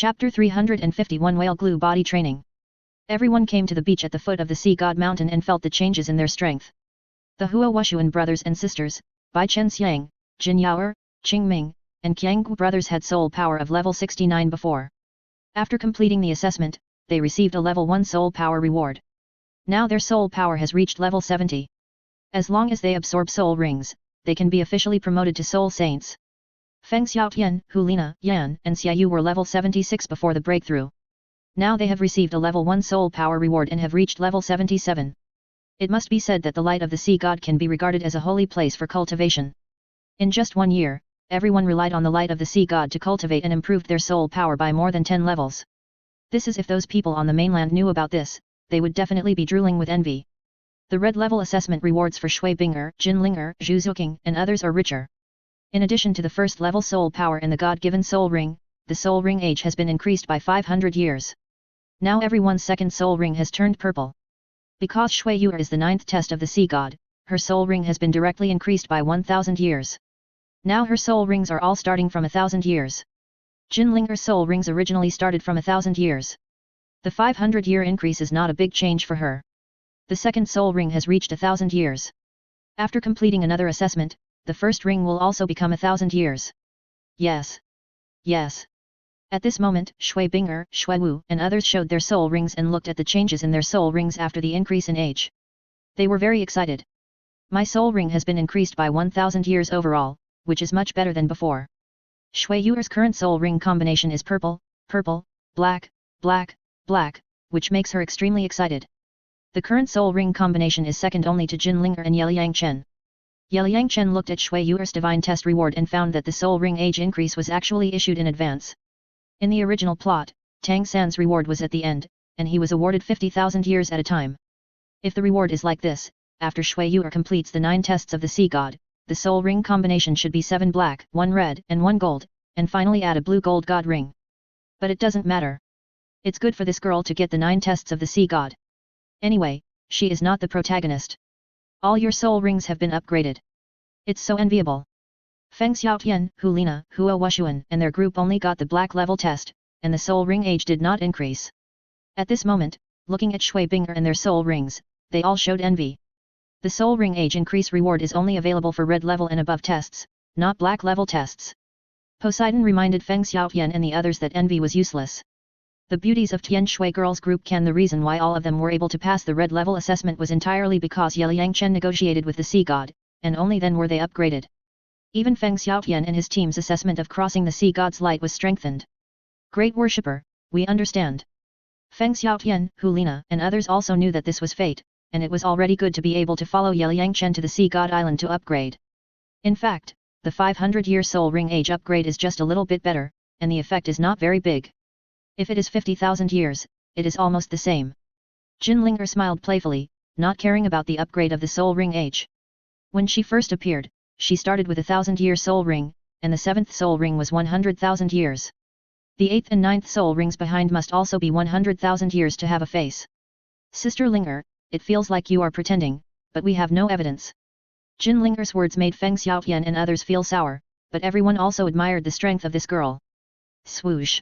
Chapter 351 Whale Glue Body Training. Everyone came to the beach at the foot of the Sea God Mountain and felt the changes in their strength. The Hua Wushuan brothers and sisters, Bai Chen Xiang, Jin Yaoer, Qing Ming, and Qiang Gu brothers had soul power of level 69 before. After completing the assessment, they received a level 1 soul power reward. Now their soul power has reached level 70. As long as they absorb soul rings, they can be officially promoted to soul saints. Feng Xiaotian, Hulina, Yan, and Xiaoyu were level 76 before the breakthrough. Now they have received a level 1 soul power reward and have reached level 77. It must be said that the light of the sea god can be regarded as a holy place for cultivation. In just 1 year, everyone relied on the light of the sea god to cultivate and improved their soul power by more than 10 levels. This is if those people on the mainland knew about this, they would definitely be drooling with envy. The red level assessment rewards for Shui Binger, Jin Linger, Zhu Zuqing, and others are richer. In addition to the first level soul power and the God-given soul ring, the soul ring age has been increased by 500 years. Now everyone's second soul ring has turned purple. Because Shui Yuer is the 9th test of the sea god, her soul ring has been directly increased by 1000 years. Now her soul rings are all starting from 1000 years. Jin Linger's soul rings originally started from 1000 years. The 500-year increase is not a big change for her. The second soul ring has reached 1000 years. After completing another assessment, the first ring will also become 1000 years. Yes. Yes. At this moment, Shui Binger, Shui Wu, and others showed their soul rings and looked at the changes in their soul rings after the increase in age. They were very excited. My soul ring has been increased by 1000 years overall, which is much better than before. Shui Yuer's current soul ring combination is purple, purple, black, black, black, which makes her extremely excited. The current soul ring combination is second only to Jin Linger and Yeliang Chen. Yeliang Chen looked at Shui Yuer's divine test reward and found that the soul ring age increase was actually issued in advance. In the original plot, Tang San's reward was at the end, and he was awarded 50,000 years at a time. If the reward is like this, after Shui Yuer completes the 9 tests of the sea god, the soul ring combination should be 7 black, 1 red, and 1 gold, and finally add a blue gold god ring. But it doesn't matter. It's good for this girl to get the 9 tests of the sea god. Anyway, she is not the protagonist. All your soul rings have been upgraded. It's so enviable. Feng Xiaotian, Hulina, Hua Wushuan, and their group only got the black level test, and the soul ring age did not increase. At this moment, looking at Shui Binger and their soul rings, they all showed envy. The soul ring age increase reward is only available for red level and above tests, not black level tests. Poseidon reminded Feng Xiaotian and the others that envy was useless. The beauties of Tianshui girls group can the reason why all of them were able to pass the red level assessment was entirely because Yeliang Chen negotiated with the sea god, and only then were they upgraded. Even Feng Xiaotian and his team's assessment of crossing the sea god's light was strengthened. Great worshipper, we understand. Feng Xiaotian, Hulina, and others also knew that this was fate, and it was already good to be able to follow Yeliang Chen to the sea god island to upgrade. In fact, the 500-year soul ring age upgrade is just a little bit better, and the effect is not very big. If it is 50,000 years, it is almost the same. Jin Linger smiled playfully, not caring about the upgrade of the soul ring age. When she first appeared, she started with a 1000-year soul ring, and the 7th soul ring was 100,000 years. The 8th and 9th soul rings behind must also be 100,000 years to have a face. Sister Linger, it feels like you are pretending, but we have no evidence. Jin Linger's words made Feng Xiaotian and others feel sour, but everyone also admired the strength of this girl. Swoosh!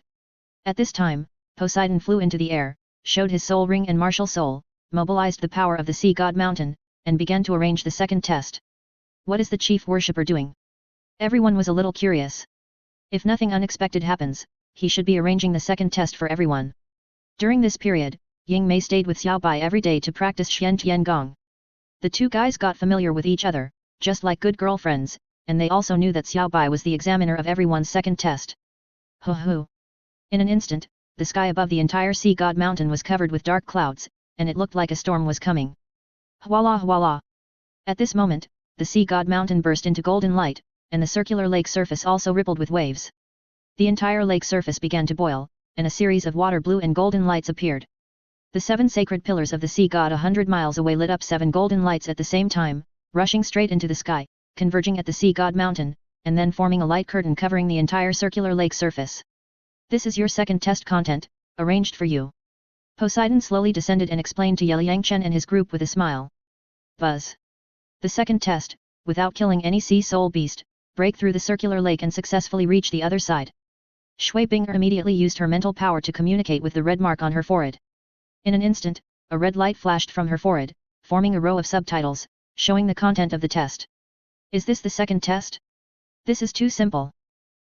At this time, Poseidon flew into the air, showed his soul ring and martial soul, mobilized the power of the sea god mountain, and began to arrange the second test. What is the chief worshipper doing? Everyone was a little curious. If nothing unexpected happens, he should be arranging the second test for everyone. During this period, Ying Mei stayed with Xiao Bai every day to practice Xian Tian Gong. The two guys got familiar with each other, just like good girlfriends, and they also knew that Xiao Bai was the examiner of everyone's second test. Hoo hoo! In an instant, the sky above the entire sea god mountain was covered with dark clouds, and it looked like a storm was coming. Hwala hwala! At this moment, the sea god mountain burst into golden light, and the circular lake surface also rippled with waves. The entire lake surface began to boil, and a series of water blue and golden lights appeared. The 7 sacred pillars of the sea god 100 miles away lit up 7 golden lights at the same time, rushing straight into the sky, converging at the sea god mountain, and then forming a light curtain covering the entire circular lake surface. This is your second test content, arranged for you. Poseidon slowly descended and explained to Yeliang Chen and his group with a smile. Buzz! The second test, without killing any sea soul beast, break through the circular lake and successfully reach the other side. Shui Bing'er immediately used her mental power to communicate with the red mark on her forehead. In an instant, a red light flashed from her forehead, forming a row of subtitles, showing the content of the test. Is this the second test? This is too simple.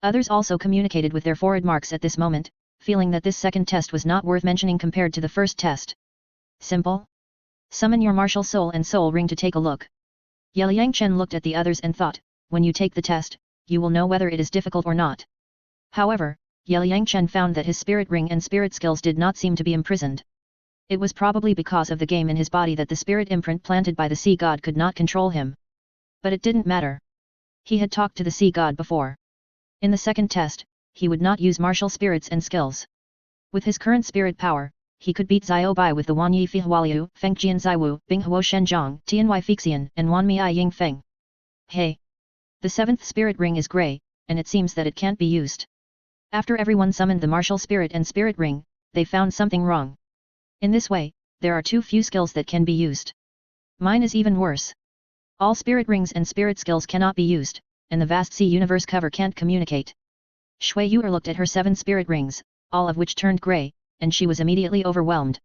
Others also communicated with their forehead marks at this moment, feeling that this second test was not worth mentioning compared to the first test. Simple? Summon your martial soul and soul ring to take a look. Liang Chen looked at the others and thought, when you take the test, you will know whether it is difficult or not. However, Liang Chen found that his spirit ring and spirit skills did not seem to be imprisoned. It was probably because of the game in his body that the spirit imprint planted by the sea god could not control him. But it didn't matter. He had talked to the sea god before. In the second test, he would not use martial spirits and skills. With his current spirit power, he could beat Xiao Bai with the Wan Yi Fi Hualiu, Feng Jian Zaiwu, Bing Huo Shenjiang, Tianhui Fixian, and Wan Mi Ying Feng. Hey! The seventh spirit ring is grey, and it seems that it can't be used. After everyone summoned the martial spirit and spirit ring, they found something wrong. In this way, there are too few skills that can be used. Mine is even worse. All spirit rings and spirit skills cannot be used, and the vast sea universe cover can't communicate. Shui Yu'er looked at her 7 spirit rings, all of which turned grey, and she was immediately overwhelmed.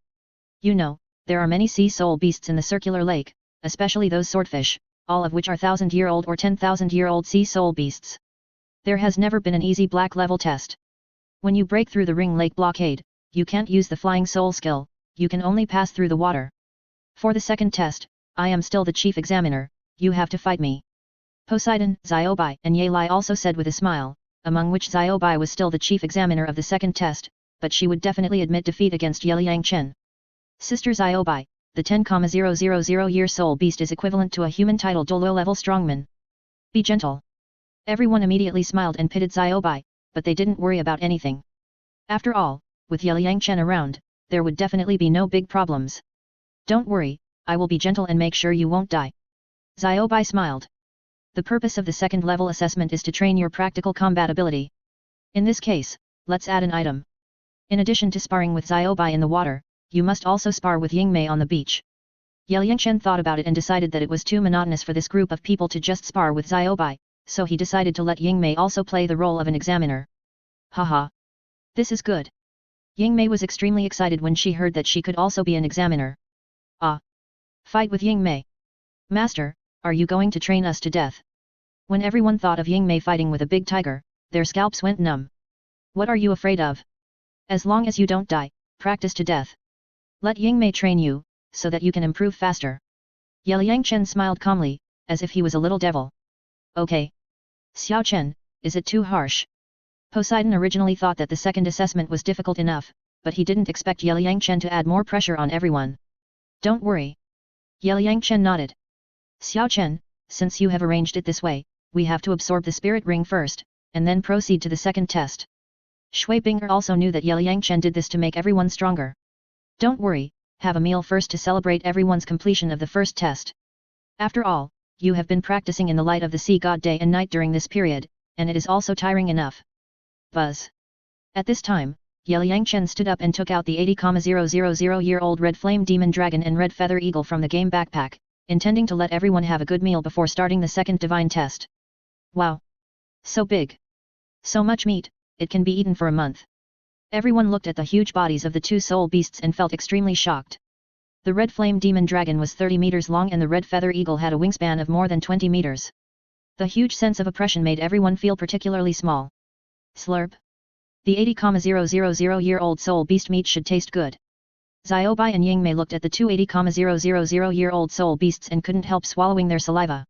You know, there are many sea soul beasts in the circular lake, especially those swordfish, all of which are 1,000-year-old or 10,000-year-old sea soul beasts. There has never been an easy black level test. When you break through the ring lake blockade, you can't use the flying soul skill, you can only pass through the water. For the second test, I am still the chief examiner, you have to fight me. Poseidon, Xiao Bai and Ye Lai also said with a smile, among which Xiao Bai was still the chief examiner of the second test, but she would definitely admit defeat against Liang Chen. Sister Xiao Bai, the 10,000-year soul beast is equivalent to a human titled Douluo level strongman. Be gentle. Everyone immediately smiled and pitied Xiao Bai, but they didn't worry about anything. After all, with Liang Chen around, there would definitely be no big problems. Don't worry, I will be gentle and make sure you won't die. Xiao Bai smiled. The purpose of the second level assessment is to train your practical combat ability. In this case, let's add an item. In addition to sparring with Xiao Bai in the water, you must also spar with Yingmei on the beach. Liang Chen thought about it and decided that it was too monotonous for this group of people to just spar with Xiao Bai, so he decided to let Yingmei also play the role of an examiner. Haha. This is good. Yingmei was extremely excited when she heard that she could also be an examiner. Ah. Fight with Yingmei. Master, are you going to train us to death? When everyone thought of Yingmei fighting with a big tiger, their scalps went numb. What are you afraid of? As long as you don't die, practice to death. Let Yingmei train you, so that you can improve faster. Liang Chen smiled calmly, as if he was a little devil. Okay. Xiao Chen, is it too harsh? Poseidon originally thought that the second assessment was difficult enough, but he didn't expect Liang Chen to add more pressure on everyone. Don't worry. Liang Chen nodded. Xiao Chen, since you have arranged it this way, we have to absorb the spirit ring first, and then proceed to the second test. Shui Bing'er also knew that Liang Chen did this to make everyone stronger. Don't worry, have a meal first to celebrate everyone's completion of the first test. After all, you have been practicing in the light of the sea god day and night during this period, and it is also tiring enough. Buzz. At this time, Liang Chen stood up and took out the 80,000-year-old red flame demon dragon and red feather eagle from the game backpack, intending to let everyone have a good meal before starting the second divine test. Wow! So big! So much meat, it can be eaten for a month. Everyone looked at the huge bodies of the 2 soul beasts and felt extremely shocked. The red flame demon dragon was 30 meters long and the red feather eagle had a wingspan of more than 20 meters. The huge sense of oppression made everyone feel particularly small. Slurp. The 80,000-year-old soul beast meat should taste good. Xiao Bai and Yingmei looked at the 2 80,000-year-old soul beasts and couldn't help swallowing their saliva.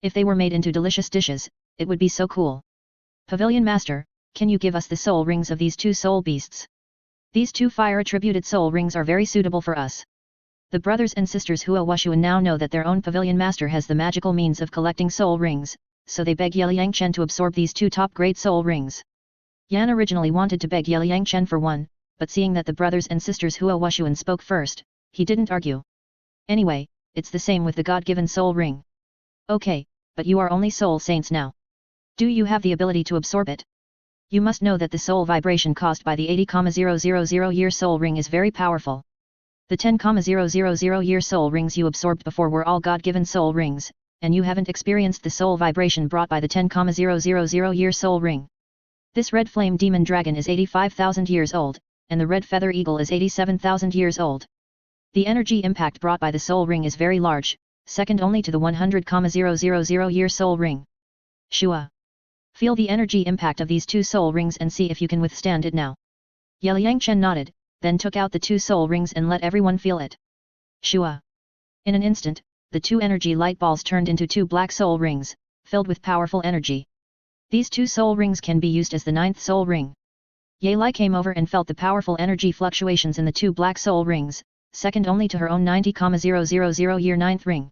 If they were made into delicious dishes, it would be so cool. Pavilion Master, can you give us the soul rings of these 2 soul beasts? These 2 fire-attributed soul rings are very suitable for us. The brothers and sisters Hua Wushuan now know that their own Pavilion Master has the magical means of collecting soul rings, so they beg Liang Chen to absorb these 2 top-grade soul rings. Yan originally wanted to beg Liang Chen for one, but seeing that the brothers and sisters Hua Wushuan spoke first, he didn't argue. Anyway, it's the same with the God-given soul ring. Okay, but you are only soul saints now. Do you have the ability to absorb it? You must know that the soul vibration caused by the 80,000-year soul ring is very powerful. The 10,000-year soul rings you absorbed before were all God-given soul rings, and you haven't experienced the soul vibration brought by the 10,000-year soul ring. This red flame demon dragon is 85,000 years old, and the red feather eagle is 87,000 years old. The energy impact brought by the soul ring is very large, second only to the 100,000 year soul ring. Shua. Feel the energy impact of these two soul rings and see if you can withstand it now. Yeliang Chen nodded, then took out the two soul rings and let everyone feel it. Shua. In an instant, the two energy light balls turned into two black soul rings, filled with powerful energy. These two soul rings can be used as the ninth soul ring. Ye Lai came over and felt the powerful energy fluctuations in the two black soul rings, second only to her own 90,000 year ninth ring.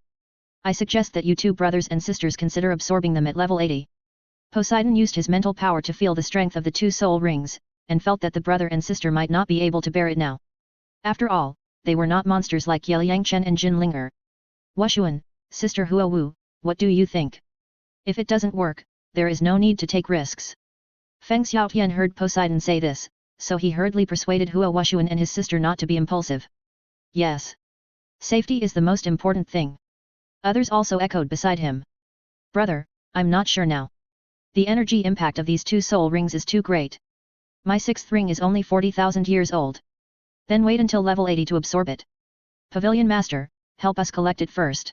I suggest that you two brothers and sisters consider absorbing them at level 80. Poseidon used his mental power to feel the strength of the two soul rings, and felt that the brother and sister might not be able to bear it now. After all, they were not monsters like Yeliang Chen and Jin Linger. Wushuan, Sister Hua Wu, what do you think? If it doesn't work, there is no need to take risks. Feng Xiaotian heard Poseidon say this, so he hurriedly persuaded Hua Wushuan and his sister not to be impulsive. Yes. Safety is the most important thing. Others also echoed beside him. Brother, I'm not sure now. The energy impact of these two soul rings is too great. My sixth ring is only 40,000 years old. Then wait until level 80 to absorb it. Pavilion Master, help us collect it first.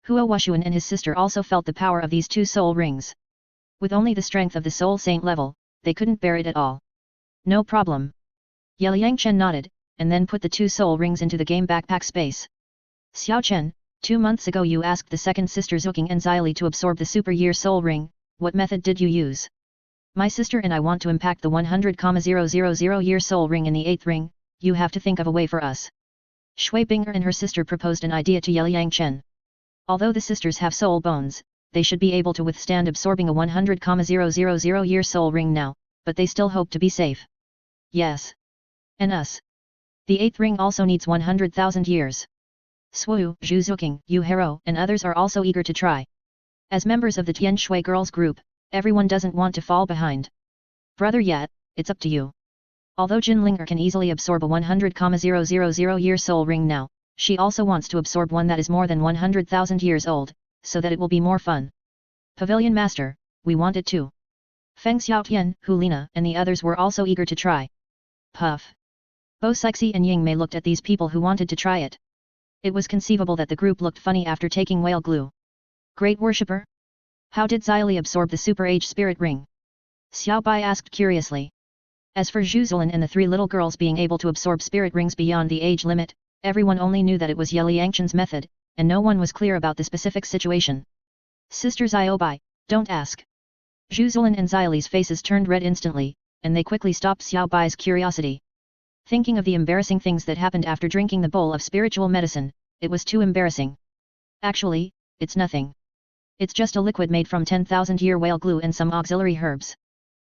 Hua Wushuan and his sister also felt the power of these two soul rings. With only the strength of the soul saint level, they couldn't bear it at all. No problem. Yeliang Chen nodded, and then put the two soul rings into the game backpack space. Xiao Chen, 2 months ago you asked the second sister Zuking and Xyli to absorb the super year soul ring, what method did you use? My sister and I want to impact the 100,000 year soul ring in the 8th ring, you have to think of a way for us. Shui Binger and her sister proposed an idea to Yeliang Chen. Although the sisters have soul bones, they should be able to withstand absorbing a 100,000 year soul ring now, but they still hope to be safe. Yes. And us. The 8th ring also needs 100,000 years. Swu, Zhu Zuking, Yu Hero and others are also eager to try. As members of the Tianshui girls group, everyone doesn't want to fall behind. Brother yet, it's up to you. Although Jin Linger can easily absorb a 100,000 year soul ring now, she also wants to absorb one that is more than 100,000 years old, so that it will be more fun. Pavilion Master, we want it too. Feng Xiaotian, Hulina and the others were also eager to try. Puff. Both Sixi and Ying Mei looked at these people who wanted to try it. It was conceivable that the group looked funny after taking whale glue. Great worshipper? How did Xyli absorb the super age spirit ring? Xiao Bai asked curiously. As for Zhu Zilin and the 3 little girls being able to absorb spirit rings beyond the age limit, everyone only knew that it was Yeliang Chen's method, and no one was clear about the specific situation. Sister Xiao Bai, don't ask. Zhu Zilin and Xyli's faces turned red instantly, and they quickly stopped Xiao Bai's curiosity. Thinking of the embarrassing things that happened after drinking the bowl of spiritual medicine, it was too embarrassing. Actually, it's nothing. It's just a liquid made from 10,000 year whale glue and some auxiliary herbs.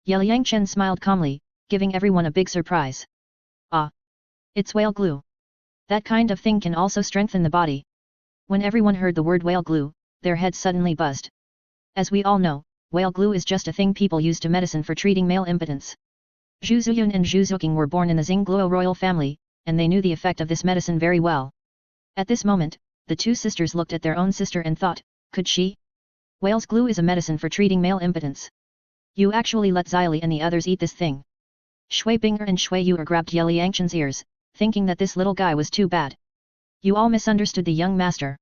Yeliang Chen smiled calmly, giving everyone a big surprise. Ah! It's whale glue. That kind of thing can also strengthen the body. When everyone heard the word whale glue, their heads suddenly buzzed. As we all know, whale glue is just a thing people use to medicine for treating male impotence. Zhu Zuyun and Zhu Zuking were born in the Xingluo royal family, and they knew the effect of this medicine very well. At this moment, the 2 sisters looked at their own sister and thought, could she? Whale's glue is a medicine for treating male impotence. You actually let Xyli and the others eat this thing. Shui Binger and Shui Yu grabbed Yeliang Chen's ears, thinking that this little guy was too bad. You all misunderstood the young master.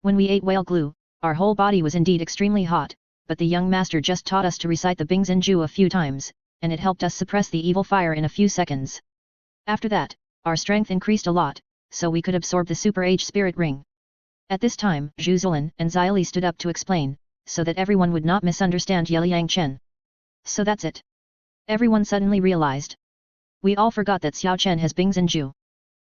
When we ate whale glue, our whole body was indeed extremely hot, but the young master just taught us to recite the Bingzhenju a few times, and it helped us suppress the evil fire in a few seconds. After that, our strength increased a lot, so we could absorb the super age spirit ring. At this time, Zhu Zilin and Xyli stood up to explain, so that everyone would not misunderstand Yeliang Chen. So that's it. Everyone suddenly realized. We all forgot that Xiao Chen has Bingzhenju.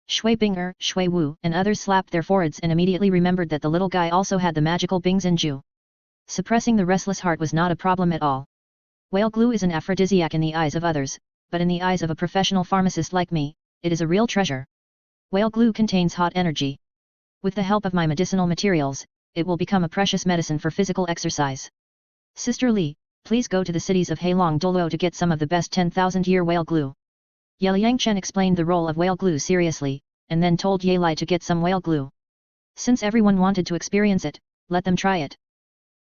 Shui Binger, Shui Wu and others slapped their foreheads and immediately remembered that the little guy also had the magical Bingzhenju. Suppressing the restless heart was not a problem at all. Whale glue is an aphrodisiac in the eyes of others, but in the eyes of a professional pharmacist like me, it is a real treasure. Whale glue contains hot energy. With the help of my medicinal materials, it will become a precious medicine for physical exercise. Sister Li, please go to the cities of Heilong Douluo to get some of the best 10,000 year whale glue. Yeliang Chen explained the role of whale glue seriously, and then told Ye Lai to get some whale glue. Since everyone wanted to experience it, let them try it.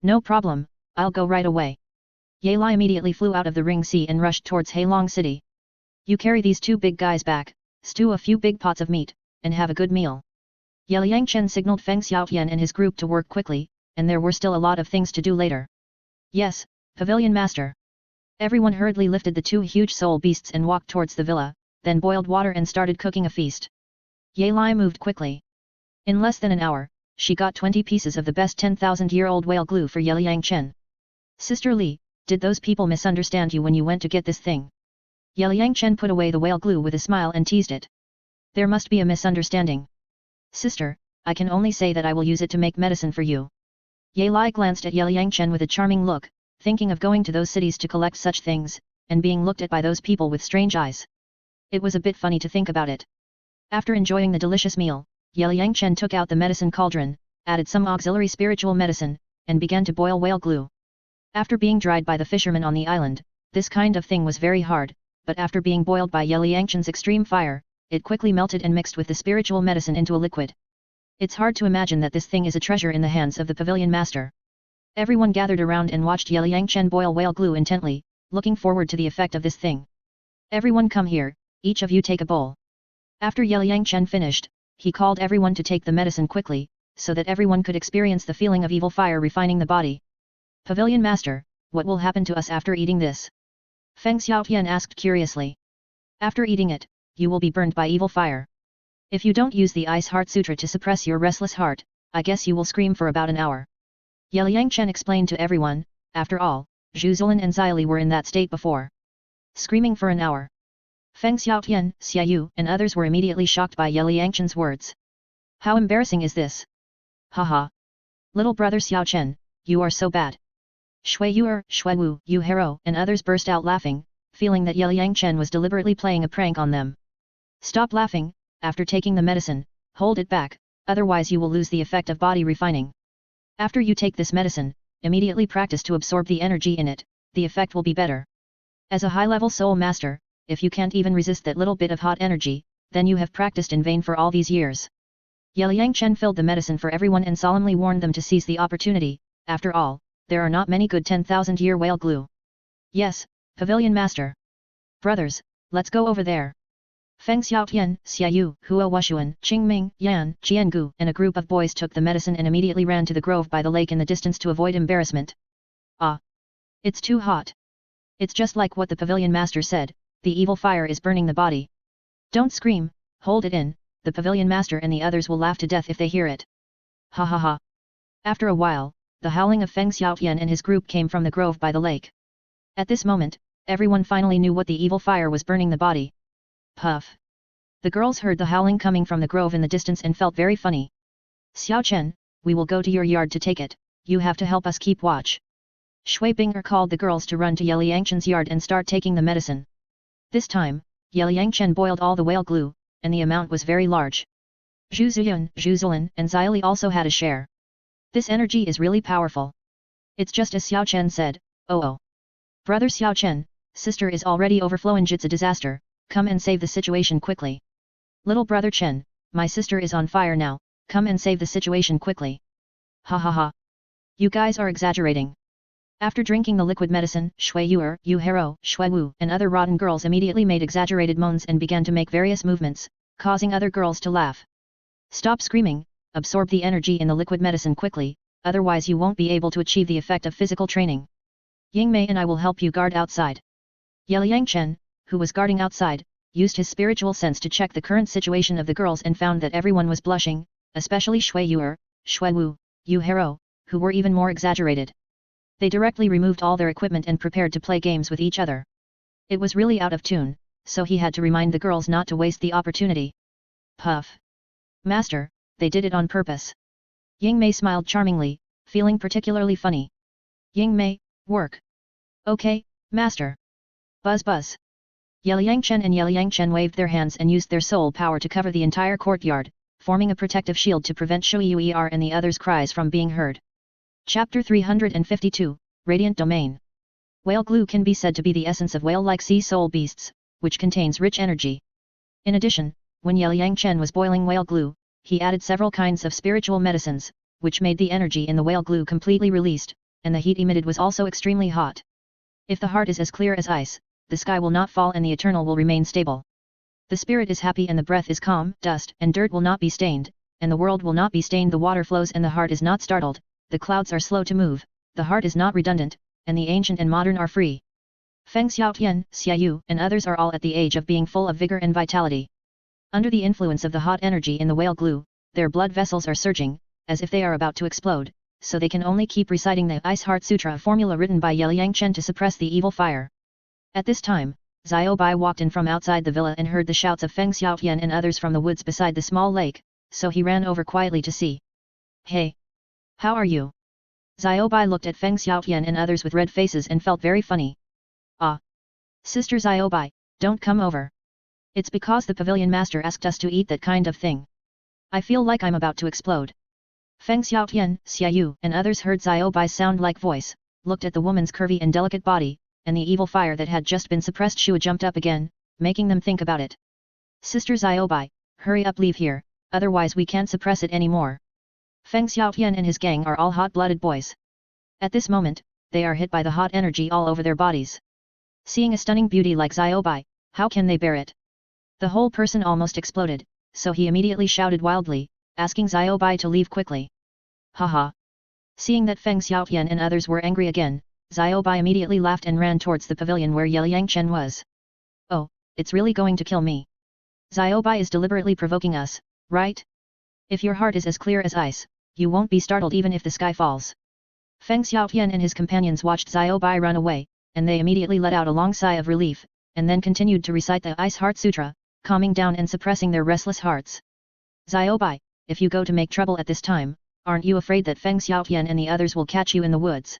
No problem, I'll go right away. Ye Lai immediately flew out of the Ring Sea and rushed towards Heilong City. You carry these two big guys back, stew a few big pots of meat, and have a good meal. Ye Liang Chen signaled Feng Xiaotian and his group to work quickly, and there were still a lot of things to do later. Yes, Pavilion Master. Everyone hurriedly lifted the two huge soul beasts and walked towards the villa, then boiled water and started cooking a feast. Ye Lai moved quickly. In less than an hour, she got 20 pieces of the best 10,000-year-old whale glue for Ye Liang Chen. Sister Li, did those people misunderstand you when you went to get this thing? Ye Liang Chen put away the whale glue with a smile and teased it. There must be a misunderstanding. Sister, I can only say that I will use it to make medicine for you. Ye Lai glanced at Ye Liang Chen with a charming look, thinking of going to those cities to collect such things, and being looked at by those people with strange eyes. It was a bit funny to think about it. After enjoying the delicious meal, Ye Liang Chen took out the medicine cauldron, added some auxiliary spiritual medicine, and began to boil whale glue. After being dried by the fishermen on the island, this kind of thing was very hard, but after being boiled by Ye Liang Chen's extreme fire, it quickly melted and mixed with the spiritual medicine into a liquid. It's hard to imagine that this thing is a treasure in the hands of the Pavilion Master. Everyone gathered around and watched Ye Liang Chen boil whale glue intently, looking forward to the effect of this thing. Everyone come here, each of you take a bowl. After Ye Liang Chen finished, he called everyone to take the medicine quickly, so that everyone could experience the feeling of evil fire refining the body. Pavilion Master, what will happen to us after eating this? Feng Xiaotian asked curiously. After eating it, you will be burned by evil fire. If you don't use the Ice Heart Sutra to suppress your restless heart, I guess you will scream for about an hour. Ye Liang Chen explained to everyone. After all, Zhu Zilin and Xia Li were in that state before. Screaming for an hour. Feng Xiaotian, Xia Yu and others were immediately shocked by Ye Liang Chen's words. How embarrassing is this? Haha. Little brother Xiao Chen, you are so bad. Shui Yuer, Shui Wu, Yu Hero and others burst out laughing, feeling that Ye Liang Chen was deliberately playing a prank on them. Stop laughing. After taking the medicine, hold it back, otherwise you will lose the effect of body refining. After you take this medicine, immediately practice to absorb the energy in it, the effect will be better. As a high-level soul master, if you can't even resist that little bit of hot energy, then you have practiced in vain for all these years. Ye Liang Chen filled the medicine for everyone and solemnly warned them to seize the opportunity. After all, there are not many good 10,000-year whale glue. Yes, Pavilion Master. Brothers, let's go over there. Feng Xiaotian, Xia Yu, Hua Wushuan, Qingming, Yan, Jiangu and a group of boys took the medicine and immediately ran to the grove by the lake in the distance to avoid embarrassment. Ah! It's too hot. It's just like what the Pavilion Master said, the evil fire is burning the body. Don't scream, hold it in, the Pavilion Master and the others will laugh to death if they hear it. Ha ha ha. After a while, the howling of Feng Xiaotian and his group came from the grove by the lake. At this moment, everyone finally knew what the evil fire was burning the body. Puff. The girls heard the howling coming from the grove in the distance and felt very funny. Xiao Chen, we will go to your yard to take it, you have to help us keep watch. Shui Binger called the girls to run to Ye Liang Chen's yard and start taking the medicine. This time, Ye Liang Chen boiled all the whale glue, and the amount was very large. Zhu Ziyun, Zhu Zilin and Xia Li also had a share. This energy is really powerful. It's just as Xiao Chen said, oh. Brother Xiao Chen, sister is already overflowing, it's a disaster, come and save the situation quickly. Little brother Chen, my sister is on fire now, come and save the situation quickly. Ha ha ha. You guys are exaggerating. After drinking the liquid medicine, Shui Yuer, Yu Hero, Shui Wu and other rotten girls immediately made exaggerated moans and began to make various movements, causing other girls to laugh. Stop screaming, absorb the energy in the liquid medicine quickly, otherwise you won't be able to achieve the effect of physical training. Ying Mei and I will help you guard outside. Ye Liang Chen, who was guarding outside, used his spiritual sense to check the current situation of the girls and found that everyone was blushing, especially Shui Yuer, Shui Wu, Yu Hero, who were even more exaggerated. They directly removed all their equipment and prepared to play games with each other. It was really out of tune, so he had to remind the girls not to waste the opportunity. Puff. Master, they did it on purpose. Ying Mei smiled charmingly, feeling particularly funny. Ying Mei, work. Okay, Master. Buzz buzz. Ye Liang Chen and Ye Liang Chen waved their hands and used their soul power to cover the entire courtyard, forming a protective shield to prevent Shui Yuer and the others' cries from being heard. Chapter 352, Radiant Domain. Whale glue can be said to be the essence of whale-like sea soul beasts, which contains rich energy. In addition, when Ye Liang Chen was boiling whale glue, he added several kinds of spiritual medicines, which made the energy in the whale glue completely released, and the heat emitted was also extremely hot. If the heart is as clear as ice, the sky will not fall and the eternal will remain stable. The spirit is happy and the breath is calm, dust and dirt will not be stained, and the world will not be stained. The water flows and the heart is not startled, the clouds are slow to move, the heart is not redundant, and the ancient and modern are free. Feng Xiaotian, Xiaoyu, and others are all at the age of being full of vigor and vitality. Under the influence of the hot energy in the whale glue, their blood vessels are surging, as if they are about to explode, so they can only keep reciting the Ice Heart Sutra, a formula written by Yeliang Chen to suppress the evil fire. At this time, Xiao Bai walked in from outside the villa and heard the shouts of Feng Xiaotian and others from the woods beside the small lake, so he ran over quietly to see. Hey! How are you? Xiao Bai looked at Feng Xiaotian and others with red faces and felt very funny. Ah! Sister Xiao Bai, don't come over. It's because the pavilion master asked us to eat that kind of thing. I feel like I'm about to explode. Feng Xiaotian, Xiaoyu, and others heard Xiao Bai's sound-like voice, looked at the woman's curvy and delicate body, and the evil fire that had just been suppressed. Shua jumped up again, making them think about it. Sister Xiao Bai, hurry up, leave here, otherwise we can't suppress it anymore. Feng Xiaotian and his gang are all hot-blooded boys. At this moment, they are hit by the hot energy all over their bodies. Seeing a stunning beauty like Xiao Bai, how can they bear it? The whole person almost exploded, so he immediately shouted wildly, asking Xiao Bai to leave quickly. Haha! Seeing that Feng Xiaotian and others were angry again, Xiao Bai immediately laughed and ran towards the pavilion where Yeliang Chen was. Oh, it's really going to kill me. Xiao Bai is deliberately provoking us, right? If your heart is as clear as ice, you won't be startled even if the sky falls. Feng Xiaotian and his companions watched Xiao Bai run away, and they immediately let out a long sigh of relief, and then continued to recite the Ice Heart Sutra, calming down and suppressing their restless hearts. Xiao Bai, if you go to make trouble at this time, aren't you afraid that Feng Xiaotian and the others will catch you in the woods?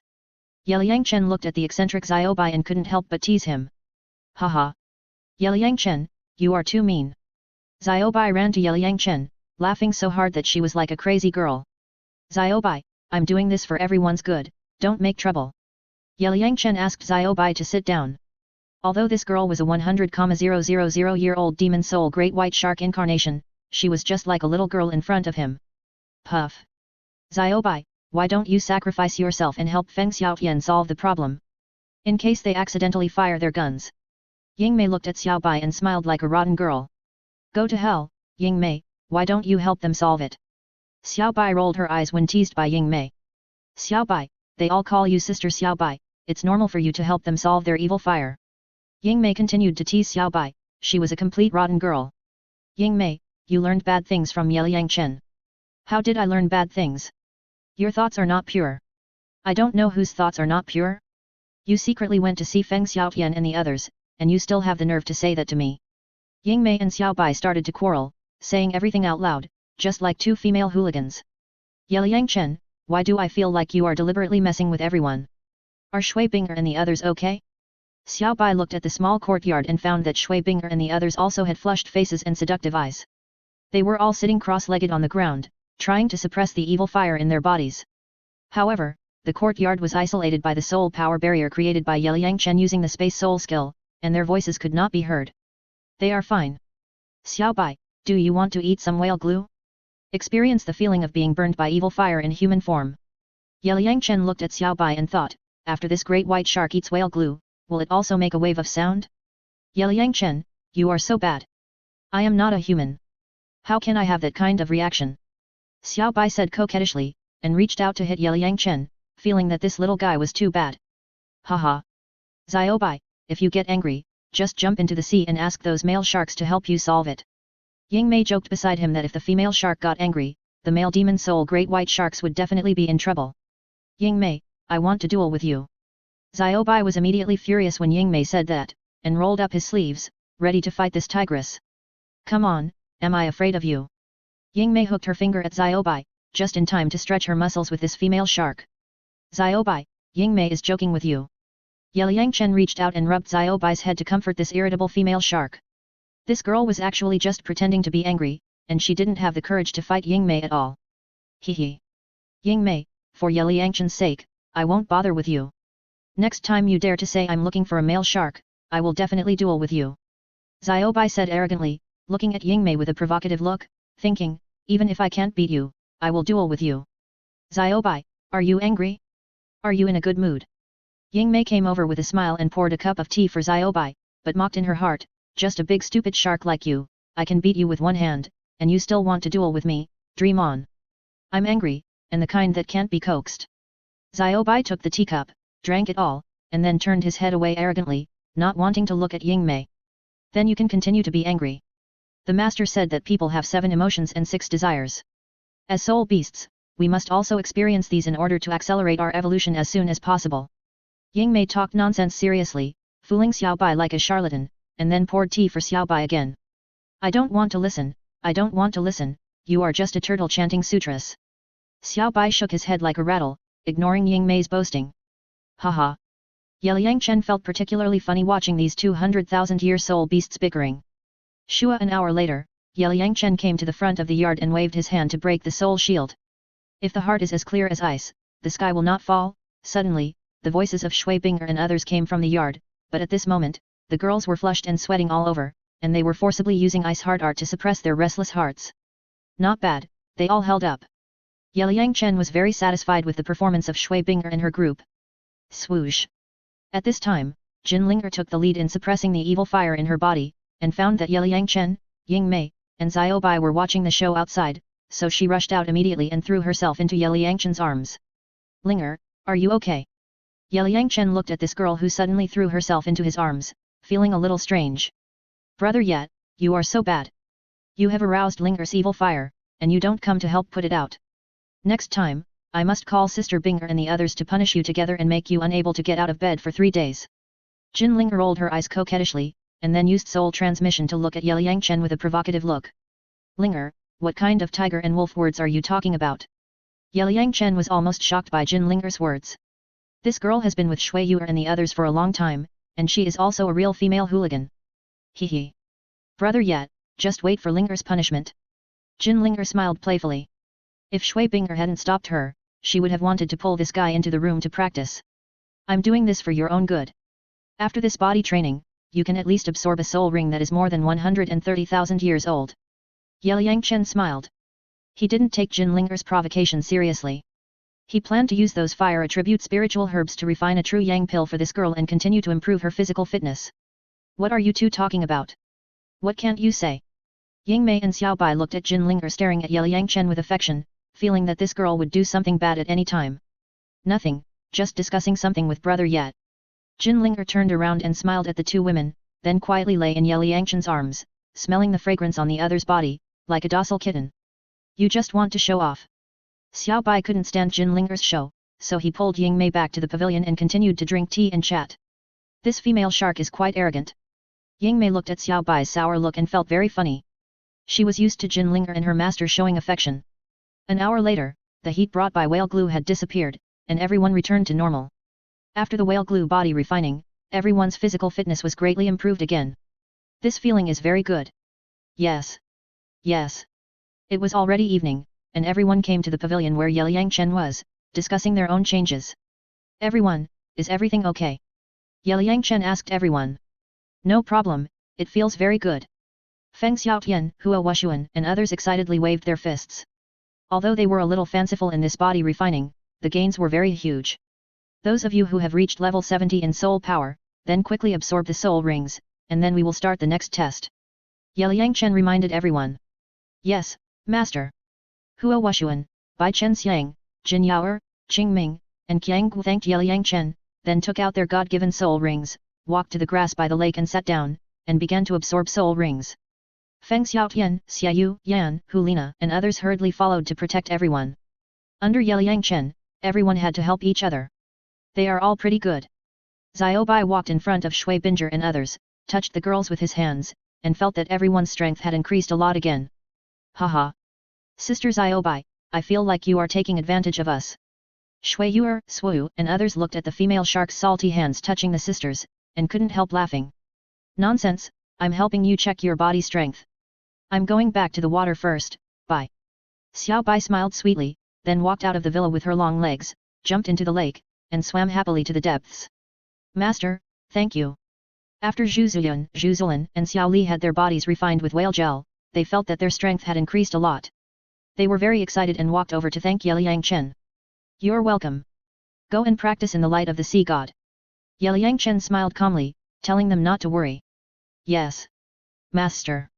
Yeliang Chen looked at the eccentric Xiao Bai and couldn't help but tease him. Haha! Yeliang Chen, you are too mean. Xiao Bai ran to Yeliang Chen, laughing so hard that she was like a crazy girl. Xiao Bai, I'm doing this for everyone's good, don't make trouble. Yeliang Chen asked Xiao Bai to sit down. Although this girl was a 100,000-year-old demon soul great white shark incarnation, she was just like a little girl in front of him. Puff! Xiao Bai, why don't you sacrifice yourself and help Feng Xiaotian solve the problem? In case they accidentally fire their guns. Ying Mei looked at Xiao Bai and smiled like a rotten girl. Go to hell, Ying Mei, why don't you help them solve it? Xiao Bai rolled her eyes when teased by Ying Mei. Xiao Bai, they all call you Sister Xiao Bai, it's normal for you to help them solve their evil fire. Ying Mei continued to tease Xiao Bai, she was a complete rotten girl. Ying Mei, you learned bad things from Yeliang Chen. How did I learn bad things? Your thoughts are not pure. I don't know whose thoughts are not pure. You secretly went to see Feng Xiaotian and the others, and you still have the nerve to say that to me. Ying Mei and Xiao Bai started to quarrel, saying everything out loud, just like two female hooligans. Yeliang Chen, why do I feel like you are deliberately messing with everyone? Are Shui Binger and the others okay? Xiao Bai looked at the small courtyard and found that Shui Binger and the others also had flushed faces and seductive eyes. They were all sitting cross-legged on the ground, trying to suppress the evil fire in their bodies. However, the courtyard was isolated by the soul power barrier created by Yeliang Chen using the space soul skill, and their voices could not be heard. They are fine. Xiao Bai, do you want to eat some whale glue? Experience the feeling of being burned by evil fire in human form. Yeliang Chen looked at Xiao Bai and thought, after this great white shark eats whale glue, will it also make a wave of sound? Yeliang Chen, you are so bad. I am not a human. How can I have that kind of reaction? Xiao Bai said coquettishly, and reached out to hit Yeliang Chen, feeling that this little guy was too bad. Haha. Xiao Bai, if you get angry, just jump into the sea and ask those male sharks to help you solve it. Ying Mei joked beside him that if the female shark got angry, the male demon soul great white sharks would definitely be in trouble. Ying Mei, I want to duel with you. Xiao Bai was immediately furious when Ying Mei said that, and rolled up his sleeves, ready to fight this tigress. Come on, am I afraid of you? Ying Mei hooked her finger at Xiao Bai, just in time to stretch her muscles with this female shark. Xiao Bai, Ying Mei is joking with you. Yeliang Chen reached out and rubbed Xiao Bai's head to comfort this irritable female shark. This girl was actually just pretending to be angry, and she didn't have the courage to fight Ying Mei at all. Hehe. Ying Mei, for Yeliang Chen's sake, I won't bother with you. Next time you dare to say I'm looking for a male shark, I will definitely duel with you. Xiao Bai said arrogantly, looking at Ying Mei with a provocative look, thinking, even if I can't beat you, I will duel with you. Xiao Bai, are you angry? Are you in a good mood? Ying Mei came over with a smile and poured a cup of tea for Xiaobai, but mocked in her heart, just a big stupid shark like you, I can beat you with one hand, and you still want to duel with me, dream on. I'm angry, and the kind that can't be coaxed. Xiaobai took the teacup, drank it all, and then turned his head away arrogantly, not wanting to look at Ying Mei. Then you can continue to be angry. The master said that people have 7 emotions and 6 desires. As soul beasts, we must also experience these in order to accelerate our evolution as soon as possible. Ying Mei talked nonsense seriously, fooling Xiaobai like a charlatan, and then poured tea for Xiaobai again. I don't want to listen, I don't want to listen, you are just a turtle chanting sutras. Xiaobai shook his head like a rattle, ignoring Ying Mei's boasting. Haha. Liang Chen felt particularly funny watching these 200,000-year soul beasts bickering. Shua an hour later, Liang Chen came to the front of the yard and waved his hand to break the soul shield. If the heart is as clear as ice, the sky will not fall. Suddenly, the voices of Shui Binger and others came from the yard, but at this moment, the girls were flushed and sweating all over, and they were forcibly using ice heart art to suppress their restless hearts. Not bad, they all held up. Liang Chen was very satisfied with the performance of Shui Binger and her group. Swoosh. At this time, Jin Linger took the lead in suppressing the evil fire in her body, and found that Liang Chen, Ying Mei, and Xiaobai were watching the show outside, so she rushed out immediately and threw herself into Liang Chen's arms. Linger, are you okay? Liang Chen looked at this girl who suddenly threw herself into his arms, feeling a little strange. Brother Yet, you are so bad. You have aroused Linger's evil fire, and you don't come to help put it out. Next time, I must call Sister Binger and the others to punish you together and make you unable to get out of bed for 3 days. Jin Linger rolled her eyes coquettishly, and then used soul transmission to look at Liang Chen with a provocative look. Linger, what kind of tiger and wolf words are you talking about? Liang Chen was almost shocked by Jin Linger's words. This girl has been with Shui Yuer and the others for a long time, and she is also a real female hooligan. Hee. Brother Yet, just wait for Linger's punishment. Jin Linger smiled playfully. If Shui Binger hadn't stopped her, she would have wanted to pull this guy into the room to practice. I'm doing this for your own good. After this body training, you can at least absorb a soul ring that is more than 130,000 years old. Liang Chen smiled. He didn't take Jin Linger's provocation seriously. He planned to use those fire attribute spiritual herbs to refine a true yang pill for this girl and continue to improve her physical fitness. What are you two talking about? What can't you say? Ying Mei and Xiaobai looked at Jin Linger staring at Liang Chen with affection, feeling that this girl would do something bad at any time. Nothing, just discussing something with Brother Yet. Jin Linger turned around and smiled at the two women, then quietly lay in Liang Chen's arms, smelling the fragrance on the other's body, like a docile kitten. You just want to show off. Xiaobai couldn't stand Jin Linger's show, so he pulled Ying Mei back to the pavilion and continued to drink tea and chat. This female shark is quite arrogant. Ying Mei looked at Xiaobai's sour look and felt very funny. She was used to Jin Linger and her master showing affection. An hour later, the heat brought by whale glue had disappeared, and everyone returned to normal. After the whale glue body refining, everyone's physical fitness was greatly improved again. This feeling is very good. Yes. Yes. It was already evening, and everyone came to the pavilion where Liang Chen was, discussing their own changes. Everyone, is everything okay? Liang Chen asked everyone. No problem, it feels very good. Feng Xiaotian, Hua Wushuan and others excitedly waved their fists. Although they were a little fanciful in this body refining, the gains were very huge. Those of you who have reached level 70 in soul power, then quickly absorb the soul rings, and then we will start the next test. Liang Chen reminded everyone. Yes, Master. Hua Wushuan, Bai Chen Xiang, Jin Yaoer, Qing Ming, and Qiang Gu thanked Liang Chen, then took out their God-given soul rings, walked to the grass by the lake and sat down, and began to absorb soul rings. Feng Xiaotian, Xiaoyu, Yan, Hulina and others hurriedly followed to protect everyone. Under Liang Chen, everyone had to help each other. They are all pretty good. Xiaobai walked in front of Shui Binger and others, touched the girls with his hands, and felt that everyone's strength had increased a lot again. Haha. Sister Xiaobai, I feel like you are taking advantage of us. Shui Yuer, Swu and others looked at the female shark's salty hands touching the sisters, and couldn't help laughing. Nonsense, I'm helping you check your body strength. I'm going back to the water first, bye. Xiaobai smiled sweetly, then walked out of the villa with her long legs, jumped into the lake, and swam happily to the depths. Master, thank you. After Zhu Zulin and Xiao Li had their bodies refined with whale gel, they felt that their strength had increased a lot. They were very excited and walked over to thank Liang Chen. You're welcome. Go and practice in the light of the sea god. Liang Chen smiled calmly, telling them not to worry. Yes. Master.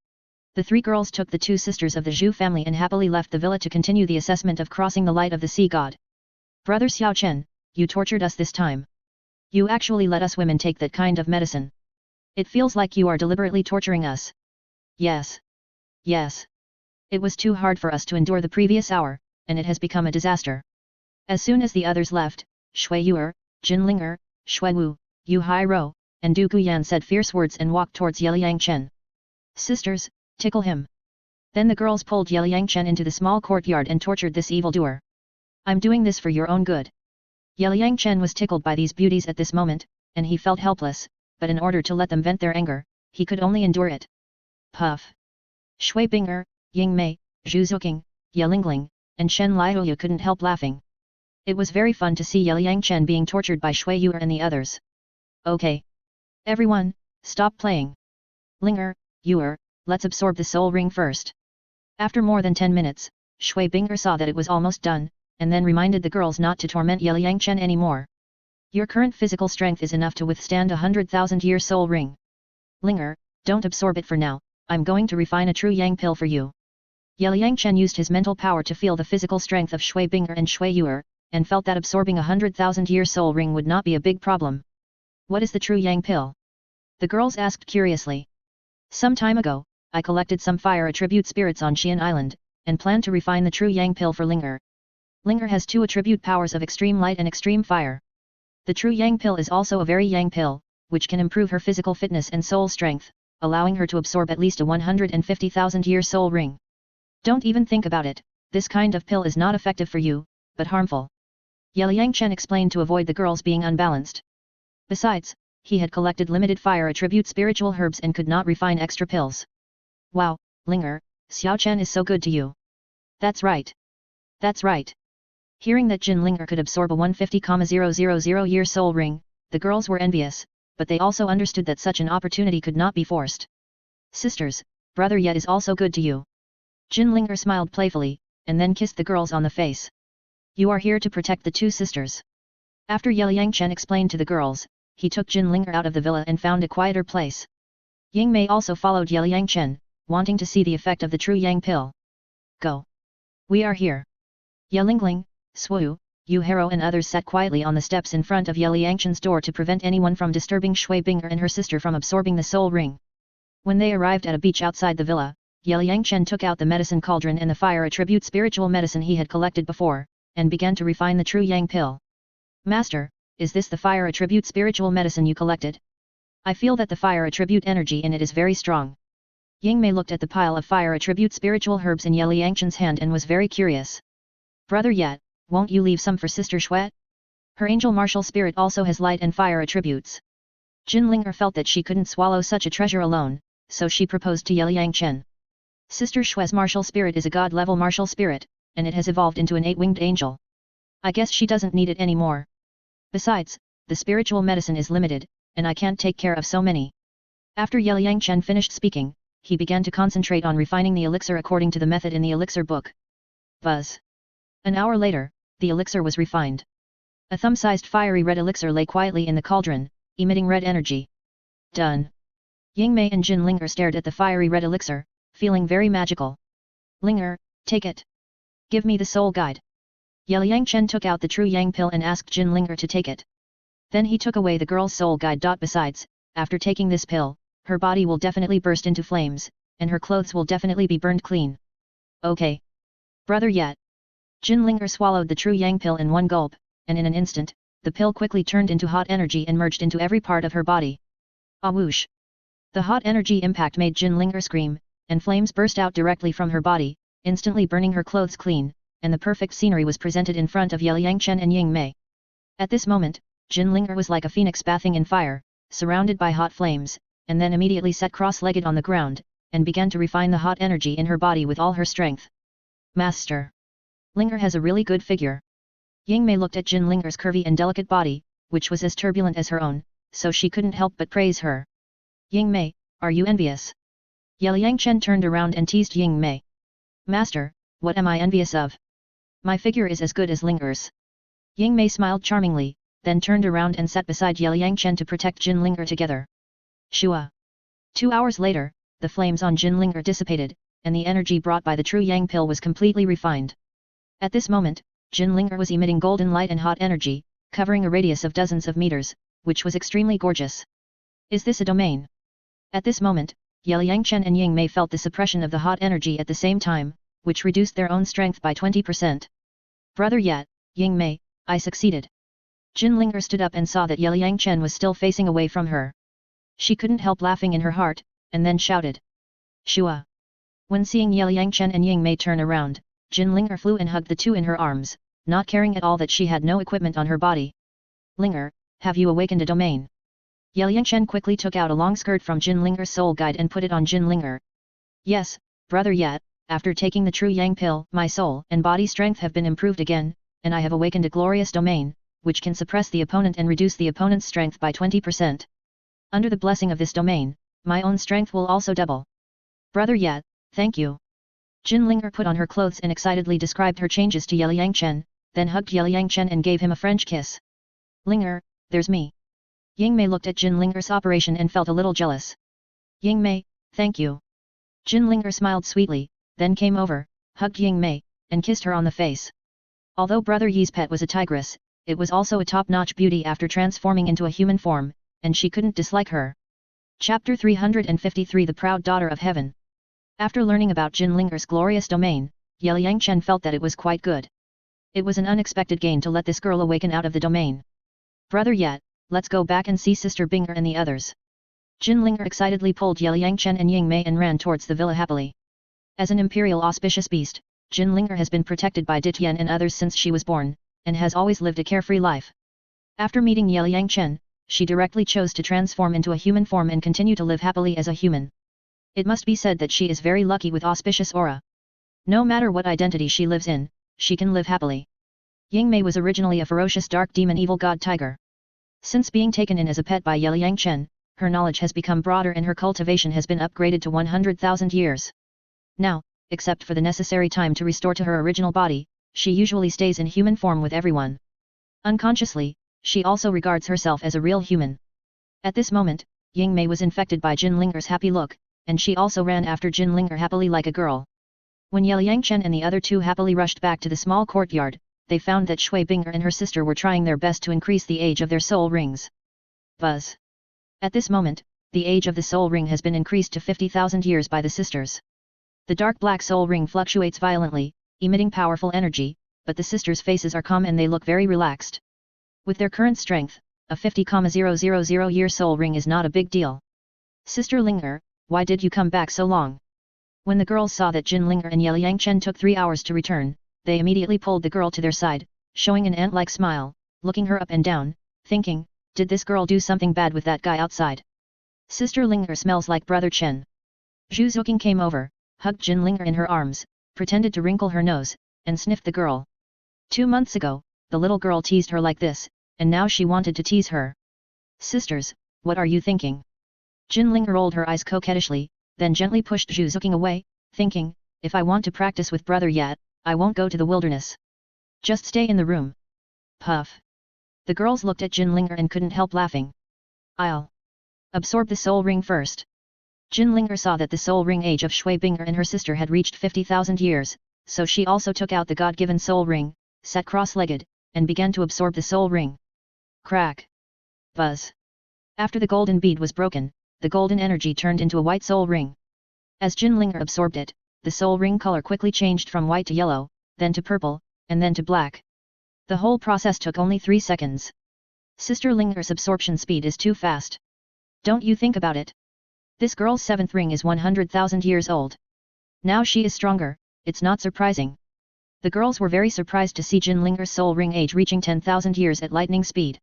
The three girls took the two sisters of the Zhu family and happily left the villa to continue the assessment of crossing the light of the sea god. Brother Xiao Chen, you tortured us this time. You actually let us women take that kind of medicine. It feels like you are deliberately torturing us. Yes. Yes. It was too hard for us to endure the previous hour, and it has become a disaster. As soon as the others left, Shui Yuer, Jin Linger, Shui Wu, Yu Hai Ro, and Du Guyan said fierce words and walked towards Liang Chen. Sisters, tickle him. Then the girls pulled Liang Chen into the small courtyard and tortured this evildoer. I'm doing this for your own good. Liang Chen was tickled by these beauties at this moment, and he felt helpless, but in order to let them vent their anger, he could only endure it. Puff. Shui Binger, Ying Mei, Zhu Zuqing, Ye Lingling, and Shen Liuyu couldn't help laughing. It was very fun to see Liang Chen being tortured by Shui Yuer and the others. Okay. Everyone, stop playing. Linger, Yuer, let's absorb the soul ring first. After more than 10 minutes, Shui Binger saw that it was almost done, and then reminded the girls not to torment Liang Chen anymore. Your current physical strength is enough to withstand 100,000-year soul ring. Linger, don't absorb it for now, I'm going to refine a true yang pill for you. Liang Chen used his mental power to feel the physical strength of Shui Binger and Shui Yuer, and felt that absorbing 100,000-year soul ring would not be a big problem. What is the true yang pill? The girls asked curiously. Some time ago, I collected some fire attribute spirits on Xian Island, and planned to refine the true yang pill for Linger. Linger has two attribute powers of extreme light and extreme fire. The true yang pill is also a very yang pill, which can improve her physical fitness and soul strength, allowing her to absorb at least a 150,000-year soul ring. Don't even think about it, this kind of pill is not effective for you, but harmful. Liang Chen explained to avoid the girls being unbalanced. Besides, he had collected limited fire attribute spiritual herbs and could not refine extra pills. Wow, Linger, Xiao Chen is so good to you. That's right. That's right. Hearing that Jin Linger could absorb a 150,000-year soul ring, the girls were envious, but they also understood that such an opportunity could not be forced. Sisters, brother Ye is also good to you. Jin Linger smiled playfully, and then kissed the girls on the face. You are here to protect the two sisters. After Liang Chen explained to the girls, he took Jin Linger out of the villa and found a quieter place. Ying Mei also followed Liang Chen, wanting to see the effect of the true yang pill. Go. We are here. Ye Lingling, Swu, Yu Hero and others sat quietly on the steps in front of Liang Chen's door to prevent anyone from disturbing Shui Binger and her sister from absorbing the soul ring. When they arrived at a beach outside the villa, Liang Chen took out the medicine cauldron and the fire attribute spiritual medicine he had collected before, and began to refine the true yang pill. Master, is this the fire attribute spiritual medicine you collected? I feel that the fire attribute energy in it is very strong. Ying Mei looked at the pile of fire attribute spiritual herbs in Liang Chen's hand and was very curious. Brother Yet, won't you leave some for Sister Shui? Her angel martial spirit also has light and fire attributes. Jin Linger felt that she couldn't swallow such a treasure alone, so she proposed to Liang Chen. Sister Shui's martial spirit is a god-level martial spirit, and it has evolved into an 8-winged angel. I guess she doesn't need it anymore. Besides, the spiritual medicine is limited, and I can't take care of so many. After Liang Chen finished speaking, he began to concentrate on refining the elixir according to the method in the elixir book. Buzz. An hour later, the elixir was refined. A thumb-sized fiery red elixir lay quietly in the cauldron, emitting red energy. Done. Ying Mei and Jin Linger stared at the fiery red elixir, feeling very magical. Linger, take it. Give me the soul guide. Liang Chen took out the true yang pill and asked Jin Linger to take it. Then he took away the girl's soul guide. Besides, after taking this pill, her body will definitely burst into flames, and her clothes will definitely be burned clean. Okay. Brother Yet. Jin Linger swallowed the true yang pill in one gulp, and in an instant, the pill quickly turned into hot energy and merged into every part of her body. Ah whoosh! The hot energy impact made Jin Linger scream, and flames burst out directly from her body, instantly burning her clothes clean, and the perfect scenery was presented in front of Liang Chen and Ying Mei. At this moment, Jin Linger was like a phoenix bathing in fire, surrounded by hot flames, and then immediately sat cross-legged on the ground, and began to refine the hot energy in her body with all her strength. Master. Linger has a really good figure. Ying Mei looked at Jin Linger's curvy and delicate body, which was as turbulent as her own, so she couldn't help but praise her. Ying Mei, are you envious? Liang Chen turned around and teased Ying Mei. Master, what am I envious of? My figure is as good as Linger's. Ying Mei smiled charmingly, then turned around and sat beside Liang Chen to protect Jinlinger together. Shua. 2 hours later, the flames on Jinlinger dissipated, and the energy brought by the true Yang pill was completely refined. At this moment, Jinlinger was emitting golden light and hot energy, covering a radius of dozens of meters, which was extremely gorgeous. Is this a domain? At this moment, Liang Chen and Ying Mei felt the suppression of the hot energy at the same time, which reduced their own strength by 20%. Brother Yat, Ying Mei, I succeeded. Jinlinger stood up and saw that Liang Chen was still facing away from her. She couldn't help laughing in her heart, and then shouted. Shua. When seeing Liang Chen and Ying Mei turn around, Jinlinger flew and hugged the two in her arms, not caring at all that she had no equipment on her body. Linger, have you awakened a domain? Liang Chen quickly took out a long skirt from Jinlinger's soul guide and put it on Jinlinger. Yes, Brother Yat, after taking the true Yang pill, my soul and body strength have been improved again, and I have awakened a glorious domain, which can suppress the opponent and reduce the opponent's strength by 20%. Under the blessing of this domain, my own strength will also double. Brother Yat, thank you. Jinlinger put on her clothes and excitedly described her changes to Liang Chen, then hugged Liang Chen and gave him a French kiss. Linger, there's me. Ying Mei looked at Jinlinger's operation and felt a little jealous. Ying Mei, thank you. Jinlinger smiled sweetly, then came over, hugged Ying Mei, and kissed her on the face. Although Brother Yi's pet was a tigress, it was also a top-notch beauty after transforming into a human form, and she couldn't dislike her. Chapter 353 The Proud Daughter of Heaven. After learning about Jinlinger's glorious domain, Liang Chen felt that it was quite good. It was an unexpected gain to let this girl awaken out of the domain. Brother Yat, let's go back and see Sister Binger and the others. Jinlinger excitedly pulled Liang Chen and Ying Mei and ran towards the villa happily. As an imperial auspicious beast, Jinlinger has been protected by Ditian and others since she was born, and has always lived a carefree life. After meeting Liang Chen, she directly chose to transform into a human form and continue to live happily as a human. It must be said that she is very lucky with auspicious aura. No matter what identity she lives in, she can live happily. Ying Mei was originally a ferocious dark demon evil god tiger. Since being taken in as a pet by Liang Chen, her knowledge has become broader and her cultivation has been upgraded to 100,000 years. Now, except for the necessary time to restore to her original body, she usually stays in human form with everyone. Unconsciously, she also regards herself as a real human. At this moment, Ying Mei was infected by Jinlinger's happy look, and she also ran after Jinlinger happily like a girl. When Liang Chen and the other two happily rushed back to the small courtyard, they found that Shui Binger and her sister were trying their best to increase the age of their soul rings. Buzz. At this moment, the age of the soul ring has been increased to 50,000 years by the sisters. The dark black soul ring fluctuates violently, emitting powerful energy, but the sisters' faces are calm and they look very relaxed. With their current strength, a 50,000 year soul ring is not a big deal. Sister Linger, why did you come back so long? When the girls saw that Jinlinger and Liang Chen took 3 hours to return, they immediately pulled the girl to their side, showing an ant-like smile, looking her up and down, thinking, did this girl do something bad with that guy outside? Sister Linger smells like Brother Chen. Zhu Zuqing came over, hugged Jinlinger in her arms, pretended to wrinkle her nose, and sniffed the girl. 2 months ago, the little girl teased her like this, and now she wanted to tease her. Sisters, what are you thinking? Jinlinger rolled her eyes coquettishly, then gently pushed Zhu Zuqing away, thinking, if I want to practice with Brother Yat, I won't go to the wilderness. Just stay in the room. Puff. The girls looked at Jinlinger and couldn't help laughing. I'll absorb the soul ring first. Jinlinger saw that the soul ring age of Shui Binger and her sister had reached 50,000 years, so she also took out the god-given soul ring, sat cross-legged, and began to absorb the soul ring. Crack. Buzz. After the golden bead was broken, the golden energy turned into a white soul ring. As Jinlinger absorbed it, the soul ring color quickly changed from white to yellow, then to purple, and then to black. The whole process took only 3 seconds. Sister Linger's absorption speed is too fast. Don't you think about it? This girl's 7th ring is 100,000 years old. Now she is stronger, it's not surprising. The girls were very surprised to see Jinlinger's soul ring age reaching 10,000 years at lightning speed.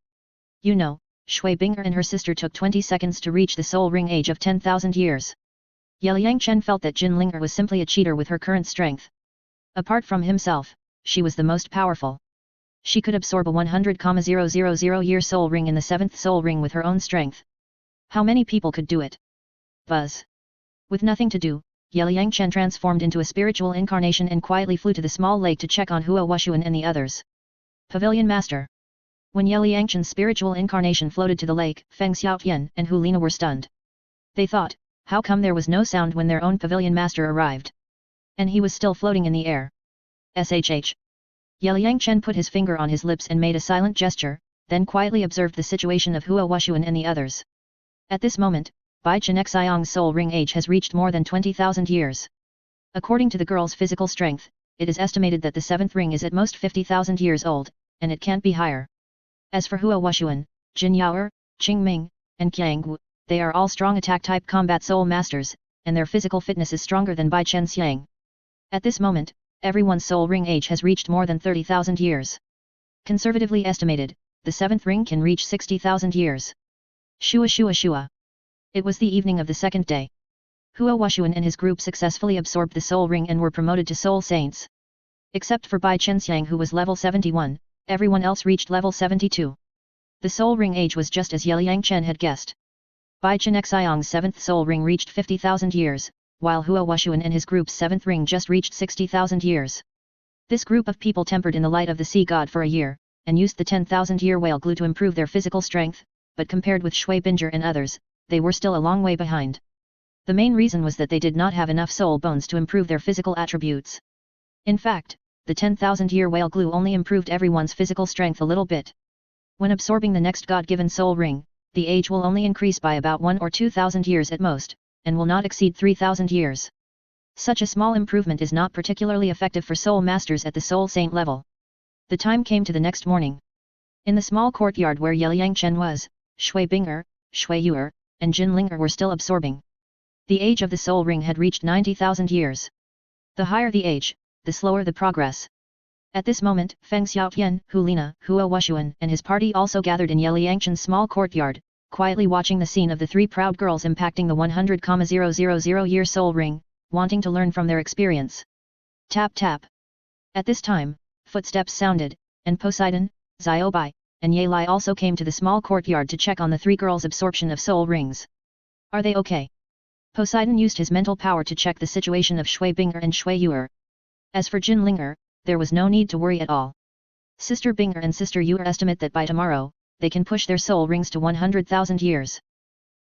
You know, Shui Binger and her sister took 20 seconds to reach the soul ring age of 10,000 years. Liang Chen felt that Jinlinger was simply a cheater with her current strength. Apart from himself, she was the most powerful. She could absorb a 100,000 year soul ring in the 7th soul ring with her own strength. How many people could do it? Buzz. With nothing to do, Liang Chen transformed into a spiritual incarnation and quietly flew to the small lake to check on Hua Wushuan and the others. Pavilion Master. When Ye Liangchen's spiritual incarnation floated to the lake, Feng Xiaotian and Hu Lina were stunned. They thought, how come there was no sound when their own pavilion master arrived? And he was still floating in the air. SHH. Ye Liangchen put his finger on his lips and made a silent gesture, then quietly observed the situation of Hua Wushuan and the others. At this moment, Bai Chen Xiang's soul ring age has reached more than 20,000 years. According to the girl's physical strength, it is estimated that the seventh ring is at most 50,000 years old, and it can't be higher. As for Hua Wushuan, Jin Yaoer, Qing Ming, and Qiang Wu, they are all strong attack-type combat soul masters, and their physical fitness is stronger than Bai Chen Xiang. At this moment, everyone's soul ring age has reached more than 30,000 years. Conservatively estimated, the seventh ring can reach 60,000 years. Shua shua shua. It was the evening of the second day. Hua Wushuan and his group successfully absorbed the soul ring and were promoted to soul saints. Except for Bai Chen Xiang, who was level 71, everyone else reached level 72. The soul ring age was just as Ye Liangchen had guessed. Bai Chen Xiang's seventh soul ring reached 50,000 years, while Hua Wushuan and his group's seventh ring just reached 60,000 years. This group of people tempered in the light of the sea god for a year, and used the 10,000-year whale glue to improve their physical strength, but compared with Shui Binger and others, they were still a long way behind. The main reason was that they did not have enough soul bones to improve their physical attributes. In fact, the 10,000-year whale glue only improved everyone's physical strength a little bit. When absorbing the next god-given soul ring, the age will only increase by about 1 or 2,000 years at most, and will not exceed 3,000 years. Such a small improvement is not particularly effective for soul masters at the soul saint level. The time came to the next morning. In the small courtyard where Ye Liangchen was, Shui Binger, Shui Yuer, and Jin Linger were still absorbing. The age of the soul ring had reached 90,000 years. The higher the age, the slower the progress. At this moment, Feng Xiaotian, Hu Lina, Hua Wushuan and his party also gathered in Ye Liangchen's small courtyard, quietly watching the scene of the three proud girls impacting the 100,000-year soul ring, wanting to learn from their experience. Tap tap. At this time, footsteps sounded, and Poseidon, Xiaobai, and Ye Lai also came to the small courtyard to check on the three girls' absorption of soul rings. Are they okay? Poseidon used his mental power to check the situation of Shui Binger and Shui Yuer. As for Jin Linger, there was no need to worry at all. Sister Binger and Sister Yuer estimate that by tomorrow, they can push their soul rings to 100,000 years.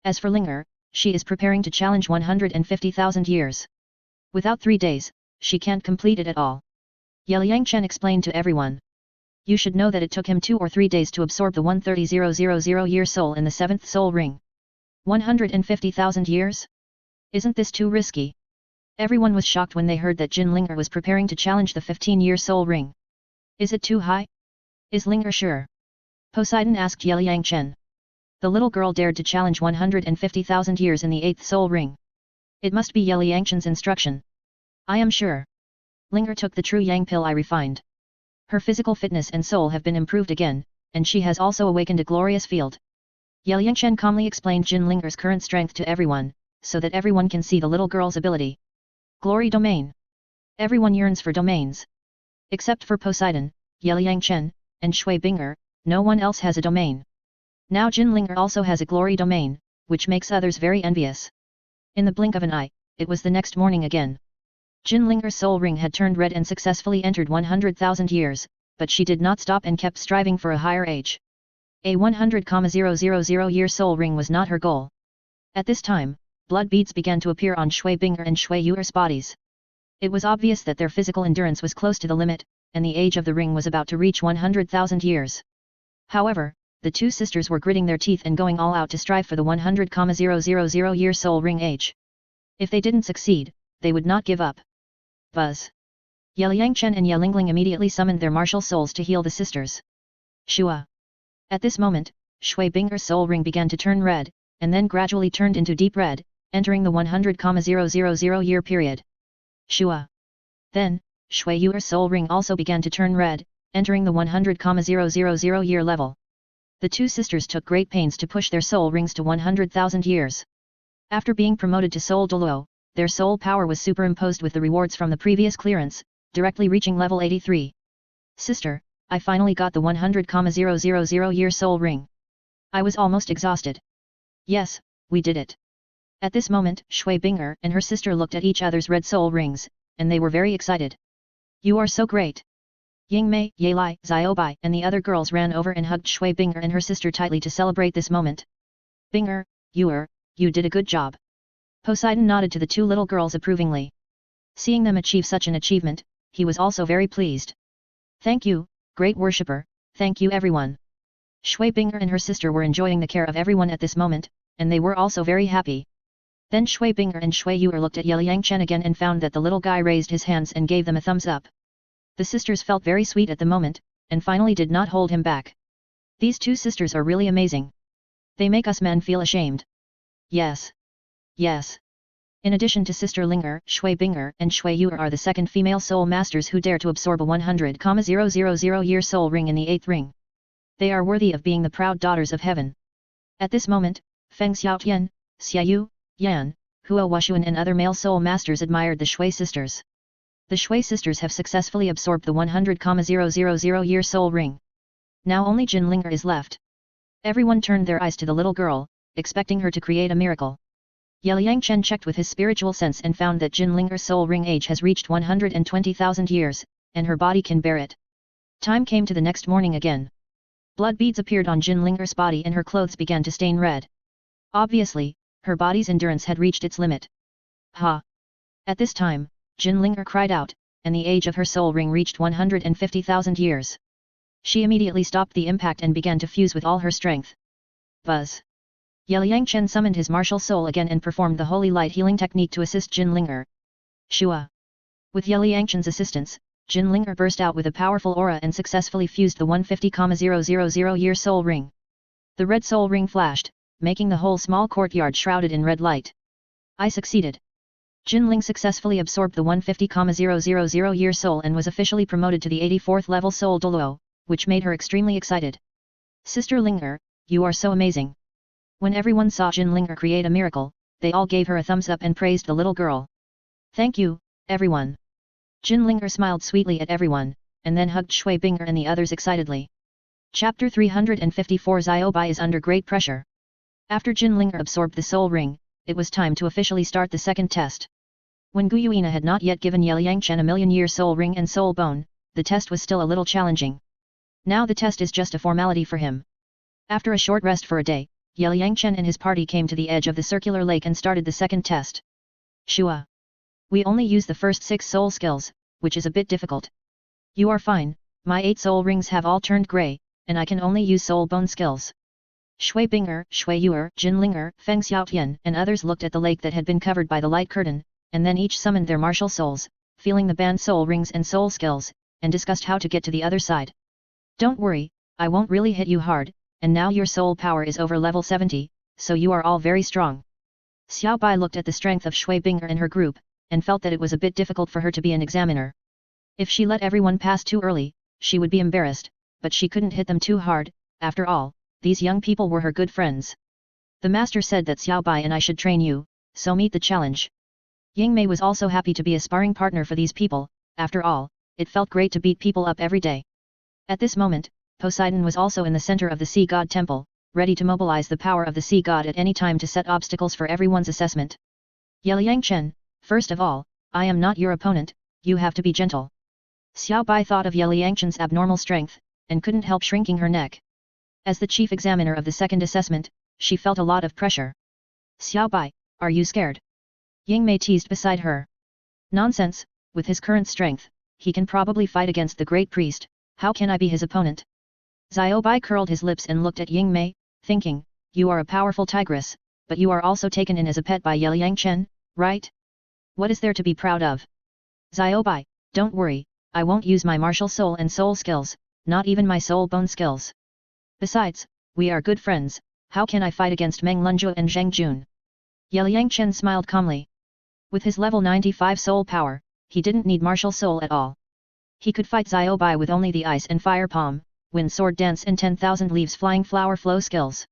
As for Linger, she is preparing to challenge 150,000 years. Without 3 days, she can't complete it at all. Ye Liangchen explained to everyone. You should know that it took him 2 or 3 days to absorb the 130,000-year soul in the 7th soul ring. 150,000 years? Isn't this too risky? Everyone was shocked when they heard that Jin Linger was preparing to challenge the 15-year soul ring. Is it too high? Is Linger sure? Poseidon asked Ye Liangchen. The little girl dared to challenge 150,000 years in the 8th soul ring. It must be Ye Liangchen's instruction. I am sure. Linger took the true yang pill I refined. Her physical fitness and soul have been improved again, and she has also awakened a glorious field. Ye Liangchen calmly explained Jin Linger's current strength to everyone, so that everyone can see the little girl's ability. Glory domain. Everyone yearns for domains. Except for Poseidon, Ye Liangchen, and Shui Binger, no one else has a domain. Now Jin Linger also has a glory domain, which makes others very envious. In the blink of an eye, it was the next morning again. Jin Linger's soul ring had turned red and successfully entered 100,000 years, but she did not stop and kept striving for a higher age. A 100,000-year soul ring was not her goal. At this time, blood beads began to appear on Shui Binger and Shui Yuer's bodies. It was obvious that their physical endurance was close to the limit, and the age of the ring was about to reach 100,000 years. However, the two sisters were gritting their teeth and going all out to strive for the 100,000-year soul ring age. If they didn't succeed, they would not give up. Buzz. Ye Liangchen and Ye Lingling immediately summoned their martial souls to heal the sisters. Shua. At this moment, Shui Binger's soul ring began to turn red, and then gradually turned into deep red, entering the 100,000-year period. Shua. Then, Shui Yuer's soul ring also began to turn red, entering the 100,000-year level. The two sisters took great pains to push their soul rings to 100,000 years. After being promoted to soul Douluo, their soul power was superimposed with the rewards from the previous clearance, directly reaching level 83. Sister, I finally got the 100,000-year soul ring. I was almost exhausted. Yes, we did it. At this moment, Shui Binger and her sister looked at each other's red soul rings, and they were very excited. You are so great. Yingmei, Yailai, Xiaobai, and the other girls ran over and hugged Shui Bing'er and her sister tightly to celebrate this moment. Bing'er, you did a good job. Poseidon nodded to the two little girls approvingly. Seeing them achieve such an achievement, he was also very pleased. Thank you, great worshipper, thank you everyone. Shui Bing'er and her sister were enjoying the care of everyone at this moment, and they were also very happy. Then Shui Bing'er and Shui Yu'er looked at Yeliang Chen again and found that the little guy raised his hands and gave them a thumbs up. The sisters felt very sweet at the moment, and finally did not hold him back. These two sisters are really amazing. They make us men feel ashamed. Yes. Yes. In addition to Sister Linger, Shui Bing'er and Shui Yu'er are the second female soul masters who dare to absorb a 100,000-year soul ring in the 8th ring. They are worthy of being the proud daughters of heaven. At this moment, Feng Xiaotian, Xiaoyu, Yan, Huo Washuan and other male soul masters admired the Shui sisters. The Shui sisters have successfully absorbed the 100,000-year soul ring. Now only Jin Linger is left. Everyone turned their eyes to the little girl, expecting her to create a miracle. Yeliang Chen checked with his spiritual sense and found that Jin Linger's soul ring age has reached 120,000 years, and her body can bear it. Time came to the next morning again. Blood beads appeared on Jin Linger's body and her clothes began to stain red. Obviously, her body's endurance had reached its limit. Ha! At this time, Jin Linger cried out, and the age of her soul ring reached 150,000 years. She immediately stopped the impact and began to fuse with all her strength. Buzz! Yeliang Chen summoned his martial soul again and performed the holy light healing technique to assist Jin Linger. Shua! With Yeliang Chen's assistance, Jin Linger burst out with a powerful aura and successfully fused the 150,000-year soul ring. The red soul ring flashed, making the whole small courtyard shrouded in red light. I succeeded. Jin Ling successfully absorbed the 150,000-year soul and was officially promoted to the 84th level soul Douluo, which made her extremely excited. Sister Linger, you are so amazing. When everyone saw Jin Linger create a miracle, they all gave her a thumbs up and praised the little girl. Thank you, everyone. Jin Linger smiled sweetly at everyone, and then hugged Shui Bing'er and the others excitedly. Chapter 354 Xiaobai is under great pressure. After Jin Linger absorbed the soul ring, it was time to officially start the second test. When Guyuina had not yet given Yeliang Chen a million-year soul ring and soul bone, the test was still a little challenging. Now the test is just a formality for him. After a short rest for a day, Yeliang Chen and his party came to the edge of the circular lake and started the second test. Shua! We only use the first 6 soul skills, which is a bit difficult. You are fine, my 8 soul rings have all turned grey, and I can only use soul bone skills. Shui Bing'er, Shui Yu'er, Jin Linger, Feng Xiaotian and others looked at the lake that had been covered by the light curtain, and then each summoned their martial souls, feeling the banned soul rings and soul skills, and discussed how to get to the other side. Don't worry, I won't really hit you hard, and now your soul power is over level 70, so you are all very strong. Xiao Bai looked at the strength of Shui Bing'er and her group, and felt that it was a bit difficult for her to be an examiner. If she let everyone pass too early, she would be embarrassed, but she couldn't hit them too hard. After all, these young people were her good friends. The master said that Xiao Bai and I should train you, so meet the challenge. Ying Mei was also happy to be a sparring partner for these people. After all, it felt great to beat people up every day. At this moment, Poseidon was also in the center of the sea god temple, ready to mobilize the power of the sea god at any time to set obstacles for everyone's assessment. Yeliang Chen, first of all, I am not your opponent, you have to be gentle. Xiao Bai thought of Yeliang Chen's abnormal strength, and couldn't help shrinking her neck. As the chief examiner of the second assessment, she felt a lot of pressure. Xiao Bai, are you scared? Ying Mei teased beside her. Nonsense, with his current strength, he can probably fight against the great priest, how can I be his opponent? Xiao Bai curled his lips and looked at Ying Mei, thinking, you are a powerful tigress, but you are also taken in as a pet by Yeliang Chen, right? What is there to be proud of? Xiao Bai, don't worry, I won't use my martial soul and soul skills, not even my soul bone skills. Besides, we are good friends, how can I fight against Meng Lunjue and Zhang Jun? Yeliang Chen smiled calmly. With his level 95 soul power, he didn't need martial soul at all. He could fight Xiao Bai with only the ice and fire palm, wind sword dance and 10,000 leaves flying flower flow skills.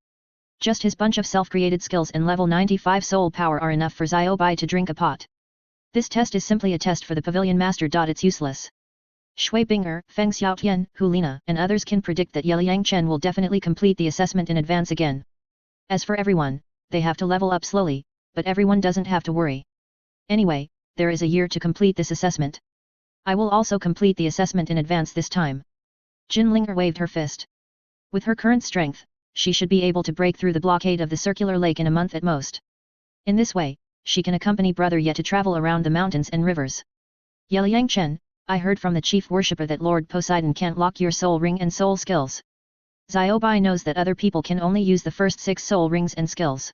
Just his bunch of self-created skills and level 95 soul power are enough for Xiao Bai to drink a pot. This test is simply a test for the pavilion master. It's useless. Shui Bing'er, Feng Xiaotian, Hulina and others can predict that Yeliang Chen will definitely complete the assessment in advance again. As for everyone, they have to level up slowly, but everyone doesn't have to worry. Anyway, there is a year to complete this assessment. I will also complete the assessment in advance this time. Jinlinger waved her fist. With her current strength, she should be able to break through the blockade of the circular lake in a month at most. In this way, she can accompany Brother Ye to travel around the mountains and rivers. Yeliang Chen, I heard from the chief worshipper that Lord Poseidon can't lock your soul ring and soul skills. Xiaobai knows that other people can only use the first 6 soul rings and skills.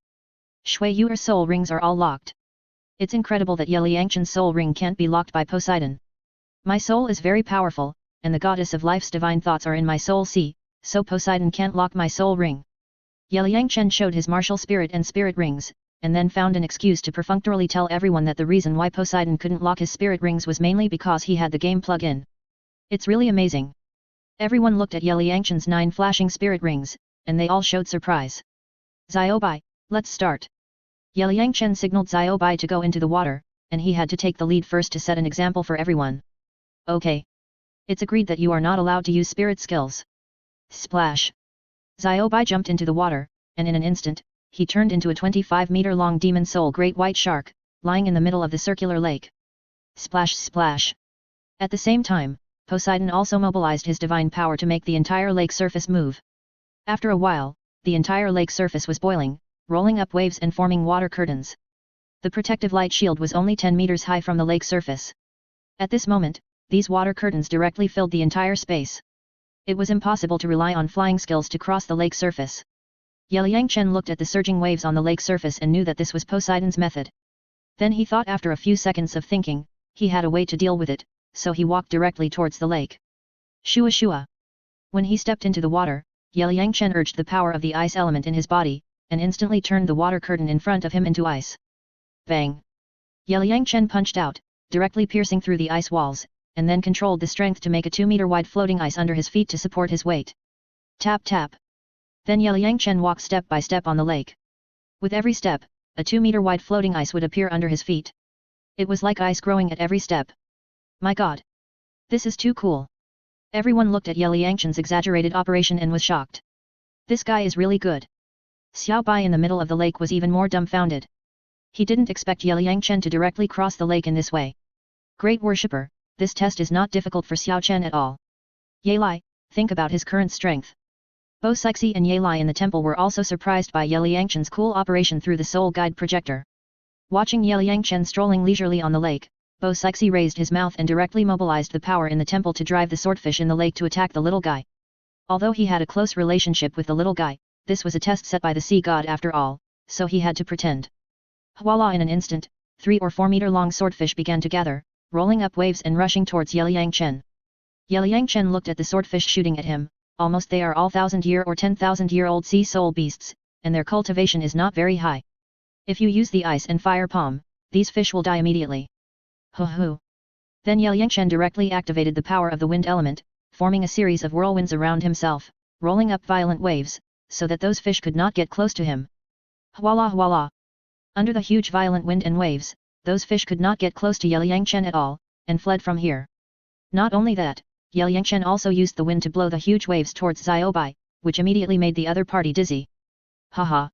Shui Yuer soul rings are all locked. It's incredible that Yeliang Chen's soul ring can't be locked by Poseidon. My soul is very powerful, and the goddess of life's divine thoughts are in my soul sea, so Poseidon can't lock my soul ring. Yeliang Chen showed his martial spirit and spirit rings, and then found an excuse to perfunctorily tell everyone that the reason why Poseidon couldn't lock his spirit rings was mainly because he had the game plug-in. It's really amazing. Everyone looked at Yeliang Chen's 9 flashing spirit rings, and they all showed surprise. Xiaobai, let's start. Yeliang Chen signaled Xiaobai to go into the water, and he had to take the lead first to set an example for everyone. Okay. It's agreed that you are not allowed to use spirit skills. Splash. Xiaobai jumped into the water, and in an instant, he turned into a 25-meter-long demon soul great white shark, lying in the middle of the circular lake. Splash splash. At the same time, Poseidon also mobilized his divine power to make the entire lake surface move. After a while, the entire lake surface was boiling, rolling up waves and forming water curtains. The protective light shield was only 10 meters high from the lake surface. At this moment, these water curtains directly filled the entire space. It was impossible to rely on flying skills to cross the lake surface. Yeliang Chen looked at the surging waves on the lake surface and knew that this was Poseidon's method. Then he thought after a few seconds of thinking, he had a way to deal with it, so he walked directly towards the lake. Shua shua. When he stepped into the water, Yeliang Chen urged the power of the ice element in his body, and instantly turned the water curtain in front of him into ice. Bang! Yeliang Chen punched out, directly piercing through the ice walls, and then controlled the strength to make a 2-meter-wide floating ice under his feet to support his weight. Tap tap. Then Yeliang Chen walked step by step on the lake. With every step, a 2-meter-wide floating ice would appear under his feet. It was like ice growing at every step. My god! This is too cool. Everyone looked at Yeliang Chen's exaggerated operation and was shocked. This guy is really good. Xiao Bai in the middle of the lake was even more dumbfounded. He didn't expect Yeliang Chen to directly cross the lake in this way. Great worshipper, this test is not difficult for Xiao Chen at all. Ye Lai, think about his current strength. Bo Sixi and Ye Lai in the temple were also surprised by Yeliang Chen's cool operation through the soul guide projector. Watching Yeliang Chen strolling leisurely on the lake, Bo Sixi raised his mouth and directly mobilized the power in the temple to drive the swordfish in the lake to attack the little guy. Although he had a close relationship with the little guy, this was a test set by the sea god after all, so he had to pretend. Voila! In an instant, 3 or 4 meter long swordfish began to gather, rolling up waves and rushing towards Yeliang Chen. Yeliang Chen looked at the swordfish shooting at him. Almost they are all 1,000-year or 10,000-year-old sea soul beasts, and their cultivation is not very high. If you use the ice and fire palm, these fish will die immediately. Hoo hoo. Then Yeliang Chen directly activated the power of the wind element, forming a series of whirlwinds around himself, rolling up violent waves, so that those fish could not get close to him. Voila voila. Under the huge violent wind and waves, those fish could not get close to Yeliang Chen at all, and fled from here. Not only that, Yeliang Chen also used the wind to blow the huge waves towards Xiaobai, which immediately made the other party dizzy. Haha.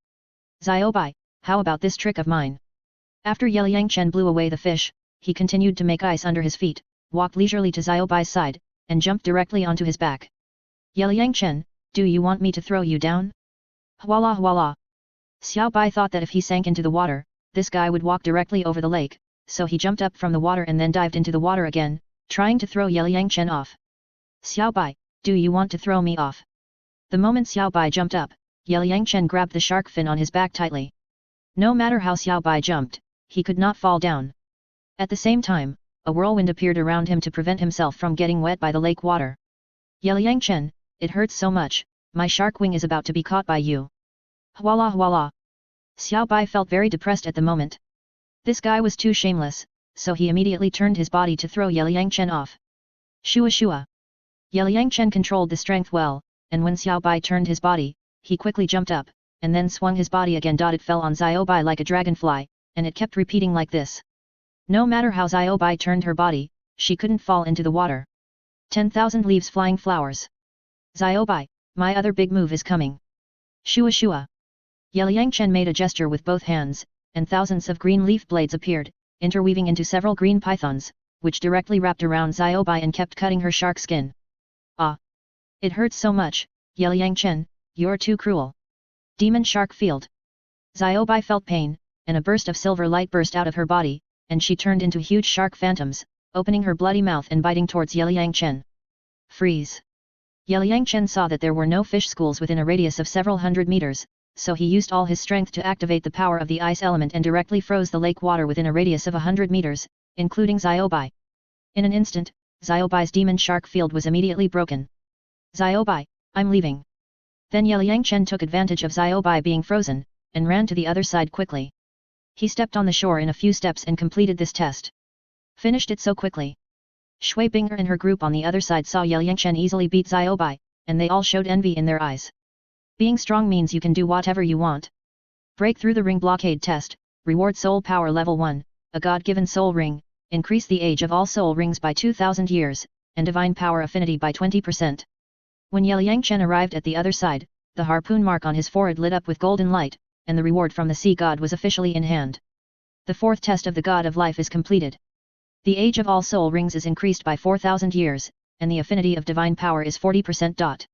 Xiaobai, how about this trick of mine? After Yeliang Chen blew away the fish, he continued to make ice under his feet, walked leisurely to Xiaobai's side, and jumped directly onto his back. Yeliang Chen, do you want me to throw you down? Voila voila. Xiaobai thought that if he sank into the water, this guy would walk directly over the lake, so he jumped up from the water and then dived into the water again, trying to throw Yeliang Chen off. Xiaobai, do you want to throw me off? The moment Xiaobai jumped up, Yeliang Chen grabbed the shark fin on his back tightly. No matter how Xiaobai jumped, he could not fall down. At the same time, a whirlwind appeared around him to prevent himself from getting wet by the lake water. Yeliang Chen, it hurts so much, my shark wing is about to be caught by you. Voila voila. Xiaobai felt very depressed at the moment. This guy was too shameless, so he immediately turned his body to throw Yeliang Chen off. Shua shua. Yeliang Chen controlled the strength well, and when Xiaobai turned his body, he quickly jumped up, and then swung his body again. It fell on Xiaobai like a dragonfly, and it kept repeating like this. No matter how Xiaobai turned her body, she couldn't fall into the water. 10,000 leaves flying flowers. Xiaobai, my other big move is coming. Shua shua. Yeliang Chen made a gesture with both hands, and thousands of green leaf blades appeared, interweaving into several green pythons, which directly wrapped around Xiaobai and kept cutting her shark skin. Ah! It hurts so much, Yeliang Chen, you're too cruel. Demon Shark Field. Xiaobai felt pain, and a burst of silver light burst out of her body, and she turned into huge shark phantoms, opening her bloody mouth and biting towards Yeliang Chen. Freeze! Yeliang Chen saw that there were no fish schools within a radius of several hundred meters, so he used all his strength to activate the power of the ice element and directly froze the lake water within a radius of 100 meters, including Xiaobai. In an instant, Xiaobai's demon shark field was immediately broken. Xiaobai, I'm leaving. Then Yeliang Chen took advantage of Xiaobai being frozen, and ran to the other side quickly. He stepped on the shore in a few steps and completed this test. Finished it so quickly. Shui Binger and her group on the other side saw Yeliang Chen easily beat Xiaobai, and they all showed envy in their eyes. Being strong means you can do whatever you want. Break through the ring blockade test, reward soul power level 1, a god-given soul ring, increase the age of all soul rings by 2000 years, and divine power affinity by 20%. When Yeliang Chen arrived at the other side, the harpoon mark on his forehead lit up with golden light, and the reward from the sea god was officially in hand. The fourth test of the god of life is completed. The age of all soul rings is increased by 4000 years, and the affinity of divine power is 40%.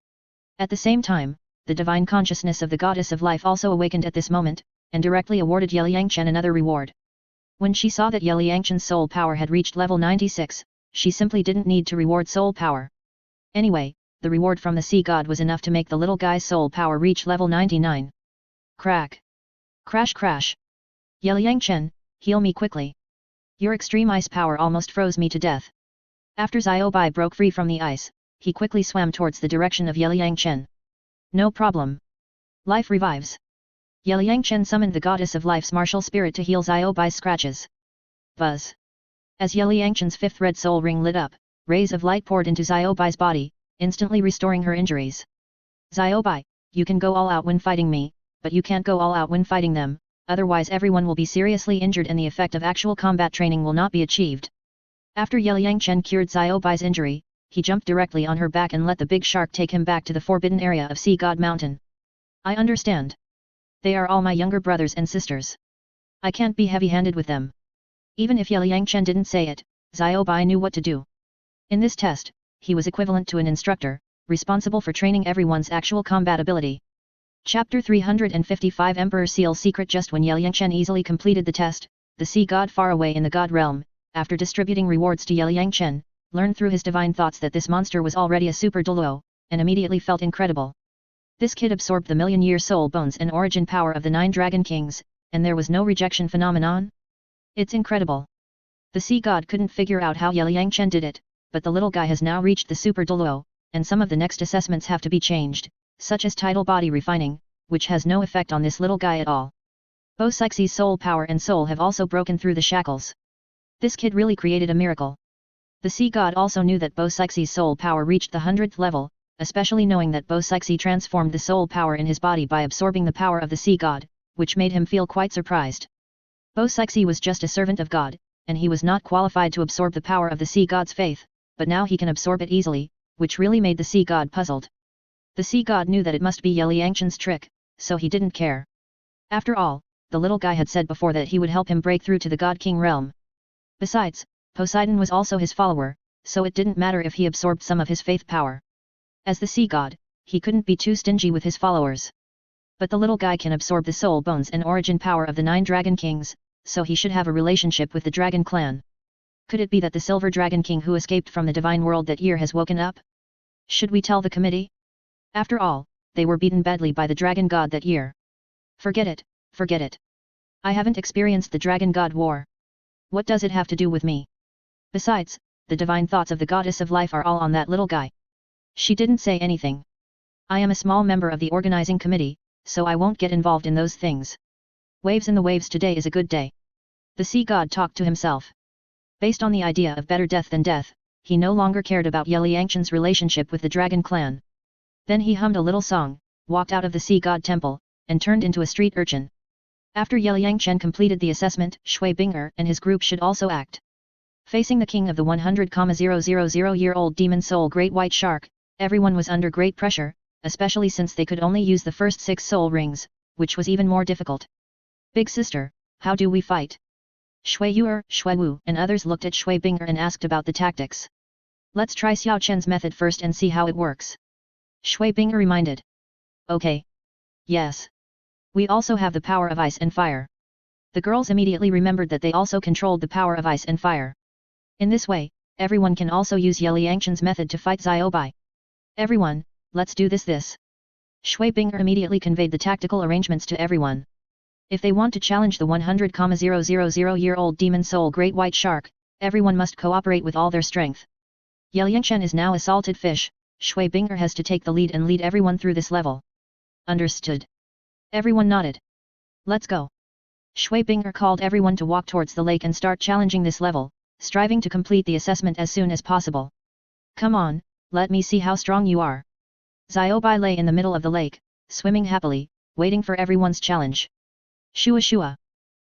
At the same time, the divine consciousness of the goddess of life also awakened at this moment, and directly awarded Yeliang Chen another reward. When she saw that Yeliang Chen's soul power had reached level 96, she simply didn't need to reward soul power. Anyway, the reward from the sea god was enough to make the little guy's soul power reach level 99. Crack! Crash crash! Yeliang Chen, heal me quickly. Your extreme ice power almost froze me to death. After Xiaobai broke free from the ice, he quickly swam towards the direction of Yeliang Chen. No problem. Life revives. Yeliang Chen summoned the goddess of life's martial spirit to heal Xiaobai's scratches. Buzz! As Yeliang Chen's fifth red soul ring lit up, rays of light poured into Xiaobai's body, instantly restoring her injuries. Xiaobai, you can go all out when fighting me, but you can't go all out when fighting them, otherwise everyone will be seriously injured and the effect of actual combat training will not be achieved. After Yeliang Chen cured Xiaobai's injury, he jumped directly on her back and let the big shark take him back to the forbidden area of Sea God Mountain. I understand. They are all my younger brothers and sisters. I can't be heavy-handed with them. Even if Yeliang Chen didn't say it, Xiaobai knew what to do. In this test, he was equivalent to an instructor, responsible for training everyone's actual combat ability. Chapter 355 Emperor Seal Secret. Just when Yeliang Chen easily completed the test, the sea god far away in the god realm, after distributing rewards to Yeliang Chen, learned through his divine thoughts that this monster was already a super Douluo, and immediately felt incredible. This kid absorbed the million-year soul bones and origin power of the 9 dragon kings, and there was no rejection phenomenon? It's incredible. The sea god couldn't figure out how Yeliang Chen did it, but the little guy has now reached the super Douluo, and some of the next assessments have to be changed, such as tidal body refining, which has no effect on this little guy at all. Bo Sixi's soul power and soul have also broken through the shackles. This kid really created a miracle. The sea god also knew that Bo Sixi's soul power reached the 100th level, especially knowing that Bo Sixi transformed the soul power in his body by absorbing the power of the sea god, which made him feel quite surprised. Bo Sixi was just a servant of God, and he was not qualified to absorb the power of the sea god's faith, but now he can absorb it easily, which really made the sea god puzzled. The sea god knew that it must be Yeliang Chen's trick, so he didn't care. After all, the little guy had said before that he would help him break through to the God King realm. Besides, Poseidon was also his follower, so it didn't matter if he absorbed some of his faith power. As the sea god, he couldn't be too stingy with his followers. But the little guy can absorb the soul bones and origin power of the 9 dragon kings, so he should have a relationship with the dragon clan. Could it be that the silver dragon king who escaped from the divine world that year has woken up? Should we tell the committee? After all, they were beaten badly by the dragon god that year. Forget it, forget it. I haven't experienced the dragon god war. What does it have to do with me? Besides, the divine thoughts of the goddess of life are all on that little guy. She didn't say anything. I am a small member of the organizing committee, so I won't get involved in those things. Waves in the waves. Today is a good day. The sea god talked to himself. Based on the idea of better death than death, he no longer cared about Yeliang Chen's relationship with the dragon clan. Then he hummed a little song, walked out of the sea god temple, and turned into a street urchin. After Yeliang Chen completed the assessment, Shui Binger and his group should also act. Facing the king of the 100,000-year-old demon soul Great White Shark, everyone was under great pressure, especially since they could only use the first 6 soul rings, which was even more difficult. Big sister, how do we fight? Shui Yuer, Shui Wu, and others looked at Shui Binger and asked about the tactics. Let's try Xiao Chen's method first and see how it works. Shui Binger reminded. Okay. Yes. We also have the power of ice and fire. The girls immediately remembered that they also controlled the power of ice and fire. In this way, everyone can also use Ye Liangchen's method to fight Xiaobai. Everyone, let's do this. Shui Binger immediately conveyed the tactical arrangements to everyone. If they want to challenge the 100,000-year-old demon soul Great White Shark, everyone must cooperate with all their strength. Ye Liangchen is now a salted fish, Shui Binger has to take the lead and lead everyone through this level. Understood. Everyone nodded. Let's go. Shui Binger called everyone to walk towards the lake and start challenging this level, striving to complete the assessment as soon as possible. Come on, let me see how strong you are. Xiaobai lay in the middle of the lake, swimming happily, waiting for everyone's challenge. Shua Shua.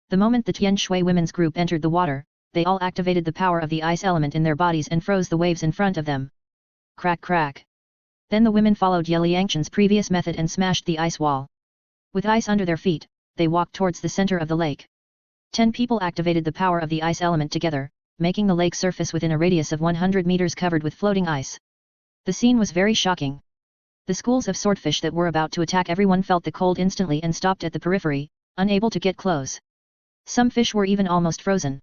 The moment the Tianshui women's group entered the water, they all activated the power of the ice element in their bodies and froze the waves in front of them. Crack crack. Then the women followed Ye Liangchen's previous method and smashed the ice wall. With ice under their feet, they walked towards the center of the lake. 10 people activated the power of the ice element together, making the lake surface within a radius of 100 meters covered with floating ice. The scene was very shocking. The schools of swordfish that were about to attack everyone felt the cold instantly and stopped at the periphery, unable to get close. Some fish were even almost frozen.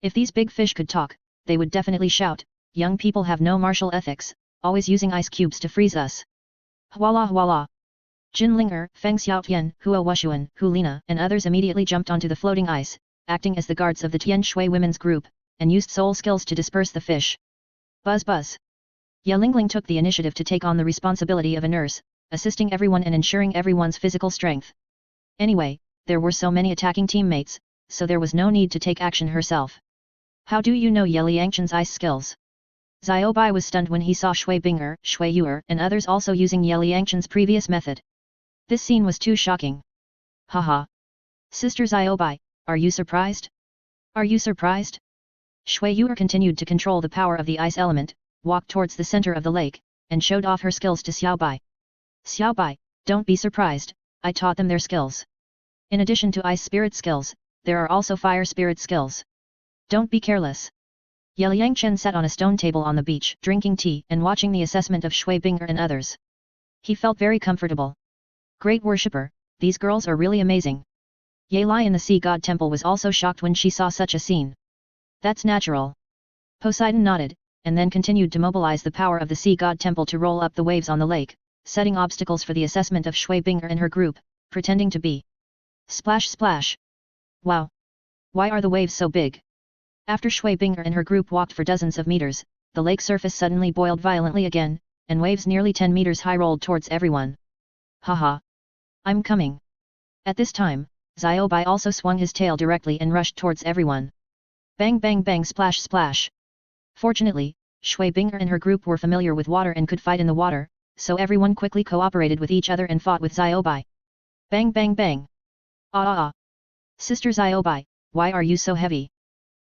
If these big fish could talk, they would definitely shout, "Young people have no martial ethics, always using ice cubes to freeze us." Huala huala. Jin Linger, Feng Xiaotian, Hua Wushuan, Hu Lina, and others immediately jumped onto the floating ice, acting as the guards of the Tianshui women's group, and used soul skills to disperse the fish. Buzz buzz. Ye Lingling took the initiative to take on the responsibility of a nurse, assisting everyone and ensuring everyone's physical strength. Anyway, there were so many attacking teammates, so there was no need to take action herself. How do you know Ye Liangchen's ice skills? Xiaobai was stunned when he saw Shui Binger, Shui Yuer, and others also using Ye Liangchen's previous method. This scene was too shocking. Haha. Sister Xiaobai, are you surprised? Are you surprised? Shui Yuer continued to control the power of the ice element, walked towards the center of the lake, and showed off her skills to Xiaobai. Xiaobai, don't be surprised, I taught them their skills. In addition to ice spirit skills, there are also fire spirit skills. Don't be careless. Ye Liangchen sat on a stone table on the beach, drinking tea and watching the assessment of Shui Binger and others. He felt very comfortable. Great worshipper, these girls are really amazing. Ye Lai in the sea god temple was also shocked when she saw such a scene. That's natural. Poseidon nodded, and then continued to mobilize the power of the sea god temple to roll up the waves on the lake, setting obstacles for the assessment of Shui Binger and her group, pretending to be. Splash splash. Wow. Why are the waves so big? After Shui Binger and her group walked for dozens of meters, the lake surface suddenly boiled violently again, and waves nearly 10 meters high rolled towards everyone. Haha. I'm coming. At this time, Xiaobai also swung his tail directly and rushed towards everyone. Bang bang bang splash splash. Fortunately, Shui Binger and her group were familiar with water and could fight in the water, so everyone quickly cooperated with each other and fought with Xiaobai. Bang bang bang. Ah. Sister Xiaobai, why are you so heavy?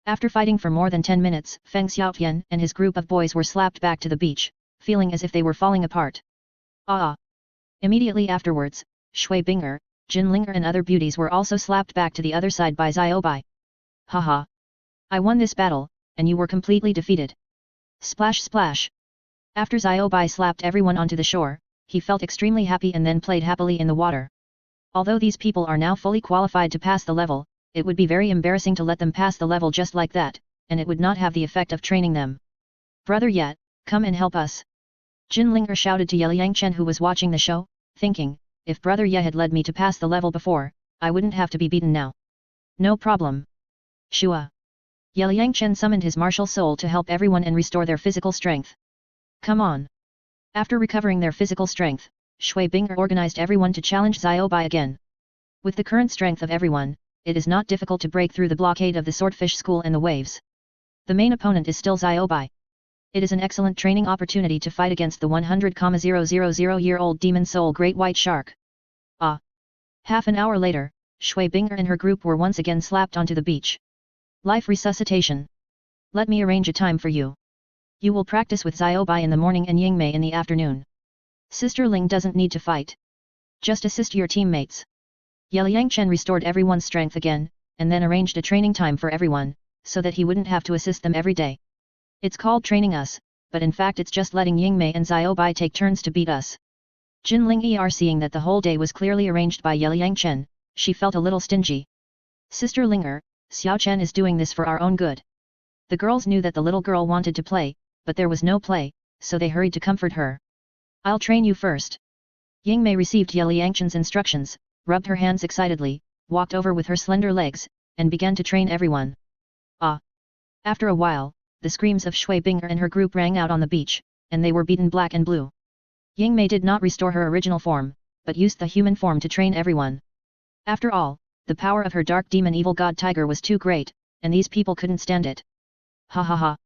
After fighting for more than 10 minutes, Feng Xiaotian and his group of boys were slapped back to the beach, feeling as if they were falling apart. Ah. Immediately afterwards, Shui Binger, Jin Linger and other beauties were also slapped back to the other side by Xiaobai. Haha. I won this battle, and you were completely defeated. Splash splash. After Xiaobai slapped everyone onto the shore, he felt extremely happy and then played happily in the water. Although these people are now fully qualified to pass the level, it would be very embarrassing to let them pass the level just like that, and it would not have the effect of training them. Brother Ye, come and help us. Jin Linger shouted to Ye Liangchen who was watching the show, thinking, if Brother Ye had led me to pass the level before, I wouldn't have to be beaten now. No problem. Shua. Ye Liangchen summoned his martial soul to help everyone and restore their physical strength. Come on. After recovering their physical strength, Shui Binger organized everyone to challenge Xiaobai again. With the current strength of everyone, it is not difficult to break through the blockade of the swordfish school and the waves. The main opponent is still Xiaobai. It is an excellent training opportunity to fight against the 100,000-year-old demon soul Great White Shark. Ah! Half an hour later, Shui Binger and her group were once again slapped onto the beach. Life resuscitation. Let me arrange a time for you. You will practice with Xiaobai in the morning and Yingmei in the afternoon. Sister Ling doesn't need to fight. Just assist your teammates. Ye Liangchen restored everyone's strength again, and then arranged a training time for everyone, so that he wouldn't have to assist them every day. It's called training us, but in fact it's just letting Yingmei and Xiaobai take turns to beat us. Jin Ling Er, seeing that the whole day was clearly arranged by Liang Chen, she felt a little stingy. Sister Ling, Xiao Chen is doing this for our own good. The girls knew that the little girl wanted to play, but there was no play, so they hurried to comfort her. I'll train you first. Yingmei received Liang Chen's instructions, rubbed her hands excitedly, walked over with her slender legs, and began to train everyone. Ah! After a while, the screams of Shui Binger and her group rang out on the beach, and they were beaten black and blue. Yingmei did not restore her original form, but used the human form to train everyone. After all, the power of her dark demon evil god tiger was too great, and these people couldn't stand it. Ha ha ha!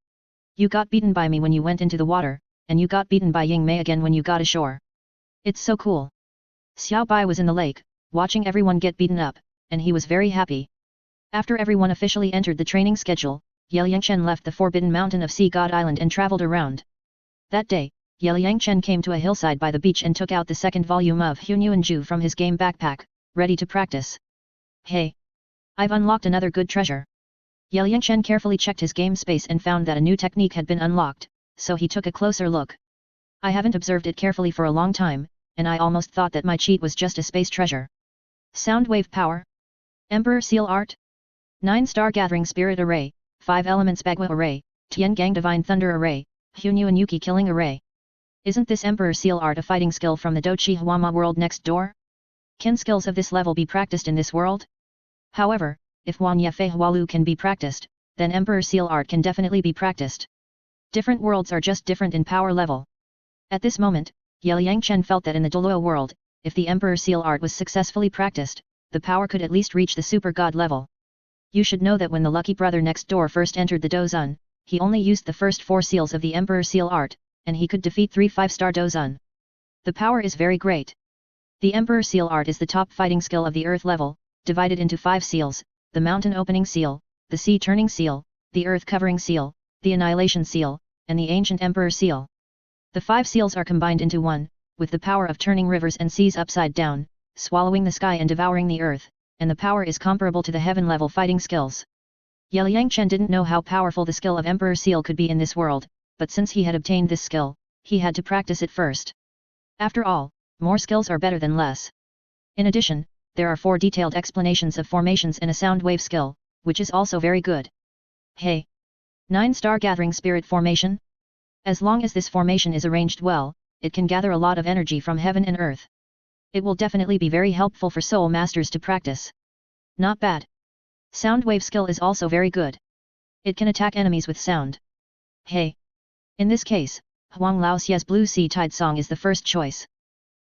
You got beaten by me when you went into the water, and you got beaten by Yingmei again when you got ashore. It's so cool. Xiao Bai was in the lake, watching everyone get beaten up, and he was very happy. After everyone officially entered the training schedule, Liang Chen left the Forbidden Mountain of Sea God Island and traveled around. That day, Liang Chen came to a hillside by the beach and took out the second volume of Hunyuan Ju from his game backpack, ready to practice. Hey! I've unlocked another good treasure. Liang Chen carefully checked his game space and found that a new technique had been unlocked, so he took a closer look. I haven't observed it carefully for a long time, and I almost thought that my cheat was just a space treasure. Soundwave power? Emperor Seal Art? 9-star Gathering Spirit Array, 5 Elements Bagua Array, Tiangang Divine Thunder Array, Hunyuan Yuki Killing Array. Isn't this Emperor Seal Art a fighting skill from the Dochi Huama world next door? Can skills of this level be practiced in this world? However, if Wan Yefei Hualu can be practiced, then Emperor Seal Art can definitely be practiced. Different worlds are just different in power level. At this moment, Liang Chen felt that in the Douluo world, if the Emperor Seal Art was successfully practiced, the power could at least reach the super god level. You should know that when the lucky brother next door first entered the Dozun, he only used the first 4 seals of the Emperor Seal Art, and he could defeat 3 5-star Dozun. The power is very great. The Emperor Seal Art is the top fighting skill of the Earth level, divided into 5 seals, the Mountain Opening Seal, the Sea Turning Seal, the Earth Covering Seal, the Annihilation Seal, and the Ancient Emperor Seal. The 5 seals are combined into one, with the power of turning rivers and seas upside down, swallowing the sky and devouring the earth, and the power is comparable to the heaven-level fighting skills. Liang Chen didn't know how powerful the skill of Emperor Seal could be in this world, but since he had obtained this skill, he had to practice it first. After all, more skills are better than less. In addition, there are 4 detailed explanations of formations in a sound wave skill, which is also very good. Hey! 9-star Gathering Spirit Formation? As long as this formation is arranged well, it can gather a lot of energy from heaven and earth. It will definitely be very helpful for soul masters to practice. Not bad. Sound wave skill is also very good. It can attack enemies with sound. Hey! In this case, Huang Lao Xie's Blue Sea Tide Song is the first choice.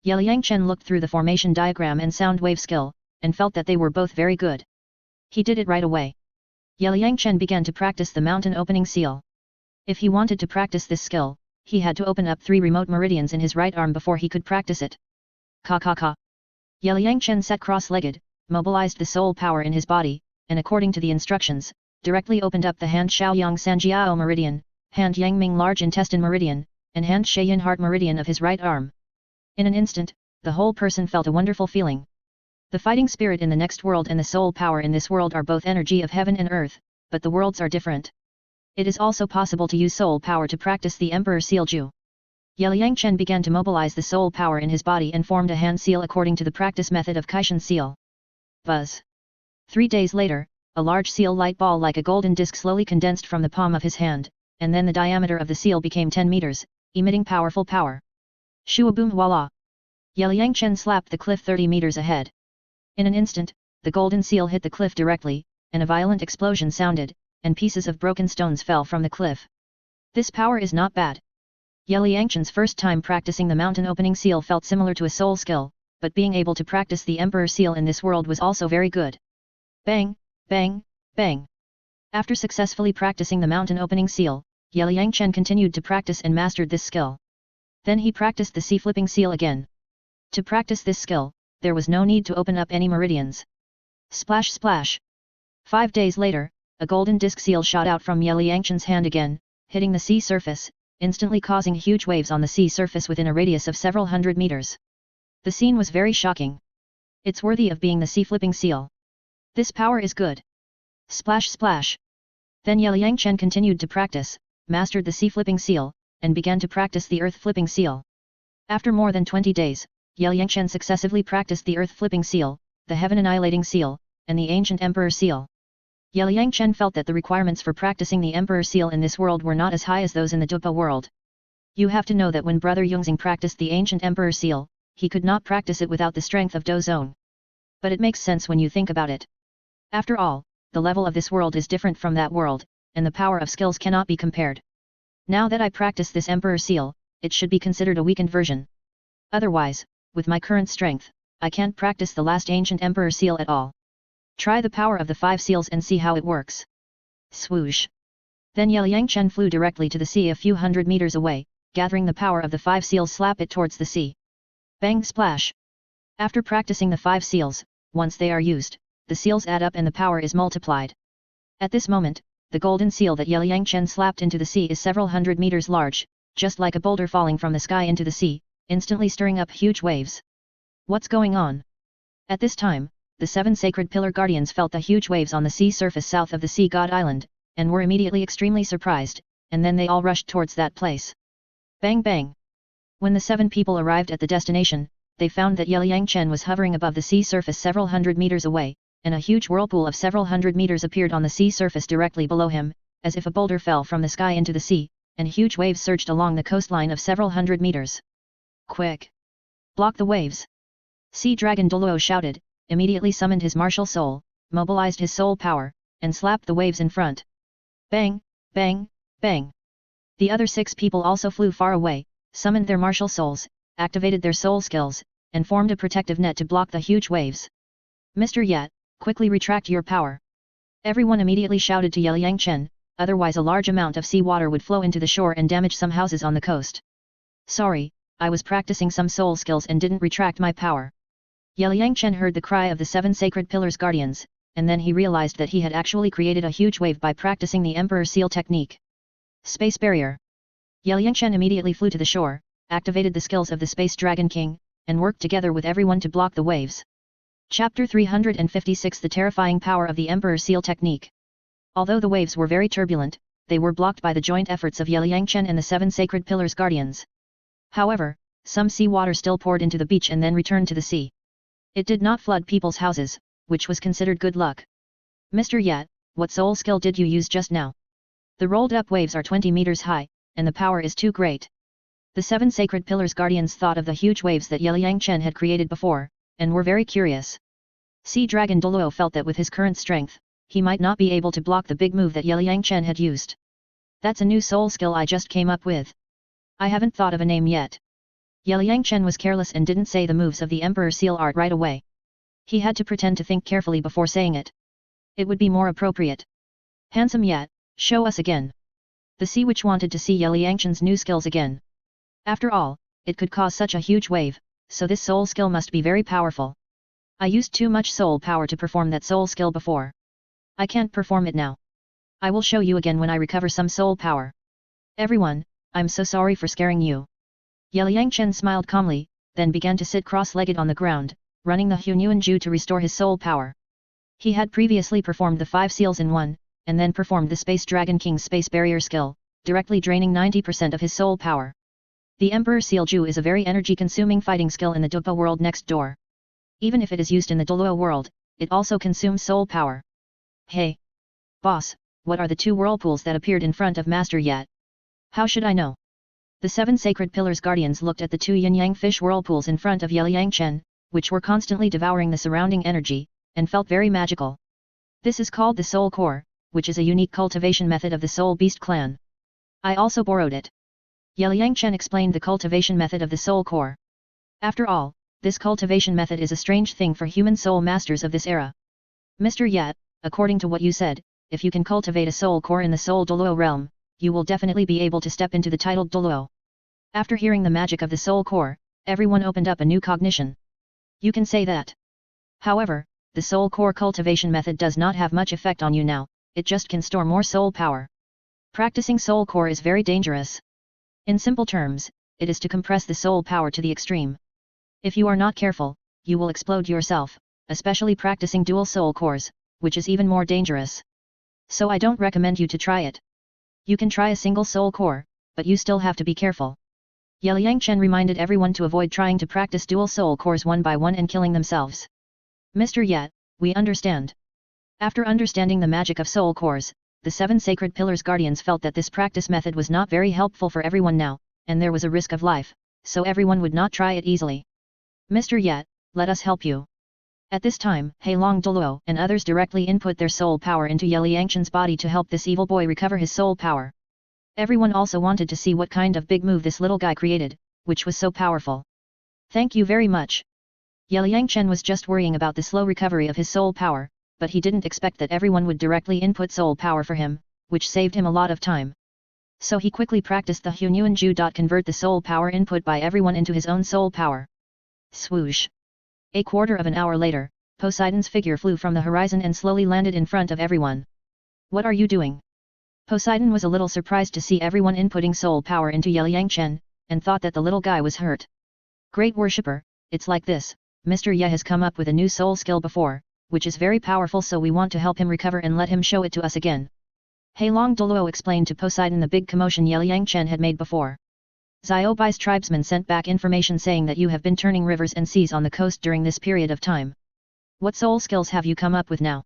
Liang Chen looked through the formation diagram and sound wave skill, and felt that they were both very good. He did it right away. Liang Chen began to practice the Mountain Opening Seal. If he wanted to practice this skill, he had to open up 3 remote meridians in his right arm before he could practice it. Ka ka ka. Liang Chen sat cross-legged, mobilized the soul power in his body, and according to the instructions, directly opened up the Hand Shaoyang Sanjiao Meridian, Hand Yangming Large Intestine Meridian, and Hand Sheyin Heart Meridian of his right arm. In an instant, the whole person felt a wonderful feeling. The fighting spirit in the next world and the soul power in this world are both energy of heaven and earth, but the worlds are different. It is also possible to use soul power to practice the Emperor Seal Ju. Liang Chen began to mobilize the soul power in his body and formed a hand seal according to the practice method of Kaishan seal. Buzz. 3 days later, a large seal light ball like a golden disc slowly condensed from the palm of his hand, and then the diameter of the seal became 10 meters, emitting powerful power. Shuaboom voila! Liang Chen slapped the cliff 30 meters ahead. In an instant, the golden seal hit the cliff directly, and a violent explosion sounded, and pieces of broken stones fell from the cliff. This power is not bad. Liang Chen's first time practicing the Mountain Opening Seal felt similar to a soul skill, but being able to practice the Emperor Seal in this world was also very good. Bang, bang, bang. After successfully practicing the Mountain Opening Seal, Liang Chen continued to practice and mastered this skill. Then he practiced the Sea Flipping Seal again. To practice this skill, there was no need to open up any meridians. Splash splash. 5 days later, a golden disc seal shot out from Liang Chen's hand again, hitting the sea surface, instantly causing huge waves on the sea surface within a radius of several hundred meters. The scene was very shocking. It's worthy of being the sea flipping seal. This power is good. Splash splash. Then Yeliang Chen continued to practice, mastered the sea flipping seal, and began to practice the earth flipping seal. After more than 20 days, Yeliang Chen successively practiced the earth flipping seal, the heaven annihilating seal, and the ancient emperor seal. Yeliang Chen felt that the requirements for practicing the emperor seal in this world were not as high as those in the Douluo world. You have to know that when Brother Yongxing practiced the ancient emperor seal, he could not practice it without the strength of Douzone. But it makes sense when you think about it. After all, the level of this world is different from that world, and the power of skills cannot be compared. Now that I practice this emperor seal, it should be considered a weakened version. Otherwise, with my current strength, I can't practice the last ancient emperor seal at all. Try the power of the 5 seals and see how it works. Swoosh. Then Yeliang Chen flew directly to the sea a few hundred meters away, gathering the power of the 5 seals, slap it towards the sea. Bang splash. After practicing the 5 seals, once they are used, the seals add up and the power is multiplied. At this moment, the golden seal that Yeliang Chen slapped into the sea is several hundred meters large, just like a boulder falling from the sky into the sea, instantly stirring up huge waves. What's going on? At this time, the 7 sacred pillar guardians felt the huge waves on the sea surface south of the sea god island, and were immediately extremely surprised, and then they all rushed towards that place. Bang bang! When the 7 people arrived at the destination, they found that Yeliang Chen was hovering above the sea surface several hundred meters away, and a huge whirlpool of several hundred meters appeared on the sea surface directly below him, as if a boulder fell from the sky into the sea, and huge waves surged along the coastline of several hundred meters. Quick! Block the waves! Sea Dragon Douluo shouted, immediately summoned his martial soul, mobilized his soul power, and slapped the waves in front. Bang, bang, bang! The other 6 people also flew far away, summoned their martial souls, activated their soul skills, and formed a protective net to block the huge waves. Mr. Yat, quickly retract your power! Everyone immediately shouted to Yeliang Chen, otherwise a large amount of sea water would flow into the shore and damage some houses on the coast. Sorry, I was practicing some soul skills and didn't retract my power. Yeliang Chen heard the cry of the 7 sacred pillars guardians, and then he realized that he had actually created a huge wave by practicing the Emperor Seal technique. Space Barrier. Yeliang Chen immediately flew to the shore, activated the skills of the Space Dragon King, and worked together with everyone to block the waves. Chapter 356 The Terrifying Power of the Emperor Seal Technique. Although the waves were very turbulent, they were blocked by the joint efforts of Yeliang Chen and the 7 sacred pillars guardians. However, some sea water still poured into the beach and then returned to the sea. It did not flood people's houses, which was considered good luck. Mr. Yat, what soul skill did you use just now? The rolled up waves are 20 meters high, and the power is too great. The 7 sacred pillars guardians thought of the huge waves that Yeliang Chen had created before, and were very curious. Sea Dragon Douluo felt that with his current strength, he might not be able to block the big move that Yeliang Chen had used. That's a new soul skill I just came up with. I haven't thought of a name yet. Yeliang Chen was careless and didn't say the moves of the Emperor Seal art right away. He had to pretend to think carefully before saying it. It would be more appropriate. Handsome Yat, show us again. The Sea Witch wanted to see Yeliang Chen's new skills again. After all, it could cause such a huge wave, so this soul skill must be very powerful. I used too much soul power to perform that soul skill before. I can't perform it now. I will show you again when I recover some soul power. Everyone, I'm so sorry for scaring you. Yeliang Chen smiled calmly, then began to sit cross-legged on the ground, running the Hunyuan Ju to restore his soul power. He had previously performed the 5 seals in one, and then performed the Space Dragon King's Space Barrier skill, directly draining 90% of his soul power. The Emperor Seal Ju is a very energy-consuming fighting skill in the Douluo world next door. Even if it is used in the Douluo world, it also consumes soul power. Hey! Boss, what are the 2 whirlpools that appeared in front of Master Yat? How should I know? The 7 sacred pillars guardians looked at the 2 yin-yang fish whirlpools in front of Yeliang Chen, which were constantly devouring the surrounding energy, and felt very magical. This is called the Soul Core, which is a unique cultivation method of the Soul Beast clan. I also borrowed it. Yeliang Chen explained the cultivation method of the Soul Core. After all, this cultivation method is a strange thing for human soul masters of this era. Mr. Yat, according to what you said, if you can cultivate a soul core in the Soul Douluo realm, you will definitely be able to step into the titled Douluo. After hearing the magic of the soul core, everyone opened up a new cognition. You can say that. However, the soul core cultivation method does not have much effect on you now, it just can store more soul power. Practicing soul core is very dangerous. In simple terms, it is to compress the soul power to the extreme. If you are not careful, you will explode yourself, especially practicing dual soul cores, which is even more dangerous. So I don't recommend you to try it. You can try a single soul core, but you still have to be careful. Liang Chen reminded everyone to avoid trying to practice dual soul cores one by one and killing themselves. Mr. Yet, we understand. After understanding the magic of soul cores, the 7 sacred pillars guardians felt that this practice method was not very helpful for everyone now, and there was a risk of life, so everyone would not try it easily. Mr. Yet, let us help you. At this time, Heilong Douluo and others directly input their soul power into Liang Chen's body to help this evil boy recover his soul power. Everyone also wanted to see what kind of big move this little guy created, which was so powerful. Thank you very much. Liang Chen was just worrying about the slow recovery of his soul power, but he didn't expect that everyone would directly input soul power for him, which saved him a lot of time. So he quickly practiced the Hunyuan Ju. Convert the soul power input by everyone into his own soul power. Swoosh. A quarter of an hour later, Poseidon's figure flew from the horizon and slowly landed in front of everyone. What are you doing? Poseidon was a little surprised to see everyone inputting soul power into Liang Chen, and thought that the little guy was hurt. Great worshipper, it's like this, Mr. Ye has come up with a new soul skill before, which is very powerful, so we want to help him recover and let him show it to us again. Heilong Douluo explained to Poseidon the big commotion Liang Chen had made before. Xiaobai's tribesmen sent back information saying that you have been turning rivers and seas on the coast during this period of time. What soul skills have you come up with now?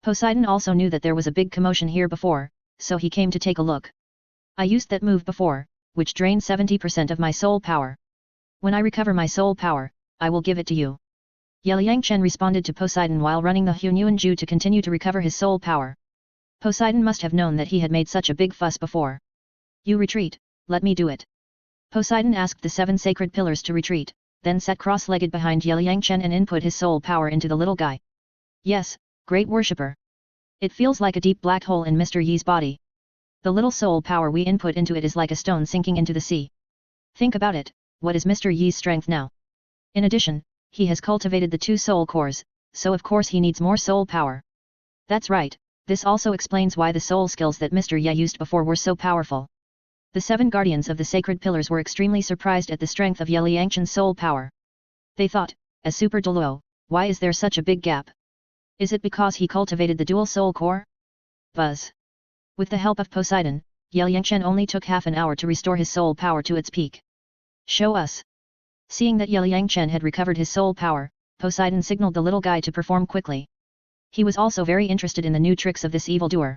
Poseidon also knew that there was a big commotion here before, so he came to take a look. I used that move before, which drained 70% of my soul power. When I recover my soul power, I will give it to you. Liang Chen responded to Poseidon while running the Hunyuan Ju to continue to recover his soul power. Poseidon must have known that he had made such a big fuss before. You retreat, let me do it. Poseidon asked the 7 sacred pillars to retreat, then sat cross-legged behind Liang Chen and input his soul power into the little guy. Yes, great worshipper. It feels like a deep black hole in Mr. Yi's body. The little soul power we input into it is like a stone sinking into the sea. Think about it, what is Mr. Yi's strength now? In addition, he has cultivated the 2 soul cores, so of course he needs more soul power. That's right, this also explains why the soul skills that Mr. Ye used before were so powerful. The 7 guardians of the sacred pillars were extremely surprised at the strength of Liang Chen's soul power. They thought, as Super Douluo, why is there such a big gap? Is it because he cultivated the dual soul core? Buzz. With the help of Poseidon, Liang Chen only took half an hour to restore his soul power to its peak. Show us. Seeing that Liang Chen had recovered his soul power, Poseidon signaled the little guy to perform quickly. He was also very interested in the new tricks of this evildoer.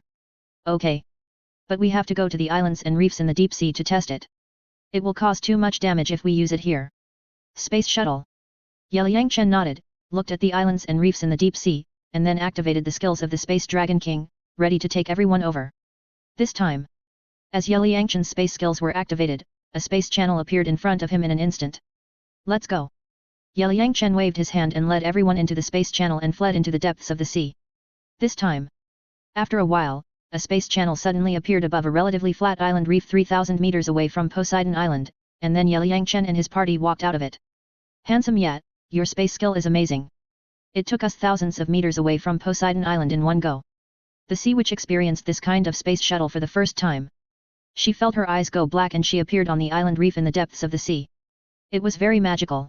Okay. But we have to go to the islands and reefs in the deep sea to test it. It will cause too much damage if we use it here. Space shuttle. Liang Chen nodded, looked at the islands and reefs in the deep sea, and then activated the skills of the Space Dragon King, ready to take everyone over. This time, as Liang Chen's space skills were activated, a space channel appeared in front of him in an instant. Let's go. Liang Chen waved his hand and led everyone into the space channel and fled into the depths of the sea. This time, after a while, a space channel suddenly appeared above a relatively flat island reef 3,000 meters away from Poseidon Island, and then Liang Chen and his party walked out of it. Handsome Yet, your space skill is amazing. It took us thousands of meters away from Poseidon Island in one go. The sea witch experienced this kind of space shuttle for the first time. She felt her eyes go black and she appeared on the island reef in the depths of the sea. It was very magical.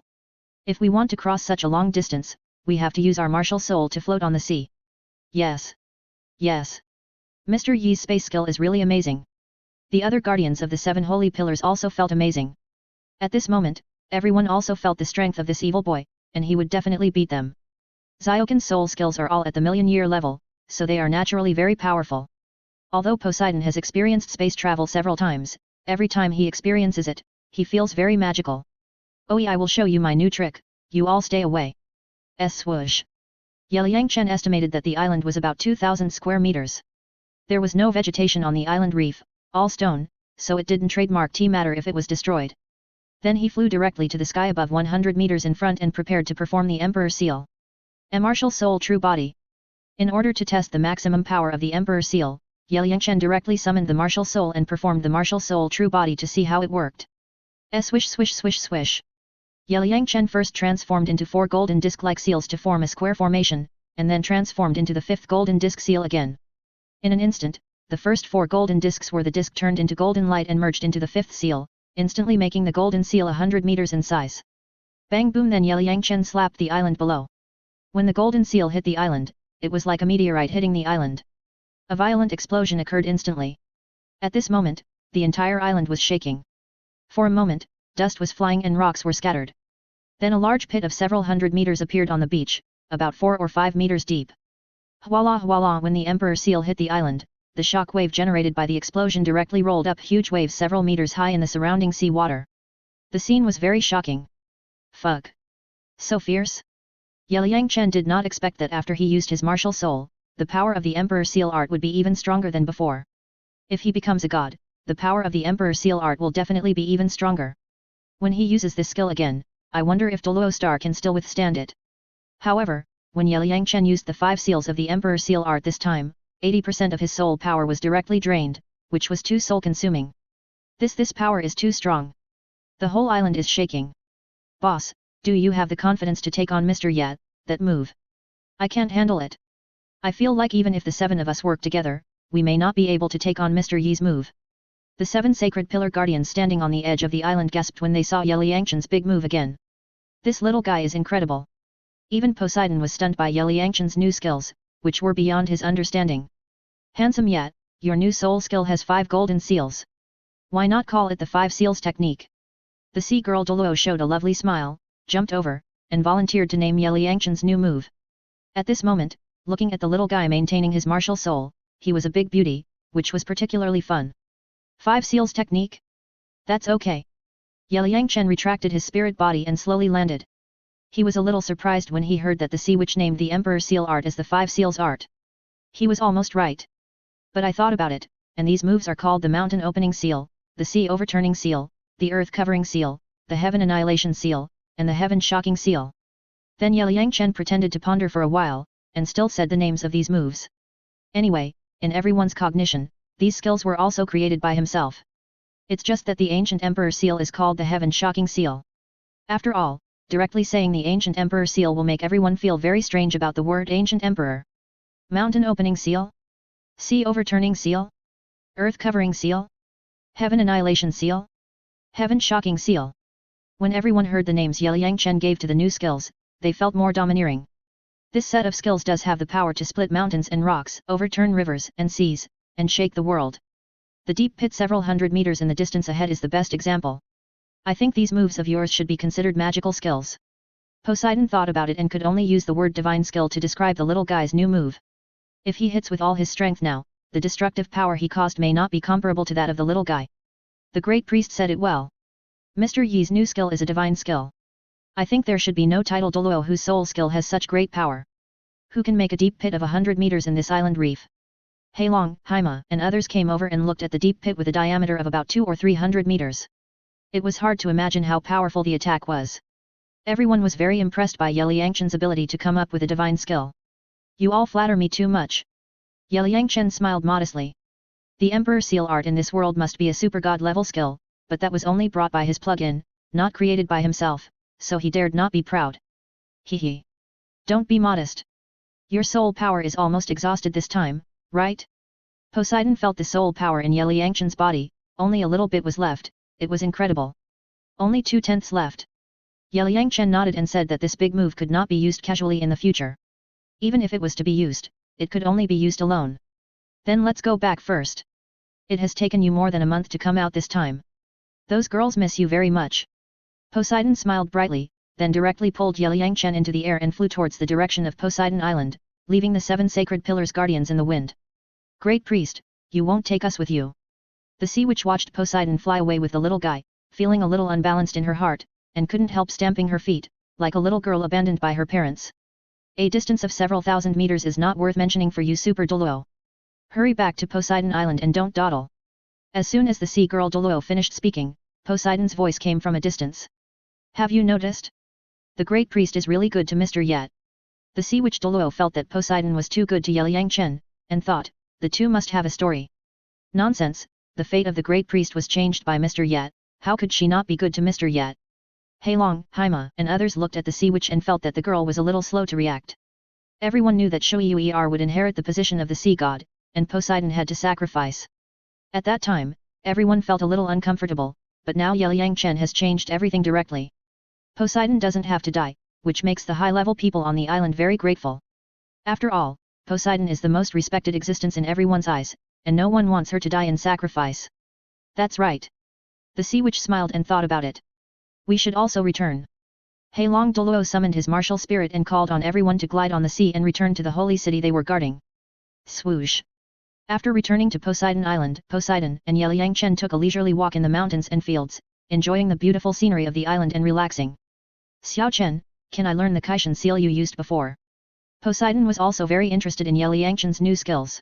If we want to cross such a long distance, we have to use our martial soul to float on the sea. Yes. Yes. Mr. Yi's space skill is really amazing. The other guardians of the 7 holy pillars also felt amazing. At this moment, everyone also felt the strength of this evil boy, and he would definitely beat them. Xiaokin's soul skills are all at the million-year level, so they are naturally very powerful. Although Poseidon has experienced space travel several times, every time he experiences it, he feels very magical. Oh, I will show you my new trick, you all stay away. Swoosh. Liang Chen estimated that the island was about 2,000 square meters. There was no vegetation on the island reef, all stone, so it didn't trademark matter if it was destroyed. Then he flew directly to the sky above 100 meters in front and prepared to perform the Emperor Seal. A martial soul true body. In order to test the maximum power of the Emperor Seal, Liang Chen directly summoned the martial soul and performed the martial soul true body to see how it worked. Swish swish swish swish. Liang Chen first transformed into 4 golden disc-like seals to form a square formation, and then transformed into the 5th golden disc seal again. In an instant, the first 4 golden discs were the disc turned into golden light and merged into the 5th seal, instantly making the golden seal 100 meters in size. Bang boom, then Liang Chen slapped the island below. When the golden seal hit the island, it was like a meteorite hitting the island. A violent explosion occurred instantly. At this moment, the entire island was shaking. For a moment, dust was flying and rocks were scattered. Then a large pit of several hundred meters appeared on the beach, about 4 or 5 meters deep. Voila voila, when the Emperor Seal hit the island, the shock wave generated by the explosion directly rolled up huge waves several meters high in the surrounding sea water. The scene was very shocking. Fuck. So fierce? Liang Chen did not expect that after he used his martial soul, the power of the Emperor Seal art would be even stronger than before. If he becomes a god, the power of the Emperor Seal art will definitely be even stronger. When he uses this skill again, I wonder if Douluo Star can still withstand it. However, when Liang Chen used the 5 seals of the Emperor Seal art this time, 80% of his soul power was directly drained, which was too soul-consuming. This power is too strong. The whole island is shaking. Boss, do you have the confidence to take on Mr. Yat, that move? I can't handle it. I feel like even if the 7 of us work together, we may not be able to take on Mr. Yi's move. The 7 sacred pillar guardians standing on the edge of the island gasped when they saw Liang Chen's big move again. This little guy is incredible. Even Poseidon was stunned by Liang Chen's new skills, which were beyond his understanding. Handsome Yat, your new soul skill has 5 golden seals. Why not call it the 5 seals technique? The sea girl Douluo showed a lovely smile, jumped over, and volunteered to name Liang Chen's new move. At this moment, looking at the little guy maintaining his martial soul, he was a big beauty, which was particularly fun. 5 seals technique? That's okay. Liang Chen retracted his spirit body and slowly landed. He was a little surprised when he heard that the sea witch named the Emperor Seal art as the 5 seals art. He was almost right. But I thought about it, and these moves are called the Mountain Opening Seal, the Sea Overturning Seal, the Earth Covering Seal, the Heaven Annihilation Seal, and the Heaven Shocking Seal. Then Liang Chen pretended to ponder for a while, and still said the names of these moves. Anyway, in everyone's cognition, these skills were also created by himself. It's just that the Ancient Emperor Seal is called the Heaven Shocking Seal. After all, directly saying the Ancient Emperor Seal will make everyone feel very strange about the word Ancient Emperor. Mountain Opening Seal? Sea Overturning Seal? Earth Covering Seal? Heaven Annihilation Seal? Heaven Shocking Seal. When everyone heard the names Liang Chen gave to the new skills, they felt more domineering. This set of skills does have the power to split mountains and rocks, overturn rivers and seas, and shake the world. The deep pit several hundred meters in the distance ahead is the best example. I think these moves of yours should be considered magical skills. Poseidon thought about it and could only use the word divine skill to describe the little guy's new move. If he hits with all his strength now, the destructive power he caused may not be comparable to that of the little guy. The great priest said it well. Mr. Yi's new skill is a divine skill. I think there should be no title Douluo whose soul skill has such great power. Who can make a deep pit of 100 meters in this island reef? Heilong, Haima, and others came over and looked at the deep pit with a diameter of about 200 or 300 meters. It was hard to imagine how powerful the attack was. Everyone was very impressed by Liang Chen's ability to come up with a divine skill. You all flatter me too much. Liang Chen smiled modestly. The Emperor Seal art in this world must be a super god level skill, but that was only brought by his plug-in, not created by himself, so he dared not be proud. Hee. Don't be modest. Your soul power is almost exhausted this time, right? Poseidon felt the soul power in Liang Chen's body, only a little bit was left, it was incredible. Only 2/10 left. Liang Chen nodded and said that this big move could not be used casually in the future. Even if it was to be used, it could only be used alone. Then let's go back first. It has taken you more than a month to come out this time. Those girls miss you very much. Poseidon smiled brightly, then directly pulled Liang Chen into the air and flew towards the direction of Poseidon Island, leaving the 7 sacred pillars guardians in the wind. Great priest, you won't take us with you. The sea witch watched Poseidon fly away with the little guy, feeling a little unbalanced in her heart, and couldn't help stamping her feet, like a little girl abandoned by her parents. A distance of several thousand meters is not worth mentioning for you Super Douluo. Hurry back to Poseidon Island and don't dawdle. As soon as the sea girl Douluo finished speaking, Poseidon's voice came from a distance. Have you noticed? The great priest is really good to Mr. Yat. The sea witch Douluo felt that Poseidon was too good to Liang Chen, and thought, the two must have a story. Nonsense, the fate of the great priest was changed by Mr. Yat, how could she not be good to Mr. Yat? Heilong, Haima, and others looked at the sea witch and felt that the girl was a little slow to react. Everyone knew that Shuiuer would inherit the position of the sea god, and Poseidon had to sacrifice. At that time, everyone felt a little uncomfortable, but now Liang Chen has changed everything directly. Poseidon doesn't have to die, which makes the high-level people on the island very grateful. After all, Poseidon is the most respected existence in everyone's eyes, and no one wants her to die in sacrifice. That's right. The sea witch smiled and thought about it. We should also return. Heilong Douluo summoned his martial spirit and called on everyone to glide on the sea and return to the holy city they were guarding. Swoosh. After returning to Poseidon Island, Poseidon and Yeliyangchen took a leisurely walk in the mountains and fields, enjoying the beautiful scenery of the island and relaxing. Xiao Chen, can I learn the Kaishan seal you used before? Poseidon was also very interested in Yeliyangchen's new skills.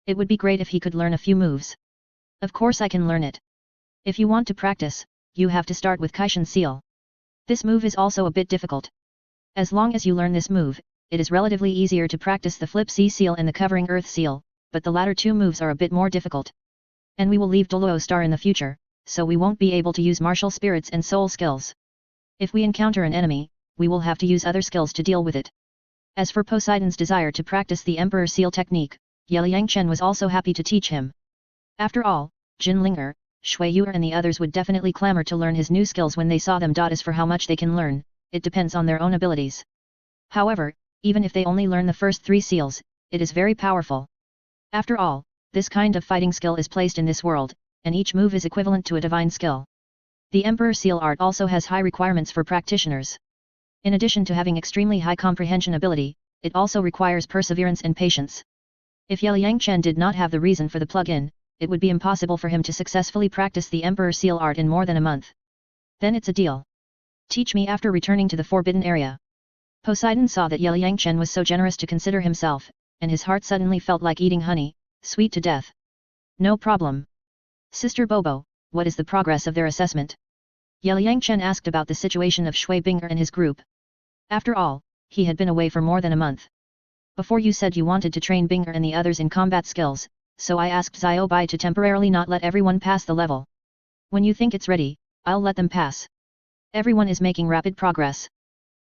It would be great if he could learn a few moves. Of course I can learn it. If you want to practice, you have to start with Kaishan seal. This move is also a bit difficult. As long as you learn this move, it is relatively easier to practice the flip sea seal and the covering earth seal, but the latter two moves are a bit more difficult. And we will leave Douluo Star in the future, so we won't be able to use martial spirits and soul skills. If we encounter an enemy, we will have to use other skills to deal with it. As for Poseidon's desire to practice the Emperor Seal technique, Yeliyangchen was also happy to teach him. After all, Jinlinger, Shui Yuer and the others would definitely clamor to learn his new skills when they saw them. As for how much they can learn, it depends on their own abilities. However, even if they only learn the first 3 seals, it is very powerful. After all, this kind of fighting skill is placed in this world, and each move is equivalent to a divine skill. The Emperor Seal art also has high requirements for practitioners. In addition to having extremely high comprehension ability, it also requires perseverance and patience. If Yeliyangchen did not have the reason for the plug-in, it would be impossible for him to successfully practice the Emperor Seal art in more than a month. Then it's a deal. Teach me after returning to the forbidden area. Poseidon saw that Yeliyangchen was so generous to consider himself, and his heart suddenly felt like eating honey, sweet to death. No problem. Sister Bobo, what is the progress of their assessment? Yeliyangchen asked about the situation of Shui Binger and his group. After all, he had been away for more than a month. Before you said you wanted to train Binger and the others in combat skills, so I asked Xiao Bai to temporarily not let everyone pass the level. When you think it's ready, I'll let them pass. Everyone is making rapid progress.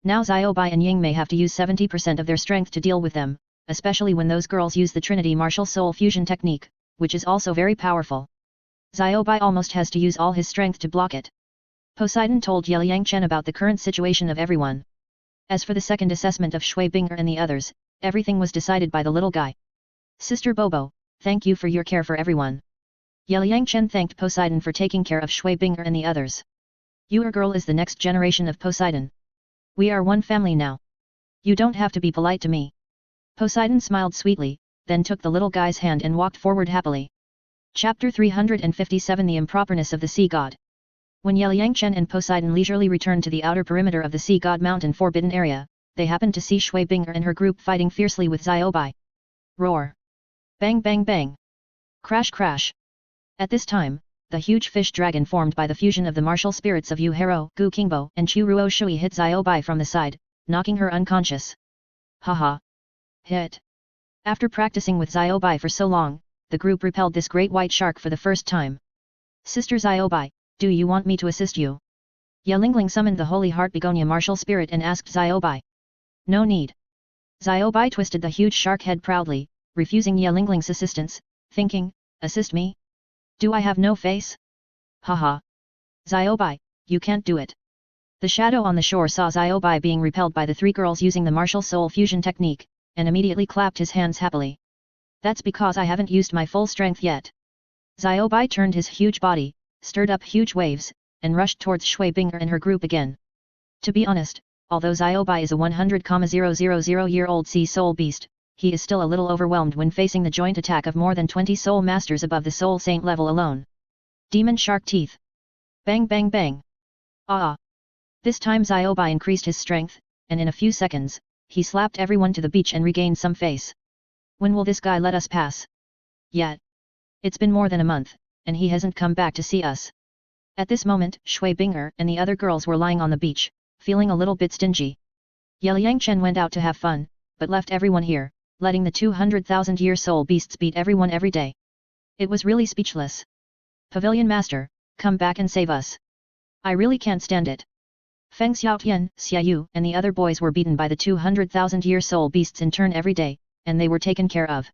Now Xiao Bai and Ying may have to use 70% of their strength to deal with them, especially when those girls use the Trinity Martial Soul Fusion technique, which is also very powerful. Xiao Bai almost has to use all his strength to block it. Poseidon told Yeliyangchen about the current situation of everyone. As for the second assessment of Shui Binger and the others, everything was decided by the little guy. Sister Bobo, thank you for your care for everyone. Yeliyangchen thanked Poseidon for taking care of Shui Binger and the others. Your girl is the next generation of Poseidon. We are one family now. You don't have to be polite to me. Poseidon smiled sweetly, then took the little guy's hand and walked forward happily. Chapter 357 The Improperness of the Sea God. When Yeliyangchen and Poseidon leisurely returned to the outer perimeter of the Sea God Mountain forbidden area, they happened to see Shui Binger and her group fighting fiercely with Xiao Bai. Roar! Bang bang bang! Crash crash! At this time, the huge fish dragon formed by the fusion of the martial spirits of Yu Hero, Gu Qingbo and Chu Ruo Shui hit Xiao Bai from the side, knocking her unconscious. Haha! Hit! After practicing with Xiao Bai for so long, the group repelled this great white shark for the first time. Sister Xiao Bai, do you want me to assist you? Yelingling summoned the Holy Heart Begonia martial spirit and asked Xiao Bai. No need. Xiao Bai twisted the huge shark head proudly, refusing Yelingling's assistance, thinking, assist me? Do I have no face? Haha. Xiao Bai, you can't do it. The shadow on the shore saw Xiao Bai being repelled by the 3 girls using the martial soul fusion technique, and immediately clapped his hands happily. That's because I haven't used my full strength yet. Xiao Bai turned his huge body, stirred up huge waves, and rushed towards Shui Binger and her group again. To be honest, although Xiao Bai is a 100,000-year-old sea soul beast, he is still a little overwhelmed when facing the joint attack of more than 20 soul masters above the soul saint level alone. Demon Shark Teeth. Bang bang bang. Ah! This time Xiao Bai increased his strength, and in a few seconds, he slapped everyone to the beach and regained some face. When will this guy let us pass? Yet. It's been more than a month, and he hasn't come back to see us. At this moment, Shui Binger and the other girls were lying on the beach, feeling a little bit stingy. Yeliyangchen went out to have fun, but left everyone here, letting the 200,000-year soul beasts beat everyone every day. It was really speechless. Pavilion Master, come back and save us. I really can't stand it. Feng Xiaotian, Xiaoyu and the other boys were beaten by the 200,000-year soul beasts in turn every day, and they were taken care of.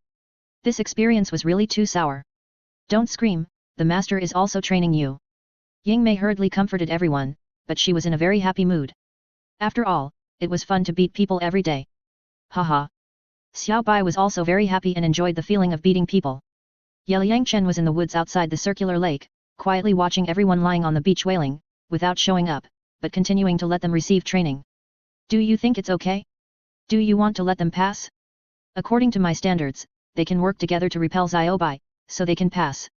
This experience was really too sour. Don't scream, the master is also training you. Ying Mei hurriedly comforted everyone, but she was in a very happy mood. After all, it was fun to beat people every day. Haha. Xiao Bai was also very happy and enjoyed the feeling of beating people. Liang Chen was in the woods outside the circular lake, quietly watching everyone lying on the beach wailing, without showing up, but continuing to let them receive training. Do you think it's okay? Do you want to let them pass? According to my standards, they can work together to repel Xiao Bai, so they can pass.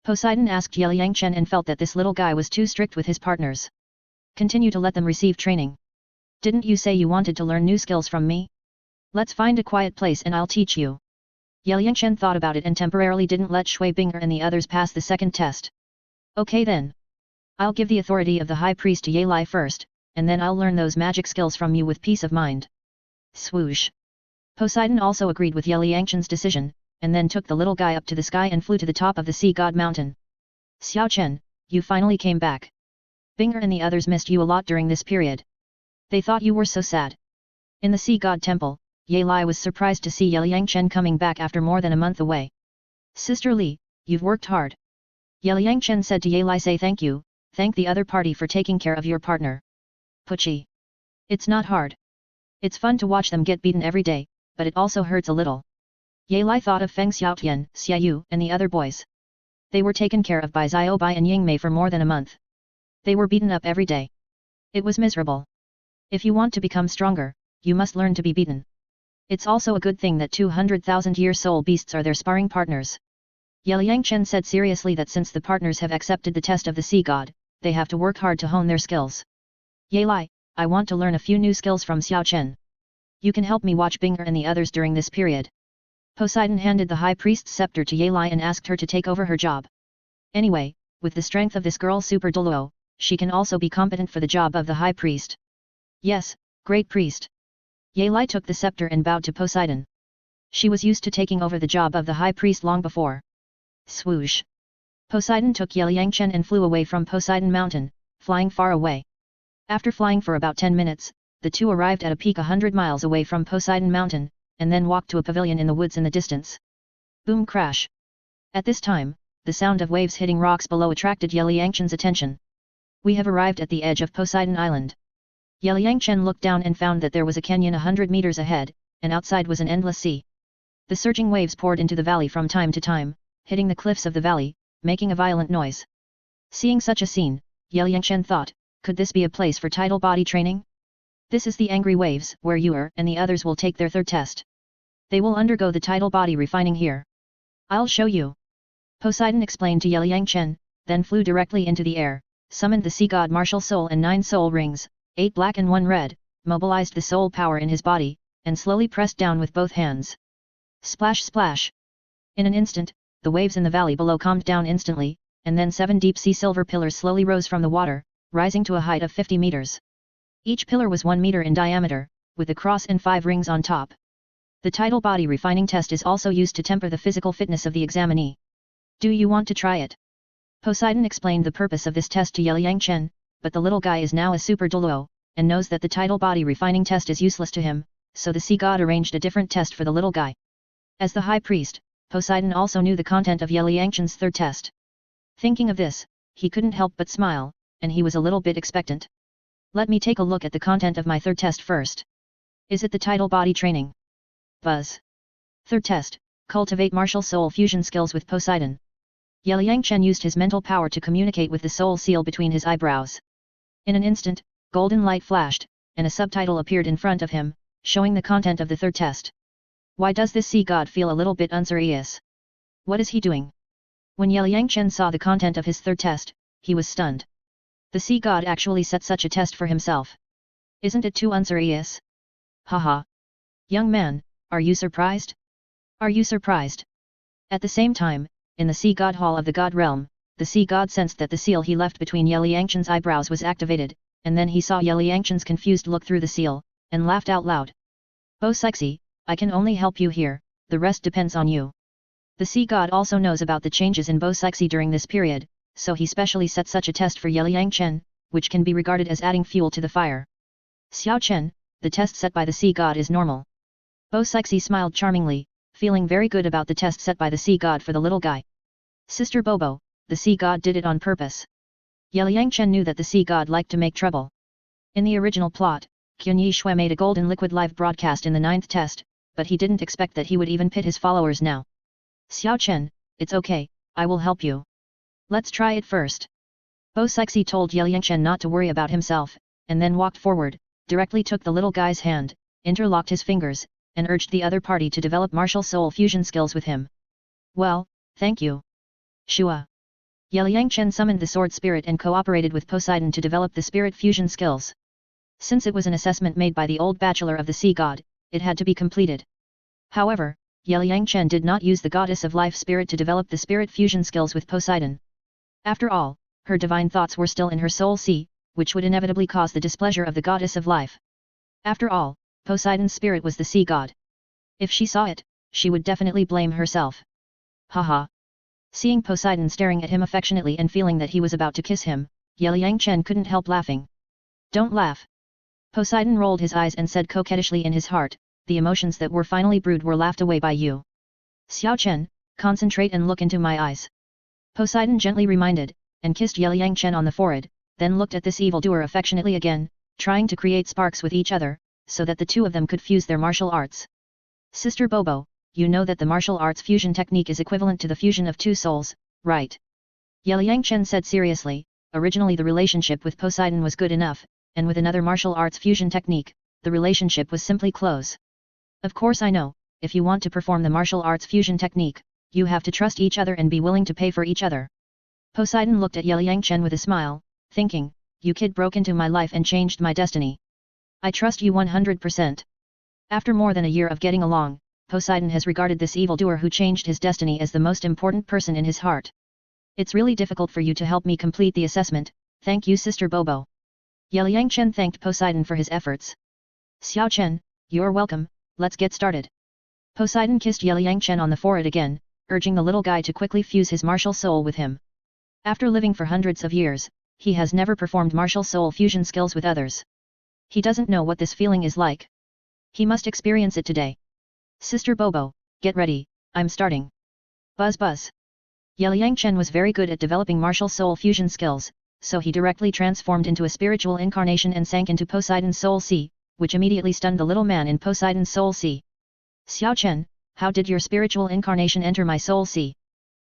Poseidon asked Liang Chen and felt that this little guy was too strict with his partners. Continue to let them receive training. Didn't you say you wanted to learn new skills from me? Let's find a quiet place and I'll teach you. Liang Chen thought about it and temporarily didn't let Shui Binger and the others pass the second test. Okay then. I'll give the authority of the high priest to Ye Lai first, and then I'll learn those magic skills from you with peace of mind. Swoosh. Poseidon also agreed with Liang Chen's decision, and then took the little guy up to the sky and flew to the top of the sea god mountain. Xiao Chen, you finally came back. Binger and the others missed you a lot during this period. They thought you were so sad. In the sea god temple, Ye Lai was surprised to see Liang Chen coming back after more than a month away. Sister Li, you've worked hard. Liang Chen said to Ye Lai, say thank you, thank the other party for taking care of your partner. Pucci. It's not hard. It's fun to watch them get beaten every day, but it also hurts a little. Ye Lai thought of Feng Xiaotian, Xiaoyu, and the other boys. They were taken care of by Xiao Bai and Ying Mei for more than a month. They were beaten up every day. It was miserable. If you want to become stronger, you must learn to be beaten. It's also a good thing that 200,000-year soul beasts are their sparring partners. Liang Chen said seriously that since the partners have accepted the test of the sea god, they have to work hard to hone their skills. Ye Lai, I want to learn a few new skills from Xiao Chen. You can help me watch Binger and the others during this period. Poseidon handed the high priest's scepter to Ye Lai and asked her to take over her job. Anyway, with the strength of this girl Super Douluo, she can also be competent for the job of the high priest. Yes, great priest. Ye Lai took the scepter and bowed to Poseidon. She was used to taking over the job of the high priest long before. Swoosh. Poseidon took Liang Chen and flew away from Poseidon Mountain, flying far away. After flying for about 10 minutes, the two arrived at a peak 100 miles away from Poseidon Mountain, and then walked to a pavilion in the woods in the distance. Boom crash. At this time, the sound of waves hitting rocks below attracted Liang Chen's attention. We have arrived at the edge of Poseidon Island. Liang Chen looked down and found that there was a canyon 100 meters ahead, and outside was an endless sea. The surging waves poured into the valley from time to time, hitting the cliffs of the valley, making a violent noise. Seeing such a scene, Liang Chen thought, could this be a place for tidal body training? This is the angry waves, where you are and the others will take their third test. They will undergo the tidal body refining here. I'll show you. Poseidon explained to Liang Chen, then flew directly into the air, summoned the sea god martial soul and 9 soul rings, 8 black and 1 red, mobilized the soul power in his body, and slowly pressed down with both hands. Splash splash. In an instant, the waves in the valley below calmed down instantly, and then 7 deep sea silver pillars slowly rose from the water, rising to a height of 50 meters. Each pillar was 1 meter in diameter, with a cross and 5 rings on top. The tidal body refining test is also used to temper the physical fitness of the examinee. Do you want to try it? Poseidon explained the purpose of this test to Liang Chen, but the little guy is now a super Douluo, and knows that the tidal body refining test is useless to him, so the sea god arranged a different test for the little guy. As the high priest, Poseidon also knew the content of Liang Chen's third test. Thinking of this, he couldn't help but smile, and he was a little bit expectant. Let me take a look at the content of my third test first. Is it the tidal body training? Buzz. Third test, cultivate martial soul fusion skills with Poseidon. Liang Chen used his mental power to communicate with the soul seal between his eyebrows. In an instant, golden light flashed, and a subtitle appeared in front of him, showing the content of the third test. Why does this sea god feel a little bit unserious? What is he doing? When Liang Chen saw the content of his third test, he was stunned. The sea god actually set such a test for himself. Isn't it too unserious? Haha. Young man, are you surprised? Are you surprised? At the same time, in the sea god hall of the god realm, the sea god sensed that the seal he left between Liang Chen's eyebrows was activated, and then he saw Liang Chen's confused look through the seal, and laughed out loud. Bo Sexy, I can only help you here, the rest depends on you. The sea god also knows about the changes in Bo Sexy during this period, so he specially set such a test for Liang Chen, which can be regarded as adding fuel to the fire. Xiao Chen, the test set by the sea god is normal. Bo Sexy smiled charmingly, feeling very good about the test set by the sea god for the little guy. Sister Bobo, the sea god did it on purpose. Liang Chen knew that the sea god liked to make trouble. In the original plot, Tianshui made a golden liquid live broadcast in the 9th test, but he didn't expect that he would even pit his followers now. Xiao Chen, it's okay, I will help you. Let's try it first. Bo Sixi told Yeliangchen not to worry about himself, and then walked forward, directly took the little guy's hand, interlocked his fingers, and urged the other party to develop martial soul fusion skills with him. Well, thank you. Shua. Yeliangchen summoned the sword spirit and cooperated with Poseidon to develop the spirit fusion skills. Since it was an assessment made by the old bachelor of the sea god, it had to be completed. However, Yeliangchen did not use the goddess of life spirit to develop the spirit fusion skills with Poseidon. After all, her divine thoughts were still in her soul sea, which would inevitably cause the displeasure of the goddess of life. After all, Poseidon's spirit was the sea god. If she saw it, she would definitely blame herself. Haha. Seeing Poseidon staring at him affectionately and feeling that he was about to kiss him, Yeliangchen couldn't help laughing. Don't laugh. Poseidon rolled his eyes and said coquettishly in his heart, the emotions that were finally brewed were laughed away by you. Xiao Chen, concentrate and look into my eyes. Poseidon gently reminded, and kissed Yeliangchen on the forehead, then looked at this evildoer affectionately again, trying to create sparks with each other, so that the two of them could fuse their martial arts. Sister Bobo, you know that the martial arts fusion technique is equivalent to the fusion of two souls, right? Yeliangchen said seriously. Originally the relationship with Poseidon was good enough, and with another martial arts fusion technique, the relationship was simply close. Of course I know, if you want to perform the martial arts fusion technique, you have to trust each other and be willing to pay for each other. Poseidon looked at Yeliangchen with a smile, thinking, you kid broke into my life and changed my destiny. I trust you 100%. After more than a year of getting along, Poseidon has regarded this evildoer who changed his destiny as the most important person in his heart. It's really difficult for you to help me complete the assessment, thank you Sister Bobo. Yeliangchen thanked Poseidon for his efforts. Xiao Chen, you're welcome, let's get started. Poseidon kissed Yeliangchen on the forehead again, urging the little guy to quickly fuse his martial soul with him. After living for hundreds of years, he has never performed martial soul fusion skills with others. He doesn't know what this feeling is like. He must experience it today. Sister Bobo, get ready, I'm starting. Buzz buzz. Yeliangchen was very good at developing martial soul fusion skills, so he directly transformed into a spiritual incarnation and sank into Poseidon's soul sea, which immediately stunned the little man in Poseidon's soul sea. Xiao Chen, how did your spiritual incarnation enter my soul sea?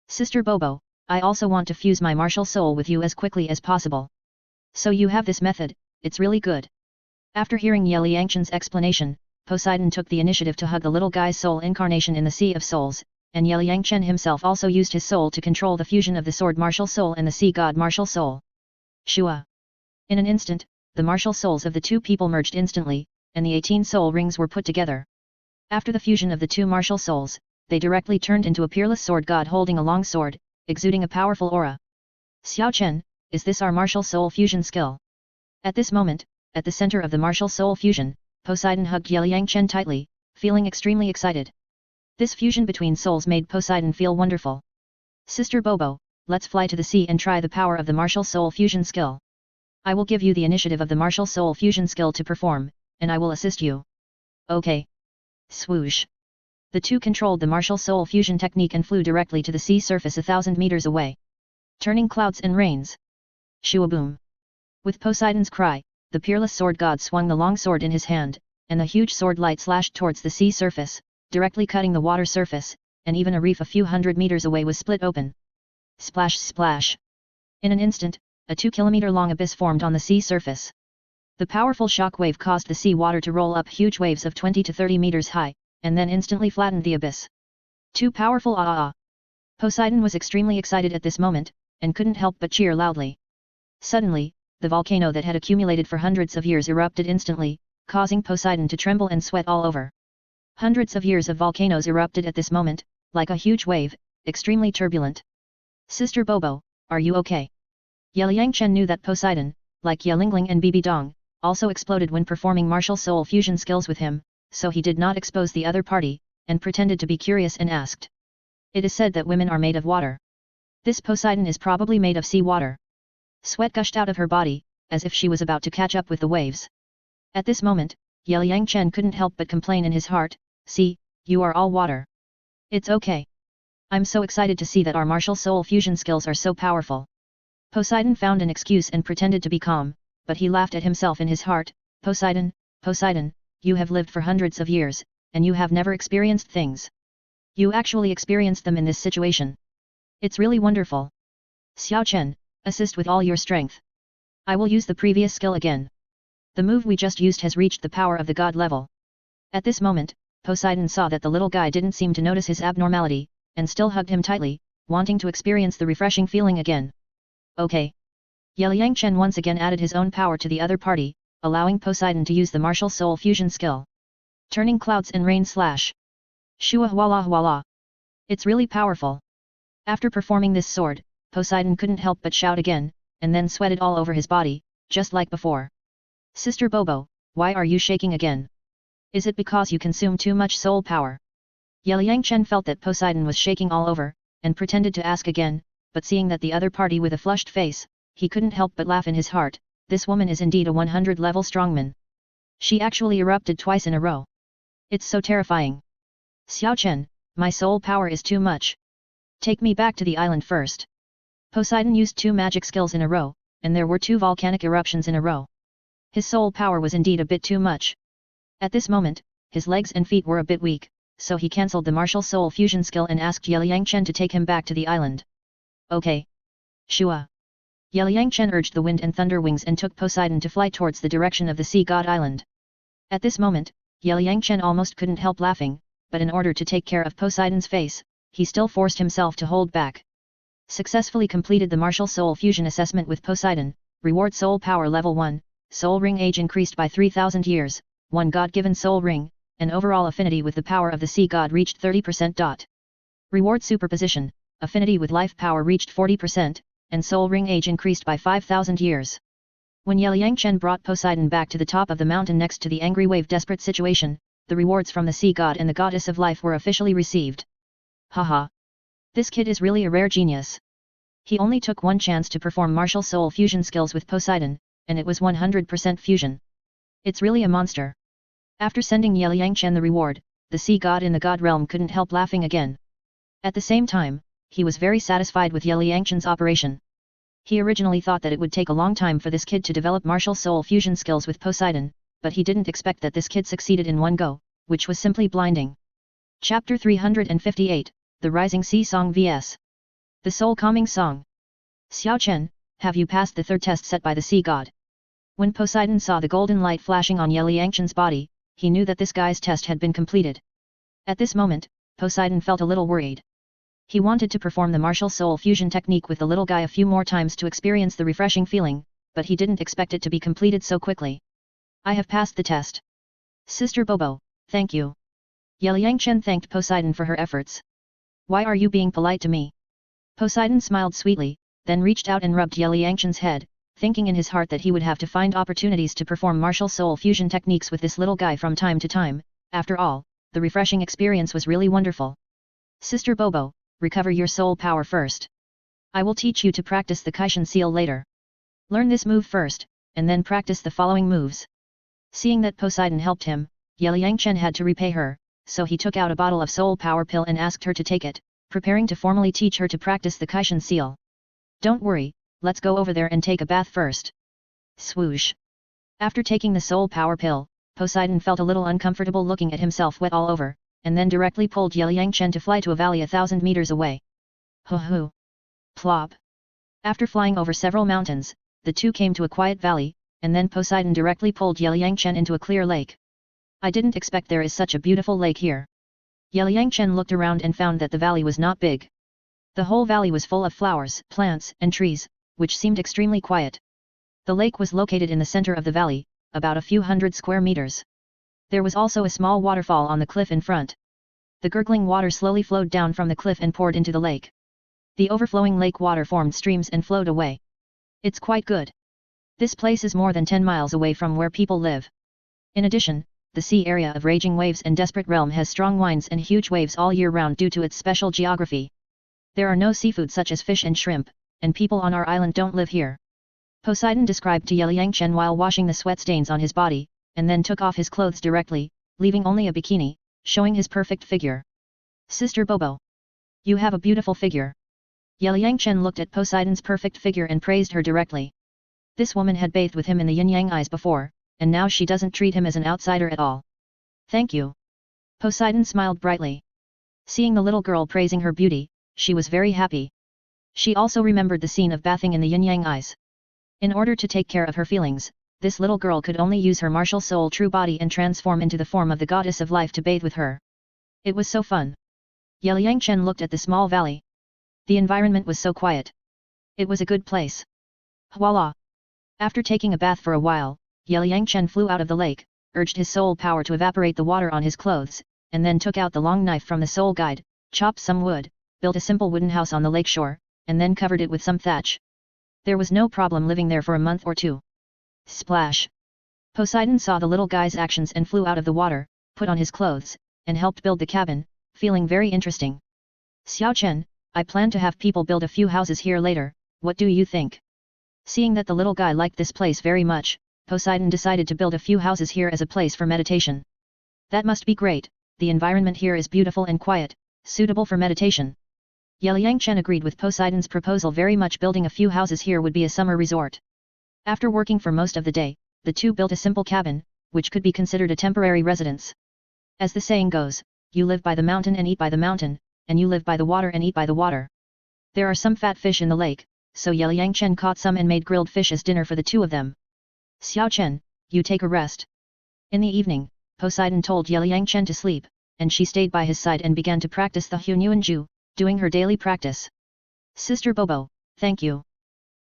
Sister Bobo, I also want to fuse my martial soul with you as quickly as possible. So you have this method, it's really good. After hearing Yeliangchen's explanation, Poseidon took the initiative to hug the little guy's soul incarnation in the Sea of Souls, and Yeliangchen himself also used his soul to control the fusion of the sword martial soul and the sea god martial soul. Shua. In an instant, the martial souls of the two people merged instantly, and the 18 soul rings were put together. After the fusion of the two martial souls, they directly turned into a peerless sword god holding a long sword, exuding a powerful aura. Xiao Chen, is this our martial soul fusion skill? At this moment, at the center of the martial soul fusion, Poseidon hugged Yeliangchen tightly, feeling extremely excited. This fusion between souls made Poseidon feel wonderful. Sister Bobo, let's fly to the sea and try the power of the martial soul fusion skill. I will give you the initiative of the martial soul fusion skill to perform, and I will assist you. Okay. Swoosh. The two controlled the martial soul fusion technique and flew directly to the sea surface 1,000 meters away. Turning clouds and rains. Shua-boom. With Poseidon's cry, the peerless sword god swung the long sword in his hand, and the huge sword light slashed towards the sea surface, directly cutting the water surface, and even a reef a few hundred meters away was split open. Splash splash. In an instant, a 2-kilometer-long abyss formed on the sea surface. The powerful shock wave caused the sea water to roll up huge waves of 20 to 30 meters high, and then instantly flattened the abyss. Too powerful ah. Poseidon was extremely excited at this moment, and couldn't help but cheer loudly. Suddenly, the volcano that had accumulated for hundreds of years erupted instantly, causing Poseidon to tremble and sweat all over. Hundreds of years of volcanoes erupted at this moment, like a huge wave, extremely turbulent. Sister Bobo, are you okay? Yeliangchen knew that Poseidon, like Yelingling and Bibi Dong, also exploded when performing martial soul fusion skills with him, so he did not expose the other party, and pretended to be curious and asked. It is said that women are made of water. This Poseidon is probably made of sea water. Sweat gushed out of her body, as if she was about to catch up with the waves. At this moment, Yeliangchen couldn't help but complain in his heart, see, you are all water. It's okay. I'm so excited to see that our martial soul fusion skills are so powerful. Poseidon found an excuse and pretended to be calm, but he laughed at himself in his heart, Poseidon, Poseidon, you have lived for hundreds of years, and you have never experienced things. You actually experienced them in this situation. It's really wonderful. Xiao Chen, assist with all your strength. I will use the previous skill again. The move we just used has reached the power of the god level. At this moment, Poseidon saw that the little guy didn't seem to notice his abnormality, and still hugged him tightly, wanting to experience the refreshing feeling again. Okay. Yeliang Chen once again added his own power to the other party, allowing Poseidon to use the martial soul fusion skill. Turning clouds and rain slash. Shua huala huala. It's really powerful. After performing this sword, Poseidon couldn't help but shout again, and then sweated all over his body, just like before. Sister Bobo, why are you shaking again? Is it because you consume too much soul power? Yeliang Chen felt that Poseidon was shaking all over, and pretended to ask again, but seeing that the other party with a flushed face, he couldn't help but laugh in his heart. This woman is indeed a 100-level strongman. She actually erupted twice in a row. It's so terrifying. Xiao Chen, my soul power is too much. Take me back to the island first. Poseidon used 2 magic skills in a row, and there were 2 volcanic eruptions in a row. His soul power was indeed a bit too much. At this moment, his legs and feet were a bit weak, so he cancelled the martial soul fusion skill and asked Yeliang Chen to take him back to the island. Okay. Shua. Yeliang Chen urged the wind and thunder wings and took Poseidon to fly towards the direction of the sea god island. At this moment, Yeliang Chen almost couldn't help laughing, but in order to take care of Poseidon's face, he still forced himself to hold back. Successfully completed the martial soul fusion assessment with Poseidon. Reward soul power level 1, soul ring age increased by 3000 years, 1 god-given soul ring, and overall affinity with the power of the sea god reached 30%. Reward superposition, affinity with life power reached 40%, and soul ring age increased by 5000 years. When Yeliang Chen brought Poseidon back to the top of the mountain next to the angry wave desperate situation, the rewards from the sea god and the goddess of life were officially received. Haha. This kid is really a rare genius. He only took 1 chance to perform martial soul fusion skills with Poseidon, and it was 100% fusion. It's really a monster. After sending Yeliang Chen the reward, the sea god in the god realm couldn't help laughing again. At the same time, he was very satisfied with Yeliang Chen's operation. He originally thought that it would take a long time for this kid to develop martial soul fusion skills with Poseidon, but he didn't expect that this kid succeeded in one go, which was simply blinding. Chapter 358, The Rising Sea Song vs. The Soul Calming Song. Xiao Chen, have you passed the 3rd test set by the sea god? When Poseidon saw the golden light flashing on Yeliang Chen's body, he knew that this guy's test had been completed. At this moment, Poseidon felt a little worried. He wanted to perform the martial soul fusion technique with the little guy a few more times to experience the refreshing feeling, but he didn't expect it to be completed so quickly. I have passed the test. Sister Bobo, thank you. Yeliang Chen thanked Poseidon for her efforts. Why are you being polite to me? Poseidon smiled sweetly, then reached out and rubbed Yeliang Chen's head, thinking in his heart that he would have to find opportunities to perform martial soul fusion techniques with this little guy from time to time. After all, the refreshing experience was really wonderful. Sister Bobo, recover your soul power first. I will teach you to practice the Kaishan seal later. Learn this move first, and then practice the following moves. Seeing that Poseidon helped him, Yeliang Chen had to repay her, so he took out a bottle of soul power pill and asked her to take it, preparing to formally teach her to practice the Kaishan seal. Don't worry, let's go over there and take a bath first. Swoosh. After taking the soul power pill, Poseidon felt a little uncomfortable looking at himself wet all over, and then directly pulled Yeliang Chen to fly to a valley 1,000 meters away. Hoo-hoo. Plop. After flying over several mountains, the two came to a quiet valley, and then Poseidon directly pulled Yeliang Chen into a clear lake. I didn't expect there is such a beautiful lake here. Yeliang Chen looked around and found that the valley was not big. The whole valley was full of flowers, plants, and trees, which seemed extremely quiet. The lake was located in the center of the valley, about a few hundred square meters. There was also a small waterfall on the cliff in front. The gurgling water slowly flowed down from the cliff and poured into the lake. The overflowing lake water formed streams and flowed away. It's quite good. This place is more than 10 miles away from where people live. In addition, the sea area of raging waves and desperate realm has strong winds and huge waves all year round due to its special geography. There are no seafood such as fish and shrimp, and people on our island don't live here. Poseidon described to Yeliang Chen while washing the sweat stains on his body, and then took off his clothes directly, leaving only a bikini, showing his perfect figure. Sister Bobo. You have a beautiful figure. Yeliang Chen looked at Poseidon's perfect figure and praised her directly. This woman had bathed with him in the yin-yang eyes before, and now she doesn't treat him as an outsider at all. Thank you. Poseidon smiled brightly. Seeing the little girl praising her beauty, she was very happy. She also remembered the scene of bathing in the yin-yang eyes. In order to take care of her feelings, this little girl could only use her martial soul true body and transform into the form of the goddess of life to bathe with her. It was so fun. Liang Chen looked at the small valley. The environment was so quiet. It was a good place. Voila! After taking a bath for a while, Liang Chen flew out of the lake, urged his soul power to evaporate the water on his clothes, and then took out the long knife from the soul guide, chopped some wood, built a simple wooden house on the lake shore, and then covered it with some thatch. There was no problem living there for a month or two. Splash! Poseidon saw the little guy's actions and flew out of the water, put on his clothes, and helped build the cabin, feeling very interesting. Xiao Chen, I plan to have people build a few houses here later, what do you think? Seeing that the little guy liked this place very much, Poseidon decided to build a few houses here as a place for meditation. That must be great, the environment here is beautiful and quiet, suitable for meditation. Liang Chen agreed with Poseidon's proposal very much. Building a few houses here would be a summer resort. After working for most of the day, the two built a simple cabin, which could be considered a temporary residence. As the saying goes, you live by the mountain and eat by the mountain, and you live by the water and eat by the water. There are some fat fish in the lake, so Liang Chen caught some and made grilled fish as dinner for the two of them. Xiao Chen, you take a rest. In the evening, Poseidon told Liang Chen to sleep, and she stayed by his side and began to practice the Hunyuanju, doing her daily practice. Sister Bobo, thank you.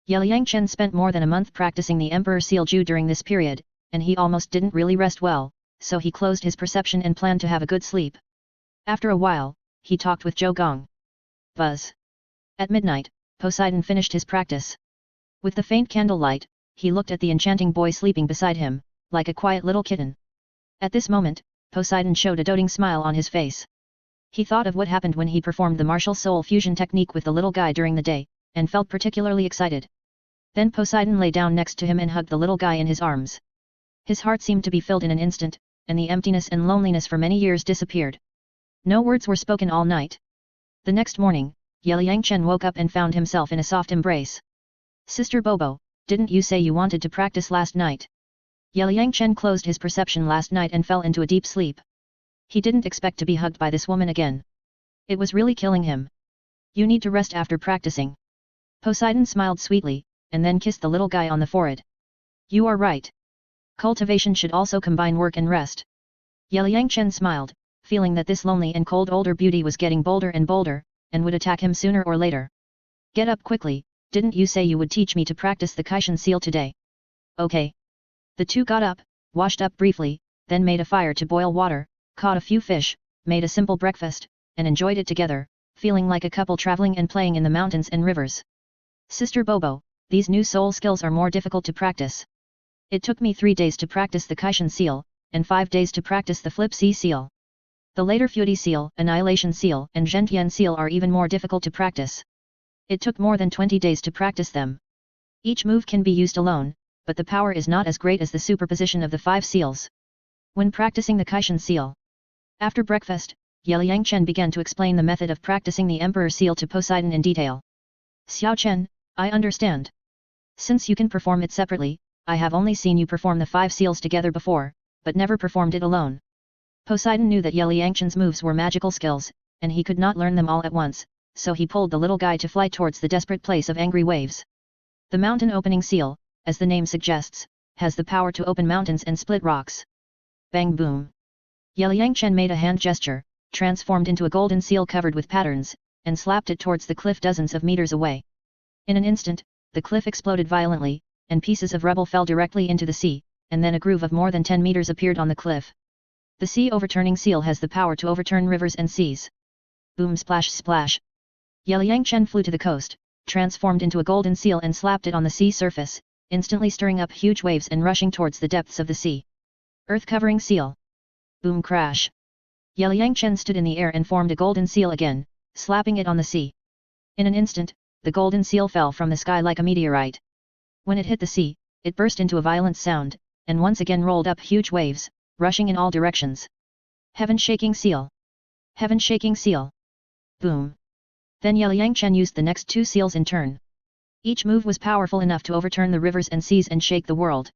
Liang Chen spent more than a month practicing the Emperor Seal Ju during this period, and he almost didn't really rest well, so he closed his perception and planned to have a good sleep. After a while, he talked with Zhou Gong. Buzz. At midnight, Poseidon finished his practice. With the faint candlelight, he looked at the enchanting boy sleeping beside him, like a quiet little kitten. At this moment, Poseidon showed a doting smile on his face. He thought of what happened when he performed the martial soul fusion technique with the little guy during the day, and felt particularly excited. Then Poseidon lay down next to him and hugged the little guy in his arms. His heart seemed to be filled in an instant, and the emptiness and loneliness for many years disappeared. No words were spoken all night. The next morning, Liang Chen woke up and found himself in a soft embrace. Sister Bobo, didn't you say you wanted to practice last night? Liang Chen closed his perception last night and fell into a deep sleep. He didn't expect to be hugged by this woman again. It was really killing him. You need to rest after practicing. Poseidon smiled sweetly, and then kissed the little guy on the forehead. You are right. Cultivation should also combine work and rest. Liang Chen smiled, feeling that this lonely and cold older beauty was getting bolder and bolder, and would attack him sooner or later. Get up quickly, didn't you say you would teach me to practice the Kaishan seal today? Okay. The two got up, washed up briefly, then made a fire to boil water, caught a few fish, made a simple breakfast, and enjoyed it together, feeling like a couple traveling and playing in the mountains and rivers. Sister Bobo, these new soul skills are more difficult to practice. It took me 3 days to practice the Kaishan seal, and 5 days to practice the Flip C seal. The later Fury seal, Annihilation seal, and Zhentian seal are even more difficult to practice. It took more than 20 days to practice them. Each move can be used alone, but the power is not as great as the superposition of the 5 seals. When practicing the Kaishan seal. After breakfast, Liang Chen began to explain the method of practicing the Emperor seal to Poseidon in detail. Xiao Chen, I understand. Since you can perform it separately, I have only seen you perform the 5 seals together before, but never performed it alone. Poseidon knew that Liang Chen's moves were magical skills, and he could not learn them all at once, so he pulled the little guy to fly towards the desperate place of angry waves. The mountain opening seal, as the name suggests, has the power to open mountains and split rocks. Bang boom. Liang Chen made a hand gesture, transformed into a golden seal covered with patterns, and slapped it towards the cliff dozens of meters away. In an instant, the cliff exploded violently, and pieces of rubble fell directly into the sea, and then a groove of more than 10 meters appeared on the cliff. The sea overturning seal has the power to overturn rivers and seas. Boom splash splash. Liang Chen flew to the coast, transformed into a golden seal and slapped it on the sea surface, instantly stirring up huge waves and rushing towards the depths of the sea. Earth covering seal. Boom crash. Liang Chen stood in the air and formed a golden seal again, slapping it on the sea. In an instant, the golden seal fell from the sky like a meteorite. When it hit the sea, it burst into a violent sound, and once again rolled up huge waves, rushing in all directions. Heaven shaking seal. Heaven shaking seal. Boom. Then Liang Chen used the next 2 seals in turn. Each move was powerful enough to overturn the rivers and seas and shake the world.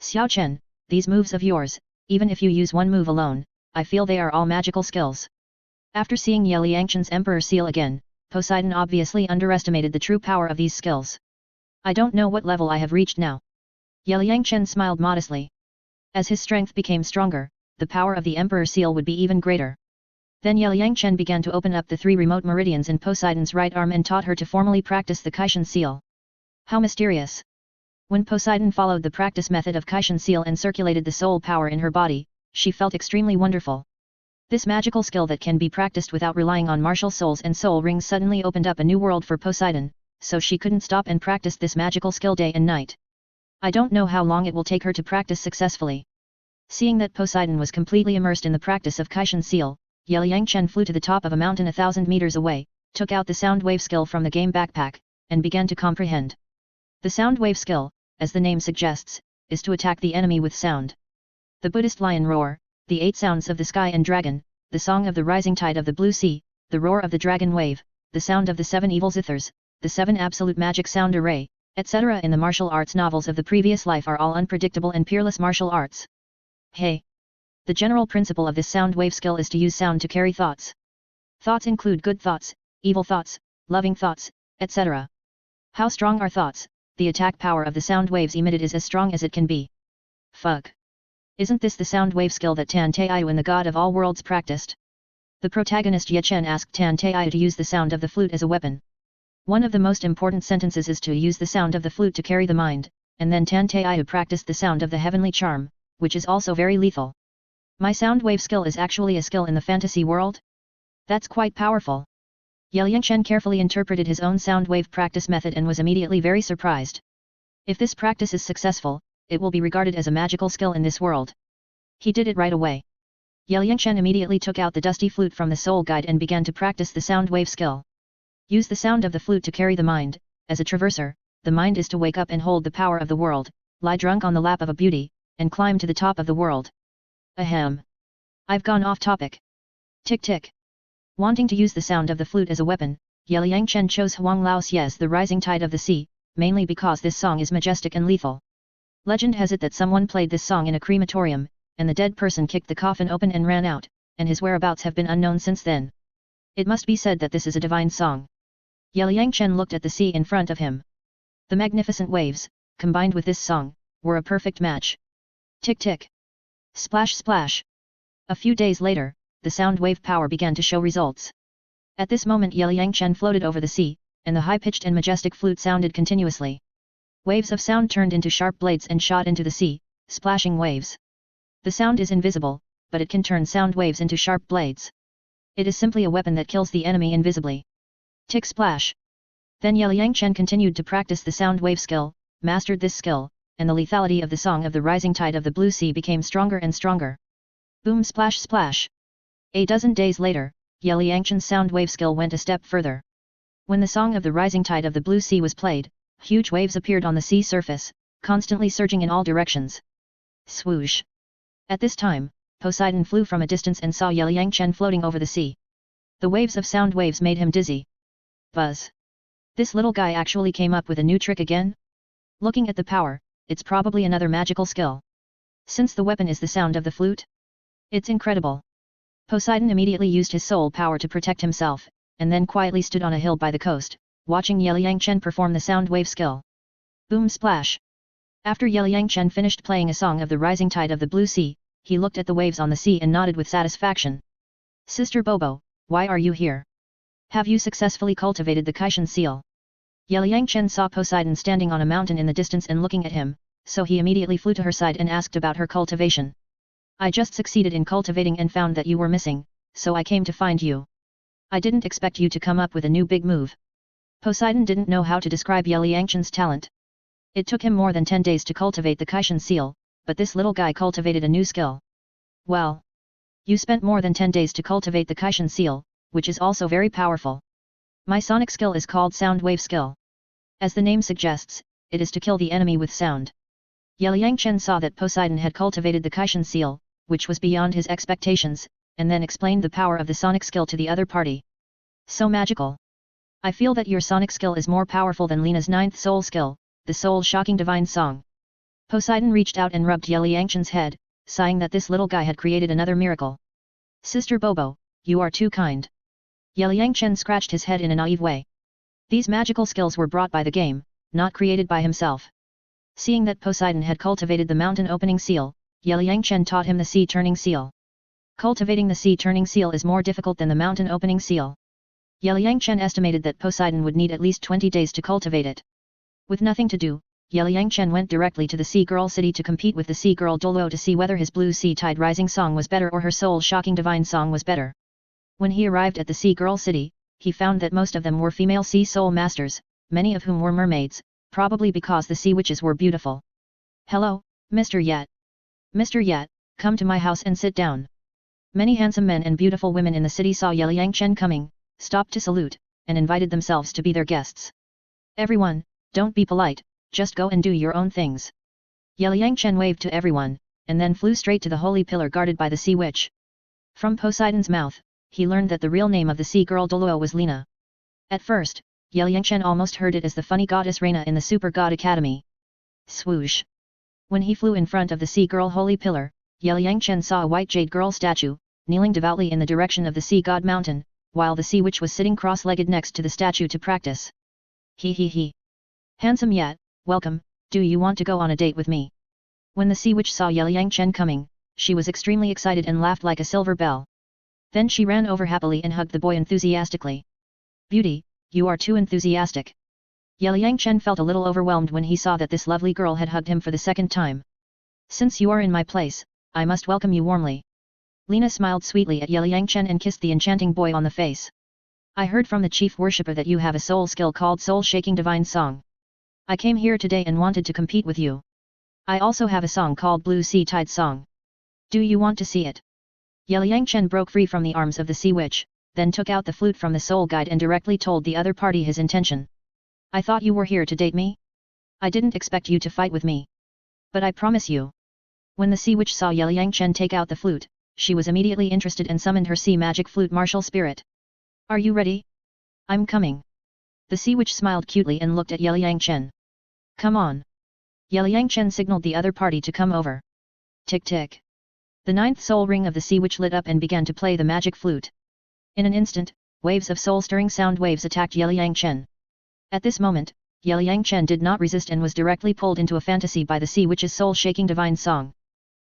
Xiao Chen, these moves of yours, even if you use one move alone, I feel they are all magical skills. After seeing Ye Liangchen's Emperor Seal again, Poseidon obviously underestimated the true power of these skills. I don't know what level I have reached now. Ye Liangchen smiled modestly. As his strength became stronger, the power of the Emperor Seal would be even greater. Then Ye Liangchen began to open up the 3 remote meridians in Poseidon's right arm and taught her to formally practice the Kaishan Seal. How mysterious! When Poseidon followed the practice method of Kaishan Seal and circulated the soul power in her body, she felt extremely wonderful. This magical skill that can be practiced without relying on martial souls and soul rings suddenly opened up a new world for Poseidon, so she couldn't stop and practice this magical skill day and night. I don't know how long it will take her to practice successfully. Seeing that Poseidon was completely immersed in the practice of Kaishan Seal, Ye Liangchen flew to the top of a mountain 1,000 meters away, took out the soundwave skill from the game backpack, and began to comprehend. The soundwave skill, as the name suggests, is to attack the enemy with sound. The Buddhist lion roar, the 8 sounds of the sky and dragon, the song of the rising tide of the blue sea, the roar of the dragon wave, the sound of the 7 evil zithers, the 7 absolute magic sound array, etc. in the martial arts novels of the previous life are all unpredictable and peerless martial arts. Hey! The general principle of this sound wave skill is to use sound to carry thoughts. Thoughts include good thoughts, evil thoughts, loving thoughts, etc. How strong are thoughts? The attack power of the sound waves emitted is as strong as it can be. Fuck! Isn't this the sound wave skill that Tan Taiyu, the god of all worlds, practiced? The protagonist Ye Chen asked Tan Taiyu to use the sound of the flute as a weapon. One of the most important sentences is to use the sound of the flute to carry the mind, and then Tan Taiyu practiced the sound of the heavenly charm, which is also very lethal. My sound wave skill is actually a skill in the fantasy world? That's quite powerful. Ye Liangchen carefully interpreted his own sound wave practice method and was immediately very surprised. If this practice is successful, it will be regarded as a magical skill in this world. He did it right away. Ye Liangchen immediately took out the dusty flute from the soul guide and began to practice the sound wave skill. Use the sound of the flute to carry the mind. As a traverser, the mind is to wake up and hold the power of the world, lie drunk on the lap of a beauty, and climb to the top of the world. Ahem. I've gone off topic. Tick tick. Wanting to use the sound of the flute as a weapon, Ye Liangchen chose Huang Lao Xie's The Rising Tide of the Sea, mainly because this song is majestic and lethal. Legend has it that someone played this song in a crematorium, and the dead person kicked the coffin open and ran out, and his whereabouts have been unknown since then. It must be said that this is a divine song. Ye Liangchen looked at the sea in front of him. The magnificent waves, combined with this song, were a perfect match. Tick tick. Splash splash. A few days later, the sound wave power began to show results. At this moment Ye Liangchen floated over the sea, and the high-pitched and majestic flute sounded continuously. Waves of sound turned into sharp blades and shot into the sea, splashing waves. The sound is invisible, but it can turn sound waves into sharp blades. It is simply a weapon that kills the enemy invisibly. Tick splash. Then Ye Liangchen continued to practice the sound wave skill, mastered this skill, and the lethality of the song of the rising tide of the blue sea became stronger and stronger. Boom splash splash. A dozen days later, Ye Liangchen's sound wave skill went a step further. When the song of the rising tide of the blue sea was played, huge waves appeared on the sea surface, constantly surging in all directions. Swoosh! At this time, Poseidon flew from a distance and saw Ye Liangchen floating over the sea. The waves of sound waves made him dizzy. Buzz! This little guy actually came up with a new trick again? Looking at the power, it's probably another magical skill. Since the weapon is the sound of the flute? It's incredible. Poseidon immediately used his soul power to protect himself, and then quietly stood on a hill by the coast, watching Ye Liangchen perform the sound wave skill. Boom splash! After Ye Liangchen finished playing a song of the rising tide of the blue sea, he looked at the waves on the sea and nodded with satisfaction. Sister Bobo, why are you here? Have you successfully cultivated the Kaishan seal? Ye Liangchen saw Poseidon standing on a mountain in the distance and looking at him, so he immediately flew to her side and asked about her cultivation. I just succeeded in cultivating and found that you were missing, so I came to find you. I didn't expect you to come up with a new big move. Poseidon didn't know how to describe Ye Liangchen's talent. It took him more than 10 days to cultivate the Kaishan seal, but this little guy cultivated a new skill. Well, you spent more than 10 days to cultivate the Kaishan seal, which is also very powerful. My sonic skill is called sound wave skill. As the name suggests, it is to kill the enemy with sound. Ye Liangchen saw that Poseidon had cultivated the Kaishan seal, which was beyond his expectations, and then explained the power of the sonic skill to the other party. So magical. I feel that your sonic skill is more powerful than Lena's 9th soul skill, the soul-shocking divine song. Poseidon reached out and rubbed Ye Liangchen's head, sighing that this little guy had created another miracle. Sister Bobo, you are too kind. Liang Chen scratched his head in a naive way. These magical skills were brought by the game, not created by himself. Seeing that Poseidon had cultivated the mountain opening seal, Liang Chen taught him the sea turning seal. Cultivating the sea turning seal is more difficult than the mountain opening seal. Liang Chen estimated that Poseidon would need at least 20 days to cultivate it. With nothing to do, Liang Chen went directly to the Sea Girl city to compete with the Sea Girl Douluo to see whether his Blue Sea Tide Rising song was better or her Soul Shocking Divine song was better. When he arrived at the Sea Girl city, he found that most of them were female sea soul masters, many of whom were mermaids, probably because the sea witches were beautiful. Hello, Mr. Yet. Mr. Yet, come to my house and sit down. Many handsome men and beautiful women in the city saw Liang Chen coming, stopped to salute, and invited themselves to be their guests. Everyone, don't be polite, just go and do your own things. Liang Chen waved to everyone, and then flew straight to the holy pillar guarded by the sea witch. From Poseidon's mouth, he learned that the real name of the sea girl Douluo was Lena. At first, Liang Chen almost heard it as the funny goddess Reina in the Super God Academy. Swoosh! When he flew in front of the sea girl holy pillar, Liang Chen saw a white jade girl statue, kneeling devoutly in the direction of the sea god mountain, while the sea witch was sitting cross-legged next to the statue to practice. He. Handsome Yet, welcome, do you want to go on a date with me? When the sea witch saw Liang Chen coming, she was extremely excited and laughed like a silver bell. Then she ran over happily and hugged the boy enthusiastically. Beauty, you are too enthusiastic. Liang Chen felt a little overwhelmed when he saw that this lovely girl had hugged him for the second time. Since you are in my place, I must welcome you warmly. Lena smiled sweetly at Liang Chen and kissed the enchanting boy on the face. I heard from the chief worshipper that you have a soul skill called Soul Shaking Divine Song. I came here today and wanted to compete with you. I also have a song called Blue Sea Tide Song. Do you want to see it? Liang Chen broke free from the arms of the sea witch, then took out the flute from the soul guide and directly told the other party his intention. I thought you were here to date me? I didn't expect you to fight with me. But I promise you. When the sea witch saw Liang Chen take out the flute, she was immediately interested and summoned her sea magic flute martial spirit. Are you ready? I'm coming. The sea witch smiled cutely and looked at Liang Chen. Come on. Liang Chen signaled the other party to come over. Tick tick. The ninth soul ring of the sea witch lit up and began to play the magic flute. In an instant, waves of soul-stirring sound waves attacked Liang Chen. At this moment, Liang Chen did not resist and was directly pulled into a fantasy by the sea witch's soul-shaking divine song.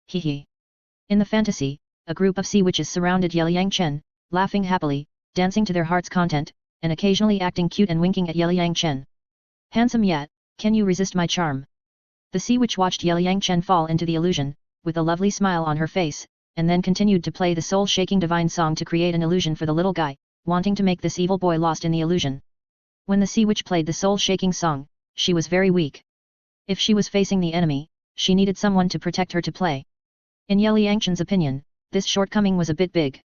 Hee. In the fantasy, a group of sea witches surrounded Liang Chen, laughing happily, dancing to their heart's content, and occasionally acting cute and winking at Liang Chen. Handsome Yet, can you resist my charm? The sea witch watched Liang Chen fall into the illusion, with a lovely smile on her face, and then continued to play the soul-shaking divine song to create an illusion for the little guy, wanting to make this evil boy lost in the illusion. When the sea witch played the soul-shaking song, she was very weak. If she was facing the enemy, she needed someone to protect her to play. In Liang Chen's opinion, this shortcoming was a bit big.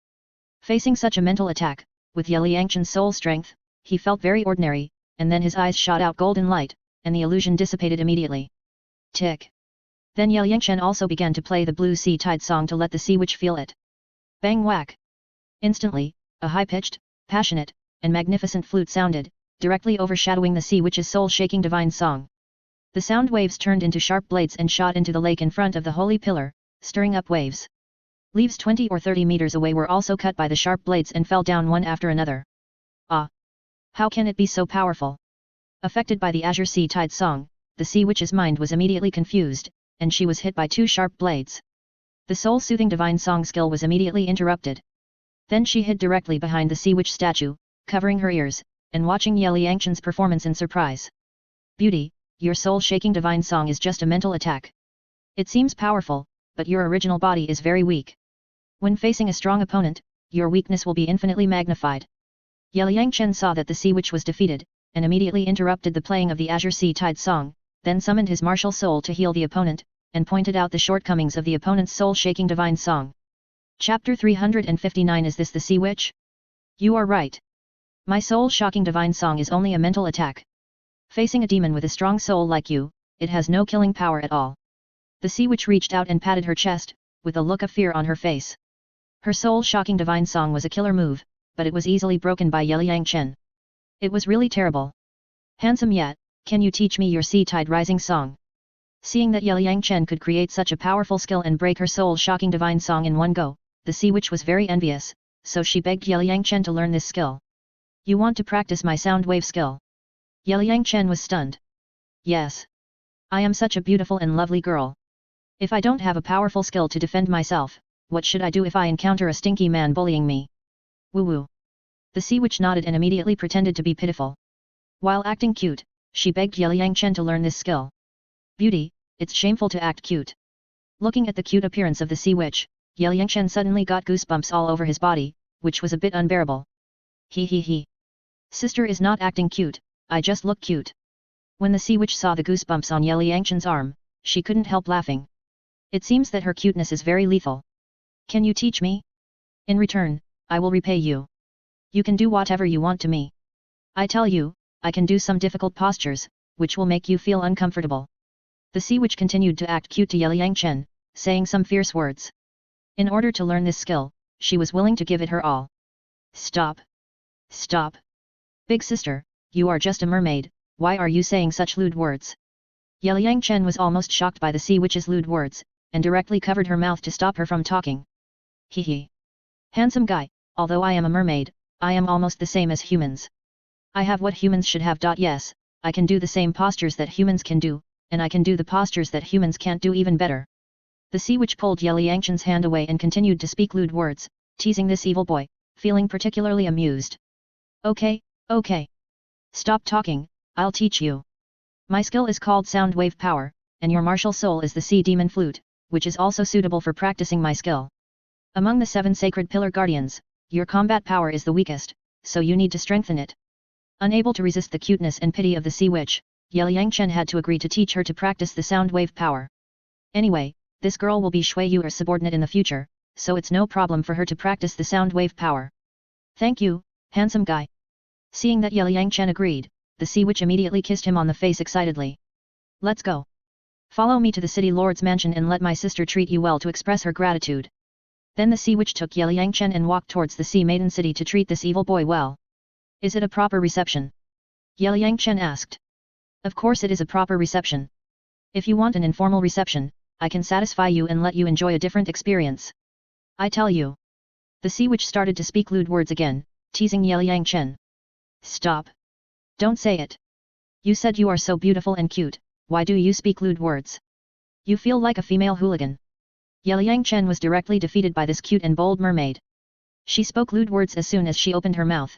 Facing such a mental attack, with Liang Chen's soul strength, he felt very ordinary, and then his eyes shot out golden light, and the illusion dissipated immediately. Tick. Then Liang Chen also began to play the Blue Sea Tide song to let the sea witch feel it. Bang whack! Instantly, a high-pitched, passionate, and magnificent flute sounded, directly overshadowing the sea witch's soul-shaking divine song. The sound waves turned into sharp blades and shot into the lake in front of the holy pillar, stirring up waves. Leaves 20 or 30 meters away were also cut by the sharp blades and fell down one after another. Ah! How can it be so powerful? Affected by the Azure Sea Tide song, the sea witch's mind was immediately confused, and she was hit by two sharp blades. The soul-soothing divine song skill was immediately interrupted. Then she hid directly behind the sea witch statue, covering her ears, and watching Liang Chen's performance in surprise. Beauty, your soul-shaking divine song is just a mental attack. It seems powerful, but your original body is very weak. When facing a strong opponent, your weakness will be infinitely magnified. Liang Chen saw that the sea witch was defeated, and immediately interrupted the playing of the Azure Sea Tide song, then summoned his martial soul to heal the opponent, and pointed out the shortcomings of the opponent's soul-shaking divine song. Chapter 359 Is this the sea witch? You are right. My soul-shocking divine song is only a mental attack. Facing a demon with a strong soul like you, it has no killing power at all. The sea witch reached out and patted her chest, with a look of fear on her face. Her soul-shocking divine song was a killer move, but it was easily broken by Liang Chen. It was really terrible. Handsome Yet, can you teach me your Sea Tide Rising song? Seeing that Liang Chen could create such a powerful skill and break her soul-shocking divine song in one go, the sea witch was very envious, so she begged Yeliang Chen to learn this skill. You want to practice my soundwave skill? Yeliang Chen was stunned. Yes. I am such a beautiful and lovely girl. If I don't have a powerful skill to defend myself, what should I do if I encounter a stinky man bullying me? Woo woo. The sea witch nodded and immediately pretended to be pitiful. While acting cute, she begged Yeliang Chen to learn this skill. Beauty, it's shameful to act cute. Looking at the cute appearance of the sea witch, Yeliang Chen suddenly got goosebumps all over his body, which was a bit unbearable. He. Sister is not acting cute, I just look cute. When the sea witch saw the goosebumps on Yeliang Chen's arm, she couldn't help laughing. It seems that her cuteness is very lethal. Can you teach me? In return, I will repay you. You can do whatever you want to me. I tell you, I can do some difficult postures, which will make you feel uncomfortable. The sea witch continued to act cute to Yeliang Chen, saying some fierce words. In order to learn this skill, she was willing to give it her all. Stop. Stop. Big sister, you are just a mermaid, why are you saying such lewd words? Yeliang Chen was almost shocked by the sea witch's lewd words, and directly covered her mouth to stop her from talking. He. Handsome guy, although I am a mermaid, I am almost the same as humans. I have what humans should have. Yes, I can do the same postures that humans can do, and I can do the postures that humans can't do even better. The sea witch pulled Yeliang Chen's hand away and continued to speak lewd words, teasing this evil boy, feeling particularly amused. Okay. Stop talking, I'll teach you. My skill is called soundwave power, and your martial soul is the sea demon flute, which is also suitable for practicing my skill. Among the 7 sacred pillar guardians, your combat power is the weakest, so you need to strengthen it. Unable to resist the cuteness and pity of the sea witch, Yeliang Chen had to agree to teach her to practice the soundwave power. Anyway, this girl will be Shui Yu's subordinate in the future, so it's no problem for her to practice the soundwave power. Thank you, handsome guy. Seeing that Yeliang Chen agreed, the sea witch immediately kissed him on the face excitedly. Let's go. Follow me to the city lord's mansion and let my sister treat you well to express her gratitude. Then the sea witch took Yeliang Chen and walked towards the sea maiden city to treat this evil boy well. Is it a proper reception? Yeliang Chen asked. Of course it is a proper reception. If you want an informal reception, I can satisfy you and let you enjoy a different experience. I tell you. The sea witch started to speak lewd words again, teasing Yeliang Chen. Stop. Don't say it. You said you are so beautiful and cute, why do you speak lewd words? You feel like a female hooligan. Yeliang Chen was directly defeated by this cute and bold mermaid. She spoke lewd words as soon as she opened her mouth.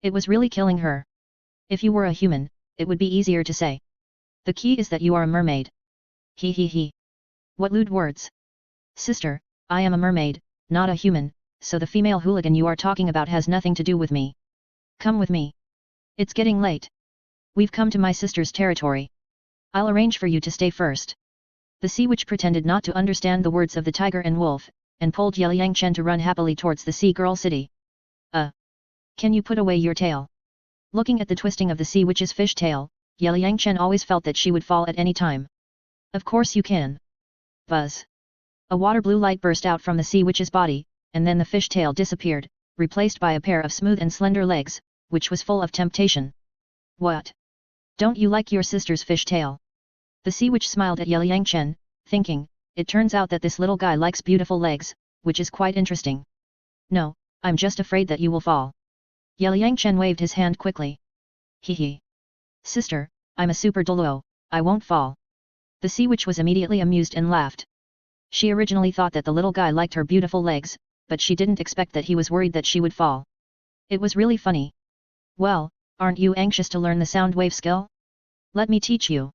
It was really killing her. If you were a human, it would be easier to say. The key is that you are a mermaid. He. What lewd words? Sister, I am a mermaid, not a human, so the female hooligan you are talking about has nothing to do with me. Come with me. It's getting late. We've come to my sister's territory. I'll arrange for you to stay first. The sea witch pretended not to understand the words of the tiger and wolf, and pulled Yeliang Chen to run happily towards the sea girl city. Can you put away your tail? Looking at the twisting of the sea witch's fish tail, Yeliang Chen always felt that she would fall at any time. Of course you can. Buzz. A water blue light burst out from the sea witch's body, and then the fish tail disappeared, replaced by a pair of smooth and slender legs, which was full of temptation. What? Don't you like your sister's fish tail? The sea witch smiled at Yeliang Chen, thinking, it turns out that this little guy likes beautiful legs, which is quite interesting. No, I'm just afraid that you will fall. Yeliang Chen waved his hand quickly. He. Sister, I'm a super Douluo, I won't fall. The sea witch was immediately amused and laughed. She originally thought that the little guy liked her beautiful legs, but she didn't expect that he was worried that she would fall. It was really funny. Well, aren't you anxious to learn the soundwave skill? Let me teach you.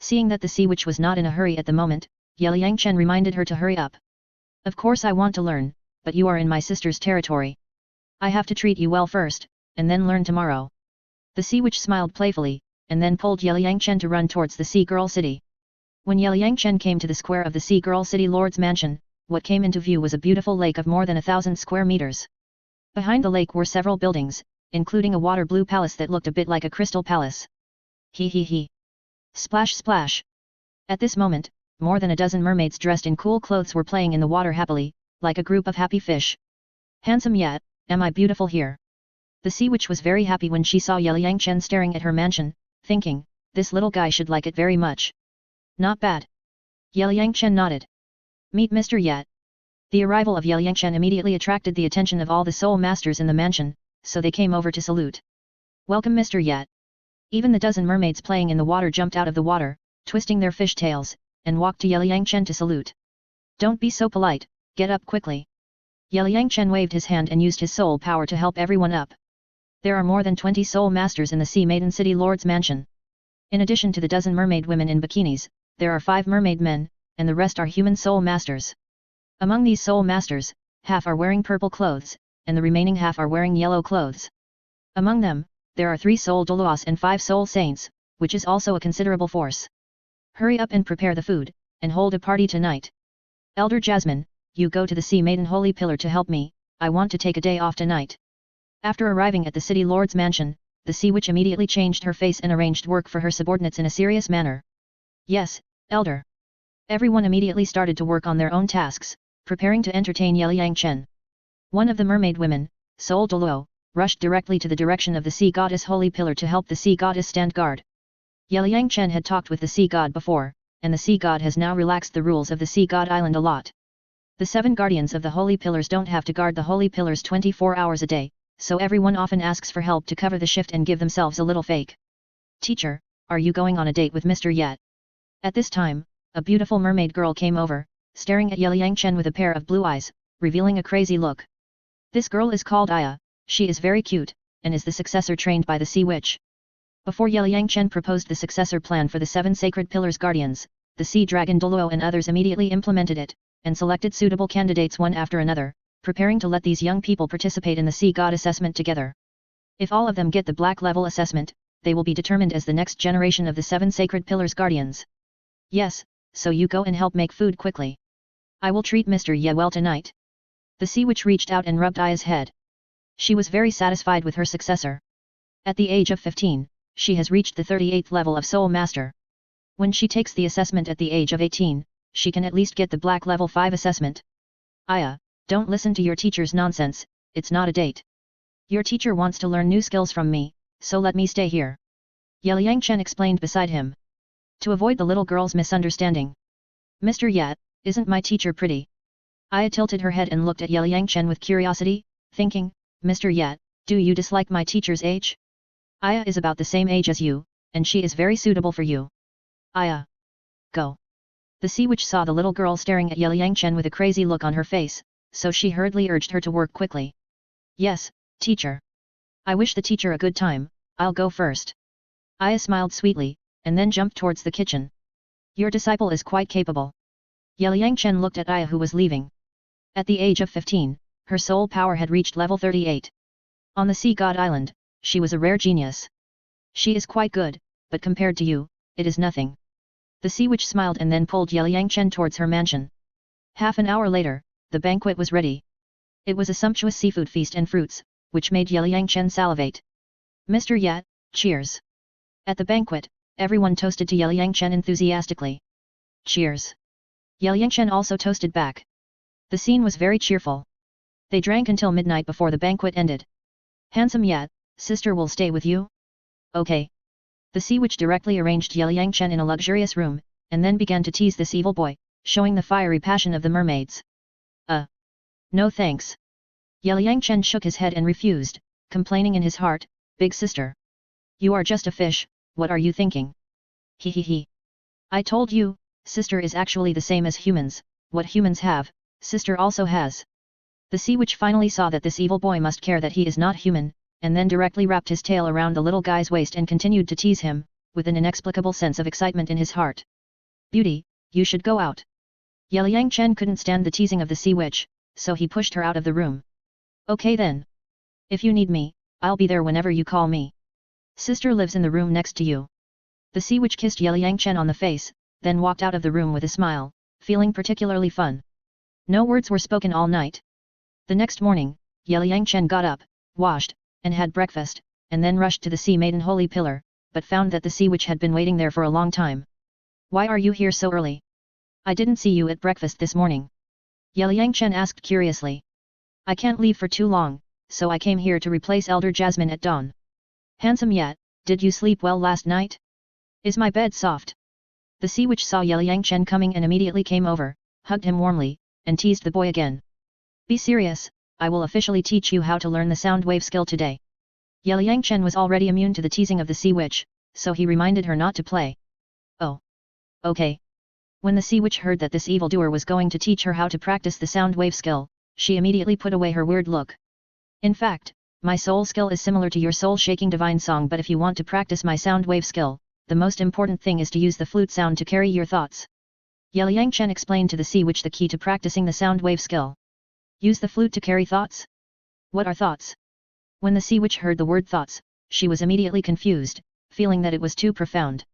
Seeing that the sea witch was not in a hurry at the moment, Yeliang Chen reminded her to hurry up. Of course I want to learn, but you are in my sister's territory. I have to treat you well first, and then learn tomorrow. The sea witch smiled playfully, and then pulled Yeliang Chen to run towards the sea girl city. When Yeliang Chen came to the square of the sea girl city lord's mansion, what came into view was a beautiful lake of more than 1,000 square meters. Behind the lake were several buildings, including a water blue palace that looked a bit like a crystal palace. He. Splash splash. At this moment, more than a dozen mermaids dressed in cool clothes were playing in the water happily, like a group of happy fish. Handsome yet, am I beautiful here? The sea witch was very happy when she saw Yeliang Chen staring at her mansion, thinking, this little guy should like it very much. Not bad. Yeliang Chen nodded. Meet Mr. Yet. The arrival of Yangchen immediately attracted the attention of all the soul masters in the mansion, so they came over to salute. Welcome Mr. Yat. Even the dozen mermaids playing in the water jumped out of the water, twisting their fish tails, and walked to Yangchen to salute. Don't be so polite, get up quickly. Yangchen waved his hand and used his soul power to help everyone up. There are more than 20 soul masters in the Sea Maiden City Lord's mansion. In addition to the dozen mermaid women in bikinis, there are 5 mermaid men, and the rest are human soul masters. Among these soul masters, half are wearing purple clothes, and the remaining half are wearing yellow clothes. Among them, there are 3 soul Douluos and 5 soul saints, which is also a considerable force. Hurry up and prepare the food, and hold a party tonight. Elder Jasmine, you go to the Sea Maiden Holy Pillar to help me, I want to take a day off tonight. After arriving at the City Lord's mansion, the Sea Witch immediately changed her face and arranged work for her subordinates in a serious manner. Yes, Elder. Everyone immediately started to work on their own tasks, preparing to entertain Yangchen. One of the mermaid women, Soul Douluo, rushed directly to the direction of the Sea Goddess Holy Pillar to help the Sea Goddess stand guard. Yangchen had talked with the Sea God before, and the Sea God has now relaxed the rules of the Sea God Island a lot. The 7 guardians of the Holy Pillars don't have to guard the Holy Pillars 24 hours a day, so everyone often asks for help to cover the shift and give themselves a little fake. Teacher, are you going on a date with Mr. Yat? At this time, a beautiful mermaid girl came over, staring at Yangchen with a pair of blue eyes, revealing a crazy look. This girl is called Aya, she is very cute, and is the successor trained by the Sea Witch. Before Yangchen proposed the successor plan for the 7 Sacred Pillars Guardians, the Sea Dragon Douluo and others immediately implemented it, and selected suitable candidates one after another, preparing to let these young people participate in the Sea God assessment together. If all of them get the black level assessment, they will be determined as the next generation of the 7 Sacred Pillars Guardians. Yes, so you go and help make food quickly. I will treat Mr. Ye well tonight. The Sea Witch reached out and rubbed Aya's head. She was very satisfied with her successor. At the age of 15, she has reached the 38th level of Soul Master. When she takes the assessment at the age of 18, she can at least get the black level 5 assessment. Aya, don't listen to your teacher's nonsense, it's not a date. Your teacher wants to learn new skills from me, so let me stay here. Yangchen explained beside him. To avoid the little girl's misunderstanding. Mr. Yat, isn't my teacher pretty? Aya tilted her head and looked at Yangchen with curiosity, thinking, Mr. Yat, do you dislike my teacher's age? Aya is about the same age as you, and she is very suitable for you. Aya. Go. The Sea Witch saw the little girl staring at Yangchen with a crazy look on her face, so she hurriedly urged her to work quickly. Yes, teacher. I wish the teacher a good time, I'll go first. Aya smiled sweetly, and then jumped towards the kitchen. Your disciple is quite capable. Yangchen looked at Aya who was leaving. At the age of 15, her soul power had reached level 38. On the Sea God Island, she was a rare genius. She is quite good, but compared to you, it is nothing. The Sea Witch smiled and then pulled Yangchen towards her mansion. Half an hour later, the banquet was ready. It was a sumptuous seafood feast and fruits, which made Yangchen salivate. Mr. Yat, cheers. At the banquet, everyone toasted to Yangchen enthusiastically. Cheers. Yangchen also toasted back. The scene was very cheerful. They drank until midnight before the banquet ended. Handsome Yat, sister will stay with you? Okay. The Sea Witch directly arranged Yangchen in a luxurious room, and then began to tease this evil boy, showing the fiery passion of the mermaids. No thanks. Yangchen shook his head and refused, complaining in his heart, Big sister. You are just a fish, what are you thinking? He. I told you, sister is actually the same as humans, what humans have, sister also has. The Sea Witch finally saw that this evil boy must care that he is not human, and then directly wrapped his tail around the little guy's waist and continued to tease him, with an inexplicable sense of excitement in his heart. Beauty, you should go out. Yangchen couldn't stand the teasing of the Sea Witch, so he pushed her out of the room. Okay then. If you need me, I'll be there whenever you call me. Sister lives in the room next to you. The Sea Witch kissed Yangchen on the face, then walked out of the room with a smile, feeling particularly fun. No words were spoken all night. The next morning, Yangchen got up, washed, and had breakfast, and then rushed to the Sea Maiden Holy Pillar, but found that the Sea Witch had been waiting there for a long time. Why are you here so early? I didn't see you at breakfast this morning. Yangchen asked curiously. I can't leave for too long, so I came here to replace Elder Jasmine at dawn. Handsome Yat, did you sleep well last night? Is my bed soft? The Sea Witch saw Yangchen coming and immediately came over, hugged him warmly, and teased the boy again. Be serious, I will officially teach you how to learn the soundwave skill today. Liang Chen was already immune to the teasing of the sea witch, so he reminded her not to play. Oh. Okay. When the sea witch heard that this evildoer was going to teach her how to practice the soundwave skill, she immediately put away her weird look. In fact, my soul skill is similar to your soul-shaking divine song, but if you want to practice my soundwave skill, the most important thing is to use the flute sound to carry your thoughts. Liang Chen explained to the sea witch the key to practicing the soundwave skill. Use the flute to carry thoughts? What are thoughts? When the sea witch heard the word thoughts, she was immediately confused, feeling that it was too profound.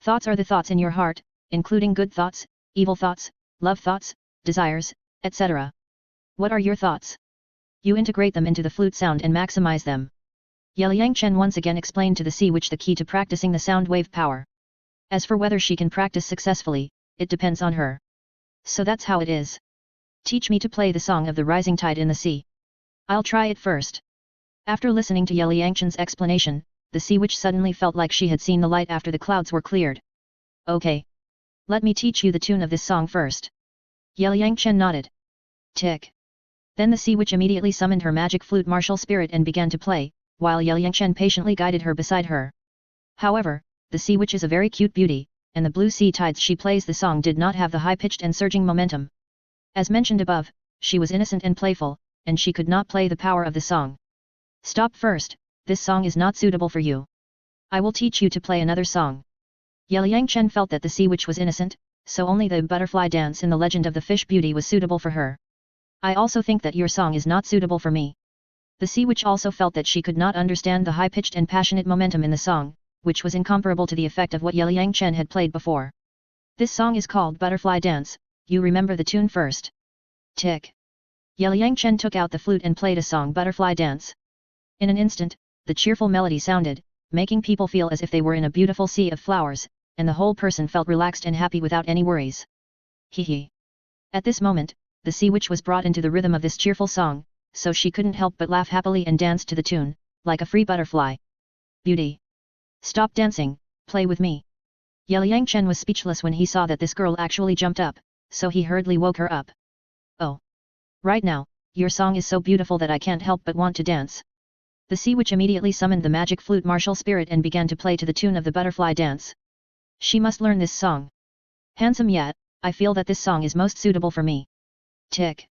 Thoughts are the thoughts in your heart, including good thoughts, evil thoughts, love thoughts, desires, etc. What are your thoughts? You integrate them into the flute sound and maximize them. Liang Chen once again explained to the sea witch the key to practicing the sound wave power. As for whether she can practice successfully, it depends on her. So that's how it is. Teach me to play the song of the rising tide in the sea. I'll try it first. After listening to Liang Chen's explanation, the sea witch suddenly felt like she had seen the light after the clouds were cleared. Okay. Let me teach you the tune of this song first. Liang Chen nodded. Tick. Then the sea witch immediately summoned her magic flute martial spirit and began to play, while Liang Chen patiently guided her beside her. However, the sea witch is a very cute beauty, and the blue sea tides she plays the song did not have the high-pitched and surging momentum. As mentioned above, she was innocent and playful, and she could not play the power of the song. Stop first, this song is not suitable for you. I will teach you to play another song. Liang Chen felt that the sea witch was innocent, so only the butterfly dance in the legend of the fish beauty was suitable for her. I also think that your song is not suitable for me. The sea witch also felt that she could not understand the high-pitched and passionate momentum in the song, which was incomparable to the effect of what Liang Chen had played before. This song is called Butterfly Dance, you remember the tune first. Tick. Liang Chen took out the flute and played a song Butterfly Dance. In an instant, the cheerful melody sounded, making people feel as if they were in a beautiful sea of flowers, and the whole person felt relaxed and happy without any worries. Hee hee. At this moment, the sea witch was brought into the rhythm of this cheerful song, so she couldn't help but laugh happily and danced to the tune, like a free butterfly. Beauty. Stop dancing, play with me. Liang Chen was speechless when he saw that this girl actually jumped up, so he hurriedly woke her up. Oh. Right now, your song is so beautiful that I can't help but want to dance. The sea witch immediately summoned the magic flute martial spirit and began to play to the tune of the butterfly dance. She must learn this song. Handsome yet, I feel that this song is most suitable for me. Tick.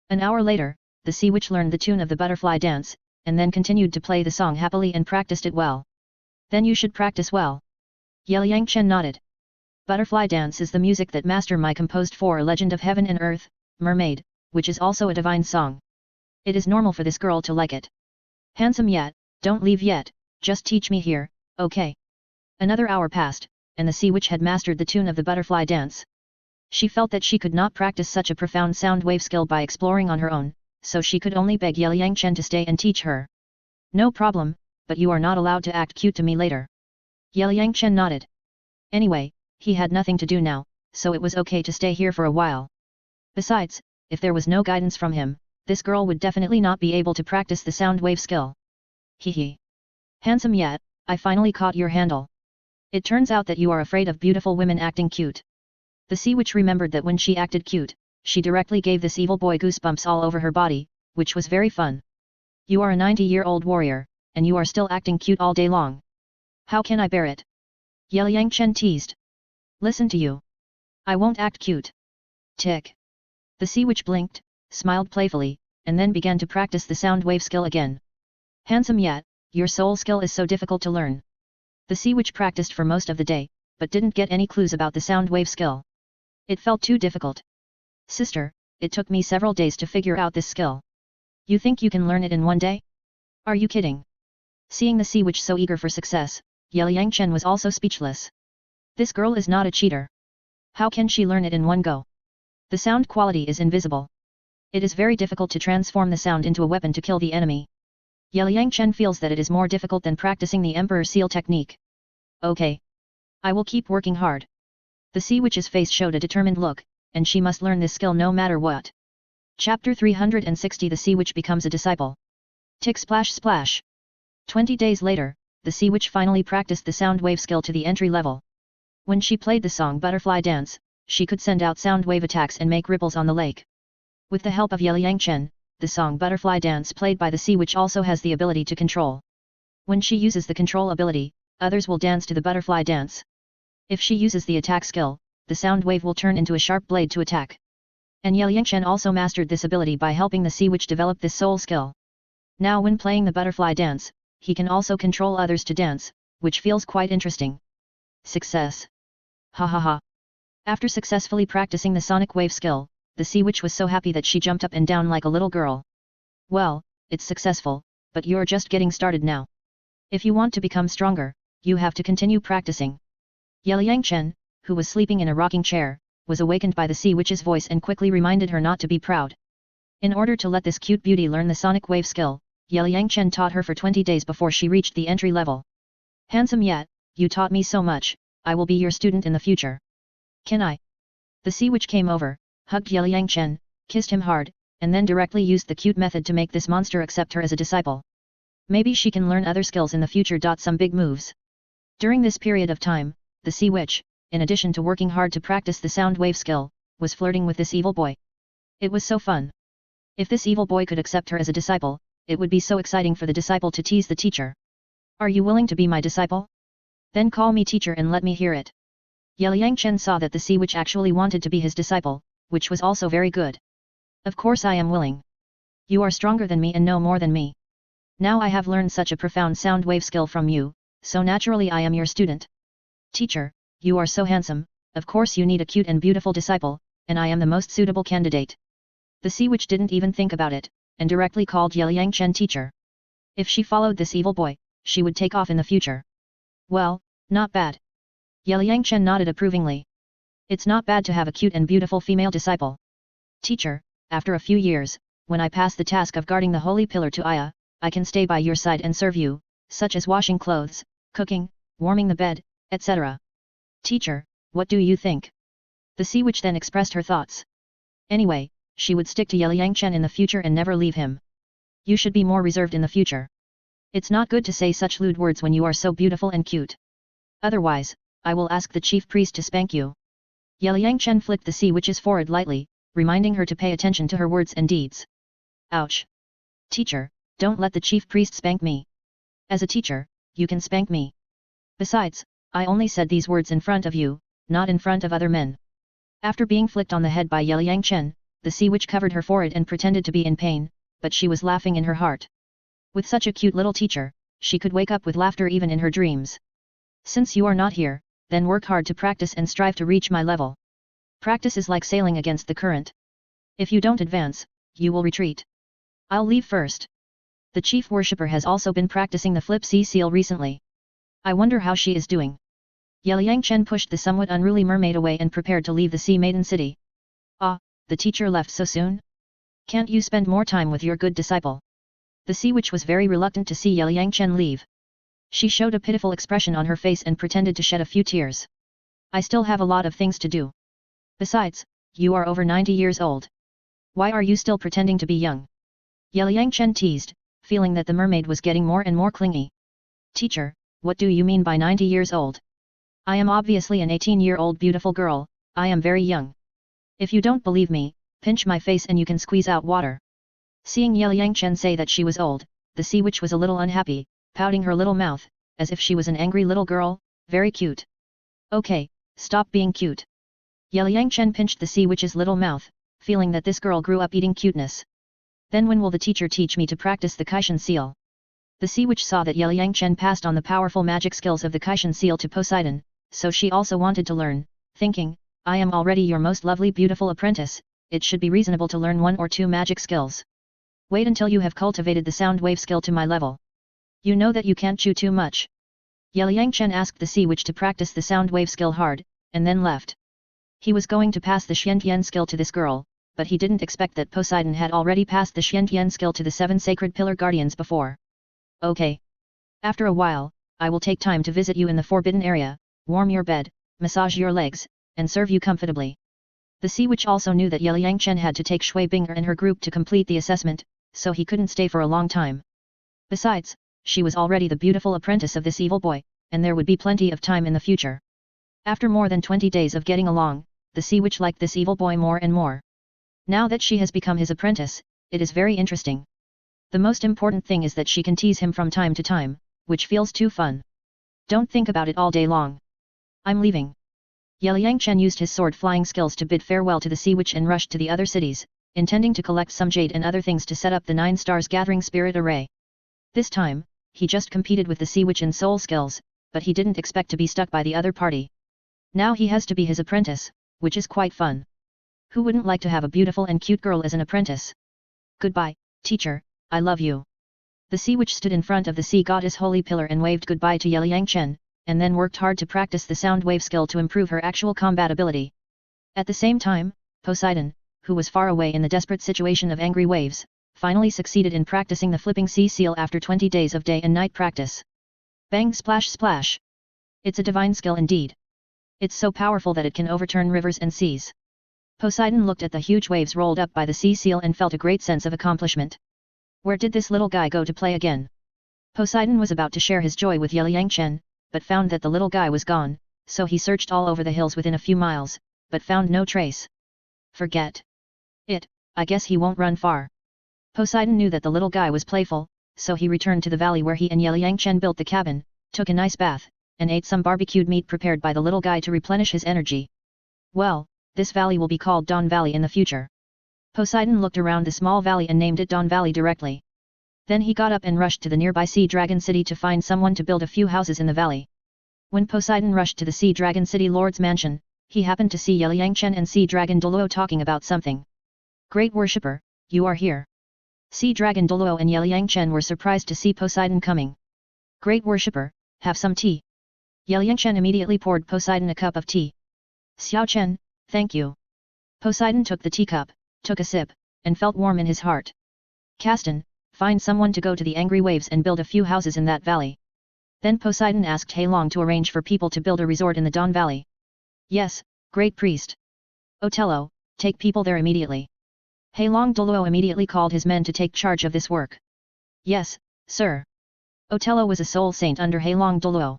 An hour later, the sea witch learned the tune of the butterfly dance, and then continued to play the song happily and practiced it well. Then you should practice well. Liang Chen nodded. Butterfly dance is the music that Master Mai composed for Legend of Heaven and Earth, Mermaid, which is also a divine song. It is normal for this girl to like it. Handsome yet, don't leave yet, just teach me here, okay? Another hour passed, and the sea witch had mastered the tune of the butterfly dance. She felt that she could not practice such a profound sound wave skill by exploring on her own, so she could only beg Liang Chen to stay and teach her. No problem, but you are not allowed to act cute to me later. Liang Chen nodded. Anyway, he had nothing to do now, so it was okay to stay here for a while. Besides, if there was no guidance from him, this girl would definitely not be able to practice the sound wave skill. Hee hee. Handsome yet, I finally caught your handle. It turns out that you are afraid of beautiful women acting cute. The sea witch remembered that when she acted cute, she directly gave this evil boy goosebumps all over her body, which was very fun. You are a 90-year-old warrior, and you are still acting cute all day long. How can I bear it? Liang Chen teased. Listen to you. I won't act cute. Tick. The sea witch blinked, smiled playfully, and then began to practice the sound wave skill again. Handsome yet, your soul skill is so difficult to learn. The sea witch practiced for most of the day, but didn't get any clues about the sound wave skill. It felt too difficult. Sister, it took me several days to figure out this skill. You think you can learn it in one day? Are you kidding? Seeing the sea witch so eager for success, Liang Chen was also speechless. This girl is not a cheater. How can she learn it in one go? The sound quality is invisible. It is very difficult to transform the sound into a weapon to kill the enemy. Liang Chen feels that it is more difficult than practicing the Emperor Seal technique. Okay. I will keep working hard. The sea witch's face showed a determined look, and she must learn this skill no matter what. Chapter 360 The Sea Witch becomes a disciple. Tick splash splash. 20 days later, the sea witch finally practiced the sound wave skill to the entry level. When she played the song Butterfly Dance, she could send out sound wave attacks and make ripples on the lake. With the help of Yeliang Chen, the song Butterfly Dance played by the sea witch also has the ability to control. When she uses the control ability, others will dance to the butterfly dance. If she uses the attack skill, the sound wave will turn into a sharp blade to attack. And Yeliang Chen also mastered this ability by helping the sea witch develop this soul skill. Now when playing the butterfly dance, he can also control others to dance, which feels quite interesting. Success! Ha ha ha! After successfully practicing the sonic wave skill, the sea witch was so happy that she jumped up and down like a little girl. Well, it's successful, but you're just getting started now. If you want to become stronger, you have to continue practicing. Yeliang Chen, who was sleeping in a rocking chair, was awakened by the sea witch's voice and quickly reminded her not to be proud. In order to let this cute beauty learn the sonic wave skill, Yeliang Chen taught her for 20 days before she reached the entry level. Handsome yet, you taught me so much, I will be your student in the future. Can I? The sea witch came over, hugged Yeliang Chen, kissed him hard, and then directly used the cute method to make this monster accept her as a disciple. Maybe she can learn other skills in the future. Some big moves. During this period of time, the sea witch, in addition to working hard to practice the sound wave skill, was flirting with this evil boy. It was so fun. If this evil boy could accept her as a disciple, it would be so exciting for the disciple to tease the teacher. Are you willing to be my disciple? Then call me teacher and let me hear it. Yeliang Chen saw that the sea witch actually wanted to be his disciple, which was also very good. Of course I am willing. You are stronger than me and know more than me. Now I have learned such a profound sound wave skill from you, so naturally I am your student. Teacher, you are so handsome, of course you need a cute and beautiful disciple, and I am the most suitable candidate. The sea witch didn't even think about it, and directly called Yeliang Chen teacher. If she followed this evil boy, she would take off in the future. Well, not bad. Yeliang Chen nodded approvingly. It's not bad to have a cute and beautiful female disciple. Teacher, after a few years, when I pass the task of guarding the holy pillar to Aya, I can stay by your side and serve you, such as washing clothes, cooking, warming the bed, etc. Teacher, what do you think? The sea witch then expressed her thoughts. Anyway, she would stick to Yeliang Chen in the future and never leave him. You should be more reserved in the future. It's not good to say such lewd words when you are so beautiful and cute. Otherwise, I will ask the chief priest to spank you. Yeliang Chen flicked the sea witch's forehead lightly, reminding her to pay attention to her words and deeds. Ouch! Teacher, don't let the chief priest spank me. As a teacher, you can spank me. Besides, I only said these words in front of you, not in front of other men. After being flicked on the head by Yeliang Chen, the sea witch covered her forehead and pretended to be in pain, but she was laughing in her heart. With such a cute little teacher, she could wake up with laughter even in her dreams. Since you are not here, then work hard to practice and strive to reach my level. Practice is like sailing against the current. If you don't advance, you will retreat. I'll leave first. The chief worshipper has also been practicing the flip sea seal recently. I wonder how she is doing. Yeliang Chen pushed the somewhat unruly mermaid away and prepared to leave the sea maiden city. Ah, the teacher left so soon? Can't you spend more time with your good disciple? The sea witch was very reluctant to see Yeliang Chen leave. She showed a pitiful expression on her face and pretended to shed a few tears. I still have a lot of things to do. Besides, you are over 90 years old. Why are you still pretending to be young? Yeliang Chen teased, feeling that the mermaid was getting more and more clingy. Teacher, what do you mean by 90 years old? I am obviously an 18-year-old beautiful girl, I am very young. If you don't believe me, pinch my face and you can squeeze out water. Seeing Yeliang Chen say that she was old, the sea witch was a little unhappy, pouting her little mouth, as if she was an angry little girl, very cute. Okay, stop being cute. Yeliang Chen pinched the sea witch's little mouth, feeling that this girl grew up eating cuteness. Then when will the teacher teach me to practice the Kaishan seal? The sea witch saw that Yeliang Chen passed on the powerful magic skills of the Kaishan seal to Poseidon, so she also wanted to learn, thinking, I am already your most lovely beautiful apprentice, it should be reasonable to learn 1 or 2 magic skills. Wait until you have cultivated the sound wave skill to my level. You know that you can't chew too much. Yeliang Chen asked the sea witch to practice the sound wave skill hard, and then left. He was going to pass the Xiantian skill to this girl, but he didn't expect that Poseidon had already passed the Xiantian skill to the 7 sacred pillar guardians before. Okay. After a while, I will take time to visit you in the forbidden area, warm your bed, massage your legs, and serve you comfortably. The sea witch also knew that Yeliang Chen had to take Shui Binger and her group to complete the assessment, so he couldn't stay for a long time. Besides, she was already the beautiful apprentice of this evil boy, and there would be plenty of time in the future. After more than 20 days of getting along, the sea witch liked this evil boy more and more. Now that she has become his apprentice, it is very interesting. The most important thing is that she can tease him from time to time, which feels too fun. Don't think about it all day long. I'm leaving. Yeliyangchen used his sword flying skills to bid farewell to the sea witch and rushed to the other cities, intending to collect some jade and other things to set up the 9 stars gathering spirit array. This time, he just competed with the sea witch in soul skills, but he didn't expect to be stuck by the other party. Now he has to be his apprentice, which is quite fun. Who wouldn't like to have a beautiful and cute girl as an apprentice? Goodbye, teacher, I love you. The sea witch stood in front of the sea goddess holy pillar and waved goodbye to Yeliyangchen, and then worked hard to practice the soundwave skill to improve her actual combat ability. At the same time, Poseidon, who was far away in the desperate situation of angry waves, finally succeeded in practicing the flipping sea seal after 20 days of day and night practice. Bang splash splash! It's a divine skill indeed. It's so powerful that it can overturn rivers and seas. Poseidon looked at the huge waves rolled up by the sea seal and felt a great sense of accomplishment. Where did this little guy go to play again? Poseidon was about to share his joy with Yeliyangchen, but found that the little guy was gone, so he searched all over the hills within a few miles, but found no trace. Forget it, I guess he won't run far. Poseidon knew that the little guy was playful, so he returned to the valley where he and Yeliyangchen built the cabin, took a nice bath, and ate some barbecued meat prepared by the little guy to replenish his energy. Well, this valley will be called Dawn Valley in the future. Poseidon looked around the small valley and named it Dawn Valley directly. Then he got up and rushed to the nearby Sea Dragon City to find someone to build a few houses in the valley. When Poseidon rushed to the Sea Dragon City Lord's mansion, he happened to see Yeliyangchen and Sea Dragon Douluo talking about something. Great worshipper, you are here. Sea Dragon Douluo and Yeliyangchen were surprised to see Poseidon coming. Great worshipper, have some tea. Yeliyangchen immediately poured Poseidon a cup of tea. Xiaochen, thank you. Poseidon took the teacup, took a sip, and felt warm in his heart. Caston, find someone to go to the angry waves and build a few houses in that valley. Then Poseidon asked Heilong to arrange for people to build a resort in the Dawn Valley. Yes, great priest. Otello, take people there immediately. Heilong Douluo immediately called his men to take charge of this work. Yes, sir. Otello was a soul saint under Heilong Douluo.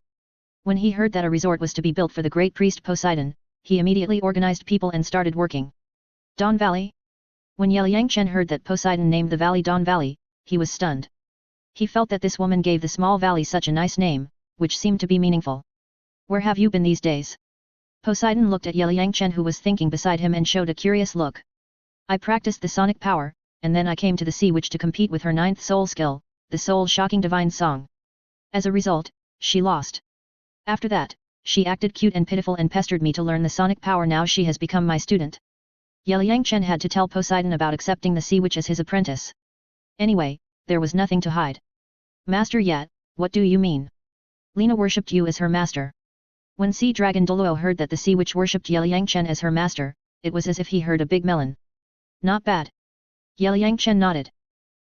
When he heard that a resort was to be built for the great priest Poseidon, he immediately organized people and started working. Dawn Valley? When Yeliyangchen heard that Poseidon named the valley Dawn Valley, he was stunned. He felt that this woman gave the small valley such a nice name, which seemed to be meaningful. Where have you been these days? Poseidon looked at Yeliyangchen who was thinking beside him and showed a curious look. I practiced the sonic power, and then I came to the sea witch to compete with her 9th soul skill, the soul-shocking divine song. As a result, she lost. After that, she acted cute and pitiful and pestered me to learn the sonic power. Now she has become my student. Yeliyangchen had to tell Poseidon about accepting the sea witch as his apprentice. Anyway, there was nothing to hide. Master Yat, what do you mean? Lena worshipped you as her master. When Sea Dragon Douluo heard that the sea witch worshipped Yeliyangchen as her master, it was as if he heard a big melon. Not bad. Yeliyangchen nodded.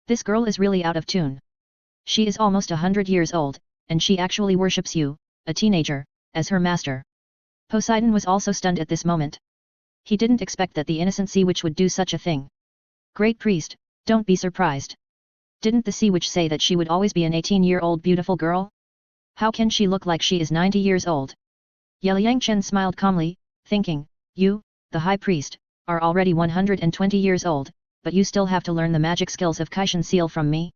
This girl is really out of tune. She is almost 100 years old, and she actually worships you, a teenager, as her master. Poseidon was also stunned at this moment. He didn't expect that the innocent sea witch would do such a thing. Great priest, don't be surprised. Didn't the sea witch say that she would always be an 18-year-old beautiful girl? How can she look like she is 90 years old? Yeliyangchen smiled calmly, thinking, you, the high priest, are already 120 years old, but you still have to learn the magic skills of Kaishan Seal from me.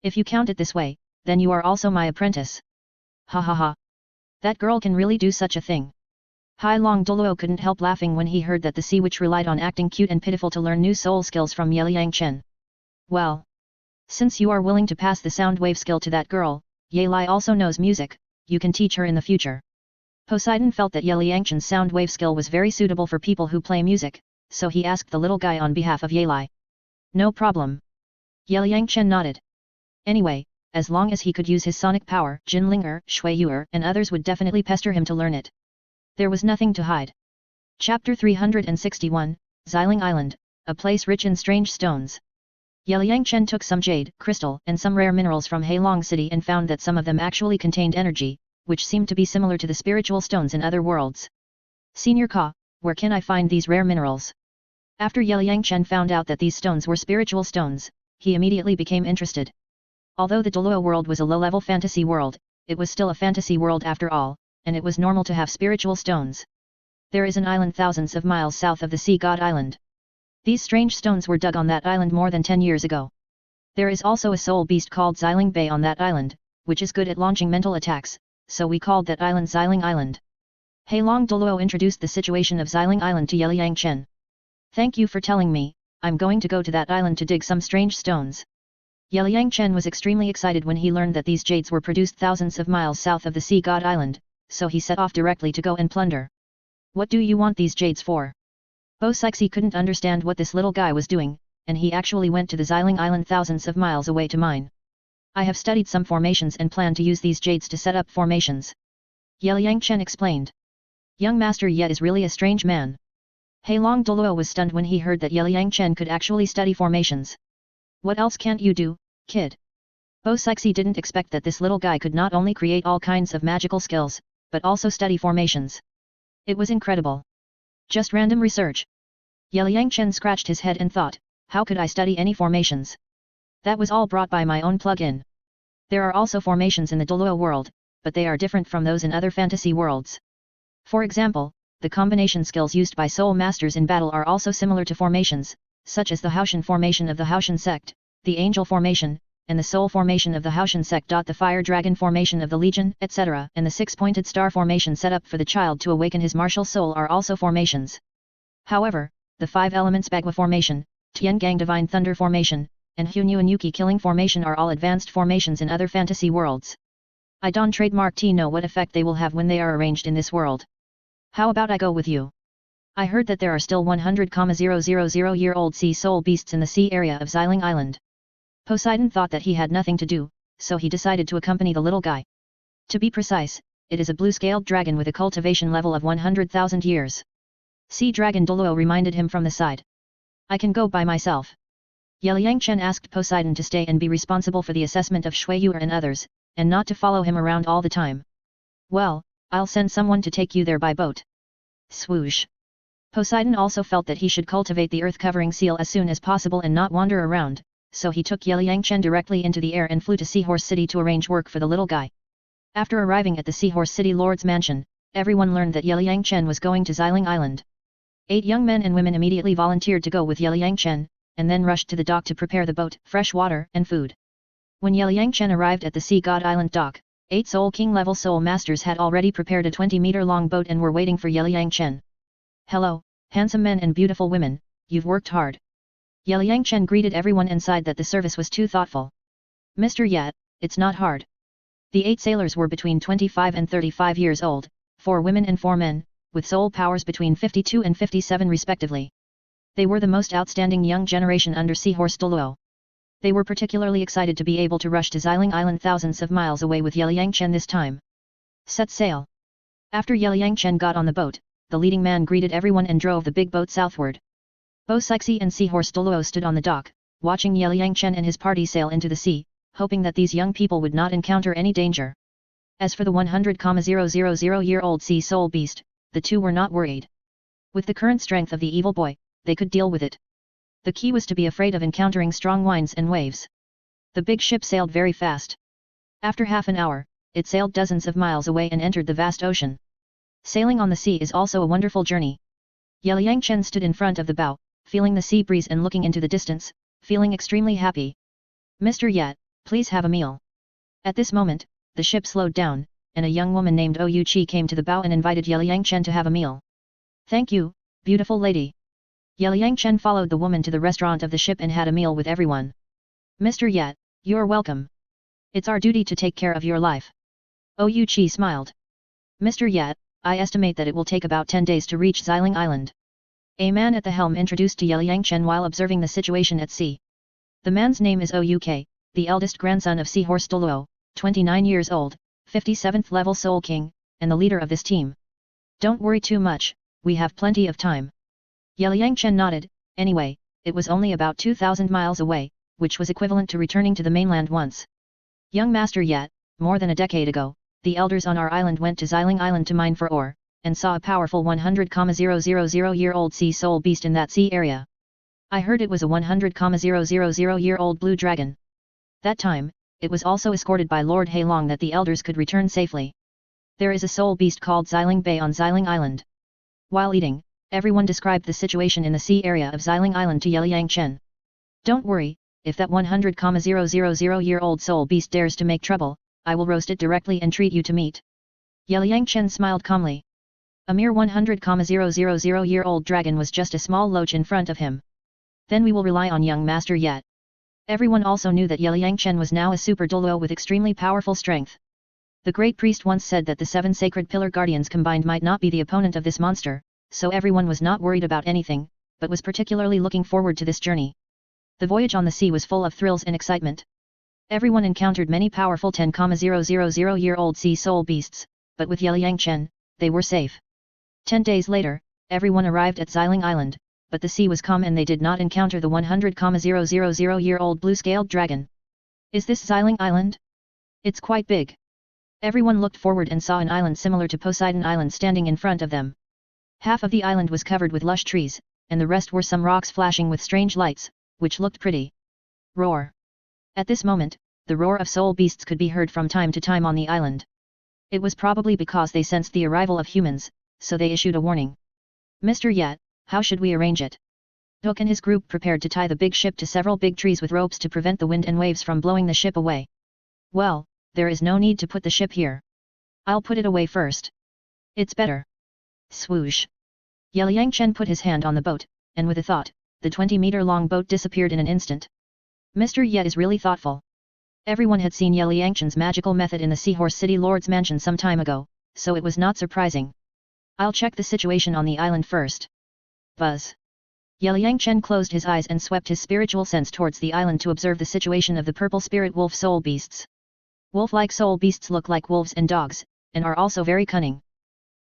If you count it this way, then you are also my apprentice. Ha ha ha. That girl can really do such a thing. Heilong Douluo couldn't help laughing when he heard that the sea witch relied on acting cute and pitiful to learn new soul skills from Yeliyangchen. Well, since you are willing to pass the sound wave skill to that girl, Yelai also knows music, you can teach her in the future. Poseidon felt that Yeliyangchen's sound wave skill was very suitable for people who play music, so he asked the little guy on behalf of Yelai. No problem. Yeliyangchen nodded. Anyway, as long as he could use his sonic power, Jinlinger, Shuiyuer and others would definitely pester him to learn it. There was nothing to hide. Chapter 361, Xiling Island, a place rich in strange stones. Yeliyangchen took some jade, crystal, and some rare minerals from Heilong City and found that some of them actually contained energy, which seemed to be similar to the spiritual stones in other worlds. Senior Ka, where can I find these rare minerals? After Yeliyangchen found out that these stones were spiritual stones, he immediately became interested. Although the Douluo world was a low-level fantasy world, it was still a fantasy world after all, and it was normal to have spiritual stones. There is an island thousands of miles south of the Sea God Island. These strange stones were dug on that island more than 10 years ago. There is also a soul beast called Xiling Bay on that island, which is good at launching mental attacks, so we called that island Xiling Island. Heilong Douluo introduced the situation of Xiling Island to Yeliang Chen. Thank you for telling me, I'm going to go to that island to dig some strange stones. Yeliang Chen was extremely excited when he learned that these jades were produced thousands of miles south of the Sea God Island, so he set off directly to go and plunder. What do you want these jades for? Bo Sixi couldn't understand what this little guy was doing, and he actually went to the Xiling Island thousands of miles away to mine. I have studied some formations and plan to use these jades to set up formations. Yeliang Chen explained. Young Master Ye is really a strange man. Heilong Douluo was stunned when he heard that Yeliang Chen could actually study formations. What else can't you do, kid? Bo Sixi didn't expect that this little guy could not only create all kinds of magical skills, but also study formations. It was incredible. Just random research. Yeliang Chen scratched his head and thought, how could I study any formations? That was all brought by my own plug-in. There are also formations in the Douluo world, but they are different from those in other fantasy worlds. For example, the combination skills used by soul masters in battle are also similar to formations, such as the Haoshan formation of the Haoshan sect, the Angel formation, and the Soul formation of the Haoshan sect. The Fire Dragon formation of the Legion, etc., and the six-pointed star formation set up for the child to awaken his martial soul are also formations. However, the Five Elements Bagua formation, Tiangang Divine Thunder formation, and Hunyuan Yuki Killing formation are all advanced formations in other fantasy worlds. I don't trademark to know what effect they will have when they are arranged in this world. How about I go with you? I heard that there are still 100,000-year-old sea soul beasts in the sea area of Xiling Island. Poseidon thought that he had nothing to do, so he decided to accompany the little guy. To be precise, it is a blue-scaled dragon with a cultivation level of 100,000 years. Sea Dragon Douluo reminded him from the side. I can go by myself. Yeliang Chen asked Poseidon to stay and be responsible for the assessment of Shui Yuer and others, and not to follow him around all the time. Well, I'll send someone to take you there by boat. Swoosh. Poseidon also felt that he should cultivate the earth-covering seal as soon as possible and not wander around, so he took Yeliang Chen directly into the air and flew to Seahorse City to arrange work for the little guy. After arriving at the Seahorse City Lord's mansion, everyone learned that Yeliang Chen was going to Xiling Island. 8 young men and women immediately volunteered to go with Yeliang Chen, and then rushed to the dock to prepare the boat, fresh water, and food. When Yeliang Chen arrived at the Sea God Island dock, 8 Soul King level Soul Masters had already prepared a 20-meter-long boat and were waiting for Yeliang Chen. Hello, handsome men and beautiful women, you've worked hard. Yeliang Chen greeted everyone and sighed that the service was too thoughtful. Mr. Yat, it's not hard. The 8 sailors were between 25 and 35 years old, 4 women and 4 men, with soul powers between 52 and 57 respectively. They were the most outstanding young generation under Seahorse Douluo. They were particularly excited to be able to rush to Xiling Island thousands of miles away with Yeliang Chen this time. Set sail. After Yeliang Chen got on the boat, the leading man greeted everyone and drove the big boat southward. Bo Sixi and Seahorse Douluo stood on the dock, watching Yeliang Chen and his party sail into the sea, hoping that these young people would not encounter any danger. As for the 100,000-year-old sea soul beast, the two were not worried. With the current strength of the evil boy, they could deal with it. The key was to be afraid of encountering strong winds and waves. The big ship sailed very fast. After half an hour, it sailed dozens of miles away and entered the vast ocean. Sailing on the sea is also a wonderful journey. Yeliang Chen stood in front of the bow, feeling the sea breeze and looking into the distance, feeling extremely happy. Mr. Yat, please have a meal. At this moment, the ship slowed down, and a young woman named Ou Chi came to the bow and invited Yeliang Chen to have a meal. Thank you, beautiful lady. Yeliang Chen followed the woman to the restaurant of the ship and had a meal with everyone. Mr. Yat, you're welcome. It's our duty to take care of your life. Ou Chi smiled. Mr. Yat, I estimate that it will take about 10 days to reach Xiling Island. A man at the helm introduced to Yeliang Chen while observing the situation at sea. The man's name is Ouk, the eldest grandson of Seahorse Douluo, 29 years old, 57th level Soul King, and the leader of this team. Don't worry too much, we have plenty of time. Yeliang Chen nodded. Anyway, it was only about 2,000 miles away, which was equivalent to returning to the mainland once. Young Master Yat, more than a decade ago, the elders on our island went to Xiling Island to mine for ore, and saw a powerful 100,000-year-old sea soul beast in that sea area. I heard it was a 100,000-year-old blue dragon. That time, it was also escorted by Lord Heilong that the elders could return safely. There is a soul beast called Xiling Bay on Xiling Island. While eating, everyone described the situation in the sea area of Xiling Island to Yeliang Chen. Don't worry, if that 100,000-year-old soul beast dares to make trouble, I will roast it directly and treat you to meat. Yeliang Chen smiled calmly. A mere 100,000-year-old dragon was just a small loach in front of him. Then we will rely on young Master Yet. Everyone also knew that Yeliang Chen was now a super Douluo with extremely powerful strength. The great priest once said that the 7 sacred pillar guardians combined might not be the opponent of this monster, so everyone was not worried about anything, but was particularly looking forward to this journey. The voyage on the sea was full of thrills and excitement. Everyone encountered many powerful 10,000-year-old sea soul beasts, but with Yeliang Chen, they were safe. 10 days later, everyone arrived at Xiling Island, but the sea was calm and they did not encounter the 100,000-year-old blue-scaled dragon. Is this Xiling Island? It's quite big. Everyone looked forward and saw an island similar to Poseidon Island standing in front of them. Half of the island was covered with lush trees, and the rest were some rocks flashing with strange lights, which looked pretty. Roar. At this moment, the roar of soul beasts could be heard from time to time on the island. It was probably because they sensed the arrival of humans, so they issued a warning. Mr. Yat, how should we arrange it? Dook and his group prepared to tie the big ship to several big trees with ropes to prevent the wind and waves from blowing the ship away. Well, there is no need to put the ship here. I'll put it away first. It's better. Swoosh. Yeliang Chen put his hand on the boat, and with a thought, the 20-meter-long boat disappeared in an instant. Mr. Yet is really thoughtful. Everyone had seen Yeliang Chen's magical method in the Seahorse City Lord's mansion some time ago, so it was not surprising. I'll check the situation on the island first. Buzz. Yeliang Chen closed his eyes and swept his spiritual sense towards the island to observe the situation of the purple spirit wolf soul beasts. Wolf-like soul beasts look like wolves and dogs, and are also very cunning.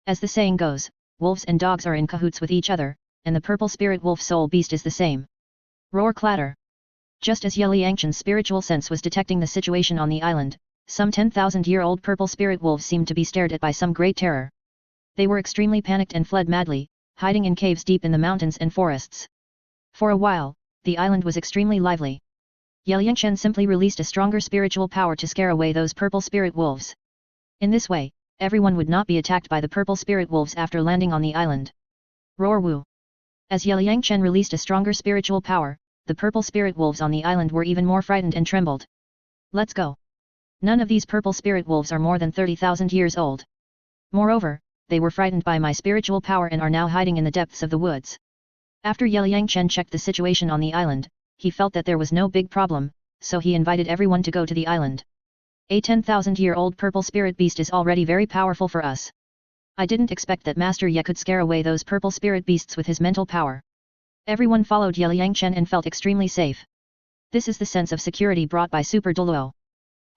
As the saying goes, wolves and dogs are in cahoots with each other, and the purple spirit wolf soul beast is the same. Roar clatter. Just as Yeliang Chen's spiritual sense was detecting the situation on the island, some 10,000-year-old purple spirit wolves seemed to be stared at by some great terror. They were extremely panicked and fled madly, hiding in caves deep in the mountains and forests. For a while, the island was extremely lively. Yeliang Chen simply released a stronger spiritual power to scare away those purple spirit wolves. In this way, everyone would not be attacked by the purple spirit wolves after landing on the island. Roar woo. As Yeliang Chen released a stronger spiritual power, the purple spirit wolves on the island were even more frightened and trembled. Let's go. None of these purple spirit wolves are more than 30,000 years old. Moreover, they were frightened by my spiritual power and are now hiding in the depths of the woods. After Yeliang Chen checked the situation on the island, he felt that there was no big problem, so he invited everyone to go to the island. A 10,000-year-old purple spirit beast is already very powerful for us. I didn't expect that Master Ye could scare away those purple spirit beasts with his mental power. Everyone followed Yeliang Chen and felt extremely safe. This is the sense of security brought by Super Douluo.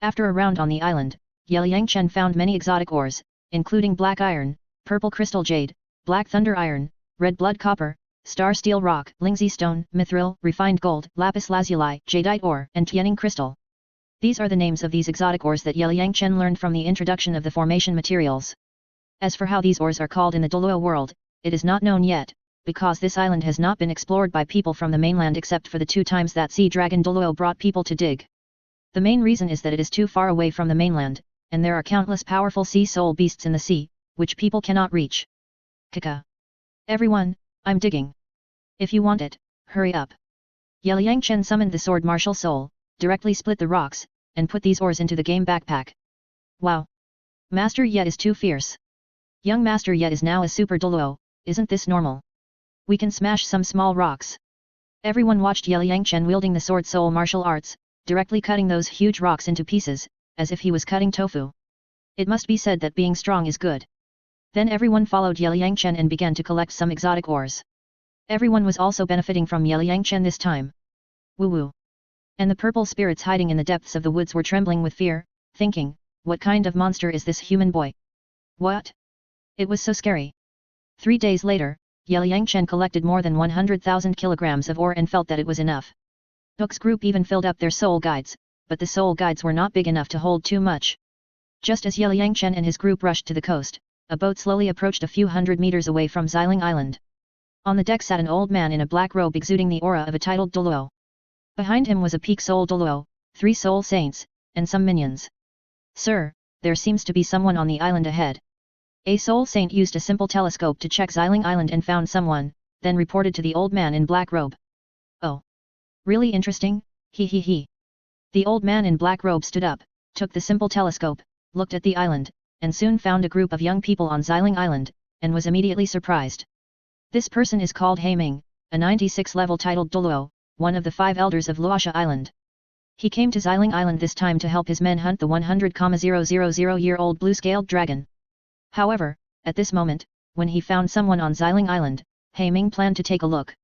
After a round on the island, Yeliang Chen found many exotic ores, including black iron, purple crystal jade, black thunder iron, red blood copper, star steel rock, lingzi stone, mithril, refined gold, lapis lazuli, jadeite ore, and Tianing crystal. These are the names of these exotic ores that Yeliang Chen learned from the introduction of the formation materials. As for how these ores are called in the Douluo world, it is not known yet, because this island has not been explored by people from the mainland except for the 2 times that sea dragon Douluo brought people to dig. The main reason is that it is too far away from the mainland, and there are countless powerful sea soul beasts in the sea, which people cannot reach. Kaka. Everyone, I'm digging. If you want it, hurry up. Yeliang Chen summoned the sword martial soul, directly split the rocks, and put these ores into the game backpack. Wow! Master Ye is too fierce. Young Master Ye is now a super Douluo, isn't this normal? We can smash some small rocks. Everyone watched Yeliang Chen wielding the sword soul martial arts, directly cutting those huge rocks into pieces, as if he was cutting tofu. It must be said that being strong is good. Then everyone followed Yeliang Chen and began to collect some exotic ores. Everyone was also benefiting from Yeliang Chen this time. Woo woo. And the purple spirits hiding in the depths of the woods were trembling with fear, thinking, what kind of monster is this human boy? What? It was so scary. 3 days later, Yeliang Chen collected more than 100,000 kilograms of ore and felt that it was enough. Dook's group even filled up their soul guides, but the soul guides were not big enough to hold too much. Just as Yeliang Chen and his group rushed to the coast, a boat slowly approached a few hundred meters away from Xiling Island. On the deck sat an old man in a black robe exuding the aura of a titled Douluo. Behind him was a peak soul Douluo, 3 soul saints, and some minions. Sir, there seems to be someone on the island ahead. A soul saint used a simple telescope to check Xiling Island and found someone, then reported to the old man in black robe. Oh. Really interesting, he. The old man in black robe stood up, took the simple telescope, looked at the island, and soon found a group of young people on Xiling Island, and was immediately surprised. This person is called Haiming, a 96 level titled Douluo, one of the 5 elders of Luosha Island. He came to Xiling Island this time to help his men hunt the 100,000-year-old blue-scaled dragon. However, at this moment, when he found someone on Xiling Island, Haiming planned to take a look.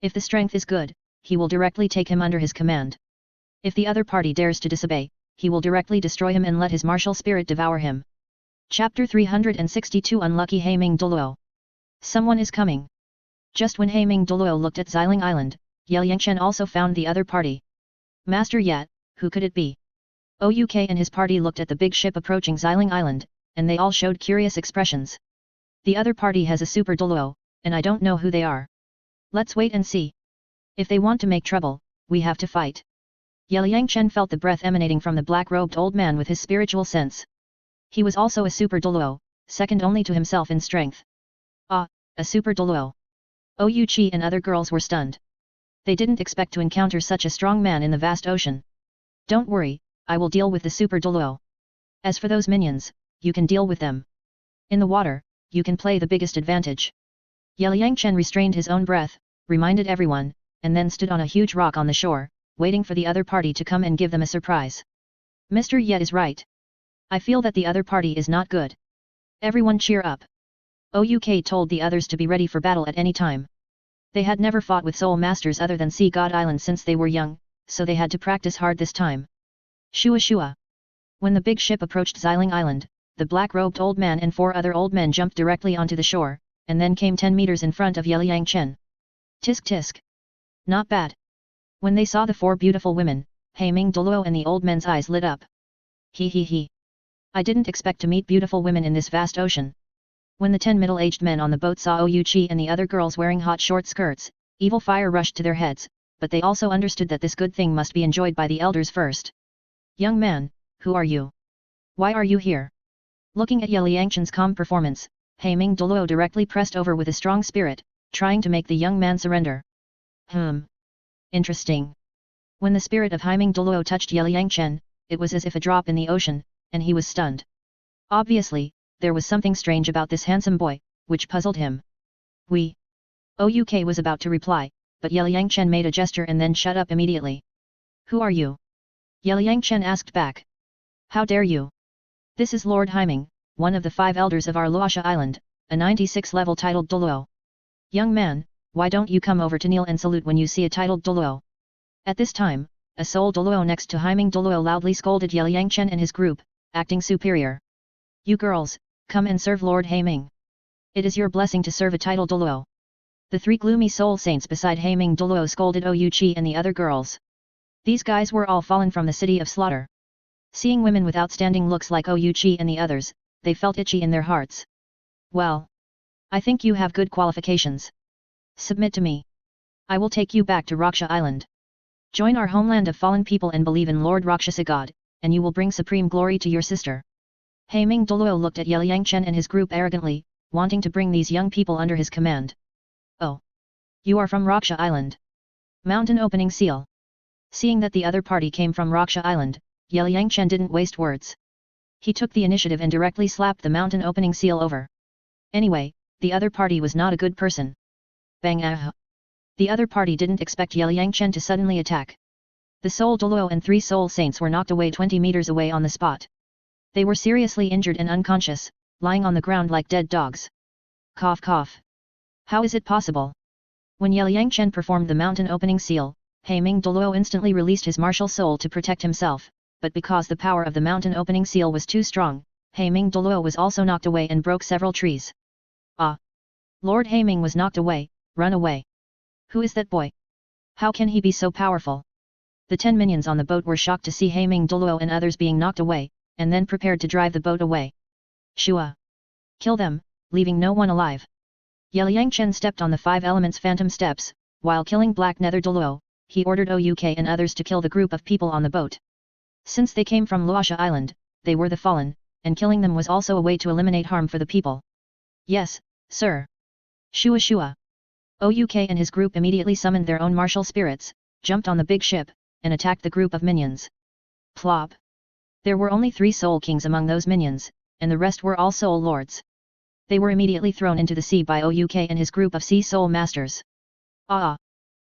If the strength is good, he will directly take him under his command. If the other party dares to disobey, he will directly destroy him and let his martial spirit devour him. Chapter 362 Unlucky Haiming Douluo. Someone is coming. Just when Haiming Douluo looked at Xiling Island, Yangchen also found the other party. Master Yet, who could it be? Ouk and his party looked at the big ship approaching Xiling Island, and they all showed curious expressions. The other party has a super Douluo, and I don't know who they are. Let's wait and see. If they want to make trouble, we have to fight. Yangchen felt the breath emanating from the black-robed old man with his spiritual sense. He was also a super Douluo, second only to himself in strength. Ah, a super Douluo. Ouchi and other girls were stunned. They didn't expect to encounter such a strong man in the vast ocean. Don't worry, I will deal with the super Douluo. As for those minions, you can deal with them. In the water, you can play the biggest advantage. Yangchen restrained his own breath, reminded everyone, and then stood on a huge rock on the shore, waiting for the other party to come and give them a surprise. Mr. Yet is right. I feel that the other party is not good. Everyone cheer up. Ouk told the others to be ready for battle at any time. They had never fought with soul masters other than Sea God Island since they were young, so they had to practice hard this time. Shua. When the big ship approached Xiling Island, the black-robed old man and 4 other old men jumped directly onto the shore, and then came 10 meters in front of Yangchen. Tisk. Not bad. When they saw the 4 beautiful women, Haiming Douluo and the old men's eyes lit up. He. I didn't expect to meet beautiful women in this vast ocean. When the 10 middle-aged men on the boat saw Ouchi and the other girls wearing hot short skirts, evil fire rushed to their heads, but they also understood that this good thing must be enjoyed by the elders first. Young man, who are you? Why are you here? Looking at Yangchen's calm performance, Haiming Douluo directly pressed over with a strong spirit, trying to make the young man surrender. Interesting. When the spirit of Haiming Douluo touched Yangchen, it was as if a drop in the ocean, and he was stunned. Obviously, there was something strange about this handsome boy, which puzzled him. Ouk was about to reply, but Yangchen made a gesture and then shut up immediately. Who are you? Yangchen asked back. How dare you? This is Lord Haiming, one of the 5 elders of our Luosha Island, a 96 level titled Douluo. Young man, why don't you come over to kneel and salute when you see a titled Douluo? At this time, a soul Douluo next to Haiming Douluo loudly scolded Yangchen and his group, acting superior. You girls, come and serve Lord Haiming. It is your blessing to serve a titled Douluo. The 3 gloomy soul saints beside Haiming Douluo scolded Ouchi and the other girls. These guys were all fallen from the city of slaughter. Seeing women with outstanding looks like Ouchi and the others, they felt itchy in their hearts. Well, I think you have good qualifications. Submit to me. I will take you back to Raksha Island. Join our homeland of fallen people and believe in Lord Rakshasa God, and you will bring supreme glory to your sister. Haiming Douluo looked at Yangchen and his group arrogantly, wanting to bring these young people under his command. Oh. You are from Raksha Island. Mountain opening seal. Seeing that the other party came from Raksha Island, Yangchen didn't waste words. He took the initiative and directly slapped the mountain opening seal over. Anyway, the other party was not a good person. Bang ah! The other party didn't expect Yangchen to suddenly attack. The soul Douluo and 3 soul saints were knocked away 20 meters away on the spot. They were seriously injured and unconscious, lying on the ground like dead dogs. Cough. How is it possible? When Yangchen performed the mountain opening seal, Haiming Douluo instantly released his martial soul to protect himself, but because the power of the mountain opening seal was too strong, Haiming Douluo was also knocked away and broke several trees. Ah! Lord Haiming was knocked away, run away. Who is that boy? How can he be so powerful? The 10 minions on the boat were shocked to see Haiming Douluo and others being knocked away, and then prepared to drive the boat away. Shua! Kill them, leaving no one alive. Yangchen stepped on the 5 elements phantom steps, while killing Black Nether Douluo, he ordered Ouk and others to kill the group of people on the boat. Since they came from Luosha Island, they were the fallen, and killing them was also a way to eliminate harm for the people. Yes, sir. Shua Shua. Ouk and his group immediately summoned their own martial spirits, jumped on the big ship, and attacked the group of minions. Plop. There were only 3 soul kings among those minions, and the rest were all soul lords. They were immediately thrown into the sea by Ouk and his group of sea soul masters. Ah!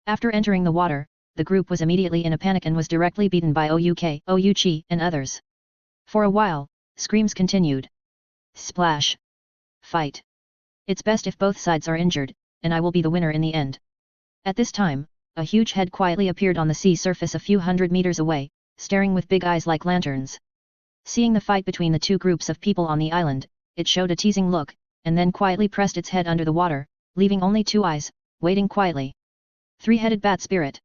After entering the water, the group was immediately in a panic and was directly beaten by Ouk, Ouchi, and others. For a while, screams continued. Splash! Fight! It's best if both sides are injured, and I will be the winner in the end. At this time, a huge head quietly appeared on the sea surface a few hundred meters away, staring with big eyes like lanterns. Seeing the fight between the 2 groups of people on the island, it showed a teasing look, and then quietly pressed its head under the water, leaving only 2 eyes, waiting quietly. 3-headed bat spirit.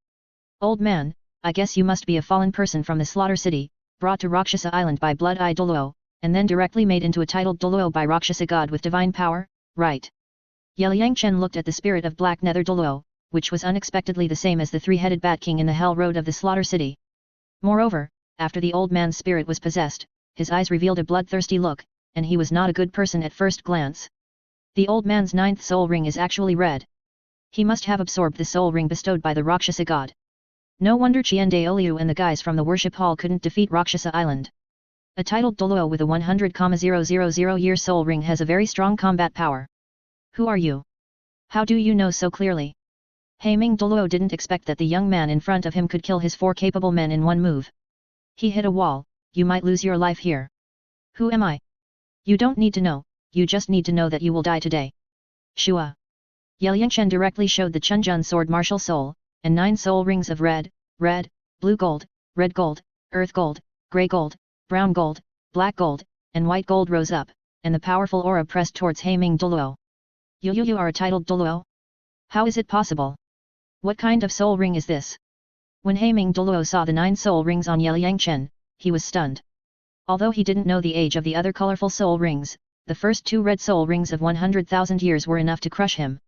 Old man, I guess you must be a fallen person from the Slaughter City, brought to Rakshasa Island by Blood Eye Douluo, and then directly made into a titled Douluo by Rakshasa god with divine power, right? Yeliang Chen looked at the spirit of Black Nether Douluo, which was unexpectedly the same as the 3-headed bat king in the Hell Road of the Slaughter City. Moreover, after the old man's spirit was possessed, his eyes revealed a bloodthirsty look, and he was not a good person at first glance. The old man's 9th soul ring is actually red. He must have absorbed the soul ring bestowed by the Rakshasa god. No wonder Qiandaoliu and the guys from the worship hall couldn't defeat Rakshasa Island. A titled Douluo with a 100,000-year soul ring has a very strong combat power. Who are you? How do you know so clearly? Haiming Douluo didn't expect that the young man in front of him could kill his 4 capable men in one move. He hit a wall. You might lose your life here. Who am I? You don't need to know, you just need to know that you will die today. Shua. Yeliang Chen directly showed the Chunjun sword martial soul, and 9 soul rings of red, blue gold, red gold, earth gold, grey gold, brown gold, black gold, and white gold rose up, and the powerful aura pressed towards Haiming Douluo. You are a titled Douluo? How is it possible? What kind of soul ring is this? When Haiming Douluo saw the 9 soul rings on Yeliang Chen, he was stunned. Although he didn't know the age of the other colorful soul rings, the first 2 red soul rings of 100,000 years were enough to crush him.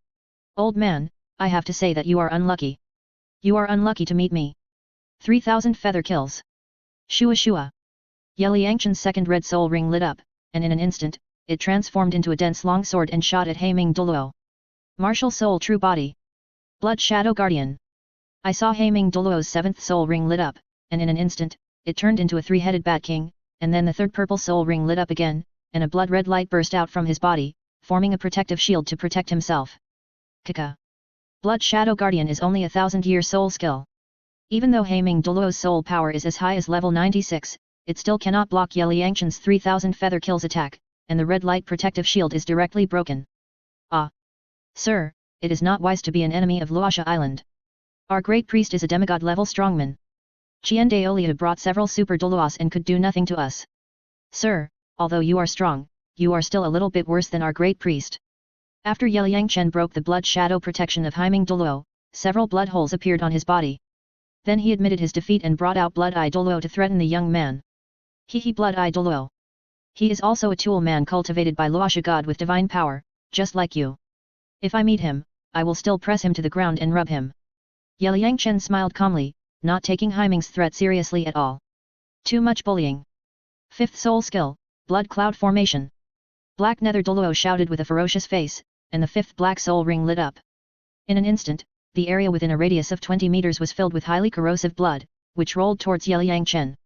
Old man, I have to say that you are unlucky. You are unlucky to meet me. 3,000 feather kills. Shua Shua. Yeliang Chen's 2nd red soul ring lit up, and in an instant, it transformed into a dense long sword and shot at Haiming Douluo. Martial soul true body. Blood shadow guardian. I saw Haiming Douluo's 7th soul ring lit up, and in an instant, it turned into a 3-headed bat king, and then the 3rd purple soul ring lit up again, and a blood red light burst out from his body, forming a protective shield to protect himself. Kaka. Blood Shadow Guardian is only a 1000-year soul skill. Even though Haiming Douluo's soul power is as high as level 96, it still cannot block Yeliang Chen's 3000 feather kills attack, and the red light protective shield is directly broken. Ah! Sir, it is not wise to be an enemy of Luosha Island. Our great priest is a demigod level strongman. Qiandaoliu brought several super Douluos and could do nothing to us. Sir, although you are strong, you are still a little bit worse than our great priest. After Yeliang Chen broke the blood shadow protection of Haiming Douluo, several blood holes appeared on his body. Then he admitted his defeat and brought out Blood Eye Douluo to threaten the young man. He Blood Eye Douluo. He is also a tool man cultivated by Luosha god with divine power, just like you. If I meet him, I will still press him to the ground and rub him. Yeliang Chen smiled calmly, not taking Haiming's threat seriously at all. Too much bullying. 5th soul skill, Blood Cloud Formation. Black Nether Douluo shouted with a ferocious face, and the 5th black soul ring lit up. In an instant, the area within a radius of 20 meters was filled with highly corrosive blood, which rolled towards Yeliang Chen.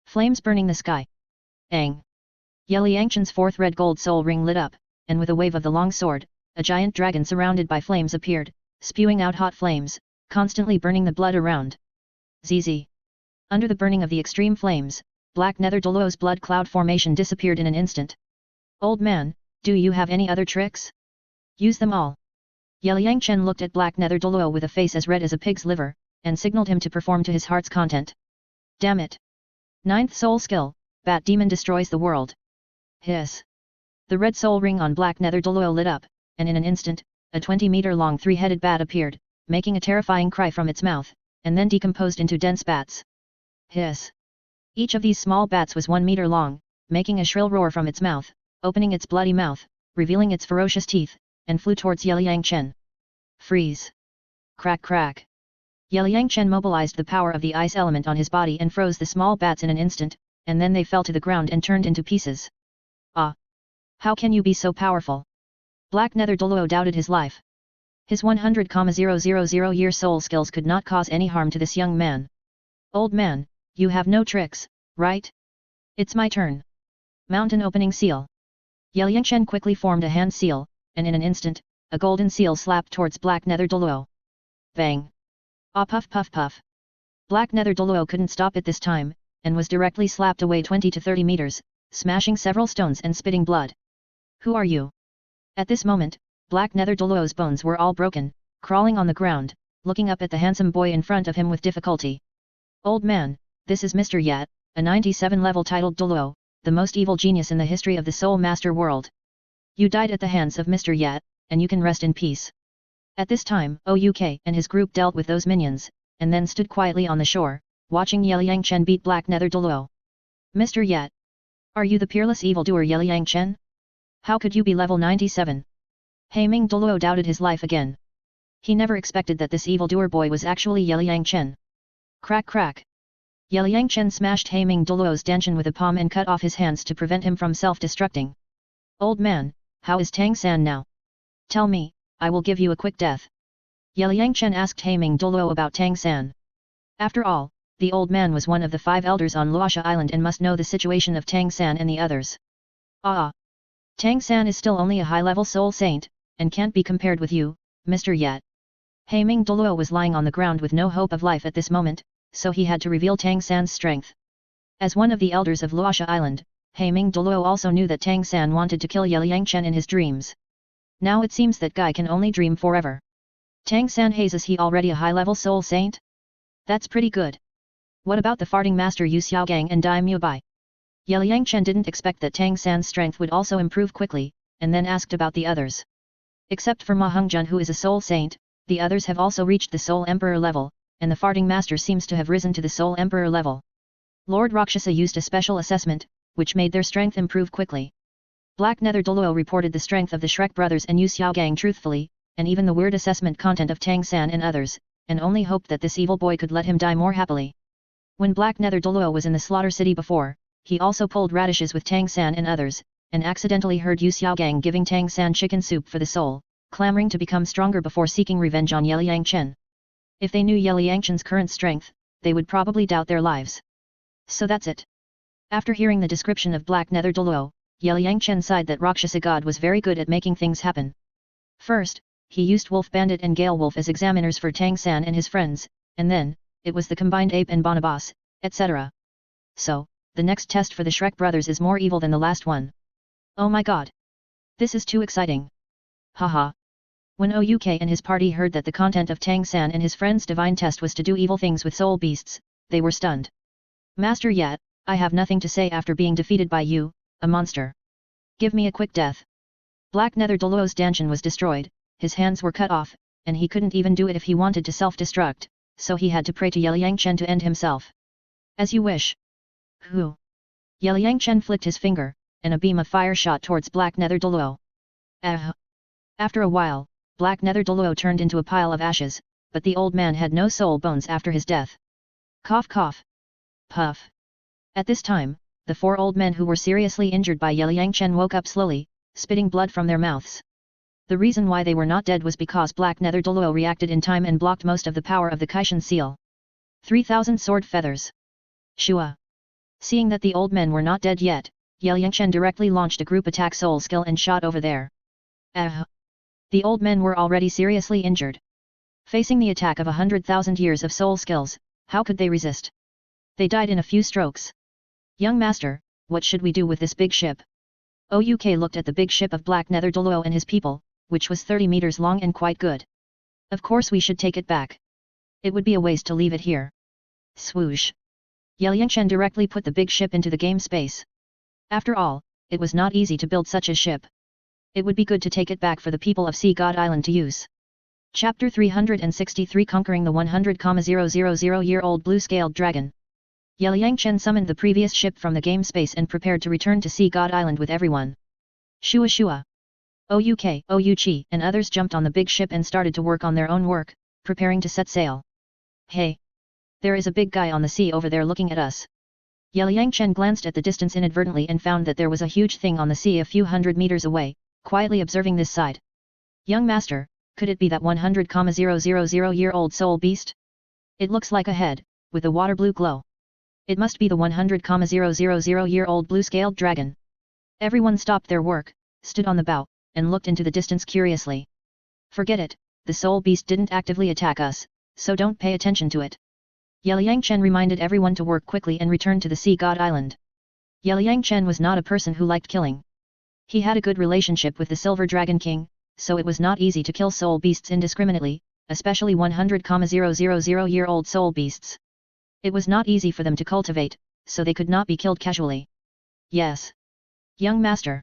Flames burning the sky. Ang! Yeliang Chen's 4th red gold soul ring lit up, and with a wave of the long sword, a giant dragon surrounded by flames appeared, spewing out hot flames, constantly burning the blood around. ZZ. Under the burning of the extreme flames, Black Nether Douluo's blood cloud formation disappeared in an instant. Old man, do you have any other tricks? Use them all. Yeliang Chen looked at Black Nether Douluo with a face as red as a pig's liver, and signaled him to perform to his heart's content. Damn it! 9th soul skill, Bat Demon destroys the world. Hiss. The red soul ring on Black Nether Douluo lit up, and in an instant, a 20-meter-long 3-headed bat appeared, making a terrifying cry from its mouth, and then decomposed into dense bats. Hiss. Each of these small bats was 1 meter long, making a shrill roar from its mouth, opening its bloody mouth, revealing its ferocious teeth, and flew towards Yeliang Chen. Freeze. Crack crack. Yeliang Chen mobilized the power of the ice element on his body and froze the small bats in an instant, and then they fell to the ground and turned into pieces. Ah! How can you be so powerful? Black Nether Douluo doubted his life. His 100,000-year soul skills could not cause any harm to this young man. Old man, you have no tricks, right? It's my turn. Mountain opening seal. Yelyangchen quickly formed a hand seal, and in an instant, a golden seal slapped towards Black Nether Douluo. Bang! Ah, puff puff puff. Black Nether Douluo couldn't stop it this time, and was directly slapped away 20 to 30 meters, smashing several stones and spitting blood. Who are you? At this moment, Black Nether Douluo's bones were all broken, crawling on the ground, looking up at the handsome boy in front of him with difficulty. Old man, this is Mr. Yat, a 97 level titled Douluo, the most evil genius in the history of the Soul Master world. You died at the hands of Mr. Yat, and you can rest in peace. At this time, Ouk and his group dealt with those minions, and then stood quietly on the shore, watching Yelyangchen beat Black Nether Douluo. Mr. Yat. Are you the peerless evildoer Yelyangchen? How could you be level 97? Haiming Douluo doubted his life again. He never expected that this evildoer boy was actually Yelyangchen. Crack crack. Yelyangchen smashed Haiming Douluo's dantian with a palm and cut off his hands to prevent him from self-destructing. Old man, how is Tang San now? Tell me, I will give you a quick death. Yelyangchen asked Haiming Douluo about Tang San. After all, the old man was one of the 5 elders on Luosha Island and must know the situation of Tang San and the others. Ah! Tang San is still only a high-level soul saint, and can't be compared with you, Mr. Yat. Haiming Douluo was lying on the ground with no hope of life at this moment, so he had to reveal Tang San's strength. As one of the elders of Luosha Island, Haiming Douluo also knew that Tang San wanted to kill Yelyangchen in his dreams. Now it seems that guy can only dream forever. Tang San Hayes, is he already a high-level soul saint? That's pretty good. What about the farting master Yu Xiaogang and Dai Mubai? Yelyangchen didn't expect that Tang San's strength would also improve quickly, and then asked about the others. Except for Ma Hongjun, who is a soul saint, the others have also reached the Soul Emperor level, and the farting master seems to have risen to the Soul Emperor level. Lord Rakshasa used a special assessment, which made their strength improve quickly. Black Nether Douluo reported the strength of the Shrek brothers and Yu Xiaogang truthfully, and even the weird assessment content of Tang San and others, and only hoped that this evil boy could let him die more happily. When Black Nether Douluo was in the Slaughter City before, he also pulled radishes with Tang San and others, and accidentally heard Yu Xiaogang giving Tang San chicken soup for the soul, clamoring to become stronger before seeking revenge on Yelyangchen. If they knew Yelyangchen's current strength, they would probably doubt their lives. So that's it. After hearing the description of Black Nether Douluo, Yelyangchen sighed that Rakshasa God was very good at making things happen. First, he used Wolf Bandit and Gale Wolf as examiners for Tang San and his friends, and then, it was the combined Ape and Bonobos, etc. So, the next test for the Shrek brothers is more evil than the last one. Oh my god! This is too exciting. Haha. When Ouk and his party heard that the content of Tang San and his friends' divine test was to do evil things with soul beasts, they were stunned. Master Yat, I have nothing to say after being defeated by you, a monster. Give me a quick death. Black Nether Douluo's dantian was destroyed, his hands were cut off, and he couldn't even do it if he wanted to self-destruct, so he had to pray to Yelyangchen to end himself. As you wish. Who? Yelyangchen flicked his finger, and a beam of fire shot towards Black Nether Douluo. After a while, Black Nether Douluo turned into a pile of ashes, but the old man had no soul bones after his death. Cough cough. Puff. At this time, the 4 old men who were seriously injured by Yelyangchen woke up slowly, spitting blood from their mouths. The reason why they were not dead was because Black Nether Douluo reacted in time and blocked most of the power of the Kaishan seal. 3,000 sword feathers. Shua. Seeing that the old men were not dead yet, Yelyangchen directly launched a group attack soul skill and shot over there. The old men were already seriously injured. Facing the attack of 100,000 years of soul skills, how could they resist? They died in a few strokes. Young master, what should we do with this big ship? Ouk looked at the big ship of Black Nether Douluo and his people, which was 30 meters long and quite good. Of course we should take it back. It would be a waste to leave it here. Swoosh. Yelyangchen directly put the big ship into the game space. After all, it was not easy to build such a ship. It would be good to take it back for the people of Sea God Island to use. Chapter 363, Conquering the 100,000-year-old blue-scaled dragon. Yelyangchen summoned the previous ship from the game space and prepared to return to Sea God Island with everyone. Shua Shua. Ouk, Ouchi and others jumped on the big ship and started to work on their own work, preparing to set sail. Hey! There is a big guy on the sea over there looking at us. Liang Chen glanced at the distance inadvertently and found that there was a huge thing on the sea a few hundred meters away, quietly observing this side. Young master, could it be that 100,000-year-old soul beast? It looks like a head, with a water blue glow. It must be the 100,000-year-old blue-scaled dragon. Everyone stopped their work, stood on the bow, and looked into the distance curiously. Forget it, the soul beast didn't actively attack us, so don't pay attention to it. Liang Chen reminded everyone to work quickly and return to the Sea God Island. Liang Chen was not a person who liked killing. He had a good relationship with the Silver Dragon King, so it was not easy to kill soul beasts indiscriminately, especially 100,000-year-old soul beasts. It was not easy for them to cultivate, so they could not be killed casually. Yes. Young master.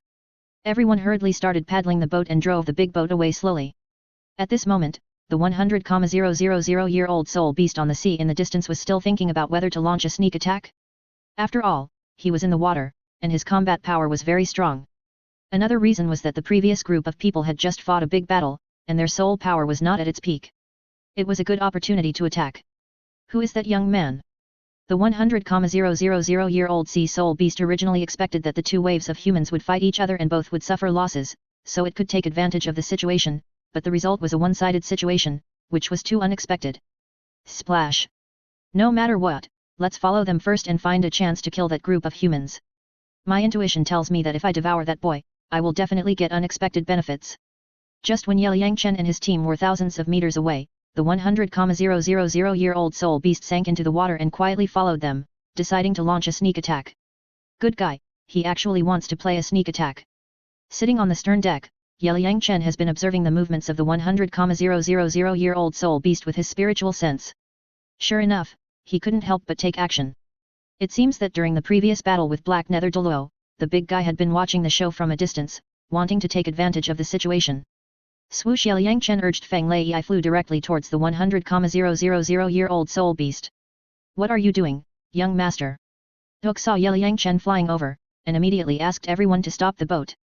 Everyone hurriedly started paddling the boat and drove the big boat away slowly. At this moment, the 100,000-year-old soul beast on the sea in the distance was still thinking about whether to launch a sneak attack. After all, he was in the water, and his combat power was very strong. Another reason was that the previous group of people had just fought a big battle, and their soul power was not at its peak. It was a good opportunity to attack. Who is that young man? The 100,000-year-old sea soul beast originally expected that the two waves of humans would fight each other and both would suffer losses, so it could take advantage of the situation, but the result was a one-sided situation, which was too unexpected. Splash! No matter what, let's follow them first and find a chance to kill that group of humans. My intuition tells me that if I devour that boy, I will definitely get unexpected benefits. Just when Liang Chen and his team were thousands of meters away, the 100,000-year-old soul beast sank into the water and quietly followed them, deciding to launch a sneak attack. Good guy, he actually wants to play a sneak attack. Sitting on the stern deck, Liang Chen has been observing the movements of the 100,000-year-old soul beast with his spiritual sense. Sure enough, he couldn't help but take action. It seems that during the previous battle with Black Nether Douluo, the big guy had been watching the show from a distance, wanting to take advantage of the situation. Swoosh! Liang Chen urged Feng Lei. I flew directly towards the 100,000-year-old soul beast. What are you doing, young master? Hook saw Liang Chen flying over, and immediately asked everyone to stop the boat.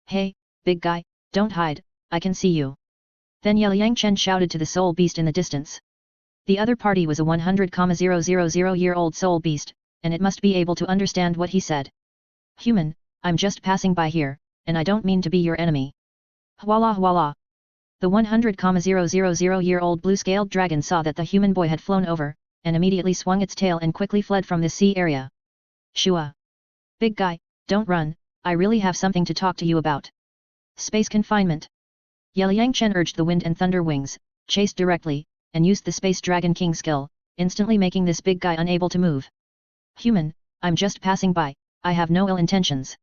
Hey, big guy, don't hide, I can see you. Then Liang Chen shouted to the soul beast in the distance. The other party was a 100,000-year-old soul beast, and it must be able to understand what he said. Human, I'm just passing by here, and I don't mean to be your enemy. Voila voila! The 100,000-year-old blue-scaled dragon saw that the human boy had flown over, and immediately swung its tail and quickly fled from the sea area. Shua! Big guy, don't run, I really have something to talk to you about. Space confinement. Liang Chen urged the wind and thunder wings, chased directly, and used the Space Dragon King skill, instantly making this big guy unable to move. Human, I'm just passing by, I have no ill intentions.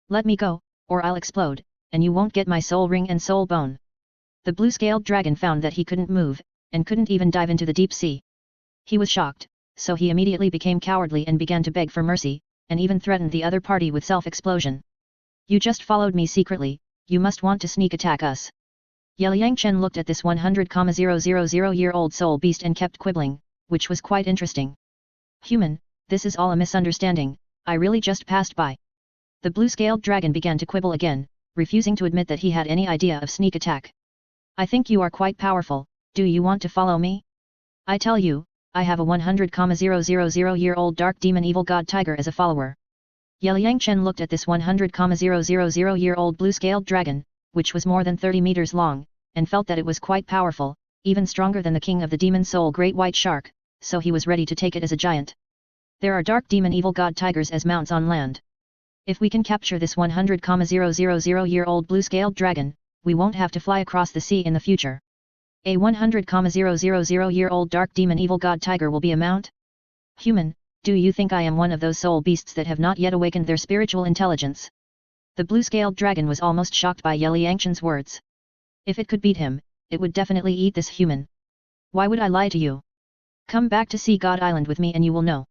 Let me go, or I'll explode, and you won't get my soul ring and soul bone. The blue-scaled dragon found that he couldn't move, and couldn't even dive into the deep sea. He was shocked, so he immediately became cowardly and began to beg for mercy, and even threatened the other party with self-explosion. You just followed me secretly, you must want to sneak attack us. Liang Chen looked at this 100,000-year-old soul beast and kept quibbling, which was quite interesting. Human, this is all a misunderstanding, I really just passed by. The blue-scaled dragon began to quibble again, refusing to admit that he had any idea of sneak attack. I think you are quite powerful, do you want to follow me? I tell you, I have a 100,000-year-old dark demon evil god tiger as a follower. Liang Chen looked at this 100,000-year-old blue-scaled dragon, which was more than 30 meters long, and felt that it was quite powerful, even stronger than the king of the demon soul great white shark, so he was ready to take it as a giant. There are dark demon evil god tigers as mounts on land. If we can capture this 100,000-year-old blue-scaled dragon, we won't have to fly across the sea in the future. A 100,000-year-old dark demon evil god tiger will be a mount? Human, do you think I am one of those soul beasts that have not yet awakened their spiritual intelligence? The blue-scaled dragon was almost shocked by Liang Chen's words. If it could beat him, it would definitely eat this human. Why would I lie to you? Come back to Sea God Island with me and you will know.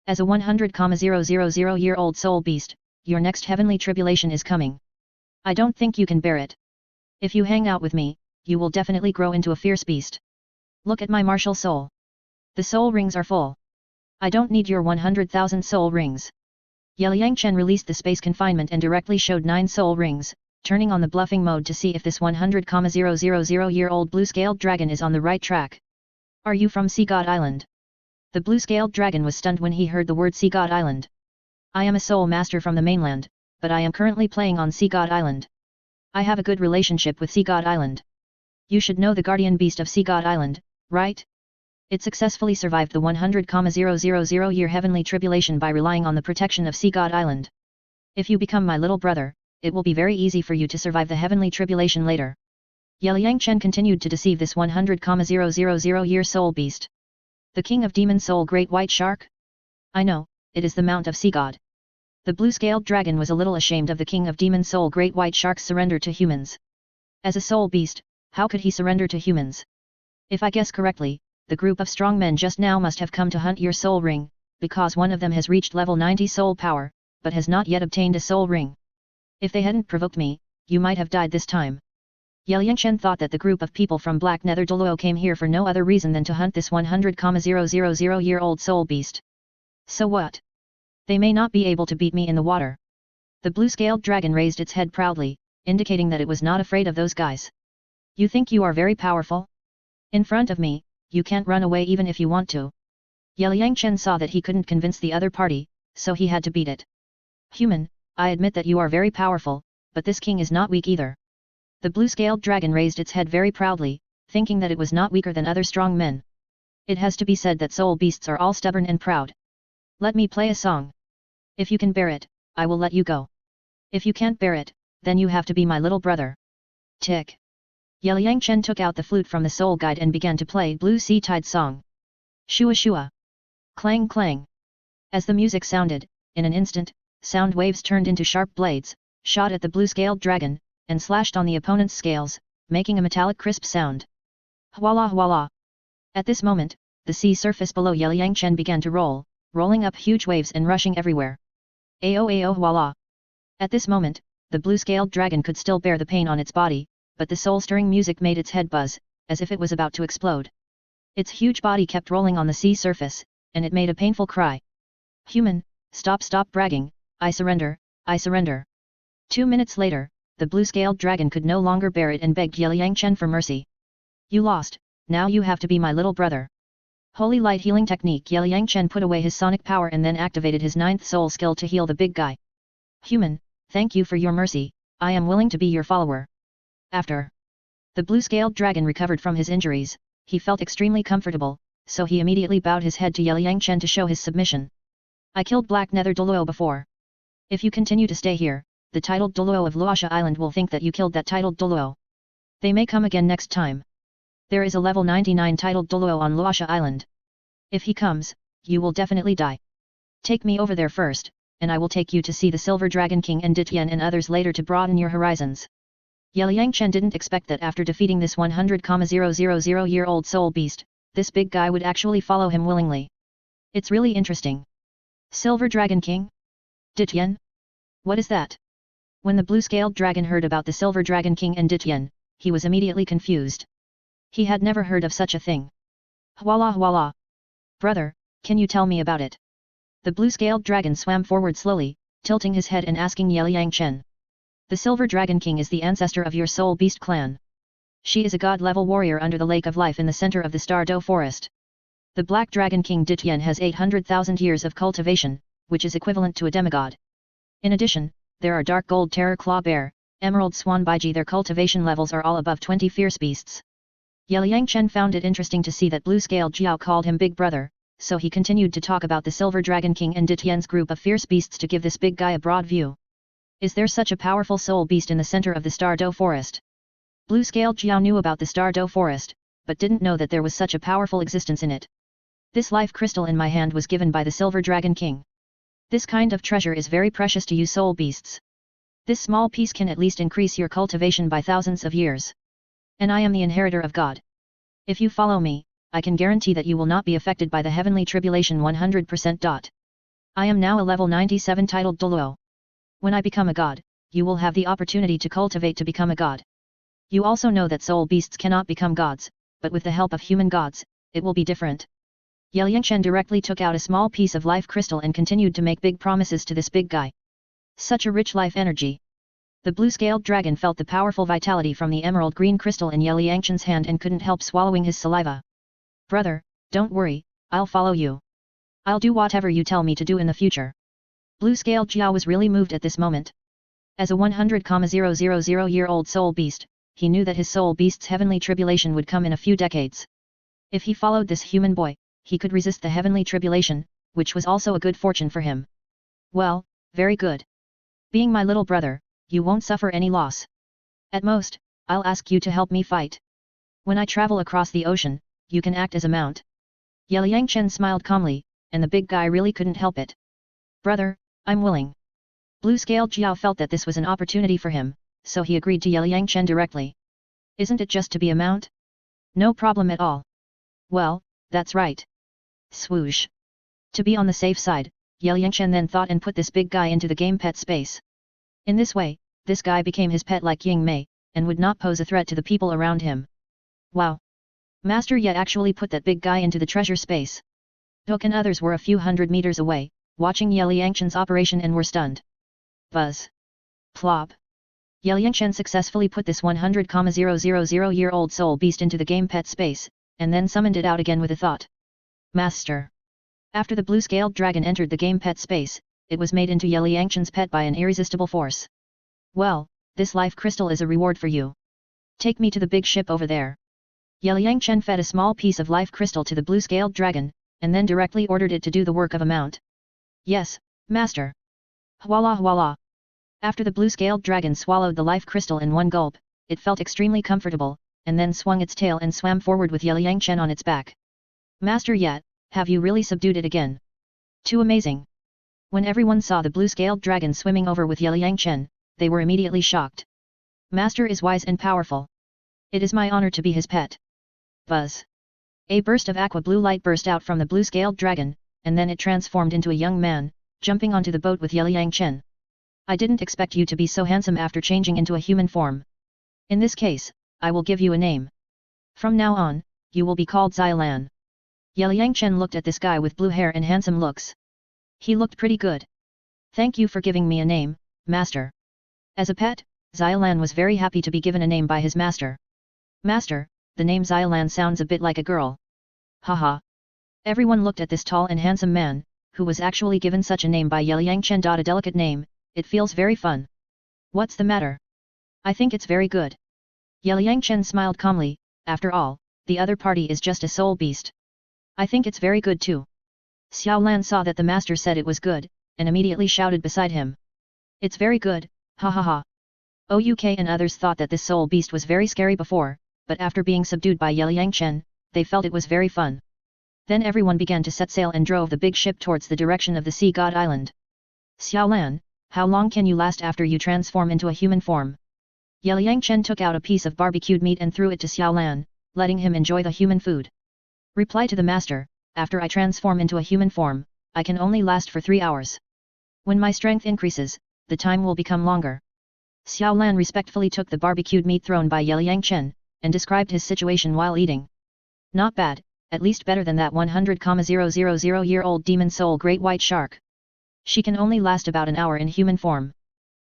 As a 100,000-year-old soul beast, your next heavenly tribulation is coming. I don't think you can bear it. If you hang out with me, you will definitely grow into a fierce beast. Look at my martial soul. The soul rings are full. I don't need your 100,000 soul rings. Liang Chen released the space confinement and directly showed 9 soul rings, turning on the bluffing mode to see if this 100,000-year-old blue-scaled dragon is on the right track. Are you from Sea God Island? The blue-scaled dragon was stunned when he heard the word Sea God Island. I am a soul master from the mainland, but I am currently playing on Sea God Island. I have a good relationship with Sea God Island. You should know the guardian beast of Sea God Island, right? It successfully survived the 100,000-year heavenly tribulation by relying on the protection of Sea God Island. If you become my little brother, it will be very easy for you to survive the heavenly tribulation later. Liang Chen continued to deceive this 100,000-year soul beast. The king of demon soul great white shark? I know, it is the mount of Sea God. The blue-scaled dragon was a little ashamed of the king of demon soul great white shark's surrender to humans. As a soul beast, how could he surrender to humans? If I guess correctly, the group of strong men just now must have come to hunt your soul ring, because one of them has reached level 90 soul power, but has not yet obtained a soul ring. If they hadn't provoked me, you might have died this time. Liangchen thought that the group of people from Black Nether Douluo came here for no other reason than to hunt this 100,000-year-old soul beast. So what? They may not be able to beat me in the water. The blue-scaled dragon raised its head proudly, indicating that it was not afraid of those guys. You think you are very powerful? In front of me, you can't run away even if you want to. Liangchen saw that he couldn't convince the other party, so he had to beat it. Human, I admit that you are very powerful, but this king is not weak either. The blue-scaled dragon raised its head very proudly, thinking that it was not weaker than other strong men. It has to be said that soul beasts are all stubborn and proud. Let me play a song. If you can bear it, I will let you go. If you can't bear it, then you have to be my little brother. Tick. Liangchen took out the flute from the soul guide and began to play Blue Sea Tide song. Shua shua. Clang clang. As the music sounded, in an instant, sound waves turned into sharp blades, shot at the blue-scaled dragon, and slashed on the opponent's scales, making a metallic crisp sound. Hwala hwala. At this moment, the sea surface below Liangchen began to roll, rolling up huge waves and rushing everywhere. Ao ao hwala. At this moment, the blue-scaled dragon could still bear the pain on its body, but the soul-stirring music made its head buzz, as if it was about to explode. Its huge body kept rolling on the sea surface, and it made a painful cry. Human, stop bragging, I surrender, I surrender. 2 minutes later, the blue-scaled dragon could no longer bear it and begged Liangchen for mercy. You lost, now you have to be my little brother. Holy Light Healing Technique. Liangchen put away his sonic power and then activated his 9th soul skill to heal the big guy. Human, thank you for your mercy, I am willing to be your follower. After the blue-scaled dragon recovered from his injuries, he felt extremely comfortable, so he immediately bowed his head to Liangchen to show his submission. I killed Black Nether Douluo before. If you continue to stay here, the titled Douluo of Luosha Island will think that you killed that titled Douluo. They may come again next time. There is a level 99 titled Douluo on Luosha Island. If he comes, you will definitely die. Take me over there first, and I will take you to see the Silver Dragon King and Ditien and others later to broaden your horizons. Liangchen didn't expect that after defeating this 100,000-year-old soul beast, this big guy would actually follow him willingly. It's really interesting. Silver Dragon King? Ditien? What is that? When the blue-scaled dragon heard about the Silver Dragon King and Ditien, he was immediately confused. He had never heard of such a thing. Hwala hwala. Brother, can you tell me about it? The blue-scaled dragon swam forward slowly, tilting his head and asking Liangchen. The Silver Dragon King is the ancestor of your soul beast clan. She is a god-level warrior under the Lake of Life in the center of the Stardow Forest. The Black Dragon King Ditien has 800,000 years of cultivation, which is equivalent to a demigod. In addition, there are Dark Gold Terror Claw Bear, Emerald Swan Baiji. Their cultivation levels are all above 20 fierce beasts. Liangchen found it interesting to see that blue-scaled Jiao called him Big Brother, so he continued to talk about the Silver Dragon King and Ditien's group of fierce beasts to give this big guy a broad view. Is there such a powerful soul beast in the center of the Stardow Forest? Blue-scaled Jiao knew about the Stardow Forest, but didn't know that there was such a powerful existence in it. This life crystal in my hand was given by the Silver Dragon King. This kind of treasure is very precious to you soul beasts. This small piece can at least increase your cultivation by thousands of years. And I am the inheritor of God. If you follow me, I can guarantee that you will not be affected by the heavenly tribulation 100%. I am now a level 97 titled Douluo. When I become a god, you will have the opportunity to cultivate to become a god. You also know that soul beasts cannot become gods, but with the help of human gods, it will be different. Liangchen directly took out a small piece of life crystal and continued to make big promises to this big guy. Such a rich life energy. The blue-scaled dragon felt the powerful vitality from the emerald green crystal in Liangchen's hand and couldn't help swallowing his saliva. Brother, don't worry, I'll follow you. I'll do whatever you tell me to do in the future. Blue-scaled Jiao was really moved at this moment. As a 100,000-year-old soul beast, he knew that his soul beast's heavenly tribulation would come in a few decades. If he followed this human boy, he could resist the heavenly tribulation, which was also a good fortune for him. Well, very good. Being my little brother, you won't suffer any loss. At most, I'll ask you to help me fight. When I travel across the ocean, you can act as a mount. Liang Chen smiled calmly, and the big guy really couldn't help it. Brother, I'm willing. Blue-scaled Jiao felt that this was an opportunity for him, so he agreed to Liang Chen directly. Isn't it just to be a mount? No problem at all. Well, that's right. Swoosh. To be on the safe side, Liang Chen then thought and put this big guy into the game pet space. In this way, this guy became his pet like Ying Mei, and would not pose a threat to the people around him. Wow! Master Ye actually put that big guy into the treasure space. Hook and others were a few hundred meters away, watching Liang Chen's operation and were stunned. Buzz. Plop. Liang Chen successfully put this 100,000-year-old soul beast into the game pet space, and then summoned it out again with a thought. Master. After the blue-scaled dragon entered the game pet space, it was made into Liang Chen's pet by an irresistible force. Well, this life crystal is a reward for you. Take me to the big ship over there. Liang Chen fed a small piece of life crystal to the blue-scaled dragon, and then directly ordered it to do the work of a mount. Yes, master. Voila voila. After the blue-scaled dragon swallowed the life crystal in one gulp, it felt extremely comfortable, and then swung its tail and swam forward with Liang Chen on its back. Master Yat, have you really subdued it again? Too amazing. When everyone saw the blue-scaled dragon swimming over with Liang Chen, they were immediately shocked. Master is wise and powerful. It is my honor to be his pet. Buzz. A burst of aqua blue light burst out from the blue-scaled dragon, and then it transformed into a young man, jumping onto the boat with Liang Chen. I didn't expect you to be so handsome after changing into a human form. In this case, I will give you a name. From now on, you will be called Xiaolan. Liang Chen looked at this guy with blue hair and handsome looks. He looked pretty good. Thank you for giving me a name, master. As a pet, Xiaolan was very happy to be given a name by his master. Master, the name Xiaolan sounds a bit like a girl. Haha. Everyone looked at this tall and handsome man, who was actually given such a name by Liang Chen. A delicate name, it feels very fun. What's the matter? I think it's very good. Liang Chen smiled calmly, after all, the other party is just a soul beast. I think it's very good too. Xiaolan saw that the master said it was good, and immediately shouted beside him. It's very good, ha ha ha. Ouk and others thought that this soul beast was very scary before, but after being subdued by Liang Chen, they felt it was very fun. Then everyone began to set sail and drove the big ship towards the direction of the Sea God Island. Xiaolan, how long can you last after you transform into a human form? Liang Chen took out a piece of barbecued meat and threw it to Xiaolan, letting him enjoy the human food. Reply to the master, after I transform into a human form, I can only last for 3 hours. When my strength increases, the time will become longer. Xiaolan respectfully took the barbecued meat thrown by Liang Chen, and described his situation while eating. Not bad, at least better than that 100,000-year-old demon soul great white shark. She can only last about an hour in human form.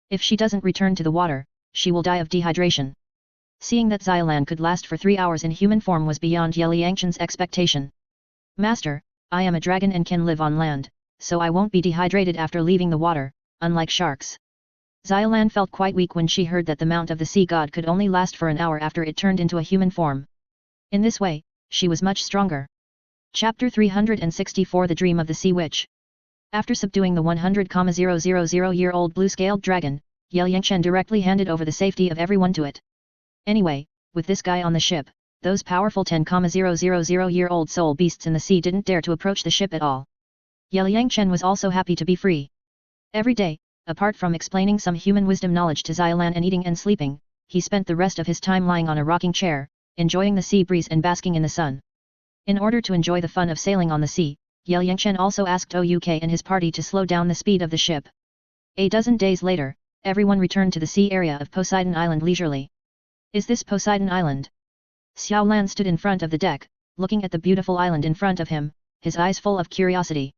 If she doesn't return to the water, she will die of dehydration. Seeing that Xiaolan could last for 3 hours in human form was beyond Liang Chen's expectation. Master, I am a dragon and can live on land, so I won't be dehydrated after leaving the water, unlike sharks. Xiaolan felt quite weak when she heard that the mount of the sea god could only last for an hour after it turned into a human form. In this way, she was much stronger. Chapter 364 The Dream of the Sea Witch. After subduing the 100,000-year-old blue-scaled dragon, Liang Chen directly handed over the safety of everyone to it. Anyway, with this guy on the ship, those powerful 10,000-year-old soul beasts in the sea didn't dare to approach the ship at all. Liang Chen was also happy to be free. Every day, apart from explaining some human wisdom knowledge to Xiaolan and eating and sleeping, he spent the rest of his time lying on a rocking chair, enjoying the sea breeze and basking in the sun. In order to enjoy the fun of sailing on the sea, Liang Chen also asked Ouk and his party to slow down the speed of the ship. A dozen days later, everyone returned to the sea area of Poseidon Island leisurely. Is this Poseidon Island? Xiaolan stood in front of the deck, looking at the beautiful island in front of him, his eyes full of curiosity.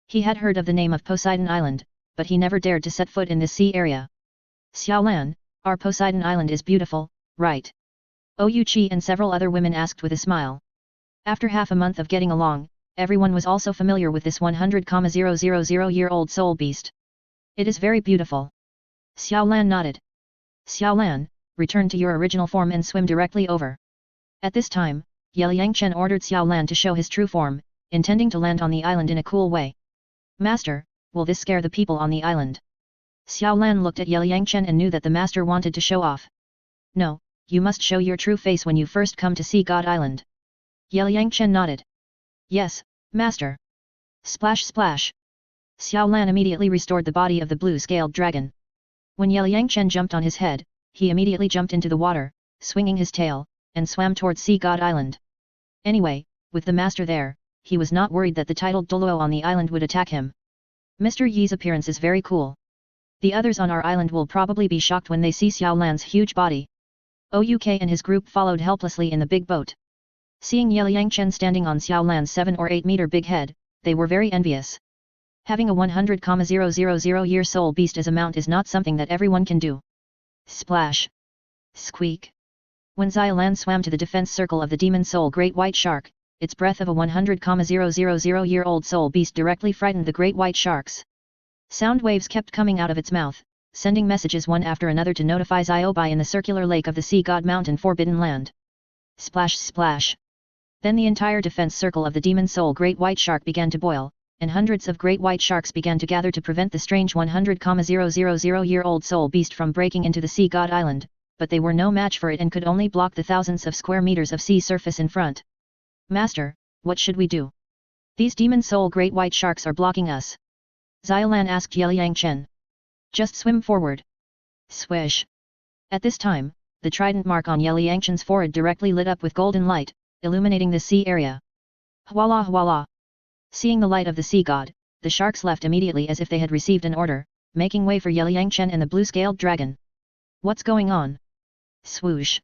He had heard of the name of Poseidon Island, but he never dared to set foot in this sea area. Xiaolan, our Poseidon Island is beautiful, right? Ouchi and several other women asked with a smile. After half a month of getting along, everyone was also familiar with this 100,000-year-old soul beast. It is very beautiful. Xiao Lan nodded. Xiao Lan, return to your original form and swim directly over. At this time, Yeliang Chen ordered Xiao Lan to show his true form, intending to land on the island in a cool way. Master, will this scare the people on the island? Xiao Lan looked at Yeliang Chen and knew that the master wanted to show off. No, you must show your true face when you first come to Sea God Island. Yeliang Chen nodded. Yes, master. Splash splash. Xiao Lan immediately restored the body of the blue-scaled dragon. When Yeliang Chen jumped on his head, he immediately jumped into the water, swinging his tail, and swam towards Sea God Island. Anyway, with the master there, he was not worried that the titled Douluo on the island would attack him. Mr. Yi's appearance is very cool. The others on our island will probably be shocked when they see Xiao Lan's huge body. Ouk and his group followed helplessly in the big boat. Seeing Yeliang Chen standing on Xiao Lan's 7 or 8 meter big head, they were very envious. Having a 100,000-year soul beast as a mount is not something that everyone can do. Splash! Squeak! When Xiao Lan swam to the defense circle of the demon soul great white shark, its breath of a 100,000-year-old soul beast directly frightened the great white sharks. Sound waves kept coming out of its mouth, sending messages one after another to notify Ziobai in the circular lake of the Sea God Mountain Forbidden Land. Splash splash! Then the entire defense circle of the demon soul great white shark began to boil, and hundreds of great white sharks began to gather to prevent the strange 100,000-year-old soul beast from breaking into the Sea God Island, but they were no match for it and could only block the thousands of square meters of sea surface in front. Master, what should we do? These demon soul great white sharks are blocking us. Xiaolan asked Yeliang Chen. Just swim forward. Swish. At this time, the trident mark on Yeliang Chen's forehead directly lit up with golden light, illuminating the sea area. Huala huala. Seeing the light of the sea god, the sharks left immediately as if they had received an order, making way for Yeliang Chen and the blue-scaled dragon. What's going on? Swoosh.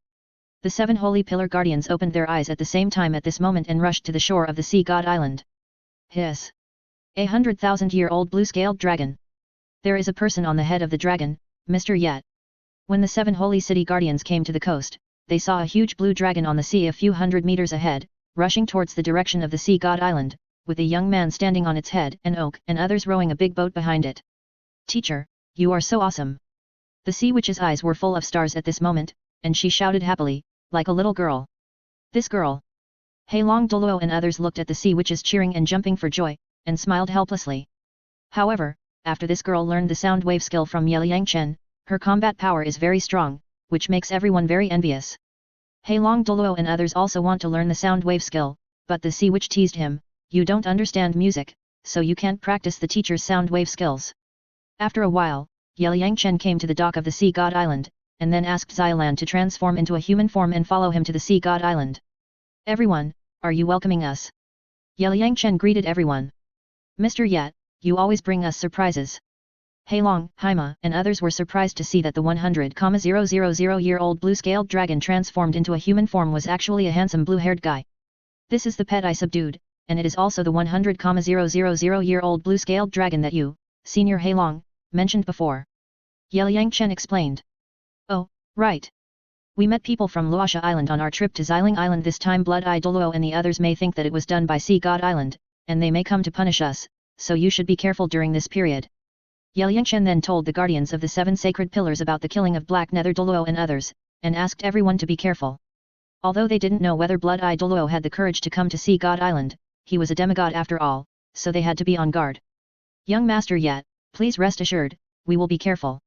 The 7 holy pillar guardians opened their eyes at the same time at this moment and rushed to the shore of the Sea God Island. Hiss. 100,000-year-old blue-scaled dragon. There is a person on the head of the dragon, Mr. Yet. When the 7 holy city guardians came to the coast, they saw a huge blue dragon on the sea a few hundred meters ahead, rushing towards the direction of the Sea God Island, with a young man standing on its head and Oak and others rowing a big boat behind it. Teacher, you are so awesome. The sea witch's eyes were full of stars at this moment, and she shouted happily, like a little girl. This girl. Heilong Douluo and others looked at the sea witches cheering and jumping for joy, and smiled helplessly. However, after this girl learned the sound wave skill from Yeliang Chen, her combat power is very strong, which makes everyone very envious. Heilong Douluo and others also want to learn the sound wave skill, but the sea witch teased him, you don't understand music, so you can't practice the teacher's sound wave skills. After a while, Yeliang Chen came to the dock of the Sea God Island, and then asked Xiaolan to transform into a human form and follow him to the Sea God Island. Everyone, are you welcoming us? Yeliang Chen greeted everyone. Mr. Yat, you always bring us surprises. Heilong, Haima and others were surprised to see that the 100,000-year-old blue-scaled dragon transformed into a human form was actually a handsome blue-haired guy. This is the pet I subdued, and it is also the 100,000-year-old blue-scaled dragon that you, Senior Heilong, mentioned before. Yeliang Chen explained. Oh, right. We met people from Luosha Island on our trip to Xiling Island this time. Blood-Eye Douluo and the others may think that it was done by Sea God Island, and they may come to punish us, so you should be careful during this period. Yeliang Chen then told the guardians of the 7 sacred pillars about the killing of Black Nether Douluo and others, and asked everyone to be careful. Although they didn't know whether Blood-Eye Douluo had the courage to come to Sea God Island, he was a demigod after all, so they had to be on guard. Young Master Yat, please rest assured, we will be careful.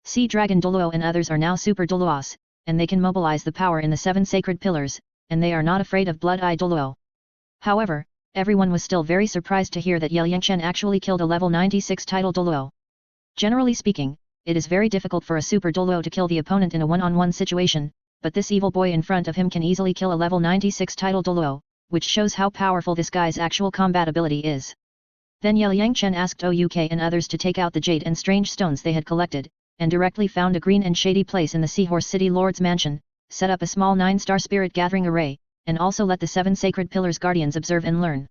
Sea Dragon Douluo and others are now Super Douluos, and they can mobilize the power in the 7 sacred pillars, and they are not afraid of Blood-Eye Douluo. However, everyone was still very surprised to hear that Yeliang Chen actually killed a level 96 title Douluo. Generally speaking, it is very difficult for a Super Douluo to kill the opponent in a one-on-one situation, but this evil boy in front of him can easily kill a level 96 title Douluo, which shows how powerful this guy's actual combat ability is. Then Yeliang Chen asked Ouk and others to take out the jade and strange stones they had collected, and directly found a green and shady place in the Seahorse City Lord's mansion, set up a small 9-star spirit gathering array, and also let the 7 sacred pillars guardians observe and learn.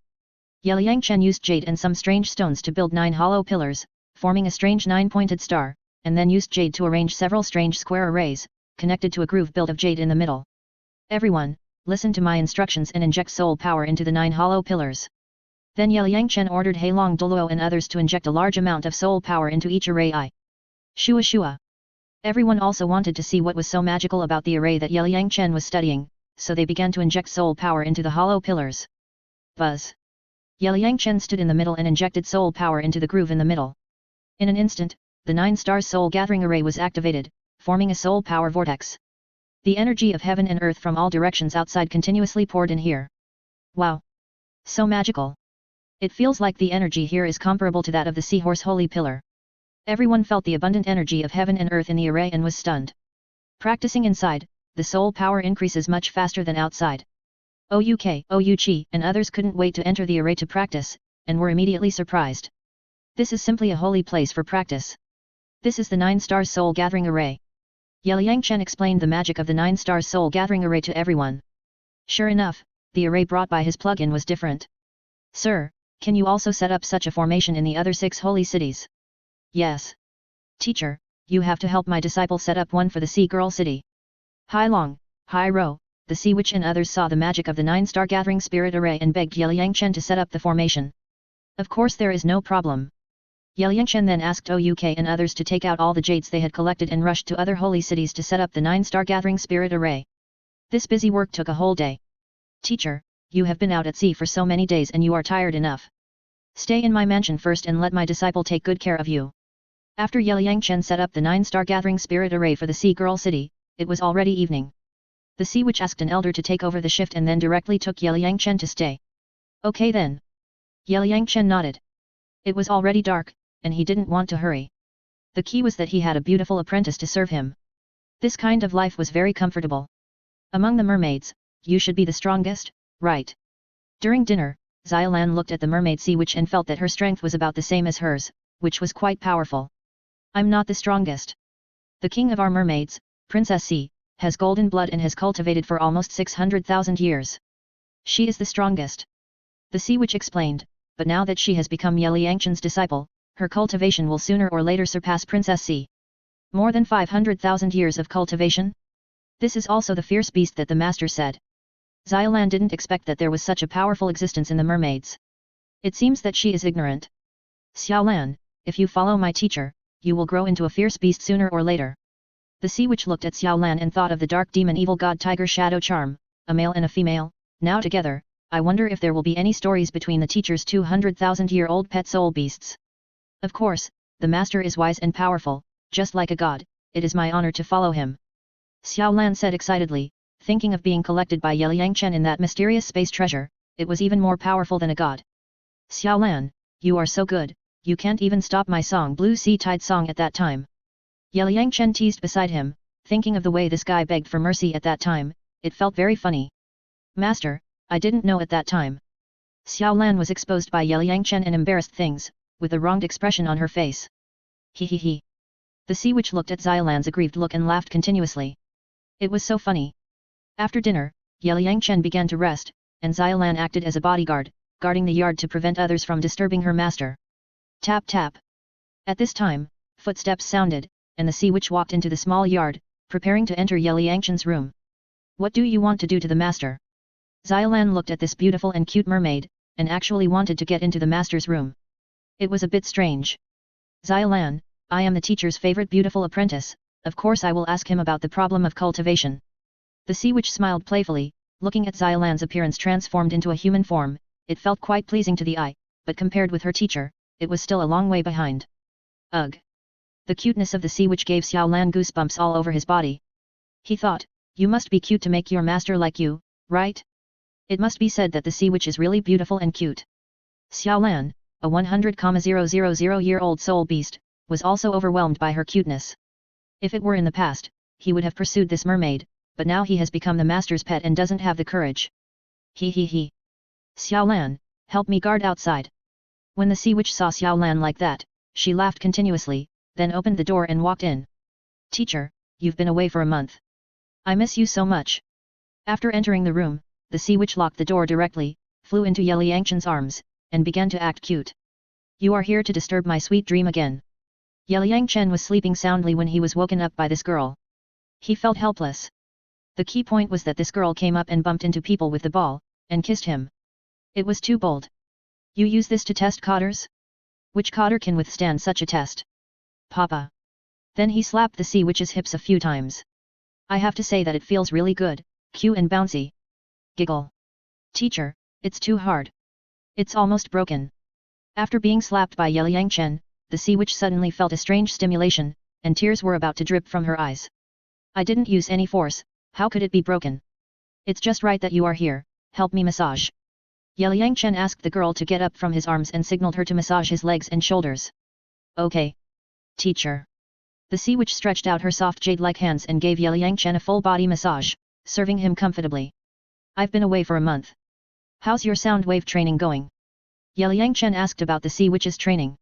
Yeliang Chen used jade and some strange stones to build 9 hollow pillars, forming a strange 9-pointed star, and then used jade to arrange several strange square arrays, connected to a groove built of jade in the middle. Everyone, listen to my instructions and inject soul power into the 9 hollow pillars. Then Ye Chen ordered Heilong Douluo and others to inject a large amount of soul power into each array. Shua shua. Everyone also wanted to see what was so magical about the array that Ye Chen was studying, so they began to inject soul power into the hollow pillars. Buzz. Ye Chen stood in the middle and injected soul power into the groove in the middle. In an instant, the 9 stars soul gathering array was activated, forming a soul power vortex. The energy of heaven and earth from all directions outside continuously poured in here. Wow! So magical! It feels like the energy here is comparable to that of the seahorse holy pillar. Everyone felt the abundant energy of heaven and earth in the array and was stunned. Practicing inside, the soul power increases much faster than outside. Ouchi and others couldn't wait to enter the array to practice, and were immediately surprised. This is simply a holy place for practice. This is the 9 stars soul gathering array. Ye Chen explained the magic of the 9 stars soul gathering array to everyone. Sure enough, the array brought by his plug-in was different. Sir, can you also set up such a formation in the other 6 holy cities? Yes. Teacher, you have to help my disciple set up one for the Sea Girl City. Hai Long, Hai Ro, the Sea Witch and others saw the magic of the 9 star gathering spirit array and begged Ye Chen to set up the formation. Of course there is no problem. Ye Chen then asked Ouk and others to take out all the jades they had collected and rushed to other holy cities to set up the 9 star gathering spirit array. This busy work took a whole day. Teacher, you have been out at sea for so many days and you are tired enough. Stay in my mansion first and let my disciple take good care of you. After Ye Chen set up the 9 star gathering spirit array for the Sea Girl City, it was already evening. The Sea Witch asked an elder to take over the shift and then directly took Ye Chen to stay. Okay then. Ye Chen nodded. It was already dark, and he didn't want to hurry. The key was that he had a beautiful apprentice to serve him. This kind of life was very comfortable. Among the mermaids, you should be the strongest, right? During dinner, Xiaolan looked at the mermaid Sea Witch and felt that her strength was about the same as hers, which was quite powerful. I'm not the strongest. The king of our mermaids, Princess Sea, has golden blood and has cultivated for almost 600,000 years. She is the strongest. The Sea Witch explained, but now that she has become Ye Chen's disciple, her cultivation will sooner or later surpass Princess Sea. More than 500,000 years of cultivation? This is also the fierce beast that the master said. Xiaolan didn't expect that there was such a powerful existence in the mermaids. It seems that she is ignorant. Xiaolan, if you follow my teacher, you will grow into a fierce beast sooner or later. The Sea Witch looked at Xiaolan and thought of the dark demon evil god tiger shadow charm, a male and a female, now together. I wonder if there will be any stories between the teacher's 200,000-year-old pet soul beasts. Of course, the master is wise and powerful, just like a god. It is my honor to follow him. Xiaolan said excitedly, thinking of being collected by Ye Chen in that mysterious space treasure. It was even more powerful than a god. Xiaolan, you are so good, you can't even stop my song Blue Sea Tide song at that time. Ye Chen teased beside him, thinking of the way this guy begged for mercy at that time. It felt very funny. Master, I didn't know at that time. Xiaolan was exposed by Ye Chen and embarrassed things, with a wronged expression on her face. He. The Sea Witch looked at Xiaolan's aggrieved look and laughed continuously. It was so funny. After dinner, Ye Chen began to rest, and Xiaolan acted as a bodyguard, guarding the yard to prevent others from disturbing her master. Tap tap. At this time, footsteps sounded, and the Sea Witch walked into the small yard, preparing to enter Ye Chen's room. What do you want to do to the master? Xiaolan looked at this beautiful and cute mermaid, and actually wanted to get into the master's room. It was a bit strange. Xiaolan, I am the teacher's favorite beautiful apprentice, of course I will ask him about the problem of cultivation. The Sea Witch smiled playfully, looking at Xiaolan's appearance transformed into a human form. It felt quite pleasing to the eye, but compared with her teacher, it was still a long way behind. Ugh! The cuteness of the Sea Witch gave Xiaolan goosebumps all over his body. He thought, you must be cute to make your master like you, right? It must be said that the Sea Witch is really beautiful and cute. Xiaolan, a 100,000-year-old soul beast, was also overwhelmed by her cuteness. If it were in the past, he would have pursued this mermaid, but now he has become the master's pet and doesn't have the courage. He. Xiaolan, help me guard outside. When the Sea Witch saw Xiaolan like that, she laughed continuously, then opened the door and walked in. Teacher, you've been away for a month. I miss you so much. After entering the room, the Sea Witch locked the door directly, flew into Ye Chen's arms, and began to act cute. You are here to disturb my sweet dream again. Ye Chen was sleeping soundly when he was woken up by this girl. He felt helpless. The key point was that this girl came up and bumped into people with the ball, and kissed him. It was too bold. You use this to test cotters? Which cotter can withstand such a test? Papa. Then he slapped the sea witch's hips a few times. I have to say that it feels really good, cute and bouncy. Giggle. Teacher, it's too hard. It's almost broken. After being slapped by Yang Chen, the sea witch suddenly felt a strange stimulation, and tears were about to drip from her eyes. I didn't use any force, how could it be broken? It's just right that you are here, help me massage. Yang Chen asked the girl to get up from his arms and signaled her to massage his legs and shoulders. Okay. Teacher. The sea witch stretched out her soft jade-like hands and gave Yang Chen a full body massage, serving him comfortably. I've been away for a month. How's your soundwave training going? Yang Chen asked about the sea witch's training.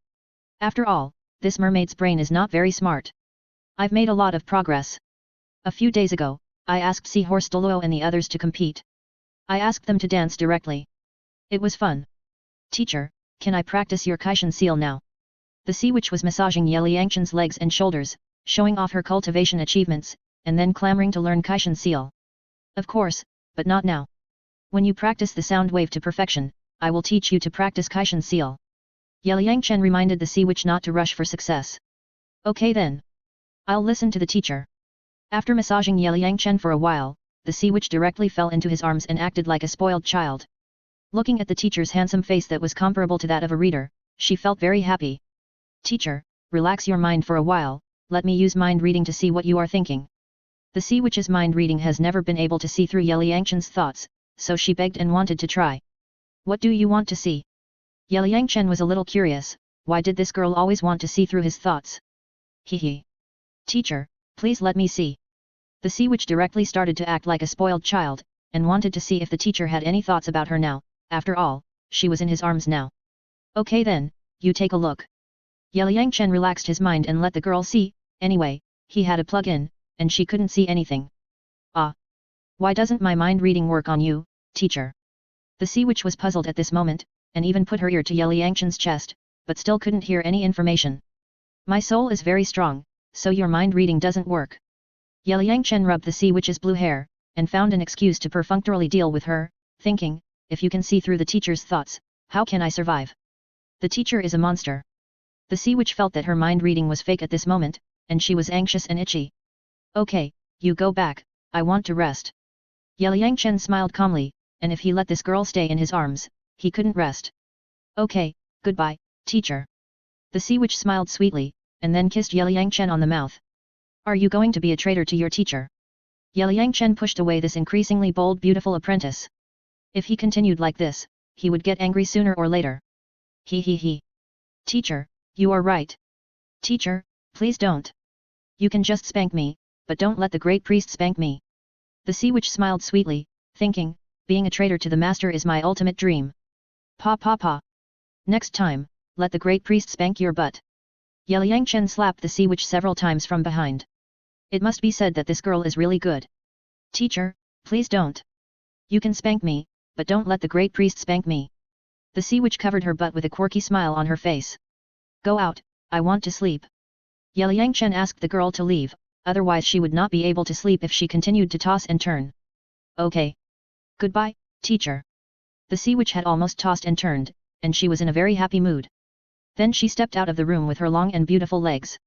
After all, this mermaid's brain is not very smart. I've made a lot of progress. A few days ago, I asked Seahorse Douluo and the others to compete. I asked them to dance directly. It was fun. Teacher, can I practice your Kaishan seal now? The sea witch was massaging Yang Chen's legs and shoulders, showing off her cultivation achievements, and then clamoring to learn Kaishan seal. Of course, but not now. When you practice the sound wave to perfection, I will teach you to practice Kaishan seal. Yang Chen reminded the sea witch not to rush for success. Okay then. I'll listen to the teacher. After massaging Yang Chen for a while, the sea witch directly fell into his arms and acted like a spoiled child. Looking at the teacher's handsome face that was comparable to that of a reader, she felt very happy. Teacher, relax your mind for a while, let me use mind reading to see what you are thinking. The sea witch's mind reading has never been able to see through Yang Chen's thoughts, so she begged and wanted to try. What do you want to see? Yang Chen was a little curious, why did this girl always want to see through his thoughts? Hee. Teacher, please let me see. The sea witch directly started to act like a spoiled child, and wanted to see if the teacher had any thoughts about her now, after all, she was in his arms now. Okay then, you take a look. Yang Chen relaxed his mind and let the girl see, anyway, he had a plug-in, and she couldn't see anything. Ah. Why doesn't my mind reading work on you, teacher? The sea witch was puzzled at this moment, and even put her ear to Yang Chen's chest, but still couldn't hear any information. My soul is very strong, so your mind reading doesn't work. Yang Chen rubbed the sea witch's blue hair, and found an excuse to perfunctorily deal with her, thinking, if you can see through the teacher's thoughts, how can I survive? The teacher is a monster. The sea witch felt that her mind reading was fake at this moment, and she was anxious and itchy. Okay, you go back, I want to rest. Yang Chen smiled calmly, and if he let this girl stay in his arms, he couldn't rest. Okay, goodbye, teacher. The sea witch smiled sweetly, and then kissed Yang Chen on the mouth. Are you going to be a traitor to your teacher? Yang Chen pushed away this increasingly bold beautiful apprentice. If he continued like this, he would get angry sooner or later. He. Teacher, you are right. Teacher, please don't. You can just spank me, but don't let the great priest spank me. The sea witch smiled sweetly, thinking, being a traitor to the master is my ultimate dream. Pa. Next time, let the great priest spank your butt. Yang Chen slapped the sea witch several times from behind. It must be said that this girl is really good. Teacher, please don't. You can spank me, but don't let the great priest spank me. The sea witch covered her butt with a quirky smile on her face. Go out, I want to sleep. Yang Chen asked the girl to leave, otherwise she would not be able to sleep if she continued to toss and turn. Okay. Goodbye, teacher. The sea witch had almost tossed and turned, and she was in a very happy mood. Then she stepped out of the room with her long and beautiful legs.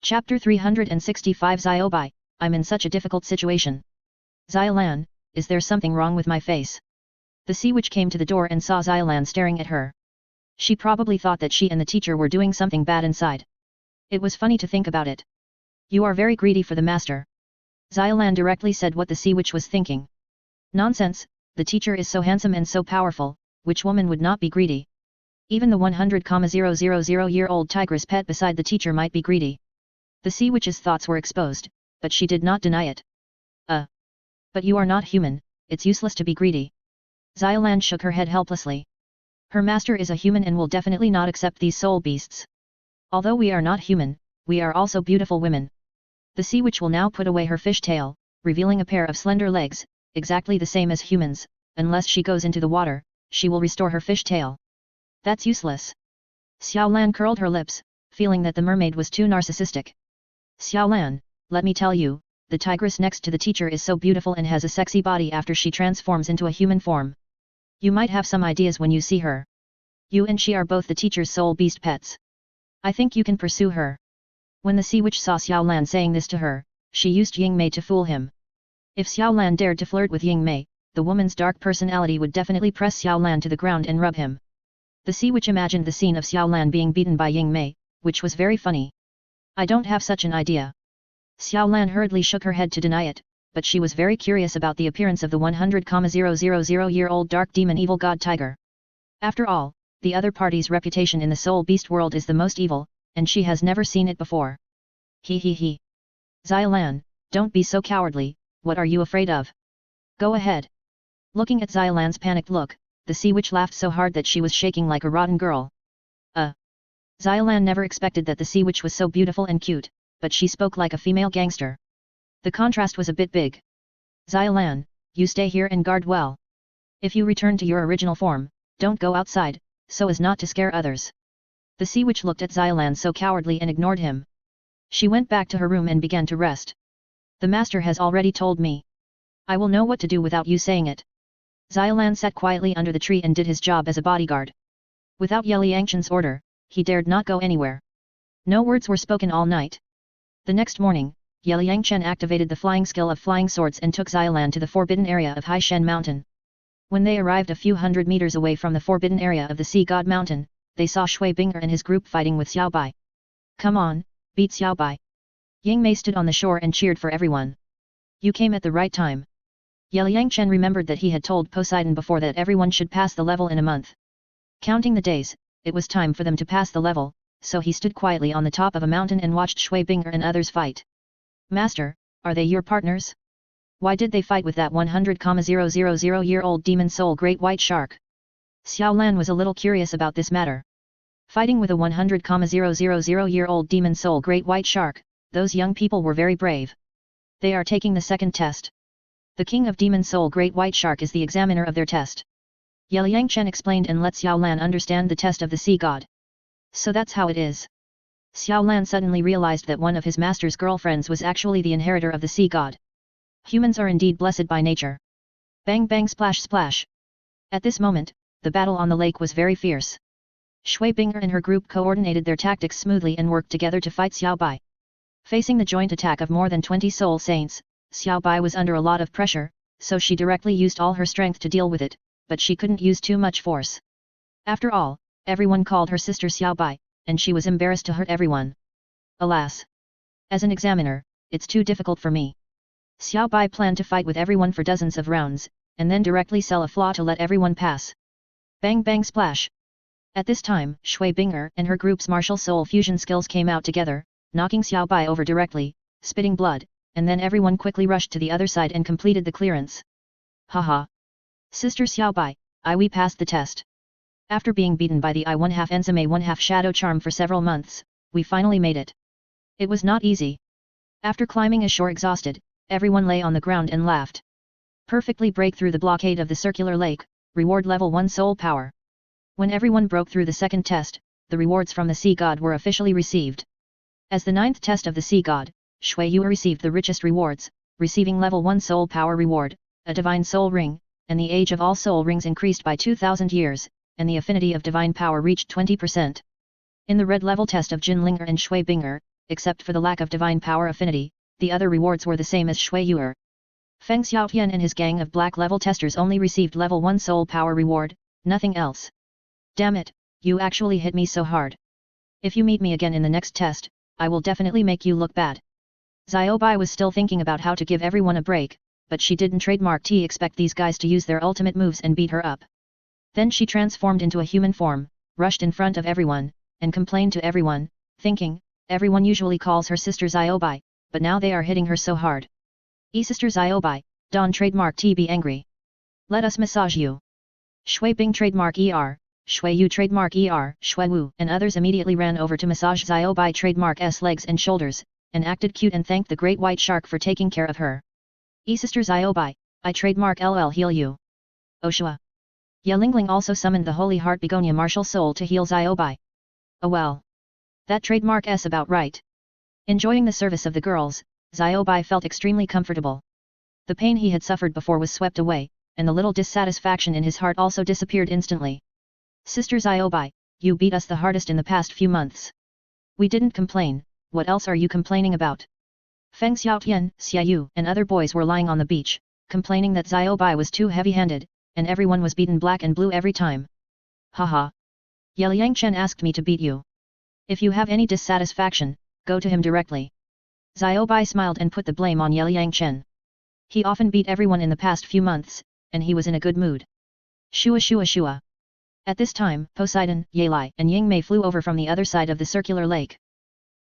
Chapter 365 Ziobai, I'm in such a difficult situation. Ziolan, is there something wrong with my face? The sea witch came to the door and saw Ziolan staring at her. She probably thought that she and the teacher were doing something bad inside. It was funny to think about it. You are very greedy for the master. Ziolan directly said what the sea witch was thinking. Nonsense, the teacher is so handsome and so powerful, which woman would not be greedy? Even the 100,000-year-old tigress pet beside the teacher might be greedy. The sea witch's thoughts were exposed, but she did not deny it. But you are not human, it's useless to be greedy. Ziolan shook her head helplessly. Her master is a human and will definitely not accept these soul beasts. Although we are not human, we are also beautiful women. The sea witch will now put away her fish tail, revealing a pair of slender legs, exactly the same as humans. Unless she goes into the water, she will restore her fish tail. That's useless. Xiaolan curled her lips, feeling that the mermaid was too narcissistic. Xiaolan, let me tell you, the tigress next to the teacher is so beautiful and has a sexy body after she transforms into a human form. You might have some ideas when you see her. You and she are both the teacher's soul beast pets. I think you can pursue her. When the sea witch saw Xiaolan saying this to her, she used Ying Mei to fool him. If Xiaolan dared to flirt with Ying Mei, the woman's dark personality would definitely press Xiaolan to the ground and rub him. The sea witch imagined the scene of Xiaolan being beaten by Ying Mei, which was very funny. I don't have such an idea. Xiaolan hurriedly shook her head to deny it, but she was very curious about the appearance of the 100,000-year-old dark demon evil god tiger. After all, the other party's reputation in the soul beast world is the most evil, and she has never seen it before. He. Xiaolan, don't be so cowardly, what are you afraid of? Go ahead. Looking at Xiaolan's panicked look, the sea witch laughed so hard that she was shaking like a rotten girl. Xiaolan never expected that the sea witch was so beautiful and cute, but she spoke like a female gangster. The contrast was a bit big. Xiaolan, you stay here and guard well. If you return to your original form, don't go outside, so as not to scare others. The sea witch looked at Xiaolan so cowardly and ignored him. She went back to her room and began to rest. The master has already told me. I will know what to do without you saying it. Xiaolan sat quietly under the tree and did his job as a bodyguard. Without Ye Liangchen's order, he dared not go anywhere. No words were spoken all night. The next morning, Ye Liangchen activated the flying skill of flying swords and took Xiaolan to the forbidden area of Haishen Mountain. When they arrived a few hundred meters away from the forbidden area of the Sea God Mountain, they saw Shui Binger and his group fighting with Xiao Bai. Come on, beat Xiao Bai. Ying Mei stood on the shore and cheered for everyone. You came at the right time. Ye Liangchen remembered that he had told Poseidon before that everyone should pass the level in a month. Counting the days, it was time for them to pass the level, so he stood quietly on the top of a mountain and watched Shui Binger and others fight. Master, are they your partners? Why did they fight with that 100,000-year-old demon soul great white shark? Xiaolan was a little curious about this matter. Fighting with a 100,000-year-old demon soul great white shark, those young people were very brave. They are taking the second test. The king of demon soul great white shark is the examiner of their test. Ye Liangchen explained and let Xiaolan understand the test of the sea god. So that's how it is. Xiaolan suddenly realized that one of his master's girlfriends was actually the inheritor of the sea god. Humans are indeed blessed by nature. Bang bang splash splash. At this moment, the battle on the lake was very fierce. Shui Binger and her group coordinated their tactics smoothly and worked together to fight Xiao Bai. Facing the joint attack of more than 20 soul saints, Xiao Bai was under a lot of pressure, so she directly used all her strength to deal with it, but she couldn't use too much force. After all, everyone called her sister Xiao Bai, and she was embarrassed to hurt everyone. Alas! As an examiner, it's too difficult for me. Xiao Bai planned to fight with everyone for dozens of rounds, and then directly sell a flaw to let everyone pass. Bang bang splash! At this time, Shui Binger and her group's martial soul fusion skills came out together, knocking Xiao Bai over directly, spitting blood, and then everyone quickly rushed to the other side and completed the clearance. Haha! Sister Xiao Bai, we passed the test. After being beaten by the I1/2 Enzime 1/2 Shadow Charm for several months, we finally made it. It was not easy. After climbing ashore exhausted, everyone lay on the ground and laughed. Perfectly break through the blockade of the circular lake, reward level 1 soul power. When everyone broke through the second test, the rewards from the sea god were officially received. As the 9th test of the sea god, Shui Yu received the richest rewards, receiving level 1 soul power reward, a divine soul ring, and the age of all soul rings increased by 2,000 years, and the affinity of divine power reached 20%. In the red level test of Jinlinger and Shui Binger, except for the lack of divine power affinity, the other rewards were the same as Shui Yuer. Feng Xiaotian and his gang of black level testers only received level 1 soul power reward, nothing else. Damn it, you actually hit me so hard. If you meet me again in the next test, I will definitely make you look bad. Xiao Bai was still thinking about how to give everyone a break, but she didn't expect these guys to use their ultimate moves and beat her up. Then she transformed into a human form, rushed in front of everyone, and complained to everyone, thinking, everyone usually calls her sister Xiao Bai, but now they are hitting her so hard. Sister Xiao Bai, Don trademark T be angry. Let us massage you. Shui Bing trademark Shui Yu trademark Shui Wu and others immediately ran over to massage Xiao Bai trademark S legs and shoulders, and acted cute and thanked the great white shark for taking care of her. Sister Xiao Bai, I trademark LL heal you. Oshua. Ye Lingling also summoned the Holy Heart Begonia martial soul to heal Xiao Bai. Oh well. That trademark S about right. Enjoying the service of the girls, Xiao Bai felt extremely comfortable. The pain he had suffered before was swept away, and the little dissatisfaction in his heart also disappeared instantly. Sister Ziobai, you beat us the hardest in the past few months. We didn't complain, what else are you complaining about? Feng Xiaotian, Xiaoyu, and other boys were lying on the beach, complaining that Ziobai was too heavy-handed, and everyone was beaten black and blue every time. Haha. Yeliang Chen asked me to beat you. If you have any dissatisfaction, go to him directly. Ziobai smiled and put the blame on Yeliang Chen. He often beat everyone in the past few months, and he was in a good mood. Shua shua shua. At this time, Poseidon, Yelai, and Yingmei flew over from the other side of the circular lake.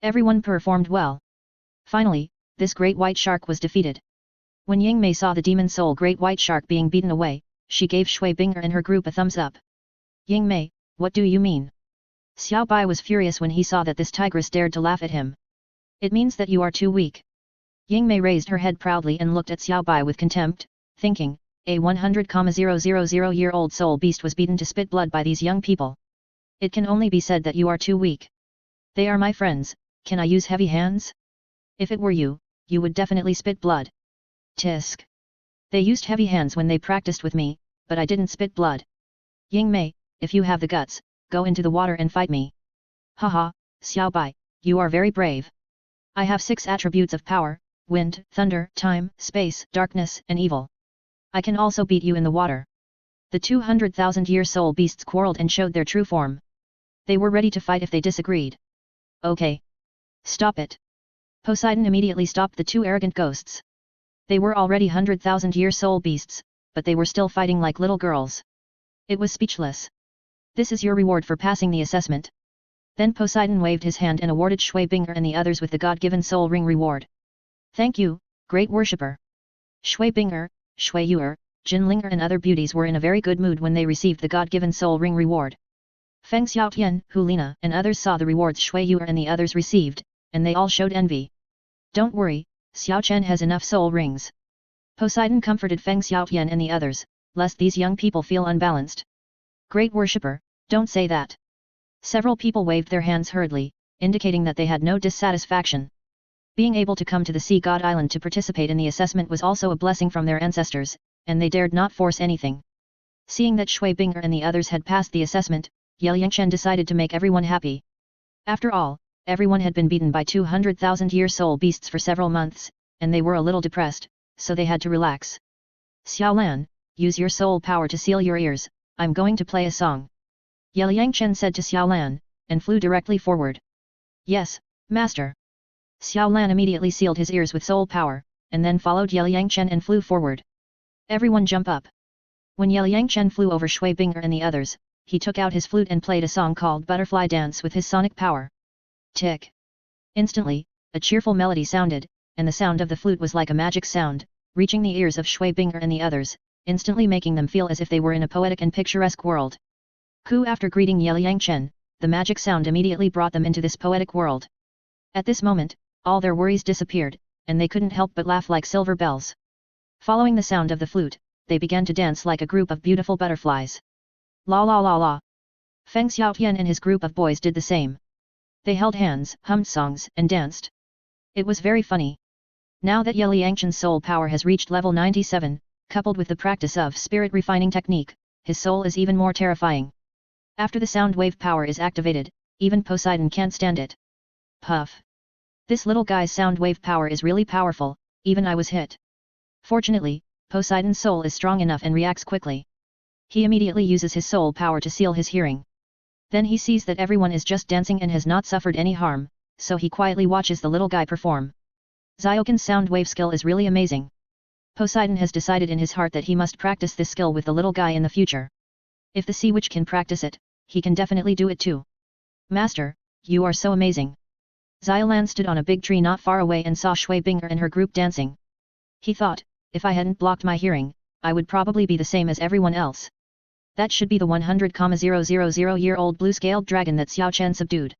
Everyone performed well. Finally, this great white shark was defeated. When Yingmei saw the demon soul great white shark being beaten away, she gave Shui Binger and her group a thumbs up. Yingmei, what do you mean? Xiao Bai was furious when he saw that this tigress dared to laugh at him. It means that you are too weak. Yingmei raised her head proudly and looked at Xiao Bai with contempt, thinking, a 100,000-year-old soul beast was beaten to spit blood by these young people. It can only be said that you are too weak. They are my friends, can I use heavy hands? If it were you, you would definitely spit blood. Tisk. They used heavy hands when they practiced with me, but I didn't spit blood. Yingmei, if you have the guts, go into the water and fight me. Haha, Xiao Bai, you are very brave. I have 6 attributes of power, wind, thunder, time, space, darkness, and evil. I can also beat you in the water. The 200,000-year soul beasts quarreled and showed their true form. They were ready to fight if they disagreed. Okay. Stop it. Poseidon immediately stopped the 2 arrogant ghosts. They were already 100,000-year soul beasts, but they were still fighting like little girls. It was speechless. This is your reward for passing the assessment. Then Poseidon waved his hand and awarded Shui Binger and the others with the God-given soul ring reward. Thank you, great worshipper. Shui Binger, Shui Yuer, Jinlinger and other beauties were in a very good mood when they received the God-given soul ring reward. Feng Xiaotian, Hulina and others saw the rewards Shui Yuer and the others received, and they all showed envy. Don't worry, Xiao Chen has enough soul rings. Poseidon comforted Feng Xiaotian and the others, lest these young people feel unbalanced. Great worshipper, don't say that. Several people waved their hands hurriedly, indicating that they had no dissatisfaction. Being able to come to the Sea God Island to participate in the assessment was also a blessing from their ancestors, and they dared not force anything. Seeing that Shui Binger and the others had passed the assessment, Yeliang Chen decided to make everyone happy. After all, everyone had been beaten by 200,000-year soul beasts for several months, and they were a little depressed, so they had to relax. Xiaolan, use your soul power to seal your ears, I'm going to play a song. Yeliang Chen said to Xiaolan, and flew directly forward. Yes, master. Xiaolan immediately sealed his ears with soul power, and then followed Yeliang Chen and flew forward. Everyone jump up. When Yeliang Chen flew over Shui Binger and the others, he took out his flute and played a song called Butterfly Dance with his sonic power. Tick. Instantly, a cheerful melody sounded, and the sound of the flute was like a magic sound, reaching the ears of Shui Binger and the others, instantly making them feel as if they were in a poetic and picturesque world. After greeting Yeliang Chen, the magic sound immediately brought them into this poetic world. At this moment, all their worries disappeared, and they couldn't help but laugh like silver bells. Following the sound of the flute, they began to dance like a group of beautiful butterflies. La la la la. Feng Xiaotian and his group of boys did the same. They held hands, hummed songs, and danced. It was very funny. Now that Yeliang Chen's soul power has reached level 97, coupled with the practice of spirit refining technique, his soul is even more terrifying. After the sound wave power is activated, even Poseidon can't stand it. Puff. This little guy's sound wave power is really powerful, even I was hit. Fortunately, Poseidon's soul is strong enough and reacts quickly. He immediately uses his soul power to seal his hearing. Then he sees that everyone is just dancing and has not suffered any harm, so he quietly watches the little guy perform. Ziokin's sound wave skill is really amazing. Poseidon has decided in his heart that he must practice this skill with the little guy in the future. If the sea witch can practice it, he can definitely do it too. Master, you are so amazing. Ziolan stood on a big tree not far away and saw Shui Binger and her group dancing. He thought, if I hadn't blocked my hearing, I would probably be the same as everyone else. That should be the 100,000-year-old blue-scaled dragon that Xiao Chen subdued.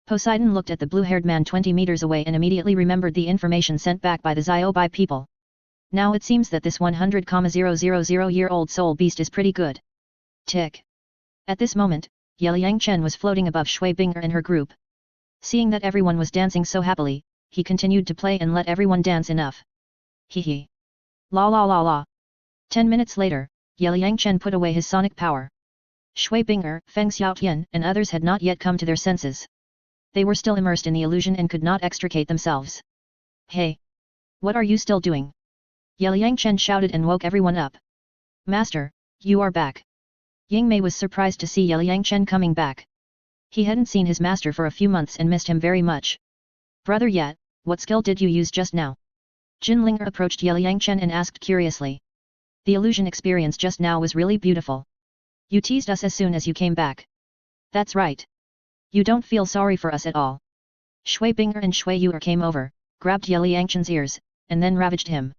Poseidon looked at the blue-haired man 20 meters away and immediately remembered the information sent back by the Ziobai people. Now it seems that this 100,000-year-old soul beast is pretty good. Tick. At this moment, Yeliang Chen was floating above Shui Binger and her group. Seeing that everyone was dancing so happily, he continued to play and let everyone dance enough. Hee hee. La la la la. 10 minutes later, Yeliang Chen put away his sonic power. Shui Bing'er, Feng Xiaotian, and others had not yet come to their senses. They were still immersed in the illusion and could not extricate themselves. Hey! What are you still doing? Yeliang Chen shouted and woke everyone up. Master, you are back. Ying Mei was surprised to see Yeliang Chen coming back. He hadn't seen his master for a few months and missed him very much. Brother Yat, what skill did you use just now? Jin Linger approached Yeliang Chen and asked curiously. The illusion experience just now was really beautiful. You teased us as soon as you came back. That's right. You don't feel sorry for us at all. Shui Bing'er and Shui Yu'er came over, grabbed Yeliang Chen's ears, and then ravaged him.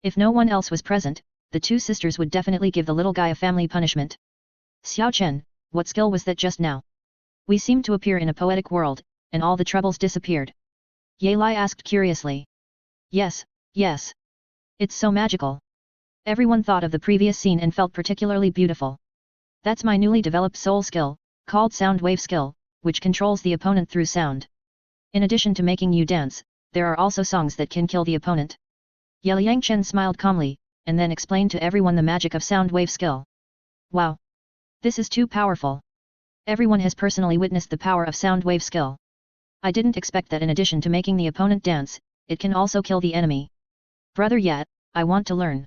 If no one else was present, the two sisters would definitely give the little guy a family punishment. Xiao Chen, what skill was that just now? We seemed to appear in a poetic world, and all the troubles disappeared. Ye Lai asked curiously. Yes, yes. It's so magical. Everyone thought of the previous scene and felt particularly beautiful. That's my newly developed soul skill, called soundwave skill, which controls the opponent through sound. In addition to making you dance, there are also songs that can kill the opponent. Yeliang Chen smiled calmly, and then explained to everyone the magic of soundwave skill. Wow! This is too powerful. Everyone has personally witnessed the power of soundwave skill. I didn't expect that in addition to making the opponent dance, it can also kill the enemy. Brother Yat, I want to learn.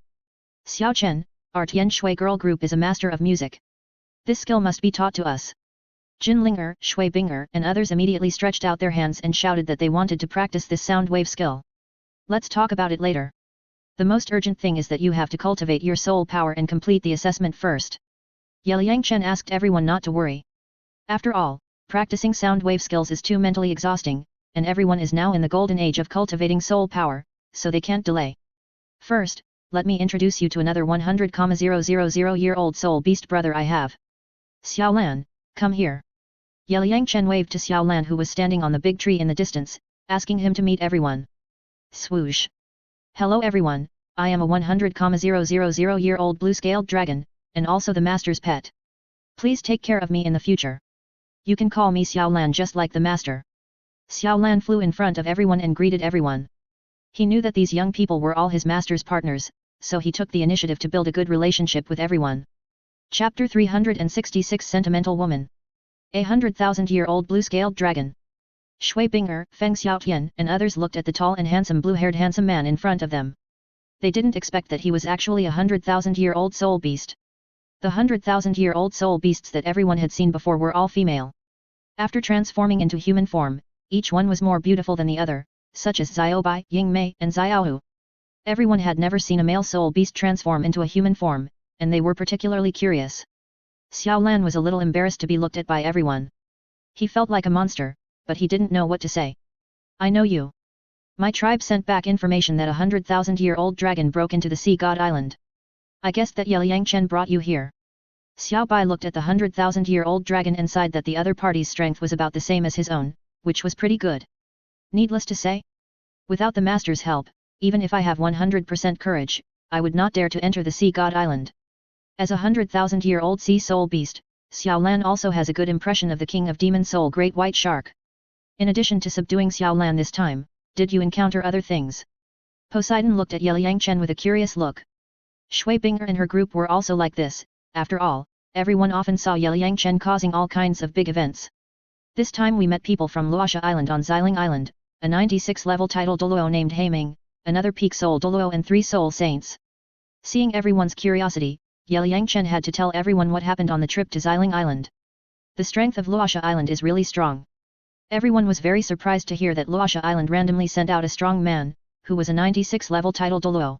Xiao Chen, our Tianshui girl group is a master of music. This skill must be taught to us. Jin Linger, Shui Bing'er, and others immediately stretched out their hands and shouted that they wanted to practice this soundwave skill. Let's talk about it later. The most urgent thing is that you have to cultivate your soul power and complete the assessment first. Yeliang Chen asked everyone not to worry. After all, practicing soundwave skills is too mentally exhausting, and everyone is now in the golden age of cultivating soul power, so they can't delay. First, let me introduce you to another 100,000-year-old soul beast brother I have. Xiao Lan, come here. Yeliang Chen waved to Xiao Lan who was standing on the big tree in the distance, asking him to meet everyone. Swoosh! Hello everyone, I am a 100,000-year-old blue-scaled dragon, and also the master's pet. Please take care of me in the future. You can call me Xiao Lan just like the master. Xiao Lan flew in front of everyone and greeted everyone. He knew that these young people were all his master's partners, so he took the initiative to build a good relationship with everyone. Chapter 366 Sentimental Woman. A 100,000-year-old blue-scaled dragon. Shui Bing'er, Feng Xiaotian, and others looked at the tall and handsome blue-haired handsome man in front of them. They didn't expect that he was actually a 100,000-year-old soul beast. The 100,000-year-old soul beasts that everyone had seen before were all female. After transforming into human form, each one was more beautiful than the other, such as Xiaobai, Ying Mei, and Xiaohu. Everyone had never seen a male soul beast transform into a human form, and they were particularly curious. Xiao Lan was a little embarrassed to be looked at by everyone. He felt like a monster, but he didn't know what to say. I know you. My tribe sent back information that a 100,000-year-old dragon broke into the Sea God Island. I guessed that Yeliang Chen brought you here. Xiao Bai looked at the 100,000-year-old dragon and sighed that the other party's strength was about the same as his own, which was pretty good. Needless to say, without the master's help, even if I have 100% courage, I would not dare to enter the Sea God Island. As a 100,000-year-old sea soul beast, Xiao Lan also has a good impression of the king of demon soul Great White Shark. In addition to subduing Xiao Lan this time, did you encounter other things? Poseidon looked at Yeliang Chen with a curious look. Shui Bing'er and her group were also like this. After all, everyone often saw Yeliang Chen causing all kinds of big events. This time we met people from Luosha Island on Xiling Island, a 96-level title Douluo named Haiming, another peak soul Douluo and 3 soul saints. Seeing everyone's curiosity, Yeliang Chen had to tell everyone what happened on the trip to Xiling Island. The strength of Luosha Island is really strong. Everyone was very surprised to hear that Luosha Island randomly sent out a strong man, who was a 96-level title Douluo.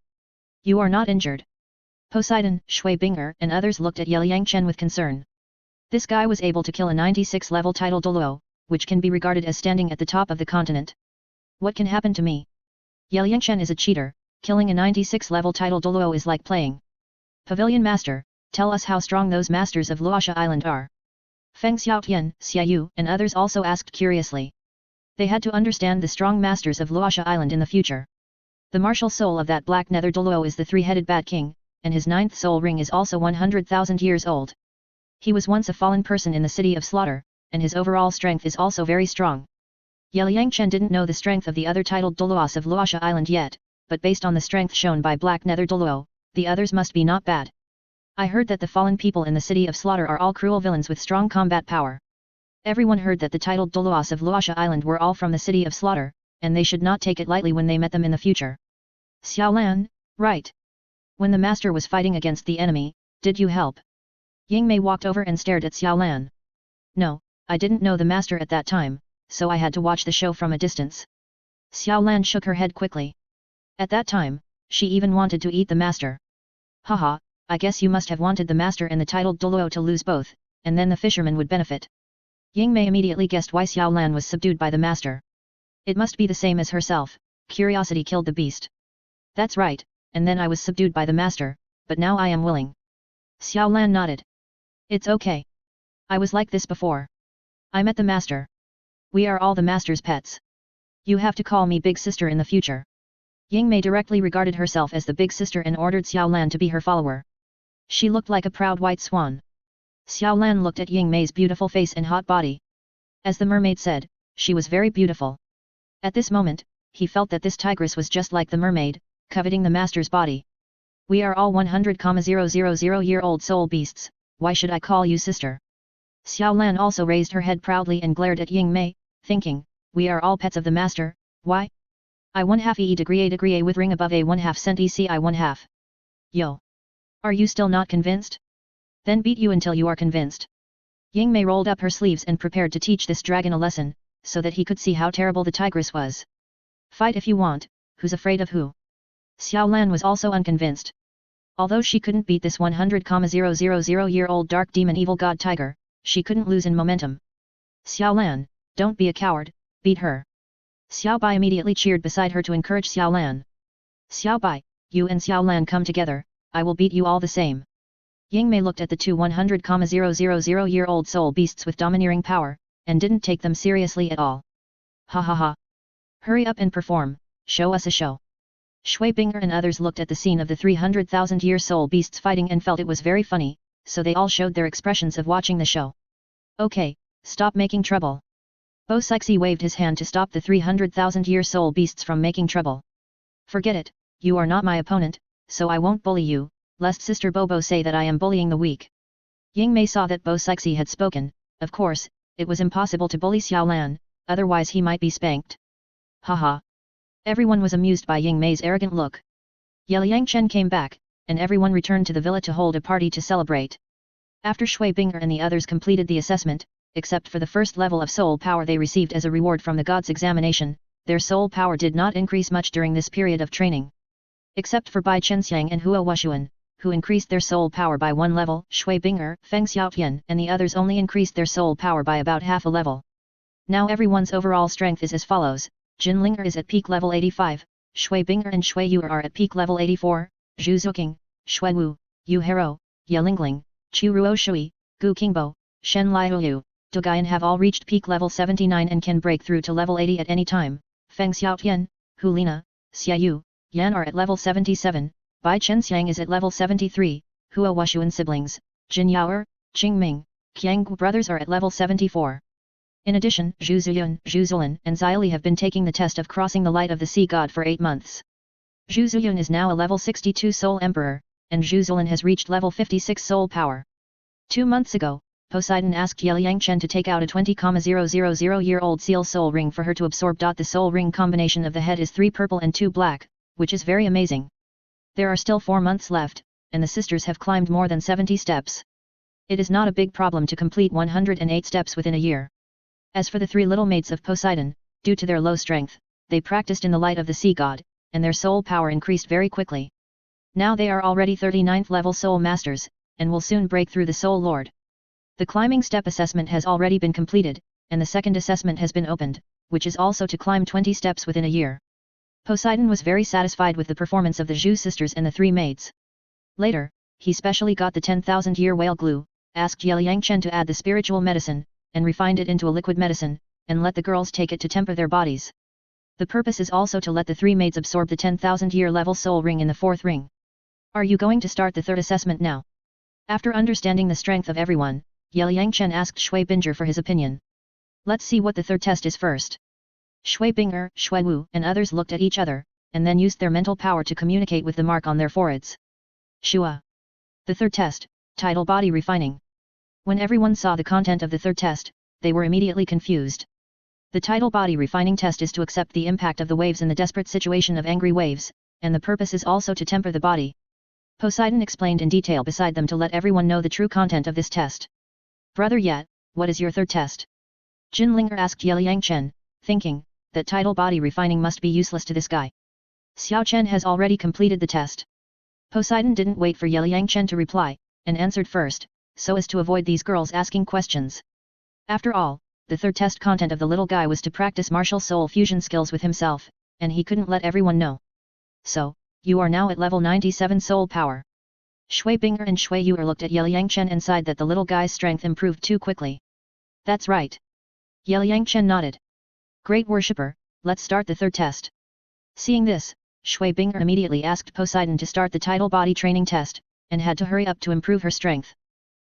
You are not injured. Poseidon, Shui Bing'er, and others looked at Yeliang Chen with concern. This guy was able to kill a 96-level title Douluo, which can be regarded as standing at the top of the continent. What can happen to me? Yeliang Chen is a cheater, killing a 96-level title Douluo is like playing. Pavilion Master, tell us how strong those masters of Luosha Island are. Feng Xiaotian, Xiaoyu, and others also asked curiously. They had to understand the strong masters of Luosha Island in the future. The martial soul of that black Nether Douluo is the three-headed Bat King, and his 9th soul ring is also 100,000 years old. He was once a fallen person in the city of slaughter, and his overall strength is also very strong. Yeliang Chen didn't know the strength of the other titled Douluos of Luosha Island yet, but based on the strength shown by Black Nether Douluo, the others must be not bad. I heard that the fallen people in the city of Slaughter are all cruel villains with strong combat power. Everyone heard that the titled Douluos of Luosha Island were all from the city of Slaughter, and they should not take it lightly when they met them in the future. Xiaolan, right. When the master was fighting against the enemy, did you help? Yingmei walked over and stared at Xiaolan. No, I didn't know the master at that time, so I had to watch the show from a distance. Xiaolan shook her head quickly. At that time, she even wanted to eat the master. Haha, I guess you must have wanted the master and the titled Douluo to lose both, and then the fisherman would benefit. Yingmei immediately guessed why Xiaolan was subdued by the master. It must be the same as herself, curiosity killed the beast. That's right, and then I was subdued by the master, but now I am willing. Xiaolan nodded. It's okay. I was like this before. I met the master. We are all the master's pets. You have to call me big sister in the future. Yingmei directly regarded herself as the big sister and ordered Xiaolan to be her follower. She looked like a proud white swan. Xiaolan looked at Yingmei's beautiful face and hot body. As the mermaid said, she was very beautiful. At this moment, he felt that this tigress was just like the mermaid, coveting the master's body. We are all 100,000-year-old soul beasts, why should I call you sister? Xiaolan also raised her head proudly and glared at Yingmei, thinking, we are all pets of the master, why? I 1/2 E with ring above A 1/2 cent ECI 1/2. Yo! Are you still not convinced? Then beat you until you are convinced. Yingmei rolled up her sleeves and prepared to teach this dragon a lesson, so that he could see how terrible the tigress was. Fight if you want, who's afraid of who? Xiaolan was also unconvinced. Although she couldn't beat this 100,000-year-old dark demon evil god tiger, she couldn't lose in momentum. Xiaolan, don't be a coward, beat her. Xiaobai immediately cheered beside her to encourage Xiaolan. Xiaobai, you and Xiaolan come together, I will beat you all the same. Yingmei looked at the two 100,000-year-old soul beasts with domineering power, and didn't take them seriously at all. Ha ha ha. Hurry up and perform, show us a show. Shui Binger and others looked at the scene of the 300,000-year soul beasts fighting and felt it was very funny, so they all showed their expressions of watching the show. Okay, stop making trouble. Bo Sixi waved his hand to stop the 300,000-year soul beasts from making trouble. Forget it, you are not my opponent, so I won't bully you, lest Sister Bobo say that I am bullying the weak. Yingmei saw that Bo Sixi had spoken. Of course, it was impossible to bully Xiaolan, otherwise he might be spanked. Haha. Everyone was amused by Yingmei's arrogant look. Liang Chen came back, and everyone returned to the villa to hold a party to celebrate. After Shui Binger and the others completed the assessment, except for the first level of soul power they received as a reward from the gods' examination, their soul power did not increase much during this period of training. Except for Bai Chenxiang and Hua Wushuan, who increased their soul power by 1 level, Shui Binger, Feng Xiaotian and the others only increased their soul power by about half a level. Now everyone's overall strength is as follows: Jin Linger is at peak level 85, Shui Binger and Shui Yu are at peak level 84, Zhu Zuqing, Shui Wu, Yu Hero, Ye Lingling, Chu Ruo Shui, Gu Qingbo, Shen Liu, Dugayan have all reached peak level 79 and can break through to level 80 at any time. Feng Xiaotian, Hu Lina, Xia Yu, Yan are at level 77, Bai Chenxiang is at level 73, Hua Wushuan siblings, Jin Yaoer, Qing Ming, Qiang Gu brothers are at level 74. In addition, Zhu Zuyun, Zhu Zulin and Xia have been taking the test of crossing the light of the sea god for 8 months. Zhu Zuyun is now a level 62 soul emperor, and Zhu Zulin has reached level 56 soul power. 2 months ago, Poseidon asked Liang Chen to take out a 20,000-year-old seal soul ring for her to absorb. The soul ring combination of the head is 3 purple and 2 black, which is very amazing. There are still 4 months left, and the sisters have climbed more than 70 steps. It is not a big problem to complete 108 steps within a year. As for the 3 little maids of Poseidon, due to their low strength, they practiced in the light of the sea god, and their soul power increased very quickly. Now they are already 39th level soul masters, and will soon break through the soul lord. The climbing step assessment has already been completed, and the second assessment has been opened, which is also to climb 20 steps within a year. Poseidon was very satisfied with the performance of the Zhu sisters and the 3 maids. Later, he specially got the 10,000-year whale glue, asked Liang Chen to add the spiritual medicine, and refined it into a liquid medicine, and let the girls take it to temper their bodies. The purpose is also to let the 3 maids absorb the 10,000-year level soul ring in the 4th ring. Are you going to start the 3rd assessment now? After understanding the strength of everyone, Liang Chen asked Shui Binger for his opinion. Let's see what the 3rd test is first. Shui Binger, Shui Wu and others looked at each other, and then used their mental power to communicate with the mark on their foreheads. Shua. The third test, tidal body refining. When everyone saw the content of the third test, they were immediately confused. The tidal body refining test is to accept the impact of the waves in the desperate situation of angry waves, and the purpose is also to temper the body. Poseidon explained in detail beside them to let everyone know the true content of this test. Brother Yet, what is your third test? Jinlinger asked Yeliang Chen, thinking that tidal body refining must be useless to this guy. Xiao Chen has already completed the test. Poseidon didn't wait for Yeliang Chen to reply, and answered first, so as to avoid these girls asking questions. After all, the third test content of the little guy was to practice martial soul fusion skills with himself, and he couldn't let everyone know. So, you are now at level 97 soul power. Shui Binger and Shui Yuer looked at Yeliang Chen and sighed that the little guy's strength improved too quickly. That's right. Yeliang Chen nodded. Great worshipper, let's start the third test. Seeing this, Shui Binger immediately asked Poseidon to start the tidal body training test, and had to hurry up to improve her strength.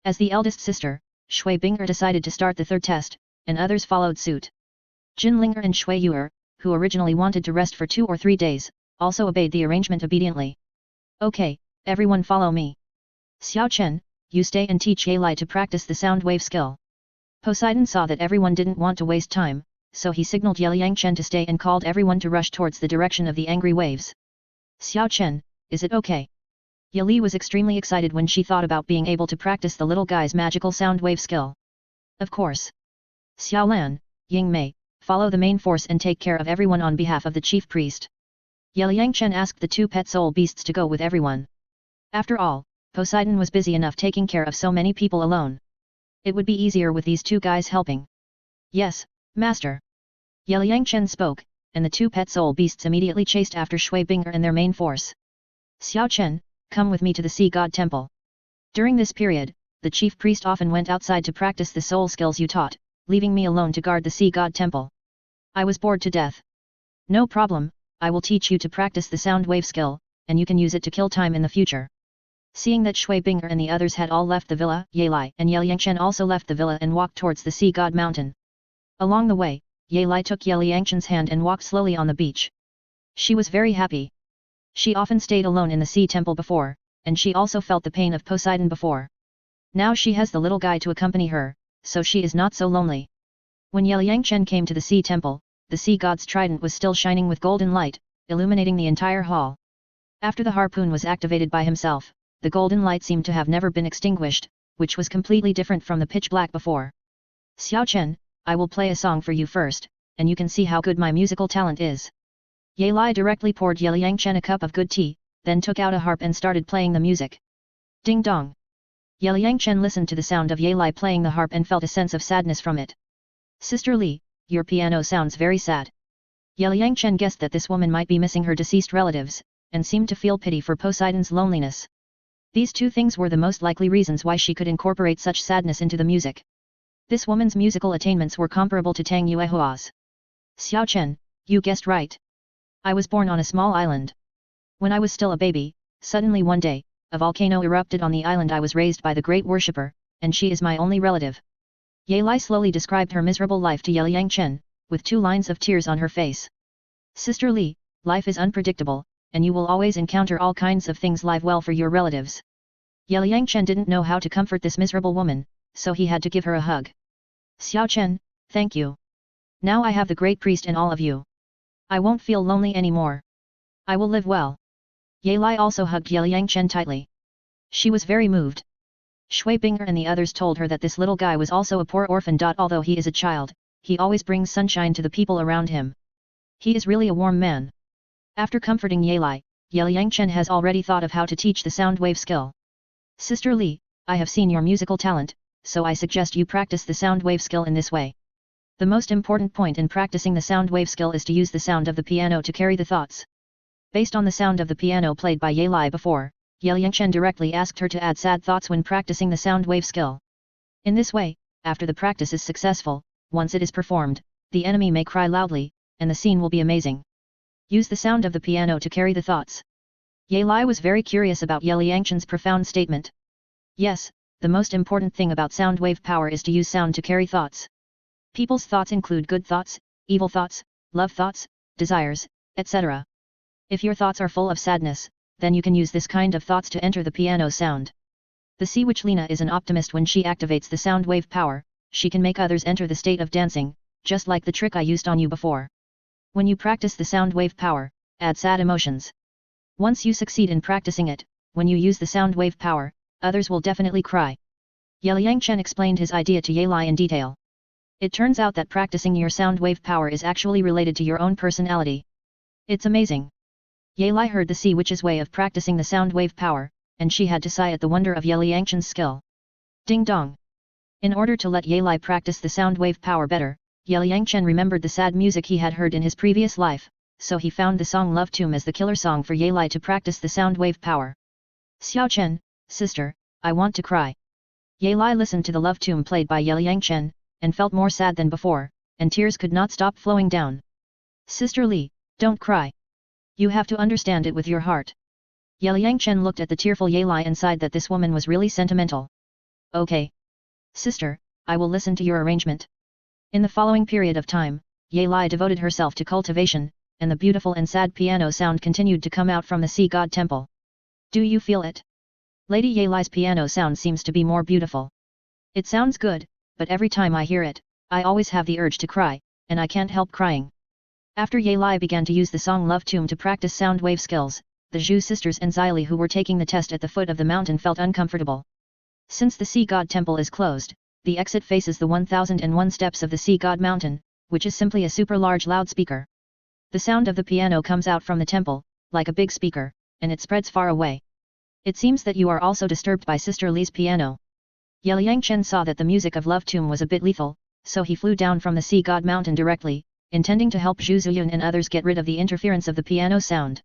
As the eldest sister, Shui Binger decided to start the third test, and others followed suit. Jinlinger and Shui Yuer, who originally wanted to rest for 2 or 3 days, also obeyed the arrangement obediently. Okay, everyone follow me. Xiao Chen, you stay and teach Yelai to practice the soundwave skill. Poseidon saw that everyone didn't want to waste time, so he signaled Yeliang Chen to stay and called everyone to rush towards the direction of the angry waves. Xiao Chen, is it okay? Yeli was extremely excited when she thought about being able to practice the little guy's magical soundwave skill. Of course. Xiao Lan, Ying Mei, follow the main force and take care of everyone on behalf of the chief priest. Yeliang Chen asked the 2 pet soul beasts to go with everyone. After all, Poseidon was busy enough taking care of so many people alone. It would be easier with these 2 guys helping. Yes, Master. Yeliang Chen spoke, and the 2 pet soul beasts immediately chased after Shui Binger and their main force. Xiao Chen, come with me to the sea god temple. During this period, the chief priest often went outside to practice the soul skills you taught, leaving me alone to guard the sea god temple. I was bored to death. No problem, I will teach you to practice the soundwave skill, and you can use it to kill time in the future. Seeing that Shui Binger and the others had all left the villa, Yelai and Yeliang Chen also left the villa and walked towards the sea god mountain. Along the way, Yelai took Yeliang Chen's hand and walked slowly on the beach. She was very happy. She often stayed alone in the sea temple before, and she also felt the pain of Poseidon before. Now she has the little guy to accompany her, so she is not so lonely. When Yeliang Chen came to the sea temple, the sea god's trident was still shining with golden light, illuminating the entire hall. After the harpoon was activated by himself, the golden light seemed to have never been extinguished, which was completely different from the pitch black before. Xiao Chen, I will play a song for you first, and you can see how good my musical talent is. Yelai directly poured Yeliang Chen a cup of good tea, then took out a harp and started playing the music. Ding dong! Yeliang Chen listened to the sound of Yelai playing the harp and felt a sense of sadness from it. Sister Li, your piano sounds very sad. Yeliang Chen guessed that this woman might be missing her deceased relatives, and seemed to feel pity for Poseidon's loneliness. These 2 things were the most likely reasons why she could incorporate such sadness into the music. This woman's musical attainments were comparable to Tang Yuehua's. Xiao Chen, you guessed right. I was born on a small island. When I was still a baby, suddenly one day, a volcano erupted on the island I was raised by the great worshipper, and she is my only relative. Yelai slowly described her miserable life to Yeliang Chen, with 2 lines of tears on her face. Sister Li, life is unpredictable, and you will always encounter all kinds of things live well for your relatives. Yeliang Chen didn't know how to comfort this miserable woman, so he had to give her a hug. Xiao Chen, thank you. Now I have the great priest and all of you. I won't feel lonely anymore. I will live well. Yelai also hugged Yeliang Chen tightly. She was very moved. Shui Binger and the others told her that this little guy was also a poor orphan. Although he is a child, he always brings sunshine to the people around him. He is really a warm man. After comforting Yelai, Yeliang Chen has already thought of how to teach the soundwave skill. Sister Li, I have seen your musical talent, so I suggest you practice the soundwave skill in this way. The most important point in practicing the soundwave skill is to use the sound of the piano to carry the thoughts. Based on the sound of the piano played by Yelai before, Yeliang Chen directly asked her to add sad thoughts when practicing the soundwave skill. In this way, after the practice is successful, once it is performed, the enemy may cry loudly, and the scene will be amazing. Use the sound of the piano to carry the thoughts. Yelai was very curious about Yeliang Chen's profound statement. Yes, the most important thing about soundwave power is to use sound to carry thoughts. People's thoughts include good thoughts, evil thoughts, love thoughts, desires, etc. If your thoughts are full of sadness, then you can use this kind of thoughts to enter the piano sound. The sea witch Lena is an optimist. When she activates the sound wave power, she can make others enter the state of dancing, just like the trick I used on you before. When you practice the sound wave power, add sad emotions. Once you succeed in practicing it, when you use the sound wave power, others will definitely cry. Liang Chen explained his idea to Ye Lai in detail. It turns out that practicing your sound wave power is actually related to your own personality. It's amazing. Ye Lai heard the sea witch's way of practicing the sound wave power, and she had to sigh at the wonder of Liang Chen's skill. Ding dong. In order to let Ye Lai practice the sound wave power better, Liang Chen remembered the sad music he had heard in his previous life, so he found the song Love Tomb as the killer song for Ye Lai to practice the sound wave power. Xiao Chen, sister, I want to cry. Ye Lai listened to the Love Tomb played by Liang Chen, and felt more sad than before, and tears could not stop flowing down. Sister Li, don't cry. You have to understand it with your heart. Liang Chen looked at the tearful Ye Lai and sighed that this woman was really sentimental. Okay. Sister, I will listen to your arrangement. In the following period of time, Ye Lai devoted herself to cultivation, and the beautiful and sad piano sound continued to come out from the sea god temple. Do you feel it? Lady Ye Lai's piano sound seems to be more beautiful. It sounds good, but every time I hear it, I always have the urge to cry, and I can't help crying. After Ye Lai began to use the song Love Tomb to practice sound wave skills, the Zhu sisters and Xili who were taking the test at the foot of the mountain felt uncomfortable. Since the sea god temple is closed, the exit faces the 1001 steps of the sea god mountain, which is simply a super large loudspeaker. The sound of the piano comes out from the temple, like a big speaker, and it spreads far away. It seems that you are also disturbed by Sister Li's piano. Liang Chen saw that the music of Love Tomb was a bit lethal, so he flew down from the sea god mountain directly, intending to help Zhu Ziyun and others get rid of the interference of the piano sound.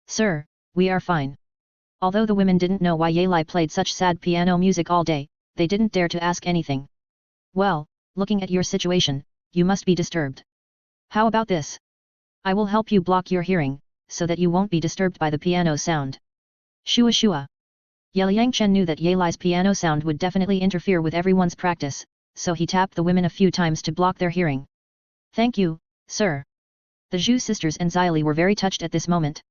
Sir, we are fine. Although the women didn't know why Ye Lai played such sad piano music all day, they didn't dare to ask anything. Well, looking at your situation, you must be disturbed. How about this? I will help you block your hearing, so that you won't be disturbed by the piano sound. Shua shua. Liang Chen knew that Ye Lai's piano sound would definitely interfere with everyone's practice, so he tapped the women a few times to block their hearing. Thank you, sir. The Zhu sisters and Xili were very touched at this moment.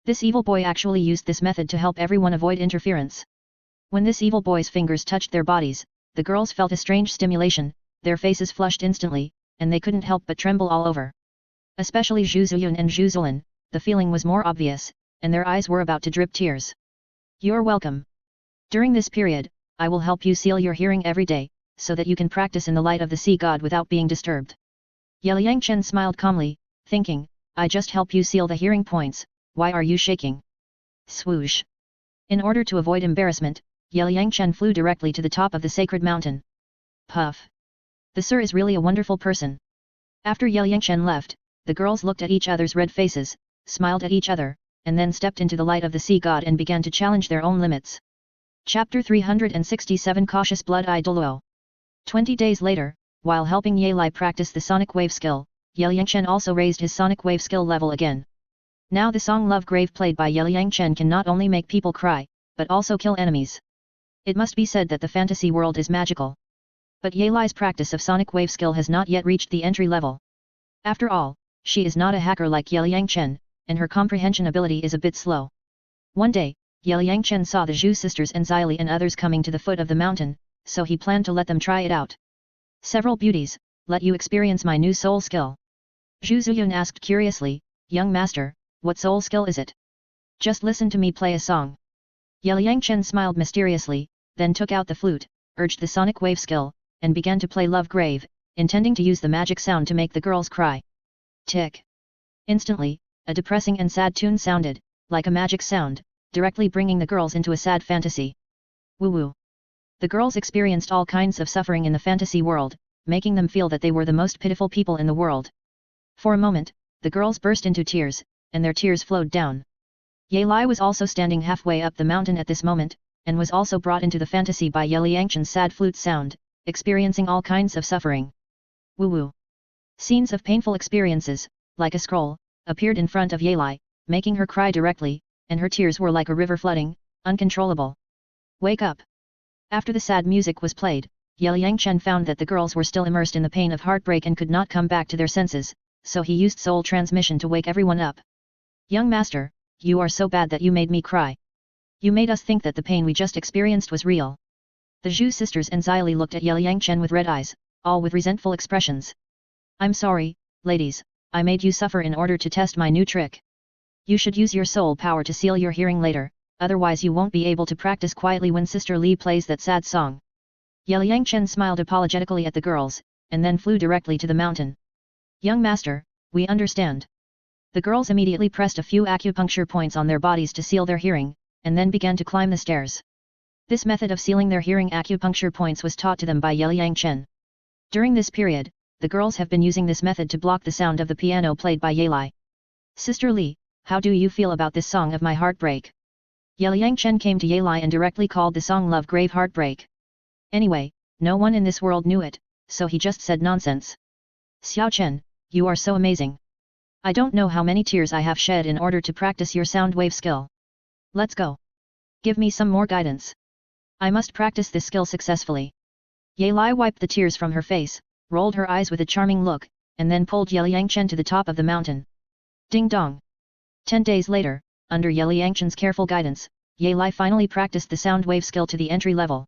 This evil boy actually used this method to help everyone avoid interference. When this evil boy's fingers touched their bodies, the girls felt a strange stimulation, their faces flushed instantly, and they couldn't help but tremble all over. Especially Zhu Ziyun and Zhu Zilin, the feeling was more obvious, and their eyes were about to drip tears. You're welcome. During this period, I will help you seal your hearing every day, so that you can practice in the light of the sea god without being disturbed. Liang Chen smiled calmly, thinking, I just help you seal the hearing points, why are you shaking? Swoosh. In order to avoid embarrassment, Liang Chen flew directly to the top of the sacred mountain. Puff. The sir is really a wonderful person. After Liang Chen left, the girls looked at each other's red faces, smiled at each other, and then stepped into the light of the sea god and began to challenge their own limits. Chapter 367 Cautious Blood-Eye Douluo. 20 days later, while helping Ye Lai practice the sonic wave skill, Liang Chen also raised his sonic wave skill level again. Now the song Love Grave played by Liang Chen can not only make people cry, but also kill enemies. It must be said that the fantasy world is magical. But Ye Lai's practice of sonic wave skill has not yet reached the entry level. After all, she is not a hacker like Liang Chen, and her comprehension ability is a bit slow. One day, Liang Chen saw the Zhu sisters and Xili and others coming to the foot of the mountain, so he planned to let them try it out. Several beauties, let you experience my new soul skill. Zhu Ziyun asked curiously, young master, what soul skill is it? Just listen to me play a song. Liang Chen smiled mysteriously, then took out the flute, urged the sonic wave skill, and began to play Love Grave, intending to use the magic sound to make the girls cry. Tick. Instantly, a depressing and sad tune sounded, like a magic sound, directly bringing the girls into a sad fantasy. Woo-woo. The girls experienced all kinds of suffering in the fantasy world, making them feel that they were the most pitiful people in the world. For a moment, the girls burst into tears, and their tears flowed down. Ye Lai was also standing halfway up the mountain at this moment, and was also brought into the fantasy by Liang Chen's sad flute sound, experiencing all kinds of suffering. Woo-woo. Scenes of painful experiences, like a scroll, appeared in front of Ye Lai, making her cry directly, and her tears were like a river flooding, uncontrollable. Wake up! After the sad music was played, Liang Chen found that the girls were still immersed in the pain of heartbreak and could not come back to their senses, so he used soul transmission to wake everyone up. Young master, you are so bad that you made me cry. You made us think that the pain we just experienced was real. The Zhu sisters and Xia Li looked at Ye Yangchen with red eyes, all with resentful expressions. I'm sorry, ladies, I made you suffer in order to test my new trick. You should use your soul power to seal your hearing later, otherwise you won't be able to practice quietly when Sister Li plays that sad song. Ye Yangchen smiled apologetically at the girls, and then flew directly to the mountain. Young master, we understand. The girls immediately pressed a few acupuncture points on their bodies to seal their hearing, and then began to climb the stairs. This method of sealing their hearing acupuncture points was taught to them by Ye Yangchen. During this period, the girls have been using this method to block the sound of the piano played by Ye Lai. Sister Li, how do you feel about this song of my heartbreak? Ye Yangchen came to Ye Lai and directly called the song Love Grave Heartbreak. Anyway, no one in this world knew it, so he just said nonsense. Xiao Chen, you are so amazing. I don't know how many tears I have shed in order to practice your sound wave skill. Let's go. Give me some more guidance. I must practice this skill successfully. Ye Lai wiped the tears from her face, rolled her eyes with a charming look, and then pulled Ye Yangchen to the top of the mountain. Ding dong. 10 days later, under Ye Yangchen's careful guidance, Ye Lai finally practiced the sound wave skill to the entry level.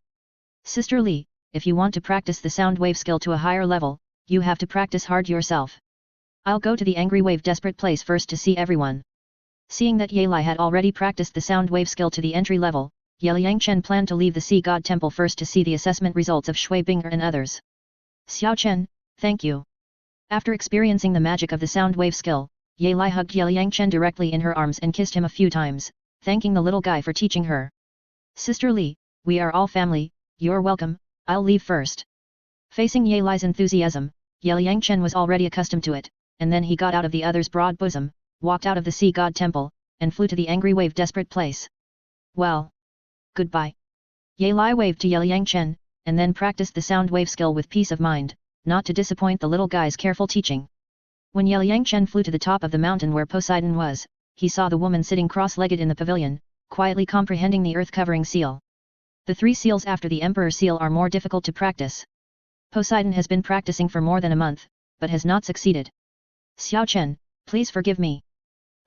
Sister Li, if you want to practice the sound wave skill to a higher level, you have to practice hard yourself. I'll go to the angry wave desperate place first to see everyone. Seeing that Ye Lai had already practiced the sound wave skill to the entry level, Ye Yangchen planned to leave the Sea God Temple first to see the assessment results of Shui Binger and others. Xiao Chen, thank you. After experiencing the magic of the sound wave skill, Ye Lai hugged Ye Yangchen directly in her arms and kissed him a few times, thanking the little guy for teaching her. Sister Li, we are all family, you're welcome, I'll leave first. Facing Ye Lai's enthusiasm, Ye Yangchen was already accustomed to it, and then he got out of the other's broad bosom, walked out of the Sea God Temple, and flew to the angry wave desperate place. Well. Goodbye. Ye Lai waved to Ye Yangchen, and then practiced the sound wave skill with peace of mind, not to disappoint the little guy's careful teaching. When Ye Yangchen flew to the top of the mountain where Poseidon was, he saw the woman sitting cross-legged in the pavilion, quietly comprehending the earth-covering seal. The 3 seals after the Emperor seal are more difficult to practice. Poseidon has been practicing for more than a month, but has not succeeded. Xiao Chen, please forgive me.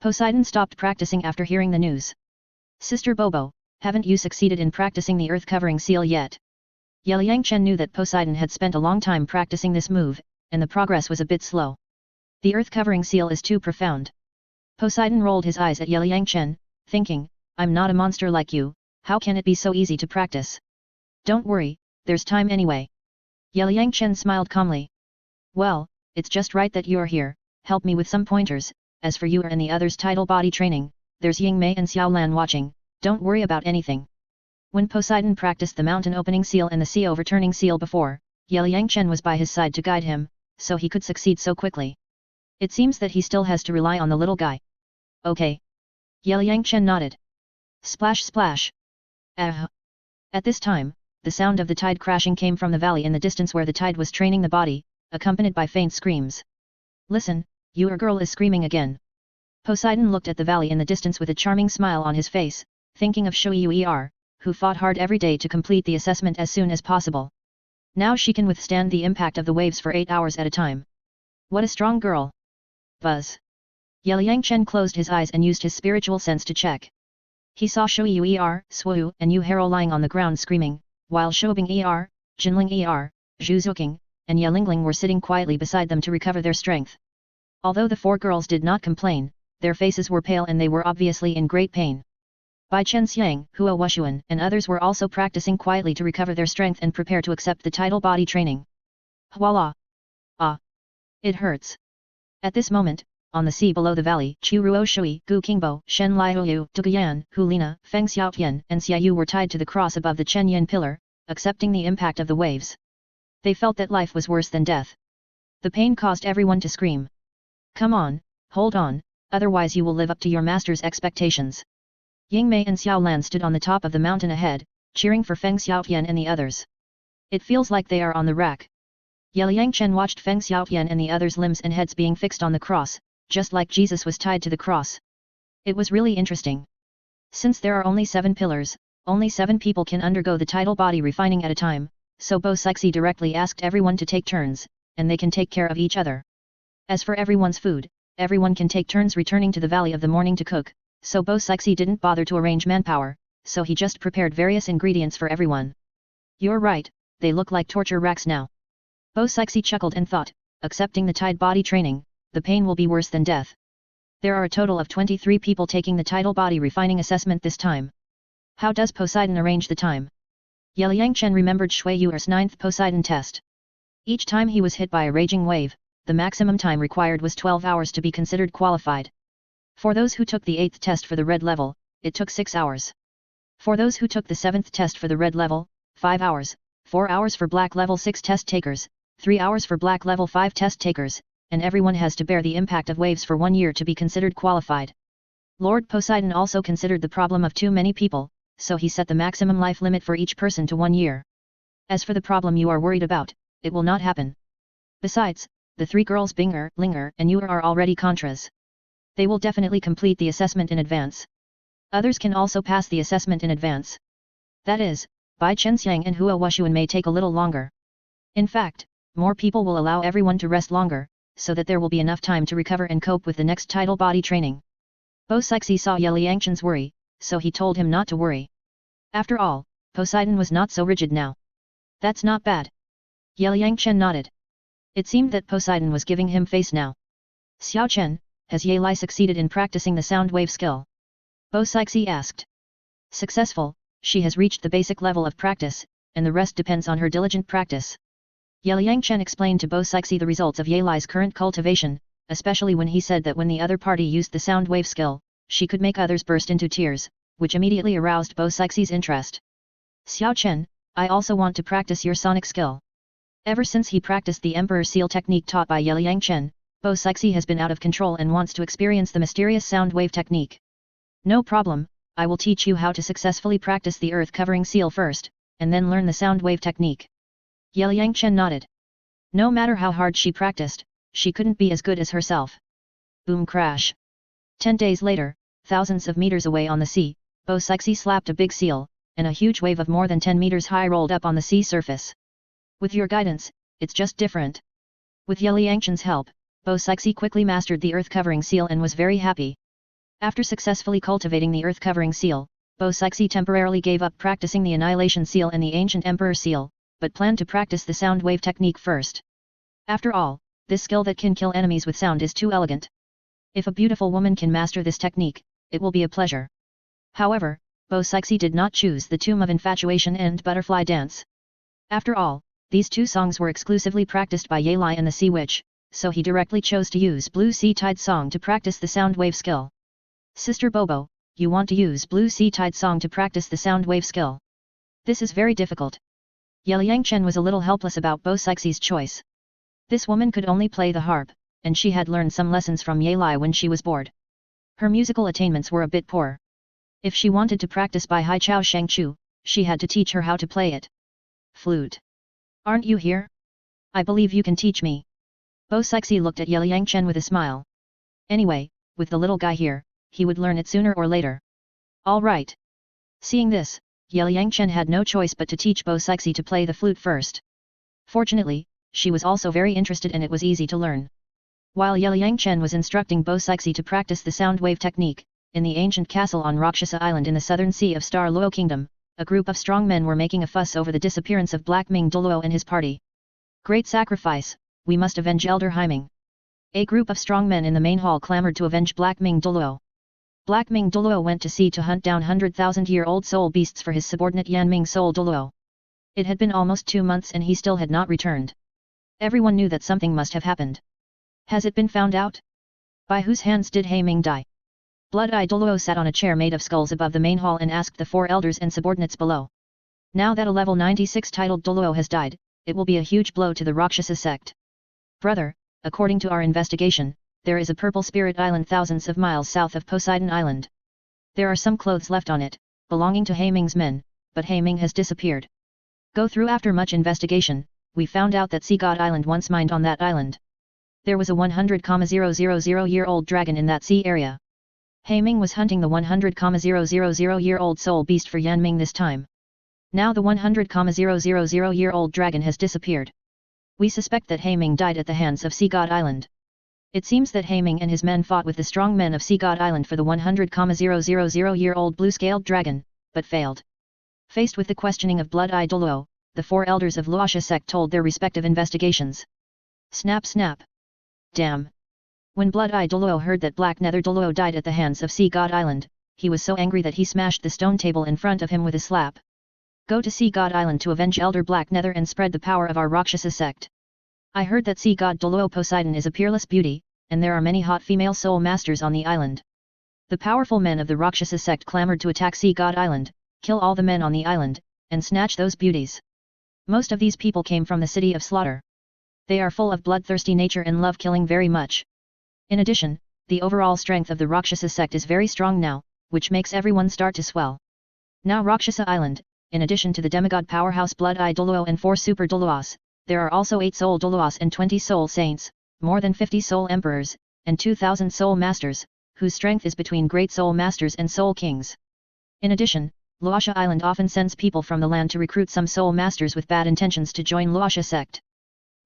Poseidon stopped practicing after hearing the news. Sister Bobo, haven't you succeeded in practicing the earth-covering seal yet? Ye Yangchen knew that Poseidon had spent a long time practicing this move, and the progress was a bit slow. The earth-covering seal is too profound. Poseidon rolled his eyes at Ye Yangchen, thinking, I'm not a monster like you, how can it be so easy to practice? Don't worry, there's time anyway. Ye Yangchen smiled calmly. Well, it's just right that you're here, help me with some pointers, as for you and the others' tidal body training, there's Yingmei and Xiaolan watching, don't worry about anything. When Poseidon practiced the mountain opening seal and the sea overturning seal before, Ye Yangchen was by his side to guide him, so he could succeed so quickly. It seems that he still has to rely on the little guy. Okay. Ye Yangchen nodded. Splash splash. At this time, the sound of the tide crashing came from the valley in the distance where the tide was training the body, accompanied by faint screams. Listen, your girl is screaming again. Poseidon looked at the valley in the distance with a charming smile on his face, thinking of Shui Yuer, who fought hard every day to complete the assessment as soon as possible. Now she can withstand the impact of the waves for 8 hours at a time. What a strong girl. Buzz. Ye Yangchen closed his eyes and used his spiritual sense to check. He saw Shui Yuer, Swu, and Yu Hero lying on the ground screaming, while Shoubing Er, Jinling Er, Zhu Zuking, and Ye Lingling were sitting quietly beside them to recover their strength. Although the 4 girls did not complain, their faces were pale and they were obviously in great pain. Bai Chen Xiang, Hua Wushuan, and others were also practicing quietly to recover their strength and prepare to accept the tidal body training. Voila! Ah! It hurts. At this moment, on the sea below the valley, Chu Ruo Shui, Gu Qingbo, Shen Liuyu, Duguyan, Hulina, Feng Xiaotian, and Xiaoyu were tied to the cross above the Chen Yin pillar, accepting the impact of the waves. They felt that life was worse than death. The pain caused everyone to scream. Come on, hold on, otherwise you will live up to your master's expectations. Yingmei and Xiaolan stood on the top of the mountain ahead, cheering for Feng Xiaotian and the others. It feels like they are on the rack. Ye Yangchen watched Feng Xiaotian and the others' limbs and heads being fixed on the cross, just like Jesus was tied to the cross. It was really interesting. Since there are only 7 pillars, only 7 people can undergo the tidal body refining at a time, so Bo Sixi directly asked everyone to take turns, and they can take care of each other. As for everyone's food, everyone can take turns returning to the Valley of the Morning to cook, so Bo Sixi didn't bother to arrange manpower, so he just prepared various ingredients for everyone. You're right, they look like torture racks now. Bo Sixi chuckled and thought, accepting the Tide body training, the pain will be worse than death. There are a total of 23 people taking the Tidal body refining assessment this time. How does Poseidon arrange the time? Liang Chen remembered Shui Yuer's 9th Poseidon test. Each time he was hit by a raging wave, the maximum time required was 12 hours to be considered qualified. For those who took the 8th test for the red level, it took 6 hours. For those who took the 7th test for the red level, 5 hours, 4 hours for black level 6 test takers, 3 hours for black level 5 test takers, and everyone has to bear the impact of waves for 1 year to be considered qualified. Lord Poseidon also considered the problem of too many people, so he set the maximum life limit for each person to 1 year. As for the problem you are worried about, it will not happen. Besides, the 3 girls Binger, Linger, and Yuer are already contras. They will definitely complete the assessment in advance. Others can also pass the assessment in advance. That is, Bai Chenxiang and Hua Wushuan may take a little longer. In fact, more people will allow everyone to rest longer, so that there will be enough time to recover and cope with the next tidal body training. Bo Sixi saw Liangchen's worry, so he told him not to worry. After all, Poseidon was not so rigid now. That's not bad. Liangchen nodded. It seemed that Poseidon was giving him face now. Xiao Chen, has Ye Lai succeeded in practicing the sound wave skill? Bo Sixi asked. Successful, she has reached the basic level of practice, and the rest depends on her diligent practice. Liangchen explained to Bo Sixi the results of Ye Lai's current cultivation, especially when he said that when the other party used the sound wave skill, she could make others burst into tears, which immediately aroused Bo Sixi's interest. Xiao Chen, I also want to practice your sonic skill. Ever since he practiced the Emperor Seal technique taught by Liangchen, Bo Sixi has been out of control and wants to experience the mysterious sound wave technique. No problem, I will teach you how to successfully practice the earth covering seal first, and then learn the sound wave technique. Liangchen nodded. No matter how hard she practiced, she couldn't be as good as herself. Boom crash. 10 days later, thousands of meters away on the sea, Bo Sixi slapped a big seal, and a huge wave of more than 10 meters high rolled up on the sea surface. With your guidance, it's just different. With Liangchen's help, Bo Sixi quickly mastered the earth covering seal and was very happy. After successfully cultivating the earth covering seal, Bo Sixi temporarily gave up practicing the annihilation seal and the ancient emperor seal, but planned to practice the sound wave technique first. After all, this skill that can kill enemies with sound is too elegant. If a beautiful woman can master this technique, it will be a pleasure. However, Bo Sixi did not choose the Tomb of Infatuation and Butterfly Dance. After all, these 2 songs were exclusively practiced by Ye Lai and the Sea Witch, so he directly chose to use Blue Sea Tide Song to practice the sound wave skill. Sister Bobo, you want to use Blue Sea Tide Song to practice the sound wave skill. This is very difficult. Liangchen was a little helpless about Bo Sixi's choice. This woman could only play the harp, and she had learned some lessons from Ye Lai when she was bored. Her musical attainments were a bit poor. If she wanted to practice by Hai Chao Shangchu, she had to teach her how to play it. Flute. Aren't you here? I believe you can teach me. Bo Sixi looked at Liangchen with a smile. Anyway, with the little guy here, he would learn it sooner or later. All right. Seeing this, Liangchen had no choice but to teach Bo Sixi to play the flute first. Fortunately, she was also very interested and it was easy to learn. While Liangchen was instructing Bo Sixi to practice the sound wave technique, in the ancient castle on Rakshasa Island in the southern sea of Star Luo Kingdom, a group of strong men were making a fuss over the disappearance of Black Ming Douluo and his party. Great sacrifice, we must avenge Elder Haiming. A group of strong men in the main hall clamored to avenge Black Ming Douluo. Black Ming Douluo went to sea to hunt down 100,000-year-old soul beasts for his subordinate Yan Ming Soul Douluo. It had been almost 2 months and he still had not returned. Everyone knew that something must have happened. Has it been found out? By whose hands did Haiming die? Blood-Eye Douluo sat on a chair made of skulls above the main hall and asked the 4 elders and subordinates below. Now that a level 96 titled Douluo has died, it will be a huge blow to the Rakshasa sect. Brother, according to our investigation, there is a purple spirit island thousands of miles south of Poseidon Island. There are some clothes left on it, belonging to Haiming's men, but Haiming has disappeared. Go through after much investigation, we found out that Sea God Island once mined on that island. There was a 100,000-year-old dragon in that sea area. Haiming was hunting the 100,000-year-old soul beast for Yan Ming this time. Now the 100,000-year-old dragon has disappeared. We suspect that Haiming died at the hands of Sea God Island. It seems that Haiming and his men fought with the strong men of Sea God Island for the 100,000-year-old blue-scaled dragon, but failed. Faced with the questioning of Blood-Eye Douluo, the 4 elders of Luoxia sect told their respective investigations. Snap snap. Damn. When Blood-Eye Douluo heard that Black Nether Douluo died at the hands of Sea God Island, he was so angry that he smashed the stone table in front of him with a slap. Go to Sea God Island to avenge Elder Black Nether and spread the power of our Rakshasa sect. I heard that Sea God Douluo Poseidon is a peerless beauty, and there are many hot female soul masters on the island. The powerful men of the Rakshasa sect clamored to attack Sea God Island, kill all the men on the island, and snatch those beauties. Most of these people came from the city of Slaughter. They are full of bloodthirsty nature and love killing very much. In addition, the overall strength of the Rakshasa sect is very strong now, which makes everyone start to swell. Now Rakshasa Island, in addition to the demigod powerhouse Blood-Eye Douluo and 4 super Douluos, there are also 8 soul Douluos and 20 soul saints, more than 50 soul emperors, and 2,000 soul masters, whose strength is between great soul masters and soul kings. In addition, Luoxia Island often sends people from the land to recruit some soul masters with bad intentions to join Luoxia sect.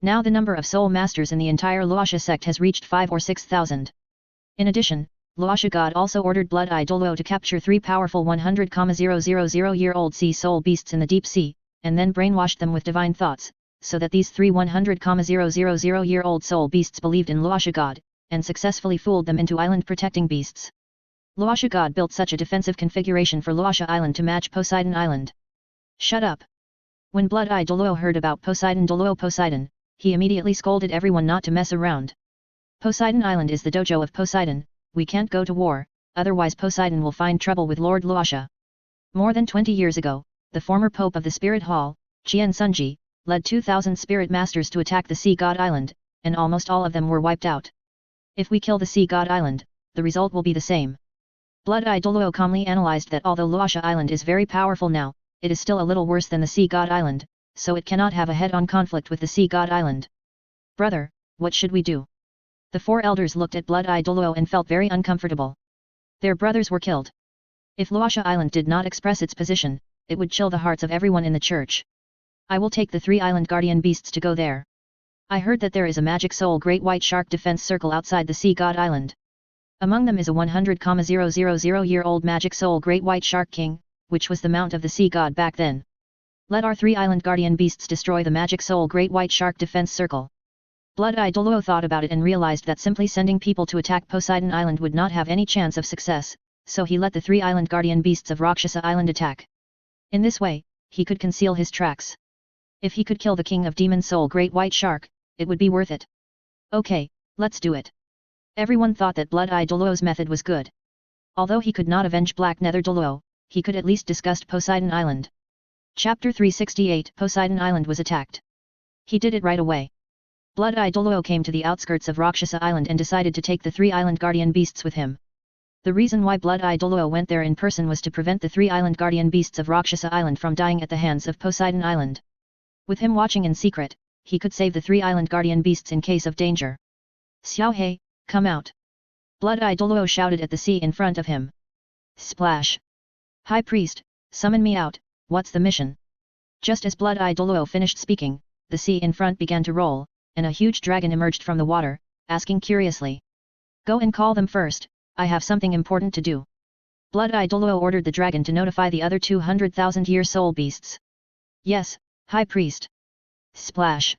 Now the number of soul masters in the entire Luoxia sect has reached 5 or 6,000. In addition, Luoxia God also ordered Blood-Eye Douluo to capture 3 powerful 100,000-year-old sea soul beasts in the deep sea, and then brainwashed them with divine thoughts, so that these 3 100,000-year-old soul beasts believed in Luoxia God, and successfully fooled them into island protecting beasts. Luoxia God built such a defensive configuration for Luoxia Island to match Poseidon Island. Shut up! When Blood-Eye Douluo heard about Poseidon Douluo Poseidon, he immediately scolded everyone not to mess around. Poseidon Island is the dojo of Poseidon, we can't go to war, otherwise Poseidon will find trouble with Lord Luoxia. More than 20 years ago, the former pope of the Spirit Hall, Tiansunji, led 2,000 spirit masters to attack the Sea God Island, and almost all of them were wiped out. If we kill the Sea God Island, the result will be the same. Blood-Eye Douluo calmly analyzed that although Luoxia Island is very powerful now, it is still a little worse than the Sea God Island, so it cannot have a head-on conflict with the Sea God Island. Brother, what should we do? The 4 elders looked at Blood-Eye Douluo and felt very uncomfortable. Their brothers were killed. If Luoxia Island did not express its position, it would chill the hearts of everyone in the church. I will take the 3 island guardian beasts to go there. I heard that there is a magic soul great white shark defense circle outside the Sea God Island. Among them is a 100,000-year-old magic soul great white shark king, which was the mount of the sea god back then. Let our 3 island guardian beasts destroy the magic soul great white shark defense circle. Blood-Eye Douluo thought about it and realized that simply sending people to attack Poseidon Island would not have any chance of success, so he let the 3 island guardian beasts of Rakshasa Island attack. In this way, he could conceal his tracks. If he could kill the king of demon soul great white shark, it would be worth it. Okay, let's do it. Everyone thought that Blood-Eye Douluo's method was good. Although he could not avenge Black Nether Douluo, he could at least disgust Poseidon Island. Chapter 368 Poseidon Island was attacked. He did it right away. Blood-Eye Douluo came to the outskirts of Rakshasa Island and decided to take the 3 island guardian beasts with him. The reason why Blood-Eye Douluo went there in person was to prevent the 3 island guardian beasts of Rakshasa Island from dying at the hands of Poseidon Island. With him watching in secret, he could save the 3 island guardian beasts in case of danger. Xiaohei, come out! Blood-Eye Douluo shouted at the sea in front of him. Splash! High Priest, summon me out, what's the mission? Just as Blood-Eye Douluo finished speaking, the sea in front began to roll, and a huge dragon emerged from the water, asking curiously. Go and call them first, I have something important to do. Blood-Eye Douluo ordered the dragon to notify the other 200,000-year soul beasts. Yes, High Priest. Splash!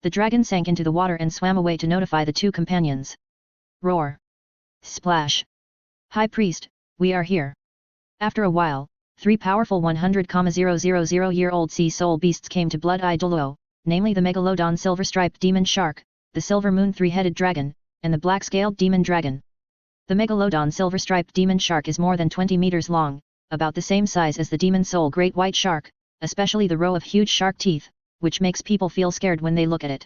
The dragon sank into the water and swam away to notify the 2 companions. Roar! Splash! High Priest, we are here. After a while, 3 powerful 100,000-year-old sea soul beasts came to Blood-Eye Douluo, namely the Megalodon silver-striped demon shark, the silver moon 3-headed dragon, and the black-scaled demon dragon. The Megalodon silver-striped demon shark is more than 20 meters long, about the same size as the demon soul great white shark, especially the row of huge shark teeth, which makes people feel scared when they look at it.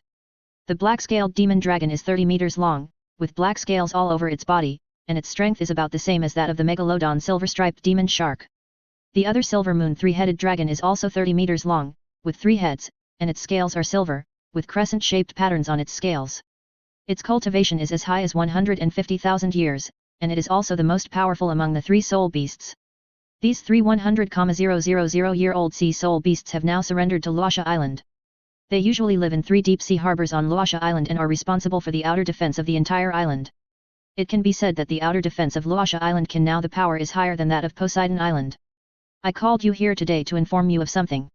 The black-scaled demon dragon is 30 meters long, with black scales all over its body, and its strength is about the same as that of the Megalodon silver-striped demon shark. The other silver moon 3-headed dragon is also 30 meters long, with 3 heads, and its scales are silver, with crescent-shaped patterns on its scales. Its cultivation is as high as 150,000 years, and it is also the most powerful among the 3 soul beasts. These 3 100,000-year-old sea soul beasts have now surrendered to Luoxia Island. They usually live in 3 deep-sea harbors on Luoxia Island and are responsible for the outer defense of the entire island. It can be said that the outer defense of Luoxia Island can now the power is higher than that of Poseidon Island. I called you here today to inform you of something.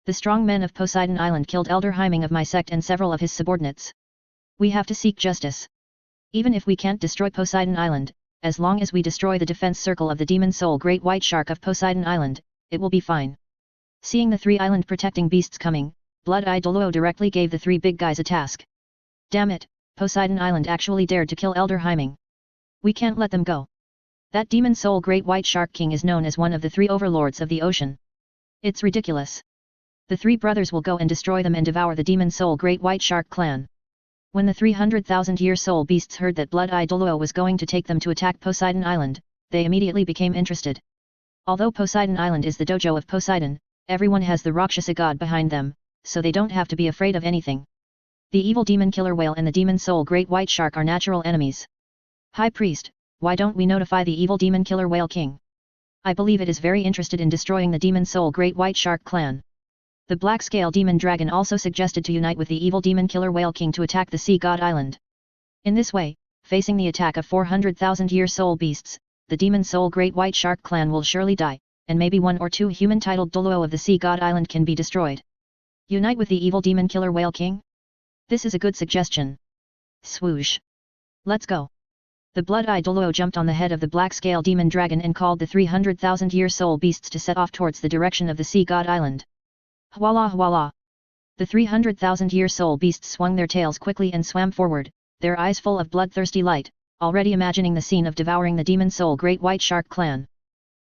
The strong men of Poseidon Island killed Elder Hyming of my sect and several of his subordinates. We have to seek justice. Even if we can't destroy Poseidon Island, as long as we destroy the defense circle of the demon soul Great White Shark of Poseidon Island, it will be fine. Seeing the 3 island protecting beasts coming, Blood-Eye Douluo directly gave the 3 big guys a task. Damn it, Poseidon Island actually dared to kill Elder Hyming. We can't let them go. That demon soul Great White Shark King is known as one of the 3 overlords of the ocean. It's ridiculous. The 3 brothers will go and destroy them and devour the demon soul Great White Shark clan. When the 300,000-year soul beasts heard that Blood-Eye Douluo was going to take them to attack Poseidon Island, they immediately became interested. Although Poseidon Island is the dojo of Poseidon, everyone has the Rakshasa god behind them, so they don't have to be afraid of anything. The evil demon killer whale and the demon soul Great White Shark are natural enemies. High Priest, why don't we notify the evil demon killer whale king? I believe it is very interested in destroying the demon soul Great White Shark clan. The Black Scale Demon Dragon also suggested to unite with the evil demon killer whale king to attack the Sea God Island. In this way, facing the attack of 400,000-year soul beasts, the demon soul Great White Shark clan will surely die, and maybe 1 or 2 human titled Douluo of the Sea God Island can be destroyed. Unite with the evil demon killer whale king? This is a good suggestion. Swoosh. Let's go. The Blood-Eye Douluo jumped on the head of the Black Scale Demon Dragon and called the 300,000-year soul beasts to set off towards the direction of the Sea God Island. Hwala hwala. The 300,000-year soul beasts swung their tails quickly and swam forward, their eyes full of bloodthirsty light, already imagining the scene of devouring the demon soul Great White Shark clan.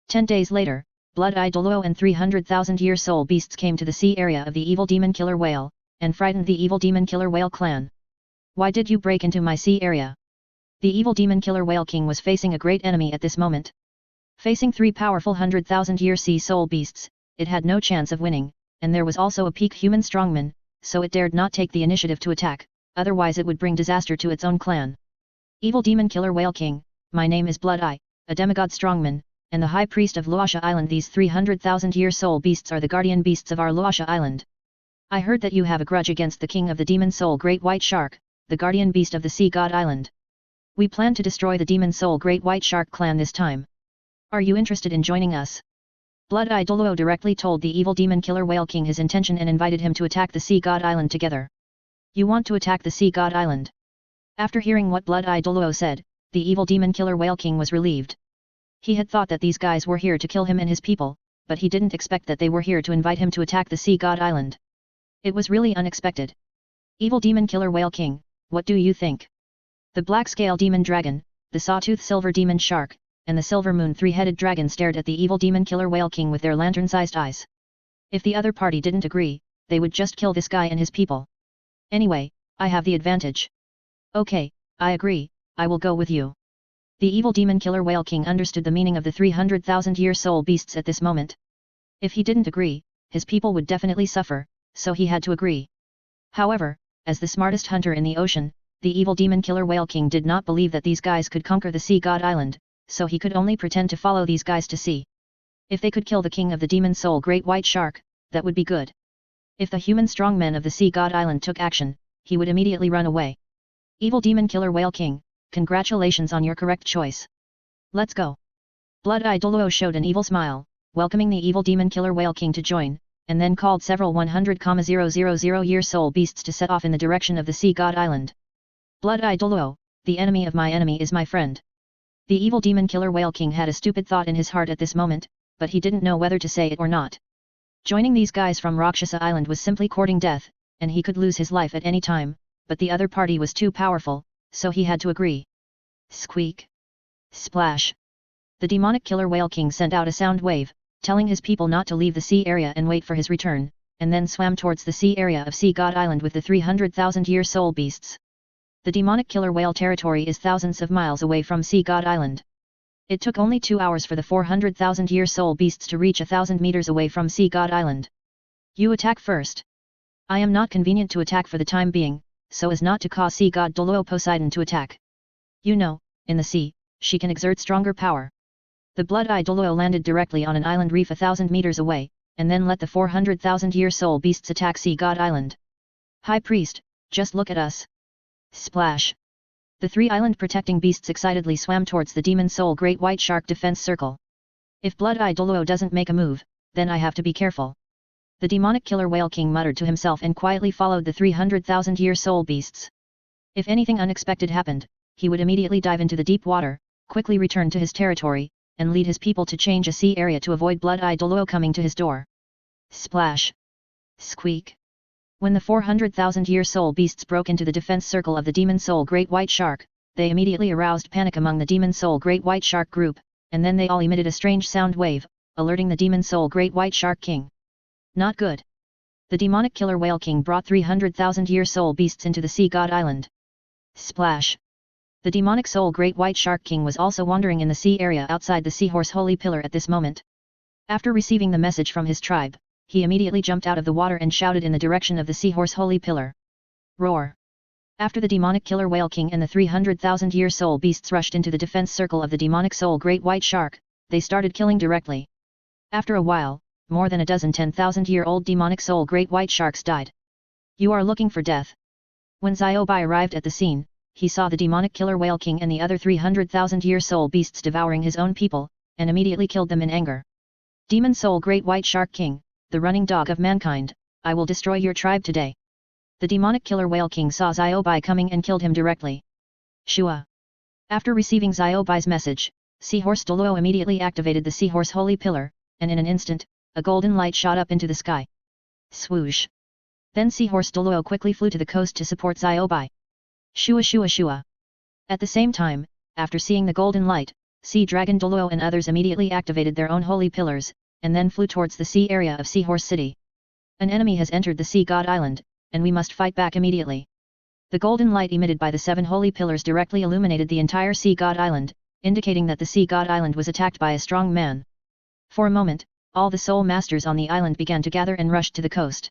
10 days later, Blood-Eye Douluo and 300,000-year soul beasts came to the sea area of the evil demon killer whale, and frightened the evil demon killer whale clan. Why did you break into my sea area? The evil demon killer whale king was facing a great enemy at this moment. Facing 3 powerful 100,000-year sea soul beasts, it had no chance of winning, and there was also a peak human strongman, so it dared not take the initiative to attack, otherwise it would bring disaster to its own clan. Evil demon killer whale king, my name is Blood-Eye, a demigod strongman, and the high priest of Luasha Island. These 300,000-year soul beasts are the guardian beasts of our Luasha Island. I heard that you have a grudge against the king of the demon soul Great White Shark, the guardian beast of the Sea God Island. We plan to destroy the demon soul Great White Shark clan this time. Are you interested in joining us? Blood-Eye Douluo directly told the evil demon killer whale king his intention and invited him to attack the Sea God Island together. You want to attack the Sea God Island? After hearing what Blood-Eye Douluo said, the evil demon killer whale king was relieved. He had thought that these guys were here to kill him and his people, but he didn't expect that they were here to invite him to attack the Sea God Island. It was really unexpected. Evil demon killer whale king, what do you think? The Black Scale Demon Dragon, the Sawtooth Silver Demon Shark, and the Silver Moon 3-headed dragon stared at the evil demon killer whale king with their lantern-sized eyes. If the other party didn't agree, they would just kill this guy and his people. Anyway, I have the advantage. Okay, I agree, I will go with you. The evil demon killer whale king understood the meaning of the 300,000-year soul beasts at this moment. If he didn't agree, his people would definitely suffer, so he had to agree. However, as the smartest hunter in the ocean, the evil demon killer whale king did not believe that these guys could conquer the Sea God Island, so he could only pretend to follow these guys to sea. If they could kill the king of the demon soul Great White Shark, that would be good. If the human strongmen of the Sea God Island took action, he would immediately run away. Evil demon killer whale king, congratulations on your correct choice. Let's go. Blood-Eye Douluo showed an evil smile, welcoming the evil demon killer whale king to join, and then called several 100,000-year soul beasts to set off in the direction of the Sea God Island. Blood-Eye Douluo, the enemy of my enemy is my friend. The evil demon killer whale king had a stupid thought in his heart at this moment, but he didn't know whether to say it or not. Joining these guys from Rakshasa Island was simply courting death, and he could lose his life at any time, but the other party was too powerful, so he had to agree. Squeak. Splash. The demonic killer whale king sent out a sound wave, telling his people not to leave the sea area and wait for his return, and then swam towards the sea area of Sea God Island with the 300,000-year soul beasts. The demonic killer whale territory is thousands of miles away from Sea God Island. It took only 2 hours for the 400,000-year soul beasts to reach 1,000 meters away from Sea God Island. You attack first. I am not convenient to attack for the time being, so as not to cause Sea God Douluo Poseidon to attack. You know, in the sea, she can exert stronger power. The Blood-Eye Douluo landed directly on an island reef 1,000 meters away, and then let the 400,000-year soul beasts attack Sea God Island. High Priest, just look at us. Splash. The 3 island protecting beasts excitedly swam towards the demon soul Great White Shark defense circle. If Blood-Eye Douluo doesn't make a move, then I have to be careful. The demonic killer whale king muttered to himself and quietly followed the 300,000-year soul beasts. If anything unexpected happened, he would immediately dive into the deep water, quickly return to his territory, and lead his people to change a sea area to avoid Blood-Eye Douluo coming to his door. Splash! Squeak! When the 400,000-year soul beasts broke into the defense circle of the demon soul great white shark, they immediately aroused panic among the demon soul great white shark group, and then they all emitted a strange sound wave, alerting the demon soul great white shark king. Not good. The demonic killer whale king brought 300,000-year soul beasts into the sea god island. Splash! The demonic soul great white shark king was also wandering in the sea area outside the seahorse holy pillar at this moment. After receiving the message from his tribe, he immediately jumped out of the water and shouted in the direction of the seahorse holy pillar. Roar! After the demonic killer whale king and the 300,000-year soul beasts rushed into the defense circle of the demonic soul great white shark, they started killing directly. After a while, more than a dozen 10,000-year-old demonic soul great white sharks died. You are looking for death. When Xiaobai arrived at the scene, he saw the demonic killer whale king and the other 300,000-year soul beasts devouring his own people, and immediately killed them in anger. Demon soul great white shark king, the running dog of mankind, I will destroy your tribe today. The demonic killer whale king saw Xiaobai coming and killed him directly. Shua. After receiving Xiaobai's message, Seahorse Douluo immediately activated the Seahorse Holy Pillar, and in an instant, a golden light shot up into the sky. Swoosh. Then Seahorse Douluo quickly flew to the coast to support Xiaobai. Shua shua shua. At the same time, after seeing the golden light, Sea Dragon Douluo and others immediately activated their own holy pillars, and then flew towards the sea area of Seahorse City. An enemy has entered the Sea God Island, and we must fight back immediately. The golden light emitted by the 7 holy pillars directly illuminated the entire Sea God Island, indicating that the Sea God Island was attacked by a strong man. For a moment, all the soul masters on the island began to gather and rushed to the coast.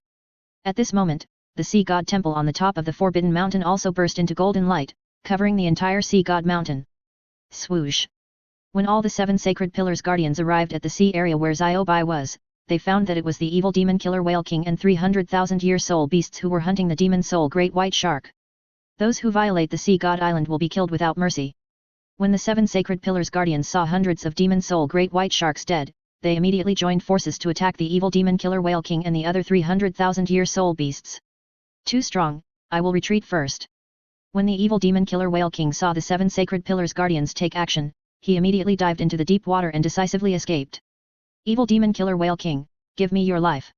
At this moment, the Sea God Temple on the top of the Forbidden Mountain also burst into golden light, covering the entire Sea God Mountain. Swoosh! When all the 7 sacred pillars guardians arrived at the sea area where Xiaobai was, they found that it was the evil demon killer whale king and 300,000-year soul beasts who were hunting the demon soul great white shark. Those who violate the Sea God Island will be killed without mercy. When the 7 sacred pillars guardians saw hundreds of demon soul great white sharks dead, they immediately joined forces to attack the evil demon killer whale king and the other 300,000-year soul beasts. Too strong, I will retreat first. When the evil demon killer whale king saw the 7 sacred pillars guardians take action, he immediately dived into the deep water and decisively escaped. Evil demon killer whale king, give me your life.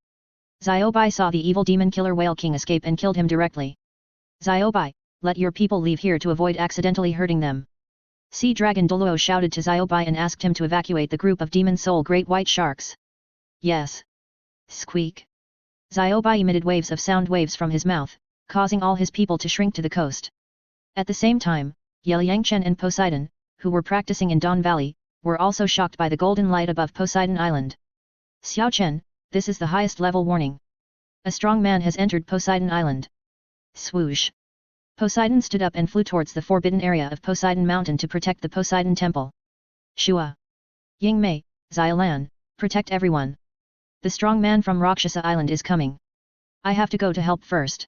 Xiaobai saw the evil demon killer whale king escape and killed him directly. Xiaobai, let your people leave here to avoid accidentally hurting them. Sea Dragon Douluo shouted to Xiaobai and asked him to evacuate the group of demon soul great white sharks. Yes. Squeak. Xiaobai emitted waves of sound waves from his mouth, causing all his people to shrink to the coast. At the same time, Yangchen and Poseidon, who were practicing in Dawn Valley, were also shocked by the golden light above Poseidon Island. Xiaochen, this is the highest level warning. A strong man has entered Poseidon Island. Swoosh. Poseidon stood up and flew towards the forbidden area of Poseidon Mountain to protect the Poseidon Temple. Shua. Yingmei, Xiaolan, protect everyone. The strong man from Rakshasa Island is coming. I have to go to help first.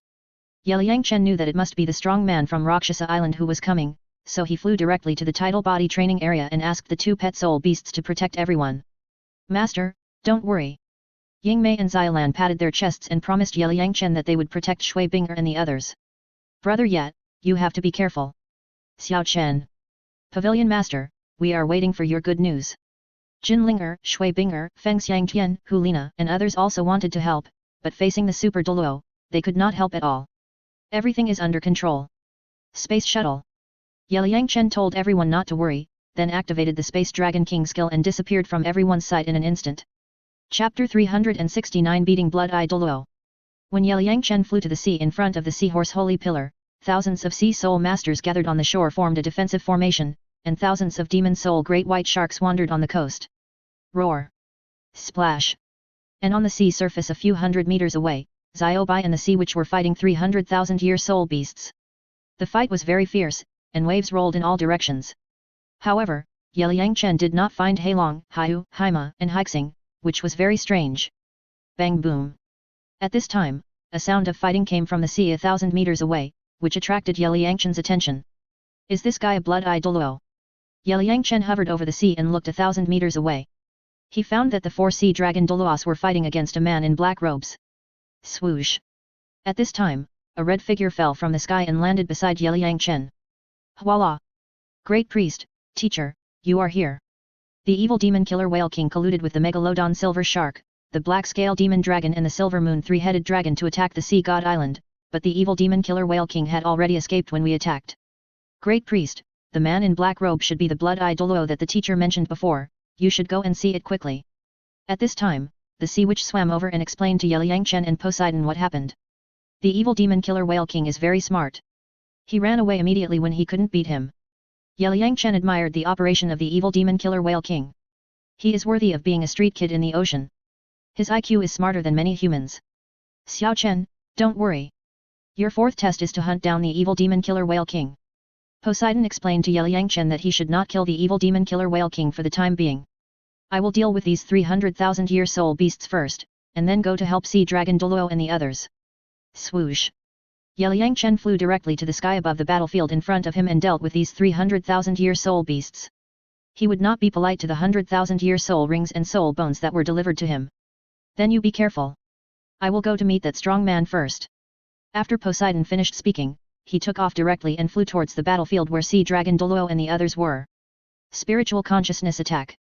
Yangchen knew that it must be the strong man from Rakshasa Island who was coming, so he flew directly to the tidal body training area and asked the 2 pet soul beasts to protect everyone. Master, don't worry. Yingmei and Xiaolan patted their chests and promised Yangchen that they would protect Shui Binger and the others. Brother Yat, you have to be careful. Xiao Chen. Pavilion Master, we are waiting for your good news. Jinlinger, Shui Binger, Feng Xiangtian, Hulina and others also wanted to help, but facing the Super Douluo, they could not help at all. Everything is under control. Space Shuttle. Yangchen told everyone not to worry, then activated the Space Dragon King skill and disappeared from everyone's sight in an instant. Chapter 369 Beating Blood-Eye Douluo. When Yangchen flew to the sea in front of the Seahorse Holy Pillar, thousands of sea soul masters gathered on the shore formed a defensive formation, and thousands of demon soul great white sharks wandered on the coast. Roar! Splash! And on the sea surface a few hundred meters away, Xiaobai and the sea witch were fighting 300,000-year soul beasts. The fight was very fierce, and waves rolled in all directions. However, Yangchen did not find Heilong, Haiyu, Haima and Haixing, which was very strange. Bang boom! At this time, a sound of fighting came from the sea 1,000 meters away, which attracted Yangchen's attention. Is this guy a Blood-Eye Douluo? Yangchen hovered over the sea and looked 1,000 meters away. He found that the 4 sea dragon Douluos were fighting against a man in black robes. Swoosh! At this time, a red figure fell from the sky and landed beside Yeliang Chen. Voila! Great priest, teacher, you are here. The evil demon killer whale king colluded with the megalodon silver shark, the black scale demon dragon and the silver moon 3-headed dragon to attack the sea god island, but the evil demon killer whale king had already escaped when we attacked. Great priest, the man in black robe should be the blood-eye Douluo that the teacher mentioned before, you should go and see it quickly. At this time, the sea witch swam over and explained to Yeliang Chen and Poseidon what happened. The evil demon killer whale king is very smart. He ran away immediately when he couldn't beat him. Yeliang Chen admired the operation of the evil demon killer whale king. He is worthy of being a street kid in the ocean. His IQ is smarter than many humans. Xiao Chen, don't worry. Your 4th test is to hunt down the evil demon killer whale king. Poseidon explained to Yeliang Chen that he should not kill the evil demon killer whale king for the time being. I will deal with these 300,000-year soul beasts first, and then go to help sea dragon Douluo and the others. Swoosh! Yeliang Chen flew directly to the sky above the battlefield in front of him and dealt with these 300,000-year soul beasts. He would not be polite to the 100,000-year soul rings and soul bones that were delivered to him. Then you be careful. I will go to meet that strong man first. After Poseidon finished speaking, he took off directly and flew towards the battlefield where sea dragon Douluo and the others were. Spiritual consciousness attack.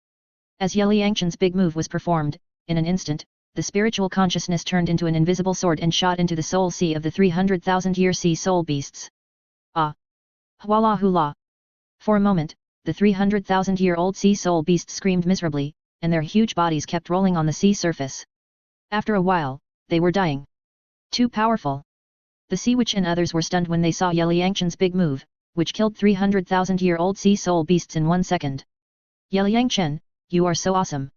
As Yeliang Chen's big move was performed, in an instant, the spiritual consciousness turned into an invisible sword and shot into the soul sea of the 300,000-year sea soul beasts. Ah! Hwala hula! For a moment, the 300,000-year-old sea soul beasts screamed miserably, and their huge bodies kept rolling on the sea surface. After a while, they were dying. Too powerful. The sea witch and others were stunned when they saw Yeliang Chen's big move, which killed 300,000-year-old sea soul beasts in 1 second. Yeliang Chen, you are so awesome.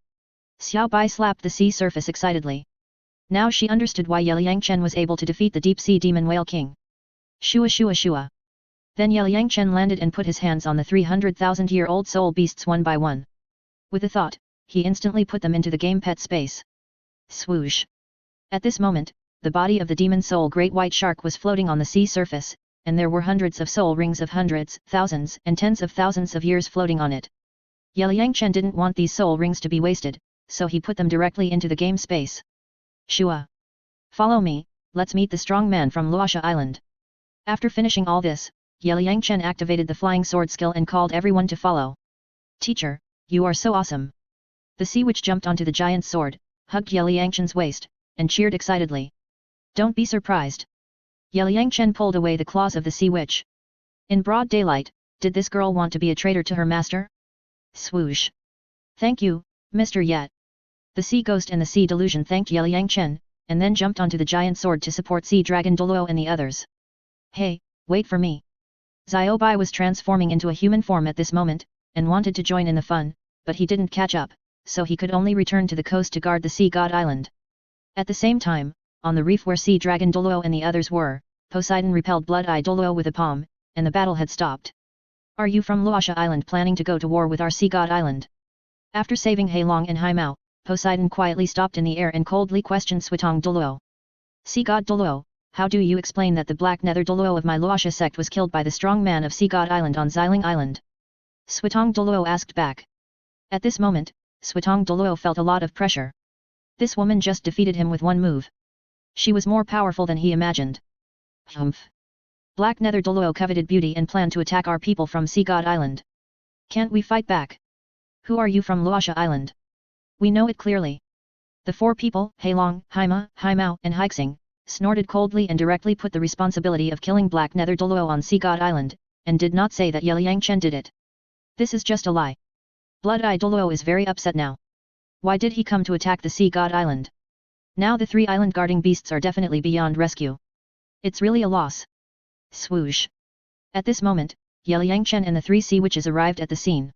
Xiao Bai slapped the sea surface excitedly. Now she understood why Yeliang Chen was able to defeat the deep-sea demon whale king. Shua shua shua. Then Yeliang Chen landed and put his hands on the 300,000-year-old soul beasts one by one. With a thought, he instantly put them into the game pet space. Swoosh! At this moment, the body of the demon soul great white shark was floating on the sea surface, and there were hundreds of soul rings of hundreds, thousands and tens of thousands of years floating on it. Yeliang Chen didn't want these soul rings to be wasted, so he put them directly into the game space. Shua! Follow me, let's meet the strong man from Luosha Island. After finishing all this, Yeliang Chen activated the flying sword skill and called everyone to follow. Teacher, you are so awesome. The sea witch jumped onto the giant sword, hugged Yeliang Chen's waist, and cheered excitedly. Don't be surprised. Yeliang Chen pulled away the claws of the sea witch. In broad daylight, did this girl want to be a traitor to her master? Swoosh! Thank you, Mr. Yet. The sea ghost and the sea delusion thanked Yeliang Chen, and then jumped onto the giant sword to support sea dragon Douluo and the others. Hey, wait for me. Xiao Bai was transforming into a human form at this moment, and wanted to join in the fun, but he didn't catch up, so he could only return to the coast to guard the sea god island. At the same time, on the reef where sea dragon Douluo and the others were, Poseidon repelled blood-eye Douluo with a palm, and the battle had stopped. Are you from Luosha Island planning to go to war with our sea god island? After saving Heilong and Haimao, Poseidon quietly stopped in the air and coldly questioned Switong Douluo. Sea god Douluo, how do you explain that the black Nether Douluo of my Luosha sect was killed by the strong man of Sea God Island on Xiling Island? Switong Douluo asked back. At this moment, Switong Douluo felt a lot of pressure. This woman just defeated him with one move. She was more powerful than he imagined. Humph. Black Nether Douluo coveted beauty and planned to attack our people from Sea God Island. Can't we fight back? Who are you from Luosha Island? We know it clearly. The 4 people, Heilong, Haima, Haimao and Haixing, snorted coldly and directly put the responsibility of killing Black Nether Douluo on Sea God Island, and did not say that Yeliang Chen did it. This is just a lie. Blood-eye Douluo is very upset now. Why did he come to attack the Sea God Island? Now the 3 island guarding beasts are definitely beyond rescue. It's really a loss. Swoosh. At this moment, Yeliang Chen and the 3 sea witches arrived at the scene.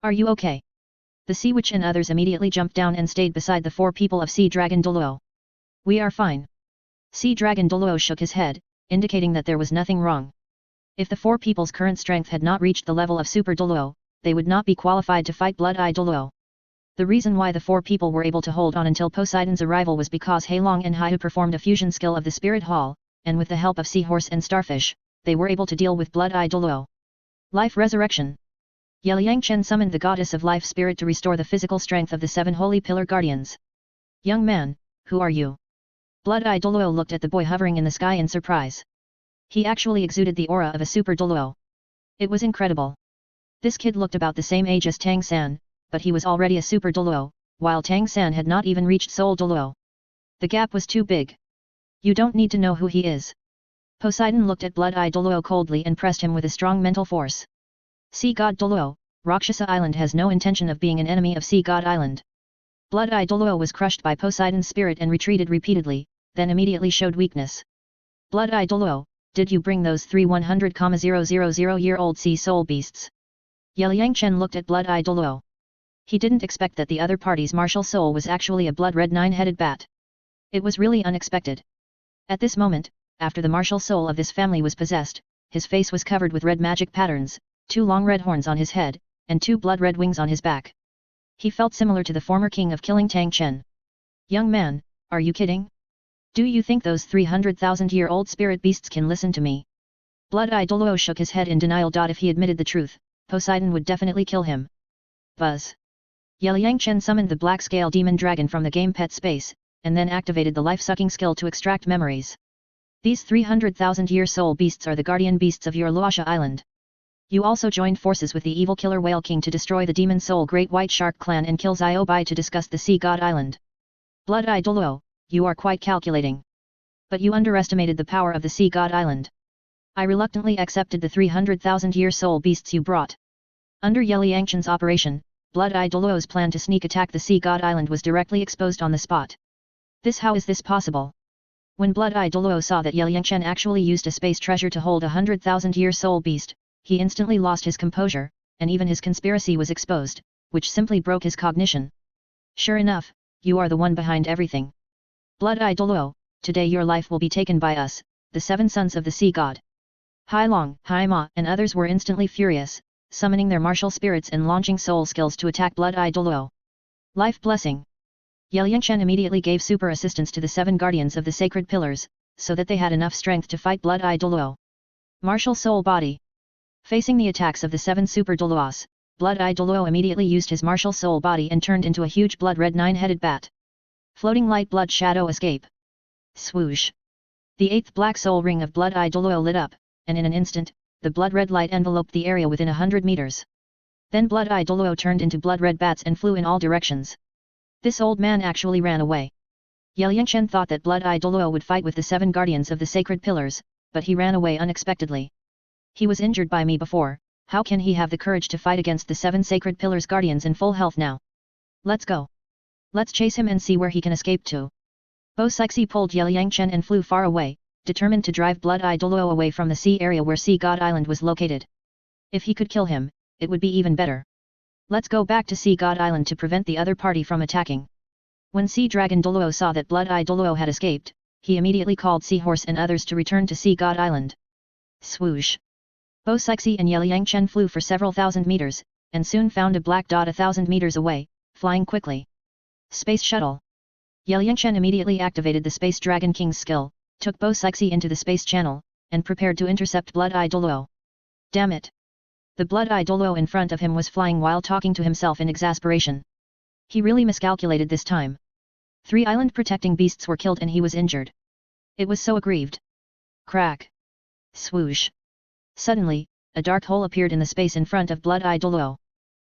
Are you okay? The sea witch and others immediately jumped down and stayed beside the 4 people of Sea Dragon Douluo. We are fine. Sea Dragon Douluo shook his head, indicating that there was nothing wrong. If the 4 people's current strength had not reached the level of Super Douluo, they would not be qualified to fight Blood-eye Douluo. The reason why the 4 people were able to hold on until Poseidon's arrival was because Heilong and Haihu performed a fusion skill of the Spirit Hall, and with the help of Seahorse and Starfish, they were able to deal with Blood-eye Douluo. Life Resurrection. Yeliang summoned the goddess of life spirit to restore the physical strength of the 7 holy pillar guardians. Young man, who are you? Blood-Eye Douluo looked at the boy hovering in the sky in surprise. He actually exuded the aura of a super Douluo. It was incredible. This kid looked about the same age as Tang San, but he was already a super Douluo, while Tang San had not even reached Soul Douluo. The gap was too big. You don't need to know who he is. Poseidon looked at Blood-Eye Douluo coldly and pressed him with a strong mental force. Sea God Douluo, Rakshasa Island has no intention of being an enemy of Sea God Island. Blood-Eye Douluo was crushed by Poseidon's spirit and retreated repeatedly, then immediately showed weakness. Blood-Eye Douluo, did you bring those 3 100,000-year-old sea soul beasts? Yeliang looked at Blood-Eye Douluo. He didn't expect that the other party's martial soul was actually a blood-red 9-headed bat. It was really unexpected. At this moment, after the martial soul of this family was possessed, his face was covered with red magic patterns, 2 long red horns on his head, and 2 blood-red wings on his back. He felt similar to the former king of killing Tang Chen. Young man, are you kidding? Do you think those 300,000-year-old spirit beasts can listen to me? Blood-Eye Douluo shook his head in denial. If he admitted the truth, Poseidon would definitely kill him. Buzz. Yeliang summoned the black scale demon dragon from the game pet space, and then activated the life-sucking skill to extract memories. These 300,000-year soul beasts are the guardian beasts of your Luosha Island. You also joined forces with the evil killer Whale King to destroy the demon soul Great White Shark clan and kill Ziobai to discuss the Sea God Island. Blood-Eye Douluo, you are quite calculating. But you underestimated the power of the Sea God Island. I reluctantly accepted the 300,000-year soul beasts you brought. Under Yeliangchen's operation, Blood-Eye Douluo's plan to sneak attack the Sea God Island was directly exposed on the spot. How is this possible? When Blood-Eye Douluo saw that Yeliangchen actually used a space treasure to hold a 100,000-year soul beast, he instantly lost his composure, and even his conspiracy was exposed, which simply broke his cognition. Sure enough, you are the one behind everything. Blood-Eye Douluo, today your life will be taken by us, the 7 sons of the sea god. Hai Long, Hai Ma and others were instantly furious, summoning their martial spirits and launching soul skills to attack Blood-Eye Douluo. Life blessing. Yeliangchen immediately gave super assistance to the 7 guardians of the sacred pillars, so that they had enough strength to fight Blood-Eye Douluo. Martial soul body. Facing the attacks of the 7 super Douluos, Blood-Eye Douluo immediately used his martial soul body and turned into a huge blood-red 9-headed bat. Floating light blood shadow escape. Swoosh. The 8th black soul ring of Blood-Eye Douluo lit up, and in an instant, the blood-red light enveloped the area within 100 meters. Then Blood-Eye Douluo turned into blood-red bats and flew in all directions. This old man actually ran away. Yeliangchen thought that Blood-Eye Douluo would fight with the 7 guardians of the sacred pillars, but he ran away unexpectedly. He was injured by me before, how can he have the courage to fight against the 7 sacred pillars guardians in full health now? Let's go. Let's chase him and see where he can escape to. Bo Sixi pulled Yeliangchen and flew far away, determined to drive Blood-Eye Douluo away from the sea area where Sea God Island was located. If he could kill him, it would be even better. Let's go back to Sea God Island to prevent the other party from attacking. When Sea Dragon Douluo saw that Blood-Eye Douluo had escaped, he immediately called Seahorse and others to return to Sea God Island. Swoosh. Bo Sixi and Yeliangchen flew for several thousand meters, and soon found a black dot 1,000 meters away, flying quickly. Space Shuttle. Yeliangchen immediately activated the Space Dragon King's skill, took Bo Sixi into the space channel, and prepared to intercept Blood-Eye Douluo. Damn it! The Blood-Eye Douluo in front of him was flying while talking to himself in exasperation. He really miscalculated this time. 3 island protecting beasts were killed and he was injured. It was so aggrieved. Crack. Swoosh. Suddenly, a dark hole appeared in the space in front of Blood-Eye Douluo.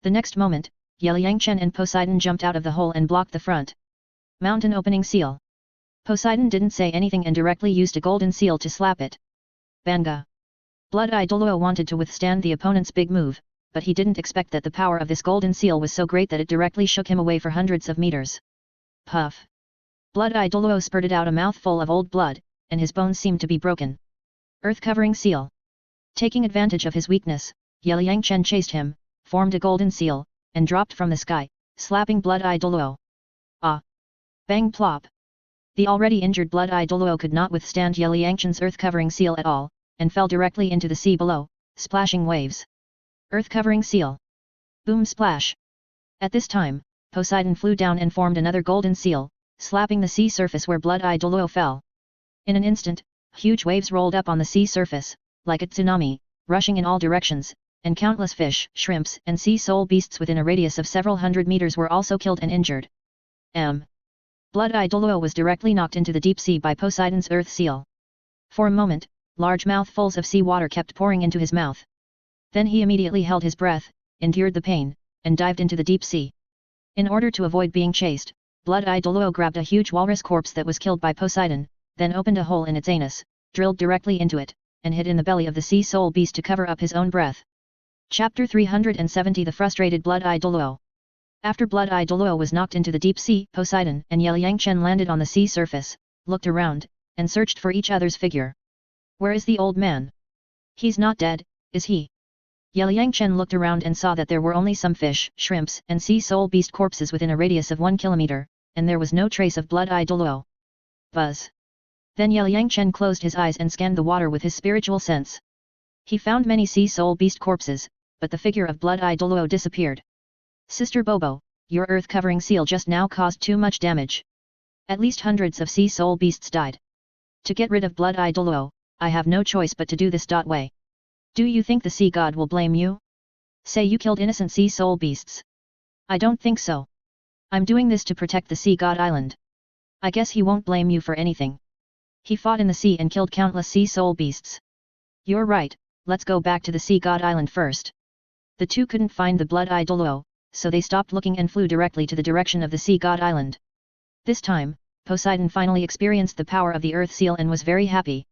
The next moment, Yeliangchen and Poseidon jumped out of the hole and blocked the front. Mountain opening seal. Poseidon didn't say anything and directly used a golden seal to slap it. Banga. Blood-Eye Douluo wanted to withstand the opponent's big move, but he didn't expect that the power of this golden seal was so great that it directly shook him away for hundreds of meters. Puff. Blood-Eye Douluo spurted out a mouthful of old blood, and his bones seemed to be broken. Earth-covering seal. Taking advantage of his weakness, Yeliangchen chased him, formed a golden seal, and dropped from the sky, slapping Blood-Eye Douluo. Ah! Bang plop! The already injured Blood-Eye Douluo could not withstand Yeliangchen's earth-covering seal at all, and fell directly into the sea below, splashing waves. Earth-covering seal. Boom splash! At this time, Poseidon flew down and formed another golden seal, slapping the sea surface where Blood-Eye Douluo fell. In an instant, huge waves rolled up on the sea surface, like a tsunami, rushing in all directions, and countless fish, shrimps, and sea soul beasts within a radius of several hundred meters were also killed and injured. Blood-Eye Douluo was directly knocked into the deep sea by Poseidon's earth seal. For a moment, large mouthfuls of sea water kept pouring into his mouth. Then he immediately held his breath, endured the pain, and dived into the deep sea. In order to avoid being chased, Blood-Eye Douluo grabbed a huge walrus corpse that was killed by Poseidon, then opened a hole in its anus, drilled directly into it, and hid in the belly of the sea soul beast to cover up his own breath. Chapter 370 The Frustrated Blood-Eye Douluo. After Blood-Eye Douluo was knocked into the deep sea, Poseidon and Yangchen landed on the sea surface, looked around, and searched for each other's figure. Where is the old man? He's not dead, is he? Yangchen looked around and saw that there were only some fish, shrimps, and sea soul beast corpses within a radius of 1 kilometer, and there was no trace of Blood-Eye Douluo. Buzz. Then Yangchen closed his eyes and scanned the water with his spiritual sense. He found many sea soul beast corpses, but the figure of Blood-Eye Douluo disappeared. Sister Bobo, your earth-covering seal just now caused too much damage. At least hundreds of sea soul beasts died. To get rid of Blood-Eye Douluo, I have no choice but to do this. Way. Do you think the sea god will blame you? Say you killed innocent sea soul beasts. I don't think so. I'm doing this to protect the sea god island. I guess he won't blame you for anything. He fought in the sea and killed countless sea soul beasts. You're right, let's go back to the sea god island first. The two couldn't find the Blood-Eye Douluo, so they stopped looking and flew directly to the direction of the sea god island. This time, Poseidon finally experienced the power of the earth seal and was very happy.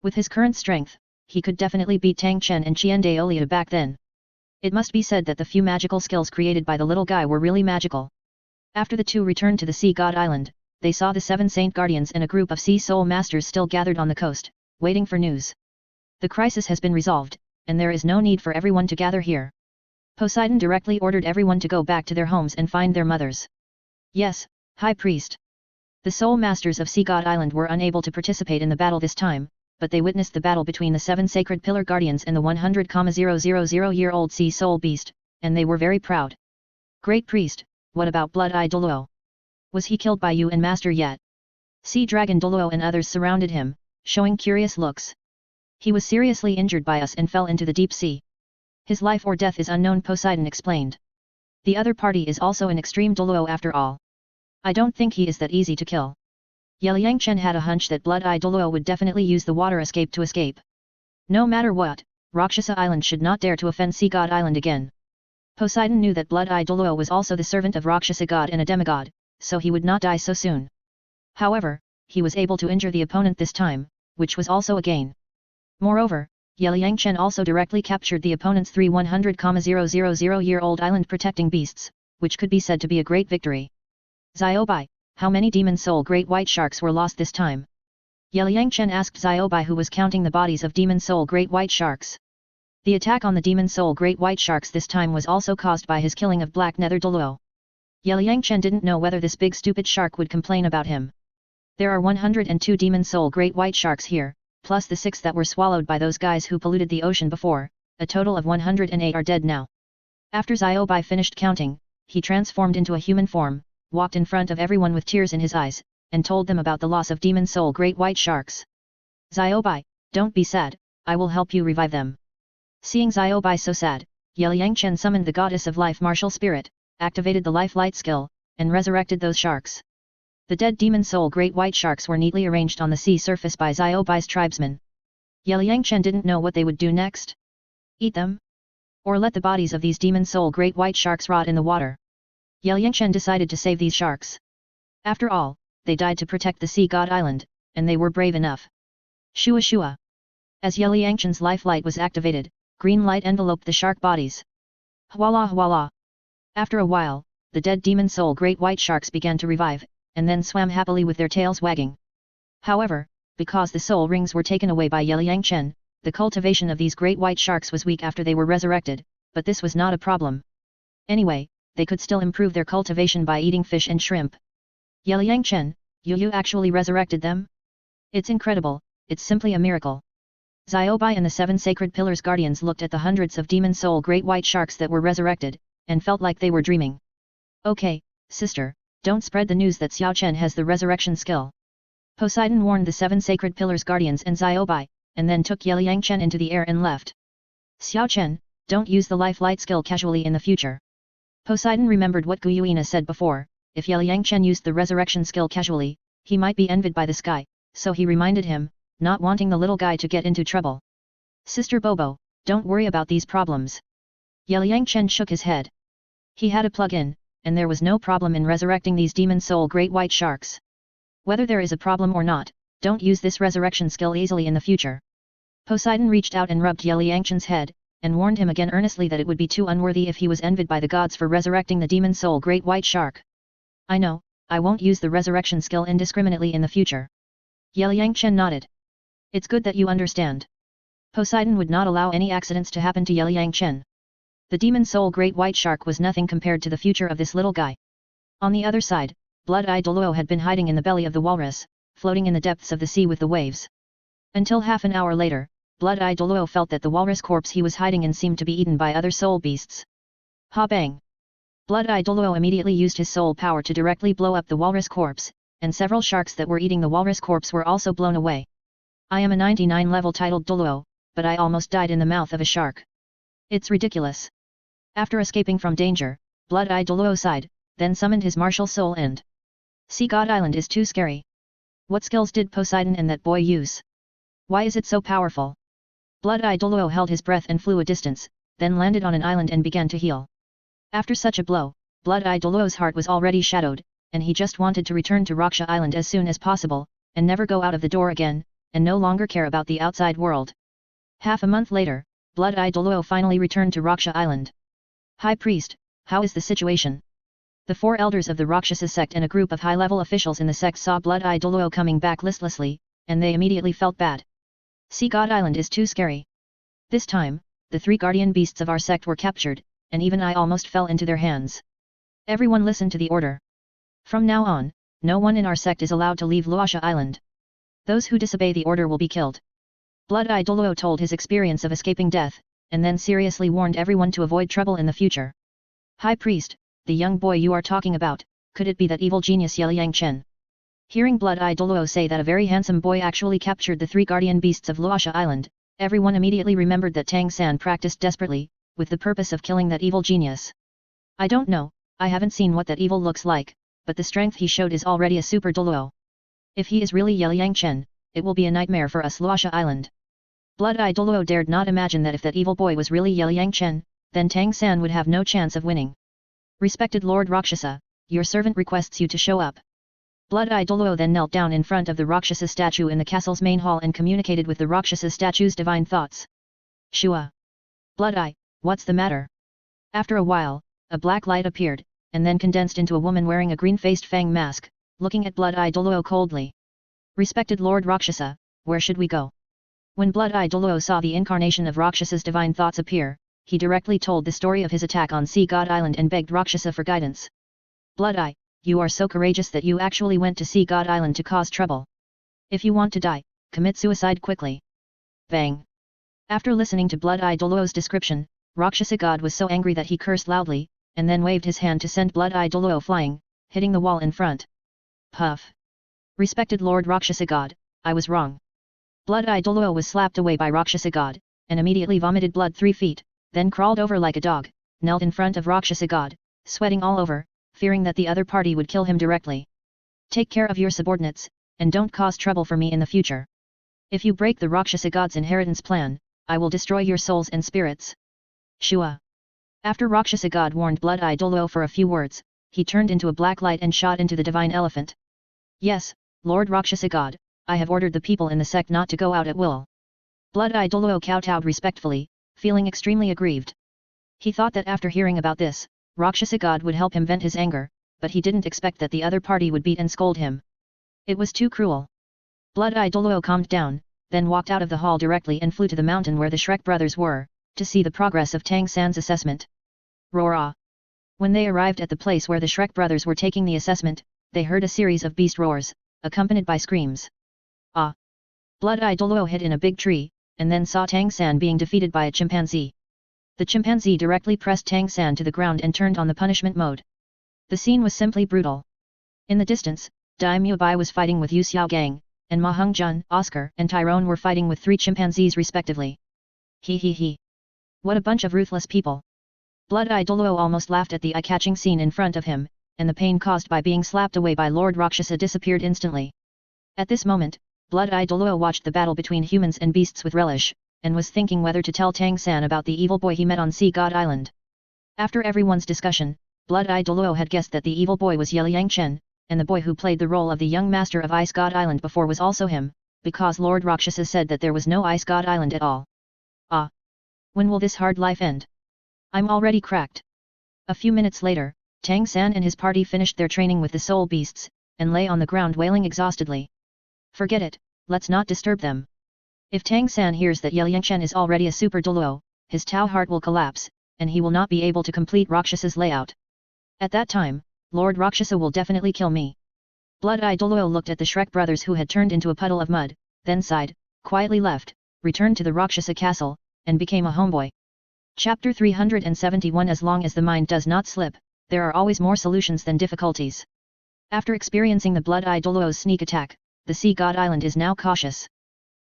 With his current strength, he could definitely beat Tang Chen and Qian Daoliu back then. It must be said that the few magical skills created by the little guy were really magical. After the two returned to the sea god island, they saw the 7 saint guardians and a group of sea soul masters still gathered on the coast, waiting for news. The crisis has been resolved, and there is no need for everyone to gather here. Poseidon directly ordered everyone to go back to their homes and find their mothers. Yes, High Priest. The soul masters of Sea God Island were unable to participate in the battle this time, but they witnessed the battle between the 7 sacred pillar guardians and the 100,000-year-old sea soul beast, and they were very proud. Great Priest, what about Blood-Eye Douluo? Was he killed by you and Master yet? Sea Dragon Douluo and others surrounded him, showing curious looks. He was seriously injured by us and fell into the deep sea. His life or death is unknown, Poseidon explained. The other party is also an extreme Douluo after all. I don't think he is that easy to kill. Yangchen had a hunch that Blood-Eye Douluo would definitely use the water escape to escape. No matter what, Rakshasa Island should not dare to offend Sea God Island again. Poseidon knew that Blood-Eye Douluo was also the servant of Rakshasa God and a demigod, so he would not die so soon. However, he was able to injure the opponent this time, which was also a gain. Moreover, Yangchen also directly captured the opponent's 3 100,000-year-old island protecting beasts, which could be said to be a great victory. Xiaobai, how many demon soul great white sharks were lost this time? Yangchen asked Xiaobai, who was counting the bodies of demon soul great white sharks. The attack on the demon soul great white sharks this time was also caused by his killing of Black Nether Douluo. Yangchen didn't know whether this big stupid shark would complain about him. There are 102 demon soul great white sharks here, plus the 6 that were swallowed by those guys who polluted the ocean before, a total of 108 are dead now. After Xiaobai finished counting, he transformed into a human form, walked in front of everyone with tears in his eyes, and told them about the loss of demon soul great white sharks. Xiaobai, don't be sad, I will help you revive them. Seeing Xiaobai so sad, Yangchen summoned the goddess of life martial spirit, activated the life light skill, and resurrected those sharks. The dead demon soul great white sharks were neatly arranged on the sea surface by Xiaobai's tribesmen. Yangchen didn't know what they would do next. Eat them? Or let the bodies of these demon soul great white sharks rot in the water? Yangchen decided to save these sharks. After all, they died to protect the Sea God Island, and they were brave enough. Shua shua. As Yangchen's life light was activated, green light enveloped the shark bodies. Hwala hwala. After a while, the dead demon soul great white sharks began to revive, and then swam happily with their tails wagging. However, because the soul rings were taken away by Yangchen, the cultivation of these great white sharks was weak after they were resurrected, but this was not a problem. Anyway, they could still improve their cultivation by eating fish and shrimp. Yangchen, you actually resurrected them? It's incredible, it's simply a miracle. Xiaobai and the 7 sacred pillars guardians looked at the hundreds of demon soul great white sharks that were resurrected, and felt like they were dreaming. Okay, sister, don't spread the news that Xiaochen has the resurrection skill. Poseidon warned the 7 sacred pillars guardians and Xiaobai, and then took Yangchen into the air and left. Xiaochen, don't use the life light skill casually in the future. Poseidon remembered what Guyuina said before, if Liang Chen used the resurrection skill casually, he might be envied by the sky, so he reminded him, not wanting the little guy to get into trouble. Sister Bobo, don't worry about these problems. Liang Chen shook his head. He had a plug-in, and there was no problem in resurrecting these demon soul great white sharks. Whether there is a problem or not, don't use this resurrection skill easily in the future. Poseidon reached out and rubbed Liang Chen's head, and warned him again earnestly that it would be too unworthy if he was envied by the gods for resurrecting the demon soul great white shark. I know, I won't use the resurrection skill indiscriminately in the future. Liang Chen nodded. It's good that you understand. Poseidon would not allow any accidents to happen to Liang Chen. The demon soul great white shark was nothing compared to the future of this little guy. On the other side, Blood-Eye Douluo had been hiding in the belly of the walrus, floating in the depths of the sea with the waves. Until half an hour later, Blood-Eye Douluo felt that the walrus corpse he was hiding in seemed to be eaten by other soul beasts. Ha bang! Blood-Eye Douluo immediately used his soul power to directly blow up the walrus corpse, and several sharks that were eating the walrus corpse were also blown away. I am a 99 level titled Douluo, but I almost died in the mouth of a shark. It's ridiculous. After escaping from danger, Blood-Eye Douluo sighed, then summoned his martial soul and Sea God Island is too scary. What skills did Poseidon and that boy use? Why is it so powerful? Blood-Eye Douluo held his breath and flew a distance, then landed on an island and began to heal. After such a blow, Blood-Eye Douluo's heart was already shadowed, and he just wanted to return to Raksha Island as soon as possible, and never go out of the door again, and no longer care about the outside world. Half a month later, Blood-Eye Douluo finally returned to Raksha Island. High Priest, how is the situation? The 4 elders of the Rakshasa sect and a group of high-level officials in the sect saw Blood-Eye Douluo coming back listlessly, and they immediately felt bad. Sea God Island is too scary. This time, the 3 guardian beasts of our sect were captured, and even I almost fell into their hands. Everyone listen to the order. From now on, no one in our sect is allowed to leave Luasha Island. Those who disobey the order will be killed. Blood-Eye Douluo told his experience of escaping death, and then seriously warned everyone to avoid trouble in the future. High Priest, the young boy you are talking about, could it be that evil genius Liang Chen? Hearing Blood-Eye Douluo say that a very handsome boy actually captured the 3 guardian beasts of Luasha Island, everyone immediately remembered that Tang San practiced desperately, with the purpose of killing that evil genius. I don't know, I haven't seen what that evil looks like, but the strength he showed is already a super Douluo. If he is really Liang Chen, it will be a nightmare for us Luasha Island. Blood-Eye Douluo dared not imagine that if that evil boy was really Liang Chen, then Tang San would have no chance of winning. Respected Lord Rakshasa, your servant requests you to show up. Blood-Eye Douluo then knelt down in front of the Rakshasa statue in the castle's main hall and communicated with the Rakshasa statue's divine thoughts. Shua. Blood-Eye, what's the matter? After a while, a black light appeared, and then condensed into a woman wearing a green-faced fang mask, looking at Blood-Eye Douluo coldly. Respected Lord Rakshasa, where should we go? When Blood-Eye Douluo saw the incarnation of Rakshasa's divine thoughts appear, he directly told the story of his attack on Sea God Island and begged Rakshasa for guidance. Blood-Eye, you are so courageous that you actually went to Sea God Island to cause trouble. If you want to die, commit suicide quickly. Bang! After listening to Blood-Eye Douluo's description, Rakshasa God was so angry that he cursed loudly, and then waved his hand to send Blood-Eye Douluo flying, hitting the wall in front. Puff! Respected Lord Rakshasa God, I was wrong. Blood-Eye Douluo was slapped away by Rakshasa God, and immediately vomited blood 3 feet, then crawled over like a dog, knelt in front of Rakshasa God, sweating all over, fearing that the other party would kill him directly. Take care of your subordinates, and don't cause trouble for me in the future. If you break the Rakshasa God's inheritance plan, I will destroy your souls and spirits. Shua. After Rakshasa God warned Blood-Eye Douluo for a few words, he turned into a black light and shot into the divine elephant. Yes, Lord Rakshasa God, I have ordered the people in the sect not to go out at will. Blood-Eye Douluo kowtowed respectfully, feeling extremely aggrieved. He thought that after hearing about this, Rakshasa God would help him vent his anger, but he didn't expect that the other party would beat and scold him. It was too cruel. Blood-Eye Douluo calmed down, then walked out of the hall directly and flew to the mountain where the Shrek brothers were, to see the progress of Tang San's assessment. Roar! When they arrived at the place where the Shrek brothers were taking the assessment, they heard a series of beast roars, accompanied by screams. Ah! Blood-Eye Douluo hid in a big tree, and then saw Tang San being defeated by a chimpanzee. The chimpanzee directly pressed Tang San to the ground and turned on the punishment mode. The scene was simply brutal. In the distance, Daimyo Bai was fighting with Yu Xiaogang, and Ma Heng Jun, Oscar and Tyrone were fighting with 3 chimpanzees respectively. He. What a bunch of ruthless people. Blood-Eye Douluo almost laughed at the eye-catching scene in front of him, and the pain caused by being slapped away by Lord Rakshasa disappeared instantly. At this moment, Blood-Eye Douluo watched the battle between humans and beasts with relish, and was thinking whether to tell Tang San about the evil boy he met on Sea God Island. After everyone's discussion, Blood-Eye Douluo had guessed that the evil boy was Yeliang Chen, and the boy who played the role of the young master of Ice God Island before was also him, because Lord Rakshasa said that there was no Ice God Island at all. Ah! When will this hard life end? I'm already cracked. A few minutes later, Tang San and his party finished their training with the soul beasts, and lay on the ground wailing exhaustedly. Forget it, let's not disturb them. If Tang San hears that Yeliang Chen is already a super Douluo, his Tao heart will collapse, and he will not be able to complete Rakshasa's layout. At that time, Lord Rakshasa will definitely kill me. Blood-Eye Douluo looked at the Shrek brothers who had turned into a puddle of mud, then sighed, quietly left, returned to the Rakshasa castle, and became a homeboy. Chapter 371 As long as the mind does not slip, there are always more solutions than difficulties. After experiencing the Blood-Eye Douluo's sneak attack, the Sea God Island is now cautious.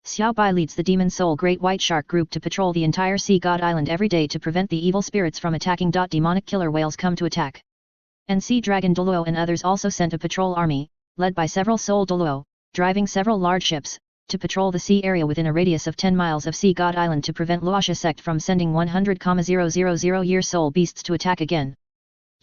Xiao Bai leads the Demon Soul Great White Shark group to patrol the entire Sea God Island every day to prevent the evil spirits from attacking. Demonic killer whales come to attack. And Sea Dragon Douluo and others also sent a patrol army, led by several Soul Douluo, driving several large ships, to patrol the sea area within a radius of 10 miles of Sea God Island to prevent Luosha sect from sending 100,000-year soul beasts to attack again.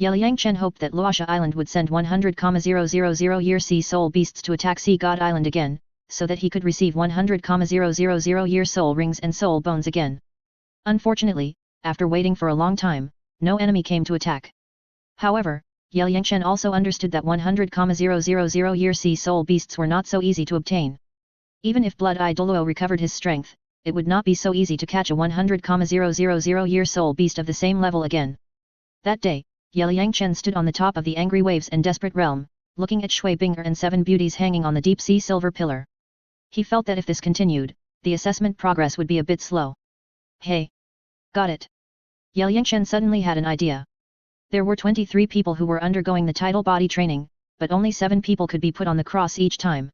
Yeliang Chen hoped that Luosha Island would send 100,000-year sea soul beasts to attack Sea God Island again, so that he could receive 100,000-year soul rings and soul bones again. Unfortunately, after waiting for a long time, no enemy came to attack. However, Yeliang Chen also understood that 100,000-year sea soul beasts were not so easy to obtain. Even if Blood-Eye Douluo recovered his strength, it would not be so easy to catch a 100,000-year soul beast of the same level again. That day, Yeliang Chen stood on the top of the angry waves and desperate realm, looking at Shui Binger and 7 beauties hanging on the deep sea silver pillar. He felt that if this continued, the assessment progress would be a bit slow. Hey! Got it! Yeliang Chen suddenly had an idea. There were 23 people who were undergoing the tidal body training, but only 7 people could be put on the cross each time.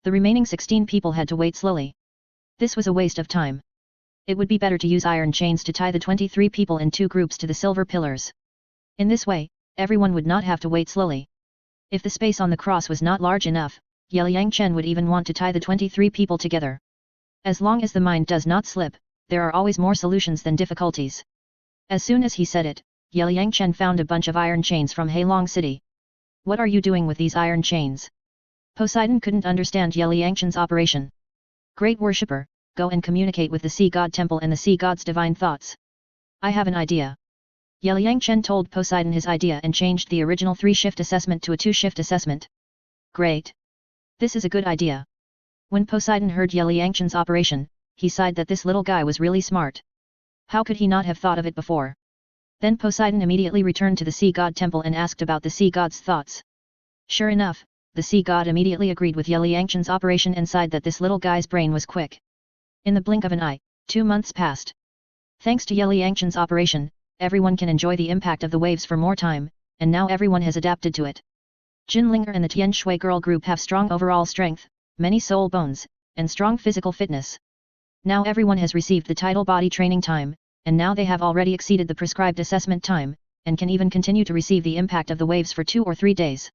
The remaining 16 people had to wait slowly. This was a waste of time. It would be better to use iron chains to tie the 23 people in 2 groups to the silver pillars. In this way, everyone would not have to wait slowly. If the space on the cross was not large enough, Yeliang Chen would even want to tie the 23 people together. As long as the mind does not slip, there are always more solutions than difficulties. As soon as he said it, Yeliang Chen found a bunch of iron chains from Heilong City. What are you doing with these iron chains? Poseidon couldn't understand Yeliang Chen's operation. Great worshipper, go and communicate with the Sea God Temple and the Sea God's divine thoughts. I have an idea. Yeliang Chen told Poseidon his idea and changed the original 3-shift assessment to a 2-shift assessment. Great! This is a good idea. When Poseidon heard Yeliang Chen's operation, he sighed that this little guy was really smart. How could he not have thought of it before? Then Poseidon immediately returned to the Sea God Temple and asked about the Sea God's thoughts. Sure enough, the Sea God immediately agreed with Yeliang Chen's operation and sighed that this little guy's brain was quick. In the blink of an eye, 2 months passed. Thanks to Yeliang Chen's operation, everyone can enjoy the impact of the waves for more time, and now everyone has adapted to it. Jinlinger and the Tianshui girl group have strong overall strength, many soul bones, and strong physical fitness. Now everyone has received the tidal body training time, and now they have already exceeded the prescribed assessment time, and can even continue to receive the impact of the waves for 2 or 3 days.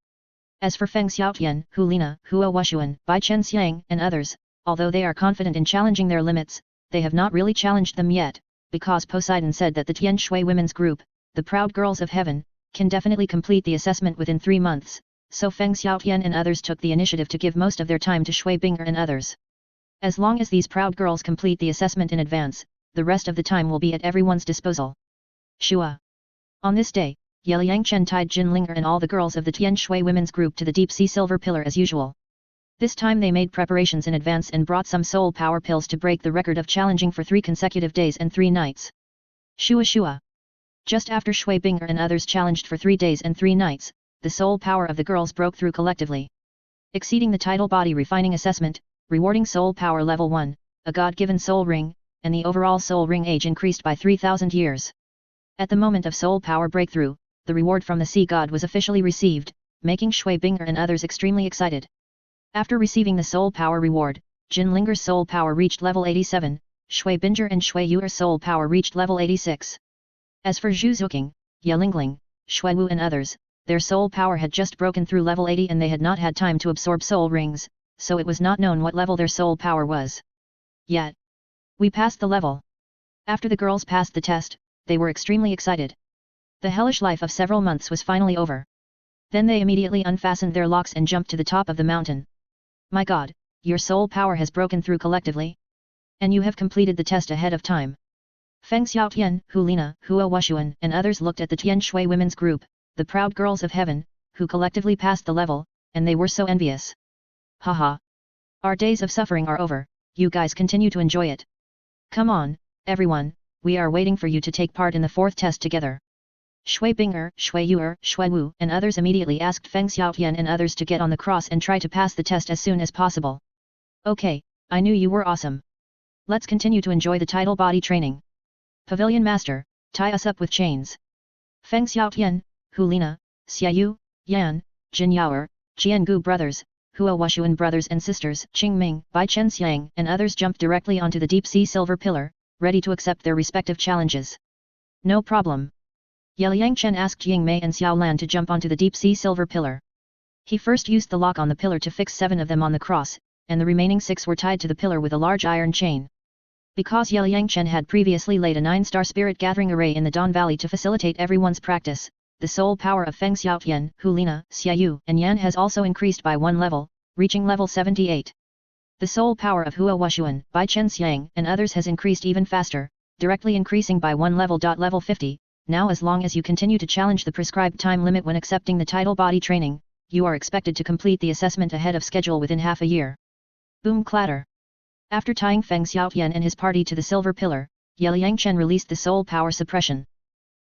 As for Feng Xiaotian, Hu Lina, Huo Wushuan, Bai Chen Xiang, and others, although they are confident in challenging their limits, they have not really challenged them yet, because Poseidon said that the Tianshui women's group, the Proud Girls of Heaven, can definitely complete the assessment within 3 months, so Feng Xiaotian and others took the initiative to give most of their time to Shui Binger and others. As long as these proud girls complete the assessment in advance, the rest of the time will be at everyone's disposal. Shua. On this day, Yeliang Chen tied Jinlinger and all the girls of the Tianshui women's group to the deep sea silver pillar as usual. This time they made preparations in advance and brought some soul power pills to break the record of challenging for 3 consecutive days and 3 nights. Shua. Just after Shui Binger and others challenged for 3 days and 3 nights, the soul power of the girls broke through collectively. Exceeding the tidal body refining assessment, rewarding soul power level 1, a god-given soul ring, and the overall soul ring age increased by 3,000 years. At the moment of soul power breakthrough, the reward from the sea god was officially received, making Shui Binger and others extremely excited. After receiving the soul power reward, Jinlinger's soul power reached level 87, Shui Binger and Shui Yuer's soul power reached level 86. As for Zhu Zuqing, Ye Lingling, Shui Wu and others, their soul power had just broken through level 80 and they had not had time to absorb soul rings, so it was not known what level their soul power was. Yet, we passed the level. After the girls passed the test, they were extremely excited. The hellish life of several months was finally over. Then they immediately unfastened their locks and jumped to the top of the mountain. My God, your soul power has broken through collectively. And you have completed the test ahead of time. Feng Xiaotian, Hu Lina, Hua Wushuan and others looked at the Tianshui women's group, the proud girls of heaven, who collectively passed the level, and they were so envious. Haha. Our days of suffering are over, you guys continue to enjoy it. Come on, everyone, we are waiting for you to take part in the fourth test together. Shui Binger, Shui Yuer, Shui Wu and others immediately asked Feng Xiaotian and others to get on the cross and try to pass the test as soon as possible. Okay, I knew you were awesome. Let's continue to enjoy the title body training. Pavilion Master, tie us up with chains. Feng Xiaotian, Hu Lina, Xiaoyu, Yan, Jin Yaoer, Jiangu brothers, Hua Wushuan brothers and sisters, Qing Ming, Bai Chen Xiang and others jumped directly onto the deep sea silver pillar, ready to accept their respective challenges. No problem. Ye Liangchen asked Ying Mei and Xiao Lan to jump onto the deep sea silver pillar. He first used the lock on the pillar to fix 7 of them on the cross, and the remaining 6 were tied to the pillar with a large iron chain. Because Ye Liangchen had previously laid a 9-star spirit gathering array in the Don Valley to facilitate everyone's practice, the soul power of Feng Xiaotian, Hu Lina, Xiaoyu and Yan has also increased by 1 level, reaching level 78. The soul power of Hua Wushuan, Bai Chen Xiang and others has increased even faster, directly increasing by 1 level. Level 50, now as long as you continue to challenge the prescribed time limit when accepting the title body training, you are expected to complete the assessment ahead of schedule within half a year. Boom clatter. After tying Feng Xiaotian and his party to the silver pillar, Ye Liangchen released the soul power suppression.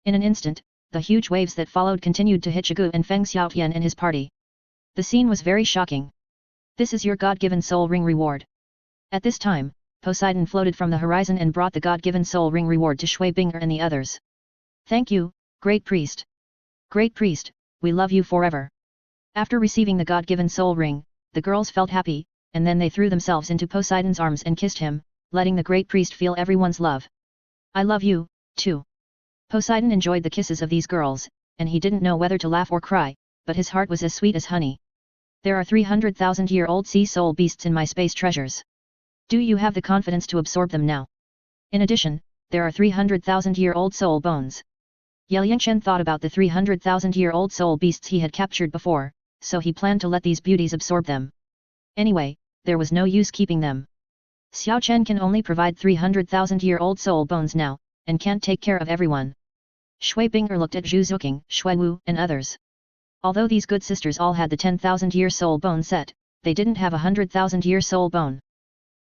In an instant, the huge waves that followed continued to hit Shigu and Feng Xiaotian and his party. The scene was very shocking. This is your God-given soul ring reward. At this time, Poseidon floated from the horizon and brought the God-given soul ring reward to Shui Binger and the others. Thank you, Great Priest. Great Priest, we love you forever. After receiving the God-given soul ring, the girls felt happy, and then they threw themselves into Poseidon's arms and kissed him, letting the Great Priest feel everyone's love. I love you, too. Poseidon enjoyed the kisses of these girls, and he didn't know whether to laugh or cry, but his heart was as sweet as honey. There are 300,000-year-old sea soul beasts in my space treasures. Do you have the confidence to absorb them now? In addition, there are 300,000-year-old soul bones. Ye Liangchen thought about the 300,000-year-old soul beasts he had captured before, so he planned to let these beauties absorb them. Anyway, there was no use keeping them. Xiao Chen can only provide 300,000-year-old soul bones now, and can't take care of everyone. Shui Binger looked at Zhu Zuqing, Shui Wu and others. Although these good sisters all had the 10,000-year soul bone set, they didn't have a 100,000-year soul bone.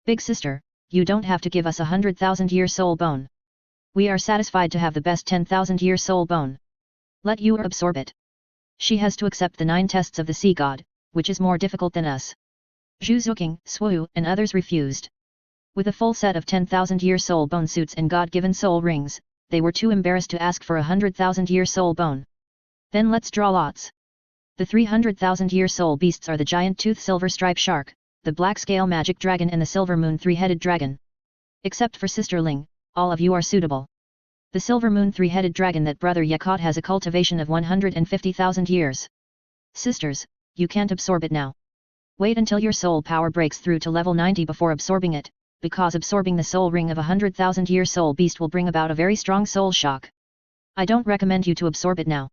Big sister, you don't have to give us a 100,000-year soul bone. We are satisfied to have the best 10,000-year soul bone. Let you absorb it. She has to accept the 9 tests of the sea god, which is more difficult than us. Zhu Zuqing, Swu and others refused. With a full set of 10,000-year soul bone suits and God-given soul rings, they were too embarrassed to ask for a 100,000-year soul bone. Then let's draw lots. The 300,000-year soul beasts are the giant tooth silver stripe shark, the black scale magic dragon and the silver moon 3-headed dragon. Except for Sister Ling, all of you are suitable. The silver moon 3-headed dragon that brother Ye caught has a cultivation of 150,000 years. Sisters, you can't absorb it now. Wait until your soul power breaks through to level 90 before absorbing it, because absorbing the soul ring of a 100,000-year soul beast will bring about a very strong soul shock. I don't recommend you to absorb it now.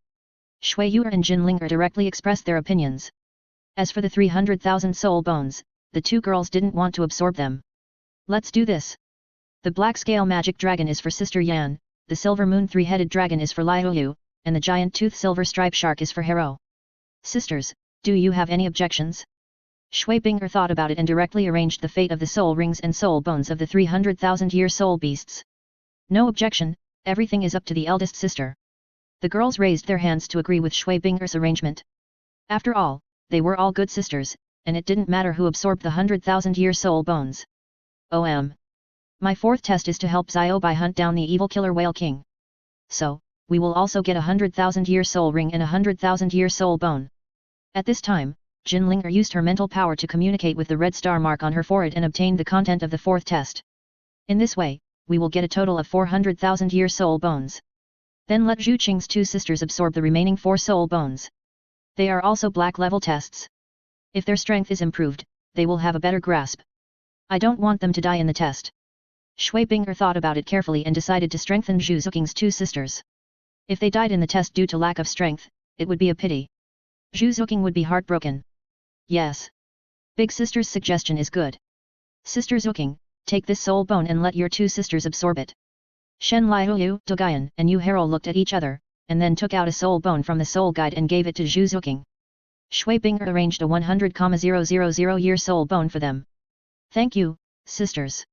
Shui Yuer and Jin Linger directly expressed their opinions. As for the 300,000 soul bones, the 2 girls didn't want to absorb them. Let's do this. The black scale magic dragon is for Sister Yan, the silver moon 3-headed dragon is for Liu, and the giant tooth silver stripe shark is for Hero. Sisters, do you have any objections? Shui Binger thought about it and directly arranged the fate of the soul rings and soul bones of the 300,000-year soul beasts. No objection, everything is up to the eldest sister. The girls raised their hands to agree with Shui Binger's arrangement. After all, they were all good sisters, and it didn't matter who absorbed the 100,000-year soul bones. My 4th test is to help Ziobai hunt down the evil killer whale king. So, we will also get a 100,000-year soul ring and a 100,000-year soul bone. At this time, Jin Linger used her mental power to communicate with the red star mark on her forehead and obtained the content of the 4th test. In this way, we will get a total of 400,000 year soul bones. Then let Zhu Qing's 2 sisters absorb the remaining 4 soul bones. They are also black level tests. If their strength is improved, they will have a better grasp. I don't want them to die in the test. Shui Bing'er thought about it carefully and decided to strengthen Zhu Zuqing's 2 sisters. If they died in the test due to lack of strength, it would be a pity. Zhu Zuqing would be heartbroken. Yes. Big sister's suggestion is good. Sister Zuqing, take this soul bone and let your 2 sisters absorb it. Shen Liu, Dogayan, and Yu Hero looked at each other, and then took out a soul bone from the soul guide and gave it to Zhu Zuqing. Shui Bing'er arranged a 100,000 year soul bone for them. Thank you, sisters.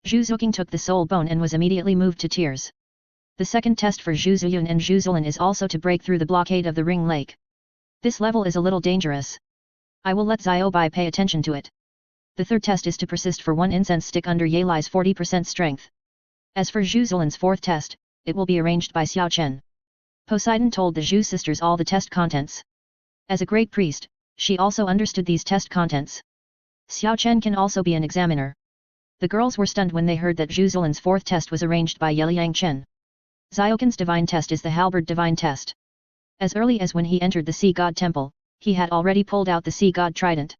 Zhu Zuqing took the soul bone and was immediately moved to tears. The second test for Zhu Zuyun and Zhu Zilin is also to break through the blockade of the ring lake. This level is a little dangerous. I will let Bai pay attention to it. The third test is to persist for 1 incense stick under Yelai's 40% strength. As for Zhu Zilin's 4th test, it will be arranged by Xiao Chen. Poseidon told the Zhu sisters all the test contents. As a great priest, she also understood these test contents. Xiao Chen can also be an examiner. The girls were stunned when they heard that Zhu Zilin's 4th test was arranged by Yeliang Chen. Xiaoqin's divine test is the halberd divine test. As early as when he entered the Sea God Temple, he had already pulled out the Sea God Trident.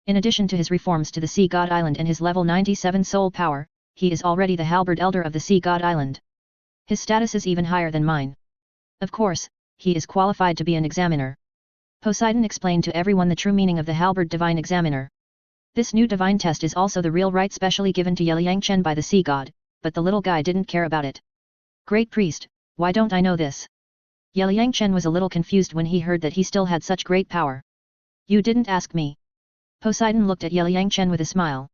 In addition to his reforms to the Sea God Island and his level 97 soul power, he is already the halberd elder of the Sea God Island. His status is even higher than mine. Of course, he is qualified to be an examiner. Poseidon explained to everyone the true meaning of the halberd divine examiner. This new divine test is also the real right specially given to Yeliang Chen by the Sea God, but the little guy didn't care about it. Great priest, why don't I know this? Yeliang Chen was a little confused when he heard that he still had such great power. You didn't ask me. Poseidon looked at Yeliang Chen with a smile.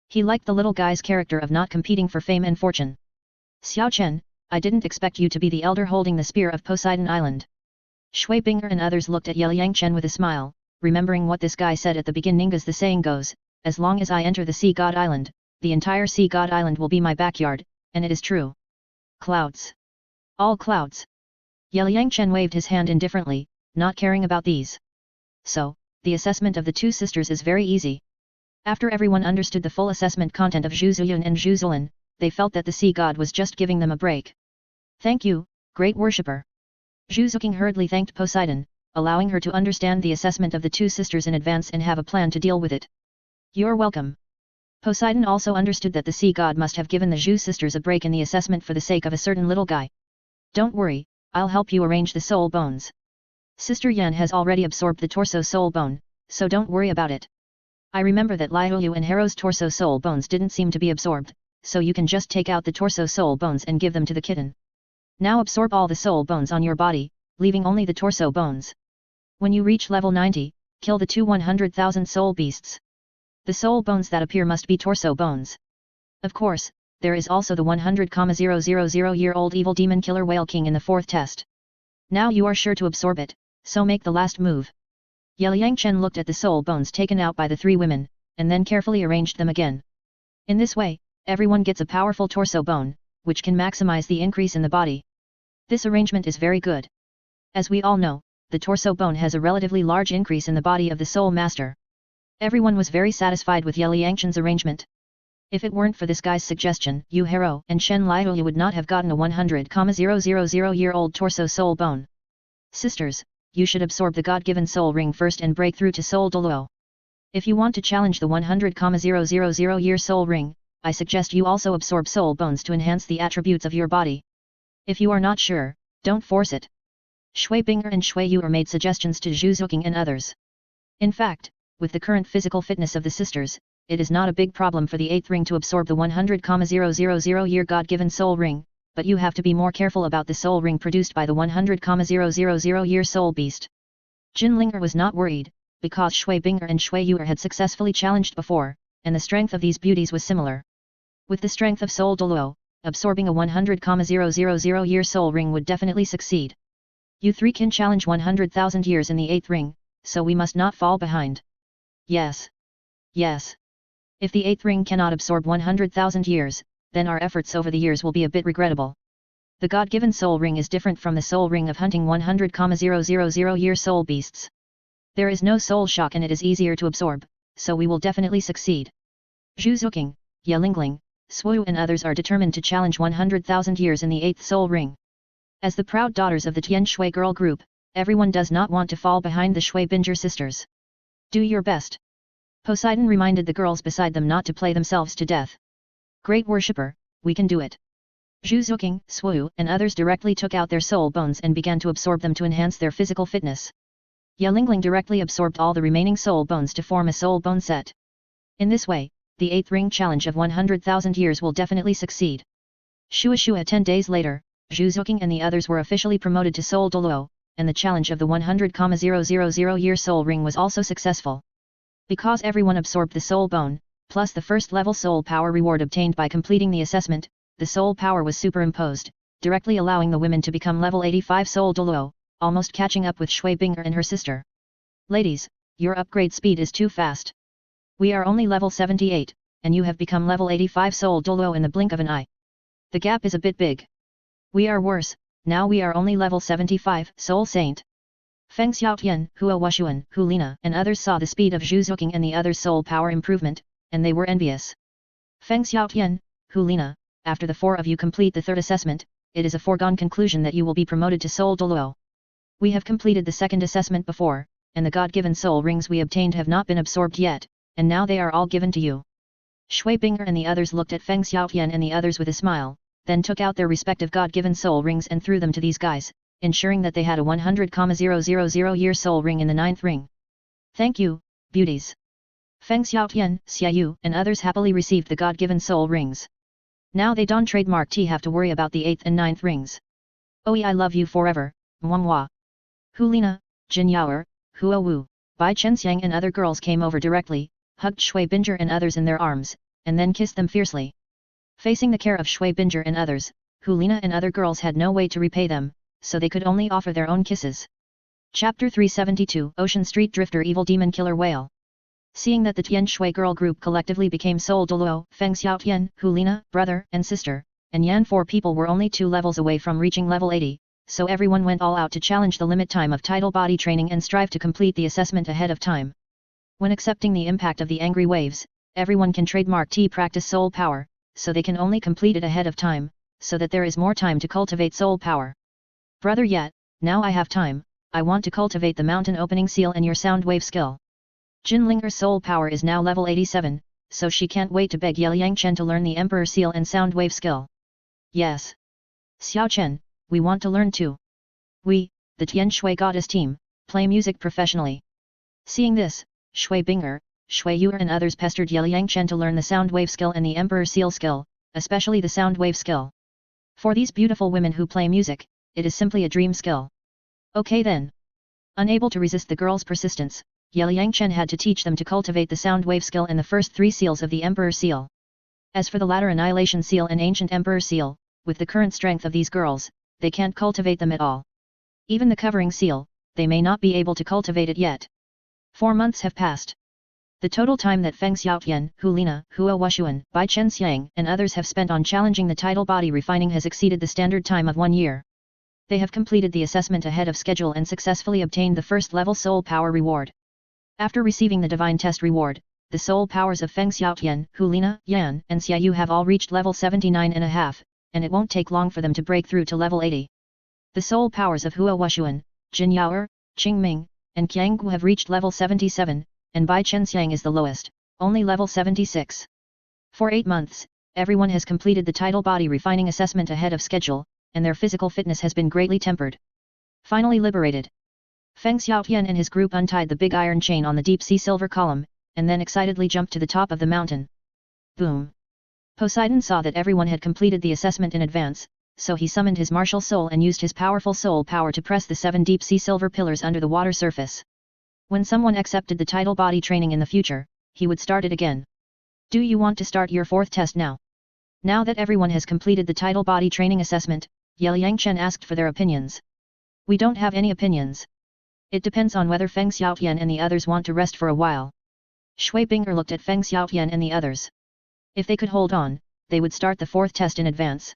He liked the little guy's character of not competing for fame and fortune. Xiao Chen, I didn't expect you to be the elder holding the spear of Poseidon Island. Shui Bing'er and others looked at Yeliang Chen with a smile, remembering what this guy said at the beginning. As the saying goes, as long as I enter the Sea God Island, the entire Sea God Island will be my backyard, and it is true. Clouds. All clouds. Yeliang Chen waved his hand indifferently, not caring about these. So, the assessment of the 2 sisters is very easy. After everyone understood the full assessment content of Zhu Zuyun and Zhu Zilin, they felt that the Sea God was just giving them a break. Thank you, great worshipper. Zhu Zuqing hurriedly thanked Poseidon, allowing her to understand the assessment of the 2 sisters in advance and have a plan to deal with it. You're welcome. Poseidon also understood that the Sea God must have given the Zhu sisters a break in the assessment for the sake of a certain little guy. Don't worry, I'll help you arrange the soul bones. Sister Yan has already absorbed the torso soul bone, so don't worry about it. I remember that Liu and Hero's torso soul bones didn't seem to be absorbed, so you can just take out the torso soul bones and give them to the kitten. Now absorb all the soul bones on your body, leaving only the torso bones. When you reach level 90, kill the 2 100,000 soul beasts. The soul bones that appear must be torso bones. Of course, there is also the 100,000-year-old evil demon killer whale king in the 4th test. Now you are sure to absorb it, so make the last move. Yeliang Chen looked at the soul bones taken out by the 3 women, and then carefully arranged them again. In this way, everyone gets a powerful torso bone, which can maximize the increase in the body. This arrangement is very good. As we all know, the torso bone has a relatively large increase in the body of the soul master. Everyone was very satisfied with Yeliang Chen's arrangement. If it weren't for this guy's suggestion, Yu Hero and Shen Liu would not have gotten a 100,000-year-old torso soul bone. Sisters, you should absorb the God-given soul ring first and break through to soul Douluo. If you want to challenge the 100,000-year soul ring, I suggest you also absorb soul bones to enhance the attributes of your body. If you are not sure, don't force it. Shui Bing'er and Shui Yu'er made suggestions to Zhu Zuqing and others. In fact, with the current physical fitness of the sisters, it is not a big problem for the 8th ring to absorb the 100,000-year God-given soul ring, but you have to be more careful about the soul ring produced by the 100,000-year soul beast. Jinlinger was not worried, because Shui Bing'er and Shui Yu'er had successfully challenged before, and the strength of these beauties was similar. With the strength of soul Douluo, absorbing a 100,000-year soul ring would definitely succeed. You 3 can challenge 100,000 years in the 8th ring, so we must not fall behind. Yes. Yes. If the 8th ring cannot absorb 100,000 years, then our efforts over the years will be a bit regrettable. The God-given soul ring is different from the soul ring of hunting 100,000-year soul beasts. There is no soul shock and it is easier to absorb, so we will definitely succeed. Zhu Zuqing, Ye Lingling, Swu and others are determined to challenge 100,000 years in the 8th soul ring. As the proud daughters of the Tianshui girl group, everyone does not want to fall behind the Shui Binger sisters. Do your best. Poseidon reminded the girls beside them not to play themselves to death. Great worshipper, we can do it. Zhu Zuqing, Swu, and others directly took out their soul bones and began to absorb them to enhance their physical fitness. Ye Lingling directly absorbed all the remaining soul bones to form a soul bone set. In this way, the 8th ring challenge of 100,000 years will definitely succeed. Shua 10 days later, Zhu Zuqing and the others were officially promoted to Soul Douluo, and the challenge of the 100,000 year soul ring was also successful. Because everyone absorbed the soul bone, plus the first level soul power reward obtained by completing the assessment, the soul power was superimposed, directly allowing the women to become level 85 Soul Douluo, almost catching up with Shui Binger and her sister. Ladies, your upgrade speed is too fast. We are only level 78, and you have become level 85 Soul Douluo in the blink of an eye. The gap is a bit big. We are worse, now we are only level 75 Soul Saint. Feng Xiaotian, Hua Wushuan, Hu Lina and others saw the speed of Zhu Zuqing and the others' soul power improvement, and they were envious. Feng Xiaotian, Hu Lina, after the 4 of you complete the 3rd assessment, it is a foregone conclusion that you will be promoted to Soul Douluo. We have completed the 2nd assessment before, and the God-given soul rings we obtained have not been absorbed yet, and now they are all given to you. Shui Binger and the others looked at Feng Xiaotian and the others with a smile, then took out their respective God-given soul rings and threw them to these guys, ensuring that they had a 100,000 year soul ring in the 9th ring. Thank you, beauties. Feng Xiaotian, Xiaoyu, and others happily received the God-given soul rings. Now they don't trademark T have to worry about the 8th and 9th rings. Oh I love you forever, Mwah. Hu Lina, Jin Yaoer, Hua Wu, Bai Chenxiang and other girls came over directly, hugged Shui Binger and others in their arms, and then kissed them fiercely. Facing the care of Shui Binger and others, Hu Lina and other girls had no way to repay them, so they could only offer their own kisses. Chapter 372 Ocean Street Drifter Evil Demon Killer Whale. Seeing that the Tianshui girl group collectively became Soul Douluo, Feng Xiaotian, Hu Lina, brother and sister, and Yan 4 people were only 2 levels away from reaching level 80, so everyone went all out to challenge the limit time of tidal body training and strive to complete the assessment ahead of time. When accepting the impact of the angry waves, everyone can trademark T practice soul power, so they can only complete it ahead of time, so that there is more time to cultivate soul power. Brother Yet, now I have time, I want to cultivate the mountain opening seal and your soundwave skill. Jin Linger's soul power is now level 87, so she can't wait to beg Ye Liangchen to learn the Emperor seal and soundwave skill. Yes. Xiao Chen, we want to learn too. We, the Tianshui goddess team, play music professionally. Seeing this, Shui Binger, Shui Yuer and others pestered Ye Liangchen to learn the soundwave skill and the Emperor seal skill, especially the soundwave skill. For these beautiful women who play music, it is simply a dream skill. Okay then. Unable to resist the girls' persistence, Ye Liangchen had to teach them to cultivate the soundwave skill and the first 3 seals of the Emperor seal. As for the latter Annihilation seal and Ancient Emperor seal, with the current strength of these girls, they can't cultivate them at all. Even the covering seal, they may not be able to cultivate it yet. 4 months have passed. The total time that Feng Xiaotian, Hu Lina, Hua Wushuan, Bai Chenxiang and others have spent on challenging the tidal body refining has exceeded the standard time of 1 year. They have completed the assessment ahead of schedule and successfully obtained the first level soul power reward. After receiving the divine test reward, the soul powers of Feng Xiaotian, Hu Lina, Yan, and Xiaoyu have all reached level 79.5, and it won't take long for them to break through to level 80. The soul powers of Hua Wushuan, Jin Yaoer, Qing Ming, and Qiang Gu have reached level 77, and Bai Chenxiang is the lowest, only level 76. For 8 months, everyone has completed the tidal body refining assessment ahead of schedule, and their physical fitness has been greatly tempered. Finally liberated. Feng Xiaotian and his group untied the big iron chain on the deep sea silver column, and then excitedly jumped to the top of the mountain. Boom! Poseidon saw that everyone had completed the assessment in advance, so he summoned his martial soul and used his powerful soul power to press the 7 deep sea silver pillars under the water surface. When someone accepted the tidal body training in the future, he would start it again. Do you want to start your 4th test now? Now that everyone has completed the tidal body training assessment, Ye Liangchen asked for their opinions. We don't have any opinions. It depends on whether Feng Xiaotian and the others want to rest for a while. Shui Binger looked at Feng Xiaotian and the others. If they could hold on, they would start the 4th test in advance.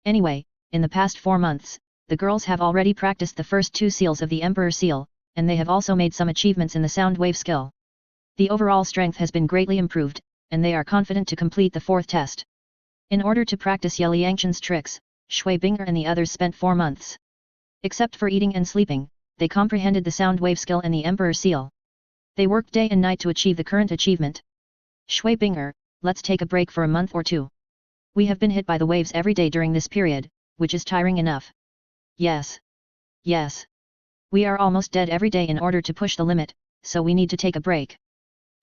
Anyway, in the past 4 months, the girls have already practiced the first 2 seals of the Emperor seal, and they have also made some achievements in the soundwave skill. The overall strength has been greatly improved, and they are confident to complete the 4th test. In order to practice Yeliangchen's tricks, Shui Binger and the others spent 4 months. Except for eating and sleeping, they comprehended the soundwave skill and the Emperor seal. They worked day and night to achieve the current achievement. Shui Binger, let's take a break for a month or 2. We have been hit by the waves every day during this period, which is tiring enough. Yes. Yes. We are almost dead every day in order to push the limit, so we need to take a break.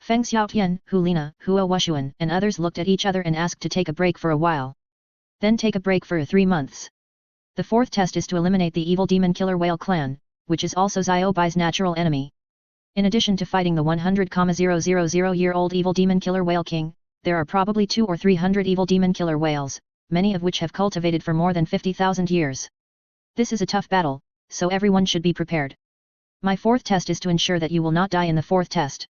Feng Xiaotian, Hu Lina, Huo Wushuan and others looked at each other and asked to take a break for a while. Then take a break for 3 months. The 4th test is to eliminate the evil demon killer whale clan, which is also Xiaobai's natural enemy. In addition to fighting the 100,000-year-old evil demon killer whale king, there are probably 200 or 300 evil demon killer whales, many of which have cultivated for more than 50,000 years. This is a tough battle, so everyone should be prepared. My 4th test is to ensure that you will not die in the 4th test.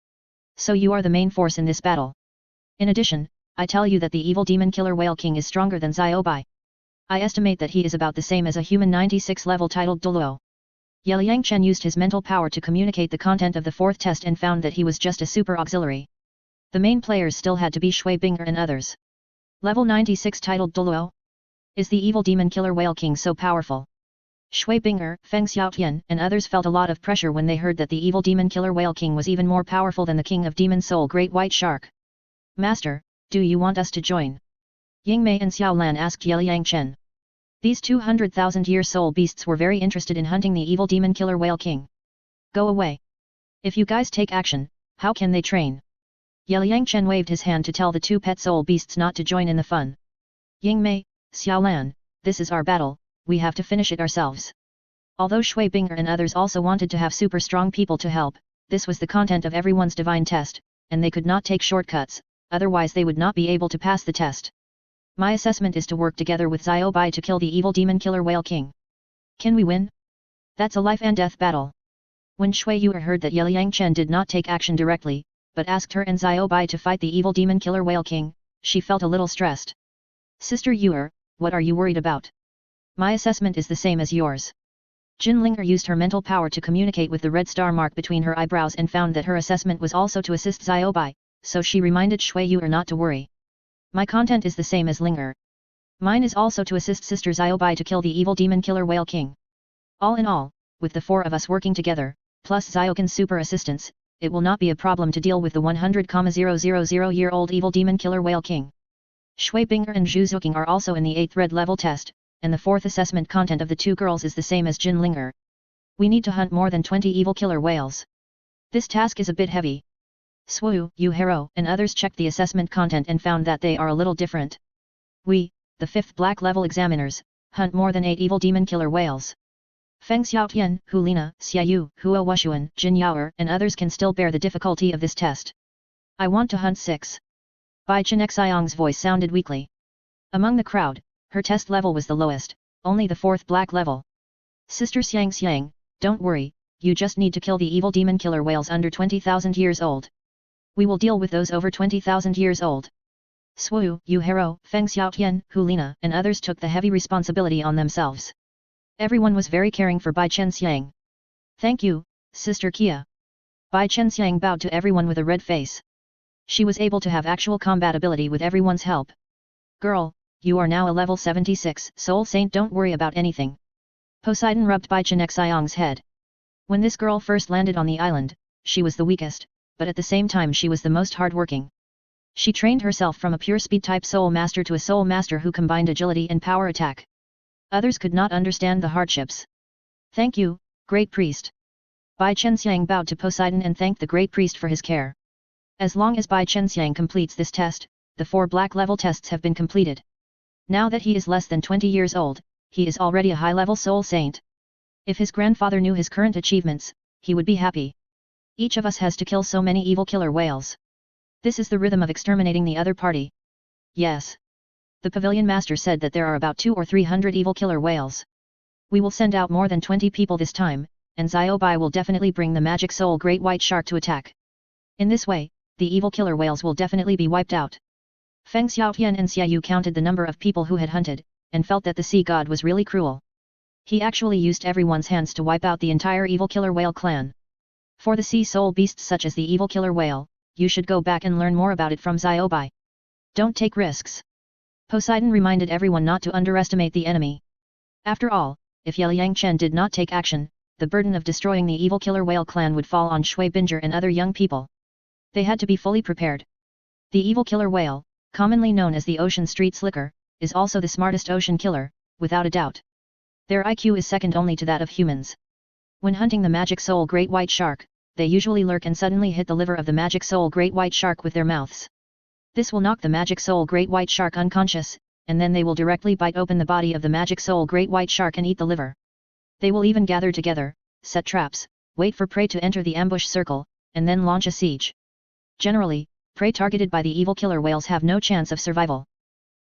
So you are the main force in this battle. In addition, I tell you that the evil demon killer whale king is stronger than Xiaobai. I estimate that he is about the same as a human 96 level titled Douluo. Yeliangchen used his mental power to communicate the content of the 4th test and found that he was just a super auxiliary. The main players still had to be Shui Binger and others. Level 96 titled Douluo? Is the evil demon killer whale king so powerful? Shui Binger, Feng Xiaotian and others felt a lot of pressure when they heard that the evil demon killer whale king was even more powerful than the king of demon soul great white shark. Master, do you want us to join? Yingmei and Xiaolan asked Yeliangchen. These 200,000-year soul beasts were very interested in hunting the evil demon killer whale king. Go away. If you guys take action, how can they train? Yeliangchen waved his hand to tell the 2 pet soul beasts not to join in the fun. Yingmei, Xiaolan, this is our battle, we have to finish it ourselves. Although Shui Binger and others also wanted to have super strong people to help, this was the content of everyone's divine test, and they could not take shortcuts, otherwise they would not be able to pass the test. My assessment is to work together with Xiaobai to kill the evil demon killer whale king. Can we win? That's a life and death battle. When Shui Yuer heard that Yeliangchen did not take action directly, but asked her and Xiaobai to fight the evil demon killer whale king, she felt a little stressed. Sister Yuer, what are you worried about? My assessment is the same as yours. Jin Linger used her mental power to communicate with the red star mark between her eyebrows and found that her assessment was also to assist Xiaobai, so she reminded Shui Yuer not to worry. My content is the same as Linger. Mine is also to assist Sister Xiaobai to kill the evil demon killer whale king. All in all, with the 4 of us working together, plus Xiaokin's super assistance, it will not be a problem to deal with the 100,000-year-old evil demon killer whale king. Shui Binger and Zhu Zuqing are also in the 8th red level test, and the 4th assessment content of the 2 girls is the same as Jin Linger. We need to hunt more than 20 evil killer whales. This task is a bit heavy. Swu, Yu Hero and others checked the assessment content and found that they are a little different. We, the 5th black level examiners, hunt more than 8 evil demon killer whales. Feng Xiaotian, Hu Lina, Xiaoyu, Huo Wushuan, Jin Yaoer and others can still bear the difficulty of this test. I want to hunt 6. Bai Chen Xiang's voice sounded weakly. Among the crowd, her test level was the lowest, only the 4th black level. Sister Xiang, don't worry, you just need to kill the evil demon killer whales under 20,000 years old. We will deal with those over 20,000 years old. Swu, Yu Hero, Feng Xiaotian, Hu Lina and others took the heavy responsibility on themselves. Everyone was very caring for Bai Chen Xiang. Thank you, Sister Kia. Bai Chen Xiang bowed to everyone with a red face. She was able to have actual combat ability with everyone's help. Girl, you are now a level 76 soul saint, don't worry about anything. Poseidon rubbed Bai Chen Xiang's head. When this girl first landed on the island, she was the weakest, but at the same time she was the most hardworking. She trained herself from a pure speed type soul master to a soul master who combined agility and power attack. Others could not understand the hardships. Thank you, Great Priest. Bai Chen Xiang bowed to Poseidon and thanked the Great Priest for his care. As long as Bai Chen Xiang completes this test, the 4 black level tests have been completed. Now that he is less than 20 years old, he is already a high-level soul saint. If his grandfather knew his current achievements, he would be happy. Each of us has to kill so many evil killer whales. This is the rhythm of exterminating the other party. Yes. The pavilion master said that there are about 200 or 300 evil killer whales. We will send out more than 20 people this time, and Xiaobai will definitely bring the magic soul great white shark to attack. In this way, the evil killer whales will definitely be wiped out. Feng Xiaotian and Xiaoyu counted the number of people who had hunted, and felt that the sea god was really cruel. He actually used everyone's hands to wipe out the entire evil killer whale clan. For the sea soul beasts such as the evil killer whale, you should go back and learn more about it from Xiaobai. Don't take risks. Poseidon reminded everyone not to underestimate the enemy. After all, if Liang Chen did not take action, the burden of destroying the evil killer whale clan would fall on Shui Binger and other young people. They had to be fully prepared. The evil killer whale, commonly known as the ocean street slicker, is also the smartest ocean killer, without a doubt. Their IQ is second only to that of humans. When hunting the magic soul great white shark, they usually lurk and suddenly hit the liver of the magic soul great white shark with their mouths. This will knock the magic soul great white shark unconscious, and then they will directly bite open the body of the magic soul great white shark and eat the liver. They will even gather together, set traps, wait for prey to enter the ambush circle, and then launch a siege. Generally, prey targeted by the evil killer whales have no chance of survival.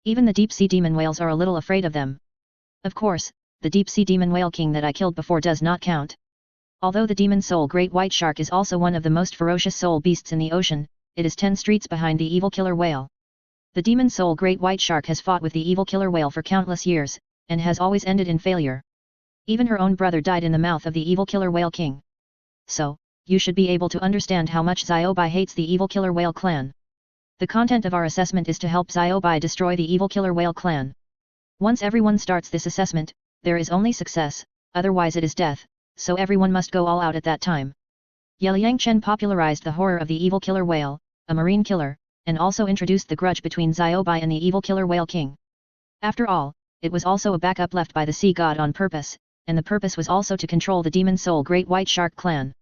Even the deep-sea demon whales are a little afraid of them. Of course, the deep-sea demon whale king that I killed before does not count. Although the demon soul great white shark is also one of the most ferocious soul beasts in the ocean, it is 10 streets behind the evil killer whale. The demon soul great white shark has fought with the evil killer whale for countless years, and has always ended in failure. Even her own brother died in the mouth of the evil killer whale king. So, you should be able to understand how much Xiaobai hates the evil killer whale clan. The content of our assessment is to help Xiaobai destroy the evil killer whale clan. Once everyone starts this assessment, there is only success, otherwise it is death, so everyone must go all out at that time. Liang Chen popularized the horror of the evil killer whale, a marine killer, and also introduced the grudge between Xiaobai and the evil killer whale king. After all, it was also a backup left by the sea god on purpose, and the purpose was also to control the demon soul great white shark clan.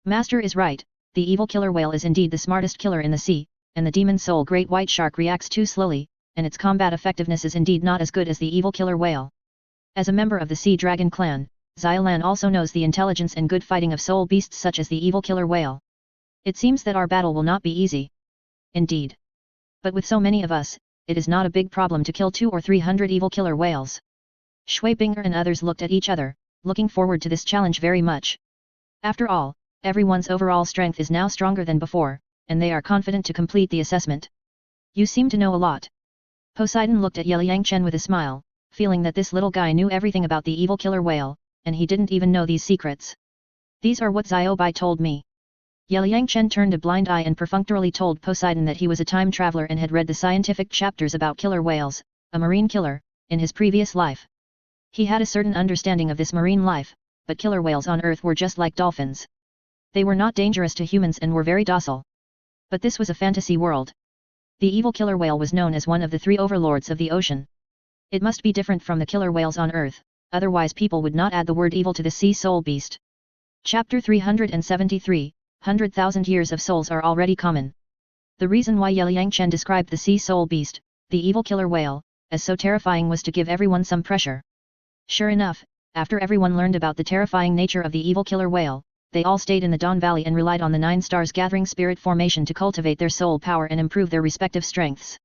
Master is right, the evil killer whale is indeed the smartest killer in the sea, and the demon soul great white shark reacts too slowly, and its combat effectiveness is indeed not as good as the evil killer whale. As a member of the sea dragon clan, Xiaolan also knows the intelligence and good fighting of soul beasts such as the evil killer whale. It seems that our battle will not be easy. Indeed. But with so many of us, it is not a big problem to kill 200 or 300 evil killer whales. Shui Binger and others looked at each other, looking forward to this challenge very much. After all, everyone's overall strength is now stronger than before, and they are confident to complete the assessment. You seem to know a lot. Poseidon looked at Liang Chen with a smile, feeling that this little guy knew everything about the evil killer whale, and he didn't even know these secrets. These are what Xiaobai told me. Liang Chen turned a blind eye and perfunctorily told Poseidon that he was a time traveler and had read the scientific chapters about killer whales, a marine killer, in his previous life. He had a certain understanding of this marine life, but killer whales on Earth were just like dolphins. They were not dangerous to humans and were very docile. But this was a fantasy world. The evil killer whale was known as one of the 3 overlords of the ocean. It must be different from the killer whales on Earth, otherwise people would not add the word evil to the sea soul beast. Chapter 373, 100,000 years of souls are already common. The reason why Liang Chen described the sea soul beast, the evil killer whale, as so terrifying was to give everyone some pressure. Sure enough, after everyone learned about the terrifying nature of the evil killer whale, they all stayed in the Dawn Valley and relied on the 9 stars gathering spirit formation to cultivate their soul power and improve their respective strengths.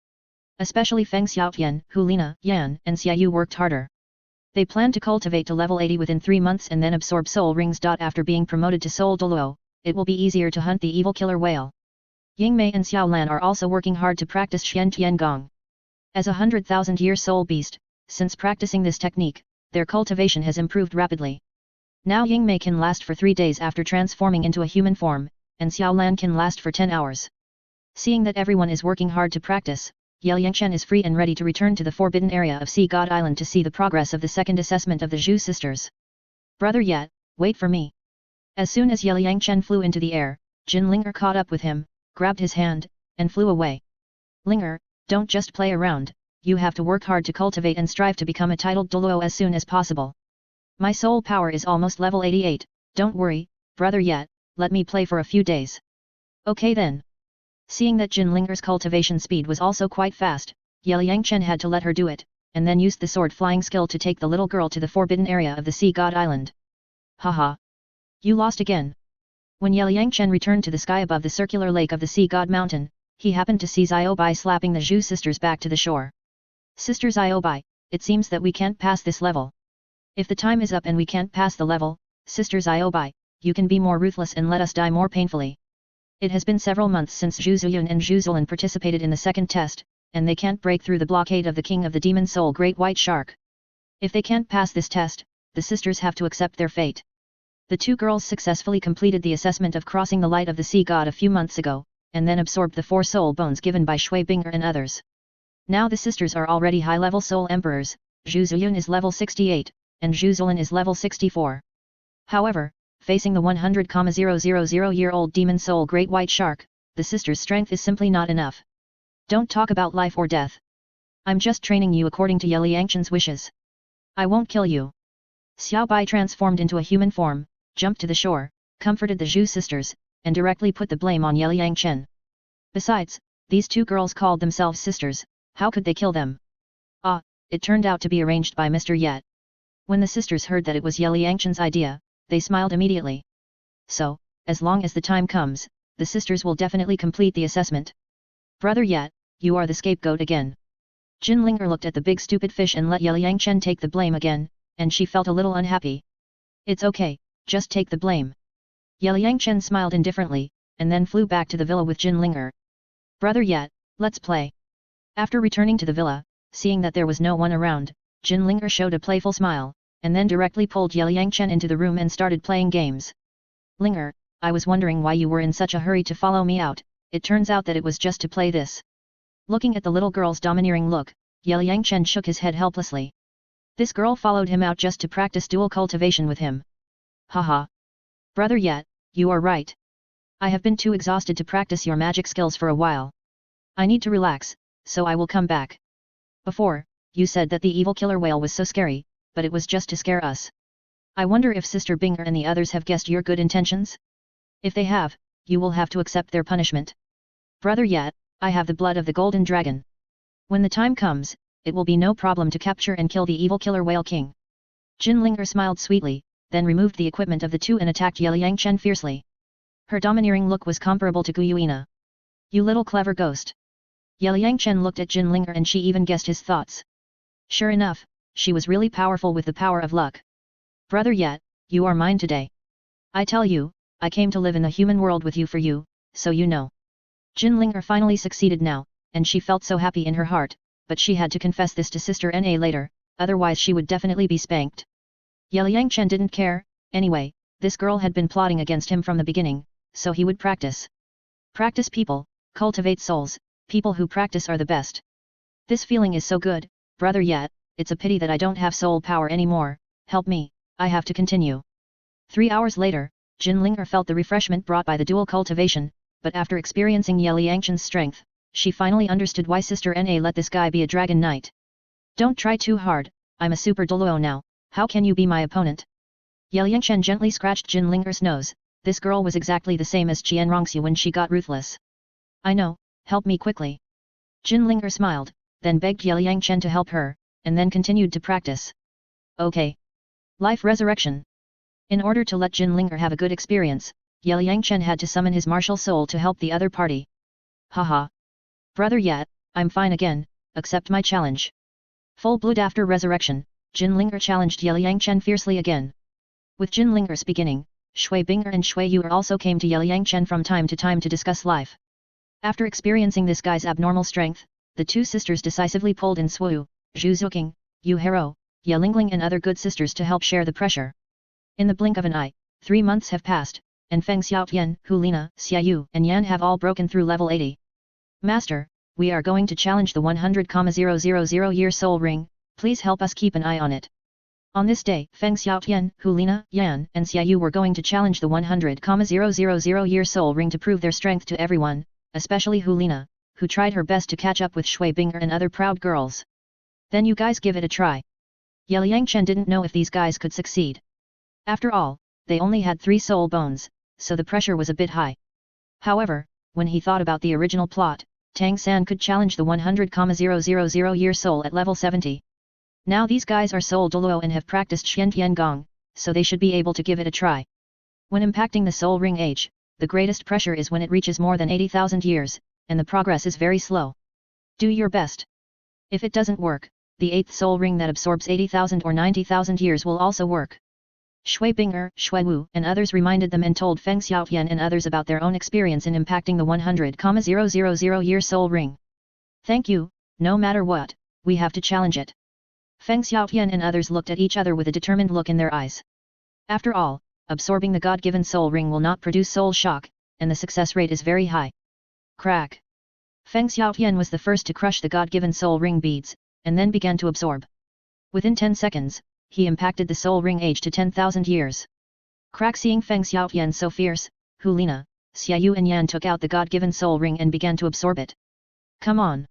Especially Feng Xiaotian, Hulina, Yan, and Xiaoyu worked harder. They planned to cultivate to level 80 within 3 months and then absorb soul rings. After being promoted to soul Douluo, it will be easier to hunt the evil killer whale. Yingmei and Xiaolan are also working hard to practice Xian Tian Gong. As a 100,000-year soul beast, since practicing this technique, their cultivation has improved rapidly. Now Yingmei can last for 3 days after transforming into a human form, and Xiaolan can last for 10 hours. Seeing that everyone is working hard to practice, Liang Chen is free and ready to return to the forbidden area of Sea God Island to see the progress of the second assessment of the Zhu sisters. Brother yet, wait for me. As soon as Liang Chen flew into the air, Jin Linger caught up with him, grabbed his hand, and flew away. Linger, don't just play around, you have to work hard to cultivate and strive to become a titled Douluo as soon as possible. My soul power is almost level 88, don't worry, brother yet, let me play for a few days. Okay then. Seeing that Jin Linger's cultivation speed was also quite fast, Liang Chen had to let her do it, and then used the sword flying skill to take the little girl to the forbidden area of the Sea God Island. Haha. You lost again. When Liang Chen returned to the sky above the circular lake of the Sea God Mountain, he happened to see Xiaobai slapping the Zhu sisters back to the shore. Sister Xiaobai, it seems that we can't pass this level. If the time is up and we can't pass the level, Sister Xiaobai, you can be more ruthless and let us die more painfully. It has been several months since Zhu Ziyun and Zhu Zulan participated in the second test, and they can't break through the blockade of the King of the Demon Soul Great White Shark. If they can't pass this test, the sisters have to accept their fate. The 2 girls successfully completed the assessment of crossing the light of the sea god a few months ago, and then absorbed the 4 soul bones given by Shui Binger and others. Now the sisters are already high-level soul emperors. Zhu Ziyun is level 68, and Zhu Zolin is level 64. However, facing the 100,000-year-old demon soul Great White Shark, the sisters' strength is simply not enough. Don't talk about life or death. I'm just training you according to Ye Liangchen's wishes. I won't kill you. Xiao Bai transformed into a human form, jumped to the shore, comforted the Zhu sisters, and directly put the blame on Ye Liangchen. Besides, these two girls called themselves sisters, how could they kill them? Ah, it turned out to be arranged by Mr. Yet. When the sisters heard that it was Ye Liangchen's idea, they smiled immediately. So, as long as the time comes, the sisters will definitely complete the assessment. Brother Yet, you are the scapegoat again. Jinlinger looked at the big stupid fish and let Ye Liangchen take the blame again, and she felt a little unhappy. It's okay, just take the blame. Ye Liangchen smiled indifferently, and then flew back to the villa with Jinlinger. Brother Yet, let's play. After returning to the villa, seeing that there was no one around, Jinlinger showed a playful smile, and then directly pulled Ye Liangchen into the room and started playing games. Linger, I was wondering why you were in such a hurry to follow me out, it turns out that it was just to play this. Looking at the little girl's domineering look, Ye Liangchen shook his head helplessly. This girl followed him out just to practice dual cultivation with him. Haha. Brother Yet, you are right. I have been too exhausted to practice your magic skills for a while. I need to relax, so I will come back. Before, you said that the evil killer whale was so scary, but it was just to scare us. I wonder if Sister Binger and the others have guessed your good intentions? If they have, you will have to accept their punishment. Brother Yet, I have the blood of the golden dragon. When the time comes, it will be no problem to capture and kill the evil killer whale king. Jinlinger smiled sweetly, then removed the equipment of the two and attacked Ye Liangchen fiercely. Her domineering look was comparable to Guyuina. You little clever ghost. Ye Liangchen looked at Jinlinger and she even guessed his thoughts. Sure enough, she was really powerful with the power of luck. Brother Yet, you are mine today. I tell you, I came to live in the human world with you for you, so you know. Jinlinger finally succeeded now, and she felt so happy in her heart, but she had to confess this to Sister Na later, otherwise she would definitely be spanked. Ye Liangchen didn't care, anyway, this girl had been plotting against him from the beginning, so he would practice. Practice people, cultivate souls, people who practice are the best. This feeling is so good, Brother Yet, it's a pity that I don't have soul power anymore, help me, I have to continue. 3 hours later, Jinlinger felt the refreshment brought by the dual cultivation, but after experiencing Ye Liangchen's strength, she finally understood why Sister Na let this guy be a dragon knight. Don't try too hard, I'm a super Douluo now, how can you be my opponent? Ye Liangchen gently scratched Jinlinger's nose, this girl was exactly the same as Qian Rongxu when she got ruthless. I know, help me quickly. Jinlinger smiled, then begged Ye Liangchen to help her, and then continued to practice. Okay. Life resurrection. In order to let Jinlinger have a good experience, Ye Liangchen had to summon his martial soul to help the other party. Haha. Brother Yet, I'm fine again, accept my challenge. Full blood after resurrection, Jinlinger challenged Ye Liangchen fiercely again. With Jinlinger's beginning, Shui Binger and Shui Yu also came to Ye Liangchen from time to time to discuss life. After experiencing this guy's abnormal strength, the two sisters decisively pulled in Swu, Zhu Zuqing, Yu Hero, Ye Lingling and other good sisters to help share the pressure. In the blink of an eye, 3 months have passed, and Feng Xiaotian, Hulina, Xiaoyu and Yan have all broken through level 80. Master, we are going to challenge the 100,000-year soul ring, please help us keep an eye on it. On this day, Feng Xiaotian, Hulina, Yan and Xiaoyu were going to challenge the 100,000-year soul ring to prove their strength to everyone, especially Hulina, who tried her best to catch up with Shui Binger and other proud girls. Then you guys give it a try. Ye Liangchen didn't know if these guys could succeed. After all, they only had 3 soul bones, so the pressure was a bit high. However, when he thought about the original plot, Tang San could challenge the 100,000-year soul at level 70. Now these guys are soul Douluo and have practiced Xiantian Gong, so they should be able to give it a try. When impacting the soul ring age, the greatest pressure is when it reaches more than 80,000 years, and the progress is very slow. Do your best. If it doesn't work, the 8th soul ring that absorbs 80,000 or 90,000 years will also work. Shui Binger, Shui Wu and others reminded them and told Feng Xiaotian and others about their own experience in impacting the 100,000-year soul ring. Thank you, no matter what, we have to challenge it. Feng Xiaotian and others looked at each other with a determined look in their eyes. After all, absorbing the God-given soul ring will not produce soul shock, and the success rate is very high. Crack. Feng Xiaotian was the first to crush the God-given soul ring beads, and then began to absorb. Within 10 seconds, he impacted the soul ring aged to 10,000 years. Crack. Seeing Feng Xiaotian so fierce, Hulina, Xiaoyu and Yan took out the God-given soul ring and began to absorb it. Come on!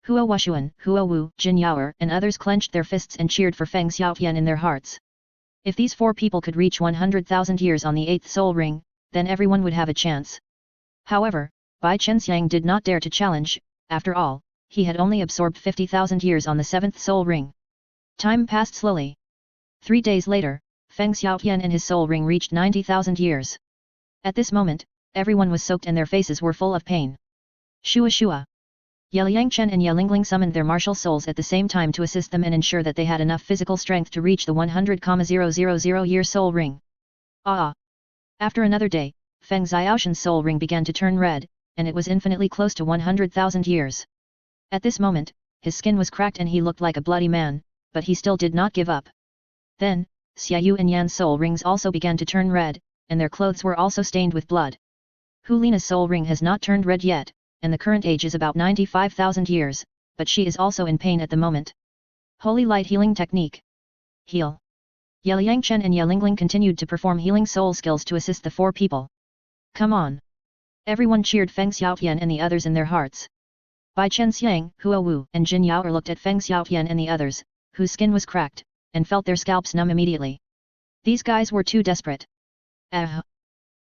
Hua Wushuan, Hua Wu, Jin Yaoer and others clenched their fists and cheered for Feng Xiaotian in their hearts. If these 4 people could reach 100,000 years on the 8th soul ring, then everyone would have a chance. However, Bai Chenxiang did not dare to challenge. After all, he had only absorbed 50,000 years on the 7th soul ring. Time passed slowly. 3 days later, Feng Xiaotian and his soul ring reached 90,000 years. At this moment, everyone was soaked and their faces were full of pain. Shua Shua. Ye Liangchen and Ye Lingling summoned their martial souls at the same time to assist them and ensure that they had enough physical strength to reach the 100,000 year soul ring. After another day, Feng Xiaoshan's soul ring began to turn red, and it was infinitely close to 100,000 years. At this moment, his skin was cracked and he looked like a bloody man, but he still did not give up. Then, Xiaoyu and Yan's soul rings also began to turn red, and their clothes were also stained with blood. Hulina's soul ring has not turned red yet, and the current age is about 95,000 years, but she is also in pain at the moment. Holy Light Healing Technique. Heal. Ye Liangchen and Ye Lingling continued to perform healing soul skills to assist the 4 people. Come on! Everyone cheered Feng Xiaotian and the others in their hearts. Bai Chenxiang, Hua Wu and Jin Yaoer looked at Feng Xiaotian and the others, whose skin was cracked, and felt their scalps numb immediately. These guys were too desperate.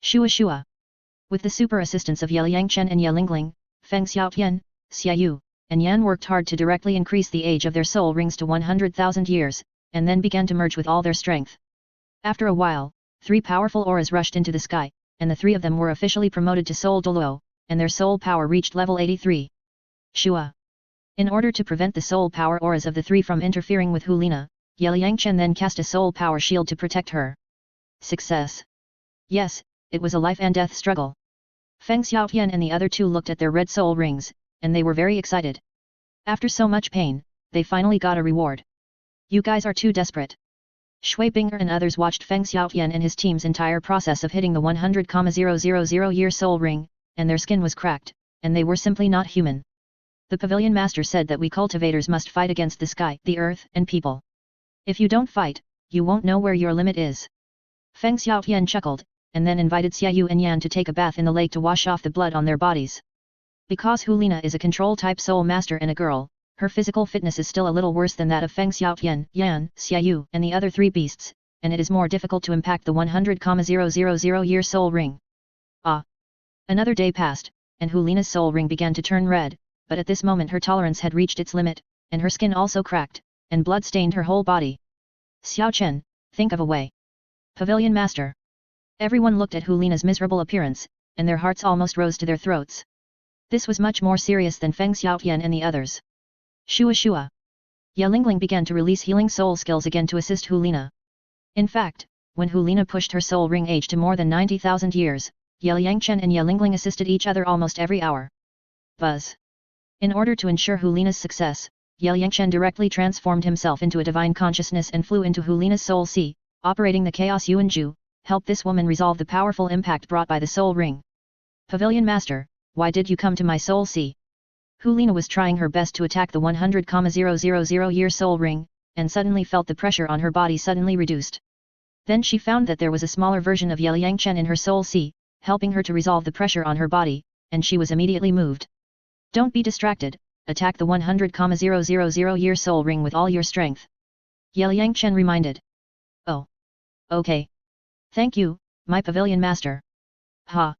Shua Shua. With the super assistance of Ye Liangchen and Ye Lingling, Feng Xiaotian, Xiaoyu, and Yan worked hard to directly increase the age of their soul rings to 100,000 years, and then began to merge with all their strength. After a while, 3 powerful auras rushed into the sky, and the 3 of them were officially promoted to Soul Douluo, and their soul power reached level 83. Shua. In order to prevent the soul power auras of the 3 from interfering with Hulina, Ye Liangchen then cast a soul power shield to protect her. Success. Yes, it was a life and death struggle. Feng Xiaotian and the other 2 looked at their red soul rings, and they were very excited. After so much pain, they finally got a reward. You guys are too desperate. Shui Binger and others watched Feng Xiaotian and his team's entire process of hitting the 100,000 year soul ring, and their skin was cracked, and they were simply not human. The pavilion master said that we cultivators must fight against the sky, the earth and people. If you don't fight, you won't know where your limit is. Feng Xiaotian chuckled, and then invited Xiaoyu and Yan to take a bath in the lake to wash off the blood on their bodies. Because Hulina is a control-type soul master and a girl, her physical fitness is still a little worse than that of Feng Xiaotian, Yan, Xiaoyu and the other 3 beasts, and it is more difficult to impact the 100,000 year soul ring. Another day passed, and Hulina's soul ring began to turn red, but at this moment her tolerance had reached its limit, and her skin also cracked, and blood stained her whole body. Xiao Chen, think of a way. Pavilion Master. Everyone looked at Hulina's miserable appearance, and their hearts almost rose to their throats. This was much more serious than Feng Xiaotian and the others. Shua Shua. Ye Lingling began to release healing soul skills again to assist Hulina. In fact, when Hulina pushed her soul ring age to more than 90,000 years, Ye Liangchen and Ye Lingling assisted each other almost every hour. Buzz. In order to ensure Hulina's success, Ye Liangchen directly transformed himself into a divine consciousness and flew into Hulina's soul sea, operating the Chaos Yuanju, help this woman resolve the powerful impact brought by the soul ring. Pavilion Master, why did you come to my soul sea? Hulina was trying her best to attack the 100,000 year soul ring, and suddenly felt the pressure on her body suddenly reduced. Then she found that there was a smaller version of Ye Liangchen in her soul sea, helping her to resolve the pressure on her body, and she was immediately moved. Don't be distracted, attack the 100,000 year soul ring with all your strength. Ye Liangchen reminded. Oh. Okay. Thank you, my pavilion master. Ha.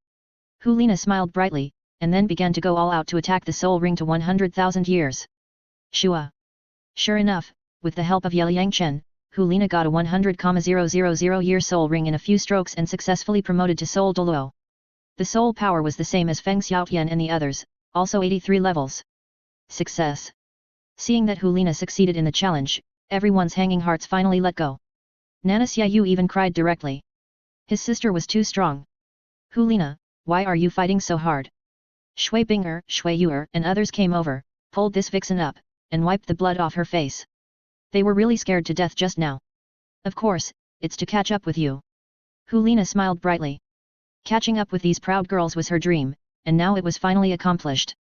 Hulina smiled brightly, and then began to go all out to attack the soul ring to 100,000 years. Shua. Sure enough, with the help of Ye Liangchen, Hulina got a 100,000 year soul ring in a few strokes and successfully promoted to Soul Douluo. The soul power was the same as Feng Xiaotian and the others, also 83 levels. Success. Seeing that Hulina succeeded in the challenge, everyone's hanging hearts finally let go. Nana Xiaoyu even cried directly. His sister was too strong. Hulina, why are you fighting so hard? Shui Binger, Shui Yuer and others came over, pulled this vixen up, and wiped the blood off her face. They were really scared to death just now. Of course, it's to catch up with you. Hulina smiled brightly. Catching up with these proud girls was her dream, and now it was finally accomplished.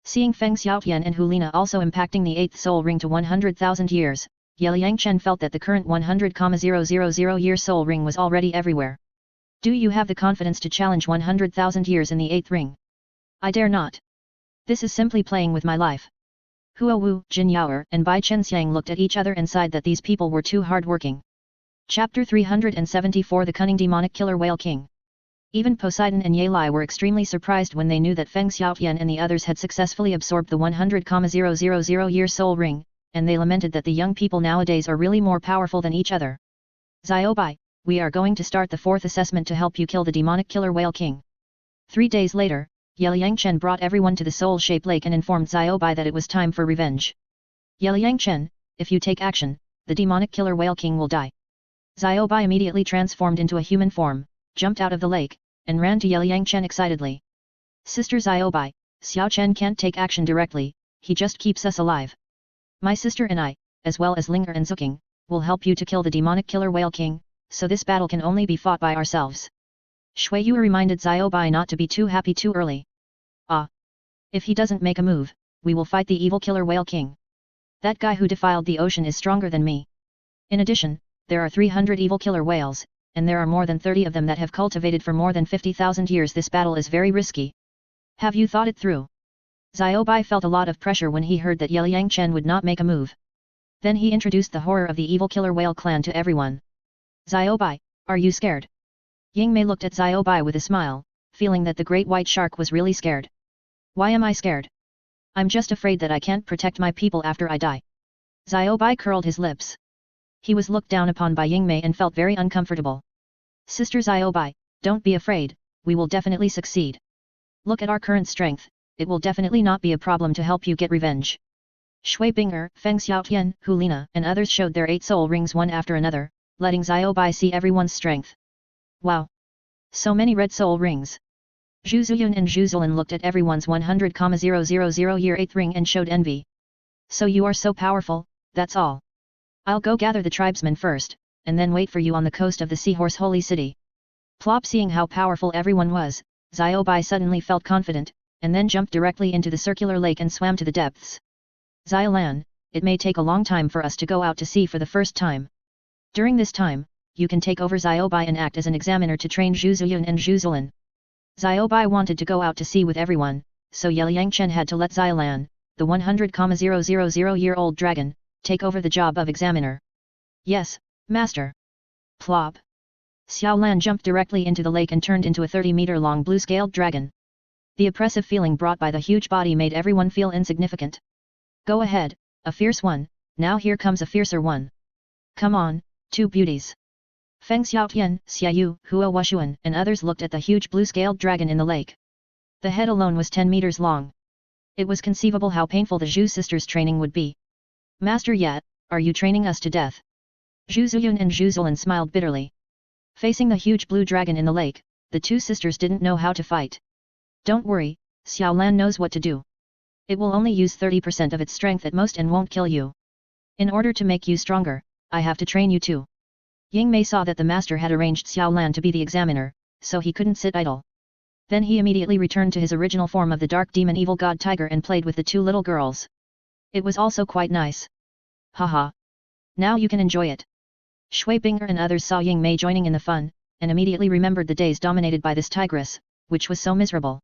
Seeing Feng Xiaotian and Hulina also impacting the 8th soul ring to 100,000 years, Liang Chen felt that the current 100,000 year soul ring was already everywhere. Do you have the confidence to challenge 100,000 years in the 8th ring? I dare not. This is simply playing with my life. Huo Wu, Jin Yaoer, and Bai Chenxiang looked at each other and sighed that these people were too hard-working. Chapter 374 The Cunning Demonic Killer Whale King. Even Poseidon and Ye Lai were extremely surprised when they knew that Feng Xiaotian and the others had successfully absorbed the 100,000 year soul ring, and they lamented that the young people nowadays are really more powerful than each other. Xiaobai, we are going to start the 4th assessment to help you kill the demonic killer whale king. 3 days later, Liang Chen brought everyone to the soul-shaped lake and informed Xiaobai that it was time for revenge. Liang Chen, if you take action, the demonic killer whale king will die. Xiaobai immediately transformed into a human form, jumped out of the lake, and ran to Liang Chen excitedly. Sister Xiaobai, Xiao Chen can't take action directly, he just keeps us alive. My sister and I, as well as Linger and Zuking, will help you to kill the demonic killer whale king, so this battle can only be fought by ourselves. Shui Yu reminded Xiaobai not to be too happy too early. Ah! If he doesn't make a move, we will fight the evil killer whale king. That guy who defiled the ocean is stronger than me. In addition, there are 300 evil killer whales, and there are more than 30 of them that have cultivated for more than 50,000 years. This battle is very risky. Have you thought it through? Xiaobai felt a lot of pressure when he heard that Liang Chen would not make a move. Then he introduced the horror of the evil killer whale clan to everyone. Xiaobai, are you scared? Yingmei looked at Xiaobai with a smile, feeling that the great white shark was really scared. Why am I scared? I'm just afraid that I can't protect my people after I die. Xiaobai curled his lips. He was looked down upon by Yingmei and felt very uncomfortable. Sister Xiaobai, don't be afraid, we will definitely succeed. Look at our current strength, it will definitely not be a problem to help you get revenge. Shui Binger, Feng Xiaotian, Hulina, and others showed their 8 soul rings one after another, letting Xiaobai see everyone's strength. Wow! So many red soul rings. Zhu Zuyun and Zhu Zilin looked at everyone's 100,000 year 8th ring and showed envy. So you are so powerful, that's all. I'll go gather the tribesmen first, and then wait for you on the coast of the Seahorse Holy City. Plop. Seeing how powerful everyone was, Xiaobai suddenly felt confident, and then jumped directly into the circular lake and swam to the depths. Xiaolan, it may take a long time for us to go out to sea for the first time. During this time, you can take over Xiaobai and act as an examiner to train Zhu Zuyun and Zhu Zilin. Xiaobai wanted to go out to sea with everyone, so Liang Chen had to let Xiaolan, the 100,000 year old dragon, take over the job of examiner. Yes, master. Plop. Xiaolan jumped directly into the lake and turned into a 30-meter long blue-scaled dragon. The oppressive feeling brought by the huge body made everyone feel insignificant. Go ahead, a fierce one, now here comes a fiercer one. Come on, two beauties. Feng Xiaotian, Xiaoyu, Huo Wushuan, and others looked at the huge blue-scaled dragon in the lake. The head alone was 10 meters long. It was conceivable how painful the Zhu sisters' training would be. Master Yat, are you training us to death? Zhu Zuyun and Zhu Zilin smiled bitterly. Facing the huge blue dragon in the lake, the 2 sisters didn't know how to fight. Don't worry, Xiaolan knows what to do. It will only use 30% of its strength at most and won't kill you. In order to make you stronger, I have to train you too. Yingmei saw that the master had arranged Xiaolan to be the examiner, so he couldn't sit idle. Then he immediately returned to his original form of the dark demon evil god tiger and played with the 2 little girls. It was also quite nice. Haha. Now you can enjoy it. Shui Binger and others saw Yingmei joining in the fun, and immediately remembered the days dominated by this tigress, which was so miserable.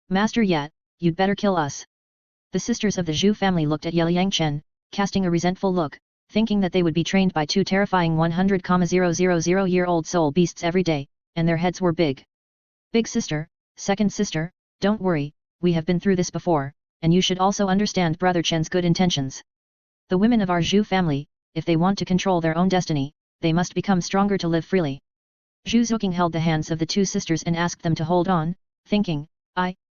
Master Yat, you'd better kill us. The sisters of the Zhu family looked at Liang Chen, casting a resentful look, thinking that they would be trained by 2 terrifying 100,000 year old soul beasts every day, and their heads were big. Big sister, second sister, don't worry, we have been through this before, and you should also understand Brother Chen's good intentions. The women of our Zhu family, if they want to control their own destiny, they must become stronger to live freely. Zhu Zuking held the hands of the 2 sisters and asked them to hold on, thinking,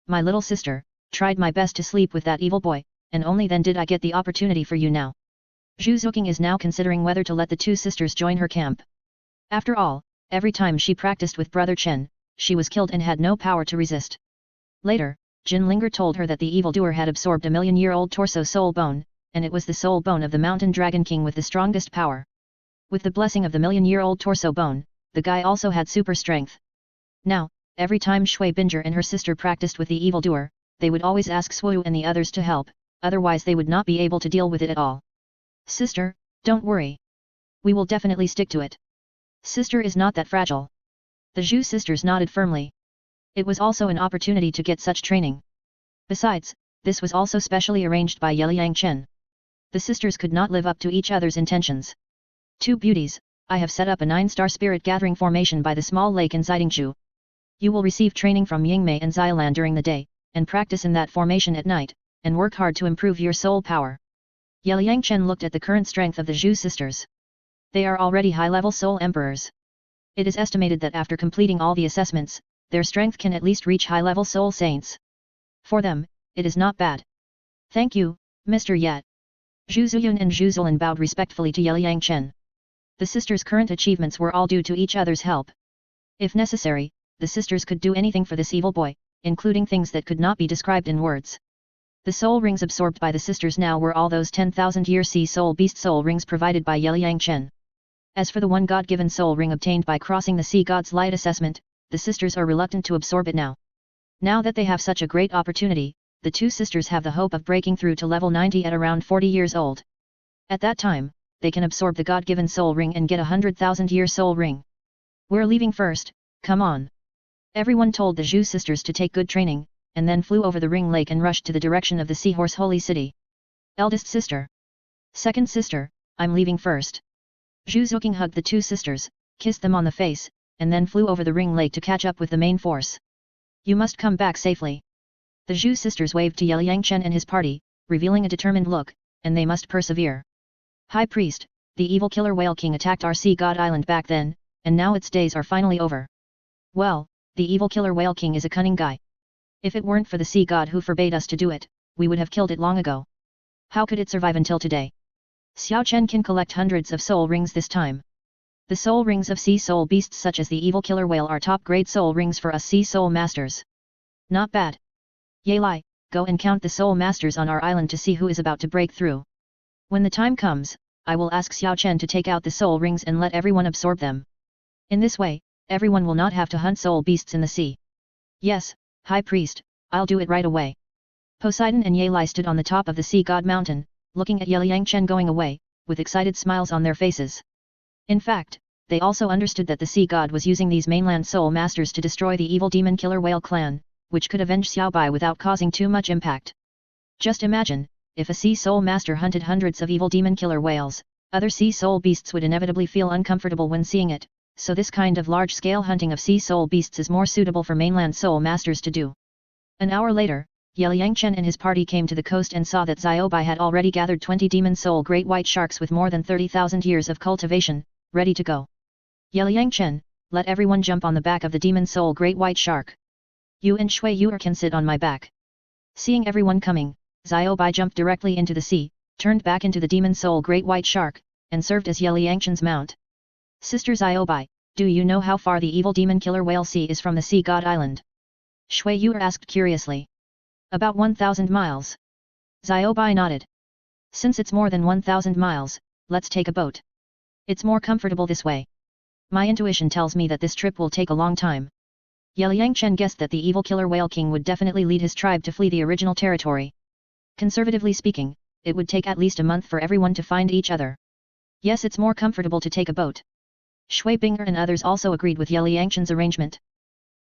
my little sister, tried my best to sleep with that evil boy, and only then did I get the opportunity for you now. Zhu Zuking is now considering whether to let the 2 sisters join her camp. After all, every time she practiced with Brother Chen, she was killed and had no power to resist. Later, Jin Linger told her that the evildoer had absorbed a million-year-old torso soul bone, and it was the soul bone of the mountain dragon king with the strongest power. With the blessing of the million-year-old torso bone, the guy also had super strength. Now, every time Shui Binger and her sister practiced with the evildoer, they would always ask Swu and the others to help, otherwise they would not be able to deal with it at all. Sister, don't worry. We will definitely stick to it. Sister is not that fragile. The Zhu sisters nodded firmly. It was also an opportunity to get such training. Besides, this was also specially arranged by Yeliang Chen. The sisters could not live up to each other's intentions. Two beauties, I have set up a 9-star spirit gathering formation by the small lake in Zidingzhu. You will receive training from Yingmei and Xiaolan during the day, and practice in that formation at night, and work hard to improve your soul power. Yeliang Chen looked at the current strength of the Zhu sisters. They are already high-level soul emperors. It is estimated that after completing all the assessments, their strength can at least reach high-level soul saints. For them, it is not bad. Thank you, Mr. Yet. Zhu Zuyun and Zhu Zilin bowed respectfully to Yeliang Chen. The sisters' current achievements were all due to each other's help. If necessary, the sisters could do anything for this evil boy, including things that could not be described in words. The soul rings absorbed by the sisters now were all those 10,000-year sea soul beast soul rings provided by Yeliang Chen. As for the one God-given soul ring obtained by crossing the sea god's light assessment, the sisters are reluctant to absorb it now. Now that they have such a great opportunity, the two sisters have the hope of breaking through to level 90 at around 40 years old. At that time, they can absorb the God-given soul ring and get a 100,000-year soul ring. We're leaving first, come on. Everyone told the Zhu sisters to take good training, and then flew over the ring lake and rushed to the direction of the Seahorse Holy City. Eldest sister. Second sister, I'm leaving first. Zhu Zuqing hugged the two sisters, kissed them on the face, and then flew over the ring lake to catch up with the main force. You must come back safely. The Zhu sisters waved to Yeliang Chen and his party, revealing a determined look, and they must persevere. High Priest, the evil killer whale king attacked our sea god island back then, and now its days are finally over. Well, the evil killer whale king is a cunning guy. If it weren't for the sea god who forbade us to do it, we would have killed it long ago. How could it survive until today? Xiao Chen can collect hundreds of soul rings this time. The soul rings of sea soul beasts such as the evil killer whale are top-grade soul rings for us sea soul masters. Not bad. Ye Lai, go and count the soul masters on our island to see who is about to break through. When the time comes, I will ask Xiao Chen to take out the soul rings and let everyone absorb them. In this way, everyone will not have to hunt soul beasts in the sea. Yes, High Priest, I'll do it right away. Poseidon and Ye Lai stood on the top of the sea god mountain, looking at Yeliang Chen going away, with excited smiles on their faces. In fact, they also understood that the sea god was using these mainland soul masters to destroy the evil demon killer whale clan, which could avenge Xiaobai without causing too much impact. Just imagine, if a sea soul master hunted hundreds of evil demon killer whales, other sea soul beasts would inevitably feel uncomfortable when seeing it, so this kind of large-scale hunting of sea soul beasts is more suitable for mainland soul masters to do. An hour later, Yeliang Chen and his party came to the coast and saw that Xiaobai had already gathered 20 demon soul great white sharks with more than 30,000 years of cultivation, ready to go. Yeliang Chen, let everyone jump on the back of the demon soul great white shark. You and Shui Yuer can sit on my back. Seeing everyone coming, Xiaobai jumped directly into the sea, turned back into the demon soul great white shark, and served as Yeliang Chen's mount. Sister Xiaobai, do you know how far the evil demon killer whale sea is from the sea god island? Shui Yuer asked curiously. About 1,000 miles. Xiaobai nodded. Since it's more than 1,000 miles, let's take a boat. It's more comfortable this way. My intuition tells me that this trip will take a long time. Yeliang Chen guessed that the evil killer whale king would definitely lead his tribe to flee the original territory. Conservatively speaking, it would take at least a month for everyone to find each other. Yes, it's more comfortable to take a boat. Shui Binger and others also agreed with Yeliang Chen's arrangement.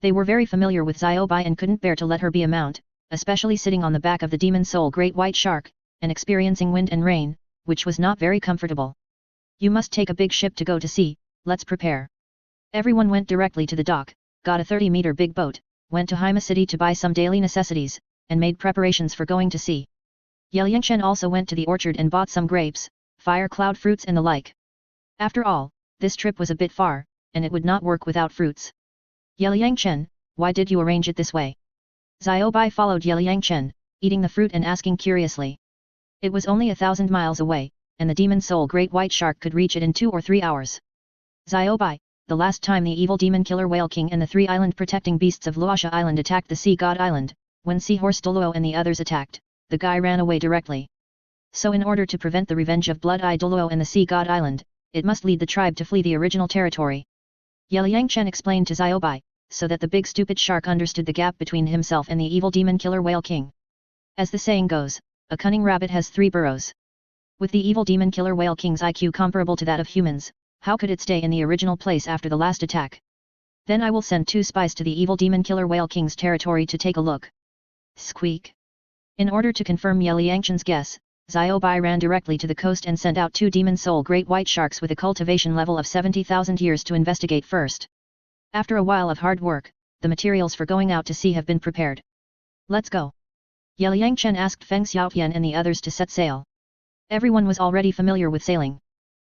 They were very familiar with Xiaobai and couldn't bear to let her be a mount, especially sitting on the back of the demon soul great white shark, and experiencing wind and rain, which was not very comfortable. You must take a big ship to go to sea, let's prepare. Everyone went directly to the dock, got a 30-meter big boat, went to Hima City to buy some daily necessities, and made preparations for going to sea. Yeliang Chen also went to the orchard and bought some grapes, fire cloud fruits and the like. After all, this trip was a bit far, and it would not work without fruits. Yeliang Chen, why did you arrange it this way? Xiaobai followed Yeliang Chen, eating the fruit and asking curiously. It was only 1,000 miles away, and the demon soul great white shark could reach it in 2 or 3 hours. Xiaobai, the last time the evil demon killer whale king and the 3 island protecting beasts of Luosha Island attacked the sea god island, when Seahorse Douluo and the others attacked, the guy ran away directly. So in order to prevent the revenge of Blood Eye Douluo and the sea god island, it must lead the tribe to flee the original territory. Yeliang Chen explained to Xiaobai, so that the big stupid shark understood the gap between himself and the evil demon killer whale king. As the saying goes, a cunning rabbit has 3 burrows. With the evil demon killer whale king's IQ comparable to that of humans, how could it stay in the original place after the last attack? Then I will send 2 spies to the evil demon killer whale king's territory to take a look. Squeak. In order to confirm Ye Liangchen's guess, Xiaobai ran directly to the coast and sent out 2 demon soul great white sharks with a cultivation level of 70,000 years to investigate first. After a while of hard work, the materials for going out to sea have been prepared. Let's go. Ye Liangchen asked Feng Xiaotian and the others to set sail. Everyone was already familiar with sailing.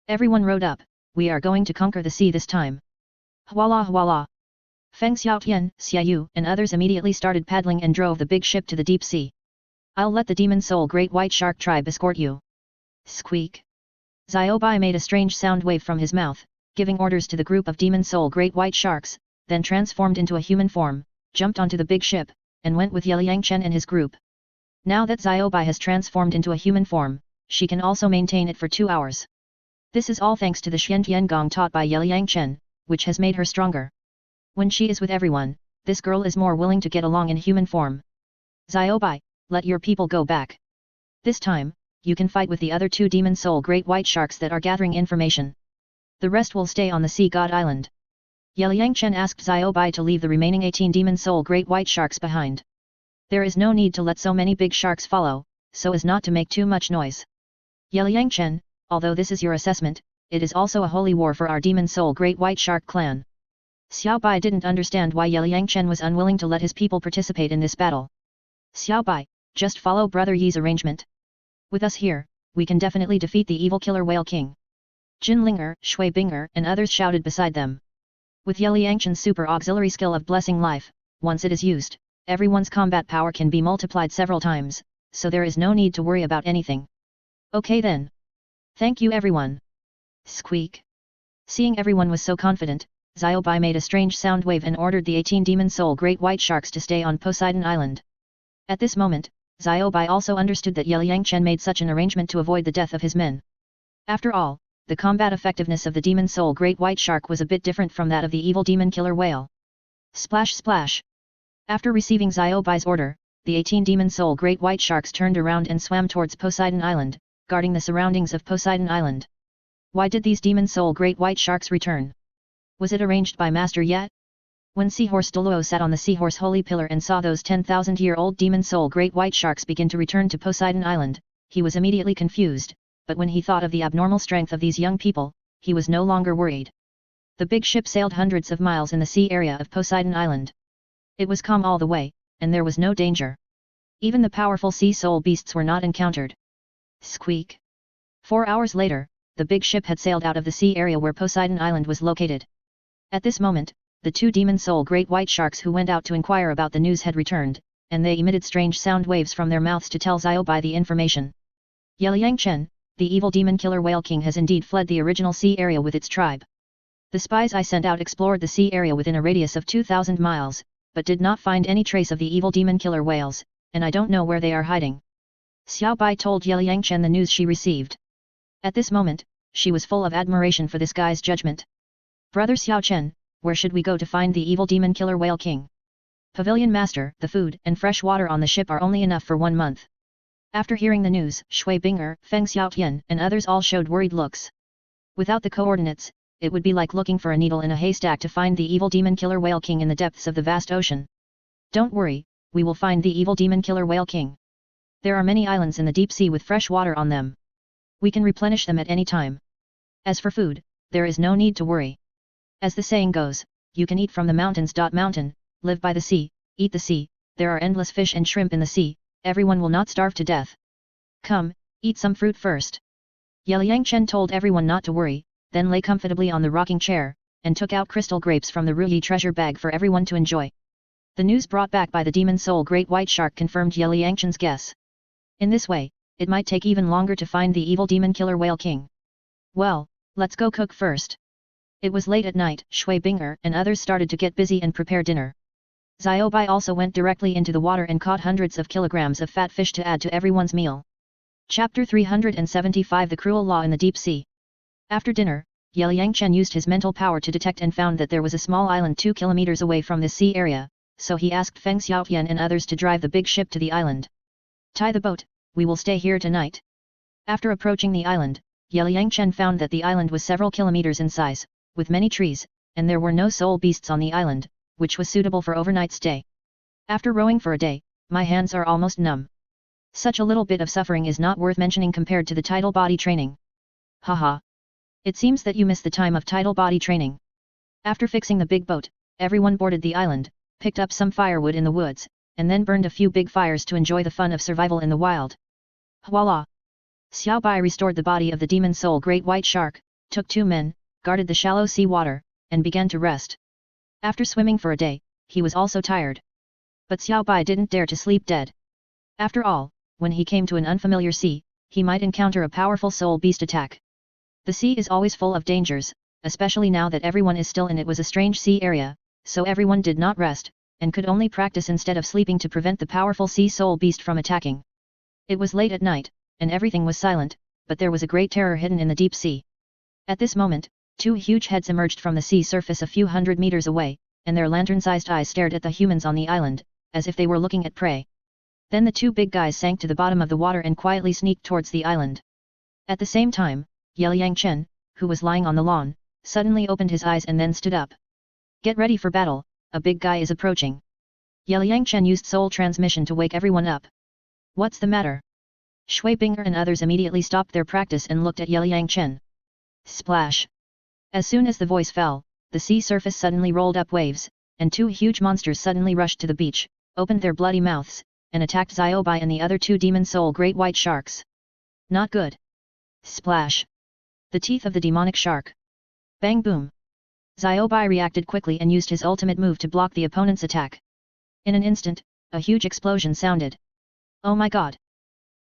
Everyone rowed up. We are going to conquer the sea this time. Huala huala. Feng Xiaotian, Xiaoyu, and others immediately started paddling and drove the big ship to the deep sea. I'll let the demon soul great white shark tribe escort you. Squeak. Xiaobai made a strange sound wave from his mouth, giving orders to the group of demon soul great white sharks, then transformed into a human form, jumped onto the big ship, and went with Ye Liangchen and his group. Now that Xiaobai has transformed into a human form, she can also maintain it for 2 hours. This is all thanks to the Xian Gong taught by Ye Liangchen, which has made her stronger. When she is with everyone, this girl is more willing to get along in human form. Xiaobai, let your people go back. This time, you can fight with the other 2 demon soul great white sharks that are gathering information. The rest will stay on the Sea God Island. Ye Liangchen asked Xiaobai to leave the remaining 18 demon soul great white sharks behind. There is no need to let so many big sharks follow, so as not to make too much noise. Ye Liangchen, although this is your assessment, it is also a holy war for our demon soul great white shark clan. Xiaobai didn't understand why Ye Liangchen was unwilling to let his people participate in this battle. Xiaobai, just follow Brother Yi's arrangement. With us here, we can definitely defeat the evil killer whale king. Jinlinger, Shui Binger, and others shouted beside them. With Ye Liangchen's super auxiliary skill of blessing life, once it is used, everyone's combat power can be multiplied several times, so there is no need to worry about anything. Okay then. Thank you everyone. Squeak. Seeing everyone was so confident, Xiaobai made a strange sound wave and ordered the 18 demon soul great white sharks to stay on Poseidon Island. At this moment, Xiaobai also understood that Ye Liangchen made such an arrangement to avoid the death of his men. After all, the combat effectiveness of the demon soul great white shark was a bit different from that of the evil demon killer whale. Splash splash. After receiving Xiaobai's order, the 18 demon soul great white sharks turned around and swam towards Poseidon Island, guarding the surroundings of Poseidon Island. Why did these demon soul great white sharks return? Was it arranged by Master yet? When Seahorse Douluo sat on the Seahorse Holy Pillar and saw those 10,000-year-old demon soul great white sharks begin to return to Poseidon Island, he was immediately confused, but when he thought of the abnormal strength of these young people, he was no longer worried. The big ship sailed hundreds of miles in the sea area of Poseidon Island. It was calm all the way, and there was no danger. Even the powerful sea soul beasts were not encountered. Squeak. 4 hours later, the big ship had sailed out of the sea area where Poseidon Island was located. At this moment, the 2 demon soul great white sharks who went out to inquire about the news had returned, and they emitted strange sound waves from their mouths to tell Xiaobai the information. Ye Liangchen, the evil demon killer whale king has indeed fled the original sea area with its tribe. The spies I sent out explored the sea area within a radius of 2,000 miles, but did not find any trace of the evil demon killer whales, and I don't know where they are hiding. Xiaobai told Ye Liangchen the news she received. At this moment, she was full of admiration for this guy's judgment. Brother Xiaochen, where should we go to find the evil demon killer whale king? Pavilion Master, the food and fresh water on the ship are only enough for 1 month. After hearing the news, Shui Binger, Feng Xiaotian, and others all showed worried looks. Without the coordinates, it would be like looking for a needle in a haystack to find the evil demon killer whale king in the depths of the vast ocean. Don't worry, we will find the evil demon killer whale king. There are many islands in the deep sea with fresh water on them. We can replenish them at any time. As for food, there is no need to worry. As the saying goes, you can eat from the mountains. Mountain, live by the sea, eat the sea, there are endless fish and shrimp in the sea, everyone will not starve to death. Come, eat some fruit first. Ye Liangchen told everyone not to worry, then lay comfortably on the rocking chair, and took out crystal grapes from the Ruyi treasure bag for everyone to enjoy. The news brought back by the demon soul great white shark confirmed Ye Liangchen's guess. In this way, it might take even longer to find the evil demon killer whale king. Well, let's go cook first. It was late at night, Shui Binger and others started to get busy and prepare dinner. Xiaobai also went directly into the water and caught hundreds of kilograms of fat fish to add to everyone's meal. Chapter 375 The Cruel Law in the Deep Sea. After dinner, Yeliang used his mental power to detect and found that there was a small island 2 kilometers away from this sea area, so he asked Feng Xiaotian and others to drive the big ship to the island. "Tie the boat, we will stay here tonight." After approaching the island, Yeliang found that the island was several kilometers in size, with many trees, and there were no soul beasts on the island, which was suitable for overnight stay. "After rowing for a day, my hands are almost numb. Such a little bit of suffering is not worth mentioning compared to the tidal body training. Haha. It seems that you miss the time of tidal body training." After fixing the big boat, everyone boarded the island, picked up some firewood in the woods, and then burned a few big fires to enjoy the fun of survival in the wild. Voila! Xiao Bai restored the body of the demon soul great white shark, took 2 men, guarded the shallow sea water, and began to rest. After swimming for a day, he was also tired. But Xiao Bai didn't dare to sleep dead. After all, when he came to an unfamiliar sea, he might encounter a powerful soul beast attack. The sea is always full of dangers, especially now that everyone is still in it was a strange sea area, so everyone did not rest, and could only practice instead of sleeping to prevent the powerful sea soul beast from attacking. It was late at night, and everything was silent, but there was a great terror hidden in the deep sea. At this moment, 2 huge heads emerged from the sea surface a few hundred meters away, and their lantern-sized eyes stared at the humans on the island, as if they were looking at prey. Then the 2 big guys sank to the bottom of the water and quietly sneaked towards the island. At the same time, Yeliang, who was lying on the lawn, suddenly opened his eyes and then stood up. "Get ready for battle, a big guy is approaching." Yeliang used soul transmission to wake everyone up. "What's the matter?" Shui Binger and others immediately stopped their practice and looked at Yeliang. Splash! As soon as the voice fell, the sea surface suddenly rolled up waves, and 2 huge monsters suddenly rushed to the beach, opened their bloody mouths, and attacked Xiaobai and the other 2 demon soul great white sharks. Not good. Splash! The teeth of the demonic shark. Bang boom! Xiaobai reacted quickly and used his ultimate move to block the opponent's attack. In an instant, a huge explosion sounded. Oh my god!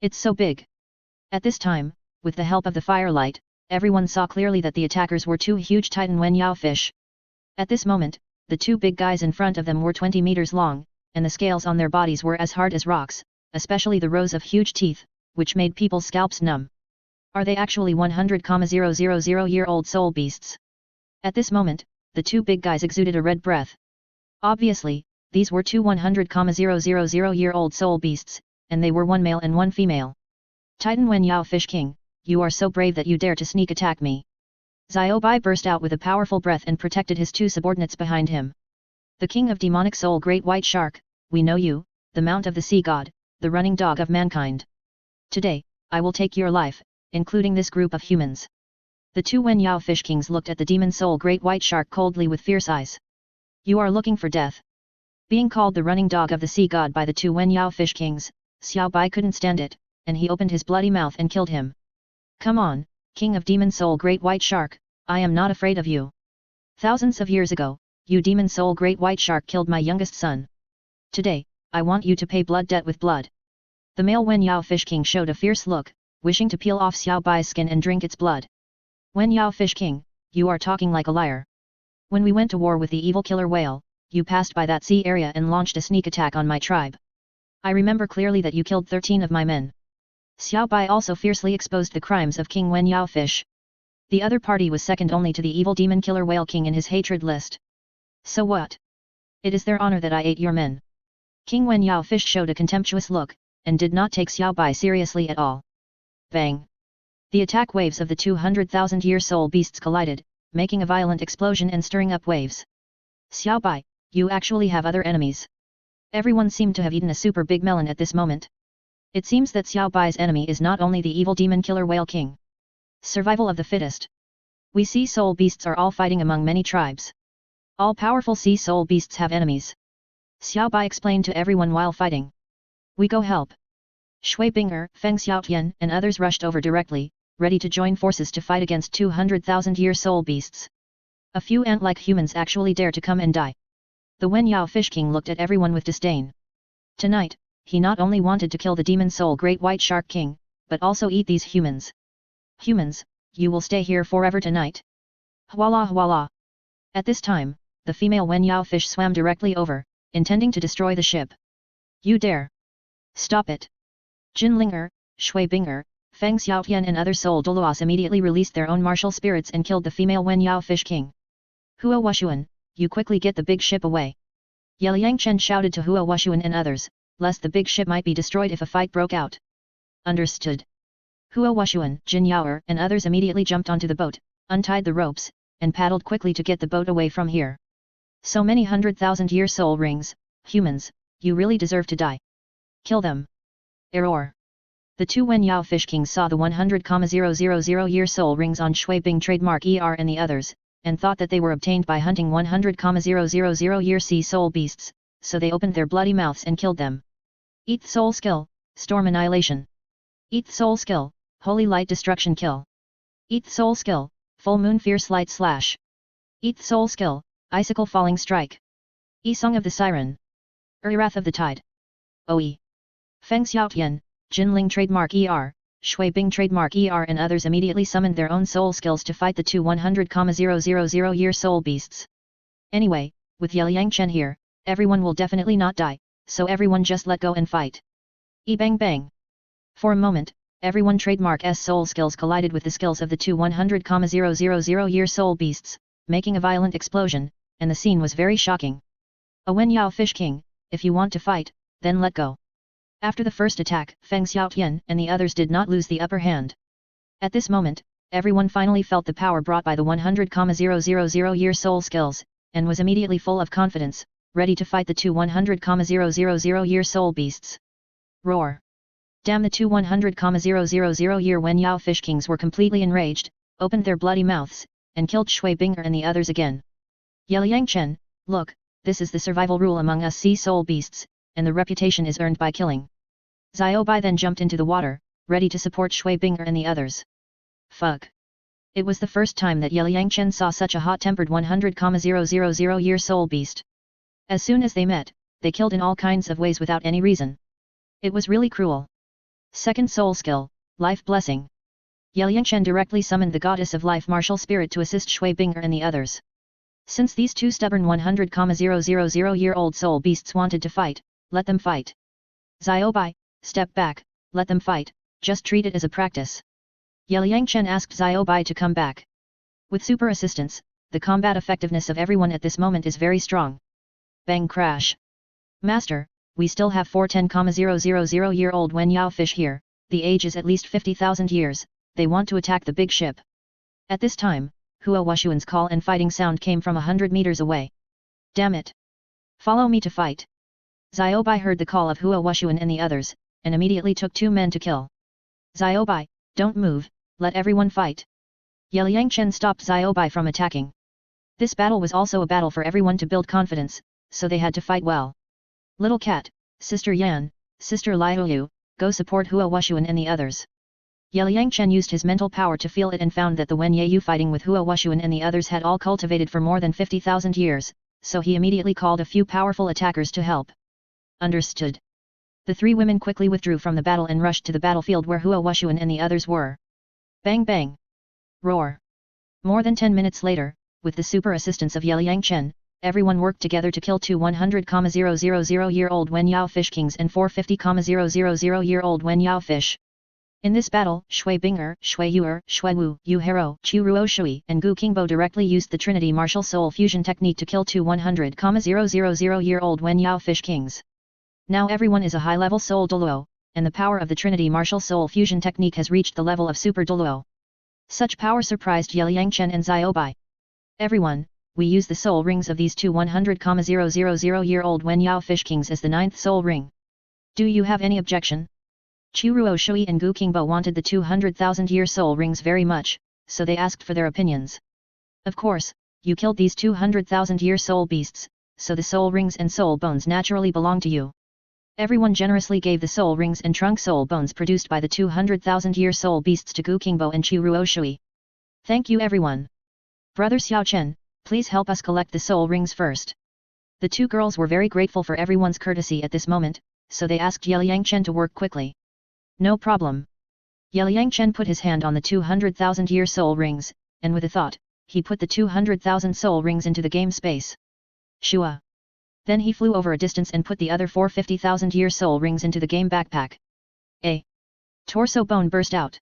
It's so big! At this time, with the help of the firelight, everyone saw clearly that the attackers were 2 huge Titan Wenyao fish. At this moment, the 2 big guys in front of them were 20 meters long, and the scales on their bodies were as hard as rocks, especially the rows of huge teeth, which made people's scalps numb. Are they actually 100,000-year-old soul beasts? At this moment, the 2 big guys exuded a red breath. Obviously, these were 2 100,000-year-old soul beasts, and they were 1 male and 1 female. Titan Wenyao Fish King, you are so brave that you dare to sneak attack me. Xiaobai burst out with a powerful breath and protected his 2 subordinates behind him. The king of demonic soul great white shark, we know you, the mount of the sea god, the running dog of mankind. Today, I will take your life, including this group of humans. The 2 Wenyao fish kings looked at the demon soul great white shark coldly with fierce eyes. You are looking for death. Being called the running dog of the sea god by the 2 Wenyao fish kings, Xiao Bai couldn't stand it, and he opened his bloody mouth and killed him. Come on, king of demon soul great white shark, I am not afraid of you. Thousands of years ago, you demon soul great white shark killed my youngest son. Today, I want you to pay blood debt with blood. The male Wenyao fish king showed a fierce look, wishing to peel off Xiao Bai's skin and drink its blood. Wenyao fish king, you are talking like a liar. When we went to war with the evil killer whale, you passed by that sea area and launched a sneak attack on my tribe. I remember clearly that you killed 13 of my men. Xiao Bai also fiercely exposed the crimes of King Wenyao fish. The other party was second only to the evil demon killer whale king in his hatred list. So what? It is their honor that I ate your men. King Wenyao fish showed a contemptuous look, and did not take Xiao Bai seriously at all. Bang! The attack waves of the 200,000-year soul beasts collided, making a violent explosion and stirring up waves. Xiao Bai, you actually have other enemies. Everyone seemed to have eaten a super big melon at this moment. It seems that Xiao Bai's enemy is not only the evil demon killer whale king. Survival of the fittest. We sea soul beasts are all fighting among many tribes. All powerful sea soul beasts have enemies. Xiao Bai explained to everyone while fighting. We go help. Shui Binger, Feng Xiaotian and others rushed over directly, ready to join forces to fight against 200,000-year soul beasts. A few ant-like humans actually dare to come and die. The Wenyao Fish King looked at everyone with disdain. Tonight, he not only wanted to kill the demon soul great white shark king, but also eat these humans. Humans, you will stay here forever tonight. Voila voila. At this time, the female Wenyao fish swam directly over, intending to destroy the ship. You dare! Stop it! Jinlinger, Shui Binger, Feng Xiaotian and other soul Douluos immediately released their own martial spirits and killed the female Wen Yao Fish King. Hua Wushuan, you quickly get the big ship away. Liang Chen shouted to Hua Wushuan and others, lest the big ship might be destroyed if a fight broke out. Understood. Hua Wushuan, Jin Yaoer and others immediately jumped onto the boat, untied the ropes, and paddled quickly to get the boat away from here. So many 100,000-year soul rings, humans, you really deserve to die. Kill them. Error. The two Wen Yao Fish Kings saw the 100,000-year soul rings on Shui Bing trademark and the others, and thought that they were obtained by hunting 100,000-year sea soul beasts, so they opened their bloody mouths and killed them. Eat soul skill, storm annihilation. Eat soul skill, holy light destruction kill. Eat soul skill, full moon fierce light slash. Eat soul skill, icicle falling strike. Song of the siren. Wrath of the tide. Oe. Feng Xiaotian, Jinling trademark Shui Bing trademark and others immediately summoned their own soul skills to fight the two 100,000-year soul beasts. Anyway, with Liang Chen here, everyone will definitely not die, so everyone just let go and fight. Bang bang. For a moment, everyone trademark S soul skills collided with the skills of the two 100,000-year soul beasts, making a violent explosion, and the scene was very shocking. A Wen Yao Fish King, if you want to fight, then let go. After the first attack, Feng Xiaotian and the others did not lose the upper hand. At this moment, everyone finally felt the power brought by the 100,000-year soul skills, and was immediately full of confidence, ready to fight the two 100,000-year soul beasts. Roar! Damn, the two 100,000-year Wen Yao Fish Kings were completely enraged, opened their bloody mouths, and killed Shui Binger and the others again. Liang Chen, look, this is the survival rule among us sea soul beasts, and the reputation is earned by killing. Xiao Bai then jumped into the water, ready to support Shui Binger and the others. Fuck. It was the first time that Liang Chen saw such a hot-tempered 100,000-year soul beast. As soon as they met, they killed in all kinds of ways without any reason. It was really cruel. Second soul skill, life blessing. Liang Chen directly summoned the goddess of life martial spirit to assist Shui Binger and the others. Since these two stubborn 100,000-year-old soul beasts wanted to fight, let them fight. Xiao Bai, step back, let them fight, just treat it as a practice. Liang Chen asked Xiao Bai to come back. With super assistance, the combat effectiveness of everyone at this moment is very strong. Bang crash. Master, we still have 410,000-year-old Wen Yao fish here, the age is at least 50,000 years, they want to attack the big ship. At this time, Hua Wushuan's call and fighting sound came from 100 meters away. Damn it! Follow me to fight. Xiao Bai heard the call of Hua Wushuan and the others, and immediately took 2 men to kill. Xiao Bai, don't move, let everyone fight. Liang Chen stopped Xiao Bai from attacking. This battle was also a battle for everyone to build confidence, so they had to fight well. Little Cat, Sister Yan, Sister Liu, go support Hua Wushuan and the others. Liang Chen used his mental power to feel it and found that the Wen Yayu fighting with Hua Wushuan and the others had all cultivated for more than 50,000 years, so he immediately called a few powerful attackers to help. Understood. The 3 women quickly withdrew from the battle and rushed to the battlefield where Hua Wushuan and the others were. Bang bang. Roar. More than 10 minutes later, with the super assistance of Liang Chen, everyone worked together to kill 2 100,000-year-old Wen Yao fish kings and 450,000-year-old Wen Yao fish. In this battle, Shui Binger, Shui Yuer, Shui Wu, Yu Hero, Chu Ruo Shui and Gu Qingbo directly used the Trinity Martial Soul Fusion technique to kill 2 100,000-year-old Wen Yao fish kings. Now everyone is a high-level Soul Douluo, and the power of the Trinity Martial Soul Fusion technique has reached the level of Super Douluo. Such power surprised Liang Chen and Xiao Bai. Everyone, we use the soul rings of these 2 100,000-year-old Wen Yao fish kings as the 9th soul ring. Do you have any objection? Chu Ruo Shui and Gu Qingbo wanted the 200,000-year soul rings very much, so they asked for their opinions. Of course, you killed these 200,000-year soul beasts, so the soul rings and soul bones naturally belong to you. Everyone generously gave the soul rings and trunk soul bones produced by the 200,000-year soul beasts to Gu Qingbo and Chu Ruo Shui. Thank you everyone. Brother Xiao Chen, please help us collect the soul rings first. The 2 girls were very grateful for everyone's courtesy at this moment, so they asked Liang Chen to work quickly. No problem. Liang Chen put his hand on the 200,000-year soul rings, and with a thought, he put the 200,000 soul rings into the game space. Shua. Then he flew over a distance and put the other 450,000-year soul rings into the game backpack. A torso bone burst out.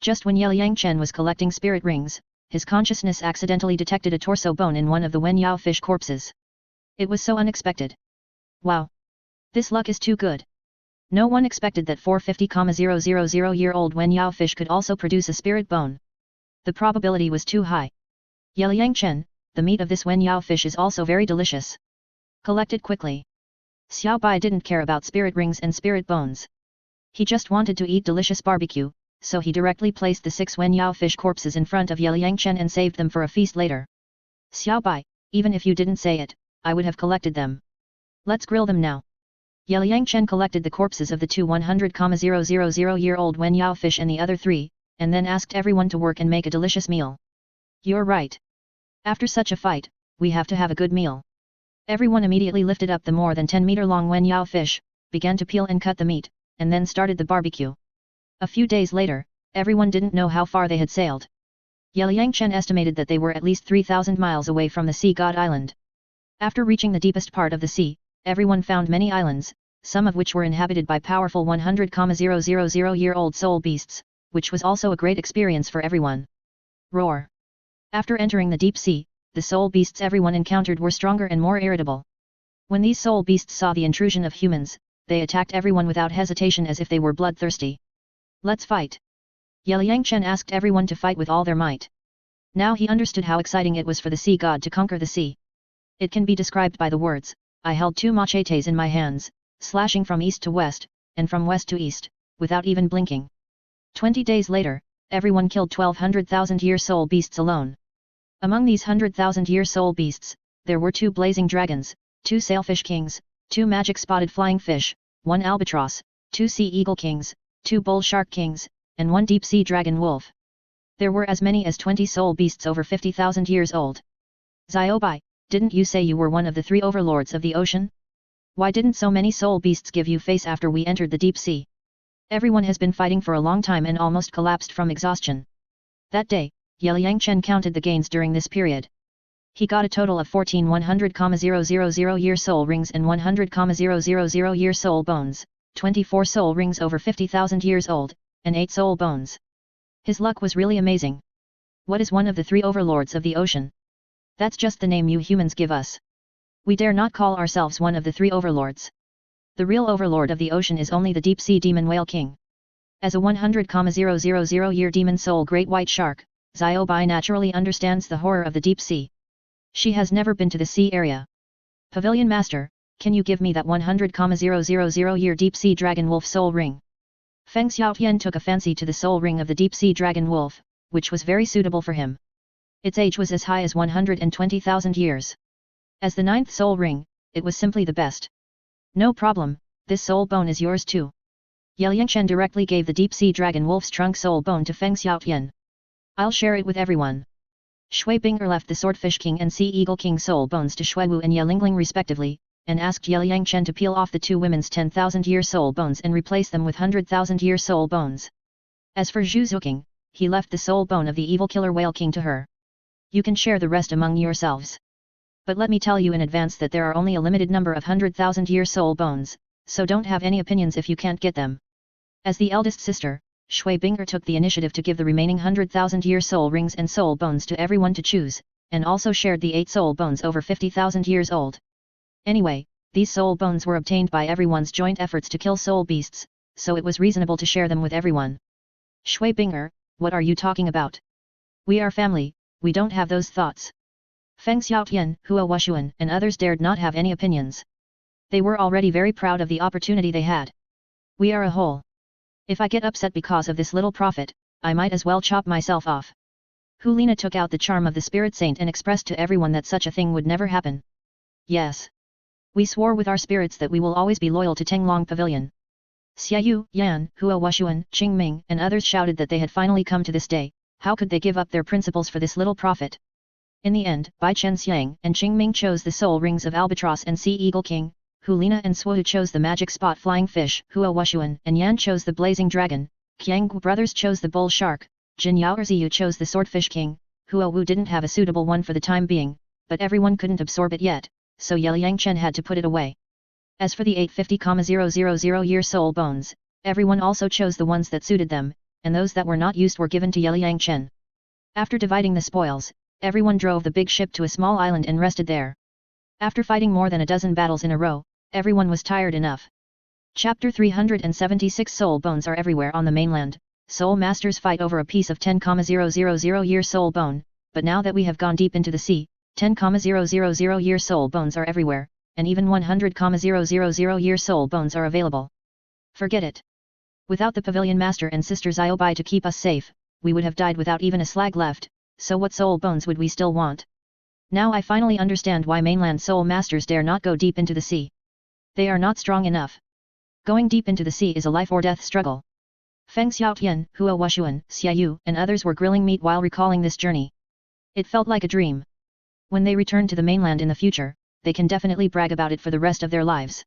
Just when Liang Chen was collecting spirit rings, his consciousness accidentally detected a torso bone in one of the Wen Yao fish corpses. It was so unexpected. Wow! This luck is too good. No one expected that 450,000-year-old Wen Yao fish could also produce a spirit bone. The probability was too high. Liang Chen, the meat of this Wen Yao fish is also very delicious. Collect it quickly. Xiao Bai didn't care about spirit rings and spirit bones. He just wanted to eat delicious barbecue, so he directly placed the 6 Wen Yao fish corpses in front of Liang Chen and saved them for a feast later. Xiao Bai, even if you didn't say it, I would have collected them. Let's grill them now. Liang Chen collected the corpses of the 2 100,000-year-old Wen Yao fish and the other 3, and then asked everyone to work and make a delicious meal. You're right. After such a fight, we have to have a good meal. Everyone immediately lifted up the more than 10-meter-long Wen Yao fish, began to peel and cut the meat, and then started the barbecue. A few days later, everyone didn't know how far they had sailed. Liang Chen estimated that they were at least 3,000 miles away from the Sea God Island. After reaching the deepest part of the sea, everyone found many islands, some of which were inhabited by powerful 100,000-year-old soul beasts, which was also a great experience for everyone. Roar! After entering the deep sea, the soul beasts everyone encountered were stronger and more irritable. When these soul beasts saw the intrusion of humans, they attacked everyone without hesitation as if they were bloodthirsty. Let's fight! Liang Chen asked everyone to fight with all their might. Now he understood how exciting it was for the sea god to conquer the sea. It can be described by the words, I held 2 machetes in my hands, slashing from east to west, and from west to east, without even blinking. 20 days later, everyone killed 1,200,000-year soul beasts alone. Among these 100,000-year soul beasts, there were 2 blazing dragons, 2 sailfish kings, 2 magic spotted flying fish, 1 albatross, 2 sea eagle kings, 2 bull shark kings, and 1 deep sea dragon wolf. There were as many as 20 soul beasts over 50,000 years old. Xiaobai, didn't you say you were one of the 3 overlords of the ocean? Why didn't so many soul beasts give you face after we entered the deep sea? Everyone has been fighting for a long time and almost collapsed from exhaustion. That day, Liang Chen counted the gains during this period. He got a total of 14 100,000-year soul rings and 100,000-year soul bones, 24 soul rings over 50,000 years old, and 8 soul bones. His luck was really amazing. What is one of the 3 overlords of the ocean? That's just the name you humans give us. We dare not call ourselves one of the 3 overlords. The real overlord of the ocean is only the deep sea demon whale king. As a 100,000-year demon soul great white shark, Xiaobai naturally understands the horror of the deep sea. She has never been to the sea area. Pavilion Master, can you give me that 100,000-year deep sea dragon wolf soul ring? Feng Xiaotian took a fancy to the soul ring of the deep sea dragon wolf, which was very suitable for him. Its age was as high as 120,000 years. As the 9th soul ring, it was simply the best. No problem, this soul bone is yours too. Liang Chen directly gave the deep sea dragon wolf's trunk soul bone to Feng Xiaotian. I'll share it with everyone. Shui Binger left the Swordfish King and Sea Eagle King soul bones to Shui Wu and Ye Lingling respectively, and asked Liang Chen to peel off the 2 women's 10,000-year soul bones and replace them with 100,000-year soul bones. As for Zhu Zuking, he left the soul bone of the evil killer whale king to her. You can share the rest among yourselves. But let me tell you in advance that there are only a limited number of 100,000-year soul bones, so don't have any opinions if you can't get them. As the eldest sister, Shui Binger took the initiative to give the remaining 100,000-year soul rings and soul bones to everyone to choose, and also shared the 8 soul bones over 50,000 years old. Anyway, these soul bones were obtained by everyone's joint efforts to kill soul beasts, so it was reasonable to share them with everyone. Shui Binger, what are you talking about? We are family, we don't have those thoughts. Feng Xiaotian, Hua Wushuan, and others dared not have any opinions. They were already very proud of the opportunity they had. We are a whole. If I get upset because of this little profit, I might as well chop myself off. Hulina took out the charm of the spirit saint and expressed to everyone that such a thing would never happen. Yes. We swore with our spirits that we will always be loyal to Tenglong Pavilion. Xiaoyu, Yan, Hua Wushuan, Qingming and others shouted that they had finally come to this day, how could they give up their principles for this little profit? In the end, Bai Chenxiang and Qingming chose the soul rings of Albatross and Sea Eagle King, Hulina and Suohu chose the magic spot flying fish, Hua Wushuan and Yan chose the blazing dragon, Qiang brothers chose the bull shark, Jin Yao Erziyu chose the swordfish king, Hua Wu didn't have a suitable one for the time being, but everyone couldn't absorb it yet, so Liang Chen had to put it away. As for the 850,000-year soul bones, everyone also chose the ones that suited them, and those that were not used were given to Yeliang Chen. After dividing the spoils, everyone drove the big ship to a small island and rested there. After fighting more than a dozen battles in a row, everyone was tired enough. Chapter 376 Soul bones are everywhere on the mainland. Soul masters fight over a piece of 10,000 year soul bone, but now that we have gone deep into the sea, 10,000 year soul bones are everywhere, and even 100,000 year soul bones are available. Forget it. Without the pavilion master and sister Ziobai to keep us safe, we would have died without even a slag left, so what soul bones would we still want? Now I finally understand why mainland soul masters dare not go deep into the sea. They are not strong enough. Going deep into the sea is a life or death struggle. Feng Xiaotian, Hua Washuan, Xiaoyu, and others were grilling meat while recalling this journey. It felt like a dream. When they return to the mainland in the future, they can definitely brag about it for the rest of their lives.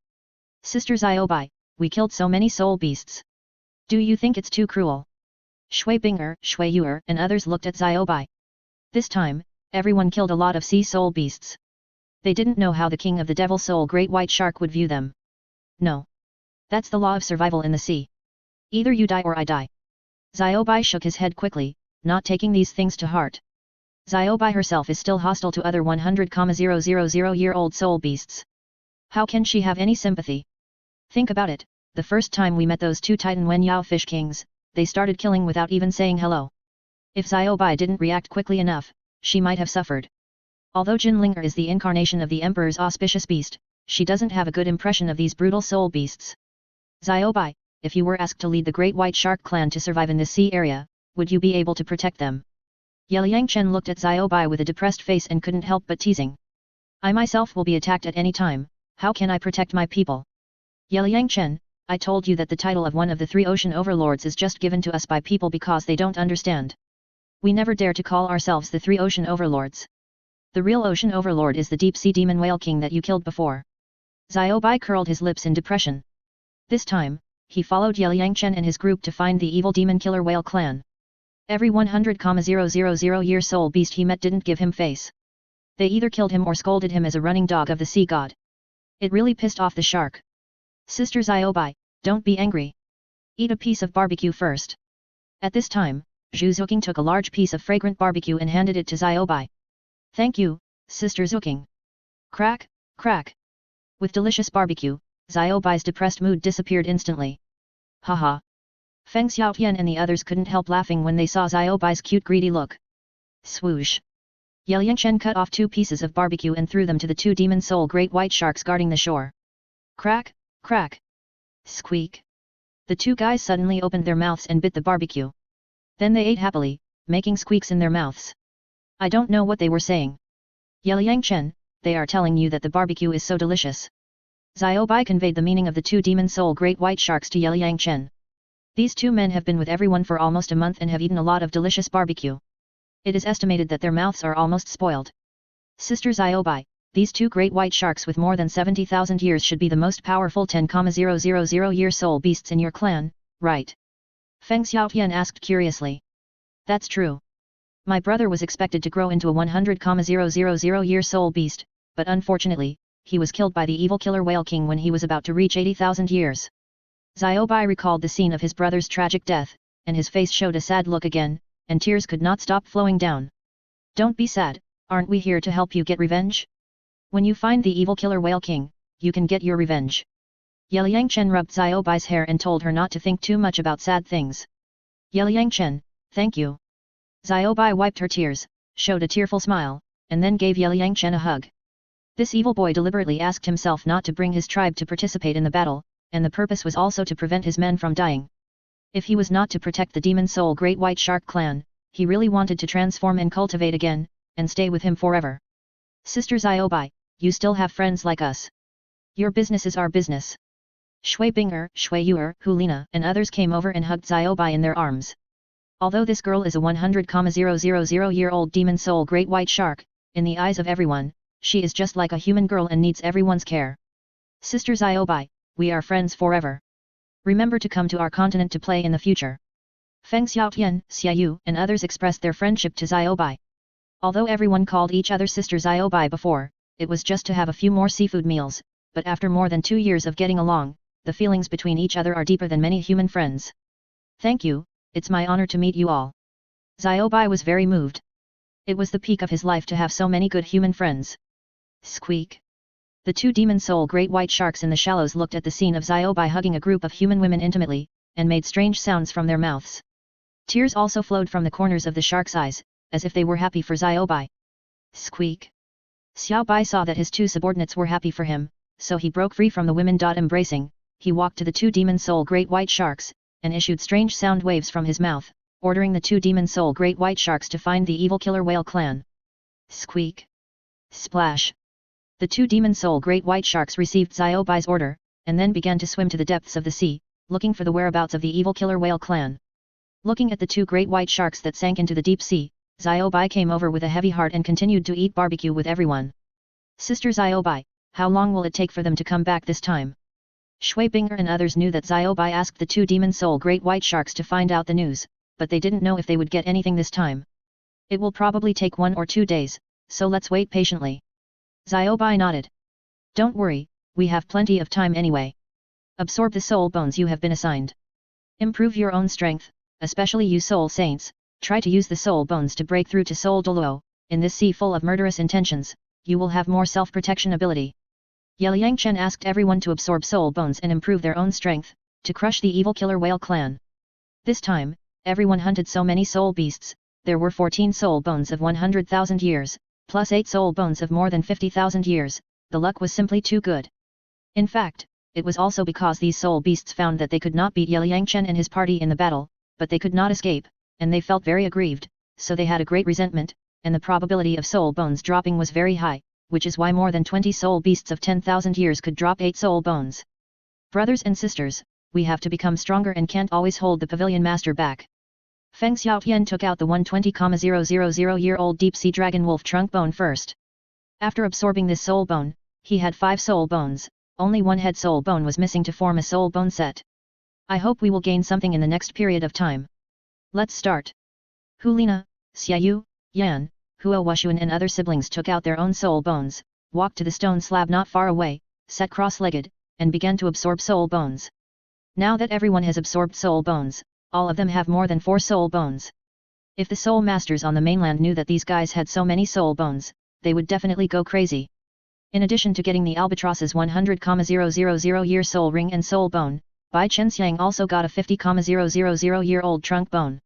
Sister Ziobai, we killed so many soul beasts. Do you think it's too cruel? Shui Binger, Shui Yuer, and others looked at Ziobai. This time, everyone killed a lot of sea soul beasts. They didn't know how the king of the devil soul great white shark would view them. No. That's the law of survival in the sea. Either you die or I die. Ziobai shook his head quickly, not taking these things to heart. Ziobai herself is still hostile to other 100,000-year-old soul beasts. How can she have any sympathy? Think about it, the first time we met those two Titan Wen Yao fish kings, they started killing without even saying hello. If Ziobai didn't react quickly enough, she might have suffered. Although Jinlinger is the incarnation of the Emperor's auspicious beast, she doesn't have a good impression of these brutal soul beasts. Ziobai, if you were asked to lead the Great White Shark clan to survive in this sea area, would you be able to protect them? Yeliang Chen looked at Ziobai with a depressed face and couldn't help but teasing. I myself will be attacked at any time, how can I protect my people? Yeliang Chen, I told you that the title of one of the three ocean overlords is just given to us by people because they don't understand. We never dare to call ourselves the three ocean overlords. The real ocean overlord is the deep sea demon whale king that you killed before. Ziobai curled his lips in depression. This time, he followed Yeliang Chen and his group to find the evil demon killer whale clan. Every 100,000 year soul beast he met didn't give him face. They either killed him or scolded him as a running dog of the sea god. It really pissed off the shark. Sister Ziobai, don't be angry. Eat a piece of barbecue first. At this time, Zhu Zuqing took a large piece of fragrant barbecue and handed it to Ziobai. Thank you, Sister Zuqing. Crack, crack. With delicious barbecue, Ziobai's depressed mood disappeared instantly. Haha. Feng Xiaotian and the others couldn't help laughing when they saw Ziobai's cute greedy look. Swoosh. Yeliang Chen cut off 2 pieces of barbecue and threw them to the 2 demon soul great white sharks guarding the shore. Crack, crack. Squeak. The 2 guys suddenly opened their mouths and bit the barbecue. Then they ate happily, making squeaks in their mouths. I don't know what they were saying. Yeliang Chen, they are telling you that the barbecue is so delicious. Ziobai conveyed the meaning of the 2 demon soul great white sharks to Yeliang Chen. These 2 men have been with everyone for almost a month and have eaten a lot of delicious barbecue. It is estimated that their mouths are almost spoiled. Sister Ziobai, these 2 great white sharks with more than 70,000 years should be the most powerful 10,000 year soul beasts in your clan, right? Feng Xiaotian asked curiously. That's true. My brother was expected to grow into a 100,000 year soul beast, but unfortunately, he was killed by the evil killer whale king when he was about to reach 80,000 years. Ziobai recalled the scene of his brother's tragic death, and his face showed a sad look again, and tears could not stop flowing down. Don't be sad, aren't we here to help you get revenge? When you find the evil killer whale king, you can get your revenge. Yeliang Chen rubbed Ziobai's hair and told her not to think too much about sad things. Yeliang Chen, thank you. Ziobai wiped her tears, showed a tearful smile, and then gave Yeliang Chen a hug. This evil boy deliberately asked himself not to bring his tribe to participate in the battle, and the purpose was also to prevent his men from dying. If he was not to protect the demon soul great white shark clan, he really wanted to transform and cultivate again, and stay with him forever. Sister Ziobai, you still have friends like us. Your business is our business. Shui Binger, Shui Yuer, Hulina, and others came over and hugged Ziobai in their arms. Although this girl is a 100,000 year old demon soul great white shark, in the eyes of everyone, she is just like a human girl and needs everyone's care. Sister Ziobai, we are friends forever. Remember to come to our continent to play in the future. Feng Xiaotian, Xiaoyu, and others expressed their friendship to Ziobai. Although everyone called each other Sister Ziobai before, it was just to have a few more seafood meals, but after more than 2 years of getting along, the feelings between each other are deeper than many human friends. Thank you, it's my honor to meet you all. Xiaobai was very moved. It was the peak of his life to have so many good human friends. Squeak. The two demon soul great white sharks in the shallows looked at the scene of Xiaobai hugging a group of human women intimately, and made strange sounds from their mouths. Tears also flowed from the corners of the sharks' eyes, as if they were happy for Xiaobai. Squeak. Xiaobai saw that his two subordinates were happy for him, so he broke free from the women. Embracing, he walked to the two demon soul great white sharks, and issued strange sound waves from his mouth, ordering the two demon soul great white sharks to find the evil killer whale clan. Squeak. Splash. The two demon soul great white sharks received Xiaobai's order, and then began to swim to the depths of the sea, looking for the whereabouts of the evil killer whale clan. Looking at the two great white sharks that sank into the deep sea, Xiaobai came over with a heavy heart and continued to eat barbecue with everyone. Sister Xiaobai, how long will it take for them to come back this time? Shui Binger and others knew that Xiaobai asked the two demon soul great white sharks to find out the news, but they didn't know if they would get anything this time. It will probably take 1 or 2 days, so let's wait patiently. Xiaobai nodded. Don't worry, we have plenty of time anyway. Absorb the soul bones you have been assigned. Improve your own strength, especially you soul saints, try to use the soul bones to break through to soul Douluo. In this sea full of murderous intentions, you will have more self-protection ability. Yeliang Chen asked everyone to absorb soul bones and improve their own strength, to crush the evil killer whale clan. This time, everyone hunted so many soul beasts, there were 14 soul bones of 100,000 years, plus 8 soul bones of more than 50,000 years, the luck was simply too good. In fact, it was also because these soul beasts found that they could not beat Yeliang Chen and his party in the battle, but they could not escape, and they felt very aggrieved, so they had a great resentment, and the probability of soul bones dropping was very high, which is why more than 20 soul beasts of 10,000 years could drop 8 soul bones. Brothers and sisters, we have to become stronger and can't always hold the pavilion master back. Feng Xiaotian took out the 120,000-year-old deep-sea dragon wolf trunk bone first. After absorbing this soul bone, he had 5 soul bones, only 1 head soul bone was missing to form a soul bone set. I hope we will gain something in the next period of time. Let's start. Hulina, Xiaoyu, Yan, Huo Wushuan and other siblings took out their own soul bones, walked to the stone slab not far away, sat cross-legged, and began to absorb soul bones. Now that everyone has absorbed soul bones, all of them have more than 4 soul bones. If the soul masters on the mainland knew that these guys had so many soul bones, they would definitely go crazy. In addition to getting the albatross's 100,000-year soul ring and soul bone, Bai Chenxiang also got a 50,000-year-old trunk bone.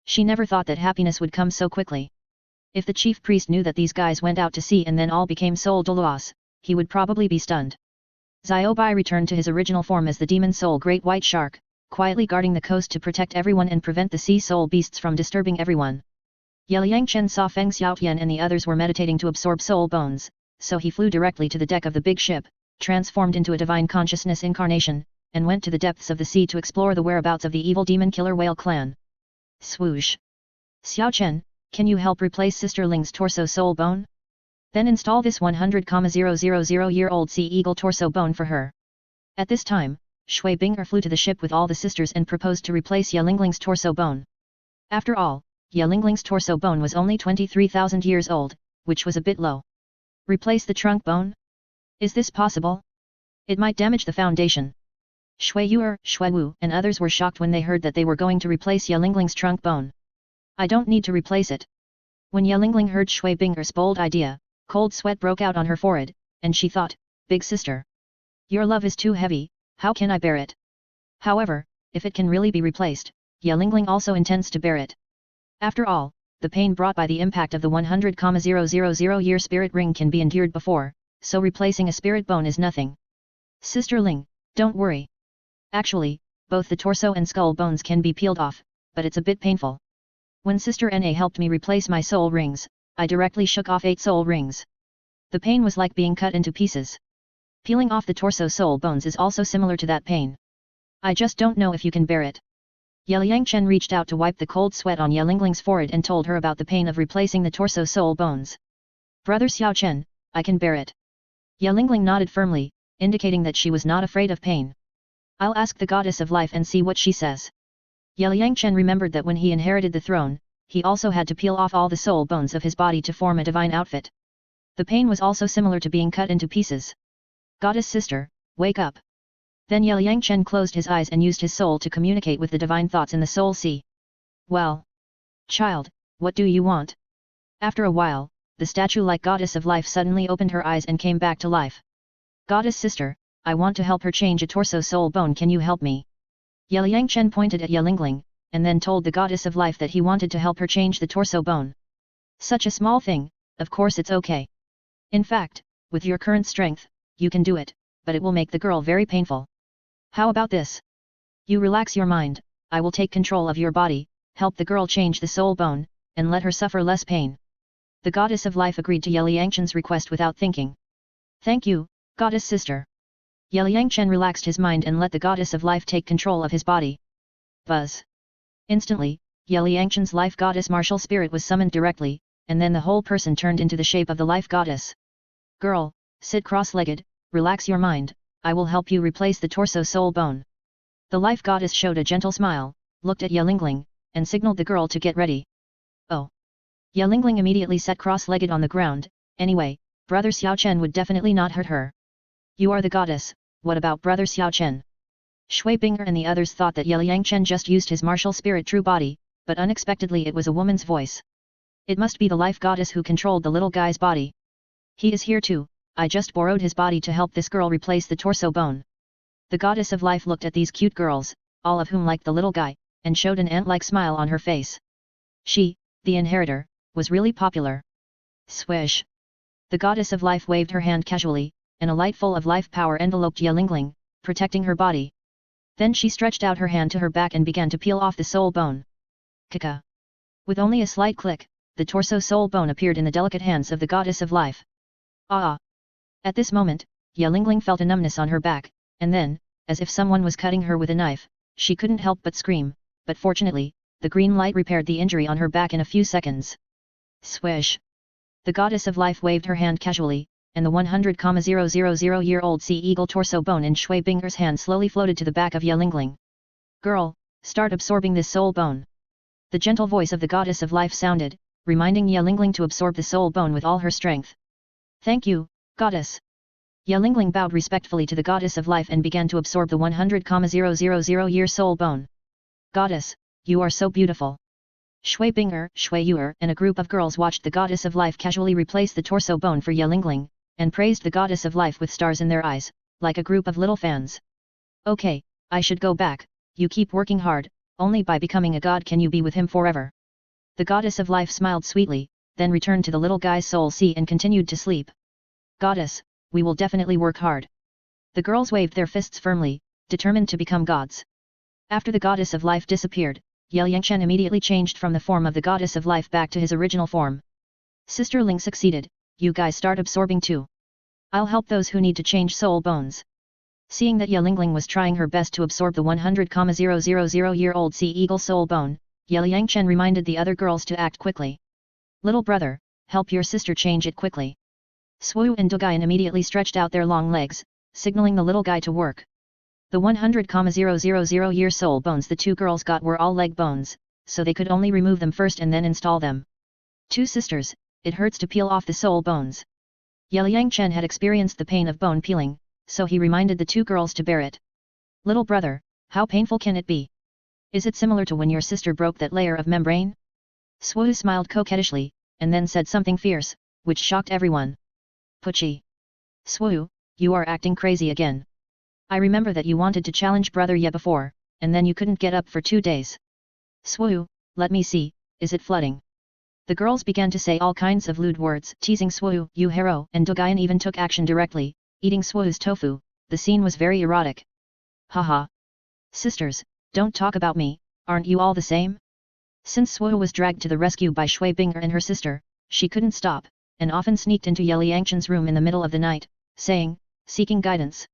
She never thought that happiness would come so quickly. If the chief priest knew that these guys went out to sea and then all became soul Douluos, he would probably be stunned. Xiaobai returned to his original form as the demon soul great white shark, quietly guarding the coast to protect everyone and prevent the sea soul beasts from disturbing everyone. Yeliang Chen saw Feng Xiaotian and the others were meditating to absorb soul bones, so he flew directly to the deck of the big ship, transformed into a divine consciousness incarnation, and went to the depths of the sea to explore the whereabouts of the evil demon killer whale clan. Swoosh! Xiao Chen, can you help replace Sister Ling's torso soul bone? Then install this 100,000-year-old sea eagle torso bone for her. At this time, Shui Binger flew to the ship with all the sisters and proposed to replace Yelingling's torso bone. After all, Yelingling's torso bone was only 23,000 years old, which was a bit low. Replace the trunk bone? Is this possible? It might damage the foundation. Shui Yuer, Shui Wu and others were shocked when they heard that they were going to replace Yelingling's trunk bone. I don't need to replace it. When Yelingling heard Shui Binger's bold idea, cold sweat broke out on her forehead, and she thought, Big sister. Your love is too heavy, how can I bear it? However, if it can really be replaced, Yelingling also intends to bear it. After all, the pain brought by the impact of the 100,000-year spirit ring can be endured before, so replacing a spirit bone is nothing. Sister Ling, don't worry. Actually, both the torso and skull bones can be peeled off, but it's a bit painful. When Sister Na helped me replace my soul rings, I directly shook off 8 soul rings. The pain was like being cut into pieces. Peeling off the torso soul bones is also similar to that pain. I just don't know if you can bear it. Yeliang Chen reached out to wipe the cold sweat on Yelingling's forehead and told her about the pain of replacing the torso soul bones. Brother Xiao Chen, I can bear it. Yelingling nodded firmly, indicating that she was not afraid of pain. I'll ask the goddess of life and see what she says. Yeliang Chen remembered that when he inherited the throne, he also had to peel off all the soul bones of his body to form a divine outfit. The pain was also similar to being cut into pieces. Goddess sister, wake up. Then Yeliang Chen closed his eyes and used his soul to communicate with the divine thoughts in the soul sea. Well, child, what do you want? After a while, the statue-like goddess of life suddenly opened her eyes and came back to life. Goddess sister, I want to help her change a torso soul bone, can you help me? Liang Chen pointed at Lingling, and then told the goddess of life that he wanted to help her change the torso bone. Such a small thing, of course it's okay. In fact, with your current strength, you can do it, but it will make the girl very painful. How about this? You relax your mind, I will take control of your body, help the girl change the soul bone, and let her suffer less pain. The goddess of life agreed to Liang Chen's request without thinking. Thank you, goddess sister. Liang Chen relaxed his mind and let the goddess of life take control of his body. Buzz. Instantly, Liang Chen's life goddess martial spirit was summoned directly, and then the whole person turned into the shape of the life goddess. Girl, sit cross-legged, relax your mind, I will help you replace the torso soul bone. The life goddess showed a gentle smile, looked at Lingling, and signaled the girl to get ready. Oh. Lingling immediately sat cross-legged on the ground. Anyway, brother Xiao Chen would definitely not hurt her. You are the goddess, what about brother Xiao Chen? Shui Binger and the others thought that Liang Chen just used his martial spirit true body, but unexpectedly it was a woman's voice. It must be the life goddess who controlled the little guy's body. He is here too, I just borrowed his body to help this girl replace the torso bone. The goddess of life looked at these cute girls, all of whom liked the little guy, and showed an ant-like smile on her face. She, the inheritor, was really popular. Swish! The goddess of life waved her hand casually, and a light full of life power enveloped Lingling, protecting her body. Then she stretched out her hand to her back and began to peel off the soul bone. Kaka! With only a slight click, the torso soul bone appeared in the delicate hands of the goddess of life. Ah! At this moment, Lingling felt a numbness on her back, and then, as if someone was cutting her with a knife, she couldn't help but scream, but fortunately, the green light repaired the injury on her back in a few seconds. Swish! The goddess of life waved her hand casually, and the 100,000-year-old sea eagle torso bone in Shui Binger's hand slowly floated to the back of Lingling. Girl, start absorbing this soul bone. The gentle voice of the goddess of life sounded, reminding Lingling to absorb the soul bone with all her strength. Thank you, goddess. Lingling bowed respectfully to the goddess of life and began to absorb the 100,000-year soul bone. Goddess, you are so beautiful. Shui Binger, Shui Yuer and a group of girls watched the goddess of life casually replace the torso bone for Lingling, and praised the goddess of life with stars in their eyes, like a group of little fans. Okay, I should go back, you keep working hard, only by becoming a god can you be with him forever. The goddess of life smiled sweetly, then returned to the little guy's soul sea and continued to sleep. Goddess, we will definitely work hard. The girls waved their fists firmly, determined to become gods. After the goddess of life disappeared, Liang Chen immediately changed from the form of the goddess of life back to his original form. Sister Ling succeeded, you guys start absorbing too. I'll help those who need to change soul bones. Seeing that Lingling was trying her best to absorb the 100,000-year-old sea eagle soul bone, Liang Chen reminded the other girls to act quickly. Little brother, help your sister change it quickly. Swu and Dugayan immediately stretched out their long legs, signaling the little guy to work. The 100,000-year soul bones the two girls got were all leg bones, so they could only remove them first and then install them. Two sisters, it hurts to peel off the soul bones. Liang Chen had experienced the pain of bone peeling, so he reminded the two girls to bear it. Little brother, how painful can it be? Is it similar to when your sister broke that layer of membrane? Swu smiled coquettishly, and then said something fierce, which shocked everyone. Puchi! Swu, you are acting crazy again. I remember that you wanted to challenge Brother Ye before, and then you couldn't get up for 2 days. Swu, let me see, is it flooding? The girls began to say all kinds of lewd words, teasing Swu, Yu Hero and Dogayan even took action directly, eating Swu's tofu. The scene was very erotic. Haha. Sisters, don't talk about me, aren't you all the same? Since Swu was dragged to the rescue by Shui Binger and her sister, she couldn't stop, and often sneaked into Liang Chen's room in the middle of the night, saying, seeking guidance.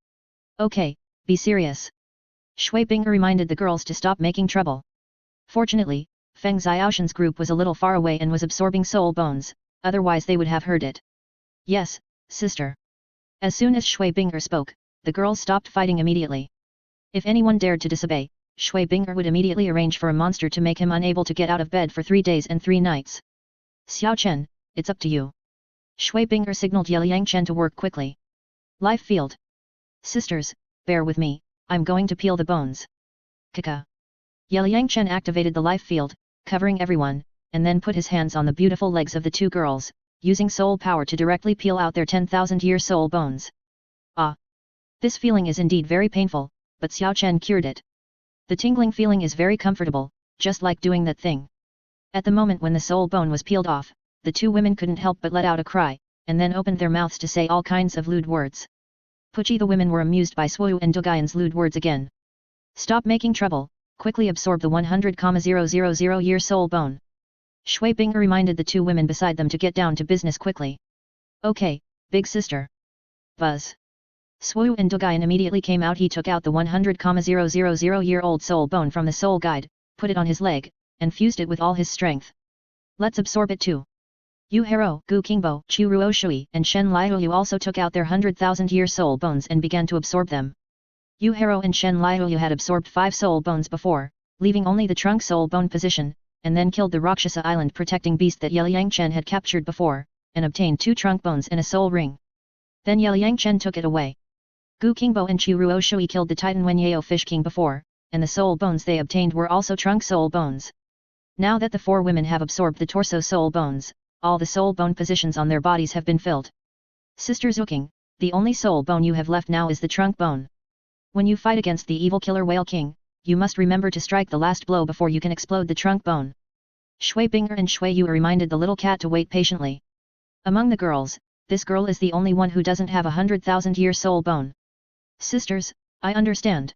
Okay, be serious. Shui Binger reminded the girls to stop making trouble. Fortunately, Feng Xiaoshan's group was a little far away and was absorbing soul bones, otherwise they would have heard it. Yes, sister. As soon as Shui Binger spoke, the girls stopped fighting immediately. If anyone dared to disobey, Shui Binger would immediately arrange for a monster to make him unable to get out of bed for 3 days and 3 nights. Xiao Chen, it's up to you. Shui Binger signaled Liang Chen to work quickly. Life field. Sisters, bear with me, I'm going to peel the bones. Kaka. Liang Chen activated the life field, covering everyone, and then put his hands on the beautiful legs of the two girls, using soul power to directly peel out their 10,000-year soul bones. Ah! This feeling is indeed very painful, but Xiao Chen cured it. The tingling feeling is very comfortable, just like doing that thing. At the moment when the soul bone was peeled off, the two women couldn't help but let out a cry, and then opened their mouths to say all kinds of lewd words. Puchi, the women were amused by Swu and Dugayan's lewd words again. Stop making trouble, quickly absorb the 100,000-year soul bone. Shui Bing'er reminded the two women beside them to get down to business quickly. Okay, big sister. Buzz. Swu and Dugayan immediately came out. He took out the 100,000-year-old soul bone from the soul guide, put it on his leg, and fused it with all his strength. Let's absorb it too. Yu Hero, Gu Qingbo, Chu Ruo Shui, and Shen Liuyu also took out their 100,000-year soul bones and began to absorb them. Yu Hero and Shen Liuyu had absorbed 5 soul bones before, leaving only the trunk soul bone position, and then killed the Rakshasa island protecting beast that Yeliang Chen had captured before, and obtained 2 trunk bones and a soul ring. Then Yeliang Chen took it away. Gu Qingbo and Chu Ruo Shui killed the Titan Wenyao Fish King before, and the soul bones they obtained were also trunk soul bones. Now that the 4 women have absorbed the torso soul bones, all the soul bone positions on their bodies have been filled. Sister Zuking, the only soul bone you have left now is the trunk bone. When you fight against the evil killer Whale King, you must remember to strike the last blow before you can explode the trunk bone. Shui Bing'er and Shui Yu reminded the little cat to wait patiently. Among the girls, this girl is the only one who doesn't have a 100,000-year soul bone. Sisters, I understand.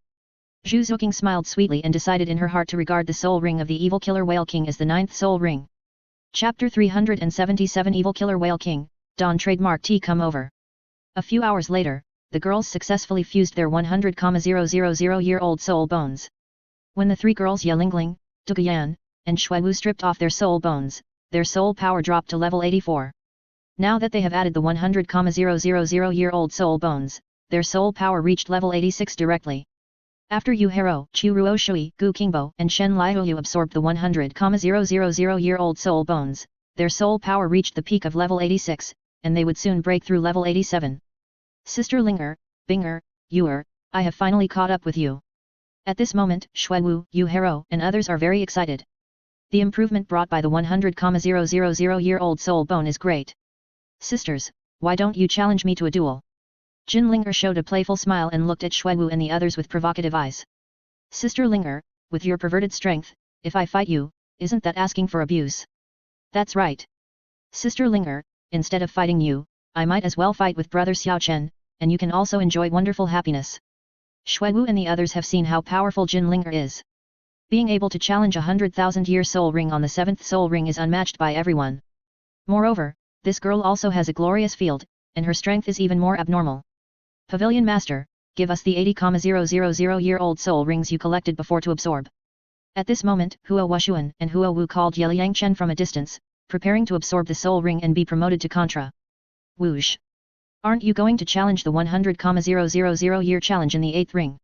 Zhu Zuking smiled sweetly and decided in her heart to regard the soul ring of the evil killer Whale King as the 9th soul ring. Chapter 377 Evil Killer Whale King, Dawn Trademark T Come Over. A few hours later, the girls successfully fused their 100,000-year-old soul bones. When the 3 girls Yelingling, Dugayan, and Shuiwu stripped off their soul bones, their soul power dropped to level 84. Now that they have added the 100,000-year-old soul bones, their soul power reached level 86 directly. After Yu Hero, Chu Ruo Shui, Gu Qingbo, and Shen Liuyu absorbed the 100,000-year-old soul bones, their soul power reached the peak of level 86, and they would soon break through level 87. Sister Linger, Bing'er, Yuer, I have finally caught up with you. At this moment, Shuiwu, Yu Hero, and others are very excited. The improvement brought by the 100,000-year-old soul bone is great. Sisters, why don't you challenge me to a duel? Jin Linger showed a playful smile and looked at Shuiwu and the others with provocative eyes. Sister Linger, with your perverted strength, if I fight you, isn't that asking for abuse? That's right. Sister Linger, instead of fighting you, I might as well fight with brother Xiao Chen, and you can also enjoy wonderful happiness. Shuiwu and the others have seen how powerful Jin Linger is. Being able to challenge a 100,000-year soul ring on the 7th soul ring is unmatched by everyone. Moreover, this girl also has a glorious field, and her strength is even more abnormal. Pavilion Master, give us the 80,000-year-old soul rings you collected before to absorb. At this moment, Huo Wushuan and Huo Wu called Yeliang Chen from a distance, preparing to absorb the soul ring and be promoted to Contra. Whoosh! Aren't you going to challenge the 100,000-year challenge in the 8th ring?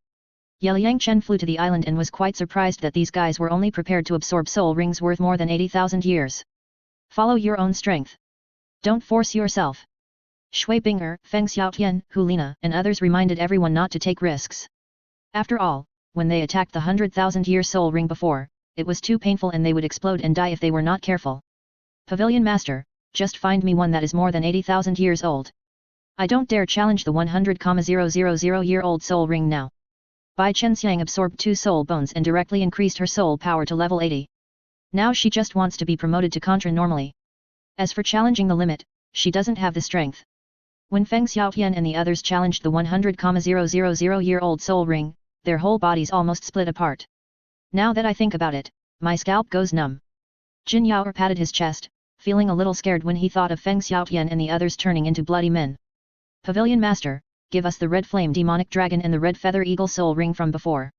Yeliang Chen flew to the island and was quite surprised that these guys were only prepared to absorb soul rings worth more than 80,000 years. Follow your own strength. Don't force yourself. Shui Bing'er, Feng Xiaotian, Hulina, and others reminded everyone not to take risks. After all, when they attacked the 100,000-year soul ring before, it was too painful and they would explode and die if they were not careful. Pavilion Master, just find me one that is more than 80,000 years old. I don't dare challenge the 100,000-year-old soul ring now. Bai Chenxiang absorbed 2 soul bones and directly increased her soul power to level 80. Now she just wants to be promoted to Contra normally. As for challenging the limit, she doesn't have the strength. When Feng Xiaotian and the others challenged the 100,000-year-old soul ring, their whole bodies almost split apart. Now that I think about it, my scalp goes numb. Jin Yaoer patted his chest, feeling a little scared when he thought of Feng Xiaotian and the others turning into bloody men. Pavilion Master, give us the red flame demonic dragon and the red feather eagle soul ring from before.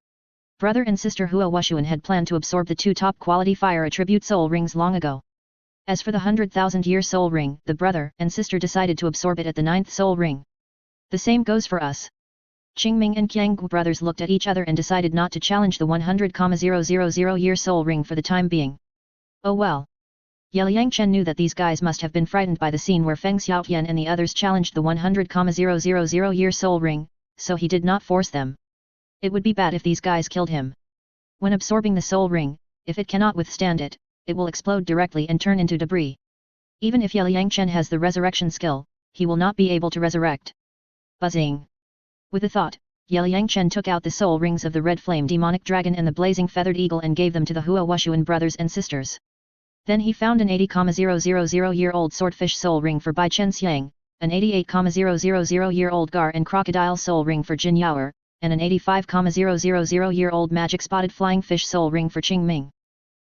Brother and sister Huo Wushuan had planned to absorb the 2 top quality fire attribute soul rings long ago. As for the 100,000-year soul ring, the brother and sister decided to absorb it at the 9th soul ring. The same goes for us. Qingming and Qianggu brothers looked at each other and decided not to challenge the 100,000-year soul ring for the time being. Oh well. Yeliang Chen knew that these guys must have been frightened by the scene where Feng Xiaotian and the others challenged the 100,000-year soul ring, so he did not force them. It would be bad if these guys killed him. When absorbing the soul ring, if it cannot withstand it, it will explode directly and turn into debris. Even if Liang Chen has the resurrection skill, he will not be able to resurrect. Buzzing. With a thought, Liang Chen took out the soul rings of the red flame demonic dragon and the blazing feathered eagle and gave them to the Hua Wushuan brothers and sisters. Then he found an 80,000-year-old swordfish soul ring for Bai Chen Xiang, an 88,000-year-old gar and crocodile soul ring for Jin Yaoer, and an 85,000-year-old magic spotted flying fish soul ring for Qing Ming.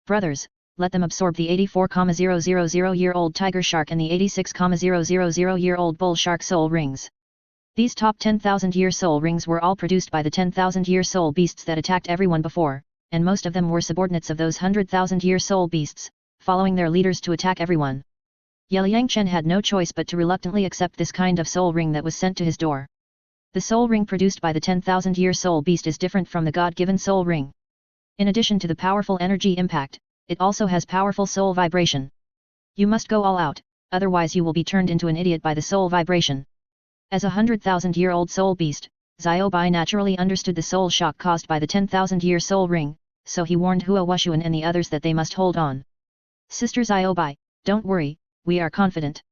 Brothers, let them absorb the 84,000-year-old tiger shark and the 86,000-year-old bull shark soul rings. These top 10,000-year soul rings were all produced by the 10,000-year soul beasts that attacked everyone before, and most of them were subordinates of those 100,000-year soul beasts, following their leaders to attack everyone. Liang Chen had no choice but to reluctantly accept this kind of soul ring that was sent to his door. The soul ring produced by the 10,000-year soul beast is different from the God-given soul ring. In addition to the powerful energy impact, it also has powerful soul vibration. You must go all out, otherwise you will be turned into an idiot by the soul vibration. As a 100,000-year-old soul beast, Xiao Bai naturally understood the soul shock caused by the 10,000-year soul ring, so he warned Hua Wushuan and the others that they must hold on. Sister Xiao Bai, don't worry, we are confident.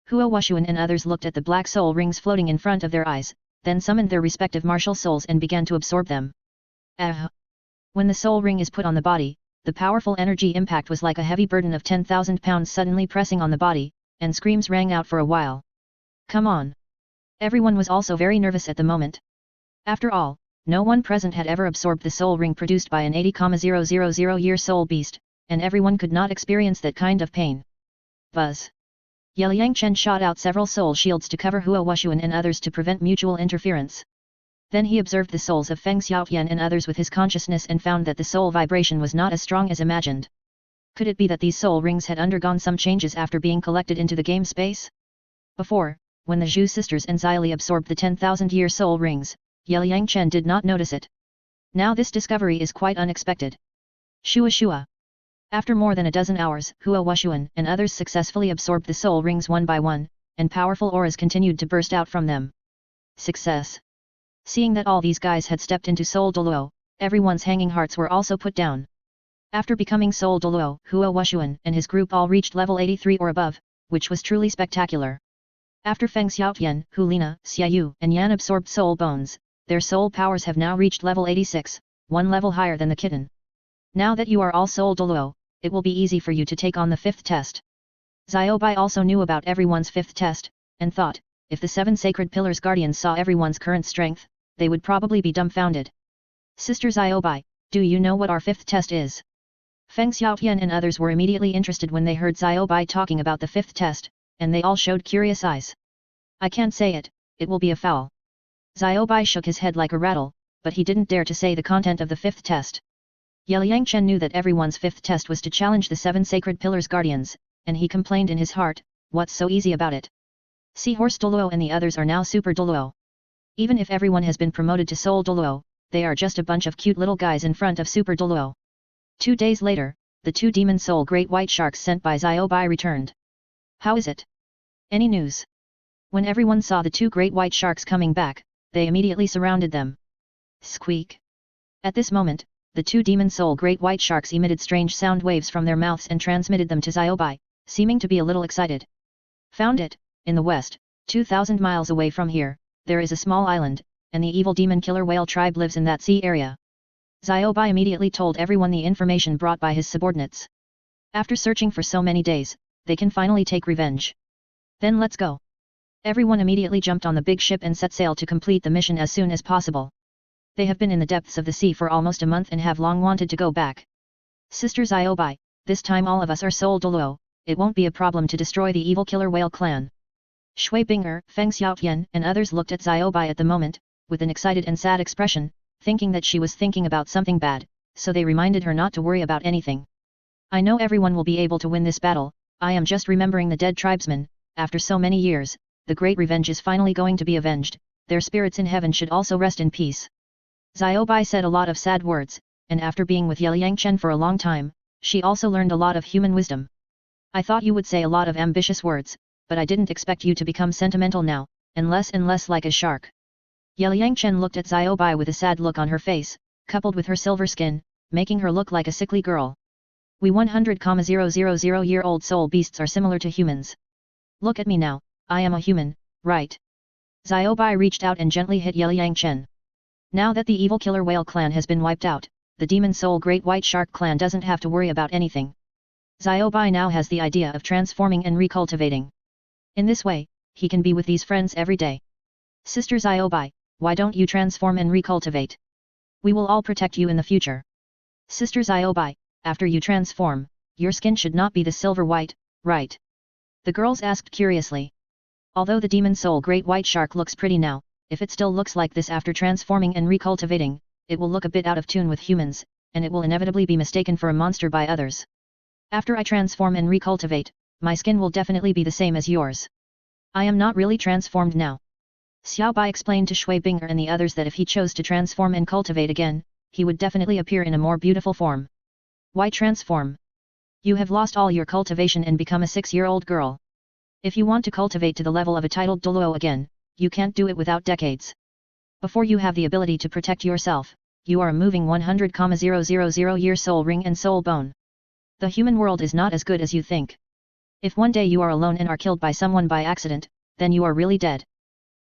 Hua Wushuan and others looked at the black soul rings floating in front of their eyes, then summoned their respective martial souls and began to absorb them. When the soul ring is put on the body, the powerful energy impact was like a heavy burden of 10,000 pounds suddenly pressing on the body, and screams rang out for a while. Come on! Everyone was also very nervous at the moment. After all, no one present had ever absorbed the soul ring produced by an 80,000-year soul beast, and everyone could not experience that kind of pain. Buzz! Liang Chen shot out several soul shields to cover Hua Wushuan and others to prevent mutual interference. Then he observed the souls of Feng Xiaotian and others with his consciousness and found that the soul vibration was not as strong as imagined. Could it be that these soul rings had undergone some changes after being collected into the game space? Before, when the Zhu sisters and Xili absorbed the 10,000-year soul rings, Liang Chen did not notice it. Now this discovery is quite unexpected. Shua. After more than a dozen hours, Hua Wushuan and others successfully absorbed the soul rings one by one, and powerful auras continued to burst out from them. Success! Seeing that all these guys had stepped into Soul Douluo, everyone's hanging hearts were also put down. After becoming Soul Douluo, Hua Wushuan and his group all reached level 83 or above, which was truly spectacular. After Feng Xiaotian, Hu Lina, Xiaoyu, and Yan absorbed soul bones, their soul powers have now reached level 86, one level higher than the kitten. Now that you are all Soul Douluo, it will be easy for you to take on the fifth test. Xiao Bai also knew about everyone's fifth test, and thought, if the 7 sacred pillars guardians saw everyone's current strength, they would probably be dumbfounded. Sister Xiao Bai, do you know what our fifth test is? Feng Xiaotian and others were immediately interested when they heard Xiao Bai talking about the fifth test, and they all showed curious eyes. I can't say it, it will be a foul. Xiao Bai shook his head like a rattle, but he didn't dare to say the content of the fifth test. Liang Chen knew that everyone's fifth test was to challenge the 7 sacred pillars guardians, and he complained in his heart, what's so easy about it? Seahorse Douluo and the others are now Super Douluo. Even if everyone has been promoted to Soul Douluo, they are just a bunch of cute little guys in front of Super Douluo. 2 days later, the 2 demon soul great white sharks sent by Xiao Bai returned. How is it? Any news? When everyone saw the 2 great white sharks coming back, they immediately surrounded them. Squeak! At this moment, the 2 demon soul great white sharks emitted strange sound waves from their mouths and transmitted them to Xiao Bai, seeming to be a little excited. Found it, in the west, 2,000 miles away from here, there is a small island, and the evil demon killer whale tribe lives in that sea area. Xiao Bai immediately told everyone the information brought by his subordinates. After searching for so many days, they can finally take revenge. Then let's go. Everyone immediately jumped on the big ship and set sail to complete the mission as soon as possible. They have been in the depths of the sea for almost a month and have long wanted to go back. Sister Xiao Bai, this time all of us are Soul Douluo, it won't be a problem to destroy the evil killer whale clan. Shui Binger, Feng Xiaotian and others looked at Xiao Bai at the moment, with an excited and sad expression, thinking that she was thinking about something bad, so they reminded her not to worry about anything. I know everyone will be able to win this battle, I am just remembering the dead tribesmen, after so many years, the great revenge is finally going to be avenged, their spirits in heaven should also rest in peace. Xiao Bai said a lot of sad words, and after being with Liang Chen for a long time, she also learned a lot of human wisdom. I thought you would say a lot of ambitious words, but I didn't expect you to become sentimental now, and less like a shark. Liang Chen looked at Xiao Bai with a sad look on her face, coupled with her silver skin, making her look like a sickly girl. We 100,000-year-old soul beasts are similar to humans. Look at me now, I am a human, right? Xiaobai reached out and gently hit Yeliang Chen. Now that the evil killer whale clan has been wiped out, the demon soul great white shark clan doesn't have to worry about anything. Xiaobai now has the idea of transforming and recultivating. In this way, he can be with these friends every day. Sister Xiaobai, why don't you transform and recultivate? We will all protect you in the future. Sister Xiaobai, after you transform, your skin should not be the silver white, right? The girls asked curiously. Although the demon soul great white shark looks pretty now, if it still looks like this after transforming and recultivating, it will look a bit out of tune with humans, and it will inevitably be mistaken for a monster by others. After I transform and recultivate, my skin will definitely be the same as yours. I am not really transformed now. Xiaobai explained to Shui Binger and the others that if he chose to transform and cultivate again, he would definitely appear in a more beautiful form. Why transform? You have lost all your cultivation and become a 6-year-old girl. If you want to cultivate to the level of a titled Douluo again, you can't do it without decades. Before you have the ability to protect yourself, you are a moving 100,000-year soul ring and soul bone. The human world is not as good as you think. If one day you are alone and are killed by someone by accident, then you are really dead.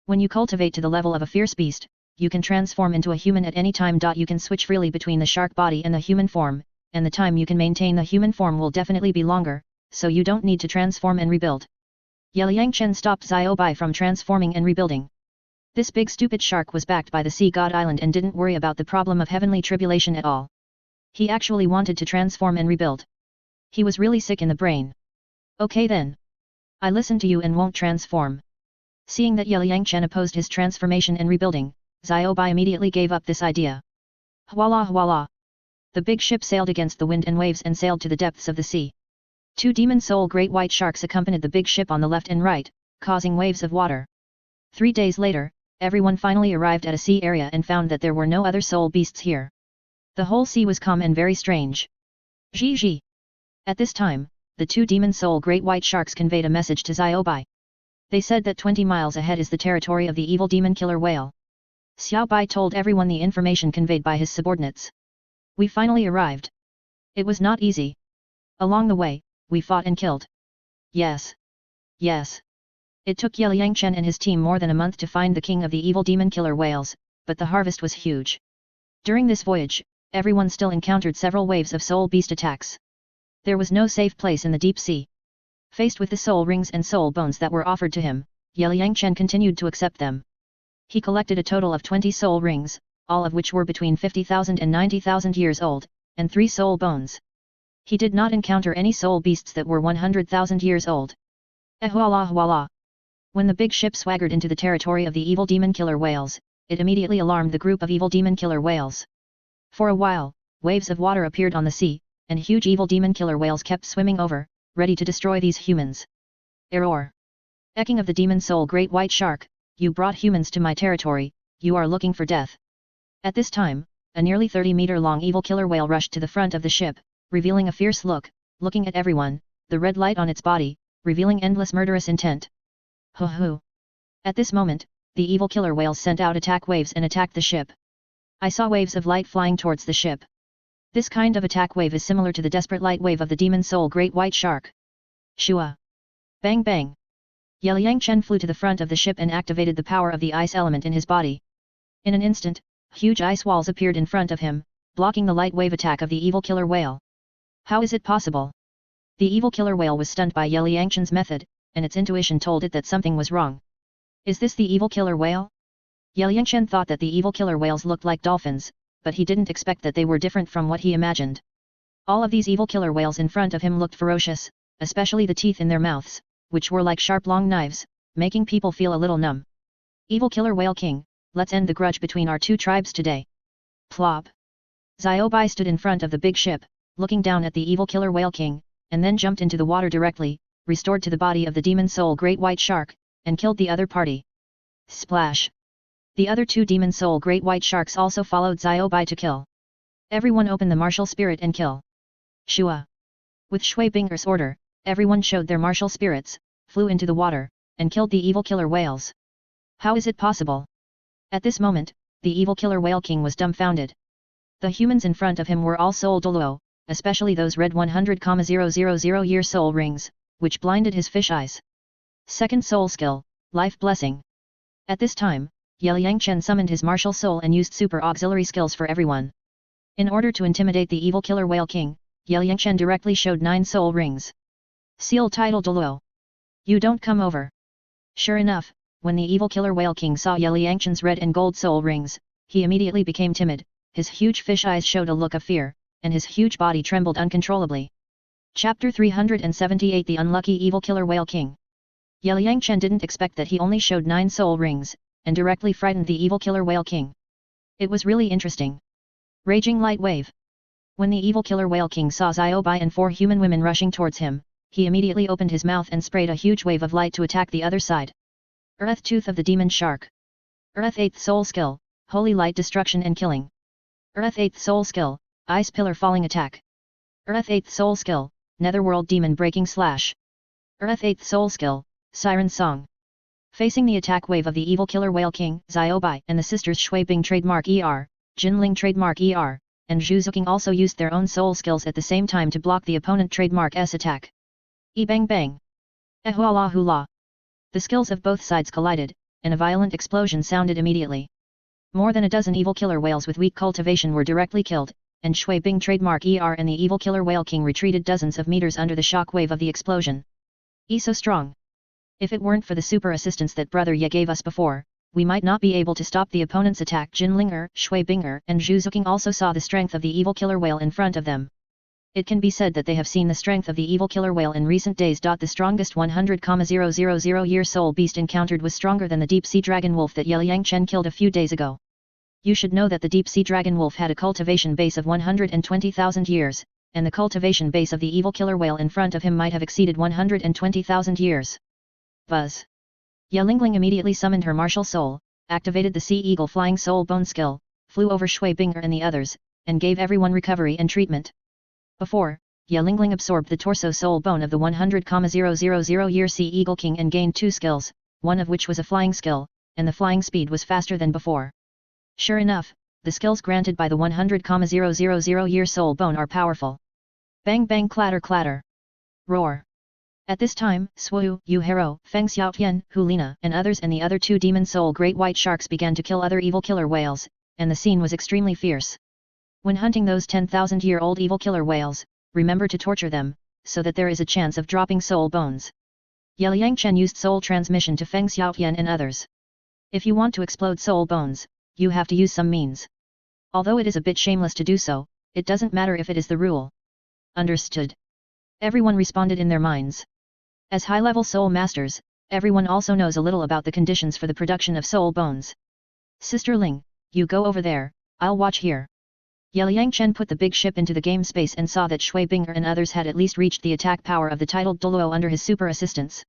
When you cultivate to the level of a fierce beast, you can transform into a human at any time. You can switch freely between the shark body and the human form, and the time you can maintain the human form will definitely be longer, so you don't need to transform and rebuild. Yeliang Chen stopped Xiaobai from transforming and rebuilding. This big stupid shark was backed by the sea god island and didn't worry about the problem of heavenly tribulation at all. He actually wanted to transform and rebuild. He was really sick in the brain. Okay then. I listen to you and won't transform. Seeing that Yeliang Chen opposed his transformation and rebuilding, Xiaobai immediately gave up this idea. Voila voila! The big ship sailed against the wind and waves and sailed to the depths of the sea. 2 demon soul great white sharks accompanied the big ship on the left and right, causing waves of water. 3 days later, everyone finally arrived at a sea area and found that there were no other soul beasts here. The whole sea was calm and very strange. Zhi. At this time, the 2 demon soul great white sharks conveyed a message to Xiaobai. They said that 20 miles ahead is the territory of the evil demon killer whale. Xiaobai told everyone the information conveyed by his subordinates. We finally arrived. It was not easy. Along the way, we fought and killed. Yes. Yes. It took Yeliang Chen and his team more than a month to find the king of the evil demon killer whales, but the harvest was huge. During this voyage, everyone still encountered several waves of soul beast attacks. There was no safe place in the deep sea. Faced with the soul rings and soul bones that were offered to him, Yeliang Chen continued to accept them. He collected a total of 20 soul rings, all of which were between 50,000 and 90,000 years old, and 3 soul bones. He did not encounter any soul beasts that were 100,000 years old. Voila voila! When the big ship swaggered into the territory of the evil demon killer whales, it immediately alarmed the group of evil demon killer whales. For a while, waves of water appeared on the sea, and huge evil demon killer whales kept swimming over, ready to destroy these humans. Error! Ecking of the demon soul great white shark, you brought humans to my territory, you are looking for death. At this time, a nearly 30-meter-long evil killer whale rushed to the front of the ship, revealing a fierce look, looking at everyone, the red light on its body, revealing endless murderous intent. Hoo. At this moment, the evil killer whales sent out attack waves and attacked the ship. I saw waves of light flying towards the ship. This kind of attack wave is similar to the desperate light wave of the demon soul great white shark. Shua! Bang bang! Yeliang Chen flew to the front of the ship and activated the power of the ice element in his body. In an instant, huge ice walls appeared in front of him, blocking the light wave attack of the evil killer whale. How is it possible? The evil killer whale was stunned by Yeliang Chen's method, and its intuition told it that something was wrong. Is this the evil killer whale? Yeliang Chen thought that the evil killer whales looked like dolphins, but he didn't expect that they were different from what he imagined. All of these evil killer whales in front of him looked ferocious, especially the teeth in their mouths, which were like sharp long knives, making people feel a little numb. Evil killer whale king, let's end the grudge between our 2 tribes today. Plop! Xiaobai stood in front of the big ship, looking down at the evil killer whale king, and then jumped into the water directly, restored to the body of the demon soul great white shark, and killed the other party. Splash! The other 2 demon soul great white sharks also followed Xiaobai to kill. Everyone open the martial spirit and kill. Shua! With Shui Binger's order, everyone showed their martial spirits, flew into the water, and killed the evil killer whales. How is it possible? At this moment, the evil killer whale king was dumbfounded. The humans in front of him were all soul Douluo, especially those red 100,000 year soul rings, which blinded his fish eyes. Second soul skill, Life Blessing. At this time, Yangchen summoned his martial soul and used super auxiliary skills for everyone. In order to intimidate the evil killer whale king, Yangchen directly showed 9 soul rings. Seal title Douluo. You don't come over. Sure enough, when the evil killer whale king saw Yangchen's red and gold soul rings, he immediately became timid, his huge fish eyes showed a look of fear, and his huge body trembled uncontrollably. Chapter 378 The Unlucky Evil Killer Whale King. Yangchen didn't expect that he only showed 9 soul rings, and directly frightened the evil killer whale king. It was really interesting. Raging Light Wave. When the evil killer whale king saw Xiaobai and 4 human women rushing towards him, he immediately opened his mouth and sprayed a huge wave of light to attack the other side. Earth Tooth of the Demon Shark. Earth 8th Soul Skill, Holy Light Destruction and Killing. Earth 8th Soul Skill, Ice Pillar Falling Attack. Earth 8th Soul Skill, Netherworld Demon Breaking Slash. Earth 8th Soul Skill, Siren Song. Facing the attack wave of the evil killer whale king, Xiaobai and the sisters Shui Bing trademark ER, Jinling trademark ER, and Zhu Zuqing also used their own soul skills at the same time to block the opponent trademark S attack. E-bang bang. Ehua hula. The skills of both sides collided, and a violent explosion sounded immediately. More than a dozen evil killer whales with weak cultivation were directly killed, and Shui Bing trademark ER and the evil killer whale king retreated dozens of meters under the shock wave of the explosion. So strong. If it weren't for the super assistance that Brother Ye gave us before, we might not be able to stop the opponent's attack. Jinlinger, Shui Binger and Zhu Zuqing also saw the strength of the evil killer whale in front of them. It can be said that they have seen the strength of the evil killer whale in recent days. The strongest 100,000 year soul beast encountered was stronger than the deep sea dragon wolf that Yangchen killed a few days ago. You should know that the deep sea dragon wolf had a cultivation base of 120,000 years, and the cultivation base of the evil killer whale in front of him might have exceeded 120,000 years. Buzz. Lingling immediately summoned her martial soul, activated the Sea Eagle Flying Soul Bone skill, flew over Shui Binger and the others, and gave everyone recovery and treatment. Before, Lingling absorbed the torso soul bone of the 100,000 year Sea Eagle King and gained 2 skills, one of which was a flying skill, and the flying speed was faster than before. Sure enough, the skills granted by the 100,000 year soul bone are powerful. Bang bang clatter clatter. Roar. At this time, Swu, Yu Hero, Feng Xiaotian, Hulina and others and the other 2 demon soul great white sharks began to kill other evil killer whales, and the scene was extremely fierce. When hunting those 10,000-year-old evil killer whales, remember to torture them, so that there is a chance of dropping soul bones. Yangchen used soul transmission to Feng Xiaotian and others. If you want to explode soul bones, you have to use some means. Although it is a bit shameless to do so, it doesn't matter if it is the rule. Understood. Everyone responded in their minds. As high-level soul masters, everyone also knows a little about the conditions for the production of soul bones. Sister Ling, you go over there, I'll watch here. Yangchen put the big ship into the game space and saw that Shui Binger and others had at least reached the attack power of the titled Douluo under his super assistance.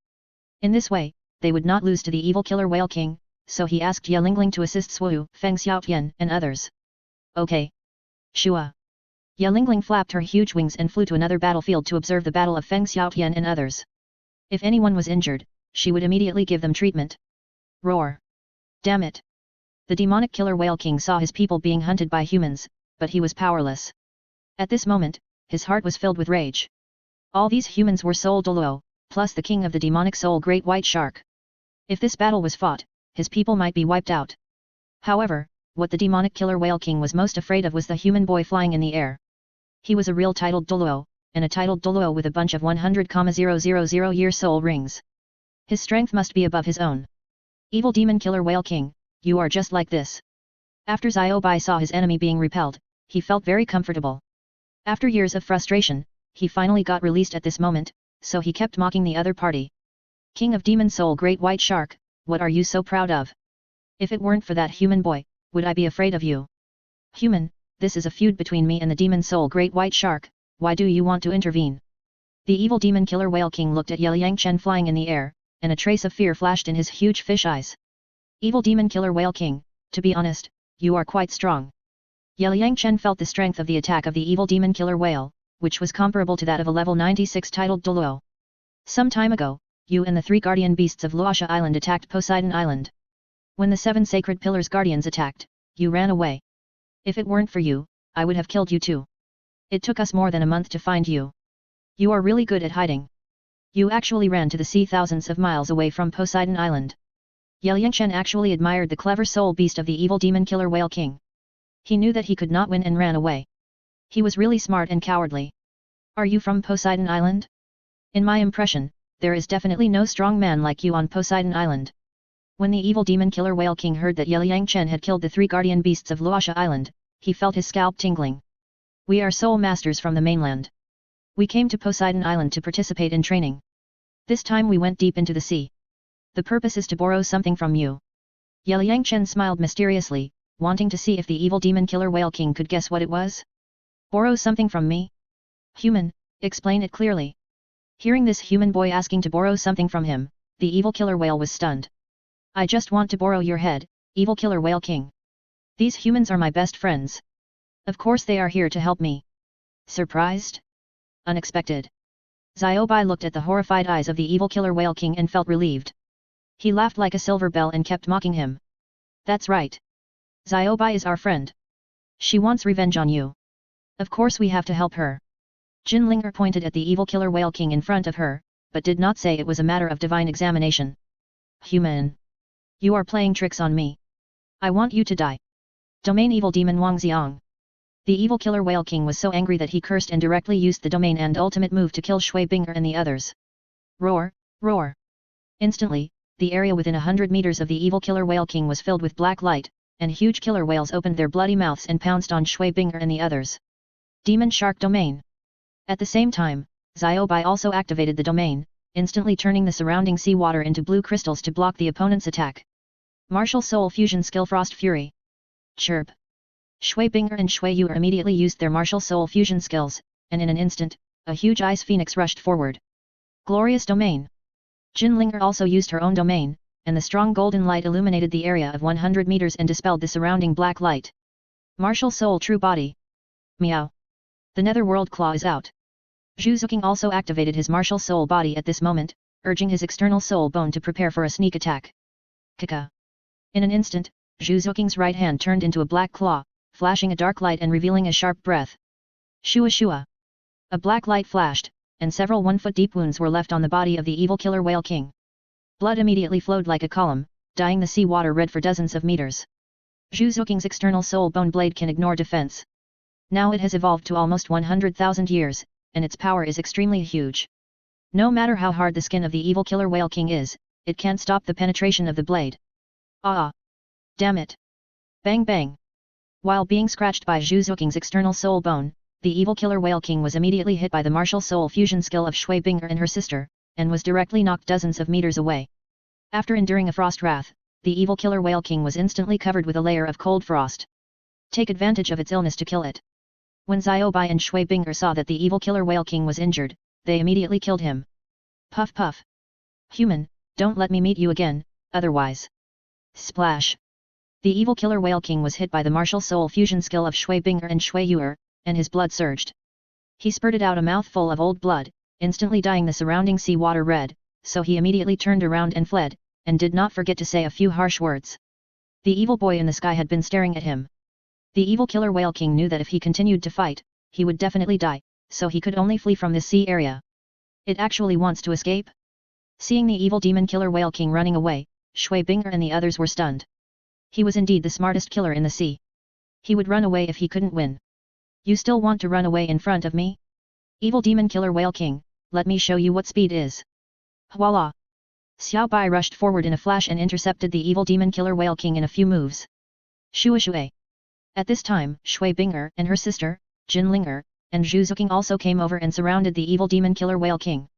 In this way, they would not lose to the evil killer whale king, so he asked Lingling to assist Swu, Feng Xiaotian and others. Okay. Shua. Lingling flapped her huge wings and flew to another battlefield to observe the battle of Feng Xiaotian and others. If anyone was injured, she would immediately give them treatment. Roar. Damn it. The demonic killer whale king saw his people being hunted by humans, but he was powerless. At this moment, his heart was filled with rage. All these humans were soul Douluo, plus the king of the demonic soul great white shark. If this battle was fought, his people might be wiped out. However, what the demonic killer whale king was most afraid of was the human boy flying in the air. He was a real titled Douluo, and a titled Douluo with a bunch of 100,000 year soul rings. His strength must be above his own. Evil demon killer whale king, you are just like this. After Xiaobai saw his enemy being repelled, he felt very comfortable. After years of frustration, he finally got released at this moment, so he kept mocking the other party. King of demon soul great white shark, what are you so proud of? If it weren't for that human boy, would I be afraid of you? Human, this is a feud between me and the demon soul great white shark, why do you want to intervene? The evil demon killer whale king looked at Yangchen flying in the air, and a trace of fear flashed in his huge fish eyes. Evil demon killer whale king, to be honest, you are quite strong. Yangchen felt the strength of the attack of the evil demon killer whale, which was comparable to that of a level 96 titled Douluo. Some time ago, you and the 3 guardian beasts of Luosha Island attacked Poseidon Island. When the 7 sacred pillars guardians attacked, you ran away. If it weren't for you, I would have killed you too. It took us more than a month to find you. You are really good at hiding. You actually ran to the sea thousands of miles away from Poseidon Island. Yelyangchen actually admired the clever soul beast of the evil demon killer Whale King. He knew that he could not win and ran away. He was really smart and cowardly. Are you from Poseidon Island? In my impression, there is definitely no strong man like you on Poseidon Island. When the evil demon killer Whale King heard that Yelyangchen had killed the 3 guardian beasts of Luosha Island, he felt his scalp tingling. We are soul masters from the mainland. We came to Poseidon Island to participate in training. This time we went deep into the sea. The purpose is to borrow something from you. Yelyangchen smiled mysteriously, wanting to see if the evil demon killer Whale King could guess what it was. Borrow something from me? Human, explain it clearly. Hearing this human boy asking to borrow something from him, the evil killer whale was stunned. I just want to borrow your head, evil killer Whale King. These humans are my best friends. Of course they are here to help me. Surprised? Unexpected. Xiaobai looked at the horrified eyes of the evil killer Whale King and felt relieved. He laughed like a silver bell and kept mocking him. That's right. Xiaobai is our friend. She wants revenge on you. Of course we have to help her. Jinlinger pointed at the evil killer Whale King in front of her, but did not say it was a matter of divine examination. Human. You are playing tricks on me. I want you to die. Domain evil demon Wang Xiang. The evil killer Whale King was so angry that he cursed and directly used the domain and ultimate move to kill Shui Binger and the others. Roar, roar. Instantly, the area within 100 meters of the evil killer Whale King was filled with black light, and huge killer whales opened their bloody mouths and pounced on Shui Binger and the others. Demon Shark Domain. At the same time, Xiaobai also activated the domain, instantly turning the surrounding seawater into blue crystals to block the opponent's attack. Martial Soul Fusion Skill Frost Fury. Chirp. Shui Binger and Shui Yu immediately used their martial soul fusion skills, and in an instant, a huge ice phoenix rushed forward. Glorious Domain. Jinlinger also used her own domain, and the strong golden light illuminated the area of 100 meters and dispelled the surrounding black light. Martial Soul True Body. Meow. The Netherworld Claw is out. Zhu Zuqing also activated his martial soul body at this moment, urging his external soul bone to prepare for a sneak attack. Kaka. In an instant, Zhu Zuqing's right hand turned into a black claw, flashing a dark light and revealing a sharp breath. Shua Shua. A black light flashed, and several 1-foot-deep wounds were left on the body of the evil killer Whale King. Blood immediately flowed like a column, dyeing the sea water red for dozens of meters. Zhu Zuqing's external soul bone blade can ignore defense. Now it has evolved to almost 100,000 years, and its power is extremely huge. No matter how hard the skin of the evil killer Whale King is, it can't stop the penetration of the blade. Ah! Damn it! Bang bang! While being scratched by Zhu Zuqing's external soul bone, the evil killer Whale King was immediately hit by the martial soul fusion skill of Shui Binger and her sister, and was directly knocked dozens of meters away. After enduring a frost wrath, the evil killer Whale King was instantly covered with a layer of cold frost. Take advantage of its illness to kill it. When Xiaobai and Shui Binger saw that the evil killer Whale King was injured, they immediately killed him. Puff puff. Human, don't let me meet you again, otherwise. Splash. The evil killer Whale King was hit by the martial soul fusion skill of Shui Binger and Shui Yu, and his blood surged. He spurted out a mouthful of old blood, instantly dyeing the surrounding sea water red, so he immediately turned around and fled, and did not forget to say a few harsh words. The evil boy in the sky had been staring at him. The evil killer Whale King knew that if he continued to fight, he would definitely die, so he could only flee from this sea area. It actually wants to escape? Seeing the evil demon killer Whale King running away, Shui Binger and the others were stunned. He was indeed the smartest killer in the sea. He would run away if he couldn't win. You still want to run away in front of me? Evil demon killer Whale King, let me show you what speed is. Voila! Xiao Bai rushed forward in a flash and intercepted the evil demon killer Whale King in a few moves. Shua Shui. At this time, Shui Binger and her sister, Jinlinger, and Zhu Zuqing also came over and surrounded the evil demon killer Whale King.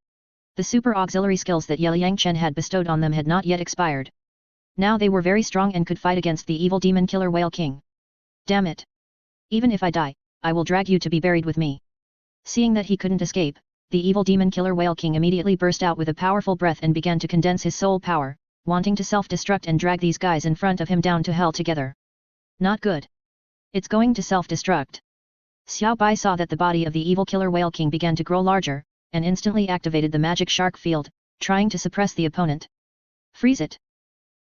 The super auxiliary skills that Yelyangchen had bestowed on them had not yet expired. Now they were very strong and could fight against the evil demon killer Whale King. Damn it! Even if I die, I will drag you to be buried with me. Seeing that he couldn't escape, the evil demon killer Whale King immediately burst out with a powerful breath and began to condense his soul power, wanting to self-destruct and drag these guys in front of him down to hell together. Not good. It's going to self-destruct. Xiao Bai saw that the body of the evil killer Whale King began to grow larger, and instantly activated the magic shark field, trying to suppress the opponent. Freeze it!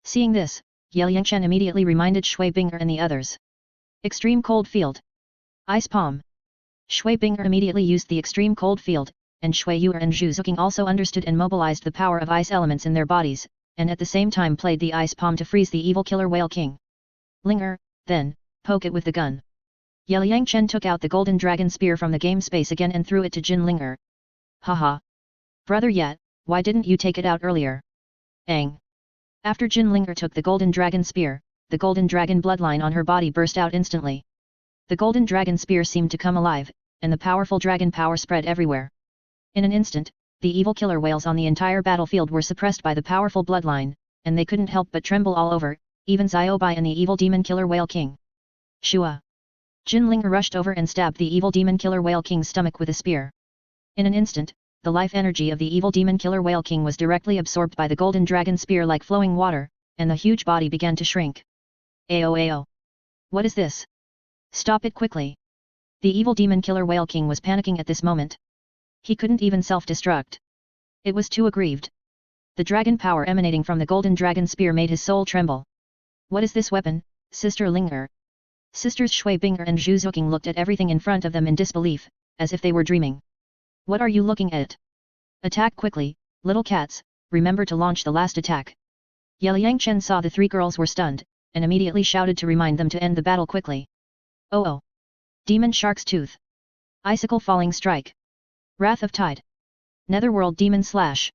Seeing this, Yelyangchen immediately reminded Shui Binger and the others. Extreme Cold Field. Ice Palm. Shui Bing'er immediately used the extreme cold field, and Shui Yuer and Zhu Zuqing also understood and mobilized the power of ice elements in their bodies, and at the same time played the ice palm to freeze the evil killer whale king. Linger, then, poke it with the gun. Liang Chen took out the golden dragon spear from the game space again and threw it to Jin Linger. Haha. Brother Yet, why didn't you take it out earlier? Ang. After Jin Linger took the golden dragon spear, the golden dragon bloodline on her body burst out instantly. The golden dragon spear seemed to come alive, and the powerful dragon power spread everywhere. In an instant, the evil killer whales on the entire battlefield were suppressed by the powerful bloodline, and they couldn't help but tremble all over, even Xiaobai and the evil demon killer whale king. Shua. Jin Linger rushed over and stabbed the evil demon killer whale king's stomach with a spear. In an instant, the life energy of the evil demon killer whale king was directly absorbed by the golden dragon spear like flowing water, and the huge body began to shrink. Ao. What is this? Stop it quickly. The evil demon killer whale king was panicking at this moment. He couldn't even self-destruct. It was too aggrieved. The dragon power emanating from the golden dragon spear made his soul tremble. What is this weapon, Sister Linger? Sisters Shui Bing'er and Zhu Zuqing looked at everything in front of them in disbelief, as if they were dreaming. What are you looking at? Attack quickly, little cats, remember to launch the last attack. Liang Chen saw the three girls were stunned, and immediately shouted to remind them to end the battle quickly. Oh! Demon Shark's Tooth. Icicle Falling Strike. Wrath of Tide. Netherworld Demon Slash.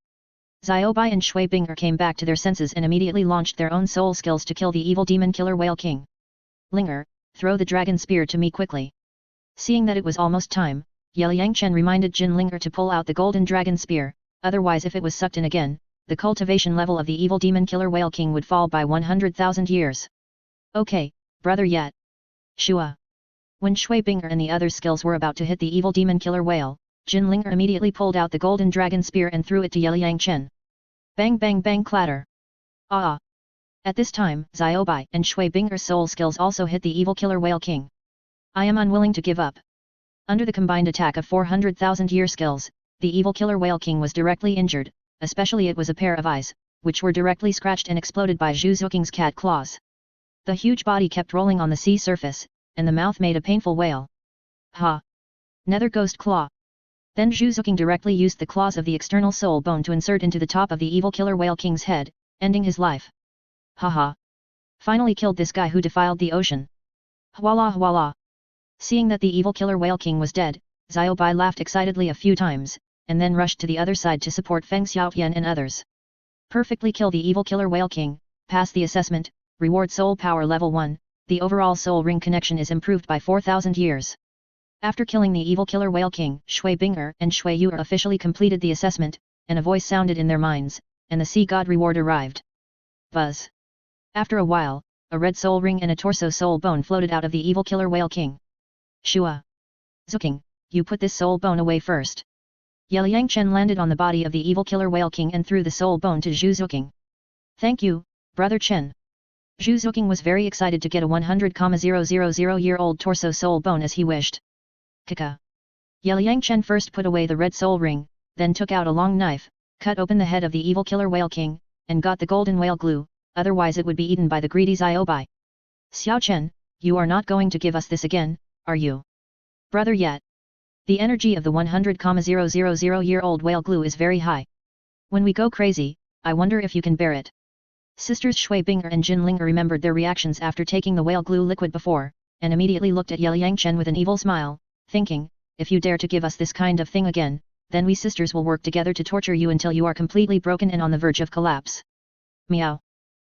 Xiaobai and Shui Bing'er came back to their senses and immediately launched their own soul skills to kill the evil demon killer whale king. Linger, throw the dragon spear to me quickly. Seeing that it was almost time, Liang Chen reminded Jin Linger to pull out the golden dragon spear, otherwise if it was sucked in again, the cultivation level of the evil demon killer whale king would fall by 100,000 years. Okay, brother Yet. Shua. When Shui Bing'er and the other skills were about to hit the evil demon killer whale, Jin Linger immediately pulled out the golden dragon spear and threw it to Liang Chen. Bang bang bang clatter. Ah! At this time, Xiaobai and Shui Bing'er's soul skills also hit the evil killer whale king. I am unwilling to give up. Under the combined attack of 400,000 year skills, the evil killer whale king was directly injured, especially it was a pair of eyes, which were directly scratched and exploded by Zhu Zuqing's cat claws. The huge body kept rolling on the sea surface, and the mouth made a painful wail. Ha! Nether Ghost Claw. Then Zhu Zuqing directly used the claws of the external soul bone to insert into the top of the evil killer whale king's head, ending his life. Haha! Finally killed this guy who defiled the ocean. Hwala hwala! Seeing that the evil killer whale king was dead, Xiaobai laughed excitedly a few times, and then rushed to the other side to support Feng Xiaotian and others. Perfectly kill the evil killer whale king, pass the assessment, reward soul power level 1, the overall soul ring connection is improved by 4,000 years. After killing the evil killer whale king, Shui Bing'er and Shui Yuer officially completed the assessment, and a voice sounded in their minds, and the sea god reward arrived. Buzz. After a while, a red soul ring and a torso soul bone floated out of the evil killer whale king. Shua. Zuqing, you put this soul bone away first. Liang Chen landed on the body of the evil killer whale king and threw the soul bone to Zhu Zuqing. Thank you, brother Chen. Zhu Zuqing was very excited to get a 100,000-year-old torso soul bone as he wished. Kaka. Liang Chen first put away the red soul ring, then took out a long knife, cut open the head of the evil killer whale king, and got the golden whale glue, otherwise it would be eaten by the greedy Xiaobai. Xiao Chen, you are not going to give us this again, are you? Brother Yet. The energy of the 100,000-year-old whale glue is very high. When we go crazy, I wonder if you can bear it. Sisters Shui Bing'er and Jin Linger remembered their reactions after taking the whale glue liquid before, and immediately looked at Liang Chen with an evil smile, thinking, if you dare to give us this kind of thing again, then we sisters will work together to torture you until you are completely broken and on the verge of collapse. Meow.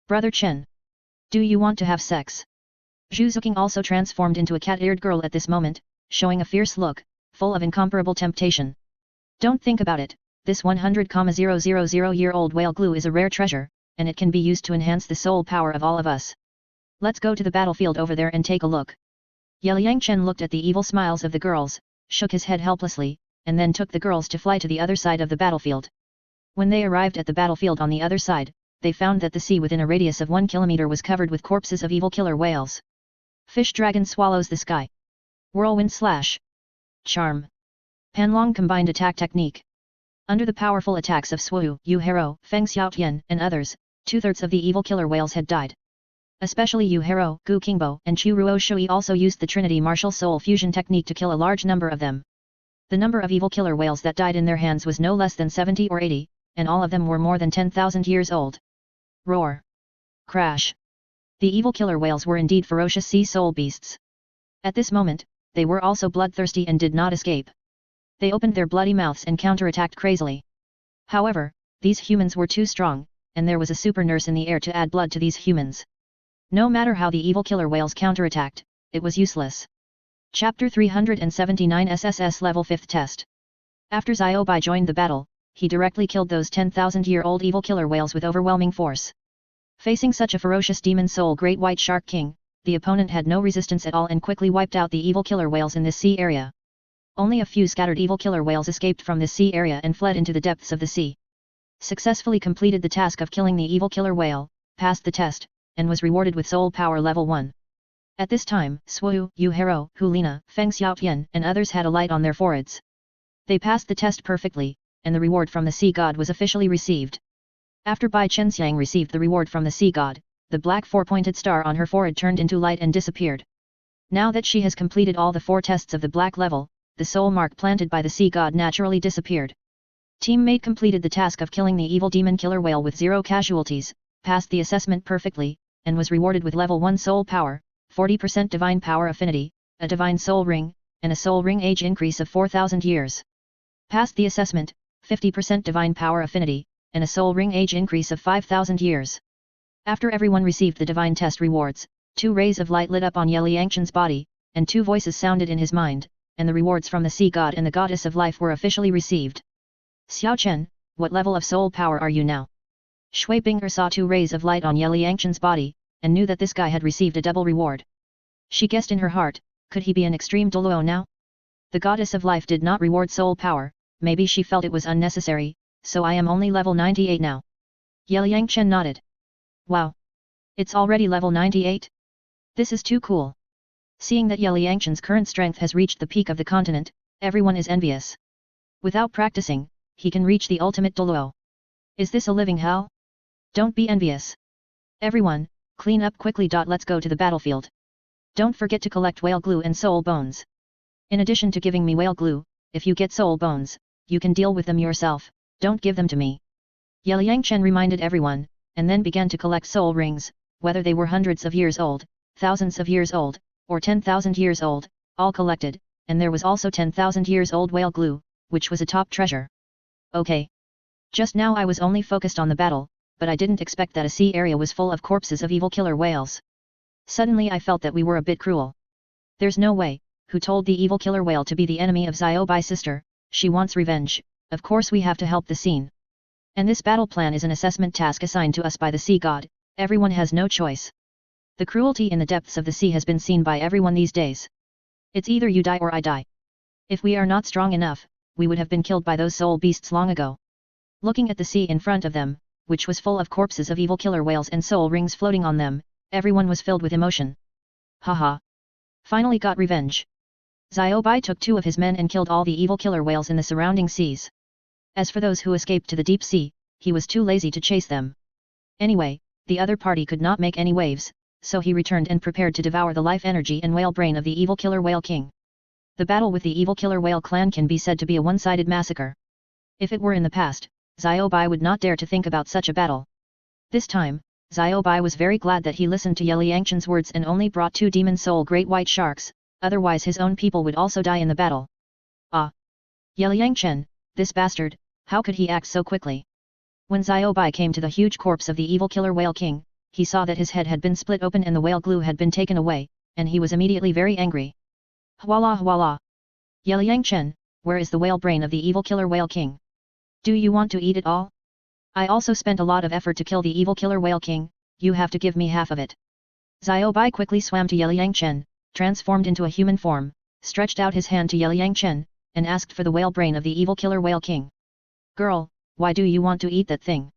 Brother Chen. Do you want to have sex? Zhu Zuqing also transformed into a cat-eared girl at this moment, showing a fierce look, full of incomparable temptation. Don't think about it, this 100,000-year-old whale glue is a rare treasure, and it can be used to enhance the soul power of all of us. Let's go to the battlefield over there and take a look. Liang Chen looked at the evil smiles of the girls, shook his head helplessly, and then took the girls to fly to the other side of the battlefield. When they arrived at the battlefield on the other side, they found that the sea within a radius of 1 kilometer was covered with corpses of evil killer whales. Fish dragon swallows the sky. Whirlwind slash. Charm. Panlong combined attack technique. Under the powerful attacks of Swu, Yu Hero, Feng Xiaotian, and others, 2/3 of the evil killer whales had died. Especially Yu Hero, Gu Qingbo, and Chu Ruo Shui also used the Trinity Martial Soul Fusion technique to kill a large number of them. The number of evil killer whales that died in their hands was no less than 70 or 80, and all of them were more than 10,000 years old. Roar! Crash! The evil killer whales were indeed ferocious sea soul beasts. At this moment, they were also bloodthirsty and did not escape. They opened their bloody mouths and counterattacked crazily. However, these humans were too strong, and there was a super nurse in the air to add blood to these humans. No matter how the evil killer whales counterattacked, it was useless. Chapter 379 SSS Level 5th Test. After Xiaobai joined the battle, he directly killed those 10,000-year-old evil killer whales with overwhelming force. Facing such a ferocious demon soul Great White Shark King, the opponent had no resistance at all and quickly wiped out the evil killer whales in this sea area. Only a few scattered evil killer whales escaped from this sea area and fled into the depths of the sea. Successfully completed the task of killing the evil killer whale, passed the test, and was rewarded with Soul Power Level 1. At this time, Swu, Yu Hero, Hu Lina, Feng Xiaotian and others had a light on their foreheads. They passed the test perfectly, and the reward from the sea god was officially received. After Bai Chenxiang received the reward from the sea god, the black four-pointed star on her forehead turned into light and disappeared. Now that she has completed all the 4 tests of the black level, the soul mark planted by the sea god naturally disappeared. Teammate completed the task of killing the evil demon killer whale with 0 casualties, passed the assessment perfectly, and was rewarded with level 1 soul power, 40% divine power affinity, a divine soul ring, and a soul ring age increase of 4,000 years. Passed the assessment, 50% divine power affinity, and a soul ring age increase of 5,000 years. After everyone received the divine test rewards, 2 rays of light lit up on Yeliangchen's body, and 2 voices sounded in his mind, and the rewards from the sea god and the goddess of life were officially received. Xiao Chen, what level of soul power are you now? Shui Bing'er saw 2 rays of light on Yeliangchen's body, and knew that this guy had received a double reward. She guessed in her heart, could he be an extreme Douluo now? The goddess of life did not reward soul power, maybe she felt it was unnecessary, so I am only level 98 now. Yeliangchen nodded. Wow! It's already level 98? This is too cool. Seeing that Yeliangchen's current strength has reached the peak of the continent, everyone is envious. Without practicing, he can reach the ultimate Douluo. Is this a living hell? Don't be envious. Everyone, clean up quickly. Let's go to the battlefield. Don't forget to collect whale glue and soul bones. In addition to giving me whale glue, if you get soul bones, you can deal with them yourself, don't give them to me. Yeliangchen reminded everyone, and then began to collect soul rings, whether they were hundreds of years old, thousands of years old, or 10,000 years old, all collected, and there was also 10,000 years old whale glue, which was a top treasure. Okay. Just now I was only focused on the battle, but I didn't expect that a sea area was full of corpses of evil killer whales. Suddenly I felt that we were a bit cruel. There's no way, who told the evil killer whale to be the enemy of Xiaobai's sister, she wants revenge, of course we have to help the scene. And this battle plan is an assessment task assigned to us by the sea god, everyone has no choice. The cruelty in the depths of the sea has been seen by everyone these days. It's either you die or I die. If we are not strong enough, we would have been killed by those soul beasts long ago. Looking at the sea in front of them, which was full of corpses of evil killer whales and soul rings floating on them, everyone was filled with emotion. Haha. Finally got revenge. Xiaobai took 2 of his men and killed all the evil killer whales in the surrounding seas. As for those who escaped to the deep sea, he was too lazy to chase them. Anyway, the other party could not make any waves, so he returned and prepared to devour the life energy and whale brain of the evil killer whale king. The battle with the evil killer whale clan can be said to be a one-sided massacre. If it were in the past, Xiaobai would not dare to think about such a battle. This time, Xiaobai was very glad that he listened to Yeliangchen's words and only brought 2 demon soul great white sharks, otherwise his own people would also die in the battle. Ah! Yeliangchen, this bastard, how could he act so quickly? When Xiaobai came to the huge corpse of the evil killer whale king, he saw that his head had been split open and the whale glue had been taken away, and he was immediately very angry. Hwala hwala! Yeliangchen, where is the whale brain of the evil killer whale king? Do you want to eat it all? I also spent a lot of effort to kill the evil killer whale king, you have to give me half of it. Xiaobai quickly swam to Yeliangchen, transformed into a human form, stretched out his hand to Yeliangchen, and asked for the whale brain of the evil killer whale king. Girl, why do you want to eat that thing?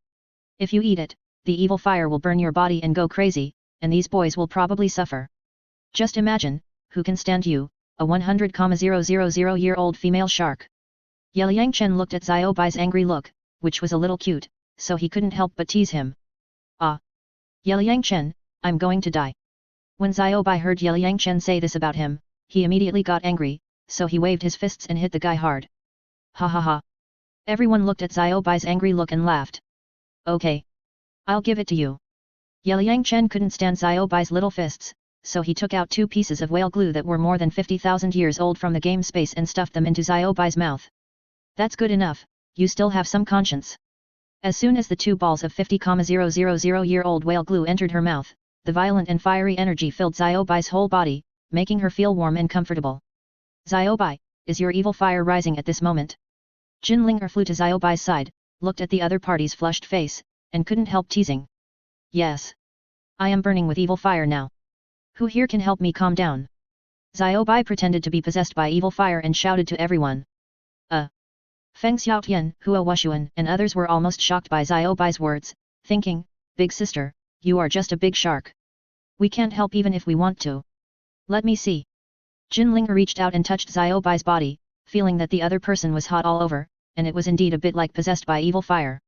If you eat it, the evil fire will burn your body and go crazy, and these boys will probably suffer. Just imagine, who can stand you, a 100,000-year-old female shark. Yeliangchen looked at Xiaobai's angry look, which was a little cute, so he couldn't help but tease him. Ah! Yeliangchen, I'm going to die. When Xiaobai heard Liang Chen say this about him, he immediately got angry, so he waved his fists and hit the guy hard. Ha ha ha. Everyone looked at Xiaobai's angry look and laughed. Okay. I'll give it to you. Liang Chen couldn't stand Xiaobai's little fists, so he took out 2 pieces of whale glue that were more than 50,000 years old from the game space and stuffed them into Xiaobai's mouth. That's good enough, you still have some conscience. As soon as the 2 balls of 50,000-year-old whale glue entered her mouth, the violent and fiery energy filled Xiaobai's whole body, making her feel warm and comfortable. Xiaobai, is your evil fire rising at this moment? Jinlinger flew to Xiaobai's side, looked at the other party's flushed face, and couldn't help teasing. Yes. I am burning with evil fire now. Who here can help me calm down? Xiaobai pretended to be possessed by evil fire and shouted to everyone. Feng Xiaotian, Hua Wushuan and others were almost shocked by Xiaobai's words, thinking, Big sister, you are just a big shark. We can't help even if we want to. Let me see. Jinlinger reached out and touched Xiaobai's body, feeling that the other person was hot all over, and it was indeed a bit like possessed by evil fire.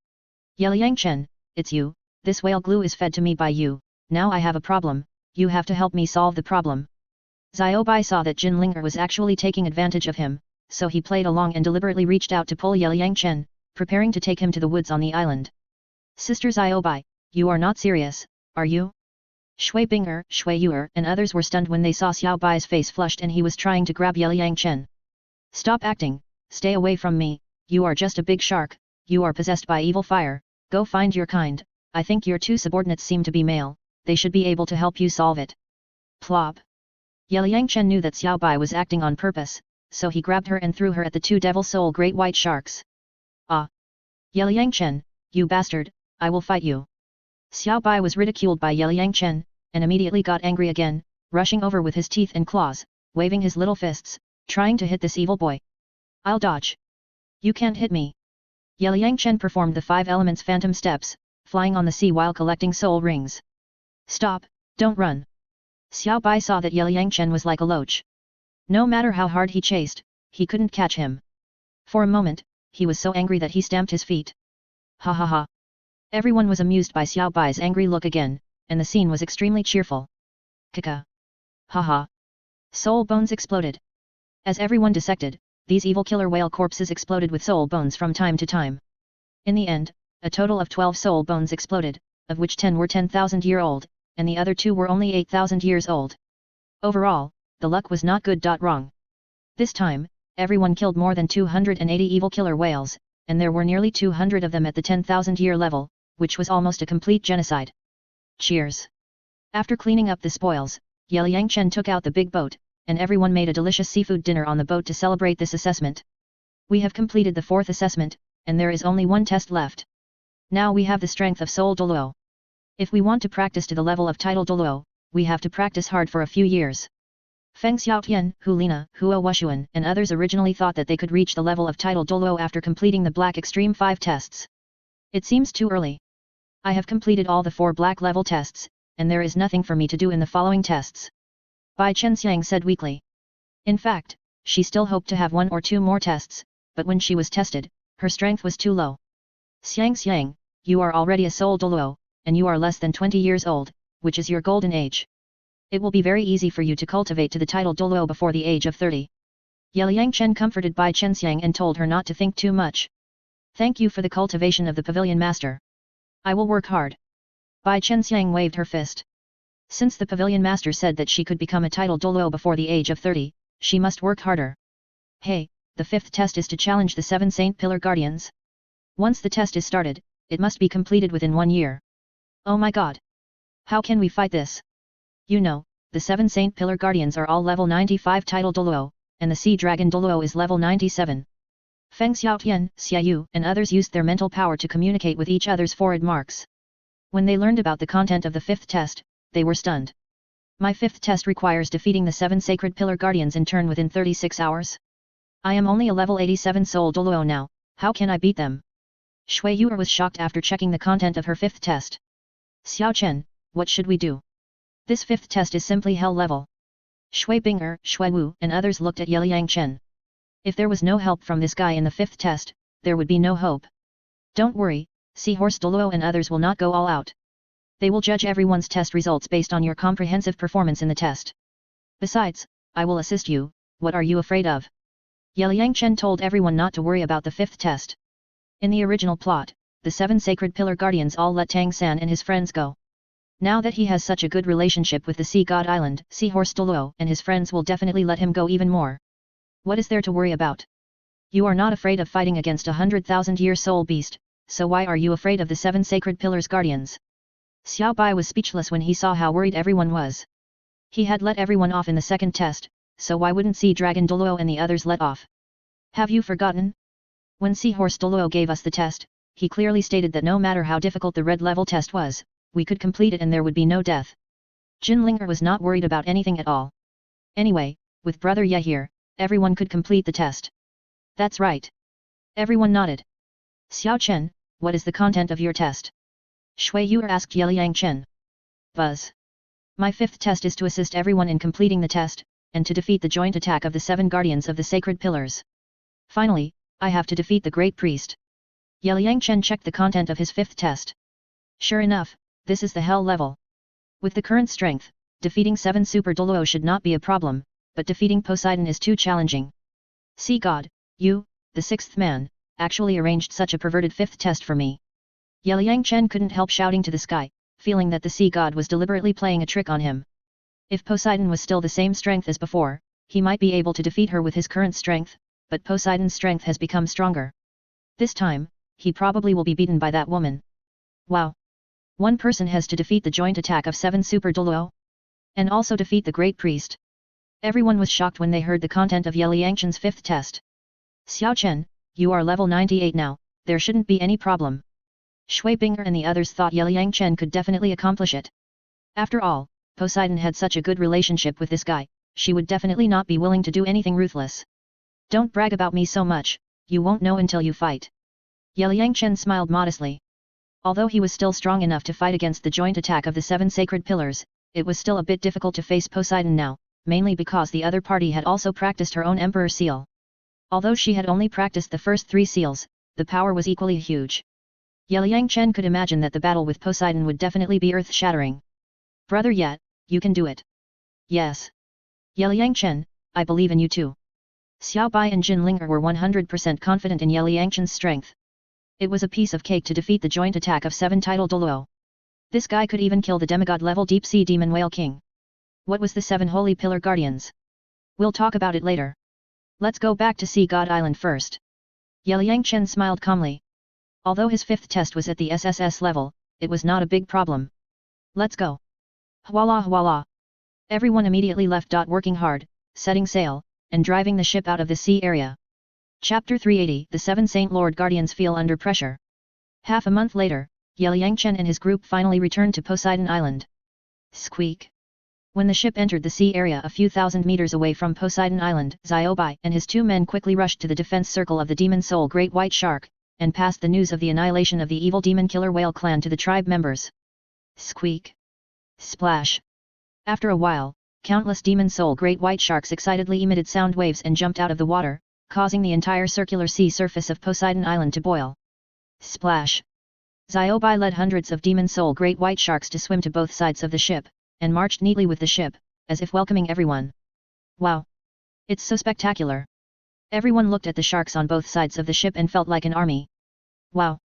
Liang Chen, it's you, this whale glue is fed to me by you, now I have a problem, you have to help me solve the problem. Xiaobai saw that Jinlinger was actually taking advantage of him, so he played along and deliberately reached out to pull Liang Chen, preparing to take him to the woods on the island. Sister Xiaobai, you are not serious, are you? Shui Binger, Shui Yuer and others were stunned when they saw Xiaobai's face flushed and he was trying to grab Liang Chen. Stop acting, stay away from me, you are just a big shark, you are possessed by evil fire, go find your kind, I think your 2 subordinates seem to be male, they should be able to help you solve it. Plop. Liang Chen knew that Xiaobai was acting on purpose, so he grabbed her and threw her at the 2 devil soul great white sharks. Ah! Liang Chen, you bastard, I will fight you. Xiaobai was ridiculed by Liang Chen, and immediately got angry again, rushing over with his teeth and claws, waving his little fists, trying to hit this evil boy. I'll dodge. You can't hit me. Liang Chen performed the 5 elements phantom steps, flying on the sea while collecting soul rings. Stop, don't run. Xiaobai saw that Liang Chen was like a loach. No matter how hard he chased, he couldn't catch him. For a moment, he was so angry that he stamped his feet. Ha ha ha. Everyone was amused by Xiaobai's angry look again, and the scene was extremely cheerful. Kaka. Ha ha. Soul bones exploded. As everyone dissected, these evil killer whale corpses exploded with soul bones from time to time. In the end, a total of 12 soul bones exploded, of which 10 were 10,000-year-old, and the other 2 were only 8,000 years old. Overall, the luck was not good. Wrong. This time, everyone killed more than 280 evil killer whales, and there were nearly 200 of them at the 10,000-year level, which was almost a complete genocide. Cheers! After cleaning up the spoils, Liang Chen took out the big boat, and everyone made a delicious seafood dinner on the boat to celebrate this assessment. We have completed the 4th assessment, and there is only 1 test left. Now we have the strength of Soul Douluo. If we want to practice to the level of Title Douluo, we have to practice hard for a few years. Feng Xiaotian, Hu Lina, Hua Wushuan and others originally thought that they could reach the level of Title Douluo after completing the Black Extreme 5 tests. It seems too early. I have completed all the 4 Black level tests, and there is nothing for me to do in the following tests. Bai Chenxiang said weakly. In fact, she still hoped to have 1 or 2 more tests, but when she was tested, her strength was too low. Xiang, you are already a Soul Douluo, and you are less than 20 years old, which is your golden age. It will be very easy for you to cultivate to the title Douluo before the age of 30. Liang Chen comforted Bai Chenxiang and told her not to think too much. Thank you for the cultivation of the pavilion master. I will work hard. Bai Chenxiang waved her fist. Since the pavilion master said that she could become a title Douluo before the age of 30, she must work harder. Hey, the 5th test is to challenge the 7 Saint Pillar Guardians. Once the test is started, it must be completed within 1 year. Oh my god! How can we fight this? You know, the 7 Saint Pillar Guardians are all level 95 title Douluo, and the Sea Dragon Douluo is level 97. Feng Xiaotian, Xiaoyu and others used their mental power to communicate with each other's forehead marks. When they learned about the content of the 5th test, they were stunned. My 5th test requires defeating the 7 Sacred Pillar Guardians in turn within 36 hours. I am only a level 87 Soul Douluo now, how can I beat them? Shui Yuer was shocked after checking the content of her 5th test. Xiao Chen, what should we do? This 5th test is simply hell level. Shui Binger, Shui Wu and others looked at Liang Chen. If there was no help from this guy in the 5th test, there would be no hope. Don't worry, Seahorse Douluo and others will not go all out. They will judge everyone's test results based on your comprehensive performance in the test. Besides, I will assist you. What are you afraid of? Liang Chen told everyone not to worry about the fifth test. In the original plot, the 7 sacred pillar guardians all let Tang San and his friends go. Now that he has such a good relationship with the Sea God Island, Seahorse Douluo and his friends will definitely let him go even more. What is there to worry about? You are not afraid of fighting against 100,000-year soul beast, so why are you afraid of the 7 sacred pillars guardians? Xiao Bai was speechless when he saw how worried everyone was. He had let everyone off in the second test, so why wouldn't Sea Dragon Douluo and the others let off? Have you forgotten? When Seahorse Douluo gave us the test, he clearly stated that no matter how difficult the red level test was, we could complete it and there would be no death. Jinlinger was not worried about anything at all. Anyway, with Brother Ye here, everyone could complete the test. That's right. Everyone nodded. Xiao Chen, what is the content of your test? Shui Yu asked Liang Chen. Buzz. My fifth test is to assist everyone in completing the test, and to defeat the joint attack of the 7 guardians of the sacred pillars. Finally, I have to defeat the great priest. Liang Chen checked the content of his fifth test. Sure enough, this is the hell level. With the current strength, defeating 7 Super Douluo should not be a problem, but defeating Poseidon is too challenging. Sea God, you, the 6th man, actually arranged such a perverted fifth test for me. Liang Chen couldn't help shouting to the sky, feeling that the sea god was deliberately playing a trick on him. If Poseidon was still the same strength as before, he might be able to defeat her with his current strength, but Poseidon's strength has become stronger. This time, he probably will be beaten by that woman. Wow! One person has to defeat the joint attack of 7 Super Douluo? And also defeat the Great Priest? Everyone was shocked when they heard the content of Liang Chen's fifth test. Xiao Chen, you are level 98 now, there shouldn't be any problem. Shui Binger and the others thought Liang Chen could definitely accomplish it. After all, Poseidon had such a good relationship with this guy, she would definitely not be willing to do anything ruthless. Don't brag about me so much, you won't know until you fight. Liang Chen smiled modestly. Although he was still strong enough to fight against the joint attack of the 7 sacred pillars, it was still a bit difficult to face Poseidon now, mainly because the other party had also practiced her own Emperor seal. Although she had only practiced the first 3 seals, the power was equally huge. Liang Chen could imagine that the battle with Poseidon would definitely be earth-shattering. Brother Ye, you can do it. Yes. Liang Chen, I believe in you too. Xiao Bai and Jin Linger were 100% confident in Liang Chen's strength. It was a piece of cake to defeat the joint attack of 7 tidal Douluo. This guy could even kill the demigod-level deep-sea demon whale king. What was the 7 holy pillar guardians? We'll talk about it later. Let's go back to Sea God Island first. Liang Chen smiled calmly. Although his fifth test was at the SSS level, it was not a big problem. Let's go. Voila voila. Everyone immediately left. Working hard, setting sail, and driving the ship out of the sea area. Chapter 380. The 7 Saint Lord Guardians feel under pressure. Half a month later, Liang Chen and his group finally returned to Poseidon Island. Squeak. When the ship entered the sea area a few thousand meters away from Poseidon Island, Xiaobai and his 2 men quickly rushed to the defense circle of the Demon Soul Great White Shark, and passed the news of the annihilation of the evil demon killer whale clan to the tribe members. Squeak. Splash. After a while, countless Demon Soul Great White Sharks excitedly emitted sound waves and jumped out of the water, causing the entire circular sea surface of Poseidon Island to boil. Splash. Xiaobai led hundreds of Demon Soul Great White Sharks to swim to both sides of the ship, and marched neatly with the ship, as if welcoming everyone. Wow! It's so spectacular! Everyone looked at the sharks on both sides of the ship and felt like an army. Wow!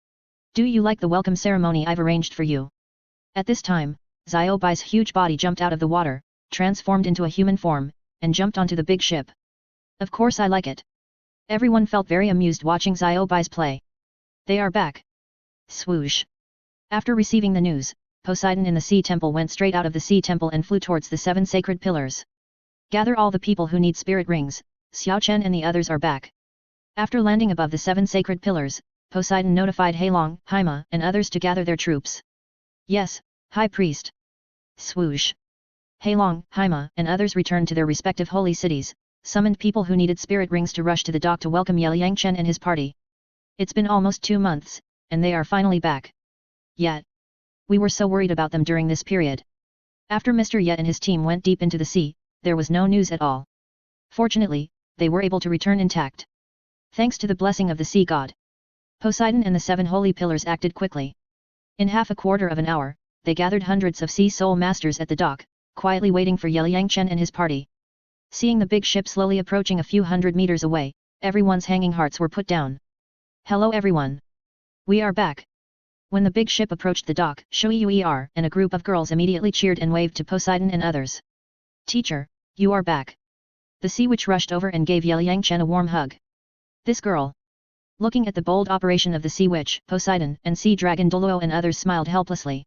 Do you like the welcome ceremony I've arranged for you? At this time, Xiaobai's huge body jumped out of the water, transformed into a human form, and jumped onto the big ship. Of course I like it. Everyone felt very amused watching Xiaobai's play. They are back. Swoosh! After receiving the news, Poseidon in the Sea Temple went straight out of the Sea Temple and flew towards the 7 sacred pillars. Gather all the people who need spirit rings, Xiao Chen and the others are back. After landing above the 7 sacred pillars, Poseidon notified Heilong, Haima, and others to gather their troops. Yes, High Priest. Swoosh. Heilong, Haima, and others returned to their respective holy cities, summoned people who needed spirit rings to rush to the dock to welcome Liang Chen and his party. It's been almost 2 months, and they are finally back. Yet. We were so worried about them during this period. After Mr. Ye and his team went deep into the sea, there was no news at all. Fortunately, they were able to return intact. Thanks to the blessing of the sea god. Poseidon and the 7 holy pillars acted quickly. In half a quarter of an hour, they gathered hundreds of sea soul masters at the dock, quietly waiting for Liang Chen and his party. Seeing the big ship slowly approaching a few hundred meters away, everyone's hanging hearts were put down. Hello everyone! We are back! When the big ship approached the dock, Shuiuer and a group of girls immediately cheered and waved to Poseidon and others. Teacher, you are back! The sea witch rushed over and gave Liang Chen a warm hug. This girl! Looking at the bold operation of the sea witch, Poseidon and sea dragon Douluo and others smiled helplessly.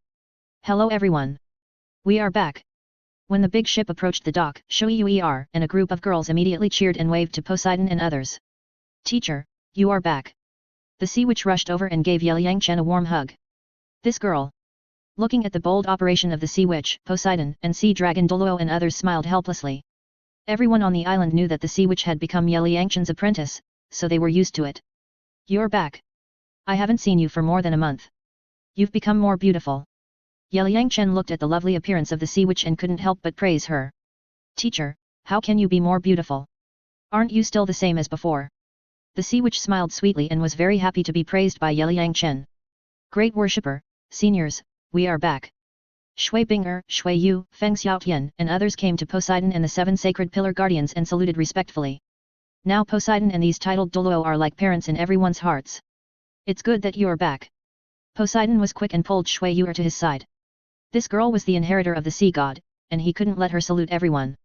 Hello everyone! We are back! When the big ship approached the dock, Shuiuer and a group of girls immediately cheered and waved to Poseidon and others. Teacher, you are back! The sea witch rushed over and gave Liang Chen a warm hug. This girl! Looking at the bold operation of the sea witch, Poseidon and sea dragon Douluo and others smiled helplessly. Everyone on the island knew that the sea witch had become Liang Chen's apprentice, so they were used to it. You're back! I haven't seen you for more than a month. You've become more beautiful. Liang Chen looked at the lovely appearance of the sea witch and couldn't help but praise her. Teacher, how can you be more beautiful? Aren't you still the same as before? The sea witch smiled sweetly and was very happy to be praised by Liang Chen. Great worshipper, seniors, we are back. Shui Binger, Shui Yu, Feng Xiaotian and others came to Poseidon and the 7 sacred pillar guardians and saluted respectfully. Now Poseidon and these titled Douluo are like parents in everyone's hearts. It's good that you're back. Poseidon was quick and pulled Shui Yu to his side. This girl was the inheritor of the sea god, and he couldn't let her salute everyone.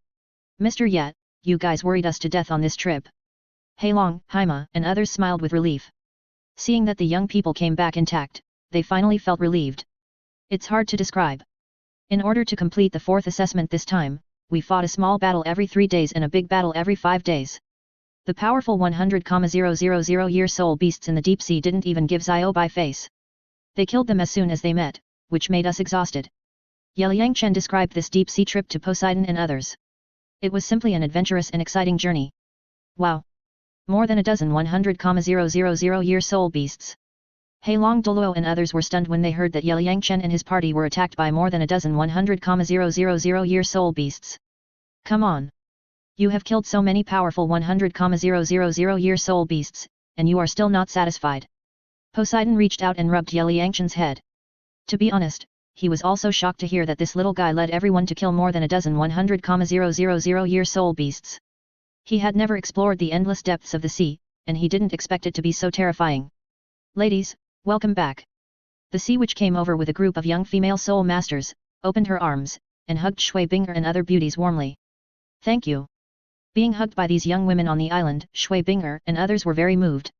Mr. Yat, you guys worried us to death on this trip. Heilong, Haima and others smiled with relief. Seeing that the young people came back intact, they finally felt relieved. It's hard to describe. In order to complete the 4th assessment this time, we fought a small battle every 3 days and a big battle every 5 days. The powerful 100,000 year soul beasts in the deep sea didn't even give Zio by face. They killed them as soon as they met, which made us exhausted. Liang Chen described this deep sea trip to Poseidon and others. It was simply an adventurous and exciting journey. Wow! More than a dozen 100,000 year soul beasts. Heilong Douluo and others were stunned when they heard that Liang Chen and his party were attacked by more than a dozen 100,000 year soul beasts. Come on! You have killed so many powerful 100,000 year soul beasts, and you are still not satisfied. Poseidon reached out and rubbed Liang Chen's head. To be honest, he was also shocked to hear that this little guy led everyone to kill more than a dozen 100,000 year soul beasts. He had never explored the endless depths of the sea, and he didn't expect it to be so terrifying. Ladies, welcome back. The sea witch came over with a group of young female soul masters, opened her arms, and hugged Shui Binger and other beauties warmly. Thank you. Being hugged by these young women on the island, Shui Binger and others were very moved.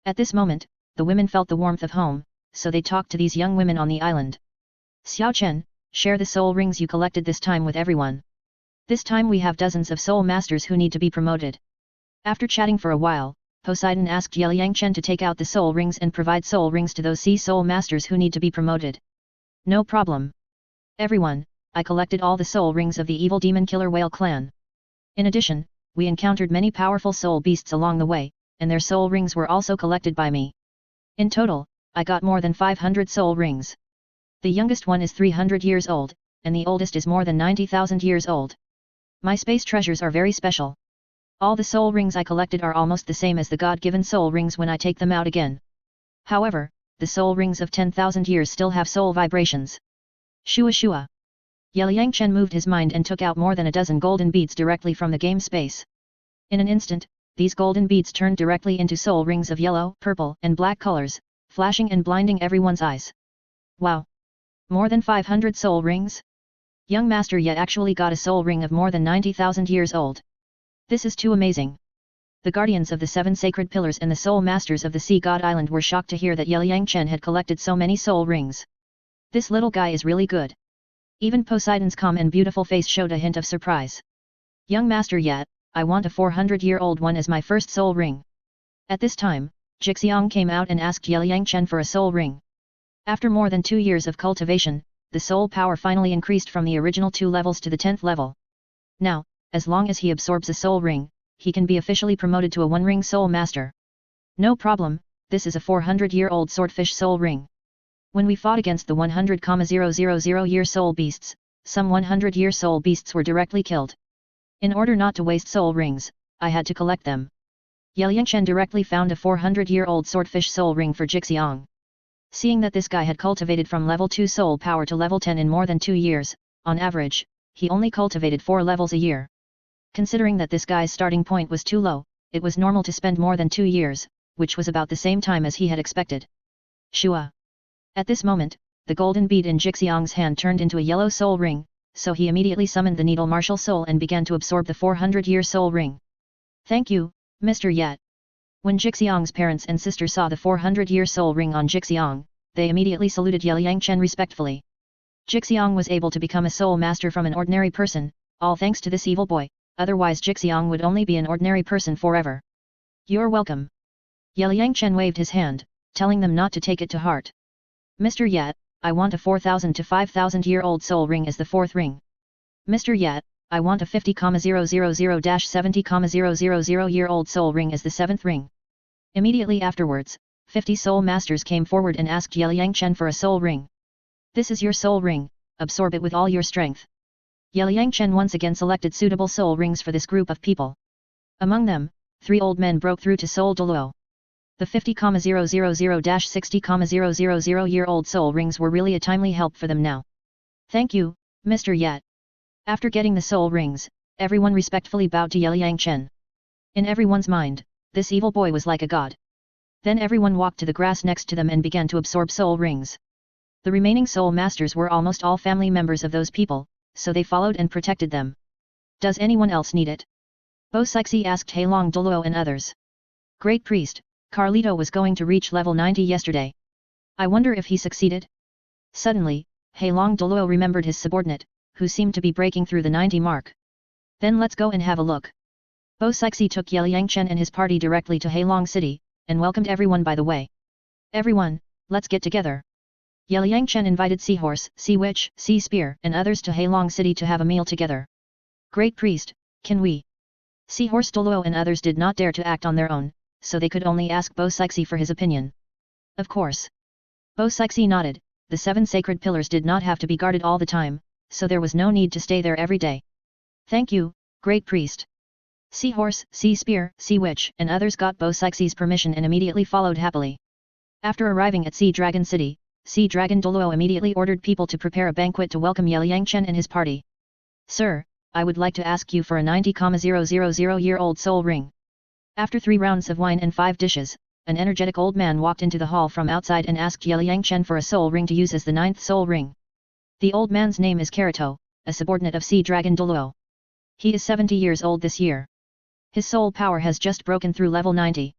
At this moment, the women felt the warmth of home, so they talked to these young women on the island. Xiao Chen, share the soul rings you collected this time with everyone. This time we have dozens of soul masters who need to be promoted. After chatting for a while, Poseidon asked Liang Chen to take out the soul rings and provide soul rings to those sea soul masters who need to be promoted. No problem. Everyone, I collected all the soul rings of the evil demon killer whale clan. In addition, we encountered many powerful soul beasts along the way, and their soul rings were also collected by me. In total, I got more than 500 soul rings. The youngest one is 300 years old, and the oldest is more than 90,000 years old. My space treasures are very special. All the soul rings I collected are almost the same as the God-given soul rings when I take them out again. However, the soul rings of 10,000 years still have soul vibrations. Shua Shua. Liang Chen moved his mind and took out more than a dozen golden beads directly from the game space. In an instant, these golden beads turned directly into soul rings of yellow, purple and black colors, flashing and blinding everyone's eyes. Wow! More than 500 soul rings? Young Master Yet actually got a soul ring of more than 90,000 years old. This is too amazing. The guardians of the 7 sacred pillars and the soul masters of the Sea God Island were shocked to hear that Liang Chen had collected so many soul rings. This little guy is really good. Even Poseidon's calm and beautiful face showed a hint of surprise. Young Master Yat, I want a 400-year-old one as my first soul ring. At this time, Jixiang came out and asked Liang Chen for a soul ring. After more than 2 years of cultivation, the soul power finally increased from the original 2 levels to the 10th level. Now, as long as he absorbs a soul ring, he can be officially promoted to a 1-ring soul master. No problem, this is a 400-year-old swordfish soul ring. When we fought against the 100,000-year soul beasts, some 100-year soul beasts were directly killed. In order not to waste soul rings, I had to collect them. Liang Chen directly found a 400-year-old swordfish soul ring for Jixiang. Seeing that this guy had cultivated from level 2 soul power to level 10 in more than 2 years, on average, he only cultivated 4 levels a year. Considering that this guy's starting point was too low, it was normal to spend more than 2 years, which was about the same time as he had expected. Shua. At this moment, the golden bead in Jixiang's hand turned into a yellow soul ring, so he immediately summoned the needle martial soul and began to absorb the 400-year soul ring. Thank you, Mr. Yet. When Jixiang's parents and sister saw the 400-year soul ring on Jixiang, they immediately saluted Liang Chen respectfully. Jixiang was able to become a soul master from an ordinary person, all thanks to this evil boy, otherwise Jixiang would only be an ordinary person forever. You're welcome. Liang Chen waved his hand, telling them not to take it to heart. Mr. Yet, I want a 4,000 to 5,000-year-old soul ring as the 4th ring. Mr. Yet, I want a 50,000-70,000-year-old soul ring as the 7th ring. Immediately afterwards, 50 soul masters came forward and asked Liang Chen for a soul ring. This is your soul ring, absorb it with all your strength. Liang Chen once again selected suitable soul rings for this group of people. Among them, 3 old men broke through to Soul Douluo. The 50,000-60,000-year-old soul rings were really a timely help for them now. Thank you, Mr. Yet. After getting the soul rings, everyone respectfully bowed to Liang Chen. In everyone's mind, this evil boy was like a god. Then everyone walked to the grass next to them and began to absorb soul rings. The remaining soul masters were almost all family members of those people, so they followed and protected them. Does anyone else need it? Bo Sixi asked Heilong Douluo and others. Great Priest, Carlito was going to reach level 90 yesterday. I wonder if he succeeded? Suddenly, Heilong Douluo remembered his subordinate, who seemed to be breaking through the 90 mark. Then let's go and have a look. Bo Sixi took Liang Chen and his party directly to Heilong City, and welcomed everyone by the way. Everyone, let's get together. Liang Chen invited Seahorse, Sea Witch, Sea Spear and others to Heilong City to have a meal together. Great Priest, can we? Seahorse Douluo and others did not dare to act on their own, so they could only ask Bo Sixi for his opinion. Of course. Bo Sixi nodded, the 7 sacred pillars did not have to be guarded all the time, so there was no need to stay there every day. Thank you, Great Priest. Seahorse, Sea Spear, Sea Witch and others got Bo Sixi's permission and immediately followed happily. After arriving at Sea Dragon City, Sea Dragon Douluo immediately ordered people to prepare a banquet to welcome Liang Chen and his party. Sir, I would like to ask you for a 90,000-year-old soul ring. After 3 rounds of wine and 5 dishes, an energetic old man walked into the hall from outside and asked Liang Chen for a soul ring to use as the 9th soul ring. The old man's name is Karito, a subordinate of Sea Dragon Douluo. He is 70 years old this year. His soul power has just broken through level 90.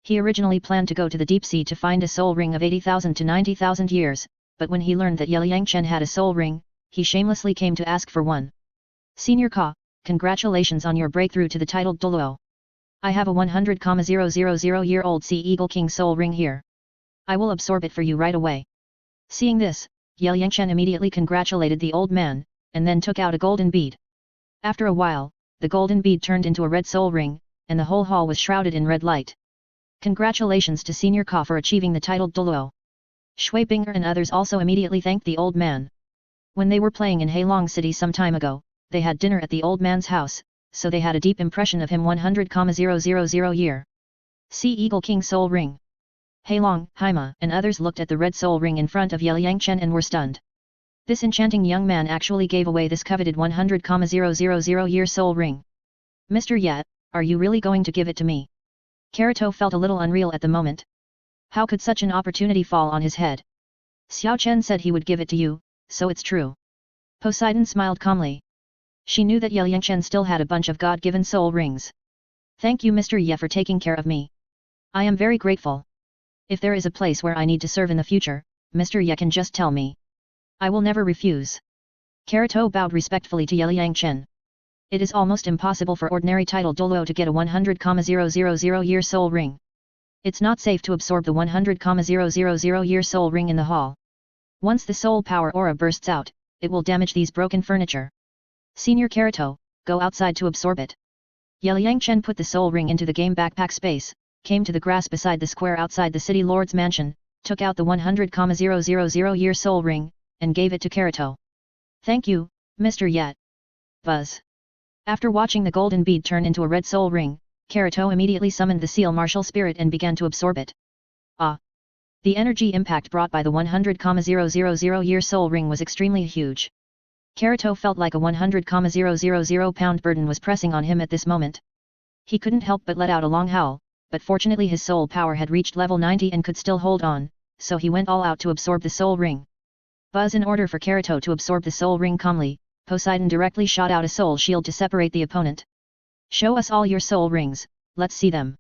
He originally planned to go to the deep sea to find a soul ring of 80,000 to 90,000 years, but when he learned that Liang Chen had a soul ring, he shamelessly came to ask for one. Senior Ka, congratulations on your breakthrough to the titled Douluo. I have a 100,000-year-old Sea Eagle King soul ring here. I will absorb it for you right away. Seeing this, Liang Chen immediately congratulated the old man, and then took out a golden bead. After a while, the golden bead turned into a red soul ring, and the whole hall was shrouded in red light. Congratulations to Senior Ka for achieving the titled Douluo. Shui Binger and others also immediately thanked the old man. When they were playing in Heilong City some time ago, they had dinner at the old man's house, so they had a deep impression of him. 100,000 year. Sea Eagle King Soul Ring. Heilong, Haima and others looked at the red soul ring in front of Liang Chen and were stunned. This enchanting young man actually gave away this coveted 100,000 year soul ring. Mr. Yat, are you really going to give it to me? Karito felt a little unreal at the moment. How could such an opportunity fall on his head? Xiao Chen said he would give it to you, so it's true. Poseidon smiled calmly. She knew that Liang Chen still had a bunch of God-given soul rings. Thank you Mr. Ye for taking care of me. I am very grateful. If there is a place where I need to serve in the future, Mr. Ye can just tell me. I will never refuse. Karito bowed respectfully to Liang Chen. It is almost impossible for ordinary title Douluo to get a 100,000 year soul ring. It's not safe to absorb the 100,000 year soul ring in the hall. Once the soul power aura bursts out, it will damage these broken furniture. Senior Karito, go outside to absorb it. Liang Chen put the soul ring into the game backpack space, came to the grass beside the square outside the city lord's mansion, took out the 100,000 year soul ring, and gave it to Karito. Thank you, Mr. Yat. Buzz. After watching the golden bead turn into a red soul ring, Karito immediately summoned the seal martial spirit and began to absorb it. Ah! The energy impact brought by the 100,000 year soul ring was extremely huge. Kirito felt like a 100,000 pound burden was pressing on him at this moment. He couldn't help but let out a long howl, but fortunately his soul power had reached level 90 and could still hold on, so he went all out to absorb the soul ring. Buzz! In order for Kirito to absorb the soul ring calmly, Poseidon directly shot out a soul shield to separate the opponent. Show us all your soul rings, let's see them.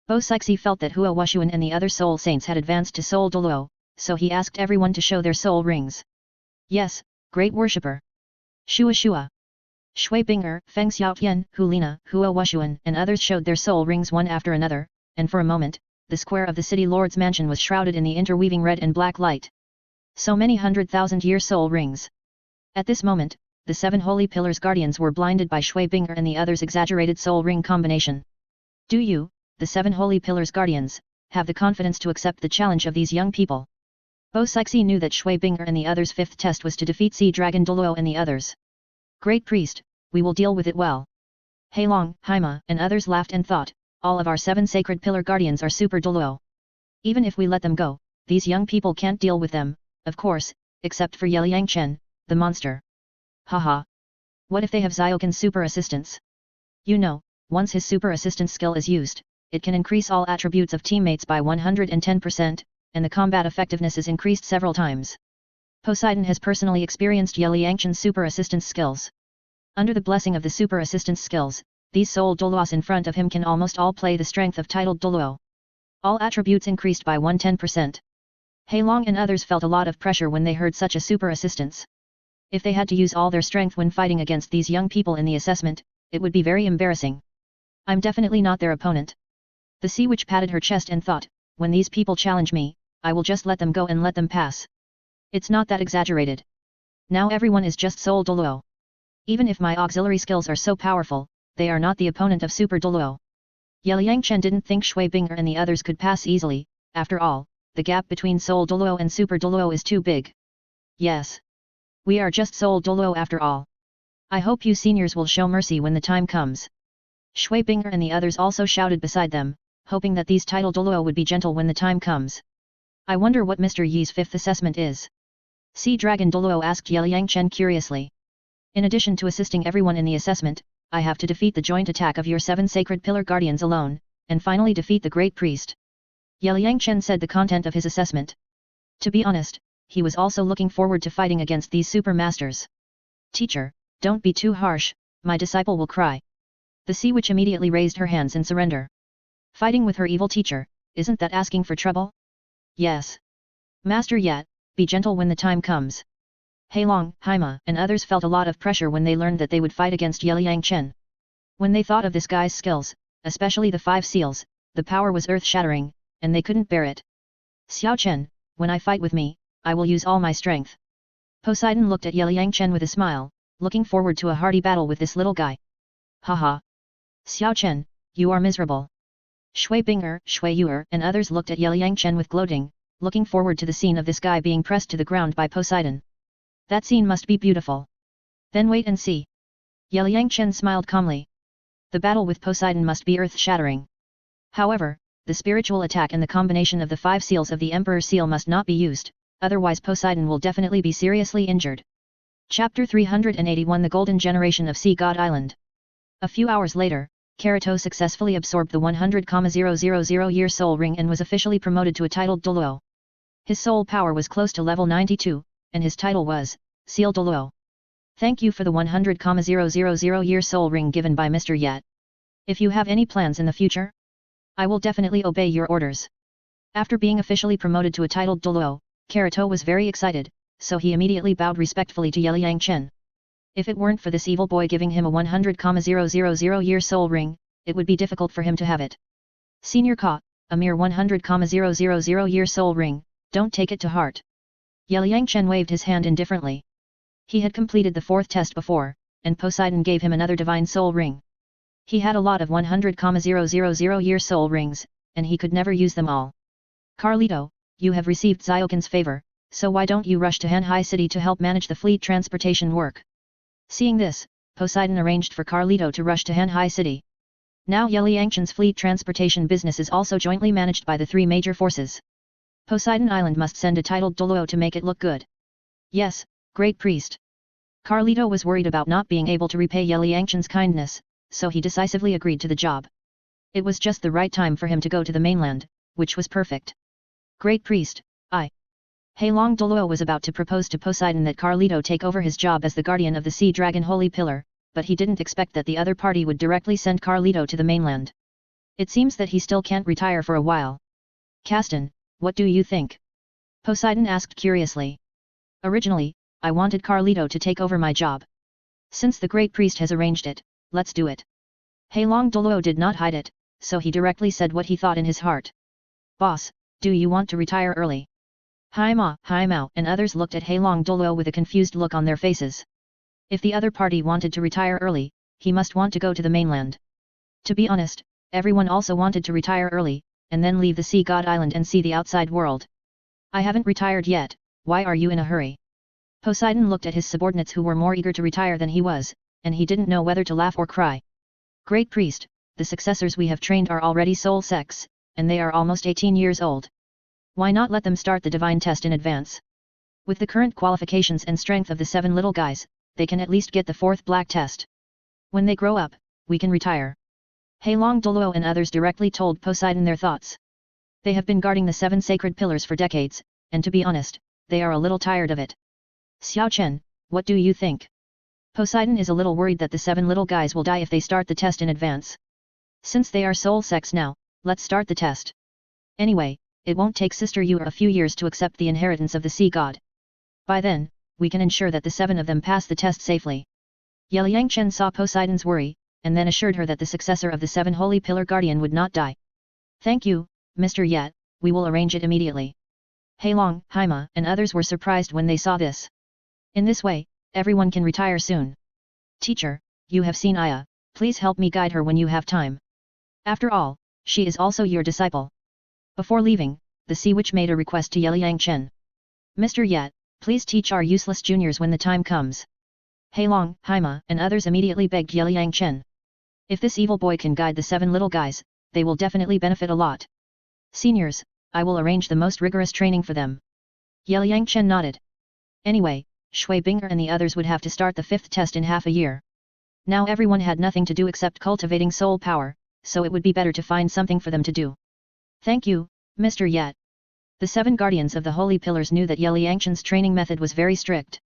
Bosixi felt that Hua Wushuan and the other soul saints had advanced to Soul Douluo, so he asked everyone to show their soul rings. Yes, great worshipper. Shua Shua. Shui Bing'er, Feng Xiaotian, Hulina, Hua Wushuan and others showed their soul rings one after another, and for a moment, the square of the city lord's mansion was shrouded in the interweaving red and black light. So many 100,000-year soul rings. At this moment, the 7 holy pillars guardians were blinded by Shui Bing'er and the others' exaggerated soul ring combination. Do you, the 7 holy pillars guardians, have the confidence to accept the challenge of these young people? Bosixi knew that Shui Bing'er and the others' 5th test was to defeat Sea Dragon Douluo and the others. Great priest, we will deal with it well. Heilong, Haima and others laughed and thought, all of our 7 sacred pillar guardians are super Douluo. Even if we let them go, these young people can't deal with them, of course, except for Yeliang Chen, the monster. Haha. What if they have Zioken's super assistance? You know, once his super assistance skill is used, it can increase all attributes of teammates by 110%, and the combat effectiveness is increased several times. Poseidon has personally experienced Yeliang Chen's super assistance skills. Under the blessing of the super assistance skills, these soul Douluos in front of him can almost all play the strength of titled Douluo. All attributes increased by 110%. Heilong and others felt a lot of pressure when they heard such a super assistance. If they had to use all their strength when fighting against these young people in the assessment, it would be very embarrassing. I'm definitely not their opponent. The sea witch patted her chest and thought, when these people challenge me, I will just let them go and let them pass. It's not that exaggerated. Now everyone is just Soul Douluo. Even if my auxiliary skills are so powerful, they are not the opponent of Super Douluo. Yeliang Chen didn't think Shui Bing'er and the others could pass easily, after all, the gap between Soul Douluo and Super Douluo is too big. Yes. We are just Soul Douluo after all. I hope you seniors will show mercy when the time comes. Shui Bing'er and the others also shouted beside them, hoping that these title Douluo would be gentle when the time comes. I wonder what Mr. Yi's 5th assessment is. Sea Dragon Douluo asked Yeliang Chen curiously. In addition to assisting everyone in the assessment, I have to defeat the joint attack of your 7 sacred pillar guardians alone, and finally defeat the great priest. Yeliang Chen said the content of his assessment. To be honest, he was also looking forward to fighting against these super masters. Teacher, don't be too harsh, my disciple will cry. The sea witch immediately raised her hands in surrender. Fighting with her evil teacher, isn't that asking for trouble? Yes. Master Yat, be gentle when the time comes. Heilong, Haima and others felt a lot of pressure when they learned that they would fight against Yeliang Chen. When they thought of this guy's skills, especially the 5 seals, the power was earth-shattering, and they couldn't bear it. Xiao Chen, when I fight with me, I will use all my strength. Poseidon looked at Yeliang Chen with a smile, looking forward to a hearty battle with this little guy. Haha. Xiao Chen, you are miserable. Shui Bing'er, Shui Yu'er and others looked at Yeliang Chen with gloating, looking forward to the scene of this guy being pressed to the ground by Poseidon. That scene must be beautiful. Then wait and see. Yeliang Chen smiled calmly. The battle with Poseidon must be earth-shattering. However, the spiritual attack and the combination of the 5 seals of the Emperor Seal must not be used, otherwise Poseidon will definitely be seriously injured. Chapter 381 The Golden Generation of Sea God Island. A few hours later, Kirito successfully absorbed the 100,000 year soul ring and was officially promoted to a titled Douluo. His soul power was close to level 92, and his title was Seal Douluo. Thank you for the 100,000 year soul ring given by Mr. Yat. If you have any plans in the future, I will definitely obey your orders. After being officially promoted to a titled Douluo, Kirito was very excited, so he immediately bowed respectfully to Yeliang Chen. If it weren't for this evil boy giving him a 100,000 year soul ring, it would be difficult for him to have it. Senior Ka, a mere 100,000 year soul ring, don't take it to heart. Yeliang Chen waved his hand indifferently. He had completed the 4th test before, and Poseidon gave him another divine soul ring. He had a lot of 100,000 year soul rings, and he could never use them all. Carlito, you have received Zioken's favor, so why don't you rush to Hanhai City to help manage the fleet transportation work? Seeing this, Poseidon arranged for Carlito to rush to Hanhai City. Now Yeliang Chen's fleet transportation business is also jointly managed by the 3 major forces. Poseidon Island must send a titled Douluo to make it look good. Yes, great priest. Carlito was worried about not being able to repay Yeliangchen's kindness, so he decisively agreed to the job. It was just the right time for him to go to the mainland, which was perfect. Great priest, Heilong Douluo was about to propose to Poseidon that Carlito take over his job as the guardian of the sea dragon Holy Pillar, but he didn't expect that the other party would directly send Carlito to the mainland. It seems that he still can't retire for a while. Caston, what do you think? Poseidon asked curiously. Originally, I wanted Carlito to take over my job. Since the great priest has arranged it, let's do it. Heilong Douluo did not hide it, so he directly said what he thought in his heart. Boss, do you want to retire early? Hai Mao and others looked at Heilong Douluo with a confused look on their faces. If the other party wanted to retire early, he must want to go to the mainland. To be honest, everyone also wanted to retire early, and then leave the Sea God Island and see the outside world. I haven't retired yet, why are you in a hurry? Poseidon looked at his subordinates who were more eager to retire than he was, and he didn't know whether to laugh or cry. Great priest, the successors we have trained are already soul sects, and they are almost 18 years old. Why not let them start the divine test in advance? With the current qualifications and strength of the 7 little guys, they can at least get the 4th black test. When they grow up, we can retire. Heilong Douluo and others directly told Poseidon their thoughts. They have been guarding the 7 sacred pillars for decades, and to be honest, they are a little tired of it. Xiao Chen, what do you think? Poseidon is a little worried that the 7 little guys will die if they start the test in advance. Since they are soul sects now, let's start the test. Anyway, it won't take Sister Yu a few years to accept the inheritance of the sea god. By then, we can ensure that the 7 of them pass the test safely. Yeliangchen saw Poseidon's worry, and then assured her that the successor of the 7 Holy Pillar Guardian would not die. Thank you, Mr. Yet, we will arrange it immediately. Heilong, Haima, and others were surprised when they saw this. In this way, everyone can retire soon. Teacher, you have seen Aya, please help me guide her when you have time. After all, she is also your disciple. Before leaving, the Sea Witch made a request to Yeliangchen. Mr. Yet, please teach our useless juniors when the time comes. Heilong, Haima, and others immediately begged Yeliangchen. If this evil boy can guide the 7 little guys, they will definitely benefit a lot. Seniors, I will arrange the most rigorous training for them. Yeliangchen nodded. Anyway, Shui Binger and the others would have to start the 5th test in half a year. Now everyone had nothing to do except cultivating soul power, so it would be better to find something for them to do. Thank you, Mr. Yet. The 7 guardians of the Holy Pillars knew that Yeliangchen's training method was very strict.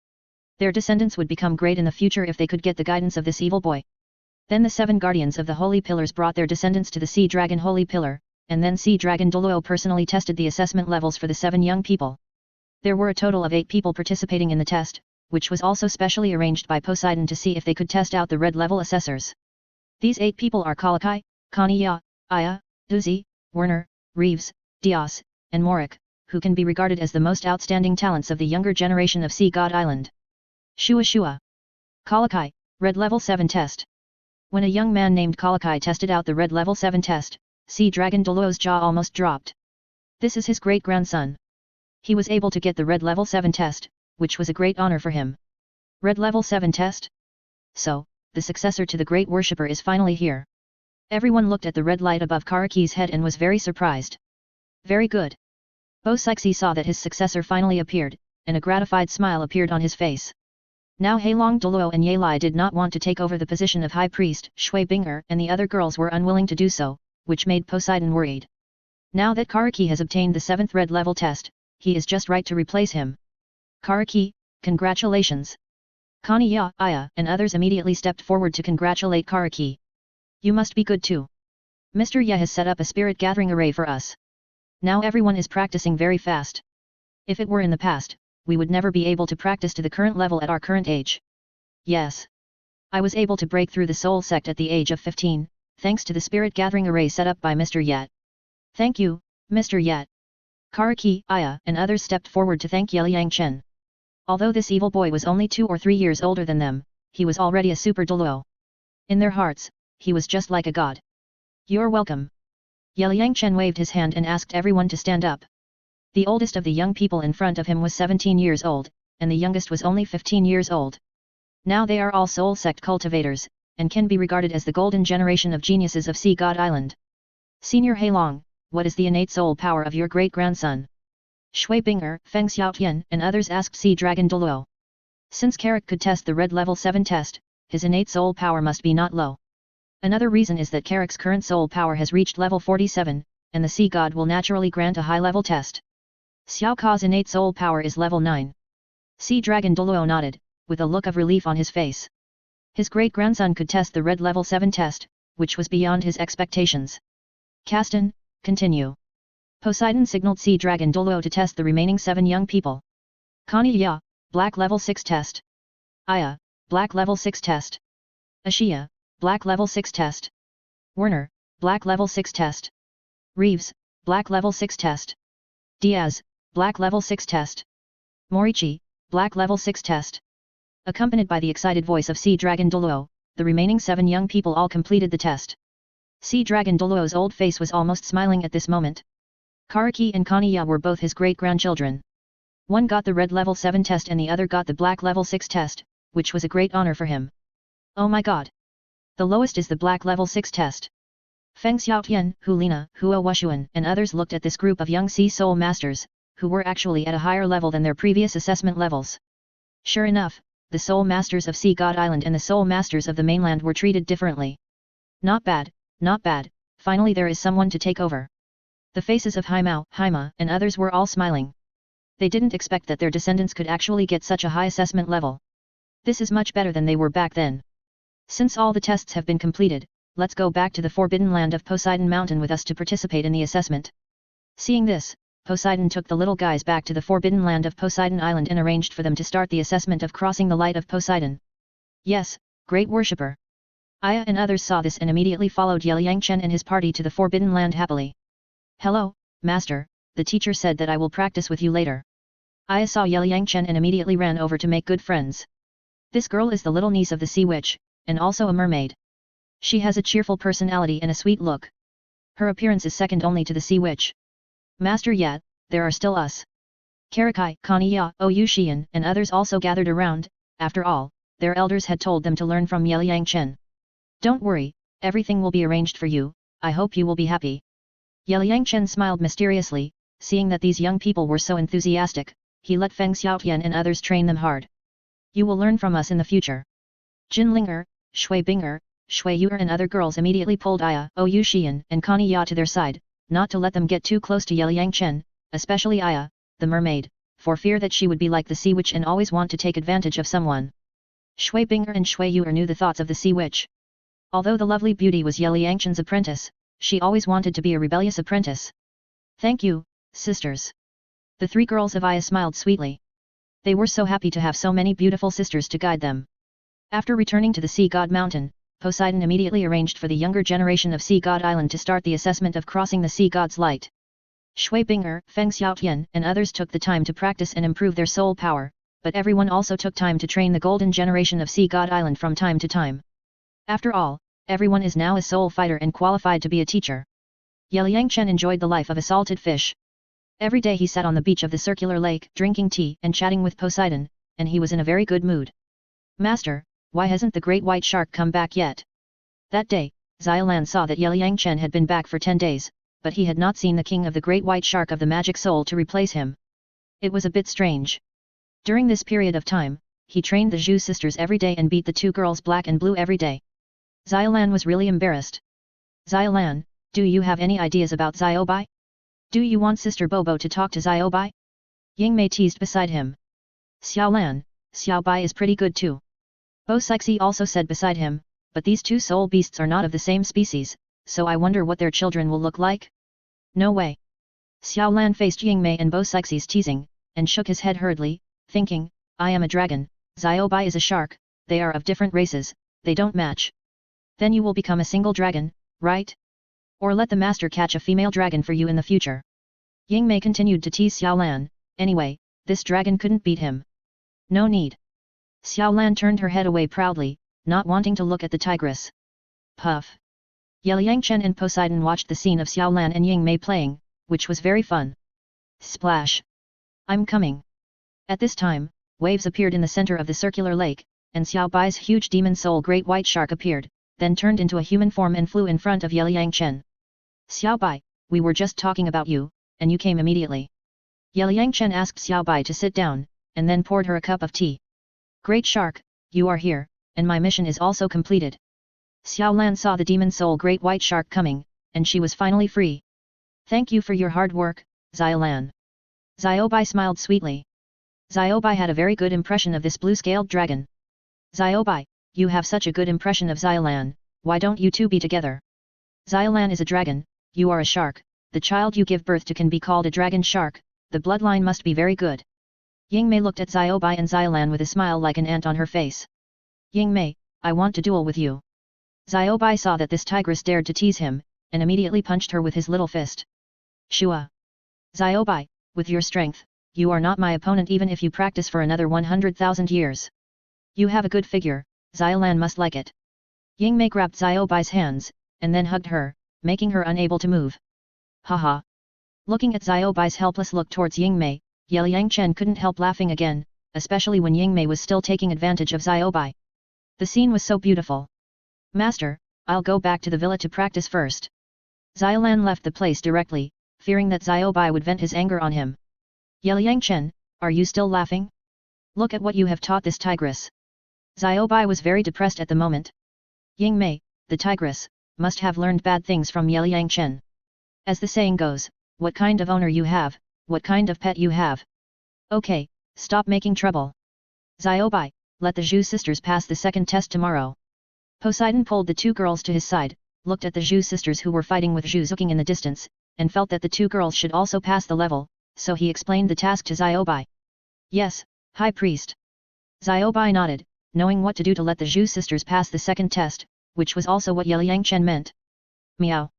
Their descendants would become great in the future if they could get the guidance of this evil boy. Then the 7 guardians of the Holy Pillars brought their descendants to the Sea Dragon Holy Pillar, and then Sea Dragon Douluo personally tested the assessment levels for the 7 young people. There were a total of 8 people participating in the test, which was also specially arranged by Poseidon to see if they could test out the red level assessors. These 8 people are Kalakai, Kaniya, Aya, Duzi, Werner, Reeves, Diaz, and Morik, who can be regarded as the most outstanding talents of the younger generation of Sea God Island. Shua. Kalakai, Red Level 7 Test. When a young man named Kalakai tested out the Red Level 7 test, Sea Dragon Douluo's jaw almost dropped. This is his great-grandson. He was able to get the Red Level 7 test, which was a great honor for him. Red Level 7 test? So, the successor to the great worshipper is finally here. Everyone looked at the red light above Karaki's head and was very surprised. Very good. Bo Sixi saw that his successor finally appeared, and a gratified smile appeared on his face. Now Heilong Douluo and Yelai did not want to take over the position of High Priest, Shui Binger and the other girls were unwilling to do so, which made Poseidon worried. Now that Karaki has obtained the 7th red level test, he is just right to replace him. Karaki, congratulations. Kaniya, Aya and others immediately stepped forward to congratulate Karaki. You must be good too. Mr. Ye has set up a spirit gathering array for us. Now everyone is practicing very fast. If it were in the past, we would never be able to practice to the current level at our current age. Yes. I was able to break through the soul sect at the age of 15, thanks to the spirit gathering array set up by Mr. Yet. Thank you, Mr. Yet. Karaki, Aya and others stepped forward to thank Yeliangchen. Although this evil boy was only 2 or 3 years older than them, he was already a super Douluo. In their hearts, he was just like a god. You're welcome. Yeliangchen waved his hand and asked everyone to stand up. The oldest of the young people in front of him was 17 years old, and the youngest was only 15 years old. Now they are all soul sect cultivators, and can be regarded as the golden generation of geniuses of Sea God Island. Senior Heilong, what is the innate soul power of your great-grandson? Shui Binger, Feng Xiaotian, and others asked Sea Dragon Douluo. Since Carrick could test the red level 7 test, his innate soul power must be not low. Another reason is that Carrick's current soul power has reached level 47, and the sea god will naturally grant a high level test. Xiao Ka's innate soul power is level 9. Sea Dragon Douluo nodded, with a look of relief on his face. His great-grandson could test the red level 7 test, which was beyond his expectations. Caston, continue. Poseidon signaled Sea Dragon Douluo to test the remaining 7 young people. Kaniya, Black level 6 test. Aya, Black level 6 test. Ashia, Black level 6 test. Werner, Black level 6 test. Reeves, Black level 6 test. Diaz, Black level 6 test. Morichi, Black level 6 test. Accompanied by the excited voice of Sea Dragon Douluo, the remaining 7 young people all completed the test. Sea Dragon Douluo's old face was almost smiling at this moment. Karaki and Kaniya were both his great-grandchildren. One got the red level 7 test and the other got the black level 6 test, which was a great honor for him. Oh my god! The lowest is the black level 6 test. Feng Xiaotian, Hulina, Huo Wushuan, and others looked at this group of young sea soul masters, who were actually at a higher level than their previous assessment levels. Sure enough, the soul masters of Sea God Island and the soul masters of the mainland were treated differently. Not bad, not bad, finally there is someone to take over. The faces of Haimao, Haima, and others were all smiling. They didn't expect that their descendants could actually get such a high assessment level. This is much better than they were back then. Since all the tests have been completed, let's go back to the forbidden land of Poseidon Mountain with us to participate in the assessment. Seeing this, Poseidon took the little guys back to the forbidden land of Poseidon Island and arranged for them to start the assessment of crossing the light of Poseidon. Yes, great worshipper. Aya and others saw this and immediately followed Yeliang Chen and his party to the forbidden land happily. Hello, master, the teacher said that I will practice with you later. Aya saw Yeliang Chen and immediately ran over to make good friends. This girl is the little niece of the sea witch, and also a mermaid. She has a cheerful personality and a sweet look. Her appearance is second only to the sea witch. Master yet, there are still us. Karakai, Kaniya, Oyushian, and others also gathered around. After all, their elders had told them to learn from Yeliang Chen. Don't worry, everything will be arranged for you, I hope you will be happy. Yeliang Chen smiled mysteriously, seeing that these young people were so enthusiastic, he let Feng Xiaotian and others train them hard. You will learn from us in the future. Jin Linger, Shui Binger, Shui Yuer and other girls immediately pulled Aya, Oyushian, and Kaniya to their side, not to let them get too close to Yeliang Chen, especially Aya, the mermaid, for fear that she would be like the sea witch and always want to take advantage of someone. Shui Binger and Shui Yuer knew the thoughts of the sea witch. Although the lovely beauty was Yeliang Chen's apprentice, she always wanted to be a rebellious apprentice. Thank you, sisters. The 3 girls of Aya smiled sweetly. They were so happy to have so many beautiful sisters to guide them. After returning to the Sea God Mountain, Poseidon immediately arranged for the younger generation of Sea God Island to start the assessment of crossing the Sea God's light. Shui Binger, Feng Xiaotian, and others took the time to practice and improve their soul power, but everyone also took time to train the golden generation of Sea God Island from time to time. After all, everyone is now a soul fighter and qualified to be a teacher. Yeliang Chen enjoyed the life of a salted fish. Every day he sat on the beach of the circular lake, drinking tea and chatting with Poseidon, and he was in a very good mood. Master, why hasn't the great white shark come back yet? That day, Xiaolan saw that Yeliang Chen had been back for 10 days, but he had not seen the king of the great white shark of the magic soul to replace him. It was a bit strange. During this period of time, he trained the Zhu sisters every day and beat the 2 girls black and blue every day. Xiaolan was really embarrassed. Xiaolan, do you have any ideas about Xiaobai? Do you want Sister Bobo to talk to Xiaobai? Yingmei teased beside him. Xiaolan, Xiaobai is pretty good too. Bo Sixi also said beside him, but these 2 soul beasts are not of the same species, so I wonder what their children will look like? No way. Xiaolan faced Yingmei and Bo Sixi's teasing, and shook his head hurriedly, thinking, I am a dragon, Xiaobai is a shark, they are of different races, they don't match. Then you will become a single dragon, right? Or let the master catch a female dragon for you in the future. Yingmei continued to tease Xiaolan, anyway, this dragon couldn't beat him. No need. Xiaolan turned her head away proudly, not wanting to look at the tigress. Puff. Yeliang Chen and Poseidon watched the scene of Xiaolan and Yingmei playing, which was very fun. Splash. I'm coming. At this time, waves appeared in the center of the circular lake, and Xiaobai's huge demon soul great white shark appeared, then turned into a human form and flew in front of Yeliang Chen. Xiaobai, we were just talking about you, and you came immediately. Liang Chen asked Xiao Bai to sit down, and then poured her a cup of tea. Great Shark, you are here, and my mission is also completed. Xiao Lan saw the demon soul Great White Shark coming, and she was finally free. Thank you for your hard work, Xiao Lan. Xiao Bai smiled sweetly. Xiao Bai had a very good impression of this blue-scaled dragon. Xiao Bai, you have such a good impression of Xiao Lan, why don't you two be together? Xiao Lan is a dragon, you are a shark, the child you give birth to can be called a dragon shark, the bloodline must be very good. Ying Mei looked at Xiao Bai and Xiao Lan with a smile like an ant on her face. Ying Mei, I want to duel with you. Xiao Bai saw that this tigress dared to tease him, and immediately punched her with his little fist. Shua! Xiao Bai, with your strength, you are not my opponent even if you practice for another 100,000 years. You have a good figure, Xiao Lan must like it. Ying Mei grabbed Xiao Bai's hands, and then hugged her, making her unable to move. Haha! Looking at Xiao Bai's helpless look towards Ying Mei, Liang Chen couldn't help laughing again, especially when Ying Mei was still taking advantage of Xiao Bai. The scene was so beautiful. Master, I'll go back to the villa to practice first. Xiao Lan left the place directly, fearing that Xiao Bai would vent his anger on him. Liang Chen, are you still laughing? Look at what you have taught this tigress. Xiao Bai was very depressed at the moment. Ying Mei, the tigress, must have learned bad things from Liang Chen. As the saying goes, what kind of owner you have, what kind of pet you have. Okay, stop making trouble. Xiao Bai, let the Zhu sisters pass the second test tomorrow. Poseidon pulled the two girls to his side, looked at the Zhu sisters who were fighting with Zhu Zuking in the distance, and felt that the two girls should also pass the level, so he explained the task to Xiao Bai. Yes, High Priest. Xiao Bai nodded, knowing what to do to let the Zhu sisters pass the second test, which was also what Liang Chen meant. Meow.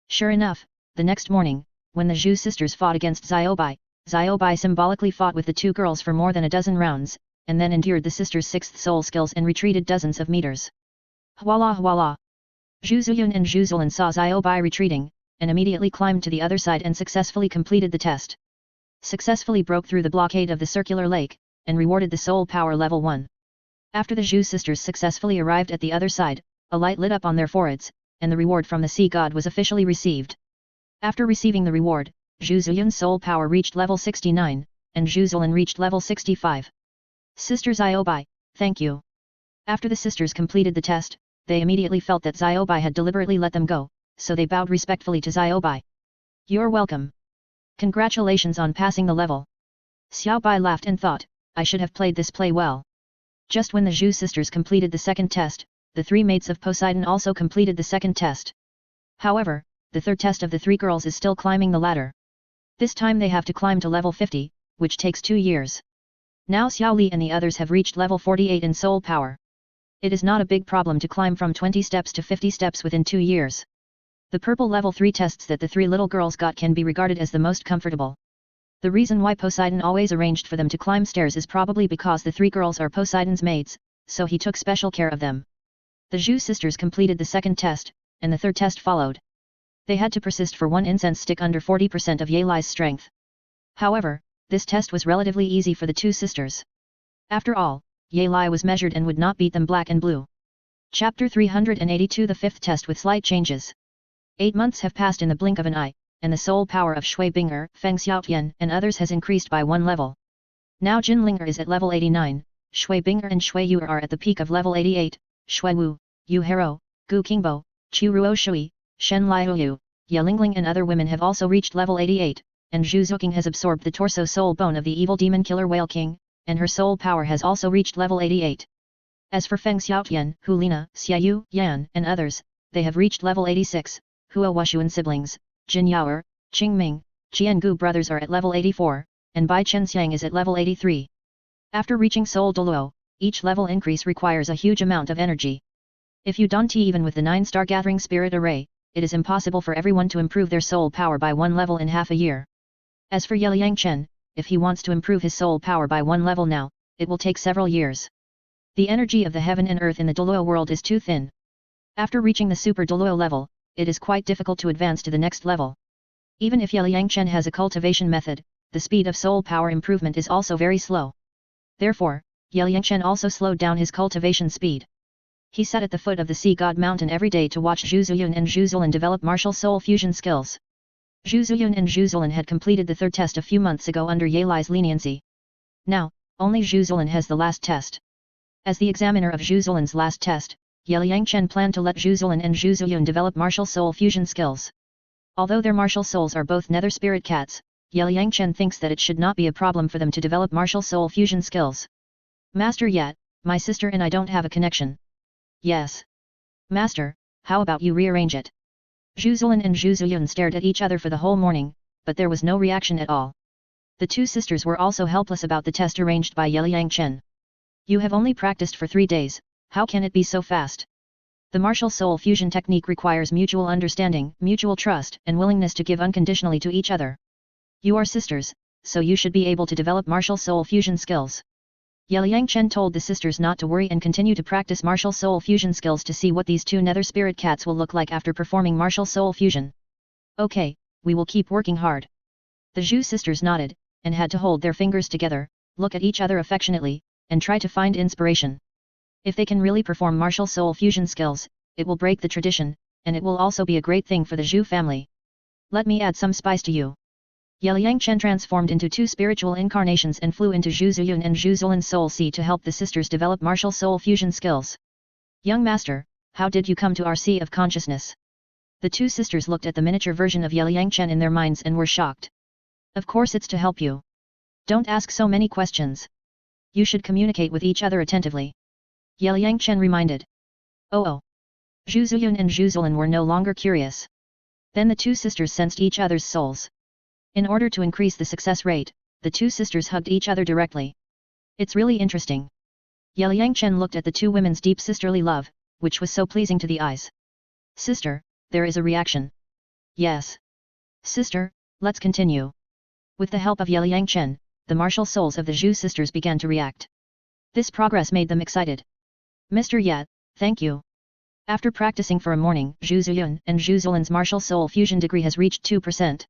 Sure enough, the next morning, when the Zhu sisters fought against Xiao Bai symbolically fought with the two girls for more than a dozen rounds, and then endured the sisters' sixth soul skills and retreated dozens of meters. Huala huala! Zhu Zuyun and Zhu Zulan saw Xiao Bai retreating, and immediately climbed to the other side and successfully completed the test. Successfully broke through the blockade of the circular lake, and rewarded the soul power level 1. After the Zhu sisters successfully arrived at the other side, a light lit up on their foreheads, and the reward from the sea god was officially received. After receiving the reward, Zhu Zuyun's soul power reached level 69, and Zhu Zulan reached level 65. Sister Xiao Bai, thank you. After the sisters completed the test, they immediately felt that Xiao Bai had deliberately let them go, so they bowed respectfully to Xiao Bai. You're welcome. Congratulations on passing the level. Xiao Bai laughed and thought, I should have played this play well. Just when the Zhu sisters completed the second test, the three mates of Poseidon also completed the second test. However, the third test of the three girls is still climbing the ladder. This time they have to climb to level 50, which takes 2 years. Now Xiao Li and the others have reached level 48 in soul power. It is not a big problem to climb from 20 steps to 50 steps within 2 years. The purple level 3 tests that the three little girls got can be regarded as the most comfortable. The reason why Poseidon always arranged for them to climb stairs is probably because the three girls are Poseidon's maids, so he took special care of them. The Zhu sisters completed the second test, and the third test followed. They had to persist for 1 incense stick under 40% of Ye Lai's strength. However, this test was relatively easy for the two sisters. After all, Ye Lai was measured and would not beat them black and blue. Chapter 382 The fifth test with slight changes. 8 months have passed in the blink of an eye, and the soul power of Shui Binger, Feng Xiaotian and others has increased by 1 level. Now Jinlinger is at level 89, Shui Binger and Shui Yu are at the peak of level 88, Shui Wu, Yu Hero, Gu Qingbo, Qu Ruo Shui, Shen Liu, Ye Lingling and other women have also reached level 88, and Zhu Zuking has absorbed the torso soul bone of the evil demon killer Whale King, and her soul power has also reached level 88. As for Feng Xiaotian, Hulina, Xiaoyu, Yan, and others, they have reached level 86, Hua Wushuan siblings, Jin Yaoer, Qing Ming, Qian Gu brothers are at level 84, and Bai Chen Xiang is at level 83. After reaching Soul Douluo, each level increase requires a huge amount of energy. If you don't even with the 9-star gathering spirit array, it is impossible for everyone to improve their soul power by 1 level in half a year. As for Liang Chen, if he wants to improve his soul power by 1 level now, it will take several years. The energy of the heaven and earth in the Douluo world is too thin. After reaching the super Douluo level, it is quite difficult to advance to the next level. Even if Liang Chen has a cultivation method, the speed of soul power improvement is also very slow. Therefore, Liang Chen also slowed down his cultivation speed. He sat at the foot of the Sea God Mountain every day to watch Zhu Zuyun and Zhu Zulan develop martial soul fusion skills. Zhu Ziyun and Zhu Zilin had completed the third test a few months ago under Ye Li's leniency. Now, only Zhu Zilin has the last test. As the examiner of Zhu Zilin's last test, Ye Liangchen planned to let Zhu Zilin and Zhu Ziyun develop martial soul fusion skills. Although their martial souls are both nether spirit cats, Ye Liangchen thinks that it should not be a problem for them to develop martial soul fusion skills. Master Yat, my sister and I don't have a connection. Yes. Master, how about you rearrange it? Zhu Zilin and Zhu Ziyun stared at each other for the whole morning, but there was no reaction at all. The two sisters were also helpless about the test arranged by Ye Liangchen. You have only practiced for 3 days, how can it be so fast? The martial soul fusion technique requires mutual understanding, mutual trust, and willingness to give unconditionally to each other. You are sisters, so you should be able to develop martial soul fusion skills. Ye Liangchen told the sisters not to worry and continue to practice martial soul fusion skills to see what these two nether spirit cats will look like after performing martial soul fusion. Okay, we will keep working hard. The Zhu sisters nodded, and had to hold their fingers together, look at each other affectionately, and try to find inspiration. If they can really perform martial soul fusion skills, it will break the tradition, and it will also be a great thing for the Zhu family. Let me add some spice to you. Ye Liangchen transformed into 2 spiritual incarnations and flew into Zhu Ziyun and Zhu Zilin's soul sea to help the sisters develop martial soul fusion skills. Young master, how did you come to our sea of consciousness? The two sisters looked at the miniature version of Ye Liangchen in their minds and were shocked. Of course it's to help you. Don't ask so many questions. You should communicate with each other attentively. Ye Liangchen reminded. Oh. Zhu Ziyun and Zhu Zilin were no longer curious. Then the two sisters sensed each other's souls. In order to increase the success rate, the two sisters hugged each other directly. It's really interesting. Ye Liangchen looked at the two women's deep sisterly love, which was so pleasing to the eyes. Sister, there is a reaction. Yes. Sister, let's continue. With the help of Ye Liangchen, the martial souls of the Zhu sisters began to react. This progress made them excited. Mr. Yat, thank you. After practicing for a morning, Zhu Ziyun and Zhu Zilin's martial soul fusion degree has reached 2%.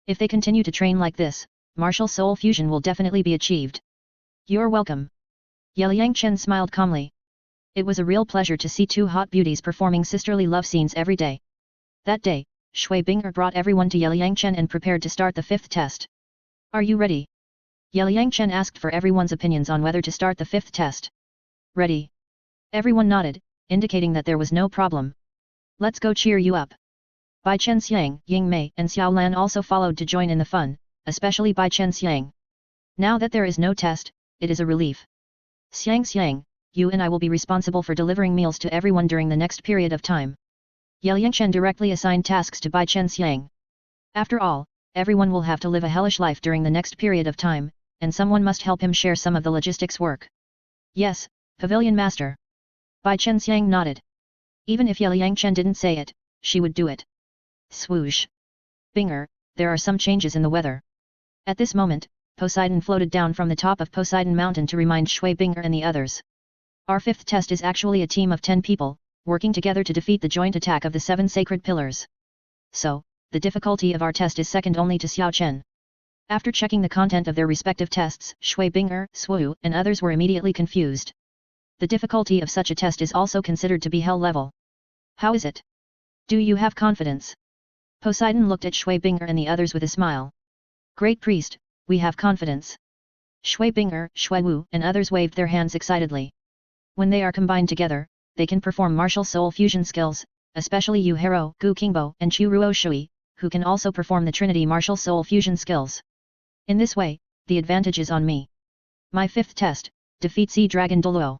If they continue to train like this, martial soul fusion will definitely be achieved. You're welcome. Ye Liangchen smiled calmly. It was a real pleasure to see two hot beauties performing sisterly love scenes every day. That day, Shui Binger brought everyone to Ye Liangchen and prepared to start the 5th test. Are you ready? Ye Liangchen asked for everyone's opinions on whether to start the 5th test. Ready. Everyone nodded, indicating that there was no problem. Let's go cheer you up. Bai Chen Xiang, Ying Mei and Xiao Lan also followed to join in the fun, especially Bai Chen Xiang. Now that there is no test, it is a relief. Xiang, you and I will be responsible for delivering meals to everyone during the next period of time. Ye Liangchen directly assigned tasks to Bai Chen Xiang. After all, everyone will have to live a hellish life during the next period of time, and someone must help him share some of the logistics work. Yes, Pavilion Master. Bai Chen Xiang nodded. Even if Ye Liangchen didn't say it, she would do it. Swoosh. Binger, there are some changes in the weather. At this moment, Poseidon floated down from the top of Poseidon Mountain to remind Shui Binger and the others. Our 5th test is actually a team of 10 people, working together to defeat the joint attack of the 7 sacred pillars. So, the difficulty of our test is second only to Xiao Chen. After checking the content of their respective tests, Shui Binger, Swu, and others were immediately confused. The difficulty of such a test is also considered to be hell level. How is it? Do you have confidence? Poseidon looked at Shui Binger and the others with a smile. Great priest, we have confidence. Shui Binger, Shui Wu, and others waved their hands excitedly. When they are combined together, they can perform martial soul fusion skills, especially Yu Hero, Gu Qingbo, and Chu Ruo Shui, who can also perform the Trinity martial soul fusion skills. In this way, the advantage is on me. My 5th test, defeat Sea Dragon Douluo.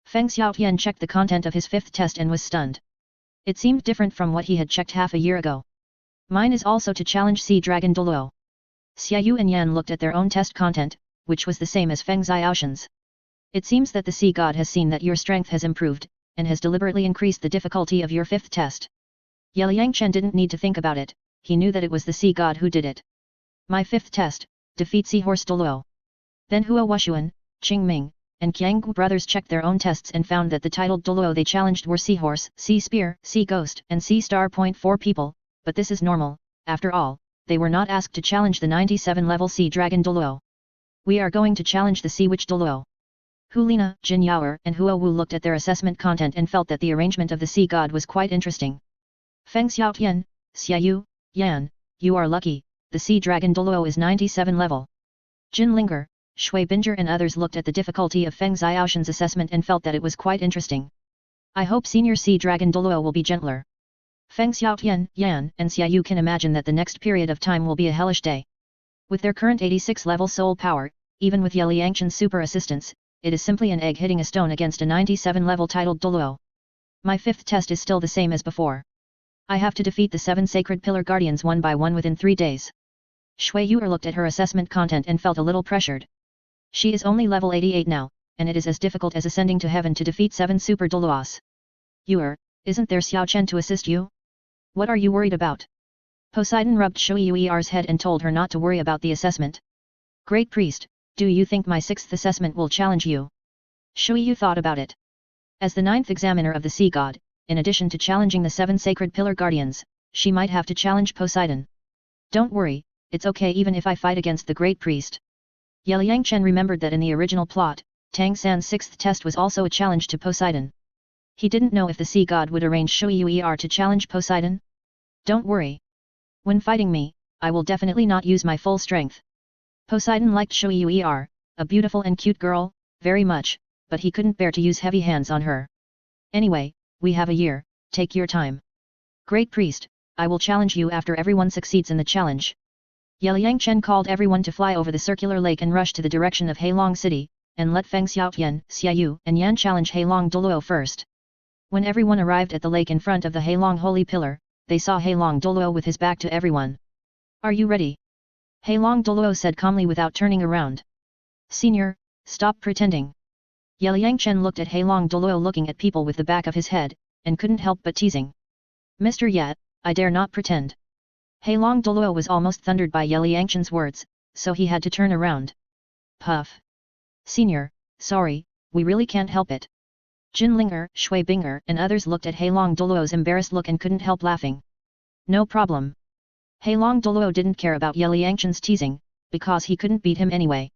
Feng Xiaotian checked the content of his 5th test and was stunned. It seemed different from what he had checked half a year ago. Mine is also to challenge Sea Dragon Douluo. Xiaoyu and Yan looked at their own test content, which was the same as Feng Xiaoshan's. It seems that the Sea God has seen that your strength has improved, and has deliberately increased the difficulty of your 5th test. Ye Liangchen didn't need to think about it, he knew that it was the Sea God who did it. My 5th test, defeat Seahorse Douluo. Then Hua Wushuan, Qing Ming, and Qianggu brothers checked their own tests and found that the titled Douluo they challenged were Seahorse, Sea Spear, Sea Ghost, and Sea Star. 4 people, but this is normal, after all, they were not asked to challenge the 97-level Sea Dragon Douluo. We are going to challenge the Sea Witch Douluo. Hulina, Jin Yaoer, and Hua Wu looked at their assessment content and felt that the arrangement of the Sea God was quite interesting. Feng Xiaotian, Xiaoyu, Yan, You are lucky, the sea dragon Douluo is 97 level. Jin Linger, Shui Binger and others looked at the difficulty of Feng Xiaoshan's assessment and felt that it was quite interesting. I hope senior sea dragon Douluo will be gentler. Feng Xiaotian, Yan, and Xiaoyu can imagine that the next period of time will be a hellish day. With their current 86 level soul power, even with Ye Liangchen's super assistance, it is simply an egg hitting a stone against a 97 level titled Douluo. My fifth test is still the same as before. I have to defeat the 7 sacred pillar guardians one by one within 3 days. Shui Yuer looked at her assessment content and felt a little pressured. She is only level 88 now, and it is as difficult as ascending to heaven to defeat 7 super Douluos. Yuer, isn't there Xiao Chen to assist you? What are you worried about? Poseidon rubbed Shui Yuer's head and told her not to worry about the assessment. Great priest, do you think my 6th assessment will challenge you? Shui Yu thought about it. As the 9th examiner of the sea god, in addition to challenging the 7 sacred pillar guardians, she might have to challenge Poseidon. Don't worry, it's okay even if I fight against the great priest. Ye Liangchen remembered that in the original plot, Tang San's 6th test was also a challenge to Poseidon. He didn't know if the sea god would arrange Shui Yuer to challenge Poseidon. Don't worry. When fighting me, I will definitely not use my full strength. Poseidon liked Shui Yuer, a beautiful and cute girl, very much, but he couldn't bear to use heavy hands on her. Anyway, we have a year, take your time. Great priest, I will challenge you after everyone succeeds in the challenge. Ye Liangchen called everyone to fly over the circular lake and rush to the direction of Heilong City, and let Feng Xiaotian, Xiaoyu and Yan challenge Heilong Douluo first. When everyone arrived at the lake in front of the Heilong Holy Pillar, they saw Heilong Douluo with his back to everyone. Are you ready? Heilong Douluo said calmly without turning around. Senior, stop pretending. Ye Liangchen looked at Heilong Douluo looking at people with the back of his head, and couldn't help but teasing. Mr. Ye, I dare not pretend. Heilong Douluo was almost thundered by Ye Liangchen's words, so he had to turn around. Puff. Senior, sorry, we really can't help it. Jin Linger, Shui Binger and others looked at Heilong Douluo's embarrassed look and couldn't help laughing. No problem. Heilong Douluo didn't care about Ye Liangchen's teasing, because he couldn't beat him anyway.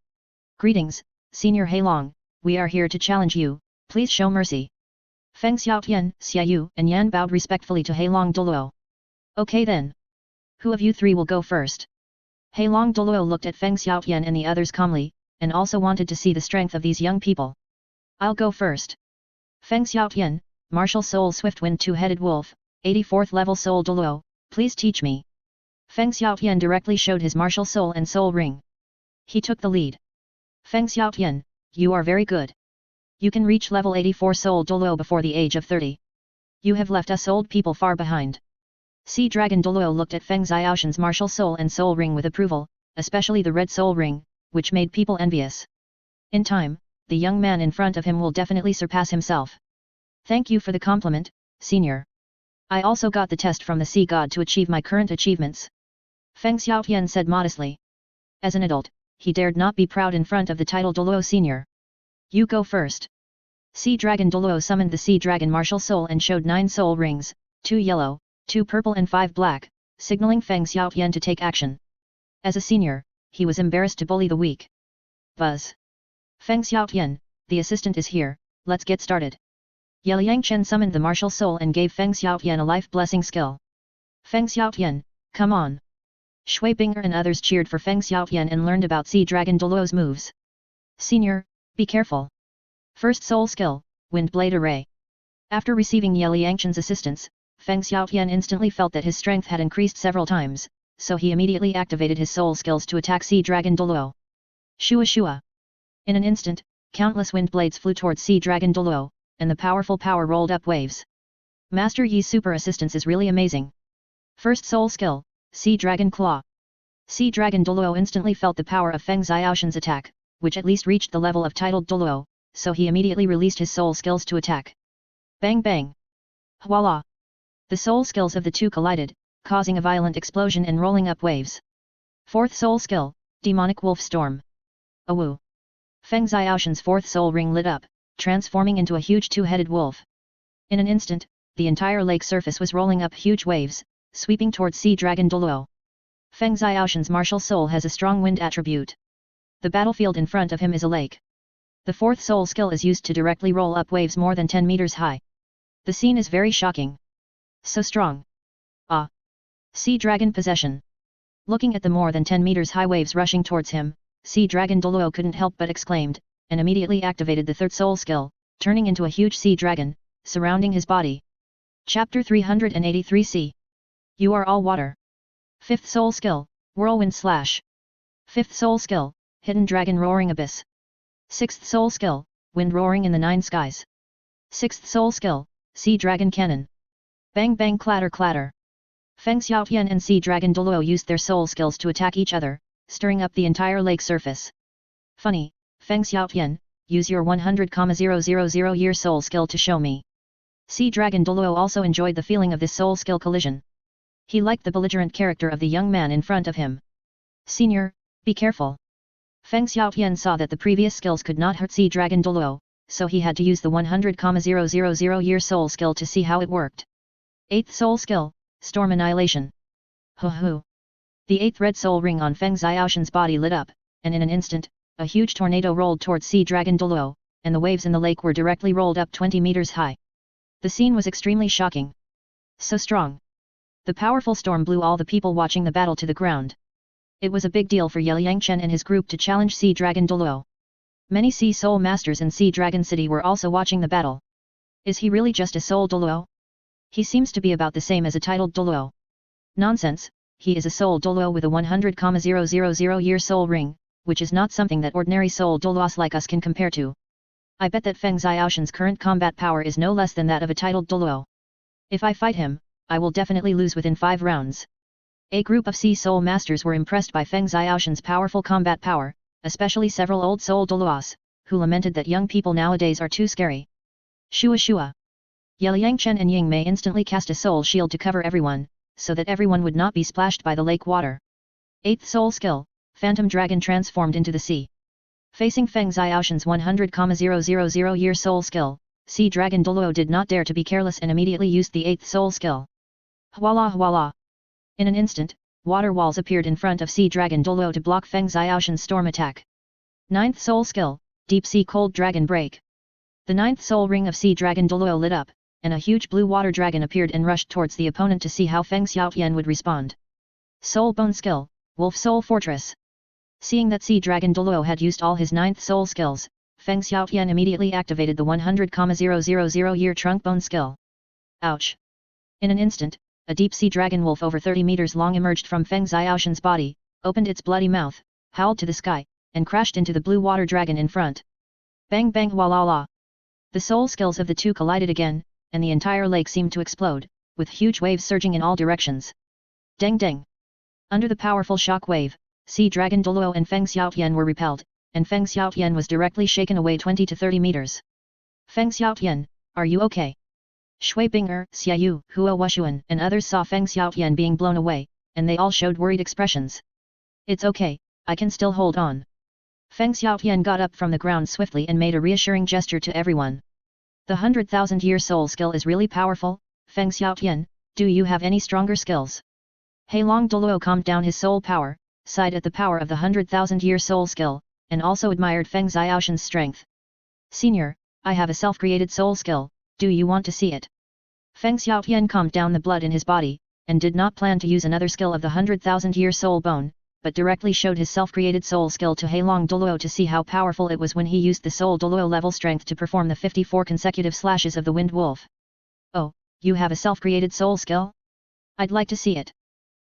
Greetings, Senior Heilong, we are here to challenge you, please show mercy. Feng Xiaotian, Xiaoyu and Yan bowed respectfully to Heilong Douluo. Okay then. Who of you 3 will go first? Heilong Douluo looked at Feng Xiaotian and the others calmly, and also wanted to see the strength of these young people. I'll go first. Feng Xiaotian, Martial Soul Swiftwind Two-Headed Wolf, 84th level Soul Douluo, please teach me. Feng Xiaotian directly showed his martial soul and soul ring. He took the lead. Feng Xiaotian, you are very good. You can reach level 84 Soul Douluo before the age of 30. You have left us old people far behind. Sea Dragon Douluo looked at Feng Xiaoshan's martial soul and soul ring with approval, especially the red soul ring, which made people envious. In time, the young man in front of him will definitely surpass himself. Thank you for the compliment, Senior. I also got the test from the sea god to achieve my current achievements. Feng Xiaotian said modestly. As an adult, he dared not be proud in front of the title Douluo Senior. You go first. Sea Dragon Douluo summoned the Sea Dragon Martial Soul and showed 9 soul rings, 2 yellow, 2 purple and 5 black, signaling Feng Xiaotian to take action. As a senior, he was embarrassed to bully the weak. Buzz. Feng Xiaotian, the assistant is here, let's get started. Ye Liangchen summoned the martial soul and gave Feng Xiaotian a life blessing skill. Feng Xiaotian, come on. Shui Binger and others cheered for Feng Xiaotian and learned about Sea Dragon Douluo's moves. Senior, be careful. First soul skill, Wind Blade Array. After receiving Ye Liangchen's assistance, Feng Xiaotian instantly felt that his strength had increased several times, so he immediately activated his soul skills to attack Sea Dragon Douluo. Shua Shua. In an instant, countless wind blades flew towards Sea Dragon Douluo, and the powerful power rolled up waves. Master Yi's super assistance is really amazing. First soul skill, Sea Dragon Claw. Sea Dragon Douluo instantly felt the power of Feng Xiaoshan's attack, which at least reached the level of titled Douluo, so he immediately released his soul skills to attack. Bang bang. Voila. The soul skills of the two collided, causing a violent explosion and rolling up waves. Fourth soul skill, Demonic Wolf Storm. Awoo. Feng Xiaoshan's 4th soul ring lit up, transforming into a huge 2-headed wolf. In an instant, the entire lake surface was rolling up huge waves, sweeping towards Sea Dragon Douluo. Feng Xiaoshan's martial soul has a strong wind attribute. The battlefield in front of him is a lake. The 4th soul skill is used to directly roll up waves more than 10 meters high. The scene is very shocking. So strong. Ah! Sea Dragon Possession. Looking at the more than 10 meters high waves rushing towards him, Sea Dragon Douluo couldn't help but exclaimed, and immediately activated the third soul skill, turning into a huge sea dragon, surrounding his body. Chapter 383c. You are all water. 5th soul skill, Whirlwind Slash. 5th soul skill, Hidden Dragon Roaring Abyss. 6th soul skill, Wind Roaring in the Nine Skies. 6th soul skill, Sea Dragon Cannon. Bang bang clatter clatter. Feng Xiaotian and Sea Dragon Douluo used their soul skills to attack each other, stirring up the entire lake surface. Funny, Feng Xiaotian, use your 100,000 year soul skill to show me. Sea Dragon Douluo also enjoyed the feeling of this soul skill collision. He liked the belligerent character of the young man in front of him. Senior, be careful. Feng Xiaotian saw that the previous skills could not hurt Sea Dragon Douluo, so he had to use the 100,000 year soul skill to see how it worked. 8th soul skill, Storm Annihilation. Hoo hoo. The 8th red soul ring on Feng Xiaoshan's body lit up, and in an instant, a huge tornado rolled towards Sea Dragon Douluo, and the waves in the lake were directly rolled up 20 meters high. The scene was extremely shocking. So strong. The powerful storm blew all the people watching the battle to the ground. It was a big deal for Ye Yangchen and his group to challenge Sea Dragon Douluo. Many Sea Soul Masters in Sea Dragon City were also watching the battle. Is he really just a Soul Douluo? He seems to be about the same as a titled Douluo. Nonsense, he is a Soul Douluo with a 100,000 year soul ring, which is not something that ordinary Soul Douluos like us can compare to. I bet that Feng Xiaoshan's current combat power is no less than that of a titled Douluo. If I fight him, I will definitely lose within 5 rounds. A group of Sea Soul Masters were impressed by Feng Xiaoshan's powerful combat power, especially several old Soul Douluos, who lamented that young people nowadays are too scary. Shua Shua. Ye Yangchen and Ying Mei instantly cast a soul shield to cover everyone, so that everyone would not be splashed by the lake water. 8th soul skill, Phantom Dragon transformed into the sea. Facing Feng Xiaoshan's 100,000 year soul skill, Sea Dragon Douluo did not dare to be careless and immediately used the 8th soul skill. Hwala hwala. In an instant, water walls appeared in front of Sea Dragon Douluo to block Feng Xiaoshan's storm attack. 9th soul skill, Deep Sea Cold Dragon Break. The 9th soul ring of Sea Dragon Douluo lit up, and a huge blue water dragon appeared and rushed towards the opponent to see how Feng Xiaotian would respond. Soul Bone skill, Wolf Soul Fortress. Seeing that Sea Dragon Douluo had used all his 9th soul skills, Feng Xiaotian immediately activated the 100,000 year Trunk Bone skill. Ouch! In an instant, a deep sea dragon wolf over 30 meters long emerged from Feng Xiaoshan's body, opened its bloody mouth, howled to the sky, and crashed into the blue water dragon in front. Bang bang walala. The soul skills of the two collided again, and the entire lake seemed to explode, with huge waves surging in all directions. Deng deng. Under the powerful shock wave, Sea Dragon Douluo and Feng Xiaotian were repelled, and Feng Xiaotian was directly shaken away 20 to 30 meters. Feng Xiaotian, are you okay? Shui Bing'er, Xiaoyu, Hua Wushuan and others saw Feng Xiaotian being blown away, and they all showed worried expressions. It's okay, I can still hold on. Feng Xiaotian got up from the ground swiftly and made a reassuring gesture to everyone. The 100,000 year soul skill is really powerful, Feng Xiaotian, do you have any stronger skills? Heilong Douluo calmed down his soul power, sighed at the power of the 100,000 year soul skill, and also admired Feng Xiaoshan's strength. Senior, I have a self-created soul skill, do you want to see it? Feng Xiaotian calmed down the blood in his body, and did not plan to use another skill of the 100,000 year soul bone, but directly showed his self-created soul skill to Heilong Douluo to see how powerful it was when he used the soul Douluo level strength to perform the 54 consecutive slashes of the Wind Wolf. Oh, you have a self-created soul skill? I'd like to see it.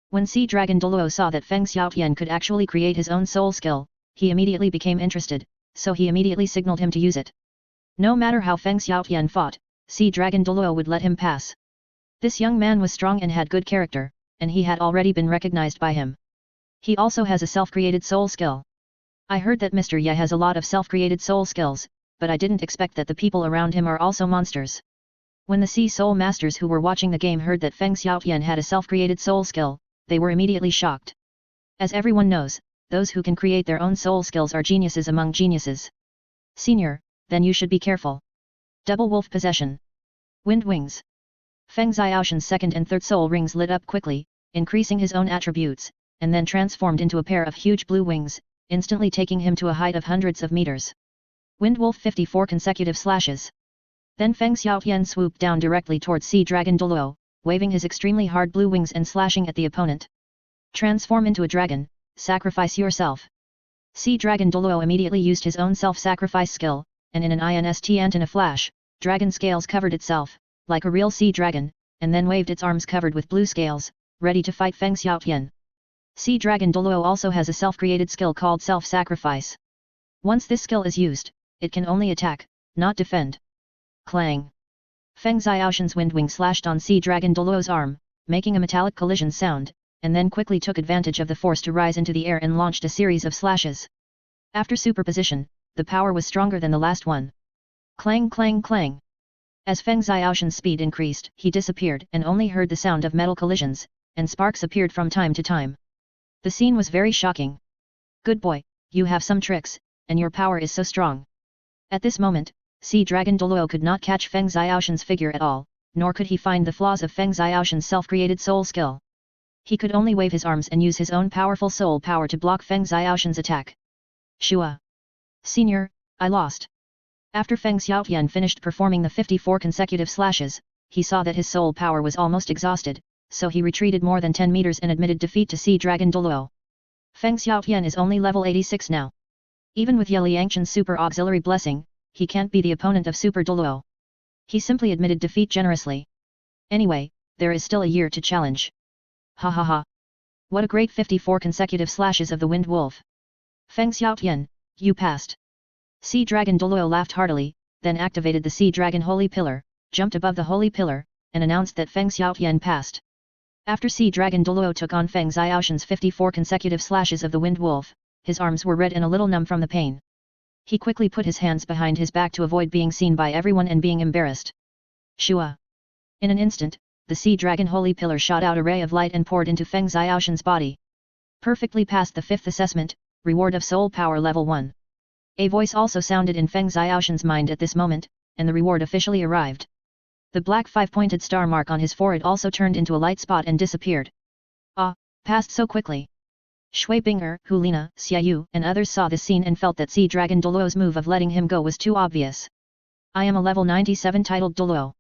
When Sea Dragon Douluo saw that Feng Xiaotian could actually create his own soul skill, he immediately became interested, so he immediately signaled him to use it. No matter how Feng Xiaotian fought, Sea Dragon Douluo would let him pass. This young man was strong and had good character, and he had already been recognized by him. He also has a self-created soul skill. I heard that Mr. Ye has a lot of self-created soul skills, but I didn't expect that the people around him are also monsters. When the Sea Soul Masters who were watching the game heard that Feng Xiaotian had a self-created soul skill, they were immediately shocked. As everyone knows, those who can create their own soul skills are geniuses among geniuses. Senior, then you should be careful. Double Wolf Possession. Wind Wings. Feng Xiaoshan's second and third soul rings lit up quickly, increasing his own attributes, and then transformed into a pair of huge blue wings, instantly taking him to a height of hundreds of meters. Wind Wolf 54 consecutive slashes. Then Feng Xiaotian swooped down directly towards Sea Dragon Douluo, waving his extremely hard blue wings and slashing at the opponent. Transform into a dragon, sacrifice yourself. Sea Dragon Douluo immediately used his own self-sacrifice skill, and in an instant in a flash, dragon scales covered itself, like a real sea dragon, and then waved its arms covered with blue scales, ready to fight Feng Xiaotian. Sea Dragon Douluo also has a self-created skill called self-sacrifice. Once this skill is used, it can only attack, not defend. Clang! Feng Xiaoshan's wind wing slashed on Sea Dragon Douluo's arm, making a metallic collision sound, and then quickly took advantage of the force to rise into the air and launched a series of slashes. After superposition, the power was stronger than the last one. Clang clang clang! As Feng Xiaoshan's speed increased, he disappeared and only heard the sound of metal collisions, and sparks appeared from time to time. The scene was very shocking. Good boy, you have some tricks, and your power is so strong. At this moment, Sea Dragon Douluo could not catch Feng Xiaoshan's figure at all, nor could he find the flaws of Feng Xiaoshan's self-created soul skill. He could only wave his arms and use his own powerful soul power to block Feng Xiaoshan's attack. Shua! Senior, I lost. After Feng Xiaotian finished performing the 54 consecutive slashes, he saw that his soul power was almost exhausted, so he retreated more than 10 meters and admitted defeat to Sea Dragon Douluo. Feng Xiaotian is only level 86 now. Even with Ye Liangchen's super auxiliary blessing, he can't be the opponent of Super Douluo. He simply admitted defeat generously. Anyway, there is still a year to challenge. Ha ha ha. What a great 54 consecutive slashes of the Wind Wolf. Feng Xiaotian, you passed. Sea Dragon Douluo laughed heartily, then activated the Sea Dragon Holy Pillar, jumped above the Holy Pillar, and announced that Feng Xiaotian passed. After Sea Dragon Douluo took on Feng Xiaoshan's 54 consecutive slashes of the Wind Wolf, his arms were red and a little numb from the pain. He quickly put his hands behind his back to avoid being seen by everyone and being embarrassed. Shua! In an instant, the Sea Dragon Holy Pillar shot out a ray of light and poured into Feng Xiaoshan's body. Perfectly passed the 5th assessment, reward of soul power level 1. A voice also sounded in Feng Xiaoshan's mind at this moment, and the reward officially arrived. The black 5-pointed star mark on his forehead also turned into a light spot and disappeared. Ah, passed so quickly. Shui Bing'er, Hulina, Xiaoyu and others saw this scene and felt that Sea Dragon Douluo's move of letting him go was too obvious. I am a level 97 titled Douluo.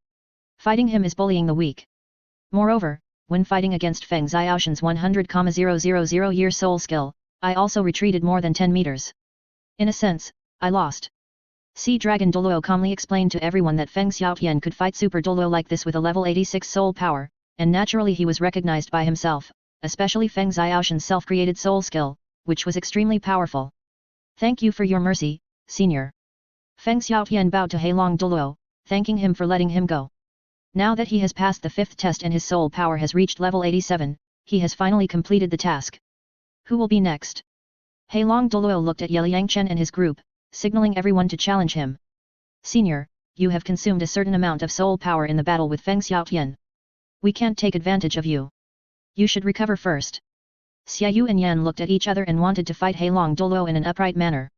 Fighting him is bullying the weak. Moreover, when fighting against Feng Xiaoshan's 100,000 year soul skill, I also retreated more than 10 meters. In a sense, I lost. Sea Dragon Douluo calmly explained to everyone that Feng Xiaotian could fight Super Douluo like this with a level 86 soul power, and naturally he was recognized by himself, especially Feng Xiaoshan's self-created soul skill, which was extremely powerful. Thank you for your mercy, senior. Feng Xiaotian bowed to Heilong Douluo, thanking him for letting him go. Now that he has passed the 5th test and his soul power has reached level 87, he has finally completed the task. Who will be next? Heilong Douluo looked at Ye Liangchen and his group, signaling everyone to challenge him. Senior, you have consumed a certain amount of soul power in the battle with Feng Xiaotian. We can't take advantage of you. You should recover first. Xiaoyu and Yan looked at each other and wanted to fight Heilong Douluo in an upright manner.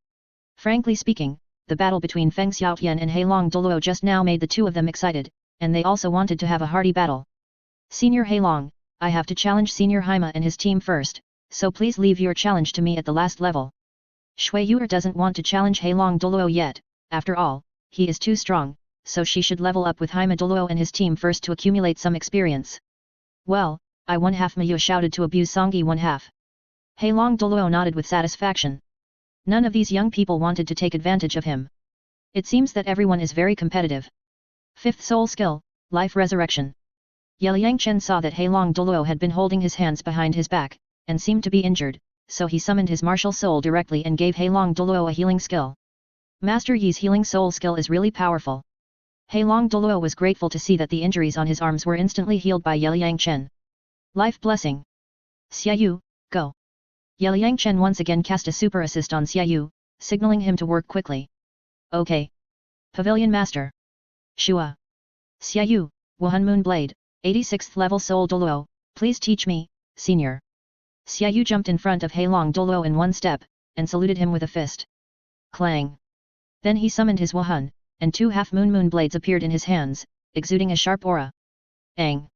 Frankly speaking, the battle between Feng Xiaotian and Heilong Douluo just now made the two of them excited, and they also wanted to have a hearty battle. Senior Heilong, I have to challenge Senior Haima and his team first, so please leave your challenge to me at the last level. Shui Yuer doesn't want to challenge Heilong Douluo yet, after all, he is too strong, so she should level up with Haima Douluo and his team first to accumulate some experience. Well, I 1/2 Mayu shouted to abuse Songyi 1/2. Heilong Douluo nodded with satisfaction. None of these young people wanted to take advantage of him. It seems that everyone is very competitive. 5th soul skill, life resurrection. Ye Liangchen saw that Heilong Douluo had been holding his hands behind his back, and seemed to be injured, so he summoned his martial soul directly and gave Heilong Douluo a healing skill. Master Yi's healing soul skill is really powerful. Heilong Douluo was grateful to see that the injuries on his arms were instantly healed by Ye Liangchen. Life blessing. Xiaoyu, go. Ye Liangchen once again cast a super assist on Xiaoyu, signaling him to work quickly. Okay. Pavilion Master. Shua. Xiaoyu, Wuhan Moonblade, 86th level Soul Douluo, please teach me, senior. Xiaoyu jumped in front of Heilong Douluo in one step, and saluted him with a fist. Clang. Then he summoned his Wuhan, and 2 half-moon blades appeared in his hands, exuding a sharp aura. Ang.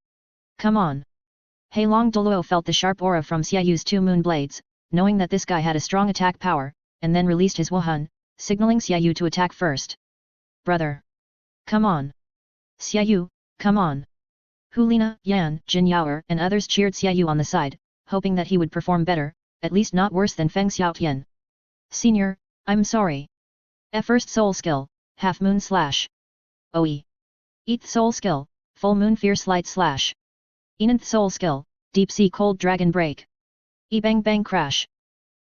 Come on. Heilong Douluo felt the sharp aura from Xiaoyu's 2 moon blades, knowing that this guy had a strong attack power, and then released his Wuhan, signaling Xiaoyu to attack first. Brother. Come on. Xiaoyu, come on. Hulina, Yan, Jinyaoer and others cheered Xiaoyu on the side, hoping that he would perform better, at least not worse than Feng Xiaotian. Senior, I'm sorry. First soul skill, half moon slash. OE. 8th soul skill, full moon fierce light slash. 9th soul skill, deep sea cold dragon break. Bang bang crash.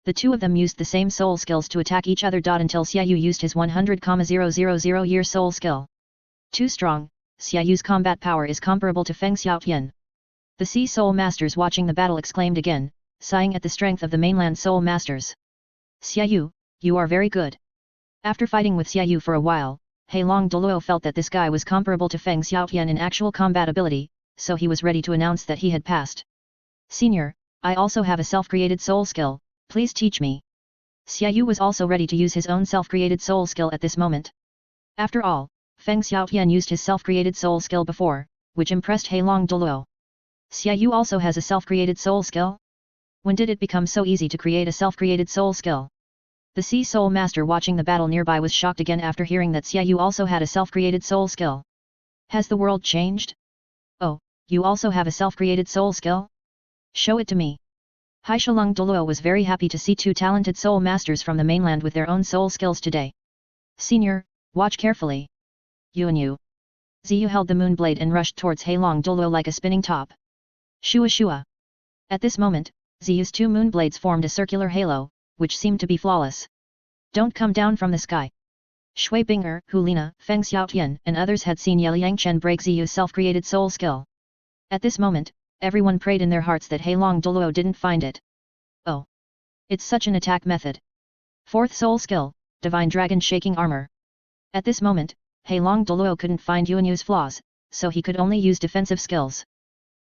The two of them used the same soul skills to attack each other. Until Xiaoyu used his 100,000 year soul skill. Too strong, Xiaoyu's combat power is comparable to Feng Xiaotian. The Sea Soul Masters watching the battle exclaimed again, sighing at the strength of the mainland Soul Masters. Xiaoyu, you are very good. After fighting with Xiaoyu for a while, Heilong Douluo felt that this guy was comparable to Feng Xiaotian in actual combat ability, so he was ready to announce that he had passed. Senior, I also have a self-created soul skill, please teach me. Xiaoyu was also ready to use his own self-created soul skill at this moment. After all, Feng Xiaotian used his self-created soul skill before, which impressed Heilong Douluo. Xiaoyu also has a self-created soul skill? When did it become so easy to create a self-created soul skill? The Sea Soul Master watching the battle nearby was shocked again after hearing that Xiaoyu also had a self-created soul skill. Has the world changed? Oh, you also have a self-created soul skill? Show it to me. Heilong Douluo was very happy to see two talented soul masters from the mainland with their own soul skills today. Senior, watch carefully. Yuanyu. Ziyu held the moon blade and rushed towards Heilong Douluo like a spinning top. Shua shua. At this moment, Ziyu's two moon blades formed a circular halo, which seemed to be flawless. Don't come down from the sky. Shui Binger, Hulina, Feng Xiaotian and others had seen Liang Chen break Ziyu's self-created soul skill. At this moment, everyone prayed in their hearts that Heilong Douluo didn't find it. Oh. It's such an attack method. 4th soul skill, Divine Dragon Shaking Armor. At this moment, Heilong Douluo couldn't find Yuanyu's flaws, so he could only use defensive skills.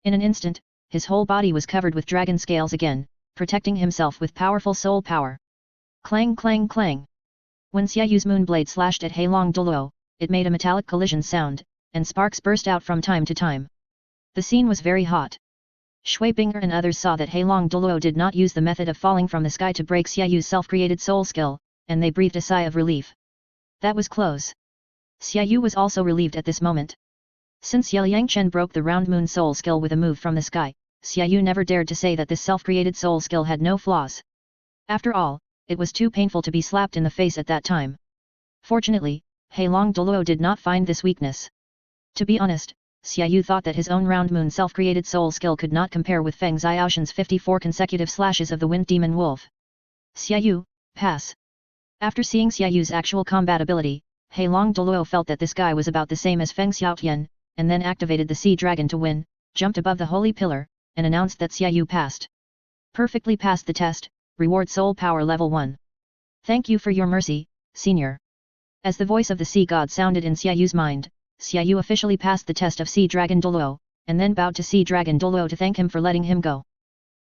In an instant, his whole body was covered with dragon scales again, protecting himself with powerful soul power. Clang clang clang. When Xiaoyu's moonblade slashed at Heilong Douluo, it made a metallic collision sound, and sparks burst out from time to time. The scene was very hot. Shui Binger and others saw that Heilong Douluo did not use the method of falling from the sky to break Xiaoyu's self-created soul skill, and they breathed a sigh of relief. That was close. Xiaoyu was also relieved at this moment. Since Liang Chen broke the round moon soul skill with a move from the sky, Xiaoyu never dared to say that this self-created soul skill had no flaws. After all, it was too painful to be slapped in the face at that time. Fortunately, Heilong Douluo did not find this weakness. To be honest, Xiaoyu thought that his own round moon self-created soul skill could not compare with Feng Xiaoshan's 54 consecutive slashes of the Wind Demon Wolf. Xiaoyu, pass. After seeing Xiaoyu's actual combat ability, Heilong Douluo felt that this guy was about the same as Feng Xiaotian, and then activated the Sea Dragon to win, jumped above the holy pillar, and announced that Xiaoyu passed. Perfectly passed the test, reward soul power level 1. Thank you for your mercy, senior. As the voice of the sea god sounded in Xiaoyu's mind, Xiaoyu officially passed the test of Sea Dragon Douluo, and then bowed to Sea Dragon Douluo to thank him for letting him go.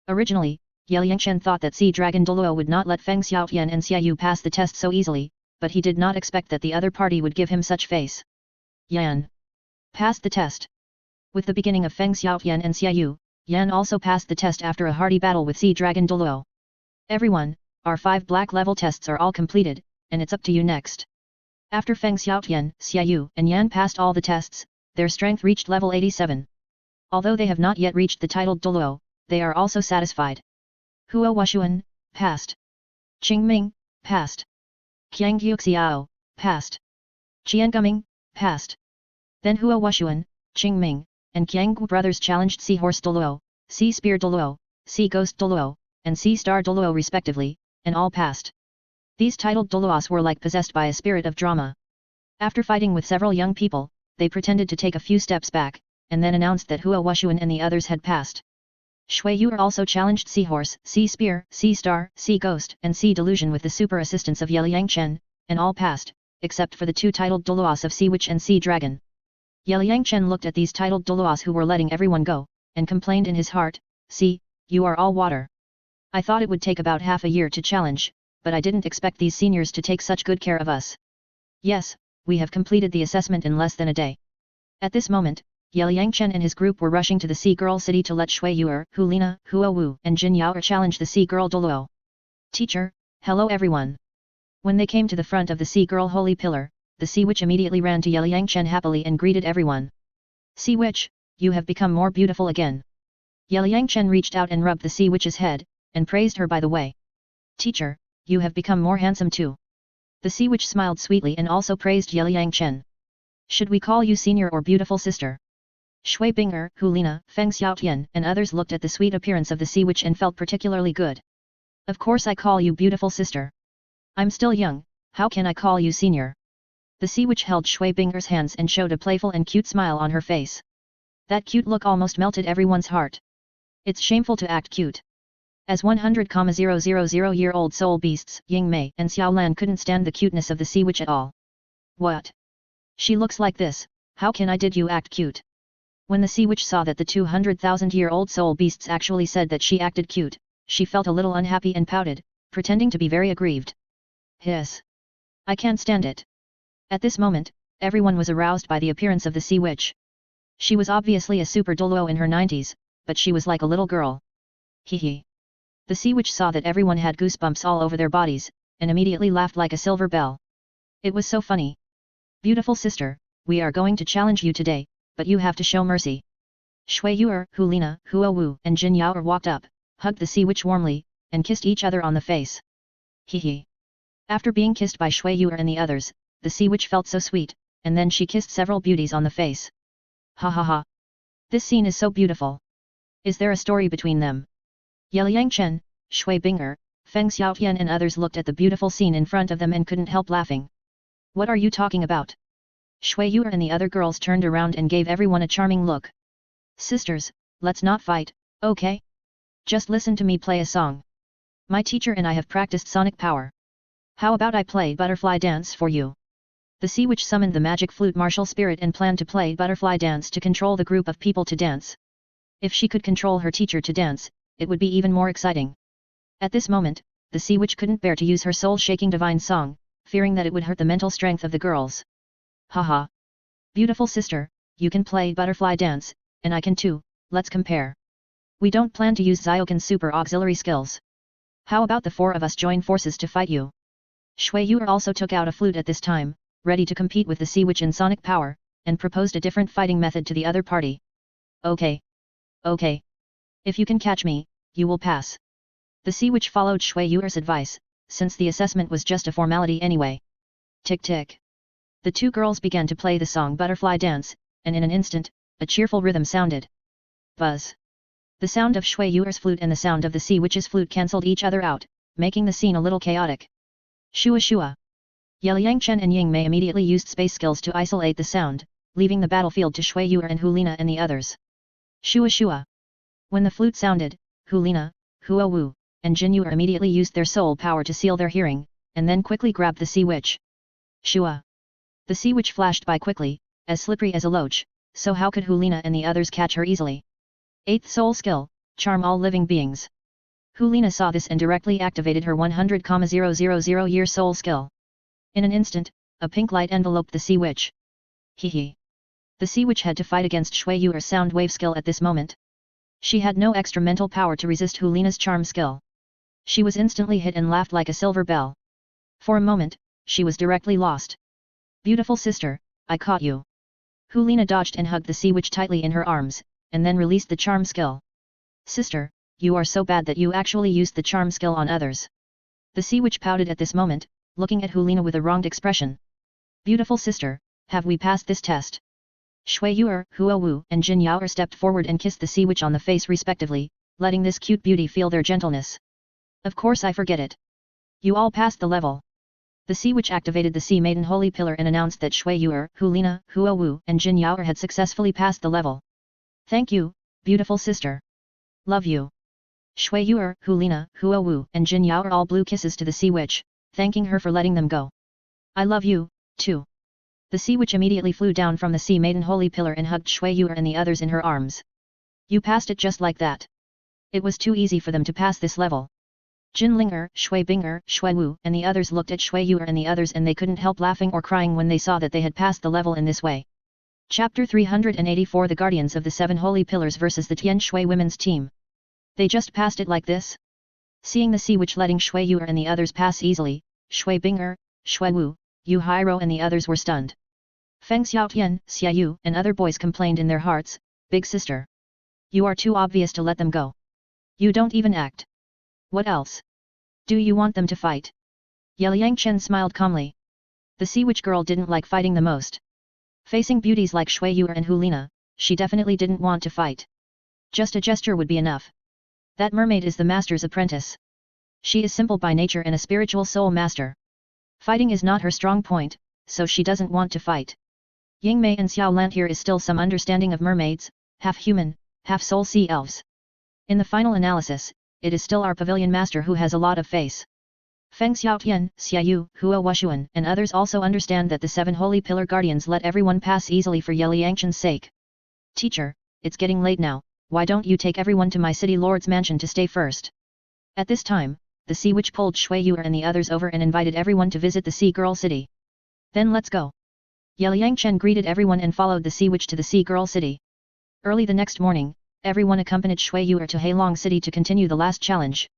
Originally, Liang Chen thought that Sea Dragon Douluo would not let Feng Xiaotian and Xiaoyu pass the test so easily, but he did not expect that the other party would give him such face. Yan passed the test. With the beginning of Feng Xiaotian and Xiaoyu, Yan also passed the test after a hearty battle with Sea Dragon Douluo. Everyone, our 5 black level tests are all completed, and it's up to you next. After Feng Xiaotian, Xiaoyu and Yan passed all the tests, their strength reached level 87. Although they have not yet reached the titled Douluo, they are also satisfied. Huo Washuan, passed. Qingming, passed. Qiang Yuxiao, passed. Qianguming, passed. Then Huo Washuan, Qingming, and Qiang Gu brothers challenged Sea Horse Douluo, Sea Spear Douluo, Sea Ghost Douluo, and Sea Star Douluo respectively, and all passed. These titled Douluos were like possessed by a spirit of drama. After fighting with several young people, they pretended to take a few steps back, and then announced that Huo Washuan and the others had passed. Shui Yu also challenged Sea Horse, Sea Spear, Sea Star, Sea Ghost, and Sea Delusion with the super assistance of Liang Chen, and all passed, except for the 2 titled Douluos of Sea Witch and Sea Dragon. Liang Chen looked at these titled Douluos who were letting everyone go, and complained in his heart, "See, you are all water. I thought it would take about half a year to challenge, but I didn't expect these seniors to take such good care of us. Yes, we have completed the assessment in less than a day." At this moment, Liang Chen and his group were rushing to the Sea Girl City to let Shui Yuer, Hulina, Huo Wu and Jin Yao challenge the Sea Girl Douluo. "Teacher, hello everyone." When they came to the front of the Sea Girl Holy Pillar, the Sea Witch immediately ran to Liang Chen happily and greeted everyone. "Sea Witch, you have become more beautiful again. Yeliang Chen reached out and rubbed the sea witch's head, and praised her by the way. Teacher, you have become more handsome too. The sea witch smiled sweetly and also praised Yeliang Chen. Should we call you senior or beautiful sister? Shui Bing'er, Hulina, Feng Xiaotian and others looked at the sweet appearance of the sea witch and felt particularly good. Of course I call you beautiful sister. I'm still young, how can I call you senior? The sea witch held Shui Bing'er's hands and showed a playful and cute smile on her face. That cute look almost melted everyone's heart. It's shameful to act cute. As 100,000-year-old soul beasts, Ying Mei and Xiao Lan couldn't stand the cuteness of the sea witch at all. What? She looks like this, how can I did you act cute? When the sea witch saw that the 200,000-year-old soul beasts actually said that she acted cute, she felt a little unhappy and pouted, pretending to be very aggrieved. Hiss. I can't stand it. At this moment, everyone was aroused by the appearance of the sea witch. She was obviously a super Douluo in her 90s, but she was like a little girl. Hee. The sea witch saw that everyone had goosebumps all over their bodies, and immediately laughed like a silver bell. It was so funny. Beautiful sister, we are going to challenge you today, but you have to show mercy. Shui Yuer, Hulina, Huo Wu and Jin Yaoer walked up, hugged the sea witch warmly, and kissed each other on the face. Hee. After being kissed by Shui Yuer and the others, the sea witch felt so sweet, and then she kissed several beauties on the face. Ha ha ha. This scene is so beautiful. Is there a story between them? Yeliang Chen, Shui Bing'er, Feng Xiaotian and others looked at the beautiful scene in front of them and couldn't help laughing. What are you talking about? Shui Yuer and the other girls turned around and gave everyone a charming look. Sisters, let's not fight, okay? Just listen to me play a song. My teacher and I have practiced sonic power. How about I play butterfly dance for you? The sea witch summoned the magic flute martial spirit and planned to play butterfly dance to control the group of people to dance. If she could control her teacher to dance, it would be even more exciting. At this moment, the sea witch couldn't bear to use her soul-shaking divine song, fearing that it would hurt the mental strength of the girls. Haha. Beautiful sister, you can play butterfly dance, and I can too, let's compare. We don't plan to use Zyokan's super auxiliary skills. How about the four of us join forces to fight you? Shui Yuer also took out a flute at this time, ready to compete with the sea witch in sonic power, and proposed a different fighting method to the other party. Okay. Okay. If you can catch me, you will pass. The sea witch followed Shui Yuer's advice, since the assessment was just a formality anyway. Tick tick. The two girls began to play the song Butterfly Dance, and in an instant, a cheerful rhythm sounded. Buzz. The sound of Shui Yuer's flute and the sound of the sea witch's flute cancelled each other out, making the scene a little chaotic. Shua shua. Yeliang Chen and Ying Mei immediately used space skills to isolate the sound, leaving the battlefield to Shui Yuer and Hulina and the others. Shua shua. When the flute sounded, Hulina, Huo Wu, and Jin Yuer immediately used their soul power to seal their hearing, and then quickly grabbed the sea witch. Shua. The sea witch flashed by quickly, as slippery as a loach, so how could Hulina and the others catch her easily? 8th soul skill, charm all living beings. Hulina saw this and directly activated her 100,000-year soul skill. In an instant, a pink light enveloped the sea witch. Hee. The sea witch had to fight against Shui Yuer's sound wave skill at this moment. She had no extra mental power to resist Hulina's charm skill. She was instantly hit and laughed like a silver bell. For a moment, she was directly lost. Beautiful sister, I caught you. Hulina dodged and hugged the sea witch tightly in her arms, and then released the charm skill. Sister, you are so bad that you actually used the charm skill on others. The sea witch pouted at this moment, looking at Hulina with a wronged expression. Beautiful sister, have we passed this test? Shui Yuer, Huo Wu and Jin Yaoer stepped forward and kissed the sea witch on the face respectively, letting this cute beauty feel their gentleness. Of course I forget it. You all passed the level. The sea witch activated the sea maiden holy pillar and announced that Shui Yuer, Hulina, Huo Wu and Jin Yaoer had successfully passed the level. Thank you, beautiful sister. Love you. Shui Yuer, Hulina, Huo Wu and Jin Yaoer all blew kisses to the sea witch, thanking her for letting them go. I love you, too. The sea witch immediately flew down from the sea maiden holy pillar and hugged Shui Yuer and the others in her arms. You passed it just like that. It was too easy for them to pass this level. Jin Linger, Shui Bing'er, Shui Wu and the others looked at Shui Yuer and the others and they couldn't help laughing or crying when they saw that they had passed the level in this way. Chapter 384 The Guardians of the Seven Holy Pillars vs the Tianshui Women's Team. They just passed it like this? Seeing the sea witch letting Shui Yuer and the others pass easily, Shui Bing'er, Shui Wu, Yu Hairo and the others were stunned. Feng Xiaotian, Xia Yu and other boys complained in their hearts, Big sister. You are too obvious to let them go. You don't even act. What else? Do you want them to fight? Liang Chen smiled calmly. The Sea Witch girl didn't like fighting the most. Facing beauties like Shui Yuer and Hulina, she definitely didn't want to fight. Just a gesture would be enough. That mermaid is the master's apprentice. She is simple by nature and a spiritual soul master. Fighting is not her strong point, so she doesn't want to fight. Ying Mei and Xiao Lan here is still some understanding of mermaids, half human, half soul sea elves. In the final analysis, it is still our pavilion master who has a lot of face. Feng Xiaotian, Xiaoyu, Hua Washuan and others also understand that the 7 holy pillar guardians let everyone pass easily for Liangchen's sake. Teacher, it's getting late now, why don't you take everyone to my city lord's mansion to stay first? At this time, the Sea Witch pulled Shui Yuer and the others over and invited everyone to visit the Sea Girl city. Then let's go. Liangchen greeted everyone and followed the Sea Witch to the Sea Girl city. Early the next morning, everyone accompanied Shui Yuer to Heilong city to continue the last challenge.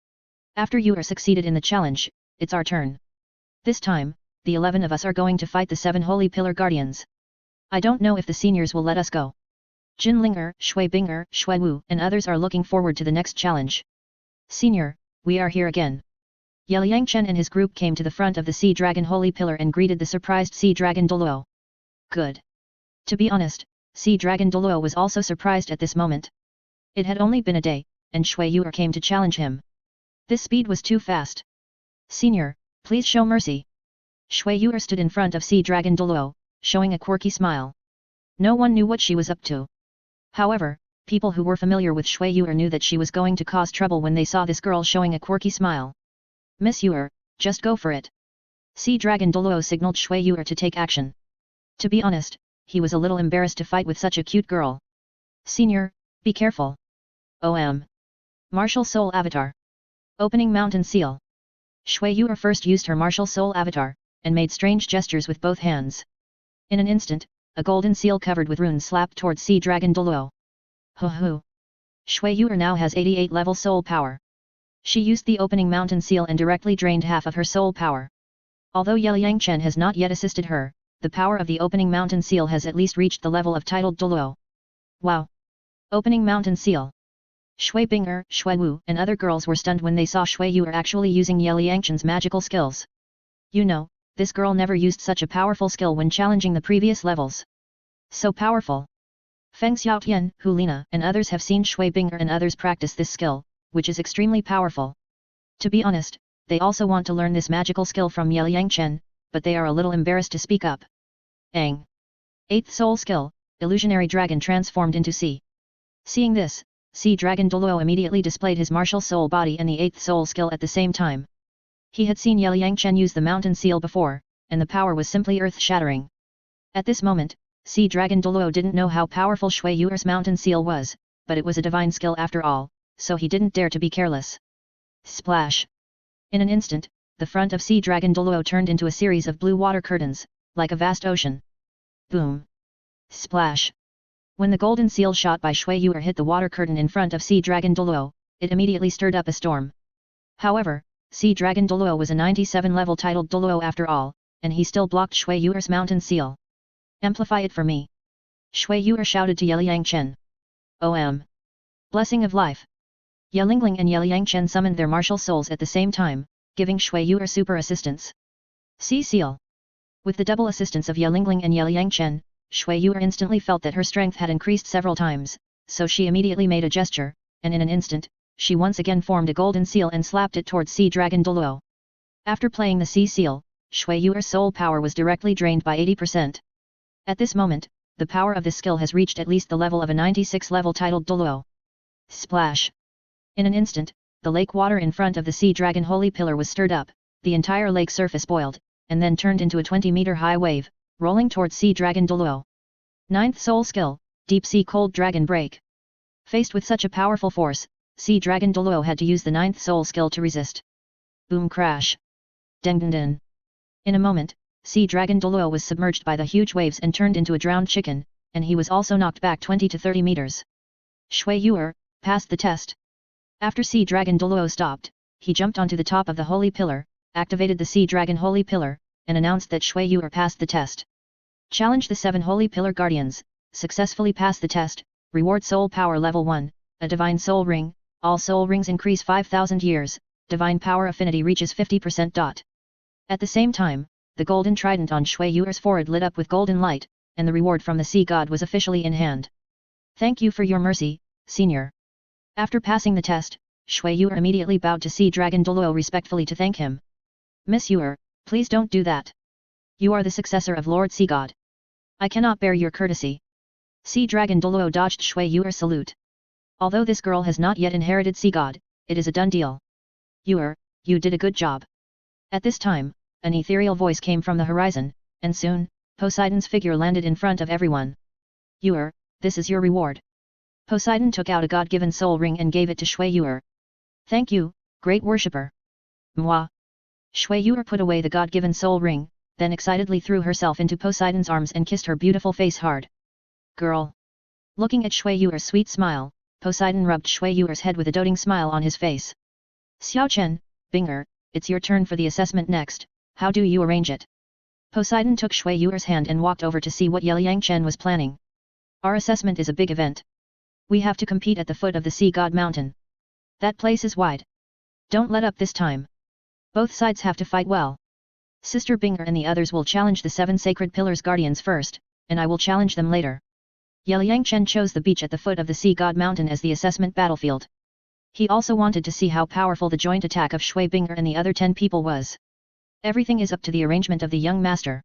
After Yuer succeeded in the challenge, it's our turn. This time, the 11 of us are going to fight the 7 holy pillar guardians. I don't know if the seniors will let us go. Jin Linger, Shui Binger, Shui Wu and others are looking forward to the next challenge. Senior, we are here again. Liang Chen and his group came to the front of the Sea Dragon Holy Pillar and greeted the surprised Sea Dragon Douluo. Good. To be honest, Sea Dragon Douluo was also surprised at this moment. It had only been a day, and Shui Yuer came to challenge him. This speed was too fast. Senior, please show mercy. Shui Yuer stood in front of Sea Dragon Douluo, showing a quirky smile. No one knew what she was up to. However, people who were familiar with Shui Yuer knew that she was going to cause trouble when they saw this girl showing a quirky smile. Miss Yuer, just go for it. Sea Dragon Douluo signaled Shui Yuer to take action. To be honest, he was a little embarrassed to fight with such a cute girl. Senior, be careful. Martial Soul Avatar. Opening Mountain Seal. Shui Yuer first used her Martial Soul Avatar, and made strange gestures with both hands. In an instant, a golden seal covered with runes slapped towards Sea Dragon Douluo. Hoo. Shui Yuer now has 88 level soul power. She used the opening mountain seal and directly drained half of her soul power. Although Liang Chen has not yet assisted her, the power of the opening mountain seal has at least reached the level of titled Douluo. Wow! Opening mountain seal. Shui Binger, Shui Wu and other girls were stunned when they saw Shui Yuer actually using Liang Chen's magical skills. You know, this girl never used such a powerful skill when challenging the previous levels. So powerful. Feng Xiaotian, Hulina and others have seen Shui Binger and others practice this skill, which is extremely powerful. To be honest, they also want to learn this magical skill from Liang Chen, but they are a little embarrassed to speak up. 8th Soul Skill, Illusionary Dragon transformed into sea. Seeing this, Sea Dragon Douluo immediately displayed his martial soul body and the 8th soul skill at the same time. He had seen Liang Chen use the mountain seal before, and the power was simply earth-shattering. At this moment, Sea Dragon Douluo didn't know how powerful Shui Yuer's mountain seal was, but it was a divine skill after all, so he didn't dare to be careless. Splash! In an instant, the front of Sea Dragon Douluo turned into a series of blue water curtains, like a vast ocean. Boom! Splash! When the golden seal shot by Shui Yuer hit the water curtain in front of Sea Dragon Douluo, it immediately stirred up a storm. However, Sea Dragon Douluo was a 97 level titled Douluo after all, and he still blocked Shui Yuer's mountain seal. Amplify it for me. Shui Yuer shouted to Liang Chen. Blessing of life. Lingling and Liang Chen summoned their martial souls at the same time, giving Shui Yuer super assistance. Sea Seal. With the double assistance of Lingling and Liang Chen, Shui Yuer instantly felt that her strength had increased several times, so she immediately made a gesture, and in an instant, she once again formed a golden seal and slapped it towards Sea Dragon Douluo. After playing the Sea Seal, Shui Yuer's soul power was directly drained by 80%. At this moment, the power of this skill has reached at least the level of a 96 level titled Douluo. Splash! In an instant, the lake water in front of the Sea Dragon Holy Pillar was stirred up, the entire lake surface boiled, and then turned into a 20-meter high wave, rolling towards Sea Dragon Douluo. 9th Soul Skill, Deep Sea Cold Dragon Break. Faced with such a powerful force, Sea Dragon Douluo had to use the 9th Soul Skill to resist. Boom crash! Deng. In a moment, Sea Dragon Douluo was submerged by the huge waves and turned into a drowned chicken, and he was also knocked back 20 to 30 meters. Shui Yuer passed the test. After Sea Dragon Douluo stopped, he jumped onto the top of the Holy Pillar, activated the Sea Dragon Holy Pillar, and announced that Shui Yuer passed the test. Challenge the 7 Holy Pillar Guardians, successfully pass the test, reward Soul Power Level 1, a divine soul ring, all soul rings increase 5,000 years, divine power affinity reaches 50%. At the same time, the golden trident on Shui Yuer's forehead lit up with golden light, and the reward from the sea god was officially in hand. Thank you for your mercy, senior. After passing the test, Shui Yuer immediately bowed to Sea Dragon Douluo respectfully to thank him. Miss Yuer, please don't do that. You are the successor of Lord Sea God. I cannot bear your courtesy. Sea Dragon Douluo dodged Shui Yuer's salute. Although this girl has not yet inherited Sea God, it is a done deal. Yuer, you did a good job. At this time, an ethereal voice came from the horizon, and soon, Poseidon's figure landed in front of everyone. Yuer, this is your reward. Poseidon took out a god-given soul ring and gave it to Shui Yuer. Thank you, great worshipper. Mwah. Shui Yuer put away the god-given soul ring, then excitedly threw herself into Poseidon's arms and kissed her beautiful face hard. Girl. Looking at Shui Yuer's sweet smile, Poseidon rubbed Shui Yuer's head with a doting smile on his face. Xiao Chen, Binger, it's your turn for the assessment next, how do you arrange it? Poseidon took Shui Yuer's hand and walked over to see what Liang Chen was planning. Our assessment is a big event. We have to compete at the foot of the Sea God Mountain. That place is wide. Don't let up this time. Both sides have to fight well. Sister Binger and the others will challenge the 7 Sacred Pillars Guardians first, and I will challenge them later. Liang Chen chose the beach at the foot of the Sea God Mountain as the assessment battlefield. He also wanted to see how powerful the joint attack of Shui Binger and the other 10 people was. Everything is up to the arrangement of the young master.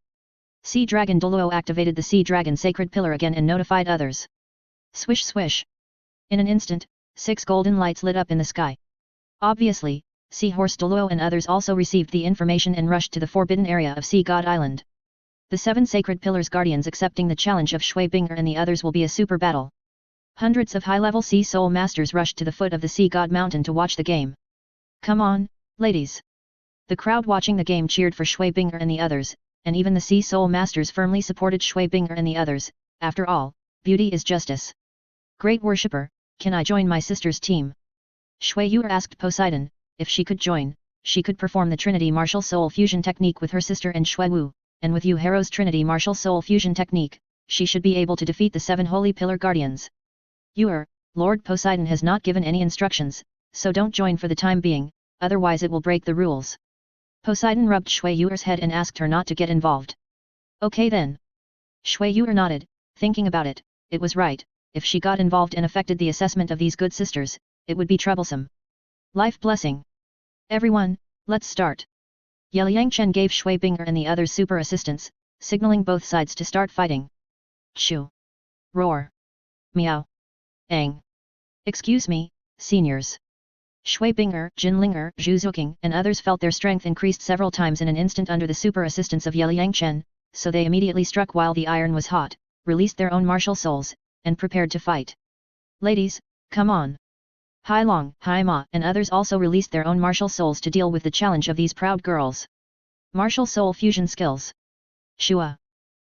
Sea Dragon Douluo activated the Sea Dragon Sacred Pillar again and notified others. Swish swish. In an instant, 6 golden lights lit up in the sky. Obviously, Seahorse Douluo and others also received the information and rushed to the forbidden area of Sea God Island. The 7 Sacred Pillars Guardians accepting the challenge of Shui Binger and the others will be a super battle. Hundreds of high-level Sea Soul Masters rushed to the foot of the Sea God Mountain to watch the game. Come on, ladies. The crowd watching the game cheered for Shui Binger and the others, and even the Sea Soul Masters firmly supported Shui Binger and the others. After all, beauty is justice. Great worshipper, can I join my sister's team? Shui Yuer asked Poseidon, if she could join, she could perform the Trinity Martial Soul Fusion Technique with her sister and Shui Wu, and with Yu Hero's Trinity Martial Soul Fusion Technique, she should be able to defeat the 7 Holy Pillar Guardians. Yuer, Lord Poseidon has not given any instructions, so don't join for the time being, otherwise it will break the rules. Poseidon rubbed Shui Yuer's head and asked her not to get involved. Okay then. Shui Yuer nodded, thinking about it, it was right, if she got involved and affected the assessment of these good sisters, it would be troublesome. Life blessing. Everyone, let's start. Liang Chen gave Shui Binger and the others super assistance, signaling both sides to start fighting. Chew. Roar. Meow. Ang. Excuse me, seniors. Shui Binger, Jinlinger, Zhu Zuking and others felt their strength increased several times in an instant under the super assistance of Liang Chen, so they immediately struck while the iron was hot, released their own martial souls, and prepared to fight. Ladies, come on. Hai Long, Hai Ma and others also released their own martial souls to deal with the challenge of these proud girls. Martial soul fusion skills. Shua.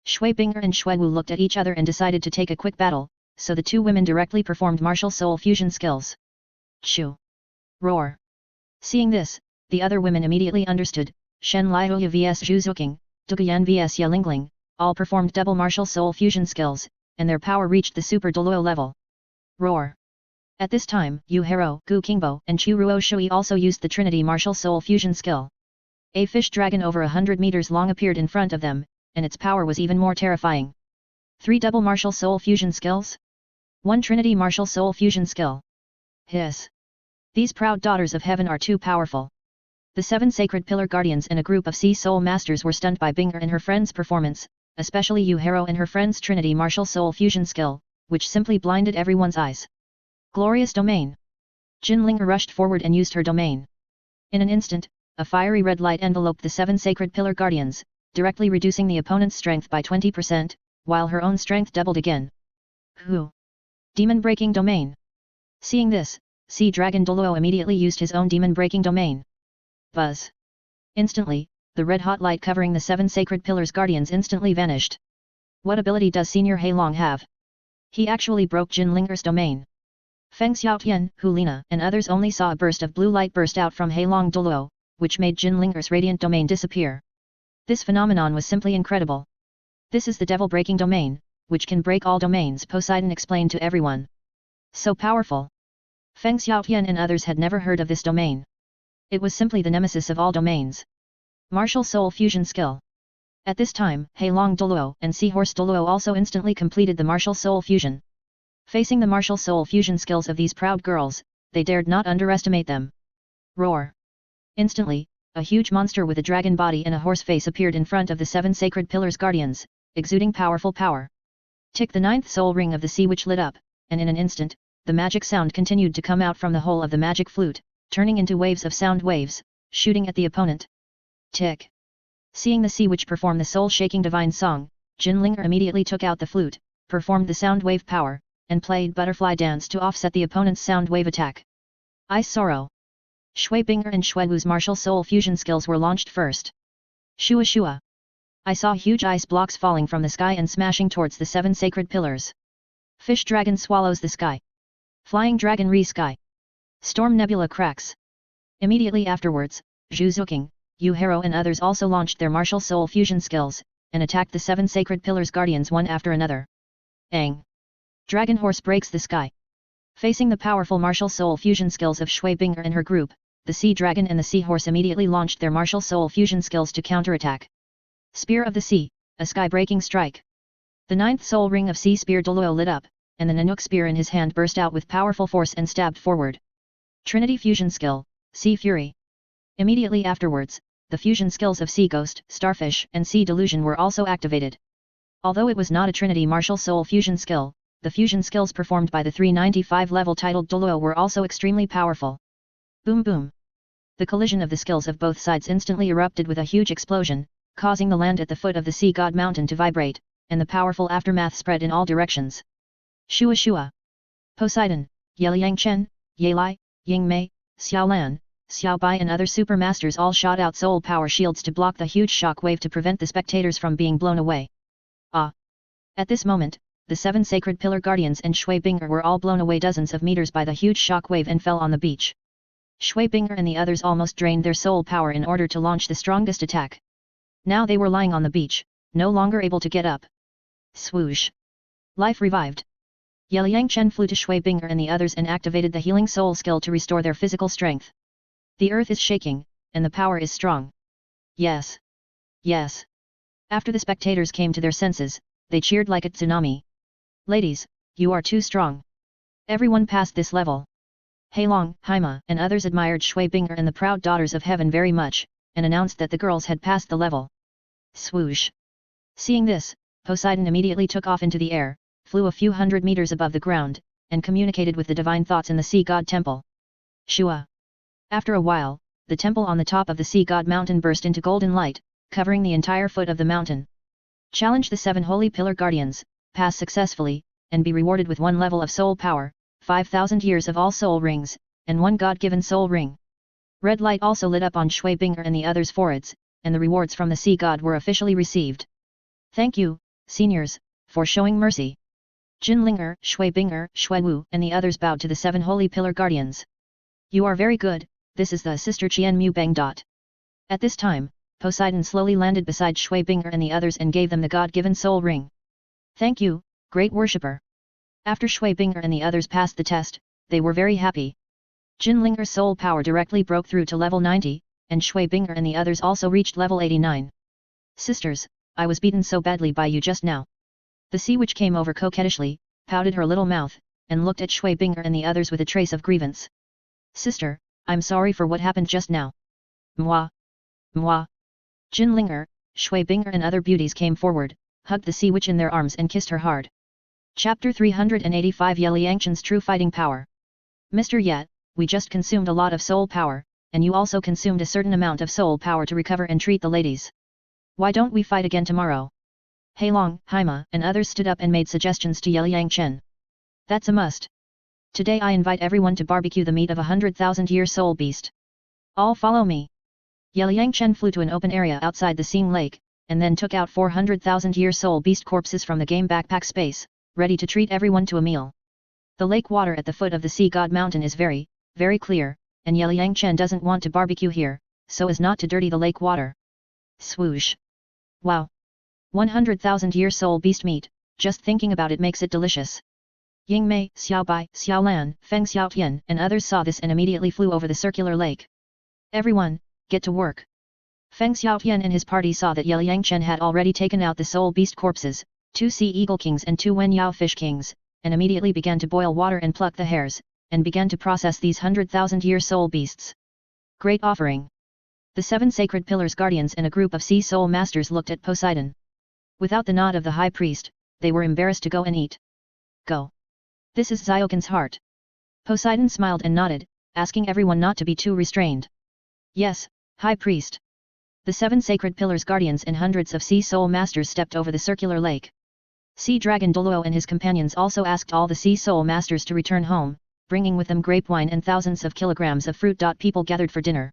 Shui Binger and Shui Wu looked at each other and decided to take a quick battle, so the 2 women directly performed martial soul fusion skills. Chew. Roar. Seeing this, the other women immediately understood, Shen Liuya vs Zhu Zuking, Duguyan vs Lingling, all performed double martial soul fusion skills, and their power reached the super Douluo level. Roar. At this time, Yu Hero, Gu Qingbo and Chu Ruo Shui also used the Trinity Martial Soul Fusion skill. A fish dragon over 100 meters long appeared in front of them, and its power was even more terrifying. 3 double martial soul fusion skills? 1 Trinity Martial Soul Fusion skill. Hiss. These proud daughters of heaven are too powerful. The 7 Sacred Pillar Guardians and a group of Sea Soul Masters were stunned by Binger and her friend's performance, especially Yu Hero and her friend's Trinity Martial Soul Fusion skill, which simply blinded everyone's eyes. Glorious Domain. Jinlinger rushed forward and used her domain. In an instant, a fiery red light enveloped the 7 Sacred Pillar Guardians, directly reducing the opponent's strength by 20%, while her own strength doubled again. Who? Demon-breaking domain. Seeing this, Sea Dragon Douluo immediately used his own demon-breaking domain. Buzz. Instantly, the red-hot light covering the 7 Sacred Pillars Guardians instantly vanished. What ability does Senior Heilong have? He actually broke Jinlinger's domain. Feng Xiaotian, Hulina and others only saw a burst of blue light burst out from Heilong Douluo, which made Jinlinger's radiant domain disappear. This phenomenon was simply incredible. This is the devil-breaking domain, which can break all domains, Poseidon explained to everyone. So powerful. Feng Xiaotian and others had never heard of this domain. It was simply the nemesis of all domains. Martial Soul Fusion Skill. At this time, Heilong Douluo and Seahorse Douluo also instantly completed the Martial Soul Fusion. Facing the Martial Soul Fusion skills of these proud girls, they dared not underestimate them. Roar! Instantly, a huge monster with a dragon body and a horse face appeared in front of the 7 sacred pillars guardians, exuding powerful power. Tick, the 9th soul ring of the sea which lit up, and in an instant, the magic sound continued to come out from the hole of the magic flute, turning into waves of sound waves, shooting at the opponent. Tick. Seeing the sea witch perform the soul-shaking divine song, Jinlinger immediately took out the flute, performed the sound wave power, and played butterfly dance to offset the opponent's sound wave attack. Ice Sorrow. Shuibinger and Shuiwu's martial soul fusion skills were launched first. Shua Shua. I saw huge ice blocks falling from the sky and smashing towards the 7 sacred pillars. Fish Dragon swallows the sky. Flying Dragon re-sky. Storm Nebula cracks. Immediately afterwards, Zhu Zuking, Yu Hero and others also launched their martial soul fusion skills, and attacked the 7 sacred pillars guardians one after another. Aang. Dragon Horse breaks the sky. Facing the powerful martial soul fusion skills of Shuibinger and her group, the Sea Dragon and the Sea Horse immediately launched their martial soul fusion skills to counterattack. Spear of the Sea, a sky-breaking strike. The 9th soul ring of Sea Spear Douluo lit up, and the Nanook spear in his hand burst out with powerful force and stabbed forward. Trinity Fusion Skill, Sea Fury. Immediately afterwards, the fusion skills of Sea Ghost, Starfish and Sea Delusion were also activated. Although it was not a Trinity martial soul fusion skill, the fusion skills performed by the 395 level titled Douluo were also extremely powerful. Boom boom. The collision of the skills of both sides instantly erupted with a huge explosion, causing the land at the foot of the Sea God Mountain to vibrate, and the powerful aftermath spread in all directions. Shua Shua. Poseidon, Yeliang Chen, Yelai, Ying Mei, Xiao Lan, Xiao Bai and other super masters all shot out soul power shields to block the huge shock wave to prevent the spectators from being blown away. Ah! At this moment, the 7 sacred pillar guardians and Shuibinger were all blown away dozens of meters by the huge shock wave and fell on the beach. Shuibinger and the others almost drained their soul power in order to launch the strongest attack. Now they were lying on the beach, no longer able to get up. Swoosh! Life revived. Yeliang Chen flew to Shuibinger and the others and activated the healing soul skill to restore their physical strength. The earth is shaking, and the power is strong. Yes. Yes. After the spectators came to their senses, they cheered like a tsunami. Ladies, you are too strong. Everyone passed this level. Heilong, Haima and others admired Shuibinger and the proud daughters of heaven very much, and announced that the girls had passed the level. Swoosh! Seeing this, Poseidon immediately took off into the air, flew a few hundred meters above the ground, and communicated with the divine thoughts in the Sea God Temple. Shua! After a while, the temple on the top of the Sea God Mountain burst into golden light, covering the entire foot of the mountain. Challenge the 7 holy pillar guardians, pass successfully, and be rewarded with 1 level of soul power, 5,000 years of all soul rings, and 1 God-given soul ring. Red light also lit up on Shuibinger and the others' foreheads, and the rewards from the Sea God were officially received. Thank you, seniors, for showing mercy. Jinlinger, Shuibinger, Shuiwu and the others bowed to the 7 holy pillar guardians. You are very good, this is the sister Qian Mu Bang. At this time, Poseidon slowly landed beside Shuibinger and the others and gave them the God-given soul ring. Thank you, great worshipper. After Shuibinger and the others passed the test, they were very happy. Jinlinger's soul power directly broke through to level 90, and Shuibinger and the others also reached level 89. Sisters, I was beaten so badly by you just now. The sea witch came over coquettishly, pouted her little mouth, and looked at Shuibinger and the others with a trace of grievance. Sister, I'm sorry for what happened just now. Moi. Moi. Jinlinger, Shuibinger and other beauties came forward, hugged the sea witch in their arms and kissed her hard. Chapter 385 Yeliang Chen's True Fighting Power. Mr. Yet, we just consumed a lot of soul power, and you also consumed a certain amount of soul power to recover and treat the ladies. Why don't we fight again tomorrow? Heilong, Haima and others stood up and made suggestions to Yeliang Chen. That's a must. Today I invite everyone to barbecue the meat of 100,000-year soul beast. All follow me. Yeliang Chen flew to an open area outside the Sing Lake, and then took out 400,000-year soul beast corpses from the game backpack space, ready to treat everyone to a meal. The lake water at the foot of the Sea God Mountain is very, very clear, and Yeliang Chen doesn't want to barbecue here, so as not to dirty the lake water. Swoosh! Wow! 100,000-year soul beast meat, just thinking about it makes it delicious. Ying Mei, Xiao Bai, Xiao Lan, Feng Xiaotian, and others saw this and immediately flew over the circular lake. Everyone, get to work. Feng Xiaotian and his party saw that Liang Chen had already taken out the soul beast corpses, 2 sea eagle kings and 2 Wen Yao fish kings, and immediately began to boil water and pluck the hairs, and began to process these 100,000-year soul beasts. Great offering. The 7 sacred pillars guardians and a group of sea soul masters looked at Poseidon. Without the nod of the high priest, they were embarrassed to go and eat. Go. This is Ziokin's heart. Poseidon smiled and nodded, asking everyone not to be too restrained. Yes, high priest. The 7 sacred pillars guardians and hundreds of sea soul masters stepped over the circular lake. Sea dragon Douluo and his companions also asked all the sea soul masters to return home, bringing with them grape wine and thousands of kilograms of fruit. People gathered for dinner.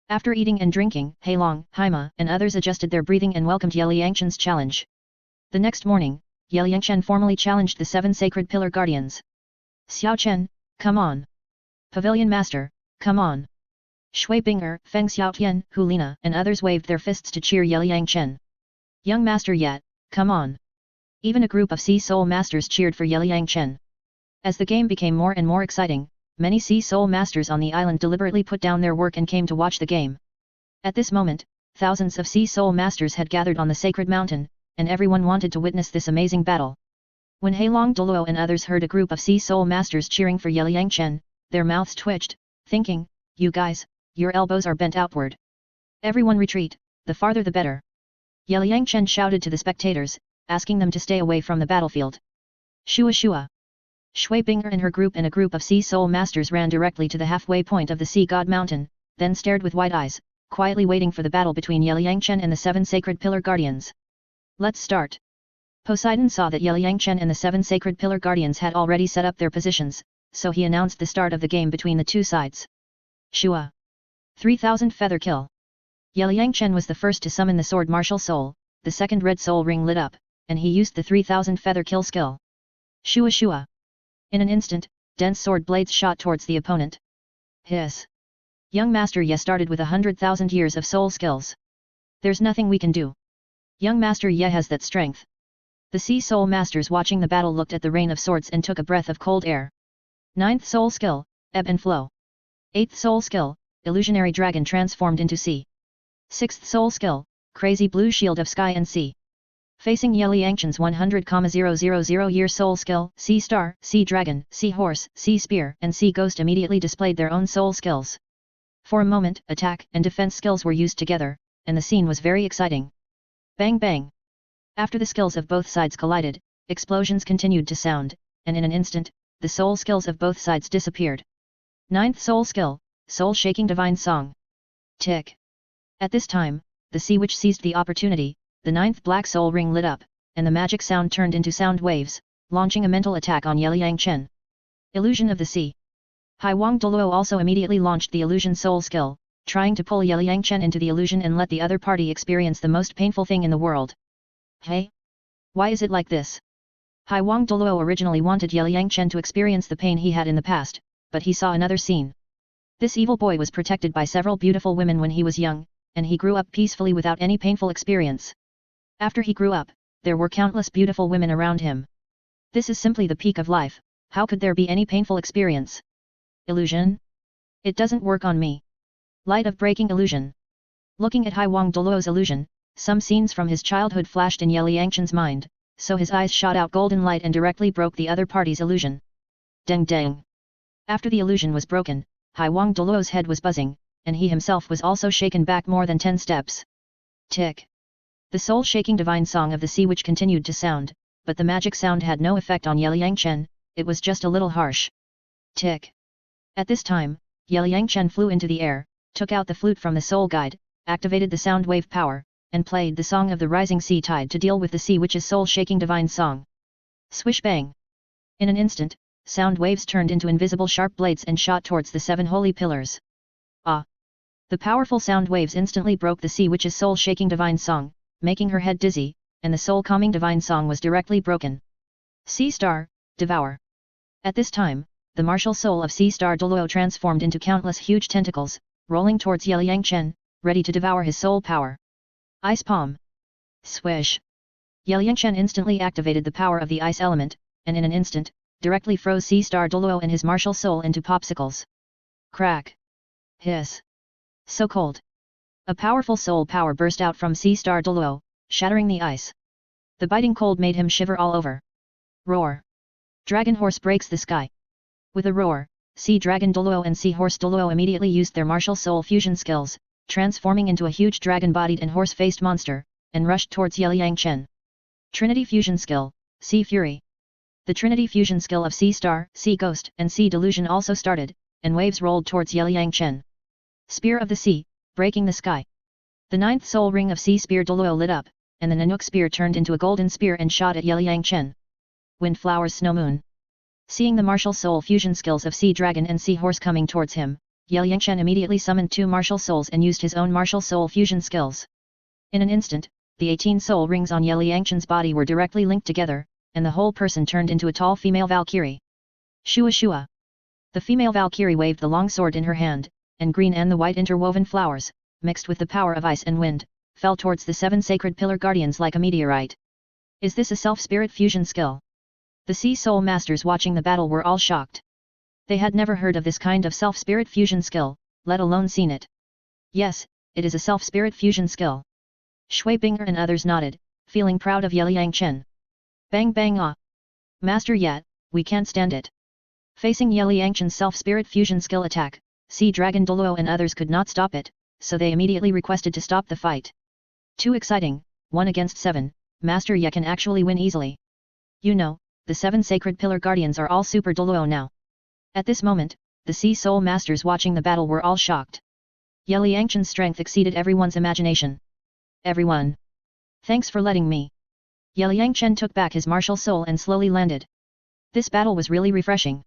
After eating and drinking, Heilong, Haima, and others adjusted their breathing and welcomed Liangchen's challenge. The next morning, Liangchen formally challenged the 7 sacred pillar guardians. Xiao Chen, come on. Pavilion Master, come on. Shui Binger, Feng Xiaotian, Hulina, and others waved their fists to cheer Liangchen. Young Master Yet, come on. Even a group of sea soul masters cheered for Liangchen. As the game became more and more exciting, many sea soul masters on the island deliberately put down their work and came to watch the game. At this moment, thousands of sea soul masters had gathered on the sacred mountain, and everyone wanted to witness this amazing battle. When Heilong Douluo and others heard a group of sea soul masters cheering for Liangchen, their mouths twitched, thinking, you guys, your elbows are bent outward. Everyone retreat, the farther the better. Liangchen shouted to the spectators, asking them to stay away from the battlefield. Shua Shua. Shui Binger and her group and a group of sea soul masters ran directly to the halfway point of the sea god mountain, then stared with wide eyes, quietly waiting for the battle between Liangchen and the 7 sacred pillar guardians. Let's start. Poseidon saw that Liangchen and the 7 sacred pillar guardians had already set up their positions, so he announced the start of the game between the 2 sides. Shua. 3000 feather kill. Liangchen was the first to summon the sword martial soul, the second red soul ring lit up, and he used the 3000 feather kill skill. Shua Shua. In an instant, dense sword blades shot towards the opponent. Hiss. Young Master Ye started with 100,000 years of soul skills. There's nothing we can do. Young Master Ye has that strength. The sea soul masters watching the battle looked at the rain of swords and took a breath of cold air. 9th soul skill, ebb and flow. 8th soul skill, illusionary dragon transformed into sea. 6th soul skill, crazy blue shield of sky and sea. Facing Liangchen's 100,000 year soul skill, Sea Star, Sea Dragon, Sea Horse, Sea Spear, and Sea Ghost immediately displayed their own soul skills. For a moment, attack and defense skills were used together, and the scene was very exciting. Bang bang! After the skills of both sides collided, explosions continued to sound, and in an instant, the soul skills of both sides disappeared. 9th soul skill, soul-shaking divine song. Tick. At this time, the sea witch seized the opportunity, the 9th black soul ring lit up, and the magic sound turned into sound waves, launching a mental attack on Liangchen. Illusion of the Sea. Haiwang Douluo also immediately launched the illusion soul skill, trying to pull Liangchen into the illusion and let the other party experience the most painful thing in the world. Hey? Why is it like this? Haiwang Douluo originally wanted Liangchen to experience the pain he had in the past, but he saw another scene. This evil boy was protected by several beautiful women when he was young, and he grew up peacefully without any painful experience. After he grew up, there were countless beautiful women around him. This is simply the peak of life, how could there be any painful experience? Illusion? It doesn't work on me. Light of breaking illusion. Looking at Haiwang Douluo's illusion, some scenes from his childhood flashed in Liangchen's mind, so his eyes shot out golden light and directly broke the other party's illusion. Deng deng. After the illusion was broken, Haiwang Douluo's head was buzzing, and he himself was also shaken back more than 10 steps. Tick. The soul-shaking divine song of the sea witch continued to sound, but the magic sound had no effect on Liangchen, it was just a little harsh. Tick. At this time, Liangchen flew into the air, took out the flute from the soul guide, activated the sound wave power, and played the song of the rising sea tide to deal with the sea witch's soul-shaking divine song. Swish bang! In an instant, sound waves turned into invisible sharp blades and shot towards the 7 holy pillars. Ah! The powerful sound waves instantly broke the sea witch's soul-shaking divine song, making her head dizzy, and the soul-calming divine song was directly broken. Sea Star, devour! At this time, the martial soul of Sea Star Douluo transformed into countless huge tentacles, rolling towards Liangchen, ready to devour his soul power. Ice Palm. Swish! Liangchen instantly activated the power of the ice element, and in an instant, directly froze Sea Star Douluo and his martial soul into popsicles. Crack! Hiss! So cold! A powerful soul power burst out from Sea Star Douluo, shattering the ice. The biting cold made him shiver all over. Roar! Dragon Horse breaks the sky. With a roar, Sea Dragon Douluo and Sea Horse Douluo immediately used their martial soul fusion skills, transforming into a huge dragon-bodied and horse-faced monster, and rushed towards Yeliang Chen. Trinity Fusion Skill, Sea Fury. The Trinity Fusion skill of Sea Star, Sea Ghost, and Sea Delusion also started, and waves rolled towards Yeliang Chen. Spear of the Sea, breaking the sky. The ninth soul ring of Sea Spear Douluo lit up, and the Nanook spear turned into a golden spear and shot at Yeliang Chen. Wind Flowers Snow Moon. Seeing the martial soul fusion skills of Sea Dragon and Sea Horse coming towards him, Yeliang Chen immediately summoned 2 martial souls and used his own martial soul fusion skills. In an instant, the 18 soul rings on Yeliang Chen's body were directly linked together, and the whole person turned into a tall female Valkyrie. Shua Shua. The female Valkyrie waved the long sword in her hand, and green and the white interwoven flowers, mixed with the power of ice and wind, fell towards the 7 sacred pillar guardians like a meteorite. Is this a self-spirit fusion skill? The Sea Soul Masters watching the battle were all shocked. They had never heard of this kind of self-spirit fusion skill, let alone seen it. Yes, it is a self-spirit fusion skill. Shui Binger and others nodded, feeling proud of Yeliang Chen. Bang bang ah! Master Yat, we can't stand it. Facing Yeliang Chen's self-spirit fusion skill attack, Sea Dragon Douluo and others could not stop it, so they immediately requested to stop the fight. Too exciting, 1 against 7, Master Ye can actually win easily. You know, the 7 sacred pillar guardians are all super Douluo now. At this moment, the Sea Soul Masters watching the battle were all shocked. Yeliang Chen's strength exceeded everyone's imagination. Everyone! Thanks for letting me. Yeliang Chen took back his martial soul and slowly landed. This battle was really refreshing.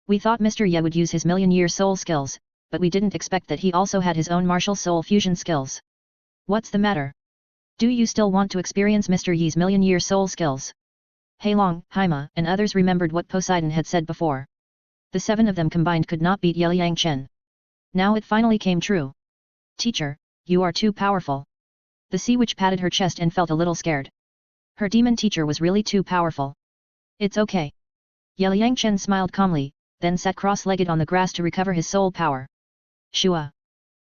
We thought Mr. Ye would use his million-year soul skills, but we didn't expect that he also had his own martial soul fusion skills. What's the matter? Do you still want to experience Mr. Ye's million-year soul skills? Heilong, Haima, and others remembered what Poseidon had said before. The 7 of them combined could not beat Yeliang Chen. Now it finally came true. Teacher, you are too powerful. The sea witch patted her chest and felt a little scared. Her demon teacher was really too powerful. It's okay. Yeliang Chen smiled calmly, then sat cross-legged on the grass to recover his soul power. Shua.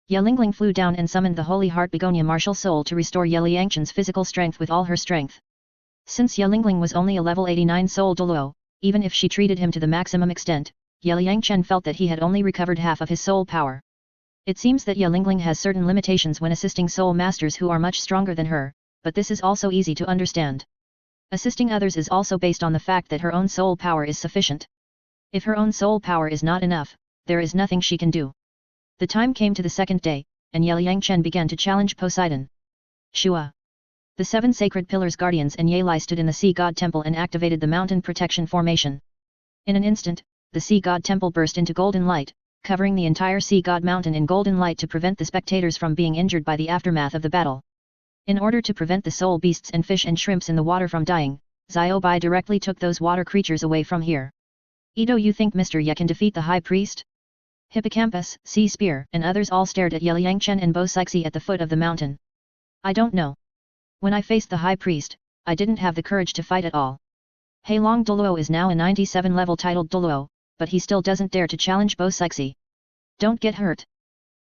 Yelingling flew down and summoned the Holy Heart Begonia martial soul to restore Yeliang Chen's physical strength with all her strength. Since Yelingling was only a level 89 soul Douluo, even if she treated him to the maximum extent, Yeliang Chen felt that he had only recovered half of his soul power. It seems that Yelingling has certain limitations when assisting soul masters who are much stronger than her, but this is also easy to understand. Assisting others is also based on the fact that her own soul power is sufficient. If her own soul power is not enough, there is nothing she can do. The time came to the second day, and Yeliang Chen began to challenge Poseidon. Shua. The 7 sacred pillars guardians and Yelai stood in the sea god temple and activated the mountain protection formation. In an instant, the sea god temple burst into golden light, covering the entire sea god mountain in golden light to prevent the spectators from being injured by the aftermath of the battle. In order to prevent the soul beasts and fish and shrimps in the water from dying, Xiaobai directly took those water creatures away from here. Ito, you think Mr. Ye can defeat the high priest? Hippocampus, Sea Spear, and others all stared at Yeliang Chen and Bo Sixi at the foot of the mountain. I don't know. When I faced the high priest, I didn't have the courage to fight at all. Heilong Douluo is now a 97 level titled Douluo, but he still doesn't dare to challenge Bo Sixi. Don't get hurt.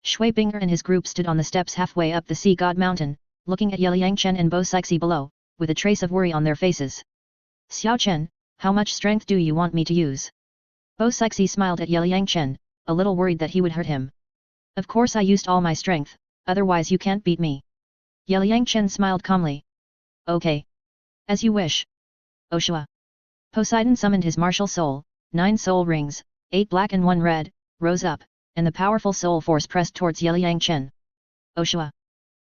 Shui Binger and his group stood on the steps halfway up the sea god mountain, looking at Yeliang Chen and Bo Sixi below, with a trace of worry on their faces. Xiao Chen, how much strength do you want me to use? Bo Sixi smiled at Yeliang Chen, a little worried that he would hurt him. Of course I used all my strength, otherwise you can't beat me. Yeliang Chen smiled calmly. Okay. As you wish. Oshua. Poseidon summoned his martial soul, 9 soul rings, 8 black and 1 red, rose up, and the powerful soul force pressed towards Yeliang Chen. Oshua.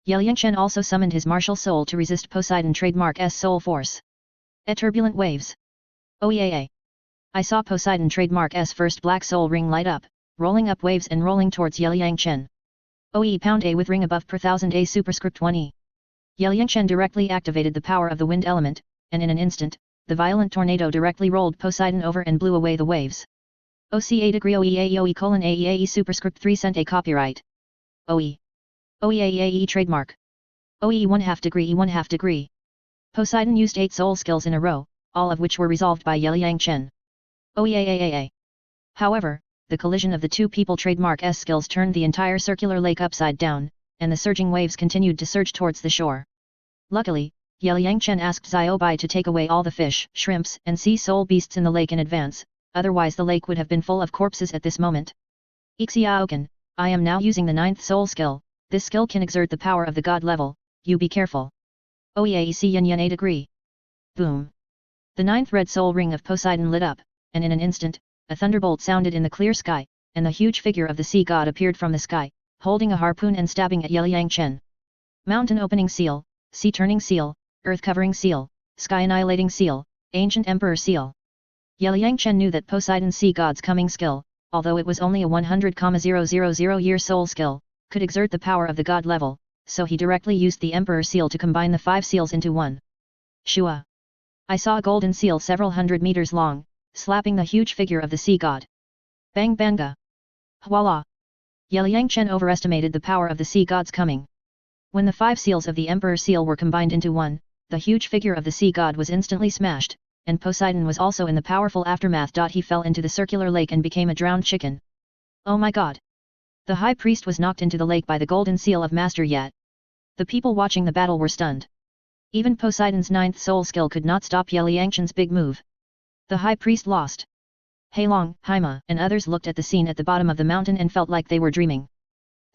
Yeliang Chen also summoned his martial soul to resist Poseidon trademark S soul force. Turbulent waves. Oh yeah. I saw Poseidon trademark S first black soul ring light up, rolling up waves and rolling towards Yeliang Chen. OE pound A with ring above per thousand A superscript 1E. Yeliang Chen directly activated the power of the wind element, and in an instant, the violent tornado directly rolled Poseidon over and blew away the waves. OCA degree OEAE colon AEAE superscript 3 cent A copyright. OE. OEAE trademark. OE 1/2 degree E1/2 degree. Poseidon used 8 soul skills in a row, all of which were resolved by Yeliang Chen. Oh yeah. However, the collision of the two people trademark S skills turned the entire circular lake upside down, and the surging waves continued to surge towards the shore. Luckily, Liang Chen asked Xiaobai to take away all the fish, shrimps, and sea soul beasts in the lake in advance, otherwise the lake would have been full of corpses at this moment. Ixiaokan, I am now using the 9th soul skill, this skill can exert the power of the god level, you be careful. Oeac Yen 8 agree. Boom. The 9th red soul ring of Poseidon lit up, and in an instant, a thunderbolt sounded in the clear sky, and the huge figure of the sea god appeared from the sky, holding a harpoon and stabbing at Liang Chen. Mountain opening seal, sea turning seal, earth covering seal, sky annihilating seal, ancient emperor seal. Liang Chen knew that Poseidon's sea god's coming skill, although it was only a 100,000 year soul skill, could exert the power of the god level, so he directly used the emperor seal to combine the 5 seals into one. Shua. I saw a golden seal several hundred meters long, slapping the huge figure of the sea god. Bang banga. Voila. Liang Chen overestimated the power of the sea god's coming. When the 5 seals of the emperor seal were combined into one, the huge figure of the sea god was instantly smashed, and Poseidon was also in the powerful aftermath. He fell into the circular lake and became a drowned chicken. Oh my god! The high priest was knocked into the lake by the golden seal of Master Yat. The people watching the battle were stunned. Even Poseidon's 9th soul skill could not stop Liang Chen's big move. The high priest lost. Heilong, Haima, and others looked at the scene at the bottom of the mountain and felt like they were dreaming.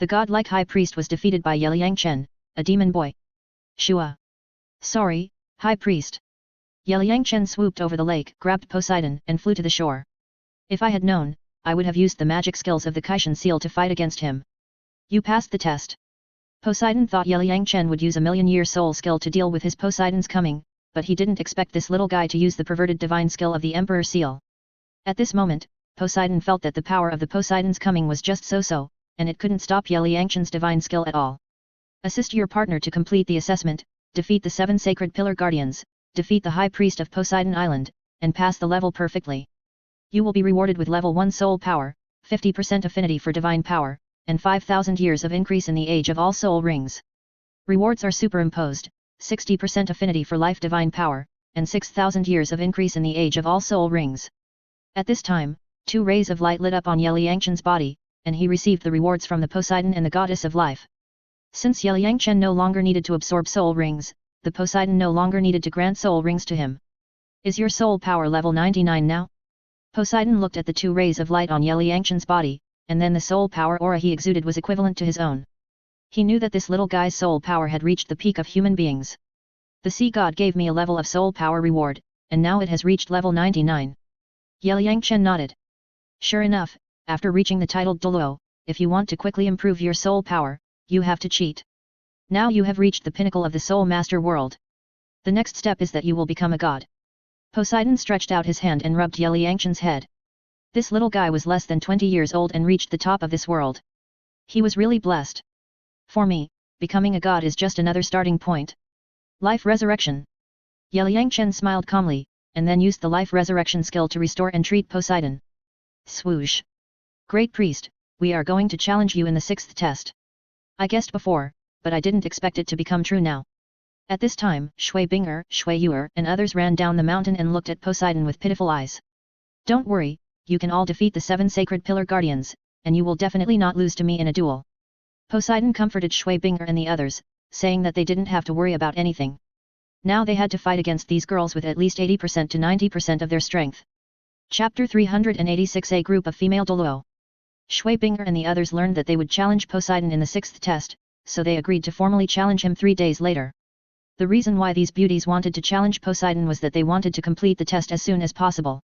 The godlike high priest was defeated by Liang Chen, a demon boy. Shua. Sorry, high priest. Liang Chen swooped over the lake, grabbed Poseidon, and flew to the shore. If I had known, I would have used the magic skills of the Kaishan seal to fight against him. You passed the test. Poseidon thought Liang Chen would use a million-year soul skill to deal with his Poseidon's coming, but he didn't expect this little guy to use the perverted divine skill of the Emperor Seal. At this moment, Poseidon felt that the power of the Poseidon's coming was just so-so, and it couldn't stop Liang Chen's divine skill at all. Assist your partner to complete the assessment, defeat the 7 sacred pillar guardians, defeat the high priest of Poseidon Island, and pass the level perfectly. You will be rewarded with level 1 soul power, 50% affinity for divine power, and 5,000 years of increase in the age of all soul rings. Rewards are superimposed, 60% affinity for life divine power, and 6,000 years of increase in the age of all soul rings. At this time, 2 rays of light lit up on Liang Chen's body, and he received the rewards from the Poseidon and the goddess of life. Since Liang Chen no longer needed to absorb soul rings, the Poseidon no longer needed to grant soul rings to him. Is your soul power level 99 now? Poseidon looked at the 2 rays of light on Liang Chen's body, and then the soul power aura he exuded was equivalent to his own. He knew that this little guy's soul power had reached the peak of human beings. The sea god gave me a level of soul power reward, and now it has reached level 99. Liang Chen nodded. Sure enough, after reaching the titled Douluo, if you want to quickly improve your soul power, you have to cheat. Now you have reached the pinnacle of the soul master world. The next step is that you will become a god. Poseidon stretched out his hand and rubbed Liang Chen's head. This little guy was less than 20 years old and reached the top of this world. He was really blessed. For me, becoming a god is just another starting point. Life resurrection. Liang Chen smiled calmly, and then used the life resurrection skill to restore and treat Poseidon. Swoosh. Great priest, we are going to challenge you in the 6th test. I guessed before, but I didn't expect it to become true now. At this time, Shui Binger, Shui Yuer, and others ran down the mountain and looked at Poseidon with pitiful eyes. Don't worry, you can all defeat the 7 sacred pillar guardians, and you will definitely not lose to me in a duel. Poseidon comforted Shui Binger and the others, saying that they didn't have to worry about anything. Now they had to fight against these girls with at least 80% to 90% of their strength. Chapter 386. A group of female Douluo. Shui Binger and the others learned that they would challenge Poseidon in the 6th test, so they agreed to formally challenge him 3 days later. The reason why these beauties wanted to challenge Poseidon was that they wanted to complete the test as soon as possible.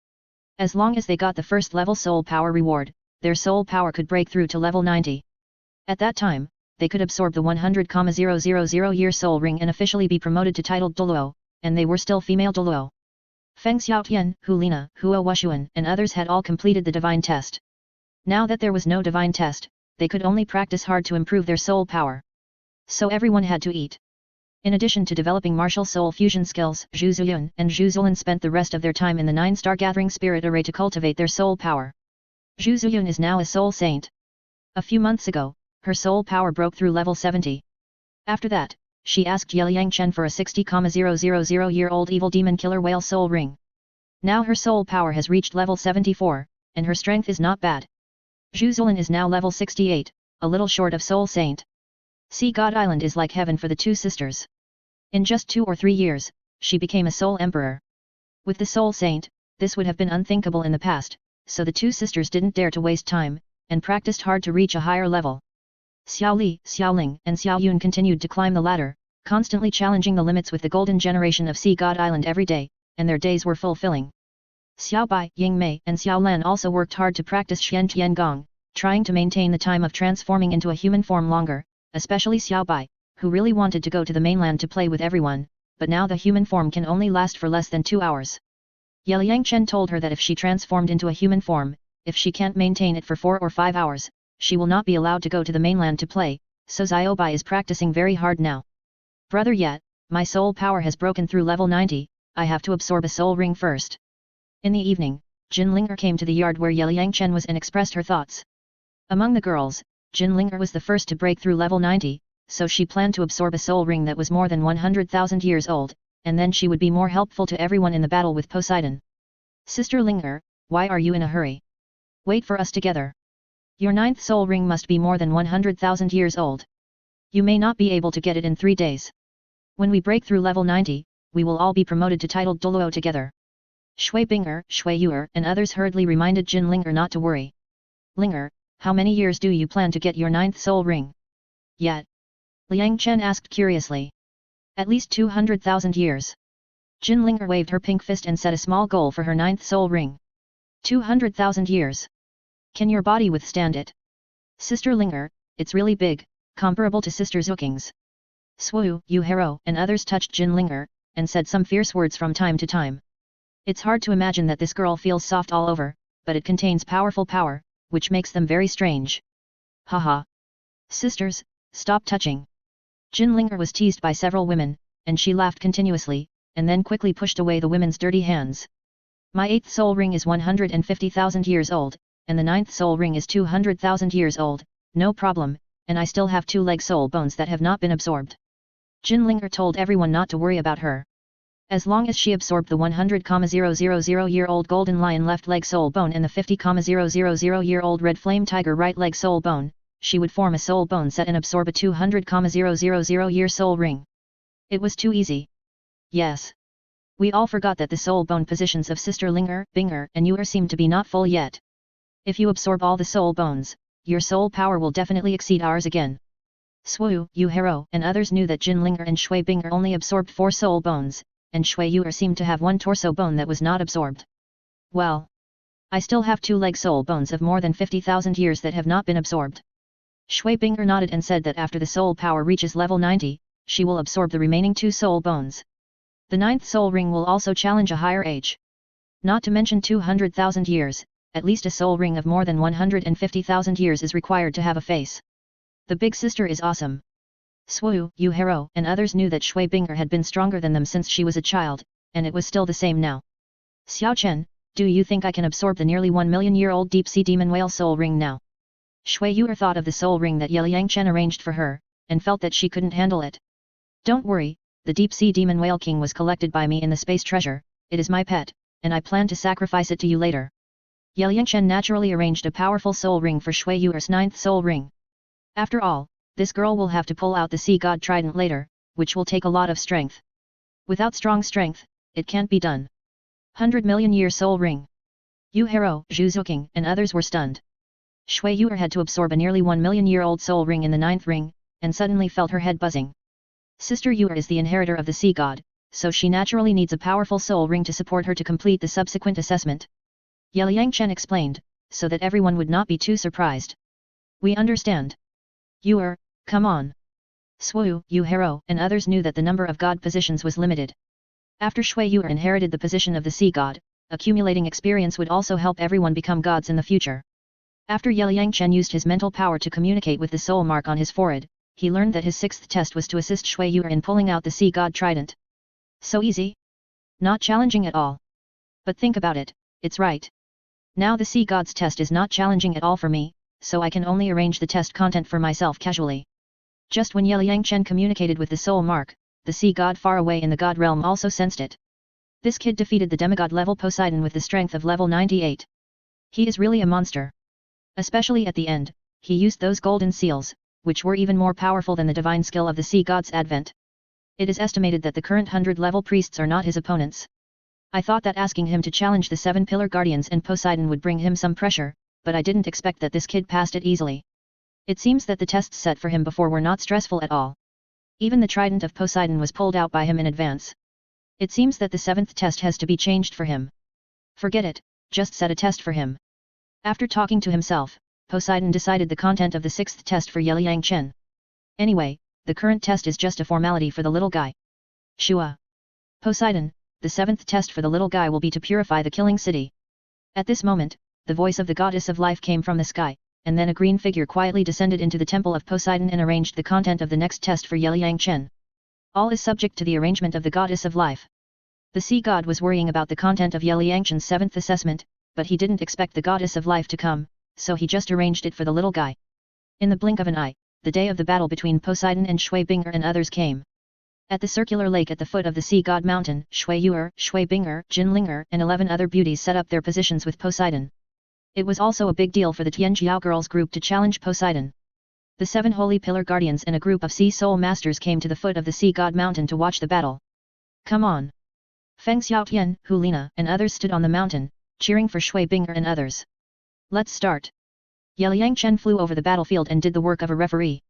As long as they got the first level soul power reward, their soul power could break through to level 90. At that time, they could absorb the 100,000 year soul ring and officially be promoted to titled Douluo, and they were still female Douluo. Feng Xiaotian, Hu Lina, Hua Wushuan, and others had all completed the divine test. Now that there was no divine test, they could only practice hard to improve their soul power. So everyone had to eat. In addition to developing martial soul fusion skills, Zhu Zuyun and Zhu Zulin spent the rest of their time in the 9-star gathering spirit array to cultivate their soul power. Zhu Zuyun is now a soul saint. A few months ago, her soul power broke through level 70. After that, she asked Liang Chen for a 60,000 year old evil demon killer whale soul ring. Now her soul power has reached level 74, and her strength is not bad. Zhu Zilin is now level 68, a little short of Soul Saint. Sea God Island is like heaven for the two sisters. In just 2 or 3 years, she became a Soul Emperor. With the Soul Saint, this would have been unthinkable in the past, so the two sisters didn't dare to waste time, and practiced hard to reach a higher level. Xiao Li, Xiao Ling, and Xiao Yun continued to climb the ladder, constantly challenging the limits with the golden generation of Sea God Island every day, and their days were fulfilling. Xiao Bai, Ying Mei, and Xiao Lan also worked hard to practice Xian Tian Gong, trying to maintain the time of transforming into a human form longer, especially Xiao Bai, who really wanted to go to the mainland to play with everyone, but now the human form can only last for less than 2 hours. Liang Chen told her that if she transformed into a human form, if she can't maintain it for 4 or 5 hours, she will not be allowed to go to the mainland to play, so Xiaobai is practicing very hard now. Brother Yet, my soul power has broken through level 90, I have to absorb a soul ring first. In the evening, Jin Linger came to the yard where Liang Chen was and expressed her thoughts. Among the girls, Jin Linger was the first to break through level 90, so she planned to absorb a soul ring that was more than 100,000 years old, and then she would be more helpful to everyone in the battle with Poseidon. Sister Linger, why are you in a hurry? Wait for us together. Your 9th soul ring must be more than 100,000 years old. You may not be able to get it in 3 days. When we break through level 90, we will all be promoted to titled Douluo together. Shui Binger, Shui Yuer, and others hurriedly reminded Jin Linger not to worry. Linger, how many years do you plan to get your 9th soul ring? Yet. Liang Chen asked curiously. At least 200,000 years. Jin Linger waved her pink fist and set a small goal for her 9th soul ring. 200,000 years. Can your body withstand it? Sister Linger, it's really big, comparable to Sister Zuking's. Swu, Yu Hero, and others touched Jin Linger, and said some fierce words from time to time. It's hard to imagine that this girl feels soft all over, but it contains powerful power, which makes them very strange. Haha. Sisters, stop touching. Jin Linger was teased by several women, and she laughed continuously, and then quickly pushed away the women's dirty hands. My 8th soul ring is 150,000 years old, and the 9th soul ring is 200,000 years old, no problem, and I still have 2 leg soul bones that have not been absorbed. Jin Linger told everyone not to worry about her. As long as she absorbed the 100,000-year-old golden lion left leg soul bone and the 50,000-year-old red flame tiger right leg soul bone, she would form a soul bone set and absorb a 200,000-year soul ring. It was too easy. Yes. We all forgot that the soul bone positions of Sister Linger, Binger, and Yuer seem to be not full yet. If you absorb all the soul bones, your soul power will definitely exceed ours again. Swu, Yu Hero, and others knew that Jin Linger and Shui Binger only absorbed 4 soul bones, and Shui Yuer seemed to have 1 torso bone that was not absorbed. Well. I still have 2 leg soul bones of more than 50,000 years that have not been absorbed. Shui Binger nodded and said that after the soul power reaches level 90, she will absorb the remaining 2 soul bones. The 9th soul ring will also challenge a higher age. Not to mention 200,000 years, at least a soul ring of more than 150,000 years is required to have a face. The big sister is awesome. Swu, Yu Hero, and others knew that Shui Binger had been stronger than them since she was a child, and it was still the same now. Xiao Chen, do you think I can absorb the nearly 1 million-year-old deep-sea demon whale soul ring now? Shui Yuer thought of the soul ring that Liang Chen arranged for her, and felt that she couldn't handle it. Don't worry, the deep-sea demon whale king was collected by me in the space treasure, it is my pet, and I plan to sacrifice it to you later. Liang Chen naturally arranged a powerful soul ring for Shui Yuer's 9th soul ring. After all, this girl will have to pull out the sea god trident later, which will take a lot of strength. Without strong strength, it can't be done. 100 million-year soul ring. Yu Hero, Zhu Zuking, and others were stunned. Shui Yuer had to absorb a nearly 1 million-year-old soul ring in the 9th ring, and suddenly felt her head buzzing. Sister Yuer is the inheritor of the sea god, so she naturally needs a powerful soul ring to support her to complete the subsequent assessment. Liang Chen explained, so that everyone would not be too surprised. We understand. Yuer, come on. Swu, Yu Hero, and others knew that the number of god positions was limited. After Shui Yuer inherited the position of the sea god, accumulating experience would also help everyone become gods in the future. After Liang Chen used his mental power to communicate with the soul mark on his forehead, he learned that his 6th test was to assist Shui Yuer in pulling out the sea god trident. So easy? Not challenging at all. But think about it, it's right. Now the sea god's test is not challenging at all for me, so I can only arrange the test content for myself casually. Just when Liang Chen communicated with the soul mark, the sea god far away in the god realm also sensed it. This kid defeated the demigod level Poseidon with the strength of level 98. He is really a monster. Especially at the end, he used those golden seals, which were even more powerful than the divine skill of the sea god's advent. It is estimated that the current 100-level priests are not his opponents. I thought that asking him to challenge the 7 Pillar Guardians and Poseidon would bring him some pressure, but I didn't expect that this kid passed it easily. It seems that the tests set for him before were not stressful at all. Even the trident of Poseidon was pulled out by him in advance. It seems that the 7th test has to be changed for him. Forget it, just set a test for him. After talking to himself, Poseidon decided the content of the 6th test for Yeliang Chen. Anyway, the current test is just a formality for the little guy. Shua. Poseidon, the 7th test for the little guy will be to purify the killing city. At this moment, the voice of the goddess of life came from the sky, and then a green figure quietly descended into the temple of Poseidon and arranged the content of the next test for Yeliang Chen. All is subject to the arrangement of the goddess of life. The sea god was worrying about the content of Yeliang Chen's 7th assessment, but he didn't expect the goddess of life to come, so he just arranged it for the little guy. In the blink of an eye, the day of the battle between Poseidon and Shui Binger and others came. At the circular lake at the foot of the sea god mountain, Shui Yuer, Shui Binger, Jin Linger and 11 other beauties set up their positions with Poseidon. It was also a big deal for the Tianjiao girls group to challenge Poseidon. The 7 holy pillar guardians and a group of sea soul masters came to the foot of the sea god mountain to watch the battle. Come on! Feng Xiaotian, Hulina and others stood on the mountain, cheering for Shui Binger and others. Let's start! Yeliang Chen flew over the battlefield and did the work of a referee.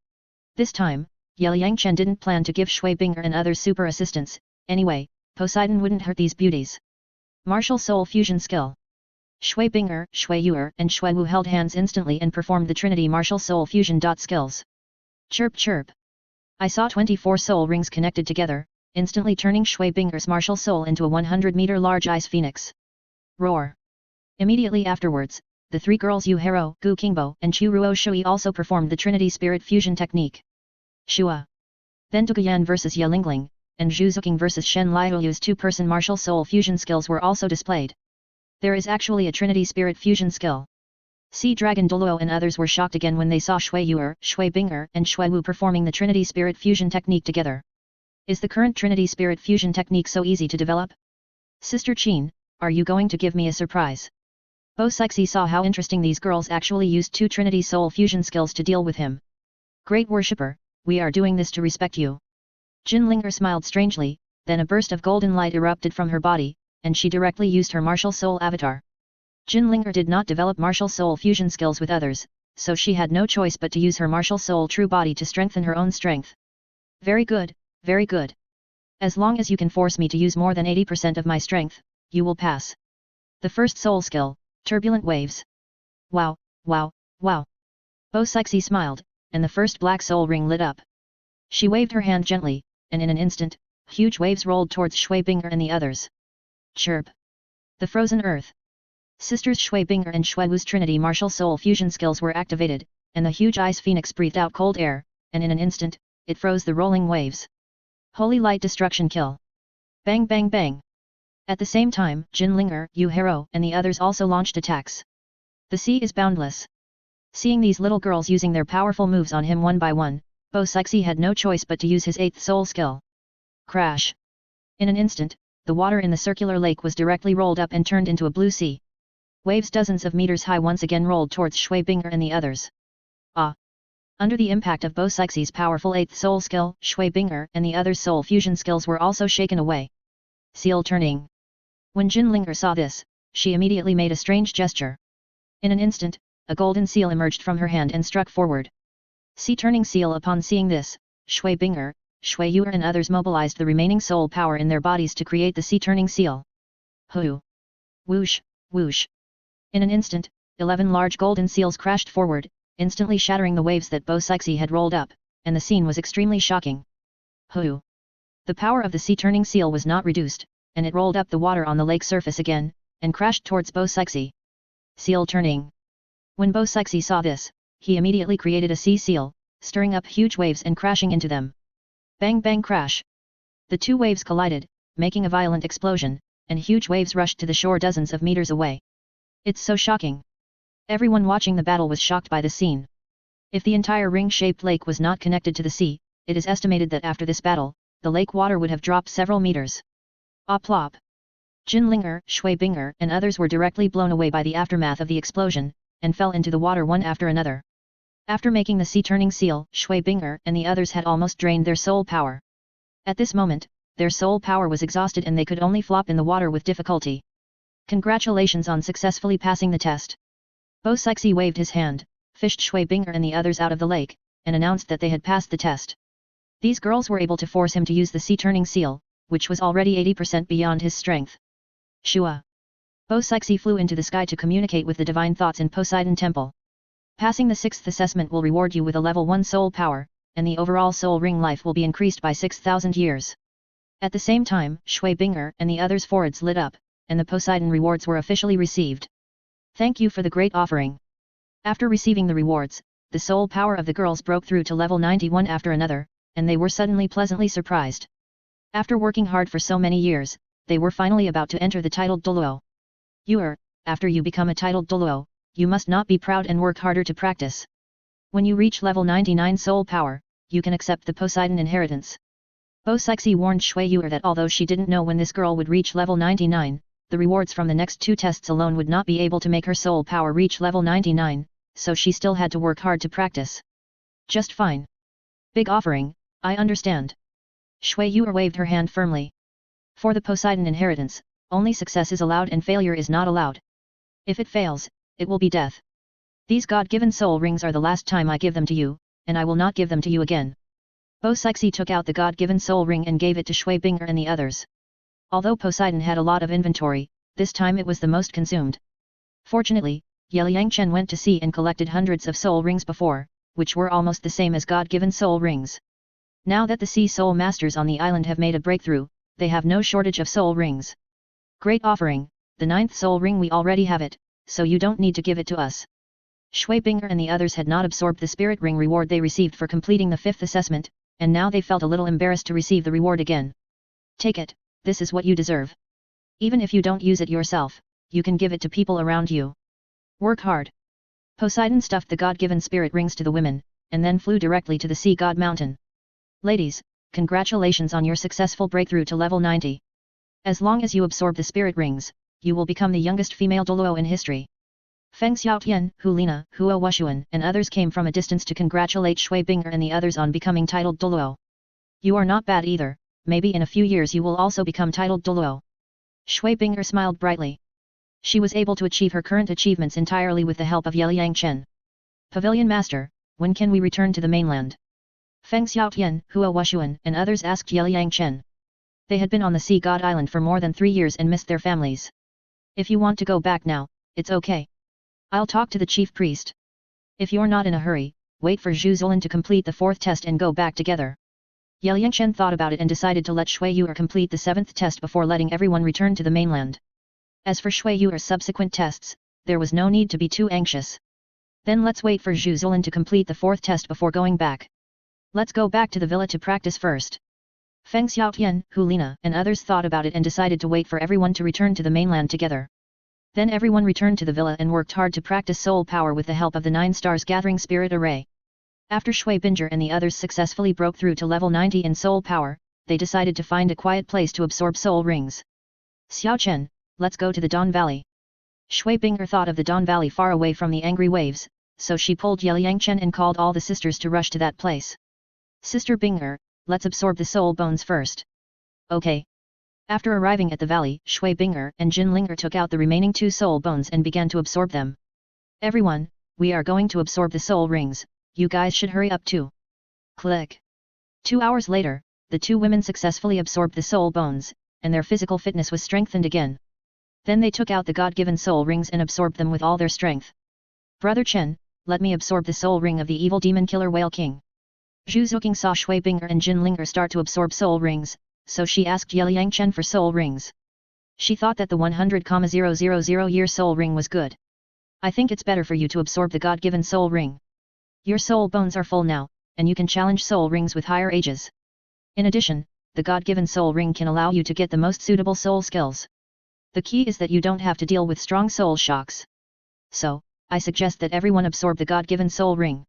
This time, Yeliang Chen didn't plan to give Shui Binger and others super assistance, anyway, Poseidon wouldn't hurt these beauties. Martial Soul Fusion Skill. Shui Binger, Shui Yuer and Shui Wu held hands instantly and performed the Trinity Martial Soul Fusion. Skills. Chirp chirp. I saw 24 soul rings connected together, instantly turning Shui Binger's martial soul into a 100-meter large ice phoenix. Roar. Immediately afterwards, the 3 girls Yu Hero, Gu Qingbo and Chu Ruo Shui also performed the Trinity Spirit Fusion technique. Shua. Then Duguyan vs Yelingling, and Zhu Zuqing vs Shen Liuyu's 2-person martial soul fusion skills were also displayed. There is actually a Trinity Spirit Fusion skill. Sea Dragon Douluo and others were shocked again when they saw Shui Yuer, Shui Binger and Shui Wu performing the Trinity Spirit Fusion technique together. Is the current Trinity Spirit Fusion technique so easy to develop? Sister Qin, are you going to give me a surprise? Bo Sixi saw how interesting these girls actually used 2 Trinity Soul Fusion skills to deal with him. Great worshipper, we are doing this to respect you. Jin Linger smiled strangely, then a burst of golden light erupted from her body, and she directly used her martial soul avatar. Jin Linger did not develop martial soul fusion skills with others, so she had no choice but to use her martial soul true body to strengthen her own strength. Very good, very good. As long as you can force me to use more than 80% of my strength, you will pass. The first soul skill, Turbulent Waves. Wow, wow, wow. Bo Sixi smiled, and the first black soul ring lit up. She waved her hand gently, and in an instant, huge waves rolled towards Shui Binger and the others. Chirp. The Frozen Earth. Sisters Shui Binger and Shui Wu's Trinity Martial Soul Fusion skills were activated, and the huge ice phoenix breathed out cold air, and in an instant, it froze the rolling waves. Holy Light Destruction Kill. Bang bang bang. At the same time, Jin Linger, Yu Hero and the others also launched attacks. The sea is boundless. Seeing these little girls using their powerful moves on him one by one, Bo Sixi had no choice but to use his 8th soul skill. Crash. In an instant, the water in the circular lake was directly rolled up and turned into a blue sea. Waves dozens of meters high once again rolled towards Shui Binger and the others. Ah! Under the impact of Bo Sixi's powerful 8th soul skill, Shui Binger and the others' soul fusion skills were also shaken away. Seal turning. When Jin Linger saw this, she immediately made a strange gesture. In an instant, a golden seal emerged from her hand and struck forward. Sea turning seal. Upon seeing this, Shui Binger, Shui Yuer and others mobilized the remaining soul power in their bodies to create the sea turning seal. Hoo! Whoosh, whoosh. In an instant, 11 large golden seals crashed forward, instantly shattering the waves that Bo Sixi had rolled up, and the scene was extremely shocking. Hoo! The power of the sea turning seal was not reduced, and it rolled up the water on the lake surface again, and crashed towards Bo Sixi. Seal turning. When Bo Sixi saw this, he immediately created a sea seal, stirring up huge waves and crashing into them. Bang bang crash. The 2 waves collided, making a violent explosion, and huge waves rushed to the shore dozens of meters away. It's so shocking. Everyone watching the battle was shocked by the scene. If the entire ring-shaped lake was not connected to the sea, it is estimated that after this battle, the lake water would have dropped several meters. Ah plop. Jinlinger, Shui Binger, and others were directly blown away by the aftermath of the explosion, and fell into the water one after another. After making the sea-turning seal, Shui Binger and the others had almost drained their soul power. At this moment, their soul power was exhausted and they could only flop in the water with difficulty. Congratulations on successfully passing the test. Bo Sixi waved his hand, fished Shui Binger and the others out of the lake, and announced that they had passed the test. These girls were able to force him to use the sea-turning seal, which was already 80% beyond his strength. Shua. Bo Sixi flew into the sky to communicate with the divine thoughts in Poseidon Temple. Passing the 6th assessment will reward you with a level 1 soul power, and the overall soul ring life will be increased by 6,000 years. At the same time, Shui Binger and the others' foreheads lit up, and the Poseidon rewards were officially received. Thank you for the great offering. After receiving the rewards, the soul power of the girls broke through to level 91 after another, and they were suddenly pleasantly surprised. After working hard for so many years, they were finally about to enter the titled Douluo. After you become a titled Douluo, you must not be proud and work harder to practice. When you reach level 99 soul power, you can accept the Poseidon inheritance. Bo Sixi warned Shui Yuer that although she didn't know when this girl would reach level 99, the rewards from the next 2 tests alone would not be able to make her soul power reach level 99, so she still had to work hard to practice. Just fine. Big offering, I understand. Shui Yuer waved her hand firmly. For the Poseidon inheritance, only success is allowed and failure is not allowed. If it fails, it will be death. These God-given soul rings are the last time I give them to you, and I will not give them to you again. Bo Sixi took out the God-given soul ring and gave it to Shui Binger and the others. Although Poseidon had a lot of inventory, this time it was the most consumed. Fortunately, Liang Chen went to sea and collected hundreds of soul rings before, which were almost the same as God-given soul rings. Now that the sea soul masters on the island have made a breakthrough, they have no shortage of soul rings. Great offering, the 9th soul ring we already have it, so you don't need to give it to us. Shui Binger and the others had not absorbed the spirit ring reward they received for completing the 5th assessment, and now they felt a little embarrassed to receive the reward again. Take it, this is what you deserve. Even if you don't use it yourself, you can give it to people around you. Work hard. Poseidon stuffed the God-given spirit rings to the women, and then flew directly to the sea god mountain. Ladies, congratulations on your successful breakthrough to level 90. As long as you absorb the spirit rings, you will become the youngest female Douluo in history. Feng Xiaotian, Hu Lina, Huo Wushuan and others came from a distance to congratulate Shui Binger and the others on becoming titled Douluo. You are not bad either, maybe in a few years you will also become titled Douluo. Shui Binger smiled brightly. She was able to achieve her current achievements entirely with the help of Liang Chen. Pavilion Master, when can we return to the mainland? Feng Xiaotian, Huo Wushuan and others asked Liang Chen. They had been on the Sea God Island for more than 3 years and missed their families. If you want to go back now, it's okay. I'll talk to the chief priest. If you're not in a hurry, wait for Zhu Zolin to complete the 4th test and go back together. Liang Chen thought about it and decided to let Shui Yuer complete the 7th test before letting everyone return to the mainland. As for Shui Yuer's subsequent tests, there was no need to be too anxious. Then let's wait for Zhu Zolin to complete the 4th test before going back. Let's go back to the villa to practice first. Feng Xiaotian, Hu Lina and others thought about it and decided to wait for everyone to return to the mainland together. Then everyone returned to the villa and worked hard to practice soul power with the help of the 9 stars gathering spirit array. After Shui Binger and the others successfully broke through to level 90 in soul power, they decided to find a quiet place to absorb soul rings. Xiao Chen, let's go to the Don Valley. Shui Binger thought of the Don Valley far away from the angry waves, so she pulled Liang Chen and called all the sisters to rush to that place. Sister Binger, let's absorb the soul bones first. Okay. After arriving at the valley, Shui Binger and Jin Linger took out the remaining 2 soul bones and began to absorb them. Everyone, we are going to absorb the soul rings, you guys should hurry up too. Click. 2 hours later, the 2 women successfully absorbed the soul bones, and their physical fitness was strengthened again. Then they took out the God-given soul rings and absorbed them with all their strength. Brother Chen, let me absorb the soul ring of the evil demon killer Whale King. Zhu Zuqing saw Shui Binger and Jin Linger start to absorb soul rings, so she asked Liang Chen for soul rings. She thought that the 100,000 year soul ring was good. I think it's better for you to absorb the God-given soul ring. Your soul bones are full now, and you can challenge soul rings with higher ages. In addition, the God-given soul ring can allow you to get the most suitable soul skills. The key is that you don't have to deal with strong soul shocks. So, I suggest that everyone absorb the God-given soul ring.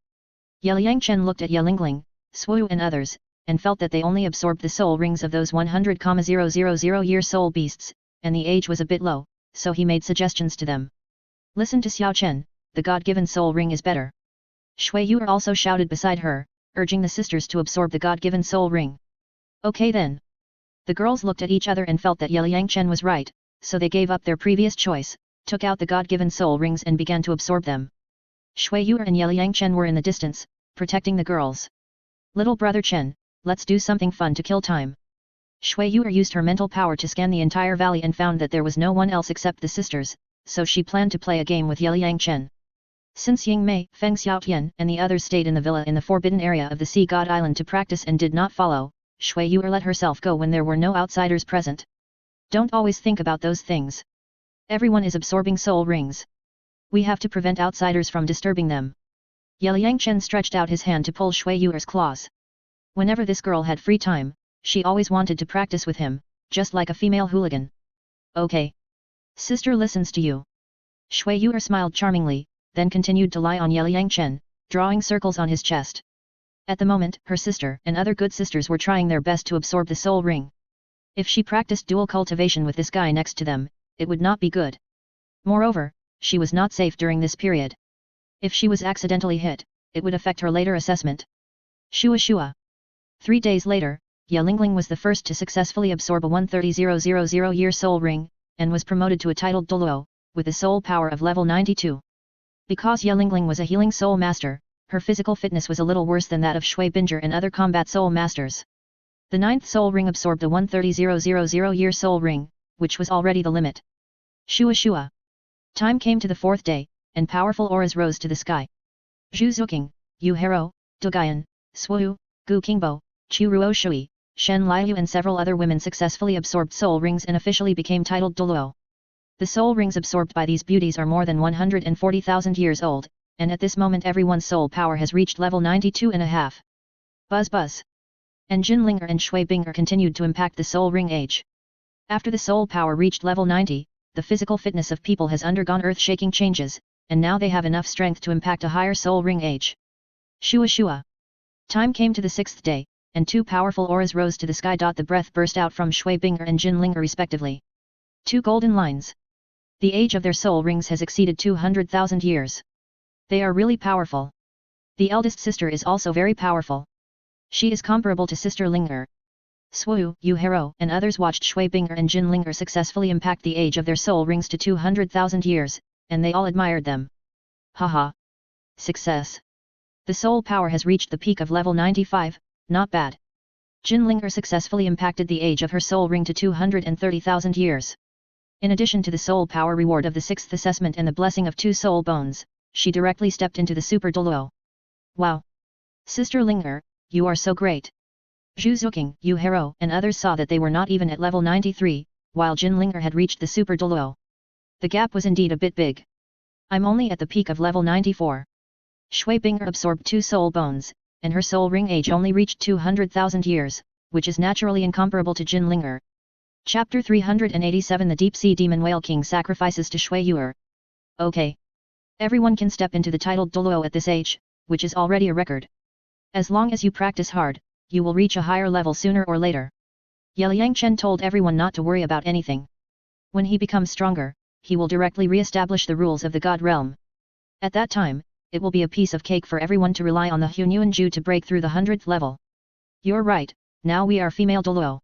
Liang Chen looked at Lingling, Swu and others, and felt that they only absorbed the soul rings of those 100,000 year soul beasts, and the age was a bit low, so he made suggestions to them. Listen to Xiao Chen, the God-given soul ring is better. Shui Yu'er also shouted beside her, urging the sisters to absorb the God-given soul ring. Okay then. The girls looked at each other and felt that Liang Chen was right, so they gave up their previous choice, took out the God-given soul rings and began to absorb them. Shui Yu'er and Liang Chen were in the distance, protecting the girls. Little brother Chen, let's do something fun to kill time. Shui Yu'er used her mental power to scan the entire valley and found that there was no one else except the sisters, so she planned to play a game with Liang Chen. Since Ying Mei, Feng Xiaotian and the others stayed in the villa in the forbidden area of the Sea God Island to practice and did not follow, Shui Yu'er let herself go when there were no outsiders present. Don't always think about those things. Everyone is absorbing soul rings. We have to prevent outsiders from disturbing them. Liang Chen stretched out his hand to pull Shui Yu'er's claws. Whenever this girl had free time, she always wanted to practice with him, just like a female hooligan. Okay. Sister listens to you. Shui Yu'er smiled charmingly, then continued to lie on Liang Chen, drawing circles on his chest. At the moment, her sister and other good sisters were trying their best to absorb the soul ring. If she practiced dual cultivation with this guy next to them, it would not be good. Moreover, she was not safe during this period. If she was accidentally hit, it would affect her later assessment. Shua Shua. 3 days later, Ye Lingling was the first to successfully absorb a 130,000-year soul ring, and was promoted to a titled Douluo, with a soul power of level 92. Because Ye Lingling was a healing soul master, her physical fitness was a little worse than that of Shui Binger and other combat soul masters. The 9th soul ring absorbed a 130,000-year soul ring, which was already the limit. Shua Shua. Time came to the 4th day, and powerful auras rose to the sky. Zhu Zuking, Yu Hero, Dogayan, Swu, Gu Qingbo, Chu Ruo Shui, Shen Liu and several other women successfully absorbed soul rings and officially became titled Douluo. The soul rings absorbed by these beauties are more than 140,000 years old, and at this moment everyone's soul power has reached level 92.5. Buzz buzz. And Jinlinger and Shui Binger continued to impact the soul ring age. After the soul power reached level 90, the physical fitness of people has undergone earth-shaking changes, and now they have enough strength to impact a higher soul ring age. Shua Shua. Time came to the 6th day, and 2 powerful auras rose to the sky. The breath burst out from Shui Binger and Jinlinger respectively. 2 golden lines. The age of their soul rings has exceeded 200,000 years. They are really powerful. The eldest sister is also very powerful. She is comparable to Sister Linger. Swu, Yu Hero and others watched Shui Binger and Jinlinger successfully impact the age of their soul rings to 200,000 years, and they all admired them. Haha. Success. The soul power has reached the peak of level 95, not bad. Jinlinger successfully impacted the age of her soul ring to 230,000 years. In addition to the soul power reward of the 6th assessment and the blessing of 2 soul bones, she directly stepped into the Super Douluo. Wow! Sister Linger, you are so great. Zhu Zuking, Yu Hero and others saw that they were not even at level 93, while Jinlinger had reached the Super Douluo. The gap was indeed a bit big. I'm only at the peak of level 94. Shui Binger absorbed 2 soul bones, and her soul ring age only reached 200,000 years, which is naturally incomparable to Jinlinger. Chapter 387 The Deep Sea Demon Whale King Sacrifices to Shui Yu'er. Okay. Everyone can step into the titled Douluo at this age, which is already a record. As long as you practice hard, you will reach a higher level sooner or later. Liang Chen told everyone not to worry about anything. When he becomes stronger, he will directly re-establish the rules of the God realm. At that time, it will be a piece of cake for everyone to rely on the Hunyuan Ju to break through the 100th level. You're right, now we are female Douluo.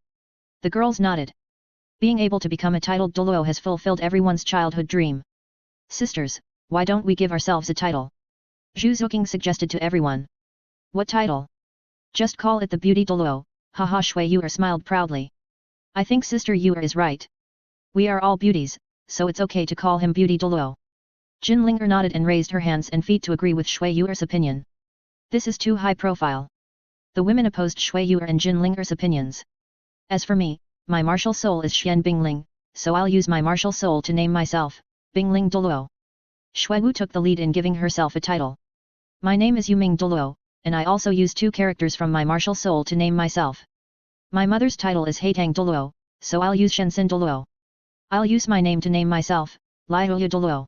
The girls nodded. Being able to become a titled Douluo has fulfilled everyone's childhood dream. Sisters, why don't we give ourselves a title? Zhu Zuking suggested to everyone. What title? Just call it the Beauty Douluo, haha. Shui Yu'er smiled proudly. I think Sister Yu'er is right. We are all beauties, so it's okay to call him Beauty Douluo. Jinlinger nodded and raised her hands and feet to agree with Shui Yu'er's opinion. This is too high profile. The women opposed Shui Yu'er and Jinlinger's opinions. As for me, my martial soul is Xian Bingling, so I'll use my martial soul to name myself, Bingling Douluo. Shui Wu took the lead in giving herself a title. My name is Yuming Douluo, and I also use 2 characters from my martial soul to name myself. My mother's title is Haitang Douluo, so I'll use Shensin Douluo. I'll use my name to name myself, Liuyu Douluo.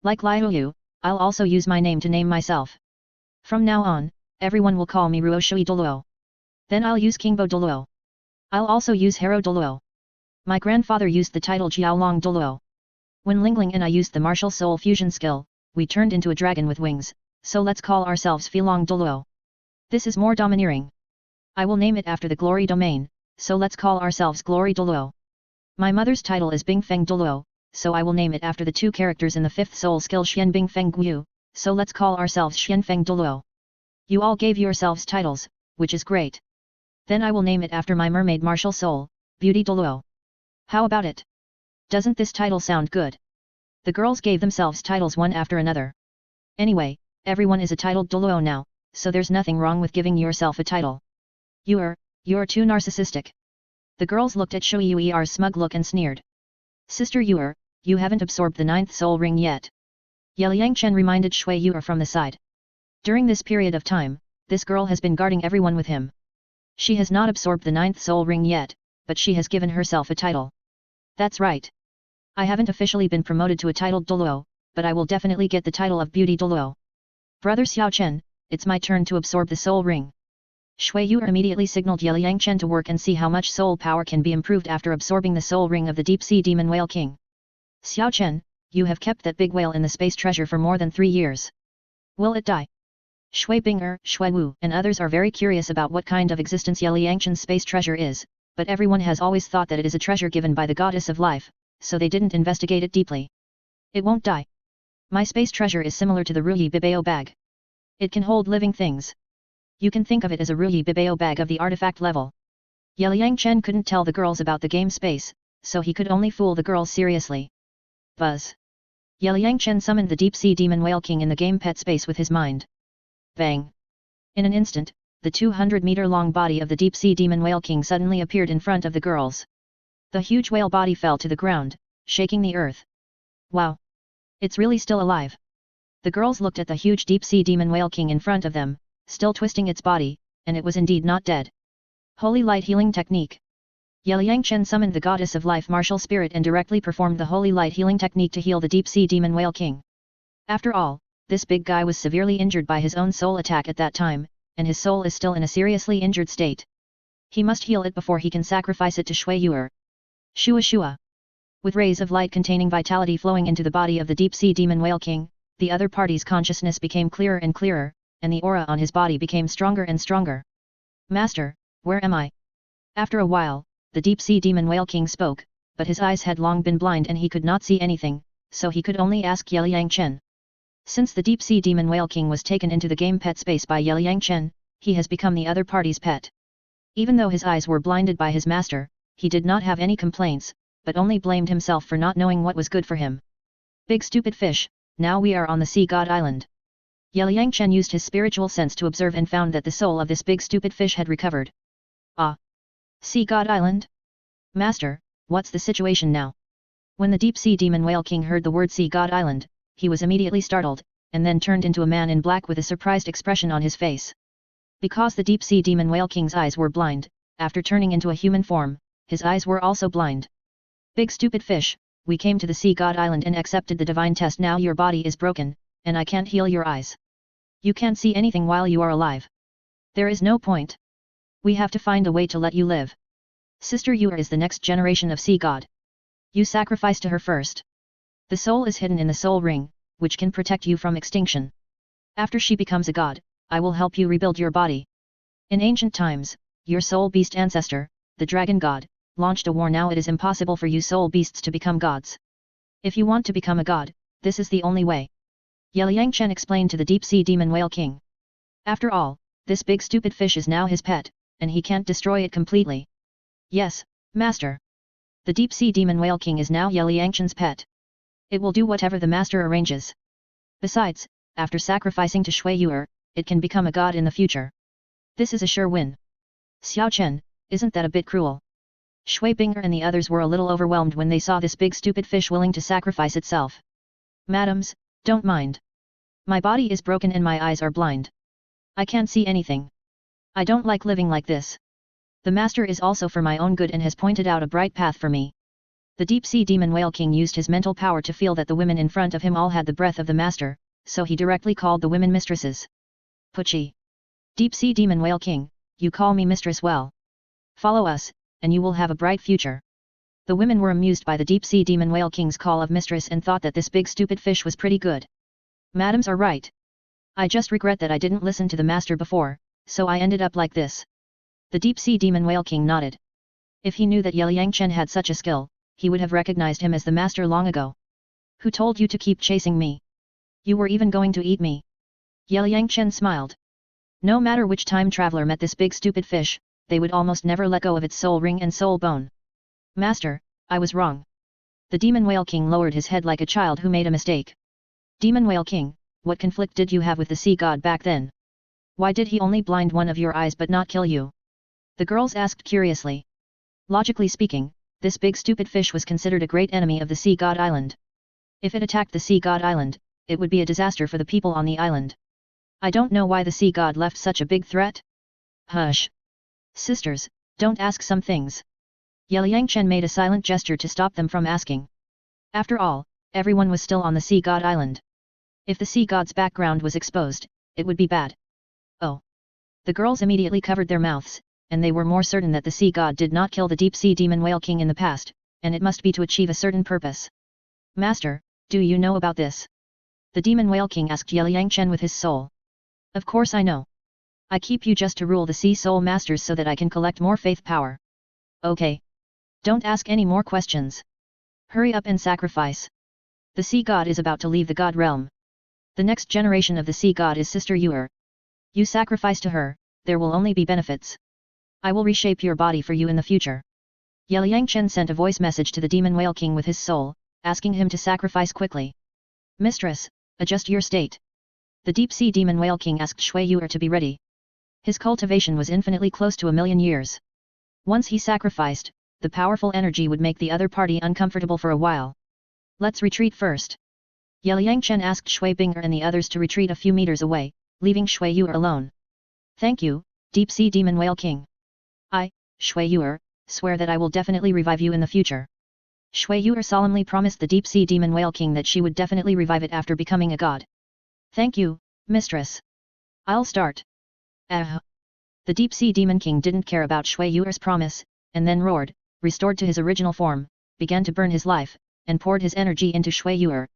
Like Liuyu, I'll also use my name to name myself. From now on, everyone will call me Ruo Shui Douluo. Then I'll use Qingbo Douluo. I'll also use Hero Douluo. My grandfather used the title Jiaolong Douluo. When Lingling and I used the martial soul fusion skill, we turned into a dragon with wings, so let's call ourselves Filong Douluo. This is more domineering. I will name it after the glory domain, so let's call ourselves Glory Douluo. My mother's title is Bingfeng Douluo, so I will name it after the two characters in the fifth soul skill Xian Bingfeng Guyu, so let's call ourselves Xianfeng Douluo. You all gave yourselves titles, which is great. Then I will name it after my mermaid martial soul, Beauty Douluo. How about it? Doesn't this title sound good? The girls gave themselves titles one after another. Anyway, everyone is a titled Douluo now, so there's nothing wrong with giving yourself a title. You're too narcissistic. The girls looked at Shui Yuer's smug look and sneered. Sister Yuer, you haven't absorbed the 9th soul ring yet. Liang Chen reminded Shui Yuer from the side. During this period of time, this girl has been guarding everyone with him. She has not absorbed the 9th soul ring yet, but she has given herself a title. That's right. I haven't officially been promoted to a titled Douluo, but I will definitely get the title of Beauty Douluo. Brother Xiao Chen, it's my turn to absorb the soul ring. Shui Yuer immediately signaled Liang Chen to work and see how much soul power can be improved after absorbing the soul ring of the deep sea demon whale king. Xiao Chen, you have kept that big whale in the space treasure for more than 3 years. Will it die? Shui Bing'er, Shui Wu and others are very curious about what kind of existence Liang Chen's space treasure is, but everyone has always thought that it is a treasure given by the goddess of life, so they didn't investigate it deeply. It won't die. My space treasure is similar to the Ruyi Bibao bag. It can hold living things. You can think of it as a Ruyi Bibao bag of the artifact level. Liang Chen couldn't tell the girls about the game space, so he could only fool the girls seriously. Buzz. Liang Chen summoned the deep sea demon whale king in the game pet space with his mind. Bang! In an instant, the 200-meter-long body of the deep sea demon whale king suddenly appeared in front of the girls. The huge whale body fell to the ground, shaking the earth. Wow! It's really still alive. The girls looked at the huge deep sea demon whale king in front of them, still twisting its body, and it was indeed not dead. Holy Light Healing Technique. Liang Chen summoned the goddess of life martial spirit and directly performed the Holy Light Healing Technique to heal the deep sea demon whale king. After all, this big guy was severely injured by his own soul attack at that time, and his soul is still in a seriously injured state. He must heal it before he can sacrifice it to Shui Yuer. Shua Shua. With rays of light containing vitality flowing into the body of the deep sea demon whale king, the other party's consciousness became clearer and clearer, and the aura on his body became stronger and stronger. Master, where am I? After a while, the deep sea demon whale king spoke, but his eyes had long been blind and he could not see anything, so he could only ask Liang Chen. Since the deep sea demon whale king was taken into the game pet space by Liang Chen, he has become the other party's pet. Even though his eyes were blinded by his master, he did not have any complaints, but only blamed himself for not knowing what was good for him. Big stupid fish, now we are on the Sea God Island. Liang Chen used his spiritual sense to observe and found that the soul of this big stupid fish had recovered. Ah! Sea God Island? Master, what's the situation now? When the deep sea demon whale king heard the word Sea God Island, he was immediately startled, and then turned into a man in black with a surprised expression on his face. Because the deep sea demon whale king's eyes were blind, after turning into a human form, his eyes were also blind. Big stupid fish, we came to the Sea God Island and accepted the divine test. Now your body is broken, and I can't heal your eyes. You can't see anything while you are alive. There is no point. We have to find a way to let you live. Sister Yuer is the next generation of Sea God. You sacrifice to her first. The soul is hidden in the soul ring, which can protect you from extinction. After she becomes a god, I will help you rebuild your body. In ancient times, your soul beast ancestor, the dragon god, launched a war. Now it is impossible for you soul beasts to become gods. If you want to become a god, this is the only way. Liang Chen explained to the deep sea demon whale king. After all, this big stupid fish is now his pet, and he can't destroy it completely. Yes, master. The deep sea demon whale king is now Liang Chen's pet. It will do whatever the master arranges. Besides, after sacrificing to Shui Yuer, it can become a god in the future. This is a sure win. Xiao Chen, isn't that a bit cruel? Shui Bing'er and the others were a little overwhelmed when they saw this big stupid fish willing to sacrifice itself. Madams, don't mind. My body is broken and my eyes are blind. I can't see anything. I don't like living like this. The master is also for my own good and has pointed out a bright path for me. The deep sea demon whale king used his mental power to feel that the women in front of him all had the breath of the master, so he directly called the women mistresses. Puchi. Deep sea demon whale king, you call me mistress well. Follow us, and you will have a bright future. The women were amused by the deep-sea demon whale king's call of mistress and thought that this big stupid fish was pretty good. Madams are right. I just regret that I didn't listen to the master before, so I ended up like this. The deep-sea demon whale king nodded. If he knew that Liang Chen had such a skill, he would have recognized him as the master long ago. Who told you to keep chasing me? You were even going to eat me. Liang Chen smiled. No matter which time traveler met this big stupid fish, they would almost never let go of its soul ring and soul bone. Master, I was wrong. The demon whale king lowered his head like a child who made a mistake. Demon whale king, what conflict did you have with the sea god back then? Why did he only blind one of your eyes but not kill you? The girls asked curiously. Logically speaking, this big stupid fish was considered a great enemy of the sea god island. If it attacked the sea god island, it would be a disaster for the people on the island. I don't know why the sea god left such a big threat. Hush. Sisters, don't ask some things. Liang Chen made a silent gesture to stop them from asking. After all, everyone was still on the sea god island. If the sea god's background was exposed, it would be bad. Oh. The girls immediately covered their mouths, and they were more certain that the sea god did not kill the deep-sea demon whale king in the past, and it must be to achieve a certain purpose. Master, do you know about this? The demon whale king asked Liang Chen with his soul. Of course I know. I keep you just to rule the sea soul masters so that I can collect more faith power. Okay. Don't ask any more questions. Hurry up and sacrifice. The sea god is about to leave the god realm. The next generation of the sea god is Sister Yuer. You sacrifice to her, there will only be benefits. I will reshape your body for you in the future. Liang Chen sent a voice message to the demon whale king with his soul, asking him to sacrifice quickly. Mistress, adjust your state. The deep-sea demon whale king asked Shui Yuer to be ready. His cultivation was infinitely close to 1,000,000 years. Once he sacrificed, the powerful energy would make the other party uncomfortable for a while. Let's retreat first. Liang Chen asked Shui Binger and the others to retreat a few meters away, leaving Shui Yuer alone. Thank you, deep-sea demon whale king. I, Shui Yuer, swear that I will definitely revive you in the future. Shui Yuer solemnly promised the deep-sea demon whale king that she would definitely revive it after becoming a god. Thank you, mistress. I'll start. The deep-sea demon king didn't care about Shui Yuer's promise, and then roared, restored to his original form, began to burn his life, and poured his energy into Shui Yuer.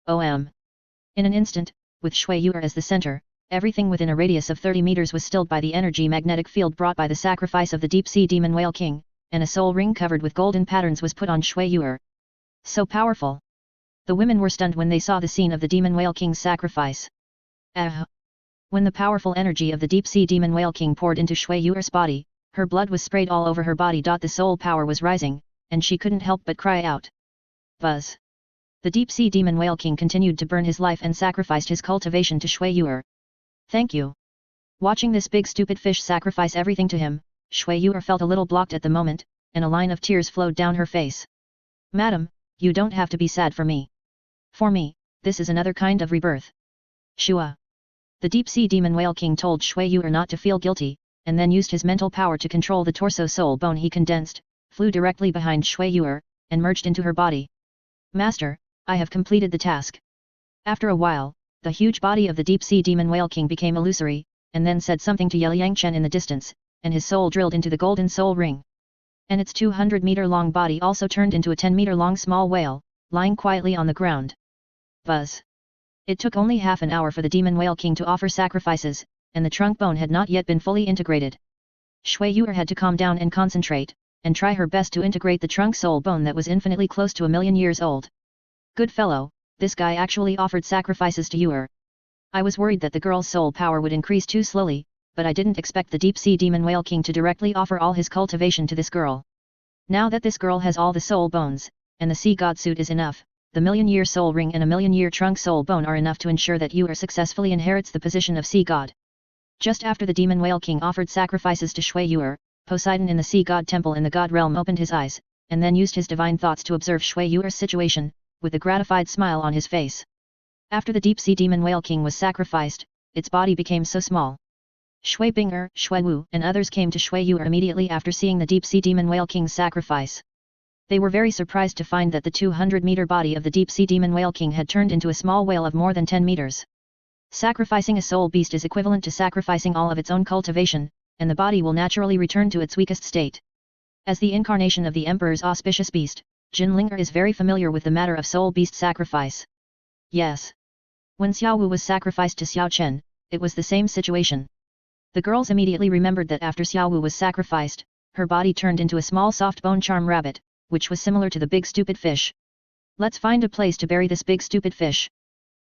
In an instant, with Shui Yuer as the center, everything within a radius of 30 meters was stilled by the energy magnetic field brought by the sacrifice of the deep-sea demon whale king, and a soul ring covered with golden patterns was put on Shui Yuer. So powerful! The women were stunned when they saw the scene of the demon whale king's sacrifice. When the powerful energy of the deep-sea demon whale king poured into Shui Yuer's body, her blood was sprayed all over her body. The soul power was rising, and she couldn't help but cry out. Buzz! The deep-sea demon whale king continued to burn his life and sacrificed his cultivation to Shui Yuer. Thank you. Watching this big stupid fish sacrifice everything to him, Shui Yuer felt a little blocked at the moment, and a line of tears flowed down her face. Madam, you don't have to be sad for me. For me, this is another kind of rebirth. Shua. The deep-sea demon whale king told Shui Yuer not to feel guilty, and then used his mental power to control the torso soul bone he condensed, flew directly behind Shui Yuer, and merged into her body. Master, I have completed the task. After a while, the huge body of the deep-sea demon whale king became illusory, and then said something to Liang Chen in the distance, and his soul drilled into the golden soul ring. And its 200-meter-long body also turned into a 10-meter-long small whale, lying quietly on the ground. Buzz! It took only half an hour for the demon whale king to offer sacrifices, and the trunk bone had not yet been fully integrated. Shui Yuer had to calm down and concentrate, and try her best to integrate the trunk soul bone that was infinitely close to 1,000,000 years old. Good fellow, this guy actually offered sacrifices to Yuer. I was worried that the girl's soul power would increase too slowly, but I didn't expect the deep-sea demon whale king to directly offer all his cultivation to this girl. Now that this girl has all the soul bones, and the sea god suit is enough, the 1,000,000-year soul ring and a 1,000,000-year trunk soul bone are enough to ensure that Yuer successfully inherits the position of sea god. Just after the demon whale king offered sacrifices to Shui Yuer, Poseidon in the sea god temple in the god realm opened his eyes, and then used his divine thoughts to observe Shui Yuer's situation, with a gratified smile on his face. After the deep-sea demon whale king was sacrificed, its body became so small. Shui Binger, Shui Wu and others came to Shui Yuer immediately after seeing the deep-sea demon whale king's sacrifice. They were very surprised to find that the 200-meter body of the deep-sea demon whale king had turned into a small whale of more than 10 meters. Sacrificing a soul beast is equivalent to sacrificing all of its own cultivation, and the body will naturally return to its weakest state. As the incarnation of the Emperor's auspicious beast, Jinlinger is very familiar with the matter of soul beast sacrifice. Yes. When Xiao Wu was sacrificed to Xiao Chen, it was the same situation. The girls immediately remembered that after Xiao Wu was sacrificed, her body turned into a small soft bone charm rabbit, which was similar to the big stupid fish. Let's find a place to bury this big stupid fish.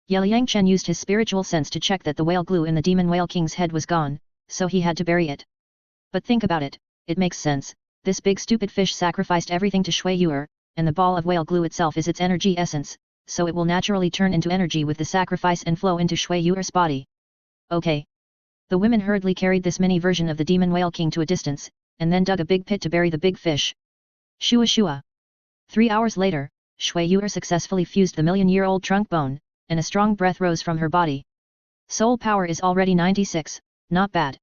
Liang Chen used his spiritual sense to check that the whale glue in the demon whale king's head was gone, so he had to bury it. But think about it, it makes sense, this big stupid fish sacrificed everything to Shui Yuer, and the ball of whale glue itself is its energy essence, so it will naturally turn into energy with the sacrifice and flow into Shui Yuer's body. Okay. The women hurriedly carried this mini version of the demon whale king to a distance, and then dug a big pit to bury the big fish. Shua shua. 3 hours later, Shui Yuer successfully fused the million-year-old trunk bone, and a strong breath rose from her body. Soul power is already 96, not bad.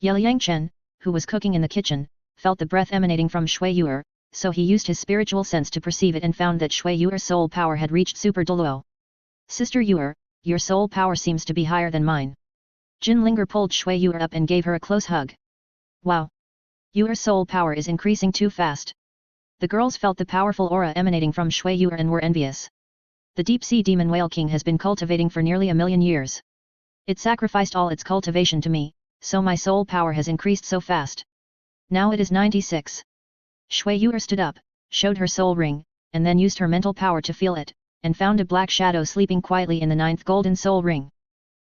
Liang Chen, who was cooking in the kitchen, felt the breath emanating from Shui Yuer, so he used his spiritual sense to perceive it and found that Shui Yuer's soul power had reached Super Douluo. Sister Yuer, your soul power seems to be higher than mine. Jinlinger pulled Shui Yuer up and gave her a close hug. Wow! Yuer's soul power is increasing too fast. The girls felt the powerful aura emanating from Shui Yuer and were envious. The deep-sea demon whale king has been cultivating for nearly 1,000,000 years. It sacrificed all its cultivation to me, so my soul power has increased so fast. Now it is 96. Shui Yuer stood up, showed her soul ring, and then used her mental power to feel it, and found a black shadow sleeping quietly in the 9th golden soul ring.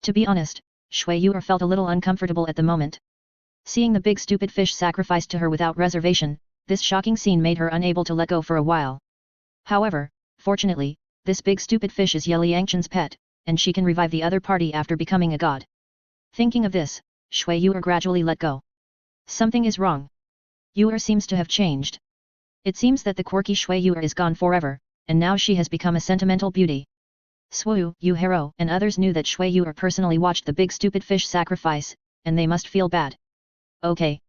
To be honest, Shui Yuer felt a little uncomfortable at the moment. Seeing the big stupid fish sacrificed to her without reservation, this shocking scene made her unable to let go for a while. However, fortunately, this big stupid fish is Liang Chen's pet, and she can revive the other party after becoming a god. Thinking of this, Shui Yuer gradually let go. Something is wrong. Yuer seems to have changed. It seems that the quirky Shui Yuer is gone forever, and now she has become a sentimental beauty. Swu, Yu Hero and others knew that Shui Yuer personally watched the big stupid fish sacrifice, and they must feel bad. Okay.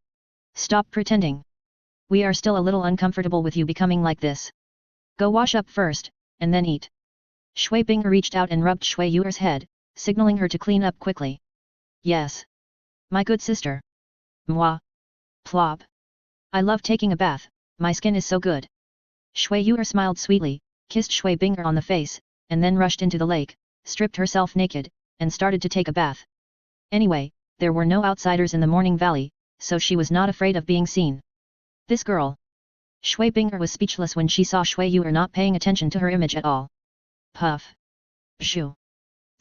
Stop pretending. We are still a little uncomfortable with you becoming like this. Go wash up first, and then eat. Shui Bing reached out and rubbed Shui Yuer's head, signaling her to clean up quickly. Yes. My good sister. Mwah. Plop. I love taking a bath, my skin is so good. Shui Yuer smiled sweetly, kissed Shui Bing on the face, and then rushed into the lake, stripped herself naked, and started to take a bath. Anyway, there were no outsiders in the Morning Valley, so she was not afraid of being seen. This girl. Shui Bing was speechless when she saw Shui Yuer not paying attention to her image at all. Puff. Pshu.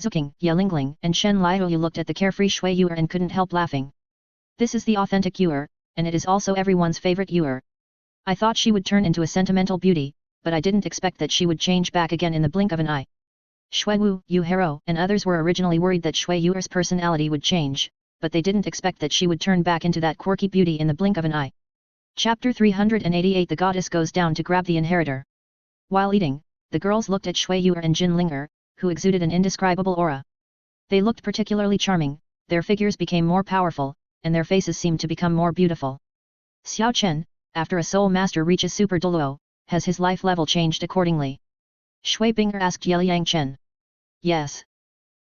Zuking, Yelingling and Shen Liuyu looked at the carefree Shui Yuer and couldn't help laughing. This is the authentic Yuer, and it is also everyone's favorite Yuer. I thought she would turn into a sentimental beauty, but I didn't expect that she would change back again in the blink of an eye. Shui Wu, Yu Hero and others were originally worried that Shui Yuer's personality would change, but they didn't expect that she would turn back into that quirky beauty in the blink of an eye. Chapter 388 The goddess goes down to grab the inheritor. While eating, the girls looked at Shui Yuer and Jinlinger, who exuded an indescribable aura. They looked particularly charming, their figures became more powerful, and their faces seemed to become more beautiful. Xiao Chen, after a soul master reaches Super Douluo, has his life level changed accordingly? Shui Bing asked Liang Chen. Yes.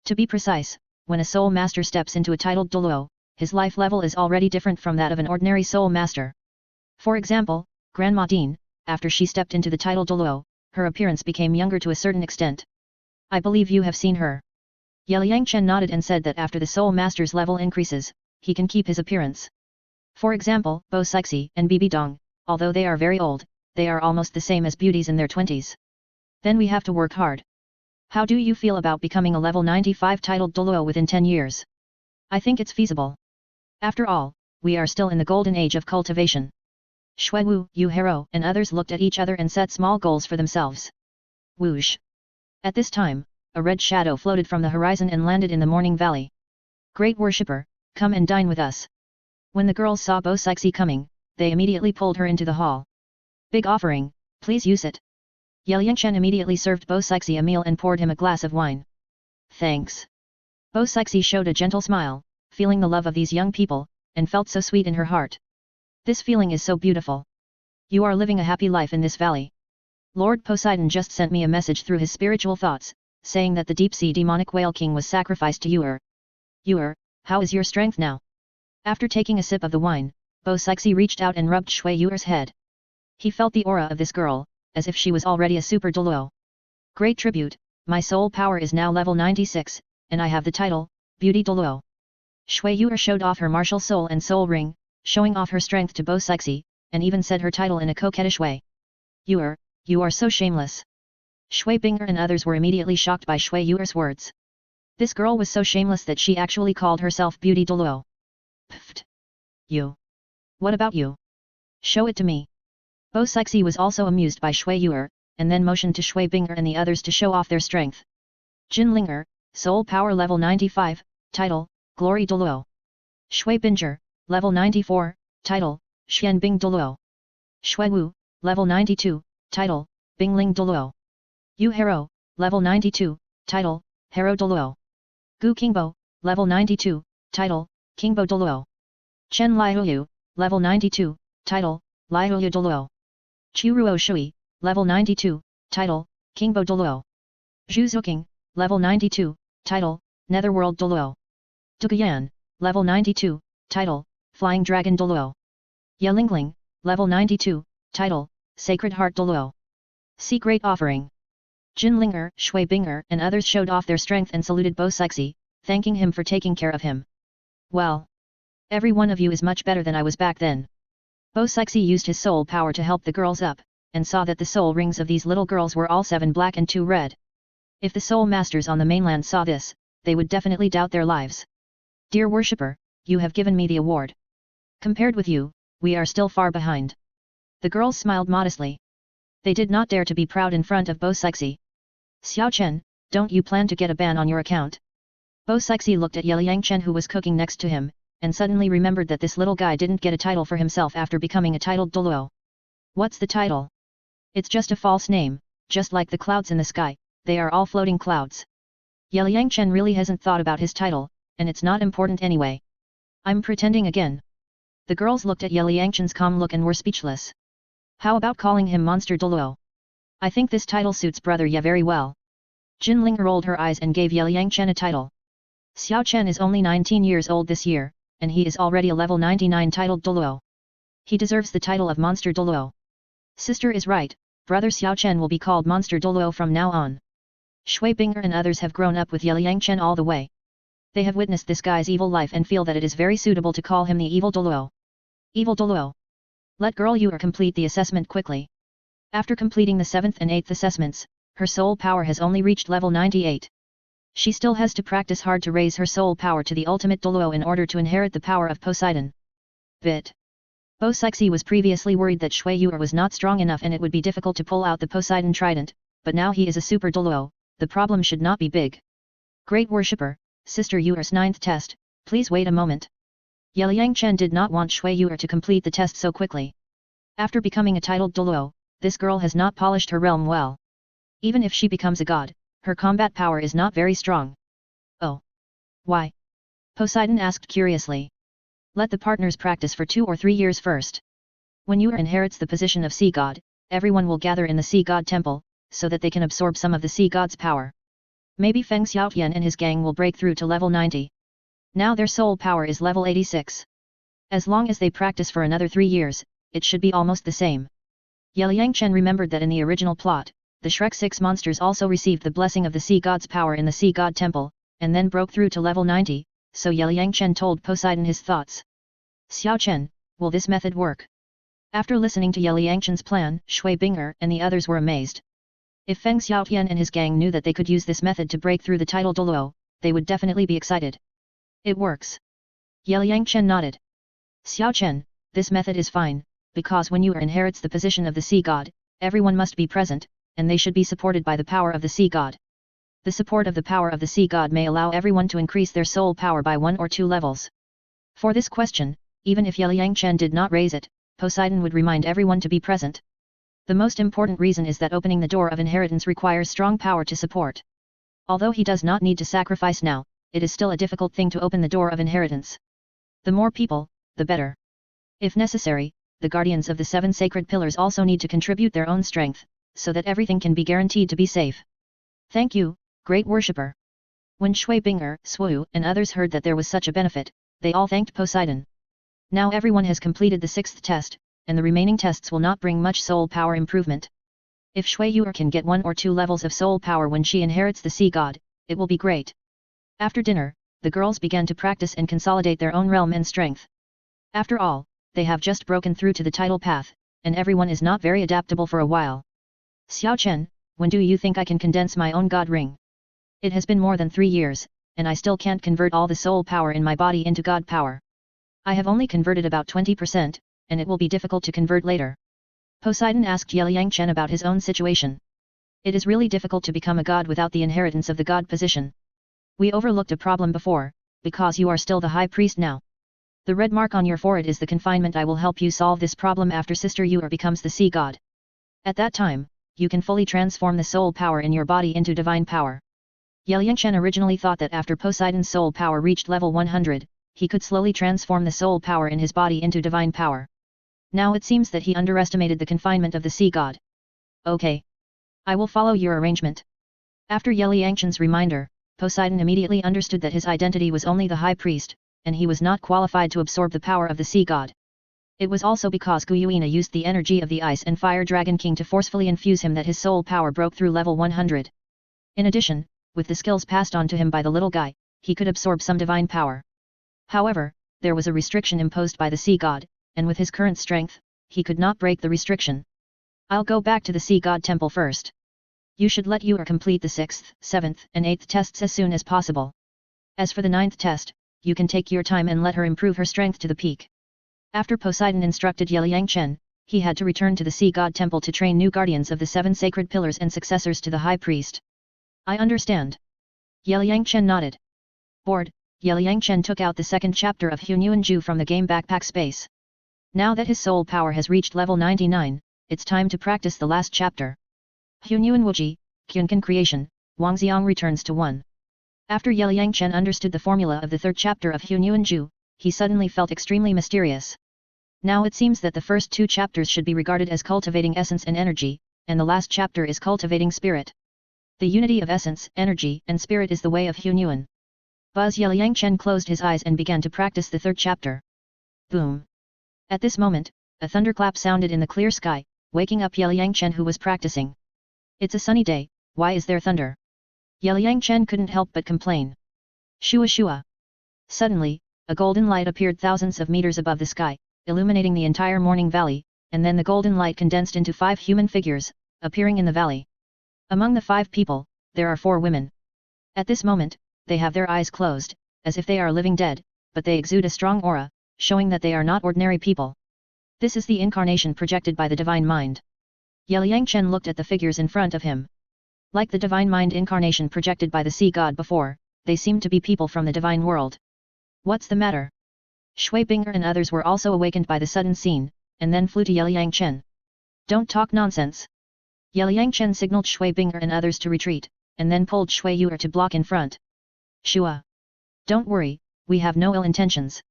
To be precise, when a soul master steps into a titled Douluo, his life level is already different from that of an ordinary soul master. For example, Grandma Dean, after she stepped into the title Douluo, her appearance became younger to a certain extent. I believe you have seen her. Liang Chen nodded and said that after the soul master's level increases, he can keep his appearance. For example, Bo Sixi and Bibi Dong, although they are very old, they are almost the same as beauties in their 20s. Then we have to work hard. How do you feel about becoming a level 95 titled Douluo within 10 years? I think it's feasible. After all, we are still in the golden age of cultivation. Shui Wu, Yu Hero and others looked at each other and set small goals for themselves. Whoosh! At this time, a red shadow floated from the horizon and landed in the Morning Valley. Great worshipper, come and dine with us. When the girls saw Bo Sixi coming, they immediately pulled her into the hall. Big offering, please use it. Liang Chen immediately served Bo Sixi a meal and poured him a glass of wine. Thanks. Bo Sixi showed a gentle smile, feeling the love of these young people, and felt so sweet in her heart. This feeling is so beautiful. You are living a happy life in this valley. Lord Poseidon just sent me a message through his spiritual thoughts, saying that the deep-sea demonic whale king was sacrificed to Yuer. Yuer, how is your strength now? After taking a sip of the wine, Bo Sixi reached out and rubbed Shui Yuer's head. He felt the aura of this girl, as if she was already a super Douluo. Great tribute, my soul power is now level 96, and I have the title, Beauty Douluo. Shui Yuer showed off her martial soul and soul ring, showing off her strength to Bo Sexy, and even said her title in a coquettish way. Yuer, you are so shameless. Shui Binger and others were immediately shocked by Shui Yuer's words. This girl was so shameless that she actually called herself Beauty Douluo. Pfft. You. What about you? Show it to me. Bo Sexy was also amused by Shui Yuer, and then motioned to Shui Binger and the others to show off their strength. Jin Linger, soul power level 95, title, Glory Douluo. Shui Binger, level 94, title, Xian Bing Douluo. Shui Wu, level 92, title, Bingling Douluo. Yu Hero, level 92, title, Hero Douluo. Gu Kingbo, level 92, title, Kingbo Douluo. Chen Liuyu, level 92, title, Liuyu Douluo. Churuo Shui, level 92, title, Kingbo Douluo. Zhu Zuking, level 92, title, Netherworld Douluo. Duguyan, level 92, title, Flying Dragon Douluo. Yelingling, level 92, title, Sacred Heart Douluo. See Great Offering. Jin Linger, Shui Binger and others showed off their strength and saluted Bo Sexy, thanking him for taking care of him. Well. Every one of you is much better than I was back then. Bo Sexy used his soul power to help the girls up, and saw that the soul rings of these little girls were all 7 black and 2 red. If the soul masters on the mainland saw this, they would definitely doubt their lives. Dear worshipper, you have given me the award. Compared with you, we are still far behind. The girls smiled modestly. They did not dare to be proud in front of Bo Sexy. Xiao Chen, don't you plan to get a ban on your account? Bo Sexy looked at Yeliang Chen who was cooking next to him, and suddenly remembered that this little guy didn't get a title for himself after becoming a titled Douluo. What's the title? It's just a false name, just like the clouds in the sky, they are all floating clouds. Yeliang Chen really hasn't thought about his title, and it's not important anyway. I'm pretending again. The girls looked at Yeliang Chen's calm look and were speechless. How about calling him Monster Douluo? I think this title suits brother Ye very well. Jin Ling rolled her eyes and gave Yeliang Chen a title. Xiao Chen is only 19 years old this year, and he is already a level 99 titled Douluo. He deserves the title of Monster Douluo. Sister is right, brother Xiao Chen will be called Monster Douluo from now on. Shui Binger and others have grown up with Yeliang Chen all the way. They have witnessed this guy's evil life and feel that it is very suitable to call him the Evil Douluo. Evil Douluo. Let girl Yuer complete the assessment quickly. After completing the 7th and 8th assessments, her soul power has only reached level 98. She still has to practice hard to raise her soul power to the ultimate Douluo in order to inherit the power of Poseidon. Bit. Bo Sexy was previously worried that Shui Yuer was not strong enough and it would be difficult to pull out the Poseidon trident, but now he is a super Douluo, the problem should not be big. Great worshipper, Sister Yuer's 9th test, please wait a moment. Yeliang Chen did not want Shui Yuer to complete the test so quickly. After becoming a titled Douluo, this girl has not polished her realm well. Even if she becomes a god, her combat power is not very strong. Oh. Why? Poseidon asked curiously. Let the partners practice for 2 or 3 years first. When Yuer inherits the position of sea god, everyone will gather in the sea god temple, so that they can absorb some of the sea god's power. Maybe Feng Xiaotian and his gang will break through to level 90. Now their soul power is level 86. As long as they practice for another 3 years, it should be almost the same. Yeliang Chen remembered that in the original plot, the Shrek 6 monsters also received the blessing of the sea god's power in the sea god temple, and then broke through to level 90, so Yeliang Chen told Poseidon his thoughts. Xiao Chen, will this method work? After listening to Yeliang Chen's plan, Shui Binger and the others were amazed. If Feng Xiaotian and his gang knew that they could use this method to break through the title Douluo, they would definitely be excited. It works. Yeliang Chen nodded. Xiao Chen, this method is fine, because when Yuer inherits the position of the sea god, everyone must be present, and they should be supported by the power of the sea god. The support of the power of the sea god may allow everyone to increase their soul power by 1 or 2 levels. For this question, even if Yeliang Chen did not raise it, Poseidon would remind everyone to be present. The most important reason is that opening the door of inheritance requires strong power to support. Although he does not need to sacrifice now, it is still a difficult thing to open the door of inheritance. The more people, the better. If necessary, the guardians of the 7 sacred pillars also need to contribute their own strength, so that everything can be guaranteed to be safe. Thank you, great worshipper. When Shui Binger, Swu, and others heard that there was such a benefit, they all thanked Poseidon. Now everyone has completed the 6th test, and the remaining tests will not bring much soul power improvement. If Shui Yuer can get 1 or 2 levels of soul power when she inherits the sea god, it will be great. After dinner, the girls began to practice and consolidate their own realm and strength. After all, they have just broken through to the title path, and everyone is not very adaptable for a while. Xiao Chen, when do you think I can condense my own god ring? It has been more than 3 years, and I still can't convert all the soul power in my body into god power. I have only converted about 20%, and it will be difficult to convert later. Poseidon asked Yeliang Chen about his own situation. It is really difficult to become a god without the inheritance of the god position. We overlooked a problem before, because you are still the high priest now. The red mark on your forehead is the confinement. I will help you solve this problem after Sister Yuer becomes the sea god. At that time, you can fully transform the soul power in your body into divine power. Yeliang Chen originally thought that after Poseidon's soul power reached level 100, he could slowly transform the soul power in his body into divine power. Now it seems that he underestimated the confinement of the sea god. Okay. I will follow your arrangement. After Yeliang Chen's reminder, Poseidon immediately understood that his identity was only the high priest, and he was not qualified to absorb the power of the sea god. It was also because Guyuina used the energy of the Ice and Fire Dragon King to forcefully infuse him that his soul power broke through level 100. In addition, with the skills passed on to him by the little guy, he could absorb some divine power. However, there was a restriction imposed by the sea god, and with his current strength, he could not break the restriction. I'll go back to the sea god temple first. You should let Yuer complete the 6th, 7th, and 8th tests as soon as possible. As for the 9th test, you can take your time and let her improve her strength to the peak. After Poseidon instructed Yeliang Chen, he had to return to the sea god temple to train new guardians of the 7 sacred pillars and successors to the high priest. I understand. Yeliang Chen nodded. Bored, Yeliang Chen took out the 2nd chapter of Hunyuan Ju from the game backpack space. Now that his soul power has reached level 99, it's time to practice the last chapter. Hunyuan Wuji, Kyunkan Creation, Wangxiang returns to 1. After Yeliang Chen understood the formula of the 3rd chapter of Hunyuan Ju, he suddenly felt extremely mysterious. Now it seems that the first 2 chapters should be regarded as cultivating essence and energy, and the last chapter is cultivating spirit. The unity of essence, energy, and spirit is the way of Hunyuan. Buzz Yeliang Chen closed his eyes and began to practice the 3rd chapter. Boom! At this moment, a thunderclap sounded in the clear sky, waking up Yeliang Chen who was practicing. It's a sunny day, why is there thunder? Yeliang Chen couldn't help but complain. Shua shua! Suddenly, a golden light appeared thousands of meters above the sky, illuminating the entire morning valley, and then the golden light condensed into 5 human figures, appearing in the valley. Among the 5 people, there are 4 women. At this moment, they have their eyes closed, as if they are living dead, but they exude a strong aura, showing that they are not ordinary people. This is the incarnation projected by the divine mind. Yeliang Chen looked at the figures in front of him. Like the divine mind incarnation projected by the sea god before, they seemed to be people from the divine world. What's the matter? Shui Binger and others were also awakened by the sudden scene, and then flew to Yeliang Chen. Don't talk nonsense. Yeliang Chen signaled Shui Binger and others to retreat, and then pulled Shui Yuer to block in front. Shua! Don't worry, we have no ill intentions.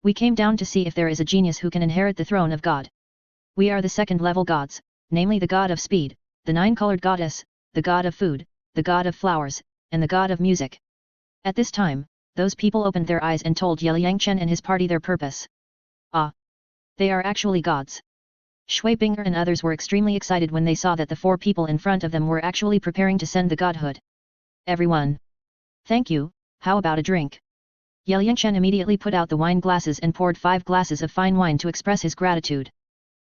We came down to see if there is a genius who can inherit the throne of God. We are the 2nd level gods, namely the god of speed, the 9-colored goddess, the god of food, the god of flowers, and the god of music. At this time, those people opened their eyes and told Yeliang Chen and his party their purpose. Ah! They are actually gods. Shui Binger and others were extremely excited when they saw that the 4 people in front of them were actually preparing to send the godhood. Everyone! Thank you, how about a drink? Yeliang Chen immediately put out the wine glasses and poured 5 glasses of fine wine to express his gratitude.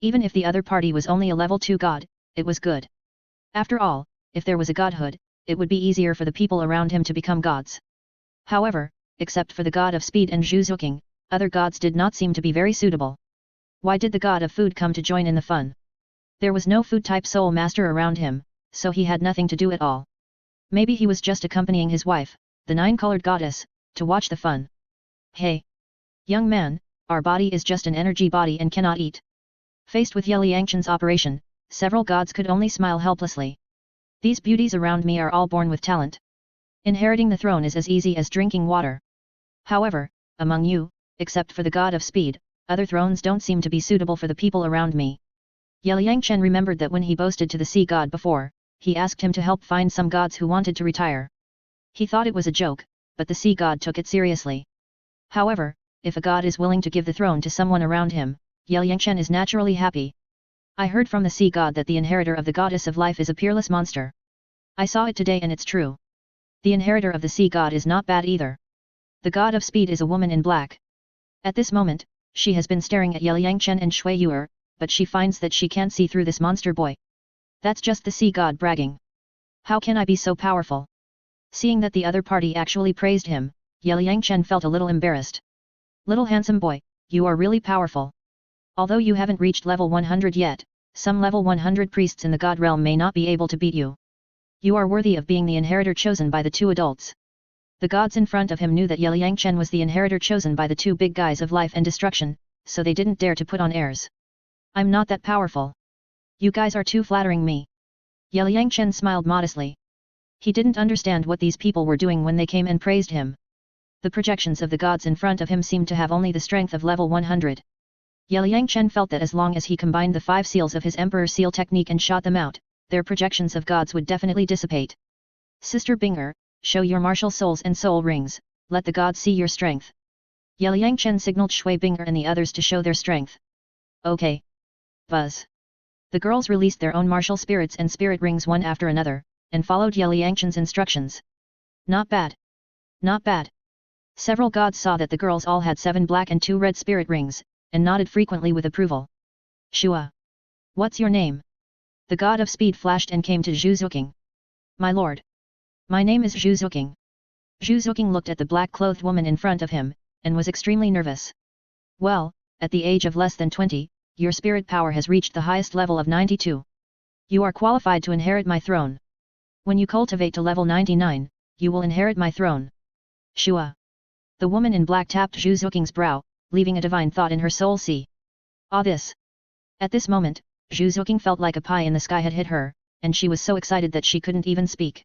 Even if the other party was only a level 2 god, it was good. After all, if there was a godhood, it would be easier for the people around him to become gods. However, except for the god of speed and Zhu Zuqing, other gods did not seem to be very suitable. Why did the god of food come to join in the fun? There was no food-type soul master around him, so he had nothing to do at all. Maybe he was just accompanying his wife, the 9-colored goddess, to watch the fun. Hey! Young man, our body is just an energy body and cannot eat. Faced with Yeliang Chen's operation, several gods could only smile helplessly. These beauties around me are all born with talent. Inheriting the throne is as easy as drinking water. However, among you, except for the god of speed, other thrones don't seem to be suitable for the people around me. Yeliang Chen remembered that when he boasted to the sea god before, he asked him to help find some gods who wanted to retire. He thought it was a joke, but the sea god took it seriously. However, if a god is willing to give the throne to someone around him, Yangchen is naturally happy. I heard from the sea god that the inheritor of the goddess of life is a peerless monster. I saw it today and it's true. The inheritor of the sea god is not bad either. The god of speed is a woman in black. At this moment, she has been staring at Yangchen and Shui Yuer, but she finds that she can't see through this monster boy. That's just the sea god bragging. How can I be so powerful? Seeing that the other party actually praised him, Yangchen felt a little embarrassed. Little handsome boy, you are really powerful. Although you haven't reached level 100 yet, some level 100 priests in the god realm may not be able to beat you. You are worthy of being the inheritor chosen by the two adults. The gods in front of him knew that Yangchen was the inheritor chosen by the two big guys of life and destruction, so they didn't dare to put on airs. I'm not that powerful. You guys are too flattering me. Yangchen smiled modestly. He didn't understand what these people were doing when they came and praised him. The projections of the gods in front of him seemed to have only the strength of level 100. Yangchen felt that as long as he combined the 5 seals of his Emperor Seal technique and shot them out, their projections of gods would definitely dissipate. Sister Binger, show your martial souls and soul rings, let the gods see your strength. Yangchen signaled Shui Binger and the others to show their strength. Okay. Buzz. The girls released their own martial spirits and spirit rings one after another, and followed Yangchen's instructions. Not bad. Not bad. Several gods saw that the girls all had 7 black and 2 red spirit rings, and nodded frequently with approval. Shua. What's your name? The god of speed flashed and came to Zhu Zuqing. My lord. My name is Zhu Zuqing. Zhu Zuqing looked at the black-clothed woman in front of him, and was extremely nervous. Well, at the age of less than 20, your spirit power has reached the highest level of 92. You are qualified to inherit my throne. When you cultivate to level 99, you will inherit my throne. Shua. The woman in black tapped Zhu Zuqing's brow, leaving a divine thought in her soul. See. Ah, this. At this moment, Zhu Zuqing felt like a pie in the sky had hit her, and she was so excited that she couldn't even speak.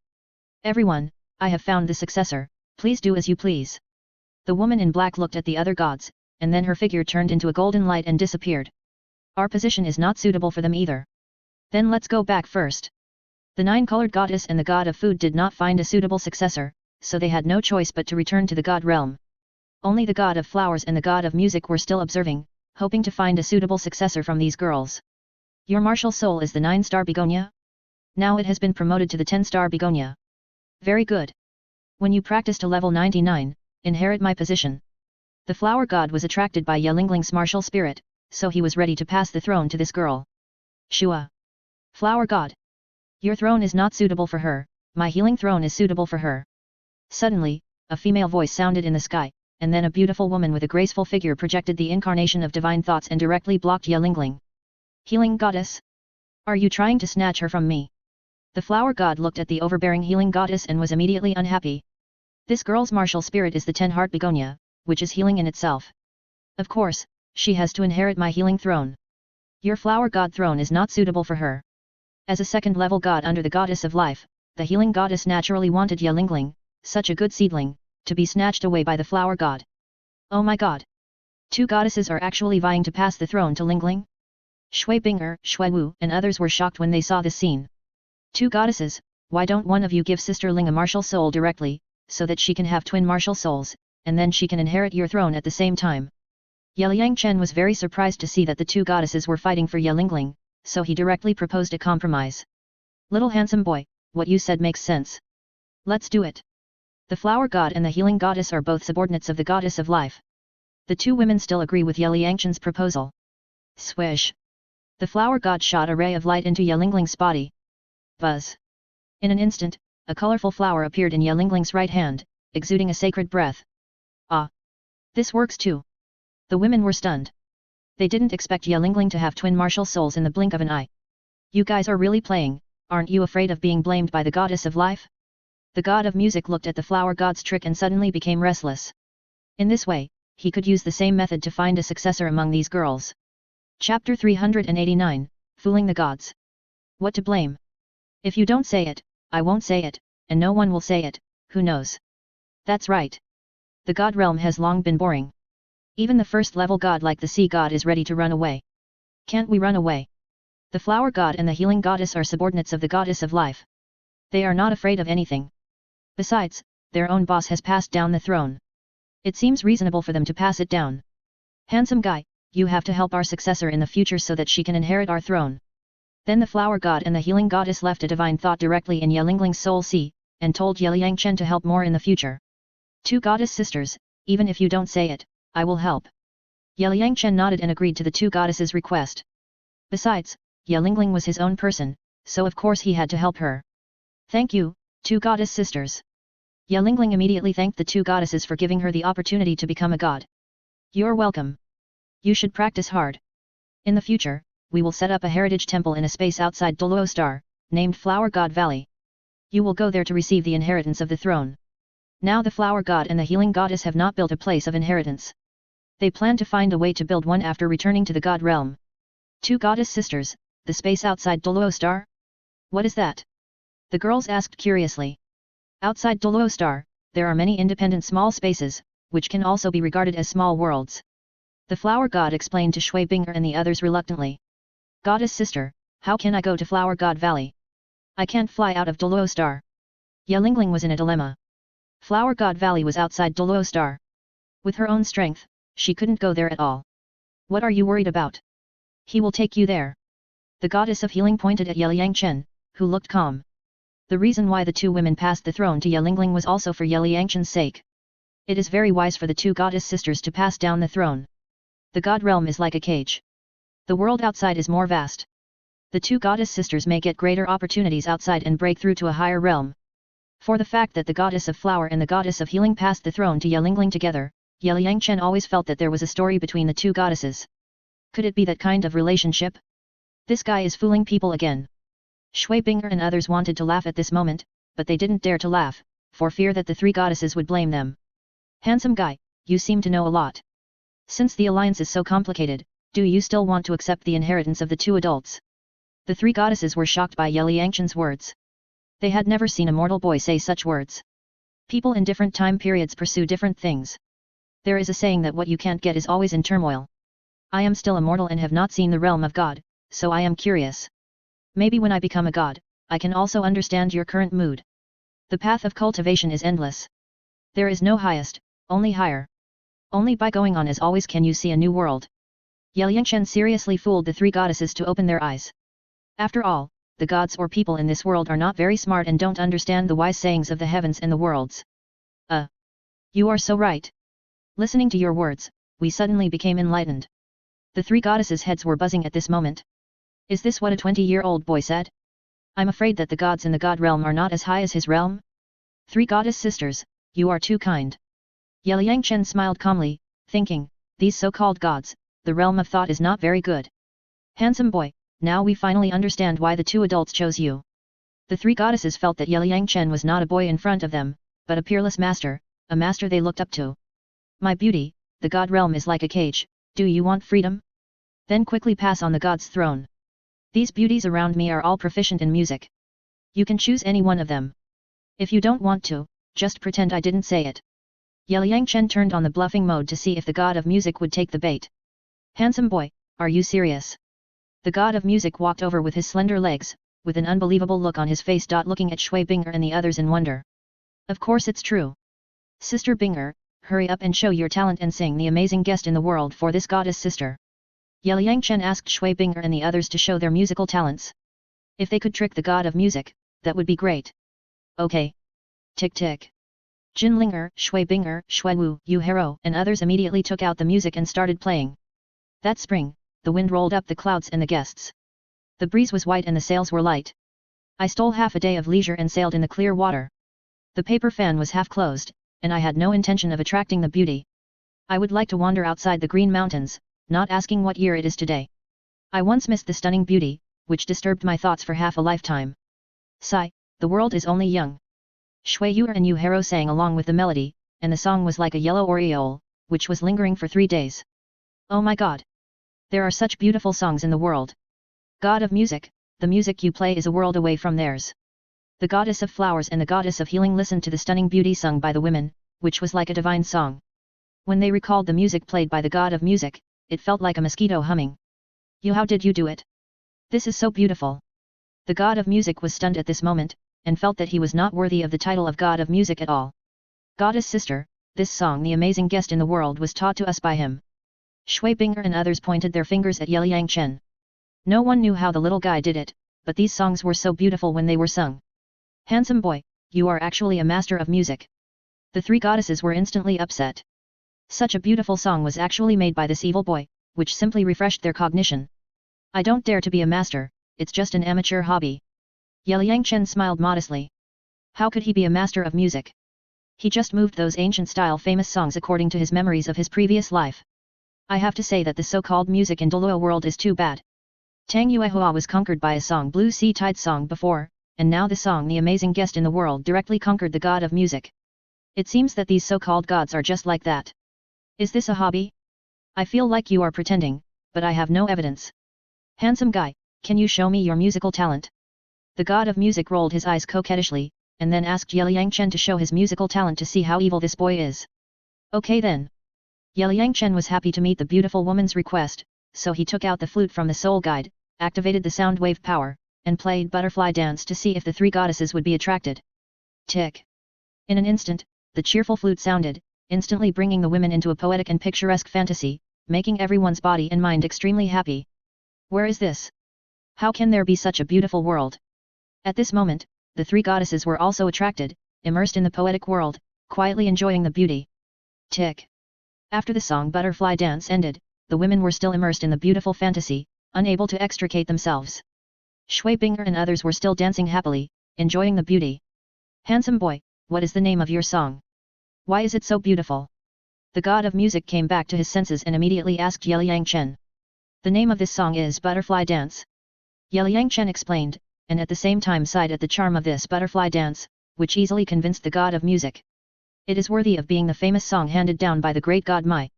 Everyone, I have found the successor, please do as you please. The woman in black looked at the other gods, and then her figure turned into a golden light and disappeared. Our position is not suitable for them either. Then let's go back first. The 9-colored goddess and the god of food did not find a suitable successor, so they had no choice but to return to the god realm. Only the god of flowers and the god of music were still observing, hoping to find a suitable successor from these girls. Your martial soul is the 9-star begonia? Now it has been promoted to the 10-star begonia. Very good. When you practice to level 99, inherit my position. The flower god was attracted by Yelingling's martial spirit, so he was ready to pass the throne to this girl. Shua. Flower god. Your throne is not suitable for her, my healing throne is suitable for her. Suddenly, a female voice sounded in the sky, and then a beautiful woman with a graceful figure projected the incarnation of divine thoughts and directly blocked Yelingling. Healing goddess? Are you trying to snatch her from me? The flower god looked at the overbearing healing goddess and was immediately unhappy. This girl's martial spirit is the 10-heart begonia, which is healing in itself. Of course, she has to inherit my healing throne. Your flower god throne is not suitable for her. As a second-level god under the goddess of life, the healing goddess naturally wanted Yelingling, such a good seedling, to be snatched away by the flower god. Oh my god! 2 goddesses are actually vying to pass the throne to Lingling? Shui Binger, Shui Wu and others were shocked when they saw this scene. 2 goddesses, why don't one of you give Sister Ling a martial soul directly, so that she can have twin martial souls, and then she can inherit your throne at the same time? Yangchen was very surprised to see that the 2 goddesses were fighting for Yelingling, so he directly proposed a compromise. Little handsome boy, what you said makes sense. Let's do it. The flower god and the healing goddess are both subordinates of the goddess of life. The 2 women still agree with Yangchen's proposal. Swish. The flower god shot a ray of light into Yelingling's body. Buzz. In an instant, a colorful flower appeared in Yelingling's right hand, exuding a sacred breath. Ah! This works too. The women were stunned. They didn't expect Yelingling to have twin martial souls in the blink of an eye. You guys are really playing, aren't you afraid of being blamed by the goddess of life? The god of music looked at the flower god's trick and suddenly became restless. In this way, he could use the same method to find a successor among these girls. Chapter 389, Fooling the Gods. What to blame? If you don't say it, I won't say it, and no one will say it, who knows? That's right. The god realm has long been boring. Even the first-level god like the sea god is ready to run away. Can't we run away? The flower god and the healing goddess are subordinates of the goddess of life. They are not afraid of anything. Besides, their own boss has passed down the throne. It seems reasonable for them to pass it down. Handsome guy, you have to help our successor in the future so that she can inherit our throne. Then the flower god and the healing goddess left a divine thought directly in Yelingling's soul sea, and told Yeliang Chen to help more in the future. Two goddess sisters, even if you don't say it, I will help. Yeliang Chen nodded and agreed to the two goddesses' request. Besides, Yelingling was his own person, so of course he had to help her. Thank you, two goddess sisters. Yelingling immediately thanked the two goddesses for giving her the opportunity to become a god. You're welcome. You should practice hard. In the future, we will set up a heritage temple in a space outside Douluo Star, named Flower God Valley. You will go there to receive the inheritance of the throne. Now the flower god and the healing goddess have not built a place of inheritance. They plan to find a way to build one after returning to the god realm. Two goddess sisters, the space outside Douluo Star? What is that? The girls asked curiously. Outside Douluo Star, there are many independent small spaces, which can also be regarded as small worlds. The flower god explained to Shui Binger and the others reluctantly. Goddess sister, how can I go to Flower God Valley? I can't fly out of Douluo Star. Yelingling was in a dilemma. Flower God Valley was outside Douluo Star. With her own strength, she couldn't go there at all. What are you worried about? He will take you there. The goddess of healing pointed at Yeliang Chen, who looked calm. The reason why the two women passed the throne to Yelingling was also for Yeliang Chen's sake. It is very wise for the two goddess sisters to pass down the throne. The god realm is like a cage. The world outside is more vast. The two goddess sisters may get greater opportunities outside and break through to a higher realm. For the fact that the goddess of flower and the goddess of healing passed the throne to Yelingling together, Yeliang Chen always felt that there was a story between the two goddesses. Could it be that kind of relationship? This guy is fooling people again. Shui Binger and others wanted to laugh at this moment, but they didn't dare to laugh, for fear that the three goddesses would blame them. Handsome guy, you seem to know a lot. Since the alliance is so complicated, do you still want to accept the inheritance of the two adults? The three goddesses were shocked by Yeliang Chen's words. They had never seen a mortal boy say such words. People in different time periods pursue different things. There is a saying that what you can't get is always in turmoil. I am still a mortal and have not seen the realm of God, so I am curious. Maybe when I become a god, I can also understand your current mood. The path of cultivation is endless. There is no highest, only higher. Only by going on as always can you see a new world. Yeliang Chen seriously fooled the three goddesses to open their eyes. After all, the gods or people in this world are not very smart and don't understand the wise sayings of the heavens and the worlds. You are so right. Listening to your words, we suddenly became enlightened. The three goddesses' heads were buzzing at this moment. Is this what a 20-year-old boy said? I'm afraid that the gods in the god realm are not as high as his realm. Three goddess sisters, you are too kind. Yeliang Chen smiled calmly, thinking, these so-called gods, the realm of thought is not very good. Handsome boy, now we finally understand why the two adults chose you. The three goddesses felt that Yeliang Chen was not a boy in front of them, but a peerless master, a master they looked up to. My beauty, the god realm is like a cage, do you want freedom? Then quickly pass on the god's throne. These beauties around me are all proficient in music. You can choose any one of them. If you don't want to, just pretend I didn't say it. Yeliang Chen turned on the bluffing mode to see if the god of music would take the bait. Handsome boy, are you serious? The god of music walked over with his slender legs, with an unbelievable look on his face. Looking at Shui Binger and the others in wonder. Of course it's true. Sister Binger, hurry up and show your talent and sing the amazing guest in the world for this goddess sister. Yeliang Chen asked Shui Binger and the others to show their musical talents. If they could trick the god of music, that would be great. Okay. Tick tick. Jinlinger, Shui Binger, Shui Wu, Yu Hero and others immediately took out the music and started playing. That spring, the wind rolled up the clouds and the guests. The breeze was white and the sails were light. I stole half a day of leisure and sailed in the clear water. The paper fan was half closed, and I had no intention of attracting the beauty. I would like to wander outside the green mountains, not asking what year it is today. I once missed the stunning beauty, which disturbed my thoughts for half a lifetime. Sigh, the world is only young. Shui Yu and Yu Hero sang along with the melody, and the song was like a yellow aureole, which was lingering for 3 days. Oh my god! There are such beautiful songs in the world. God of music, the music you play is a world away from theirs. The goddess of flowers and the goddess of healing listened to the stunning beauty sung by the women, which was like a divine song. When they recalled the music played by the god of music, it felt like a mosquito humming. You, how did you do it? This is so beautiful. The god of music was stunned at this moment, and felt that he was not worthy of the title of god of music at all. Goddess sister, this song, the amazing guest in the world, was taught to us by him. Shui Binger and others pointed their fingers at Liang Chen. No one knew how the little guy did it, but these songs were so beautiful when they were sung. Handsome boy, you are actually a master of music. The three goddesses were instantly upset. Such a beautiful song was actually made by this evil boy, which simply refreshed their cognition. I don't dare to be a master, it's just an amateur hobby. Liang Chen smiled modestly. How could he be a master of music? He just moved those ancient-style famous songs according to his memories of his previous life. I have to say that the so-called music in Douluo world is too bad. Tang Yuehua was conquered by a song Blue Sea Tide song before, and now the song The Amazing Guest in the World directly conquered the god of music. It seems that these so-called gods are just like that. Is this a hobby? I feel like you are pretending, but I have no evidence. Handsome guy, can you show me your musical talent? The god of music rolled his eyes coquettishly, and then asked Liang Chen to show his musical talent to see how evil this boy is. Okay then. Liang Chen was happy to meet the beautiful woman's request, so he took out the flute from the soul guide, activated the soundwave power, and played butterfly dance to see if the three goddesses would be attracted. Tick. In an instant, the cheerful flute sounded, instantly bringing the women into a poetic and picturesque fantasy, making everyone's body and mind extremely happy. Where is this? How can there be such a beautiful world? At this moment, the three goddesses were also attracted, immersed in the poetic world, quietly enjoying the beauty. Tick. After the song Butterfly Dance ended, the women were still immersed in the beautiful fantasy, unable to extricate themselves. Shui Binger and others were still dancing happily, enjoying the beauty. Handsome boy, what is the name of your song? Why is it so beautiful? The god of music came back to his senses and immediately asked Liang Chen. The name of this song is Butterfly Dance. Liang Chen explained, and at the same time sighed at the charm of this butterfly dance, which easily convinced the god of music. It is worthy of being the famous song handed down by the great god Mai.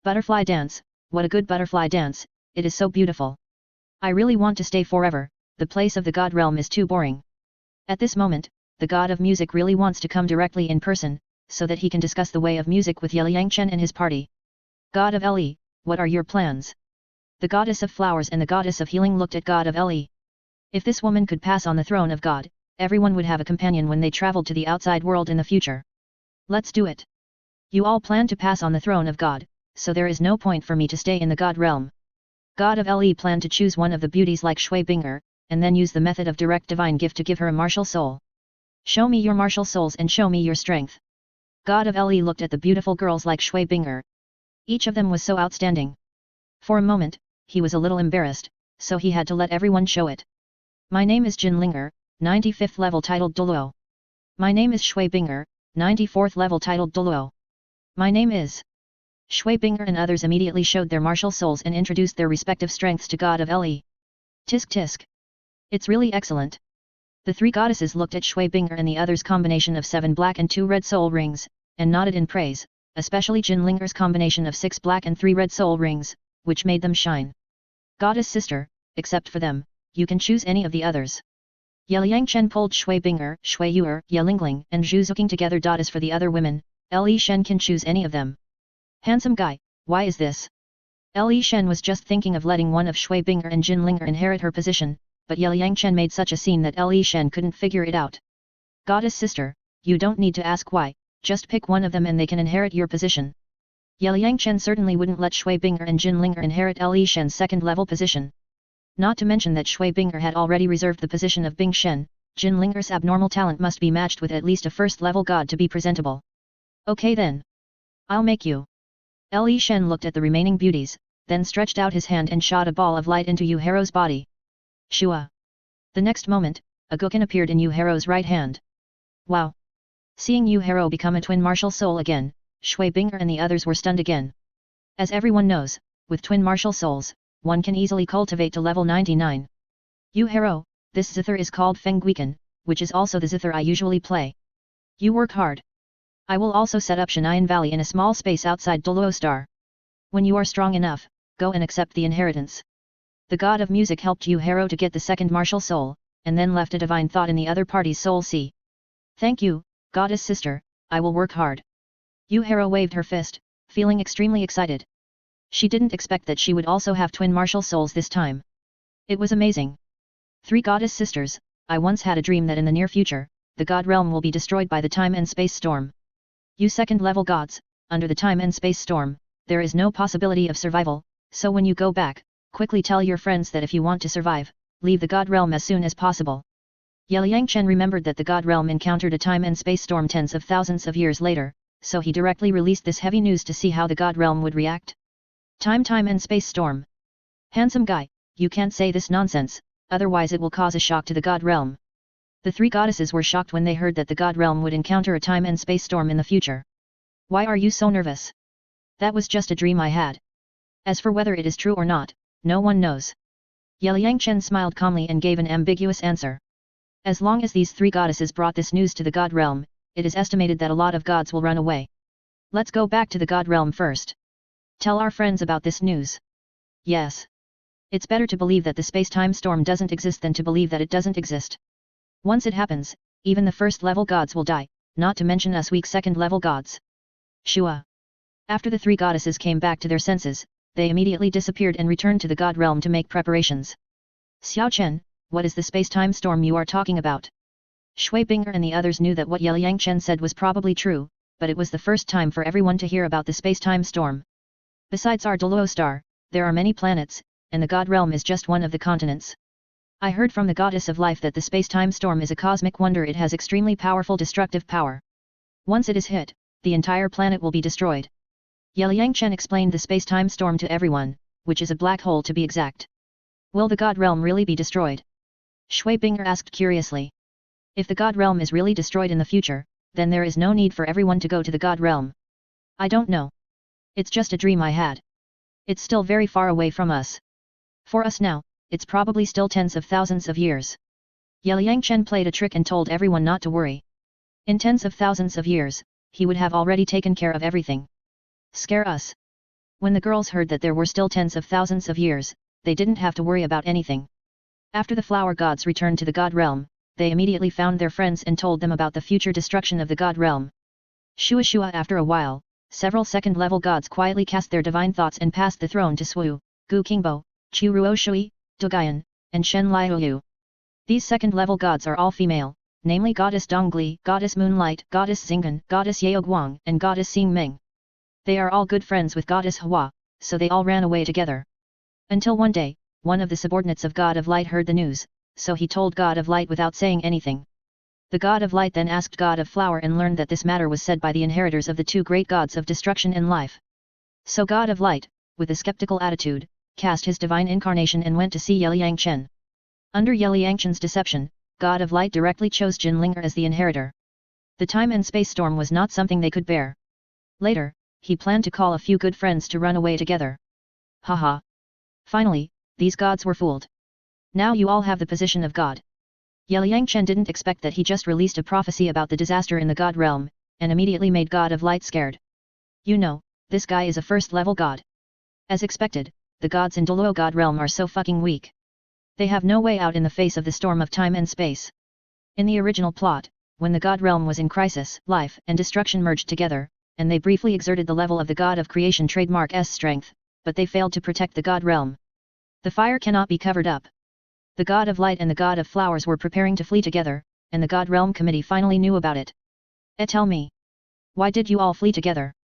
Butterfly dance, what a good butterfly dance, it is so beautiful. I really want to stay forever, the place of the god realm is too boring. At this moment, the god of music really wants to come directly in person, so that he can discuss the way of music with Liang Chen and his party. God of Le, what are your plans? The goddess of flowers and the goddess of healing looked at God of Le. If this woman could pass on the throne of God, everyone would have a companion when they traveled to the outside world in the future. Let's do it. You all plan to pass on the throne of God, so there is no point for me to stay in the God realm. God of Le planned to choose one of the beauties like Shui Binger, and then use the method of direct divine gift to give her a martial soul. Show me your martial souls and show me your strength. God of Le looked at the beautiful girls like Shui Binger. Each of them was so outstanding. For a moment, he was a little embarrassed, so he had to let everyone show it. My name is Jin Linger, 95th level titled Douluo. My name is Shui Binger, 94th level titled Douluo. My name is... Shui Binger and others immediately showed their martial souls and introduced their respective strengths to God of Le. Tisk tisk. It's really excellent. The three goddesses looked at Shui Binger and the others' combination of 7 black and 2 red soul rings, and nodded in praise, especially Jin Linger's combination of 6 black and 3 red soul rings, which made them shine. Goddess sister, except for them, you can choose any of the others. Liang Chen pulled Shui Binger, Shui Yuer, Lingling and Zhu Zuking together. As for the other women, Le Shen can choose any of them. Handsome guy, why is this? Le Shen was just thinking of letting one of Shui Binger and Jin Linger inherit her position, but Liang Chen made such a scene that Le Shen couldn't figure it out. Goddess sister, you don't need to ask why, just pick one of them and they can inherit your position. Liang Chen certainly wouldn't let Shui Binger and Jin Linger inherit Le Shen's second-level position. Not to mention that Shui Binger had already reserved the position of Bing Shen, Jin Linger's abnormal talent must be matched with at least a first-level god to be presentable. Okay then. I'll make you. Le Shen looked at the remaining beauties, then stretched out his hand and shot a ball of light into Yu Hero's body. Shua. The next moment, a Gukin appeared in Yu Hero's right hand. Wow. Seeing Yu Hero become a twin martial soul again, Shui Binger and the others were stunned again. As everyone knows, with twin martial souls, one can easily cultivate to level 99. Yu Hero, this zither is called Feng Guikan, which is also the zither I usually play. You work hard. I will also set up Shinayan Valley in a small space outside Douluo Star. When you are strong enough, go and accept the inheritance. The god of music helped Yu Hero to get the second martial soul, and then left a divine thought in the other party's soul sea. Thank you, goddess sister, I will work hard. Yu Hero waved her fist, feeling extremely excited. She didn't expect that she would also have twin martial souls this time. It was amazing. 3 goddess sisters, I once had a dream that in the near future, the god realm will be destroyed by the time and space storm. You second-level gods, under the time and space storm, there is no possibility of survival, so when you go back, quickly tell your friends that if you want to survive, leave the God Realm as soon as possible. Liang Chen remembered that the God Realm encountered a time and space storm tens of thousands of years later, so he directly released this heavy news to see how the God Realm would react. Time and space storm. Handsome guy, you can't say this nonsense, otherwise it will cause a shock to the God Realm. The three goddesses were shocked when they heard that the God Realm would encounter a time and space storm in the future. Why are you so nervous? That was just a dream I had. As for whether it is true or not, no one knows. Liang Chen smiled calmly and gave an ambiguous answer. As long as these three goddesses brought this news to the God Realm, it is estimated that a lot of gods will run away. Let's go back to the God Realm first. Tell our friends about this news. Yes. It's better to believe that the space-time storm doesn't exist than to believe that it doesn't exist. Once it happens, even the first-level gods will die, not to mention us weak second-level gods. Shua. After the three goddesses came back to their senses, they immediately disappeared and returned to the God Realm to make preparations. Xiao Chen, what is the space-time storm you are talking about? Shui Binger and the others knew that what Liang Chen said was probably true, but it was the first time for everyone to hear about the space-time storm. Besides our Douluo star, there are many planets, and the God Realm is just one of the continents. I heard from the goddess of life that the space-time storm is a cosmic wonder. It has extremely powerful destructive power. Once it is hit, the entire planet will be destroyed. Liang Chen explained the space-time storm to everyone, which is a black hole to be exact. Will the God Realm really be destroyed? Shui Binger asked curiously. If the God Realm is really destroyed in the future, then there is no need for everyone to go to the God Realm. I don't know. It's just a dream I had. It's still very far away from us. For us now, it's probably still tens of thousands of years. Liang Chen played a trick and told everyone not to worry. In tens of thousands of years, he would have already taken care of everything. Scare us. When the girls heard that there were still tens of thousands of years, they didn't have to worry about anything. After the flower gods returned to the God Realm, they immediately found their friends and told them about the future destruction of the God Realm. Shua. After a while, several second-level gods quietly cast their divine thoughts and passed the throne to Swu, Gu Qingbo, Chu Ruo Shui, Dogayan, and Shen Liu. These second-level gods are all female, namely Goddess Dongli, Goddess Moonlight, Goddess Xinggan, Goddess Yaoguang, and Goddess Xingming. They are all good friends with Goddess Hua, so they all ran away together. Until one day, one of the subordinates of God of Light heard the news, so he told God of Light without saying anything. The God of Light then asked God of Flower and learned that this matter was said by the inheritors of the two great gods of destruction and life. So God of Light, with a skeptical attitude, cast his divine incarnation and went to see Liang Chen. Under Liang Chen's deception, God of Light directly chose Jinlinger as the inheritor. The time and space storm was not something they could bear. Later, he planned to call a few good friends to run away together. Haha. Finally, these gods were fooled. Now you all have the position of God. Liang Chen didn't expect that he just released a prophecy about the disaster in the God Realm, and immediately made God of Light scared. You know, this guy is a first-level god. As expected, the gods in Douluo God Realm are so fucking weak. They have no way out in the face of the storm of time and space. In the original plot, when the God Realm was in crisis, life and destruction merged together, and they briefly exerted the level of the God of Creation trademark S strength, but they failed to protect the God Realm. The fire cannot be covered up. The God of Light and the God of Flowers were preparing to flee together, and the God Realm Committee finally knew about it. Tell me. Why did you all flee together?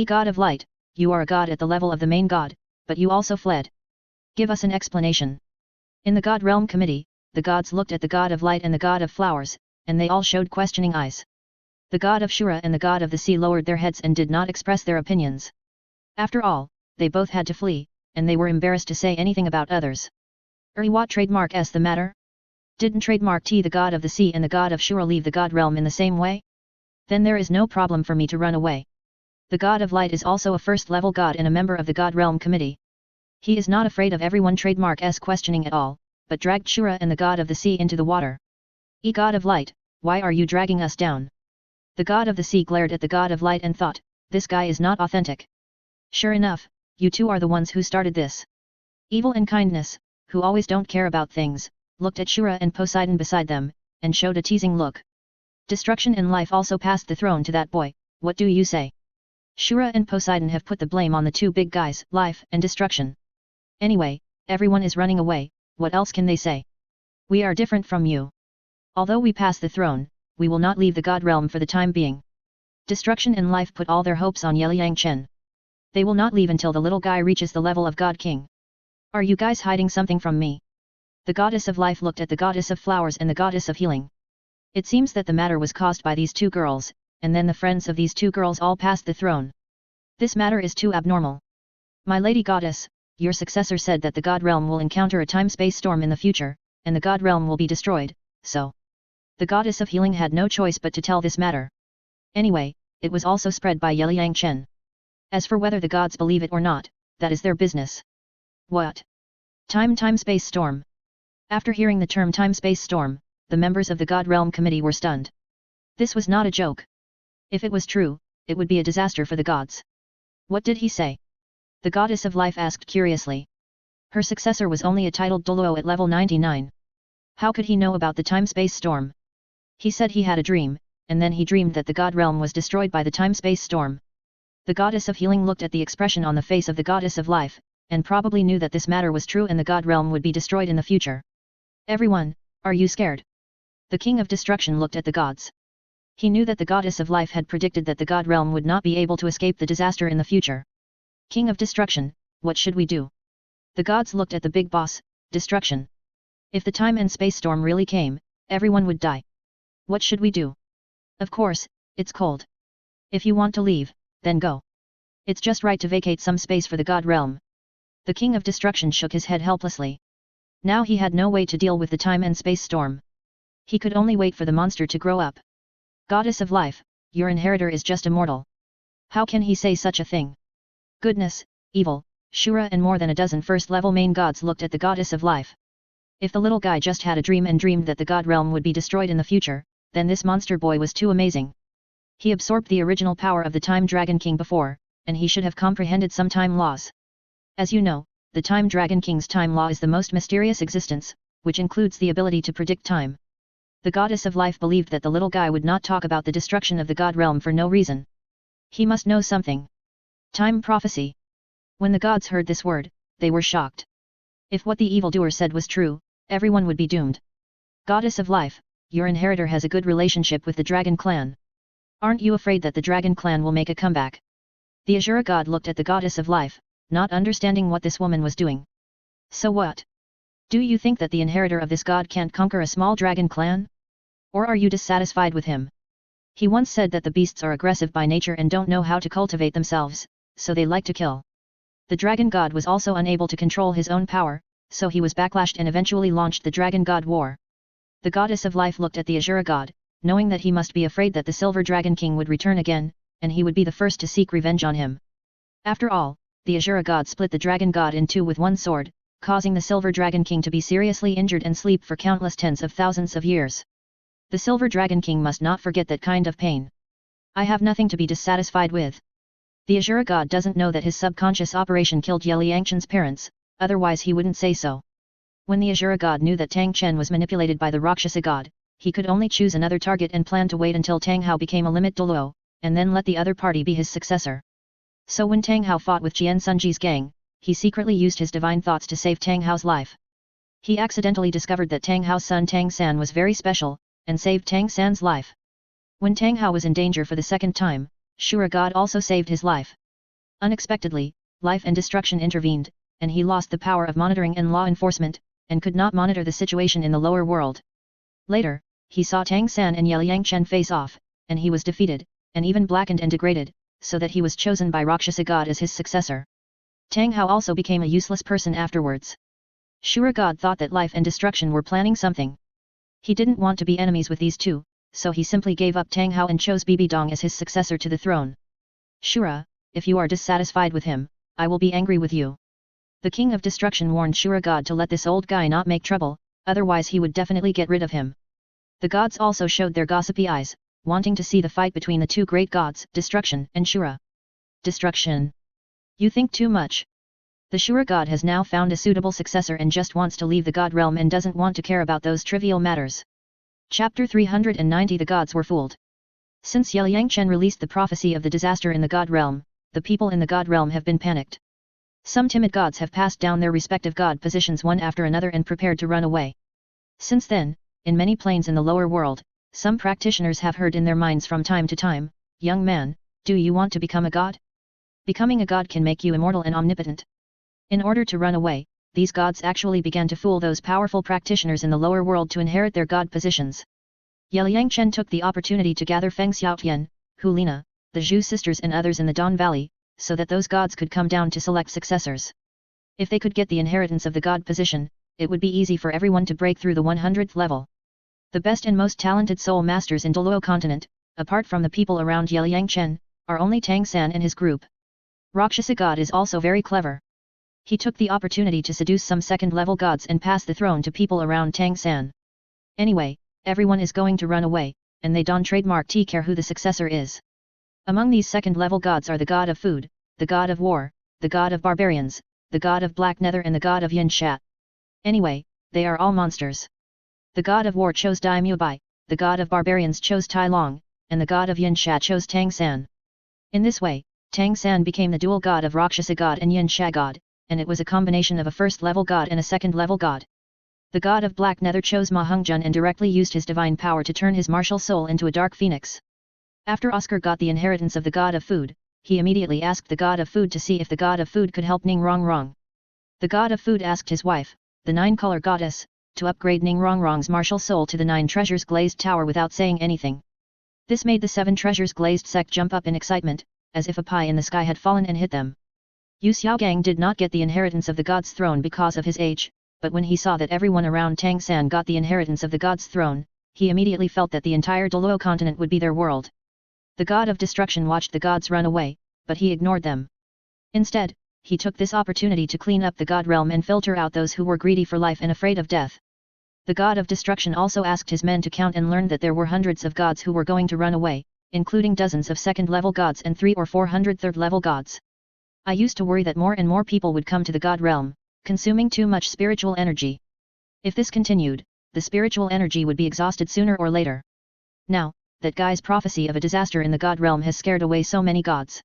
God of Light, you are a god at the level of the main god, but you also fled. Give us an explanation. In the God Realm Committee, the gods looked at the God of Light and the God of Flowers, and they all showed questioning eyes. The God of Shura and the God of the Sea lowered their heads and did not express their opinions. After all, they both had to flee, and they were embarrassed to say anything about others. What trademark S the matter? Didn't trademark T the God of the Sea and the God of Shura leave the God Realm in the same way? Then there is no problem for me to run away. The God of Light is also a first-level god and a member of the God Realm Committee. He is not afraid of everyone trademark S questioning at all, but dragged Shura and the God of the Sea into the water. God of Light, why are you dragging us down? The God of the Sea glared at the God of Light and thought, this guy is not authentic. Sure enough, you two are the ones who started this. Evil and Kindness, who always don't care about things, looked at Shura and Poseidon beside them, and showed a teasing look. Destruction and life also passed the throne to that boy, what do you say? Shura and Poseidon have put the blame on the two big guys, life and destruction. Anyway, everyone is running away, what else can they say? We are different from you. Although we pass the throne, we will not leave the God Realm for the time being. Destruction and life put all their hopes on Liang Chen. They will not leave until the little guy reaches the level of God King. Are you guys hiding something from me? The goddess of life looked at the goddess of flowers and the goddess of healing. It seems that the matter was caused by these two girls, and then the friends of these two girls all passed the throne. This matter is too abnormal. My lady goddess, your successor said that the God realm will encounter a time-space storm in the future, and the God realm will be destroyed, so. The goddess of healing had no choice but to tell this matter. Anyway, it was also spread by Yeliang Chen. As for whether the gods believe it or not, that is their business. What? Time-space storm? After hearing the term time-space storm, the members of the God Realm Committee were stunned. This was not a joke. If it was true, it would be a disaster for the gods. What did he say? The goddess of life asked curiously. Her successor was only a titled Douluo at level 99. How could he know about the time-space storm? He said he had a dream, and then he dreamed that the God Realm was destroyed by the time-space storm. The goddess of healing looked at the expression on the face of the goddess of life, and probably knew that this matter was true and the God Realm would be destroyed in the future. Everyone, are you scared? The king of destruction looked at the gods. He knew that the goddess of life had predicted that the God Realm would not be able to escape the disaster in the future. King of destruction, what should we do? The gods looked at the big boss, destruction. If the time and space storm really came, everyone would die. What should we do? Of course, it's cold. If you want to leave, then go. It's just right to vacate some space for the God Realm. The king of destruction shook his head helplessly. Now he had no way to deal with the time and space storm. He could only wait for the monster to grow up. Goddess of life, your inheritor is just a mortal. How can he say such a thing? Goodness, evil, Shura and more than a dozen first-level main gods looked at the goddess of life. If the little guy just had a dream and dreamed that the God Realm would be destroyed in the future, then this monster boy was too amazing. He absorbed the original power of the Time Dragon King before, and he should have comprehended some time laws. As you know, the Time Dragon King's time law is the most mysterious existence, which includes the ability to predict time. The goddess of life believed that the little guy would not talk about the destruction of the God Realm for no reason. He must know something. Time prophecy. When the gods heard this word, they were shocked. If what the evildoer said was true, everyone would be doomed. Goddess of life, your inheritor has a good relationship with the Dragon Clan. Aren't you afraid that the Dragon Clan will make a comeback? The Azura god looked at the goddess of life, not understanding what this woman was doing. So what? Do you think that the inheritor of this god can't conquer a small dragon clan? Or are you dissatisfied with him? He once said that the beasts are aggressive by nature and don't know how to cultivate themselves, so they like to kill. The dragon god was also unable to control his own power, so he was backlashed and eventually launched the Dragon God War. The goddess of life looked at the Azura god, knowing that he must be afraid that the Silver Dragon King would return again, and he would be the first to seek revenge on him. After all, the Azura god split the Dragon God in two with one sword, causing the Silver Dragon King to be seriously injured and sleep for countless tens of thousands of years. The Silver Dragon King must not forget that kind of pain. I have nothing to be dissatisfied with. The Azura god doesn't know that his subconscious operation killed Yeliangchen's parents, otherwise he wouldn't say so. When the Azura god knew that Tang Chen was manipulated by the Rakshasa god, he could only choose another target and plan to wait until Tang Hao became a limit Douluo, and then let the other party be his successor. So when Tang Hao fought with Jian Sunji's gang, he secretly used his divine thoughts to save Tang Hao's life. He accidentally discovered that Tang Hao's son Tang San was very special, and saved Tang San's life. When Tang Hao was in danger for the second time, Shura God also saved his life. Unexpectedly, life and destruction intervened, and he lost the power of monitoring and law enforcement, and could not monitor the situation in the lower world. Later, he saw Tang San and Yeliangchen face off, and he was defeated, and even blackened and degraded, so that he was chosen by Rakshasa God as his successor. Tang Hao also became a useless person afterwards. Shura God thought that life and destruction were planning something. He didn't want to be enemies with these two, so he simply gave up Tang Hao and chose Bibi Dong as his successor to the throne. Shura, if you are dissatisfied with him, I will be angry with you. The King of Destruction warned Shura God to let this old guy not make trouble, otherwise he would definitely get rid of him. The gods also showed their gossipy eyes, wanting to see the fight between the two great gods, Destruction and Shura. Destruction. You think too much. The Shura God has now found a suitable successor and just wants to leave the God realm and doesn't want to care about those trivial matters. Chapter 390 The gods were fooled. Since Yeliangchen released the prophecy of the disaster in the God realm, the people in the God realm have been panicked. Some timid gods have passed down their respective god positions one after another and prepared to run away. Since then, in many planes in the lower world, some practitioners have heard in their minds from time to time, "Young man, do you want to become a god?" Becoming a god can make you immortal and omnipotent. In order to run away, these gods actually began to fool those powerful practitioners in the lower world to inherit their god positions. Liang Chen took the opportunity to gather Feng Xiaotian, Hu Lina, the Zhu sisters and others in the Don Valley, so that those gods could come down to select successors. If they could get the inheritance of the god position, it would be easy for everyone to break through the 100th level. The best and most talented soul masters in Douluo continent, apart from the people around Liang Chen, are only Tang San and his group. Rakshasa god is also very clever. He took the opportunity to seduce some second-level gods and pass the throne to people around Tang San. Anyway, everyone is going to run away, and they don't trademark to care who the successor is. Among these second-level gods are the god of food, the god of war, the god of barbarians, the god of black nether and the god of yin shat. Anyway, they are all monsters. The god of war chose Dai Mu Bai, the god of barbarians chose Tai Long, and the god of yin shat chose Tang San. In this way, Tang San became the dual god of Rakshasa god and yin sha god, and it was a combination of a first-level god and a second-level god. The god of black nether chose Ma Hongjun and directly used his divine power to turn his martial soul into a dark phoenix. After Oscar got the inheritance of the god of food, he immediately asked the god of food to see if the god of food could help Ning Rongrong. The god of food asked his wife, the nine-color goddess, to upgrade Ning Rongrong's martial soul to the 9 treasures glazed tower without saying anything. This made the 7 treasures glazed sect jump up in excitement, as if a pie in the sky had fallen and hit them. Yu Xiaogang did not get the inheritance of the god's throne because of his age, but when he saw that everyone around Tang San got the inheritance of the god's throne, he immediately felt that the entire Douluo continent would be their world. The god of destruction watched the gods run away, but he ignored them. Instead, he took this opportunity to clean up the god realm and filter out those who were greedy for life and afraid of death. The god of destruction also asked his men to count and learned that there were hundreds of gods who were going to run away, including dozens of second-level gods and 300 or 400 third-level gods. I used to worry that more and more people would come to the god realm, consuming too much spiritual energy. If this continued, the spiritual energy would be exhausted sooner or later. Now, that guy's prophecy of a disaster in the god realm has scared away so many gods.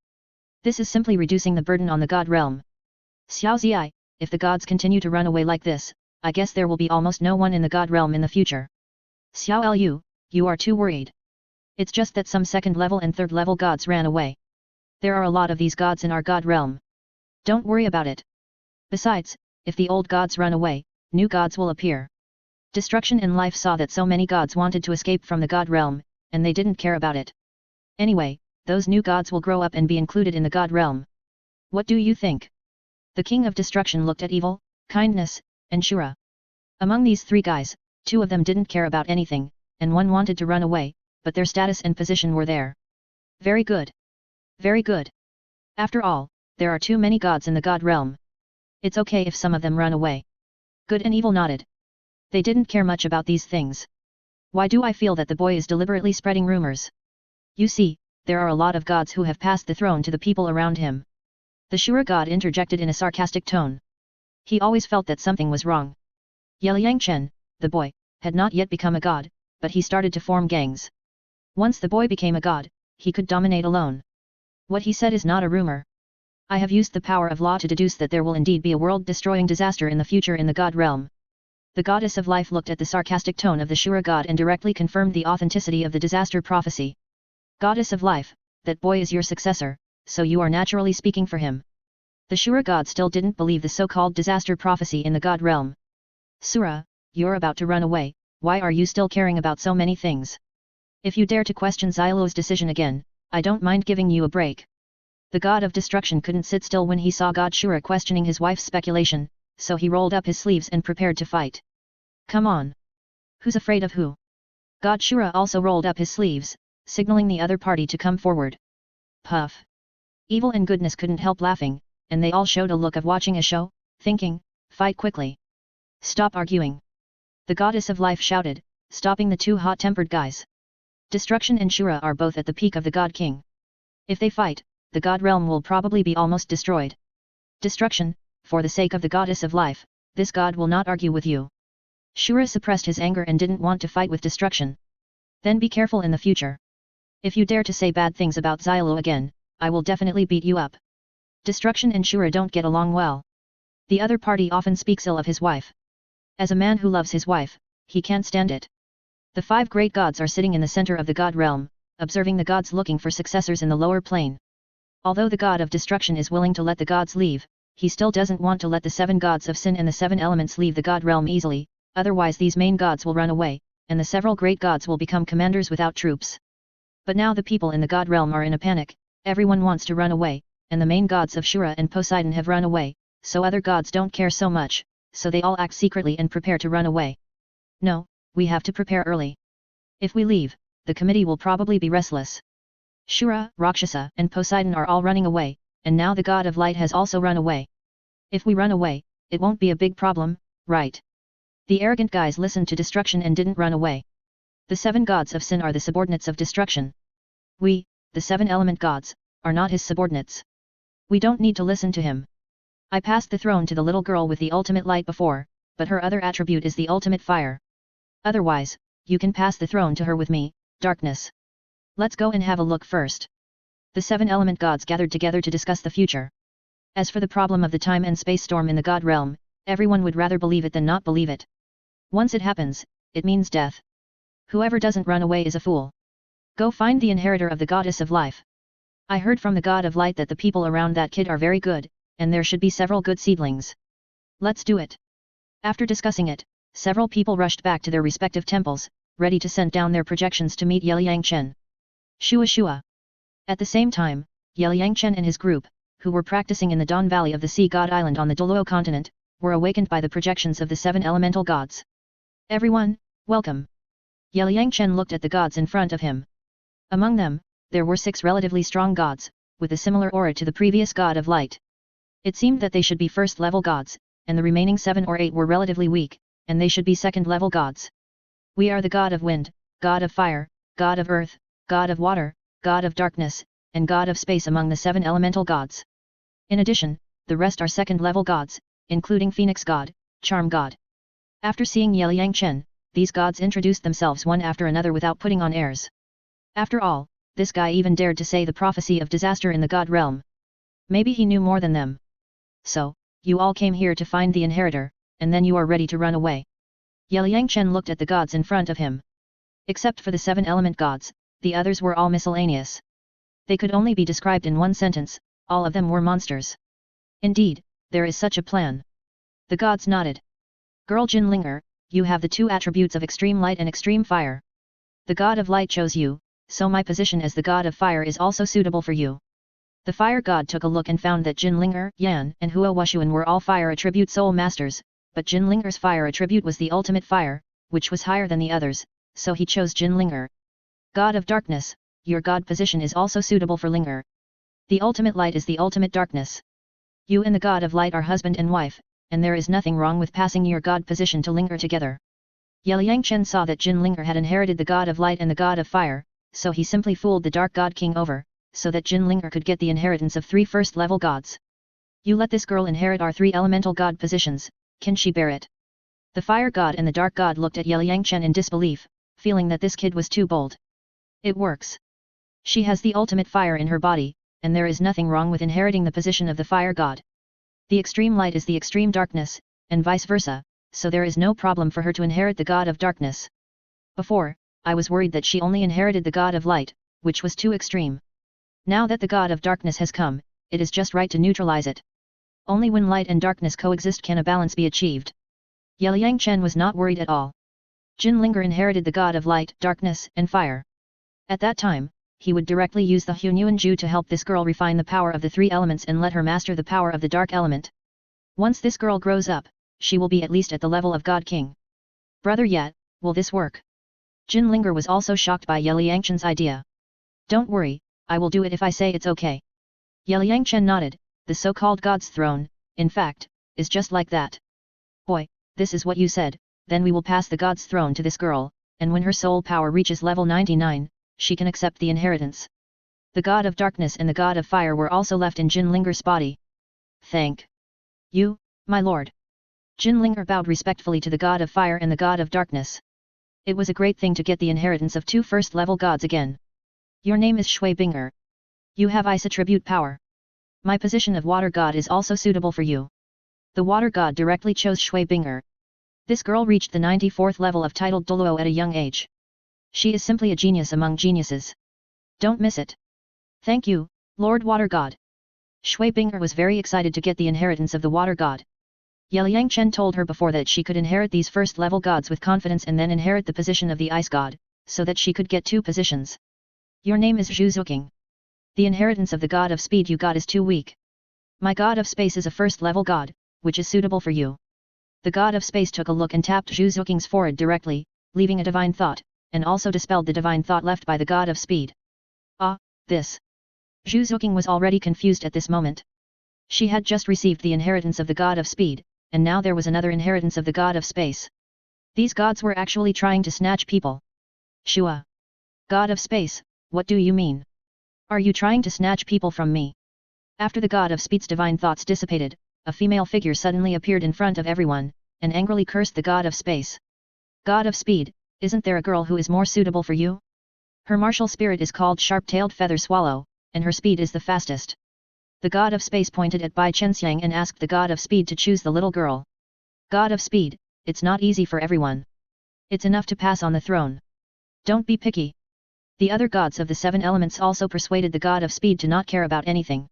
This is simply reducing the burden on the god realm. Xiao Zi, if the gods continue to run away like this, I guess there will be almost no one in the god realm in the future. Xiao Lu, you are too worried. It's just that some second-level and third-level gods ran away. There are a lot of these gods in our god realm. Don't worry about it. Besides, if the old gods run away, new gods will appear. Destruction in life saw that so many gods wanted to escape from the god realm, and they didn't care about it. Anyway, those new gods will grow up and be included in the god realm. What do you think? The king of destruction looked at evil, kindness, and Shura. Among these 3 guys, 2 of them didn't care about anything, and 1 wanted to run away, but their status and position were there. Very good. Very good. After all, there are too many gods in the god realm. It's okay if some of them run away. Good and evil nodded. They didn't care much about these things. Why do I feel that the boy is deliberately spreading rumors? You see, there are a lot of gods who have passed the throne to the people around him. The Shura god interjected in a sarcastic tone. He always felt that something was wrong. Liang Chen, the boy, had not yet become a god, but he started to form gangs. Once the boy became a god, he could dominate alone. What he said is not a rumor. I have used the power of law to deduce that there will indeed be a world-destroying disaster in the future in the god realm. The goddess of life looked at the sarcastic tone of the Shura god and directly confirmed the authenticity of the disaster prophecy. Goddess of life, that boy is your successor, so you are naturally speaking for him. The Shura god still didn't believe the so-called disaster prophecy in the god realm. Sura, you're about to run away, why are you still caring about so many things? If you dare to question Xiaoluo's decision again, I don't mind giving you a break. The god of destruction couldn't sit still when he saw God Shura questioning his wife's speculation, so he rolled up his sleeves and prepared to fight. Come on. Who's afraid of who? God Shura also rolled up his sleeves, signaling the other party to come forward. Puff. Evil and goodness couldn't help laughing, and they all showed a look of watching a show, thinking, fight quickly. Stop arguing. The goddess of life shouted, stopping the 2 hot-tempered guys. Destruction and Shura are both at the peak of the God King. If they fight, the God realm will probably be almost destroyed. Destruction, for the sake of the goddess of life, this god will not argue with you. Shura suppressed his anger and didn't want to fight with destruction. Then be careful in the future. If you dare to say bad things about Xiaoluo again, I will definitely beat you up. Destruction and Shura don't get along well. The other party often speaks ill of his wife. As a man who loves his wife, he can't stand it. The 5 great gods are sitting in the center of the god realm, observing the gods looking for successors in the lower plane. Although the god of destruction is willing to let the gods leave, he still doesn't want to let the 7 gods of sin and the 7 elements leave the god realm easily, otherwise these main gods will run away, and the several great gods will become commanders without troops. But now the people in the god realm are in a panic, everyone wants to run away, and the main gods of Shura and Poseidon have run away, so other gods don't care so much, so they all act secretly and prepare to run away. No, we have to prepare early. If we leave, the committee will probably be restless. Shura, Rakshasa, and Poseidon are all running away, and now the god of light has also run away. If we run away, it won't be a big problem, right? The arrogant guys listened to destruction and didn't run away. The 7 gods of sin are the subordinates of destruction. We, the 7 element gods, are not his subordinates. We don't need to listen to him. I passed the throne to the little girl with the ultimate light before, but her other attribute is the ultimate fire. Otherwise, you can pass the throne to her with me, darkness. Let's go and have a look first. The 7 element gods gathered together to discuss the future. As for the problem of the time and space storm in the god realm, everyone would rather believe it than not believe it. Once it happens, it means death. Whoever doesn't run away is a fool. Go find the inheritor of the goddess of life. I heard from the god of light that the people around that kid are very good, and there should be several good seedlings. Let's do it. After discussing it, several people rushed back to their respective temples, ready to send down their projections to meet Yeliang Chen. Shua Shua. At the same time, Yeliang Chen and his group, who were practicing in the Don Valley of the Sea God Island on the Douluo continent, were awakened by the projections of the 7 elemental gods. Everyone, welcome. Yeliang Chen looked at the gods in front of him. Among them, there were 6 relatively strong gods, with a similar aura to the previous god of light. It seemed that they should be first-level gods, and the remaining 7 or 8 were relatively weak, and they should be second-level gods. We are the god of wind, god of fire, god of earth, god of water, god of darkness, and god of space among the 7 elemental gods. In addition, the rest are second-level gods, including Phoenix God, Charm God. After seeing Yeliang Chen, these gods introduced themselves one after another without putting on airs. After all, this guy even dared to say the prophecy of disaster in the god realm. Maybe he knew more than them. So, you all came here to find the inheritor, and then you are ready to run away. Yeliang Chen looked at the gods in front of him. Except for the 7 element gods, the others were all miscellaneous. They could only be described in one sentence, all of them were monsters. Indeed, there is such a plan. The gods nodded. Girl Jinlinger, you have the 2 attributes of extreme light and extreme fire. The god of light chose you, so my position as the god of fire is also suitable for you. The fire god took a look and found that Jinlinger, Yan, and Hua Wushuan were all fire attribute soul masters, but Jinlinger's fire attribute was the ultimate fire, which was higher than the others, so he chose Jinlinger. God of darkness, your god position is also suitable for Linger. The ultimate light is the ultimate darkness. You and the god of light are husband and wife, and there is nothing wrong with passing your god position to Linger together. Yeliang Chen saw that Jinlinger had inherited the god of light and the god of fire, so he simply fooled the dark god king over, so that Jinlinger could get the inheritance of 3 first-level gods. You let this girl inherit our 3 elemental god positions, can she bear it? The fire god and the dark god looked at Yeliang Chen in disbelief, feeling that this kid was too bold. It works. She has the ultimate fire in her body, and there is nothing wrong with inheriting the position of the fire god. The extreme light is the extreme darkness, and vice versa, so there is no problem for her to inherit the god of darkness. Before, I was worried that she only inherited the god of light, which was too extreme. Now that the god of darkness has come, it is just right to neutralize it. Only when light and darkness coexist can a balance be achieved. Yeliang Chen was not worried at all. Jinlinger inherited the god of light, darkness, and fire. At that time, he would directly use the Hunyuan Ju to help this girl refine the power of the 3 elements and let her master the power of the dark element. Once this girl grows up, she will be at least at the level of God King. Brother yet, will this work? Jinlinger was also shocked by Yeliang Chen's idea. Don't worry, I will do it if I say it's okay. Yeliang Chen nodded, the so-called God's throne, in fact, is just like that. Boy, this is what you said, then we will pass the God's throne to this girl, and when her soul power reaches level 99, she can accept the inheritance. The god of darkness and the god of fire were also left in Jinlinger's body. Thank you, my lord. Jinlinger bowed respectfully to the god of fire and the god of darkness. It was a great thing to get the inheritance of 2 first-level gods again. Your name is Shui Binger. You have ice attribute power. My position of water god is also suitable for you. The water god directly chose Shui Binger. This girl reached the 94th level of titled Douluo at a young age. She is simply a genius among geniuses. Don't miss it. Thank you, Lord Water God. Shui Bing'er was very excited to get the inheritance of the Water God. Liang Chen told her before that she could inherit these first-level gods with confidence and then inherit the position of the Ice God, so that she could get 2 positions. Your name is Zhu Zuking. The inheritance of the God of Speed you got is too weak. My God of Space is a first-level god, which is suitable for you. The God of Space took a look and tapped Zhu Zuking's forehead directly, leaving a divine thought, and also dispelled the divine thought left by the God of Speed. Ah, this. Zhu Zuking was already confused at this moment. She had just received the inheritance of the God of Speed, and now there was another inheritance of the God of Space. These gods were actually trying to snatch people. Shua. God of Space, what do you mean? Are you trying to snatch people from me? After the God of Speed's divine thoughts dissipated, a female figure suddenly appeared in front of everyone, and angrily cursed the God of Space. God of Speed, isn't there a girl who is more suitable for you? Her martial spirit is called Sharp-tailed Feather Swallow, and her speed is the fastest. The God of Space pointed at Bai Chenxiang and asked the God of Speed to choose the little girl. God of Speed, it's not easy for everyone. It's enough to pass on the throne. Don't be picky. The other gods of the 7 elements also persuaded the God of Speed to not care about anything.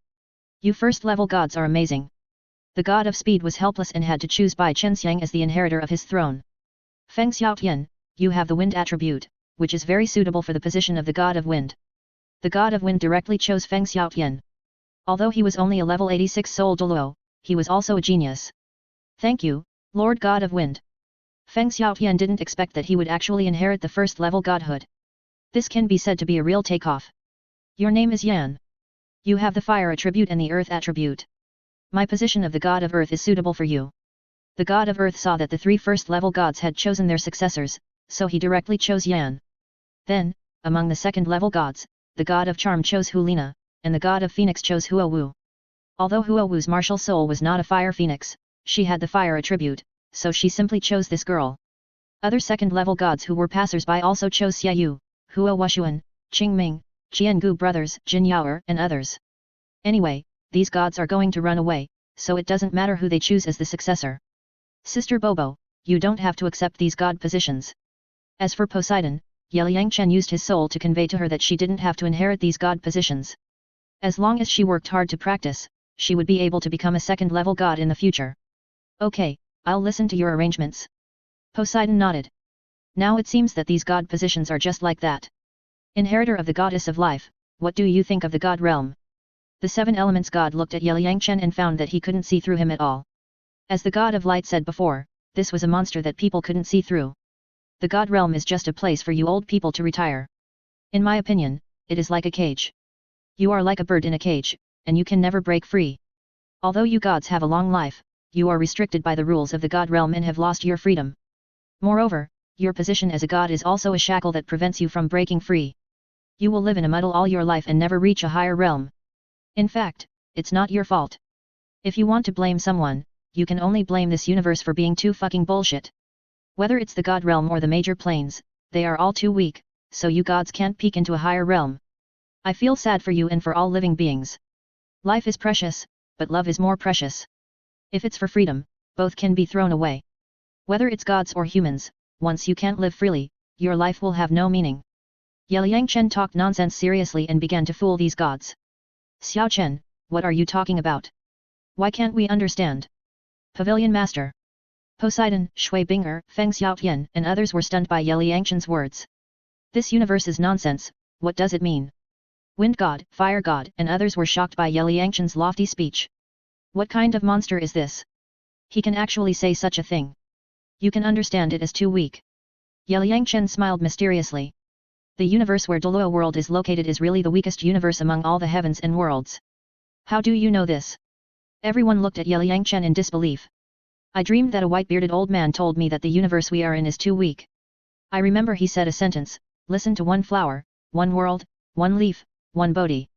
You first-level gods are amazing. The God of Speed was helpless and had to choose Bai Chenxiang as the inheritor of his throne. Feng Xiaotian, you have the wind attribute, which is very suitable for the position of the God of Wind. The God of Wind directly chose Feng Xiaotian. Although he was only a level 86 soul Douluo, he was also a genius. Thank you, Lord God of Wind. Feng Xiaotian didn't expect that he would actually inherit the first-level godhood. This can be said to be a real takeoff. Your name is Yan. You have the fire attribute and the earth attribute. My position of the God of Earth is suitable for you. The God of Earth saw that the 3 first-level gods had chosen their successors, so he directly chose Yan. Then, among the second-level gods, the God of Charm chose Hulina, and the God of Phoenix chose Huo Wu. Although Huo Wu's martial soul was not a fire phoenix, she had the fire attribute, so she simply chose this girl. Other second-level gods who were passers-by also chose Xiaoyu, Huo Wushuan, Qingming, Qiangu brothers, Jin Yaoer, and others. Anyway, these gods are going to run away, so it doesn't matter who they choose as the successor. Sister Bobo, you don't have to accept these god positions. As for Poseidon, Liang Chen used his soul to convey to her that she didn't have to inherit these god positions. As long as she worked hard to practice, she would be able to become a second-level god in the future. Okay, I'll listen to your arrangements. Poseidon nodded. Now it seems that these god positions are just like that. Inheritor of the goddess of life, what do you think of the god realm? The 7 elements god looked at Liang Chen and found that he couldn't see through him at all. As the god of light said before, this was a monster that people couldn't see through. The god realm is just a place for you old people to retire. In my opinion, it is like a cage. You are like a bird in a cage, and you can never break free. Although you gods have a long life, you are restricted by the rules of the god realm and have lost your freedom. Moreover, your position as a god is also a shackle that prevents you from breaking free. You will live in a muddle all your life and never reach a higher realm. In fact, it's not your fault. If you want to blame someone, you can only blame this universe for being too fucking bullshit. Whether it's the god realm or the major planes, they are all too weak, so you gods can't peek into a higher realm. I feel sad for you and for all living beings. Life is precious, but love is more precious. If it's for freedom, both can be thrown away. Whether it's gods or humans, once you can't live freely, your life will have no meaning. Liang Chen talked nonsense seriously and began to fool these gods. Xiao Chen, what are you talking about? Why can't we understand? Pavilion Master. Poseidon, Shui Bing'er, Feng Xiaotian and others were stunned by Liang Chen's words. This universe is nonsense, what does it mean? Wind God, Fire God and others were shocked by Liang Chen's lofty speech. What kind of monster is this? He can actually say such a thing. You can understand it as too weak. Liang Chen smiled mysteriously. The universe where Douluo world is located is really the weakest universe among all the heavens and worlds. How do you know this? Everyone looked at Liang Chen in disbelief. I dreamed that a white-bearded old man told me that the universe we are in is too weak. I remember he said a sentence, listen to one flower, one world, one leaf, one Bodhi.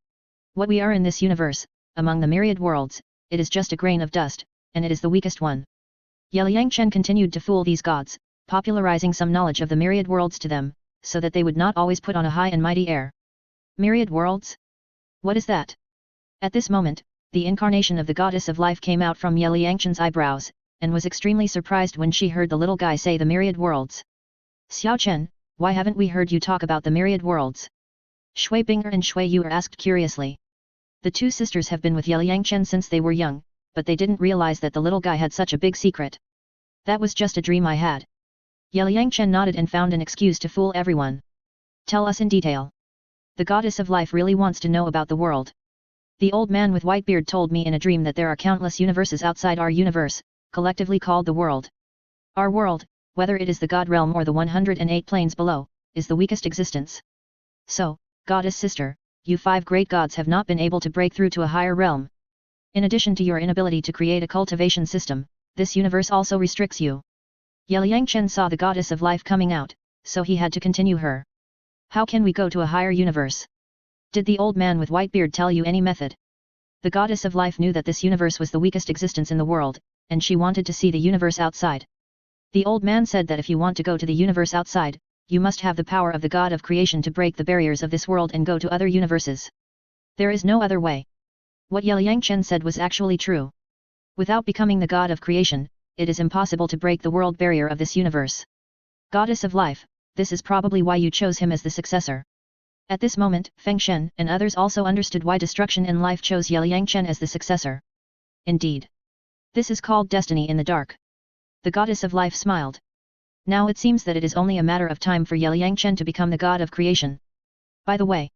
What we are in this universe, among the myriad worlds, it is just a grain of dust, and it is the weakest one. Liang Chen continued to fool these gods, popularizing some knowledge of the myriad worlds to them, so that they would not always put on a high and mighty air. Myriad worlds? What is that? At this moment, the incarnation of the goddess of life came out from Liang Chen's eyebrows, and was extremely surprised when she heard the little guy say the myriad worlds. Xiao Chen, why haven't we heard you talk about the myriad worlds? Shui Bing'er and Shui Yu'er asked curiously. The two sisters have been with Yeliyangchen since they were young, but they didn't realize that the little guy had such a big secret. That was just a dream I had. Yeliyangchen nodded and found an excuse to fool everyone. Tell us in detail. The goddess of life really wants to know about the world. The old man with white beard told me in a dream that there are countless universes outside our universe, collectively called the world. Our world, whether it is the God realm or the 108 planes below, is the weakest existence. So, goddess sister, you 5 great gods have not been able to break through to a higher realm. In addition to your inability to create a cultivation system, this universe also restricts you. Yeliyangchen saw the goddess of life coming out, so he had to continue her. How can we go to a higher universe? Did the old man with white beard tell you any method? The goddess of life knew that this universe was the weakest existence in the world, and she wanted to see the universe outside. The old man said that if you want to go to the universe outside, you must have the power of the God of creation to break the barriers of this world and go to other universes. There is no other way. What Yeliyangchen said was actually true. Without becoming the God of creation, it is impossible to break the world barrier of this universe. Goddess of life, this is probably why you chose him as the successor. At this moment, Feng Shen and others also understood why Destruction in Life chose Yeliyangchen as the successor. Indeed. This is called destiny in the dark. The goddess of life smiled. Now it seems that it is only a matter of time for Yeliyangchen to become the god of creation. By the way,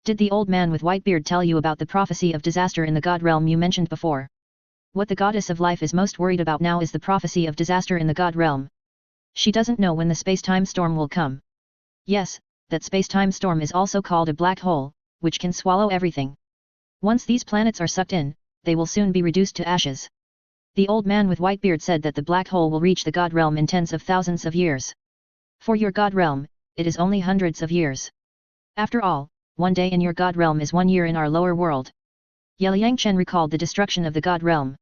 did the old man with white beard tell you about the prophecy of disaster in the god realm you mentioned before? What the goddess of life is most worried about now is the prophecy of disaster in the god realm. She doesn't know when the space-time storm will come. Yes, that space-time storm is also called a black hole, which can swallow everything. Once these planets are sucked in, they will soon be reduced to ashes. The old man with white beard said that the black hole will reach the god realm in tens of thousands of years. For your god realm, it is only hundreds of years. After all, one day in your god realm is 1 year in our lower world. Yeliyangchen recalled the destruction of the god realm.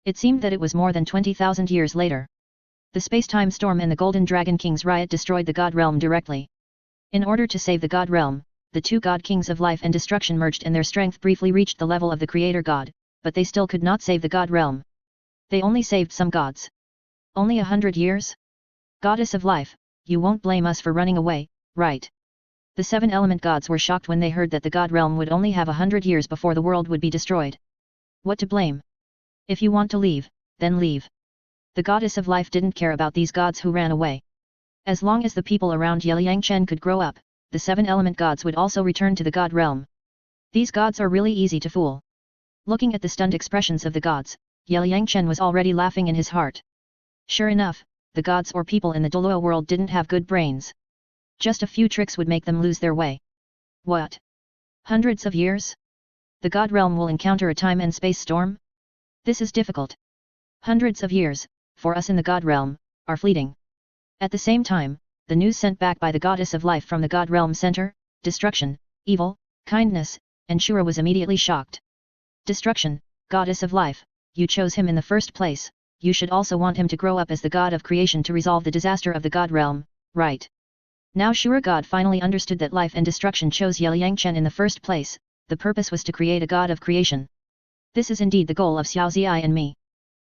It seemed that it was more than 20,000 years later. The space-time storm and the Golden Dragon King's riot destroyed the god realm directly. In order to save the god realm, the two god kings of life and destruction merged and their strength briefly reached the level of the creator god, but they still could not save the god realm. They only saved some gods. Only 100 years? Goddess of life, you won't blame us for running away, right? The 7 element gods were shocked when they heard that the god realm would only have 100 years before the world would be destroyed. What to blame? If you want to leave, then leave. The goddess of life didn't care about these gods who ran away. As long as the people around Yeliyangchen could grow up, the 7 element gods would also return to the god realm. These gods are really easy to fool. Looking at the stunned expressions of the gods, Yeliyangchen was already laughing in his heart. Sure enough, the gods or people in the Douluo world didn't have good brains. Just a few tricks would make them lose their way. What? Hundreds of years? The god realm will encounter a time and space storm? This is difficult. Hundreds of years, for us in the god realm, are fleeting. At the same time, the news sent back by the goddess of life from the god realm center, destruction, evil, kindness, and Shura was immediately shocked. Destruction, goddess of life, you chose him in the first place, you should also want him to grow up as the god of creation to resolve the disaster of the god realm, right? Now Shura God finally understood that life and destruction chose Yeliyangchen in the first place, the purpose was to create a god of creation. This is indeed the goal of Xiao Ziai and me.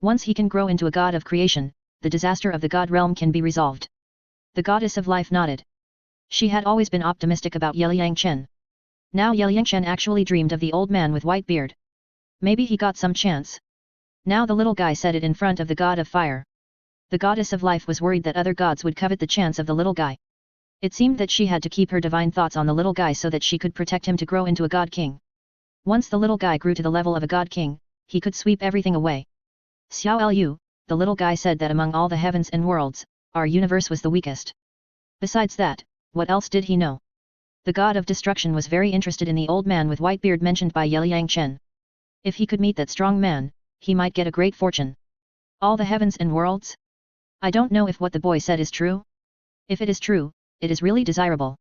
Once he can grow into a god of creation, the disaster of the god realm can be resolved. The goddess of life nodded. She had always been optimistic about Yeliyangchen. Now Yeliyangchen actually dreamed of the old man with white beard. Maybe he got some chance. Now the little guy said it in front of the god of fire. The goddess of life was worried that other gods would covet the chance of the little guy. It seemed that she had to keep her divine thoughts on the little guy so that she could protect him to grow into a god king. Once the little guy grew to the level of a god king, he could sweep everything away. Xiao Lu, the little guy said that among all the heavens and worlds, our universe was the weakest. Besides that, what else did he know? The god of destruction was very interested in the old man with white beard mentioned by Yeliyangchen. If he could meet that strong man, he might get a great fortune. All the heavens and worlds? I don't know if what the boy said is true. If it is true, it is really desirable.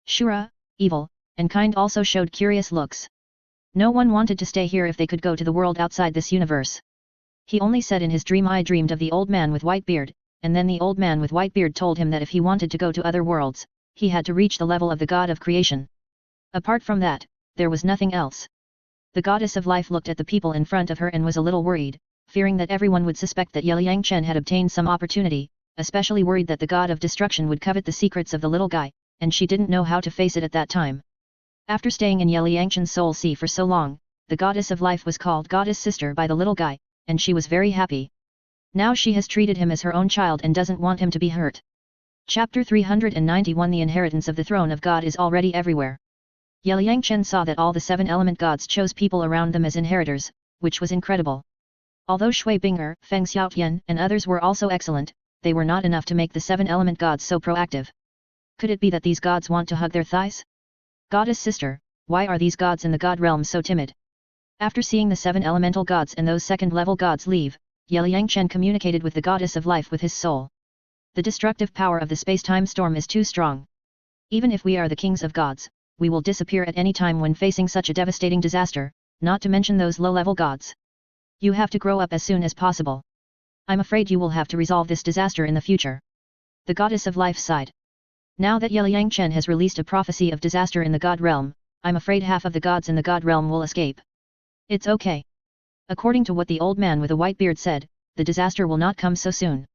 Shura, evil, and kind also showed curious looks. No one wanted to stay here if they could go to the world outside this universe. He only said in his dream, I dreamed of the old man with white beard, and then the old man with white beard told him that if he wanted to go to other worlds, he had to reach the level of the god of creation. Apart from that, there was nothing else. The goddess of life looked at the people in front of her and was a little worried, fearing that everyone would suspect that Yeliyangchen had obtained some opportunity, especially worried that the god of destruction would covet the secrets of the little guy, and she didn't know how to face it at that time. After staying in Yeliyangchen's soul sea for so long, the goddess of life was called goddess sister by the little guy, and she was very happy. Now she has treated him as her own child and doesn't want him to be hurt. Chapter 391 The inheritance of the throne of God is already everywhere. Yeliang Chen saw that all the 7 element gods chose people around them as inheritors, which was incredible. Although Shui Binger, Feng Xiaotian and others were also excellent, they were not enough to make the 7 element gods so proactive. Could it be that these gods want to hug their thighs? Goddess sister, why are these gods in the god realm so timid? After seeing the 7 elemental gods and those second-level gods leave, Yeliang Chen communicated with the goddess of life with his soul. The destructive power of the space-time storm is too strong. Even if we are the kings of gods, we will disappear at any time when facing such a devastating disaster, not to mention those low-level gods. You have to grow up as soon as possible. I'm afraid you will have to resolve this disaster in the future. The goddess of life sighed. Now that Yeliang Chen has released a prophecy of disaster in the god realm, I'm afraid half of the gods in the god realm will escape. It's okay. According to what the old man with a white beard said, the disaster will not come so soon.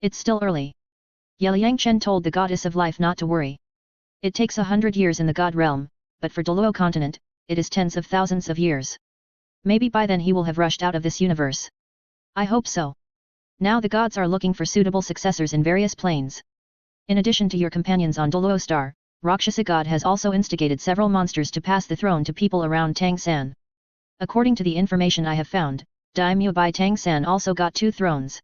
It's still early. Yeliang Chen told the goddess of life not to worry. It takes 100 years in the god realm, but for Douluo continent, it is tens of thousands of years. Maybe by then he will have rushed out of this universe. I hope so. Now the gods are looking for suitable successors in various planes. In addition to your companions on Douluo Star, Rakshasa God has also instigated several monsters to pass the throne to people around Tangsan. According to the information I have found, Daimyo Bai Tangsan also got 2 thrones.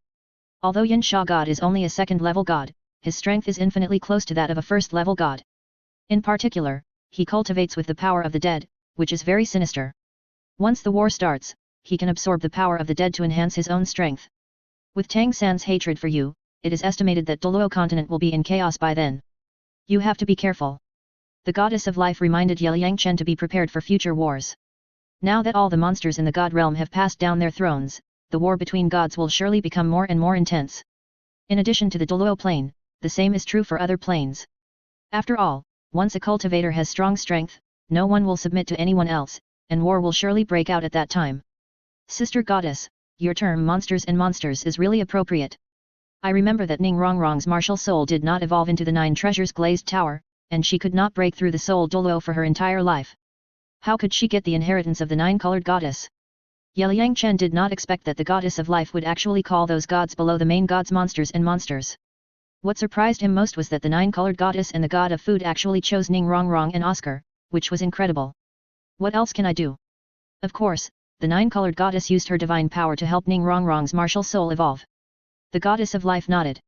Although Yin Sha God is only a second-level god, his strength is infinitely close to that of a first-level god. In particular, he cultivates with the power of the dead, which is very sinister. Once the war starts, he can absorb the power of the dead to enhance his own strength. With Tang San's hatred for you, it is estimated that Douluo continent will be in chaos by then. You have to be careful. The goddess of life reminded Yeliang Chen to be prepared for future wars. Now that all the monsters in the god realm have passed down their thrones, the war between gods will surely become more and more intense. In addition to the Douluo plane, the same is true for other planes. After all, once a cultivator has strong strength, no one will submit to anyone else, and war will surely break out at that time. Sister Goddess, your term monsters and monsters is really appropriate. I remember that Ning Rongrong's martial soul did not evolve into the 9 treasures glazed tower, and she could not break through the soul Douluo for her entire life. How could she get the inheritance of the 9-colored goddess? Yeliang Chen did not expect that the goddess of life would actually call those gods below the main gods monsters and monsters. What surprised him most was that the 9-colored goddess and the god of food actually chose Ning Rongrong and Oscar, which was incredible. What else can I do? Of course, the 9-colored goddess used her divine power to help Ning Rongrong's martial soul evolve. The goddess of life nodded.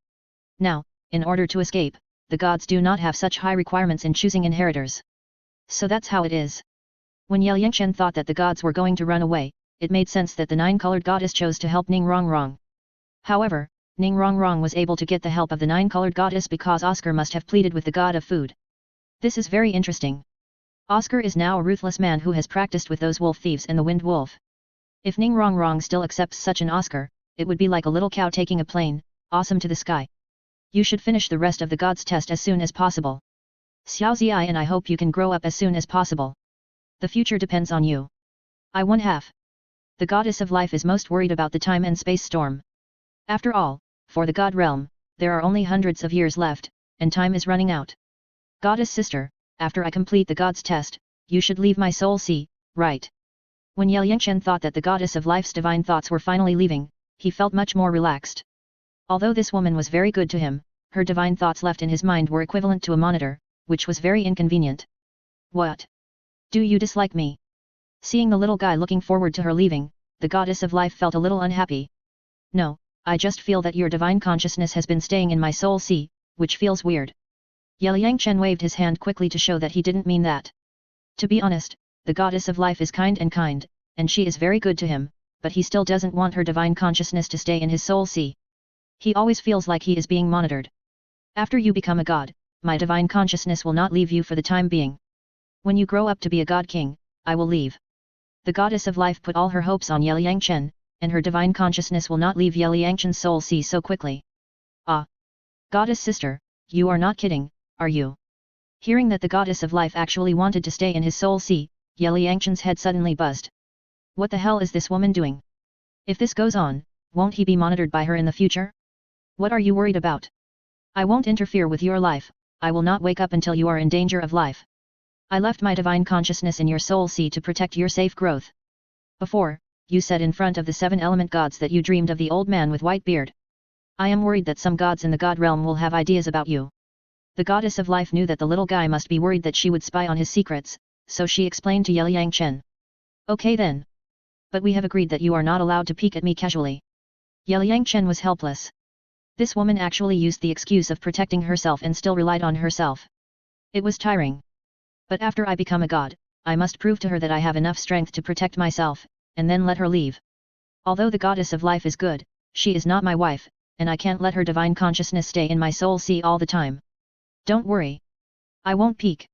Now, in order to escape, the gods do not have such high requirements in choosing inheritors. So that's how it is. When Yeliang Chen thought that the gods were going to run away, it made sense that the 9-colored goddess chose to help Ning Rongrong. However, Ning Rongrong was able to get the help of the 9-colored goddess because Oscar must have pleaded with the god of food. This is very interesting. Oscar is now a ruthless man who has practiced with those wolf thieves and the wind wolf. If Ning Rongrong still accepts such an Oscar, it would be like a little cow taking a plane, awesome to the sky. You should finish the rest of the gods test as soon as possible. Xiao Ziai and I hope you can grow up as soon as possible. The future depends on you. I 1/2. The goddess of life is most worried about the time and space storm. After all, for the god realm, there are only hundreds of years left, and time is running out. Goddess sister, after I complete the god's test, you should leave my soul sea, right? When Yeliang Chen thought that the goddess of life's divine thoughts were finally leaving, he felt much more relaxed. Although this woman was very good to him, her divine thoughts left in his mind were equivalent to a monitor, which was very inconvenient. What? Do you dislike me? Seeing the little guy looking forward to her leaving, the goddess of life felt a little unhappy. No, I just feel that your divine consciousness has been staying in my soul sea, which feels weird. Yeliang Chen waved his hand quickly to show that he didn't mean that. To be honest, the goddess of life is kind, and she is very good to him, but he still doesn't want her divine consciousness to stay in his soul sea. He always feels like he is being monitored. After you become a god, my divine consciousness will not leave you for the time being. When you grow up to be a god king, I will leave. The goddess of life put all her hopes on Yeliang Chen, and her divine consciousness will not leave Yeliang Chen's soul sea so quickly. Ah! Goddess sister, you are not kidding, are you? Hearing that the goddess of life actually wanted to stay in his soul sea, Yeliang Chen's head suddenly buzzed. What the hell is this woman doing? If this goes on, won't he be monitored by her in the future? What are you worried about? I won't interfere with your life, I will not wake up until you are in danger of life. I left my divine consciousness in your soul sea to protect your safe growth. Before, you said in front of the 7 element gods that you dreamed of the old man with white beard. I am worried that some gods in the god realm will have ideas about you. The goddess of life knew that the little guy must be worried that she would spy on his secrets, so she explained to Yeliang Chen. Okay then. But we have agreed that you are not allowed to peek at me casually. Yeliang Chen was helpless. This woman actually used the excuse of protecting herself and still relied on herself. It was tiring. But after I become a god, I must prove to her that I have enough strength to protect myself, and then let her leave. Although the goddess of life is good, she is not my wife, and I can't let her divine consciousness stay in my soul sea all the time. Don't worry. I won't peek.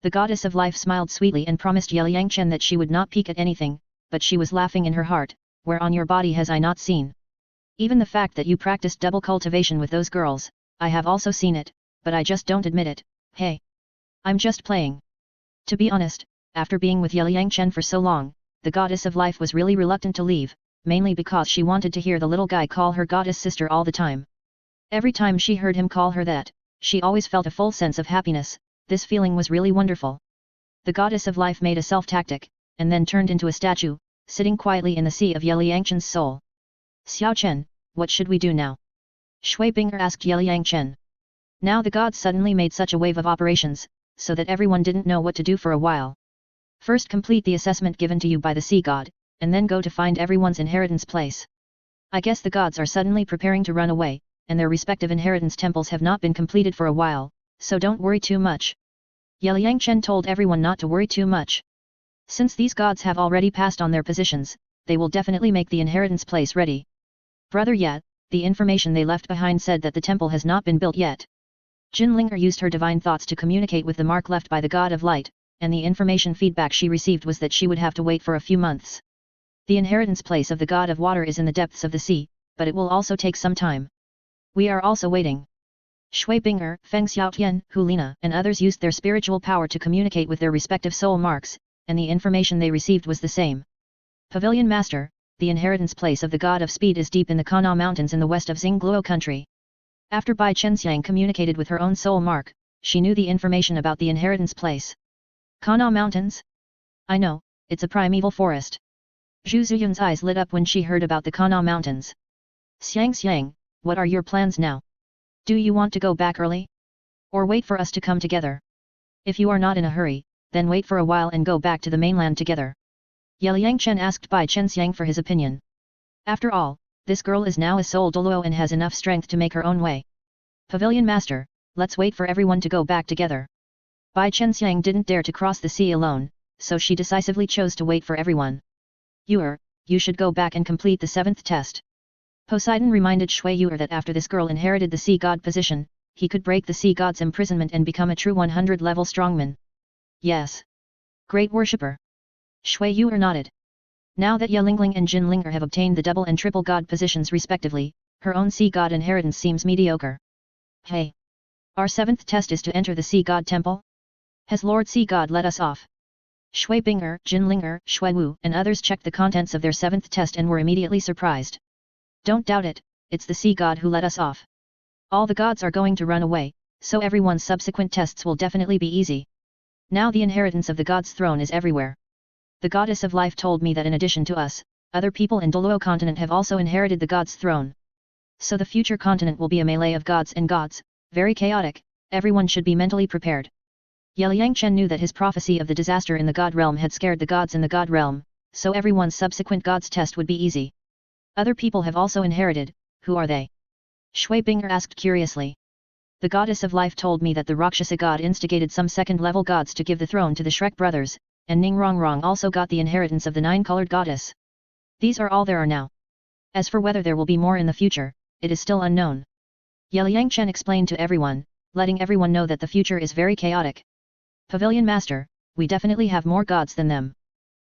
The goddess of life smiled sweetly and promised Yeliang Chen that she would not peek at anything, but she was laughing in her heart, where on your body has I not seen? Even the fact that you practiced double cultivation with those girls, I have also seen it, but I just don't admit it. Hey. I'm just playing. To be honest, after being with Yeliang Chen for so long, the goddess of life was really reluctant to leave, mainly because she wanted to hear the little guy call her goddess sister all the time. Every time she heard him call her that, she always felt a full sense of happiness. This feeling was really wonderful. The goddess of life made a self-tactic, and then turned into a statue, sitting quietly in the sea of Yeliang Chen's soul. Xiao Chen, what should we do now? Shui Binger asked Yeliang Chen. Now the gods suddenly made such a wave of operations, so that everyone didn't know what to do for a while. First complete the assessment given to you by the sea god, and then go to find everyone's inheritance place. I guess the gods are suddenly preparing to run away, and their respective inheritance temples have not been completed for a while, so don't worry too much. Yeliang Chen told everyone not to worry too much. Since these gods have already passed on their positions, they will definitely make the inheritance place ready. Brother Yat, the information they left behind said that the temple has not been built yet. Jinlinger used her divine thoughts to communicate with the mark left by the god of light, and the information feedback she received was that she would have to wait for a few months. The inheritance place of the god of water is in the depths of the sea, but it will also take some time. We are also waiting. Shui Binger, Feng Xiaotian, Hulina, and others used their spiritual power to communicate with their respective soul marks, and the information they received was the same. Pavilion Master, the inheritance place of the god of speed is deep in the Kana Mountains in the west of Xingluo country. After Bai Chenxiang communicated with her own soul mark, she knew the information about the inheritance place. Kana Mountains? I know, it's a primeval forest. Zhu Zuyun's eyes lit up when she heard about the Kana Mountains. Xiang, what are your plans now? Do you want to go back early? Or wait for us to come together? If you are not in a hurry, then wait for a while and go back to the mainland together. Yeliang Chen asked Bai Chenxiang for his opinion. After all, this girl is now a soul Douluo and has enough strength to make her own way. Pavilion Master, let's wait for everyone to go back together. Bai Chenxiang didn't dare to cross the sea alone, so she decisively chose to wait for everyone. You should go back and complete the 7th test. Poseidon reminded Shui Yuer that after this girl inherited the sea god position, he could break the sea god's imprisonment and become a true 100-level strongman. Yes. Great worshipper. Shui Yuer nodded. Now that Yelingling and Jinlinger have obtained the double and triple god positions respectively, her own sea god inheritance seems mediocre. Hey! Our 7th test is to enter the sea god temple? Has Lord Sea God let us off? Shui Binger, Jinlinger, Shui Wu, and others checked the contents of their 7th test and were immediately surprised. Don't doubt it, it's the sea god who let us off. All the gods are going to run away, so everyone's subsequent tests will definitely be easy. Now the inheritance of the god's throne is everywhere. The goddess of life told me that in addition to us, other people in Douluo continent have also inherited the god's throne. So the future continent will be a melee of gods and gods, very chaotic, everyone should be mentally prepared. Yeliang Chen knew that his prophecy of the disaster in the god realm had scared the gods in the god realm, so everyone's subsequent gods test would be easy. Other people have also inherited, who are they? Shui Binger asked curiously. The goddess of life told me that the Rakshasa god instigated some second-level gods to give the throne to the Shrek brothers, and Ning Rongrong also got the inheritance of the 9-colored goddess. These are all there are now. As for whether there will be more in the future, it is still unknown. Yeliang Chen explained to everyone, letting everyone know that the future is very chaotic. Pavilion Master, we definitely have more gods than them.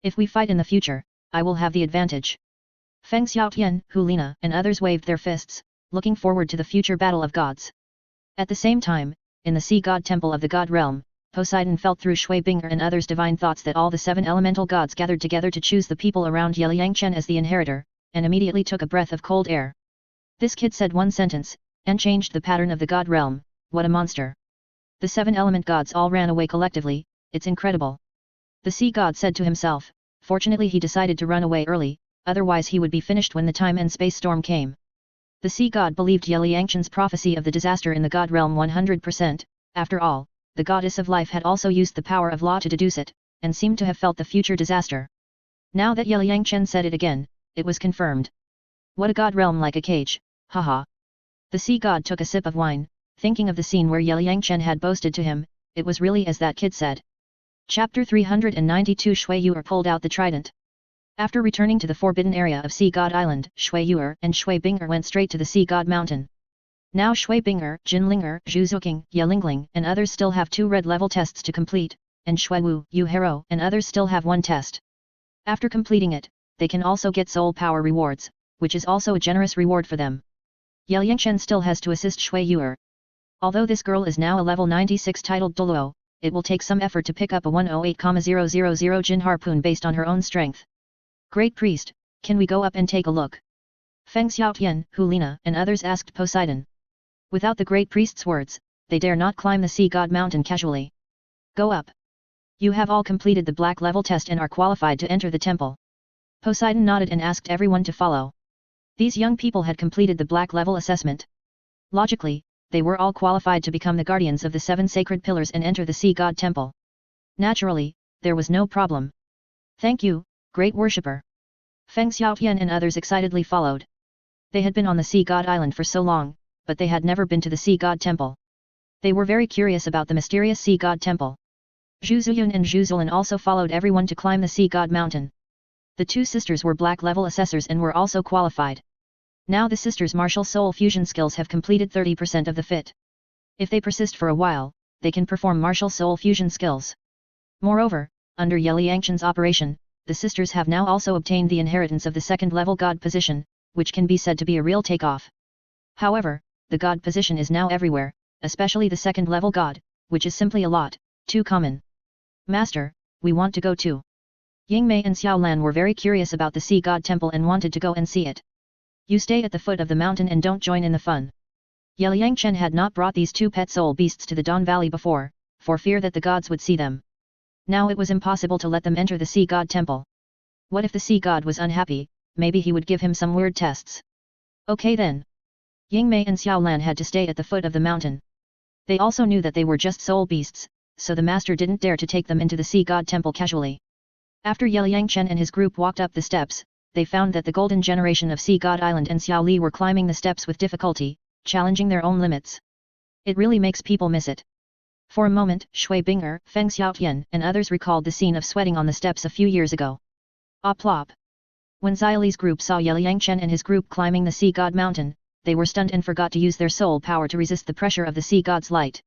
If we fight in the future, I will have the advantage. Feng Xiaotian, Hulina, and others waved their fists, looking forward to the future battle of gods. At the same time, in the sea god temple of the god realm, Poseidon felt through Shui Binger and others' divine thoughts that all the 7 elemental gods gathered together to choose the people around Yeliang Chen as the inheritor, and immediately took a breath of cold air. This kid said one sentence, and changed the pattern of the god realm. What a monster. The 7 element gods all ran away collectively, it's incredible. The sea god said to himself, Fortunately he decided to run away early, otherwise he would be finished when the time and space storm came. The sea god believed Yeliangchen's prophecy of the disaster in the god realm 100%, after all, the goddess of life had also used the power of law to deduce it, and seemed to have felt the future disaster. Now that Yeliangchen said it again, it was confirmed. What a god realm like a cage, haha. The sea god took a sip of wine, thinking of the scene where Yeliangchen had boasted to him, it was really as that kid said. Chapter 392 Shui Yuer pulled out the trident. After returning to the forbidden area of Sea God Island, Shui Yuer and Shui Binger went straight to the Sea God Mountain. Now Shui Binger, Jinlinger, Zhu Zuking, Yelingling and others still have 2 red level tests to complete, and Shui Wu, Yu Hero and others still have 1 test. After completing it, they can also get soul power rewards, which is also a generous reward for them. Yeliangchen still has to assist Shui Yuer. Although this girl is now a level 96 titled Douluo, it will take some effort to pick up a 108,000 Jin harpoon based on her own strength. Great Priest, can we go up and take a look? Feng Xiaotian, Hulina and others asked Poseidon. Without the Great Priest's words, they dare not climb the Sea God Mountain casually. Go up. You have all completed the black level test and are qualified to enter the temple. Poseidon nodded and asked everyone to follow. These young people had completed the black level assessment. Logically, they were all qualified to become the guardians of the 7 sacred pillars and enter the Sea God Temple. Naturally, there was no problem. Thank you, great worshipper. Feng Xiaotian and others excitedly followed. They had been on the Sea God Island for so long, but they had never been to the Sea God Temple. They were very curious about the mysterious Sea God Temple. Zhu Zuyun and Zhu Zulan also followed everyone to climb the Sea God Mountain. The 2 sisters were black level assessors and were also qualified. Now the sisters' martial soul fusion skills have completed 30% of the fit. If they persist for a while, they can perform martial soul fusion skills. Moreover, under Yeliangchen's operation, the sisters have now also obtained the inheritance of the 2nd level god position, which can be said to be a real takeoff. However, the god position is now everywhere, especially the 2nd level god, which is simply a lot, too common. Master, we want to go too. Yingmei and Xiaolan were very curious about the Sea God Temple and wanted to go and see it. You stay at the foot of the mountain and don't join in the fun. Yeliangchen had not brought these 2 pet soul beasts to the Don Valley before, for fear that the gods would see them. Now it was impossible to let them enter the Sea God Temple. What if the Sea God was unhappy, maybe he would give him some weird tests. Okay then. Yingmei and Xiaolan had to stay at the foot of the mountain. They also knew that they were just soul beasts, so the master didn't dare to take them into the Sea God Temple casually. After Yeliangchen and his group walked up the steps, they found that the golden generation of Sea God Island and Xiao Li were climbing the steps with difficulty, challenging their own limits. It really makes people miss it. For a moment, Shui Binger, Feng Xiaotian and others recalled the scene of sweating on the steps a few years ago. Ah plop. When Xiao Li's group saw Yeliangchen and his group climbing the Sea God Mountain, they were stunned and forgot to use their soul power to resist the pressure of the Sea God's light.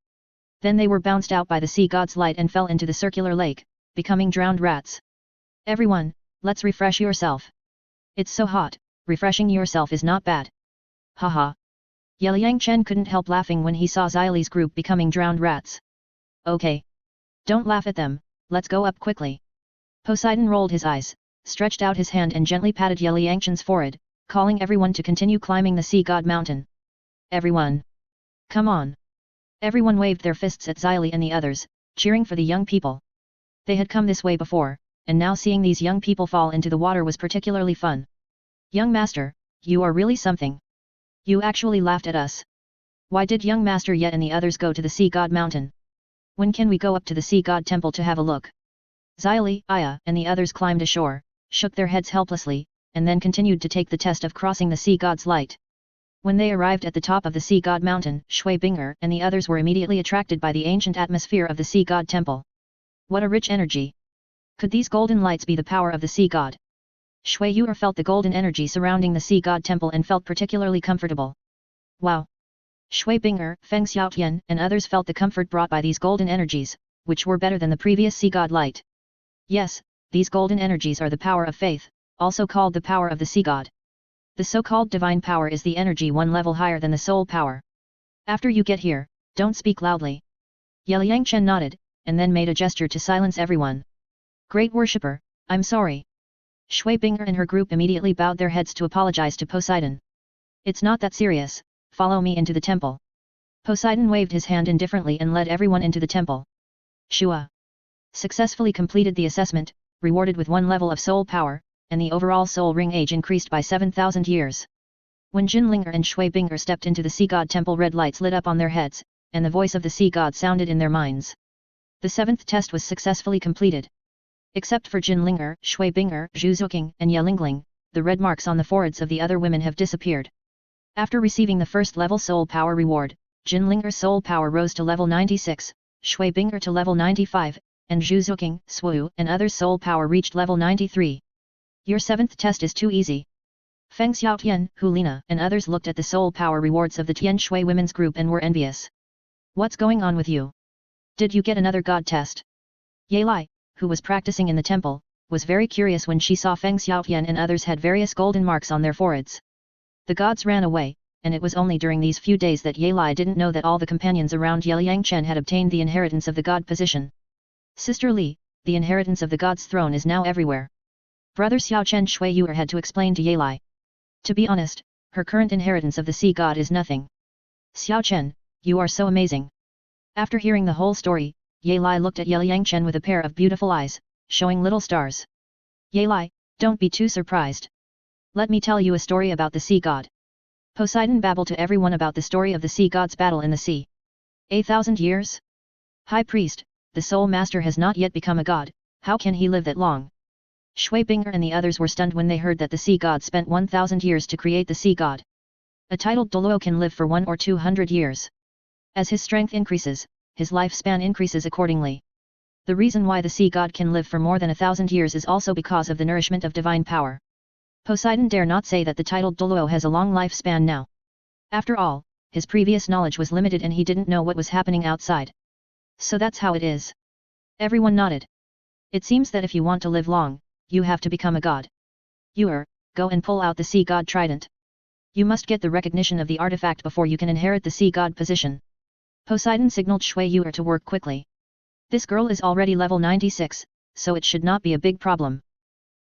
Then they were bounced out by the Sea God's light and fell into the circular lake, becoming drowned rats. Everyone, let's refresh yourself. It's so hot, refreshing yourself is not bad. Haha. Yeliangchen couldn't help laughing when he saw Xiaoli's group becoming drowned rats. Okay. Don't laugh at them, let's go up quickly. Poseidon rolled his eyes, stretched out his hand and gently patted Yeliangchen's forehead, calling everyone to continue climbing the Sea God Mountain. Everyone. Come on. Everyone waved their fists at Xiaoli and the others, cheering for the young people. They had come this way before, and now seeing these young people fall into the water was particularly fun. Young master, you are really something. You actually laughed at us. Why did young master Ye and the others go to the Sea God Mountain? When can we go up to the Sea God Temple to have a look? Xiaoli, Aya and the others climbed ashore, shook their heads helplessly, and then continued to take the test of crossing the Sea God's light. When they arrived at the top of the Sea God Mountain, Shui Binger and the others were immediately attracted by the ancient atmosphere of the Sea God Temple. What a rich energy! Could these golden lights be the power of the Sea God? Shui Yuer felt the golden energy surrounding the Sea God Temple and felt particularly comfortable. Wow! Shui Binger, Feng Xiaotian and others felt the comfort brought by these golden energies, which were better than the previous Sea God light. Yes, these golden energies are the power of faith, also called the power of the Sea God. The so-called divine power is the energy 1 level higher than the soul power. After you get here, don't speak loudly. Yeliangchen nodded, and then made a gesture to silence everyone. Great worshipper, I'm sorry. Shui Binger and her group immediately bowed their heads to apologize to Poseidon. It's not that serious, follow me into the temple. Poseidon waved his hand indifferently and led everyone into the temple. Shua successfully completed the assessment, rewarded with 1 level of soul power, and the overall soul ring age increased by 7,000 years. When Jinlinger and Shui Binger stepped into the sea god temple, red lights lit up on their heads, and the voice of the sea god sounded in their minds. The 7th test was successfully completed. Except for Jinlinger, Shui Binger, Zhu Zuqing, and Ye Lingling, the red marks on the foreheads of the other women have disappeared. After receiving the first level soul power reward, Jinlinger's soul power rose to level 96, Shui Binger to level 95, and Zhu Zuqing, Swu, and others' soul power reached level 93. Your 7th test is too easy. Feng Xiaotian, Hulina, and others looked at the soul power rewards of the Tianshui women's group and were envious. What's going on with you? Did you get another god test? Ye Lai, who was practicing in the temple, was very curious when she saw Feng Xiaotian and others had various golden marks on their foreheads. The gods ran away, and it was only during these few days that Ye Lai didn't know that all the companions around Yeliang Chen had obtained the inheritance of the god position. Sister Li, the inheritance of the god's throne is now everywhere. Brother Xiao Chen Shui Yuer had to explain to Ye Lai. To be honest, her current inheritance of the sea god is nothing. Xiao Chen, you are so amazing. After hearing the whole story, Ye Lai looked at Yeliang Chen with a pair of beautiful eyes, showing little stars. Ye Lai, don't be too surprised. Let me tell you a story about the sea god. Poseidon babbled to everyone about the story of the sea god's battle in the sea. 1,000 years? High priest, the soul master has not yet become a god, how can he live that long? Shui Binger and the others were stunned when they heard that the sea god spent 1,000 years to create the sea god. A titled Douluo can live for 1 or 200 years. As his strength increases, his lifespan increases accordingly. The reason why the sea god can live for more than 1,000 years is also because of the nourishment of divine power. Poseidon dare not say that the titled Douluo has a long lifespan now. After all, his previous knowledge was limited and he didn't know what was happening outside. So that's how it is. Everyone nodded. It seems that if you want to live long, you have to become a god. Yuer, go and pull out the sea god trident. You must get the recognition of the artifact before you can inherit the sea god position. Poseidon signaled Shui Yuer to work quickly. This girl is already level 96, so it should not be a big problem.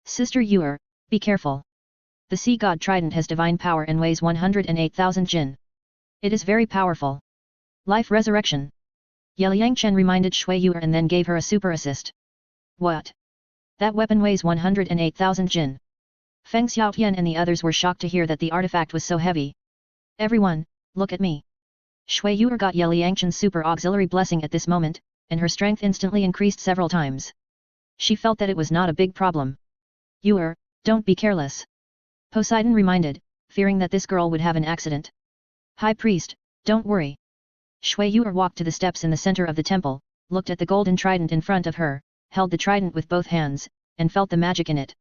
Sister Yuer, be careful. The sea god trident has divine power and weighs 108,000 jin. It is very powerful. Life resurrection. Yeliang Chen reminded Shui Yuer and then gave her a super assist. What? That weapon weighs 108,000 jin. Feng Xiaotian and the others were shocked to hear that the artifact was so heavy. Everyone, look at me. Shui Yuer got Yeliang Chen's super auxiliary blessing at this moment, and her strength instantly increased several times. She felt that it was not a big problem. Yuer, don't be careless. Poseidon reminded, fearing that this girl would have an accident. High priest, don't worry. Shui Yuer walked to the steps in the center of the temple, looked at the golden trident in front of her, held the trident with both hands, and felt the magic in it.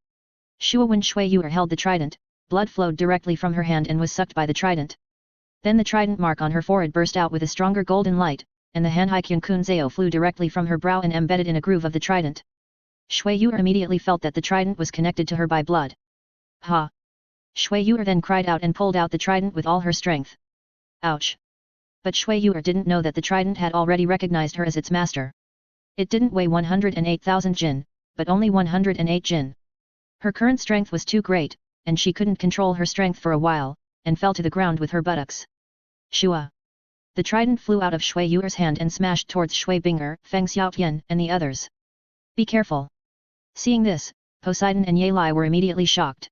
When Shui Yuer held the trident, blood flowed directly from her hand and was sucked by the trident. Then the trident mark on her forehead burst out with a stronger golden light, and the Hanhai Qian Zao flew directly from her brow and embedded in a groove of the trident. Shui Yuer immediately felt that the trident was connected to her by blood. Ha! Shui Yuer then cried out and pulled out the trident with all her strength. Ouch! But Shui Yuer didn't know that the trident had already recognized her as its master. It didn't weigh 108,000 jin, but only 108 jin. Her current strength was too great, and she couldn't control her strength for a while, and fell to the ground with her buttocks. Shua! The trident flew out of Shui Yuer's hand and smashed towards Shui Binger, Feng Xiaotian, and the others. Be careful! Seeing this, Poseidon and Ye Lai were immediately shocked.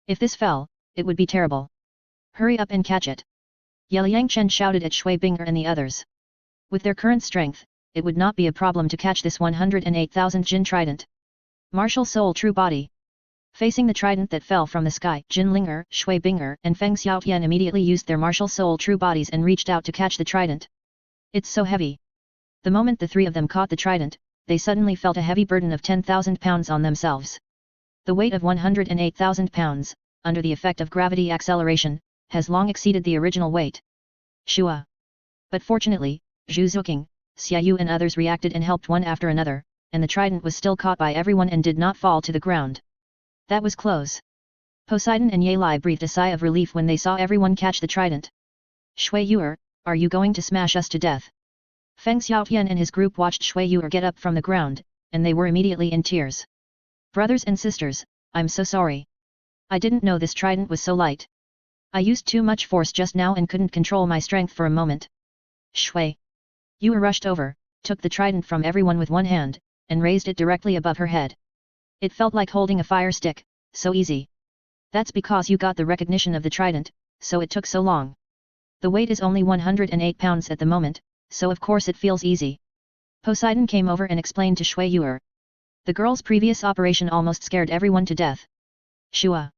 If this fell, it would be terrible. Hurry up and catch it! Yeliang Chen shouted at Shui Binger and the others. With their current strength, it would not be a problem to catch this 108,000 jin trident. Martial Soul True Body. Facing the trident that fell from the sky, Jinlinger, Shui Binger, and Feng Xiaotian immediately used their martial soul true bodies and reached out to catch the trident. It's so heavy. The moment the three of them caught the trident, they suddenly felt a heavy burden of 10,000 pounds on themselves. The weight of 108,000 pounds, under the effect of gravity acceleration, has long exceeded the original weight. Shua! But fortunately, Zhu Zuqing, Xiaoyu and others reacted and helped one after another, and the trident was still caught by everyone and did not fall to the ground. That was close. Poseidon and Ye Lai breathed a sigh of relief when they saw everyone catch the trident. Shui Yuer, are you going to smash us to death? Feng Xiaotian and his group watched Shui Yuer get up from the ground, and they were immediately in tears. Brothers and sisters, I'm so sorry. I didn't know this trident was so light. I used too much force just now and couldn't control my strength for a moment. Shui Yuer rushed over, took the trident from everyone with one hand, and raised it directly above her head. It felt like holding a fire stick, so easy. That's because you got the recognition of the trident, so it took so long. The weight is only 108 pounds at the moment, so of course it feels easy. Poseidon came over and explained to Shui Yuer. The girl's previous operation almost scared everyone to death. Shua.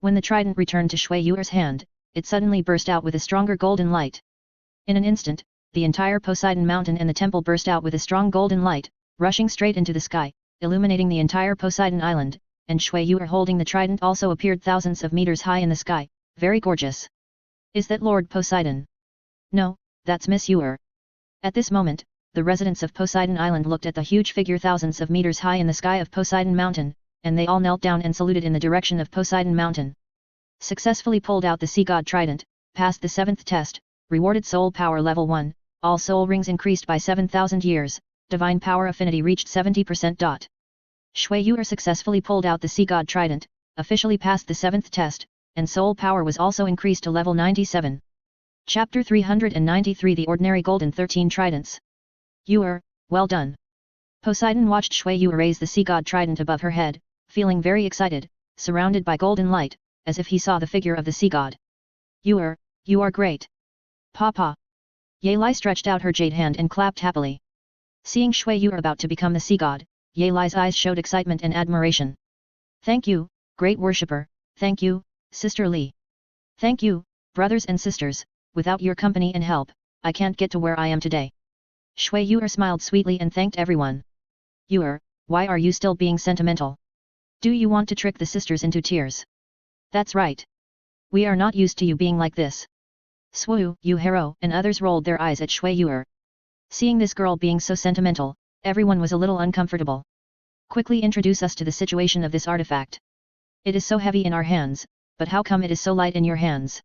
When the trident returned to Shui Yuer's hand, it suddenly burst out with a stronger golden light. In an instant, the entire Poseidon mountain and the temple burst out with a strong golden light, rushing straight into the sky, illuminating the entire Poseidon island, and Shui Yuer holding the trident also appeared thousands of meters high in the sky, very gorgeous. Is that Lord Poseidon? No, that's Miss Yuer. At this moment, the residents of Poseidon Island looked at the huge figure thousands of meters high in the sky of Poseidon Mountain, and they all knelt down and saluted in the direction of Poseidon Mountain. Successfully pulled out the sea god trident, passed the 7th test, rewarded soul power level 1, all soul rings increased by 7,000 years, divine power affinity reached 70%. Shui Yuer successfully pulled out the sea god trident, officially passed the 7th test, and soul power was also increased to level 97. Chapter 393 The Ordinary Golden 13 Tridents. Yuer, well done. Poseidon watched Shui Yuer raise the sea god trident above her head, feeling very excited, surrounded by golden light, as if he saw the figure of the sea god. Yuer, you are great. Papa. Yelai stretched out her jade hand and clapped happily. Seeing Shui Yuer about to become the sea god, Yelai's eyes showed excitement and admiration. Thank you, great worshipper, thank you, Sister Li. Thank you, brothers and sisters, without your company and help, I can't get to where I am today. Shui Yuer smiled sweetly and thanked everyone. Yuer, why are you still being sentimental? Do you want to trick the sisters into tears? That's right. We are not used to you being like this. Swoo, you hero, and others rolled their eyes at Shui Yuer. Seeing this girl being so sentimental, everyone was a little uncomfortable. Quickly introduce us to the situation of this artifact. It is so heavy in our hands, but how come it is so light in your hands?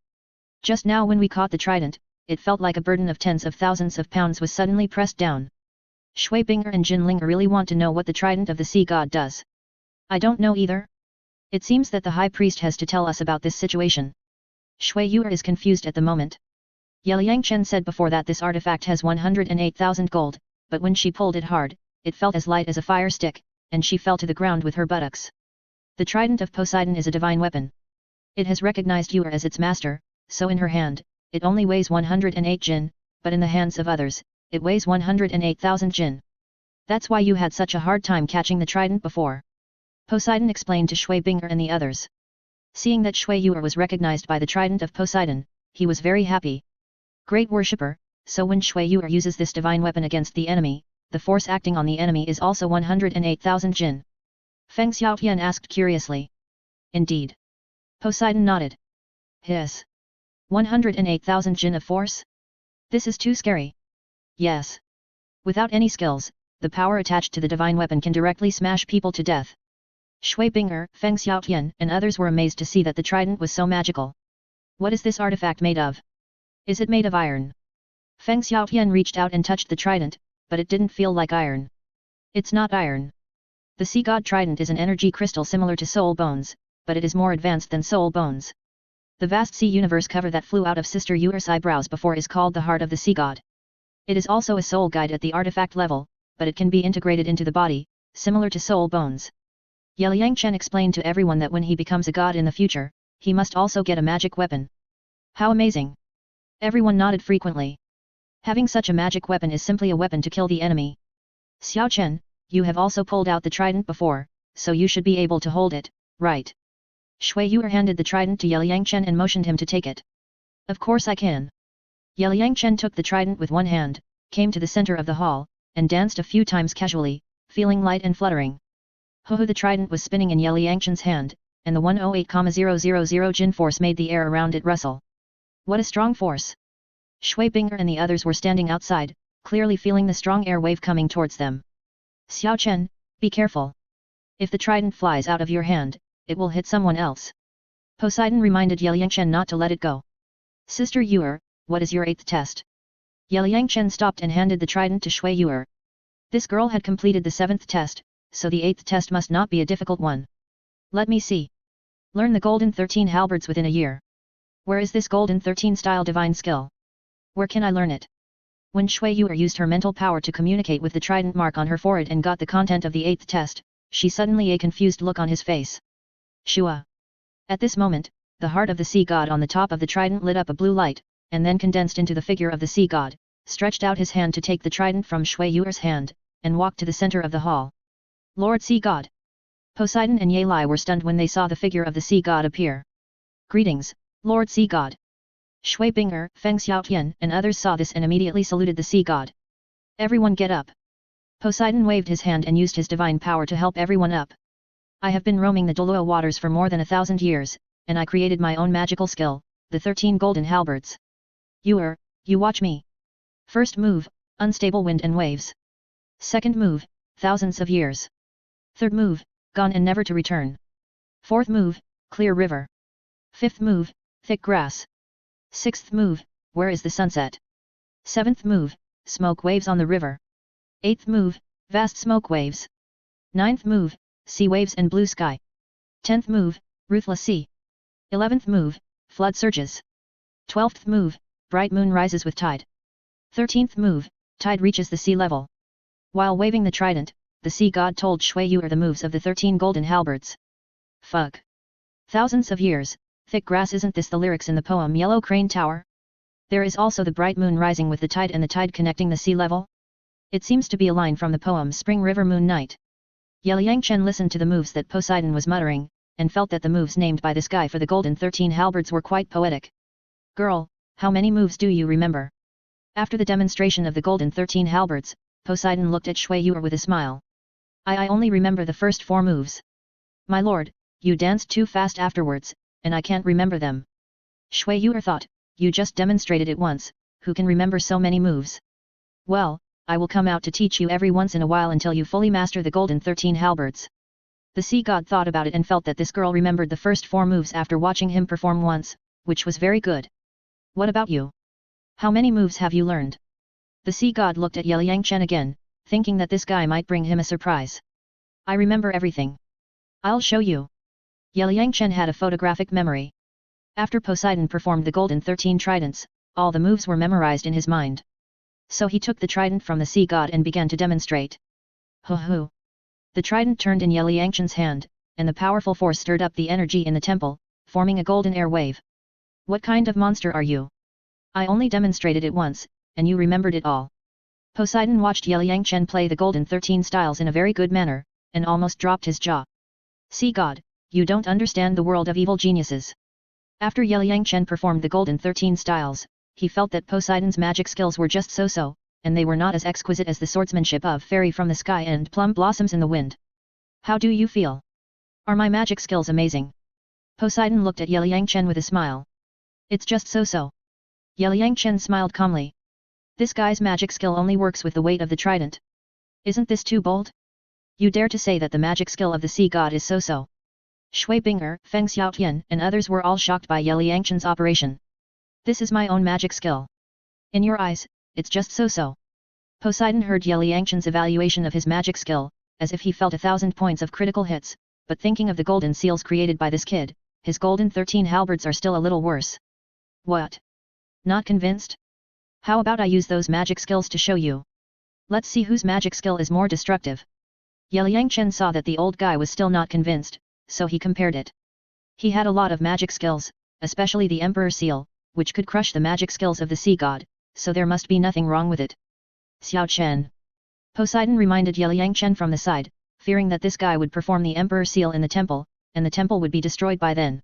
Just now when we caught the trident, it felt like a burden of tens of thousands of pounds was suddenly pressed down. Shui Binger and Jin Ling really want to know what the trident of the sea god does. I don't know either. It seems that the high priest has to tell us about this situation. Shui Yuer is confused at the moment. Yeliang Chen said before that this artifact has 108,000 gold, but when she pulled it hard, it felt as light as a fire stick, and she fell to the ground with her buttocks. The trident of Poseidon is a divine weapon. It has recognized Yuer as its master, so in her hand, it only weighs 108 jin, but in the hands of others, it weighs 108,000 jin. That's why you had such a hard time catching the trident before. Poseidon explained to Shui Binger and the others. Seeing that Shui Yuer was recognized by the trident of Poseidon, he was very happy. Great worshipper, so when Shui Yuer uses this divine weapon against the enemy, the force acting on the enemy is also 108,000 jin. Feng Xiaotian asked curiously. Indeed. Poseidon nodded. Hiss. 108,000 jin of force? This is too scary. Yes. Without any skills, the power attached to the divine weapon can directly smash people to death. Shui Binger, Feng Xiaotian and others were amazed to see that the trident was so magical. What is this artifact made of? Is it made of iron? Feng Xiaotian reached out and touched the trident, but it didn't feel like iron. It's not iron. The sea god trident is an energy crystal similar to soul bones, but it is more advanced than soul bones. The vast sea universe cover that flew out of Sister Yuer's eyebrows before is called the heart of the sea god. It is also a soul guide at the artifact level, but it can be integrated into the body, similar to soul bones. Yeliang Chen explained to everyone that when he becomes a god in the future, he must also get a magic weapon. How amazing! Everyone nodded frequently. Having such a magic weapon is simply a weapon to kill the enemy. Xiao Chen, you have also pulled out the trident before, so you should be able to hold it, right? Shui Yuer handed the trident to Yeliang Chen and motioned him to take it. Of course I can. Yeliang Chen took the trident with one hand, came to the center of the hall, and danced a few times casually, feeling light and fluttering. Ho-ho, the trident was spinning in Yeliang Chen's hand, and the 108,000 jin force made the air around it rustle. What a strong force! Shui Binger and the others were standing outside, clearly feeling the strong air wave coming towards them. Xiao Chen, be careful. If the trident flies out of your hand, it will hit someone else. Poseidon reminded Yeliang Chen not to let it go. Sister Yuer, what is your 8th test? Yeliang Chen stopped and handed the trident to Shui Yuer. This girl had completed the 7th test, so the 8th test must not be a difficult one. Let me see. Learn the Golden 13 halberds within a year. Where is this Golden 13 style divine skill? Where can I learn it? When Shui Yuer used her mental power to communicate with the trident mark on her forehead and got the content of the 8th test, she suddenly a confused look on his face. Shua. At this moment, the heart of the sea god on the top of the trident lit up a blue light, and then condensed into the figure of the sea god, stretched out his hand to take the trident from Shui Yuer's hand, and walked to the center of the hall. Lord Sea God! Poseidon and Yelai were stunned when they saw the figure of the sea god appear. Greetings, Lord Sea God! Shui Binger, Feng Xiaotian and others saw this and immediately saluted the sea god. Everyone get up! Poseidon waved his hand and used his divine power to help everyone up. I have been roaming the Douluo waters for more than 1,000 years, and I created my own magical skill, the 13 golden halberds. You watch me. First move, unstable wind and waves. Second move, thousands of years. Third move, gone and never to return. Fourth move, clear river. Fifth move, thick grass. Sixth move, where is the sunset? Seventh move, smoke waves on the river. Eighth move, vast smoke waves. Ninth move, sea waves and blue sky. 10th move, ruthless sea. 11th move, flood surges. 12th move, bright moon rises with tide. 13th move, tide reaches the sea level. While waving the trident, the sea god told Shui Yuer the moves of the 13 golden halberds. Fuck. Thousands of years, thick grass. Isn't this the lyrics in the poem Yellow Crane Tower? There is also the bright moon rising with the tide and the tide connecting the sea level. It seems to be a line from the poem Spring River Moon Night. Yeliang Chen listened to the moves that Poseidon was muttering, and felt that the moves named by this guy for the golden 13 halberds were quite poetic. Girl, how many moves do you remember? After the demonstration of the golden 13 halberds, Poseidon looked at Shui Yuer with a smile. I only remember the first 4 moves. My lord, you danced too fast afterwards, and I can't remember them. Shui Yuer thought, you just demonstrated it once, who can remember so many moves? Well, I will come out to teach you every once in a while until you fully master the golden 13 halberds. The sea god thought about it and felt that this girl remembered the first 4 moves after watching him perform once, which was very good. What about you? How many moves have you learned? The sea god looked at Yeliang Chen again, thinking that this guy might bring him a surprise. I remember everything. I'll show you. Yeliang Chen had a photographic memory. After Poseidon performed the golden 13 tridents, all the moves were memorized in his mind. So he took the trident from the sea god and began to demonstrate. Hoo! The trident turned in Yeliang Chen's hand, and the powerful force stirred up the energy in the temple, forming a golden air wave. What kind of monster are you? I only demonstrated it once, and you remembered it all. Poseidon watched Yeliang Chen play the golden 13 styles in a very good manner, and almost dropped his jaw. Sea god, you don't understand the world of evil geniuses. After Yeliang Chen performed the golden 13 styles, he felt that Poseidon's magic skills were just so-so, and they were not as exquisite as the swordsmanship of fairy from the sky and plum blossoms in the wind. How do you feel? Are my magic skills amazing? Poseidon looked at Yeliang Chen with a smile. It's just so-so. Yeliang Chen smiled calmly. This guy's magic skill only works with the weight of the trident. Isn't this too bold? You dare to say that the magic skill of the sea god is so-so? Shui Binger, Feng Xiaotian and others were all shocked by Yeliang Chen's operation. This is my own magic skill. In your eyes, it's just so-so. Poseidon heard Yeliang Chen's evaluation of his magic skill, as if he felt 1,000 points of critical hits, but thinking of the golden seals created by this kid, his golden 13 halberds are still a little worse. What? Not convinced? How about I use those magic skills to show you? Let's see whose magic skill is more destructive. Yeliang Chen saw that the old guy was still not convinced, so he compared it. He had a lot of magic skills, especially the Emperor Seal, which could crush the magic skills of the sea god, so there must be nothing wrong with it. Xiao Chen. Poseidon reminded Yeliang Chen from the side, fearing that this guy would perform the Emperor Seal in the temple, and the temple would be destroyed by then.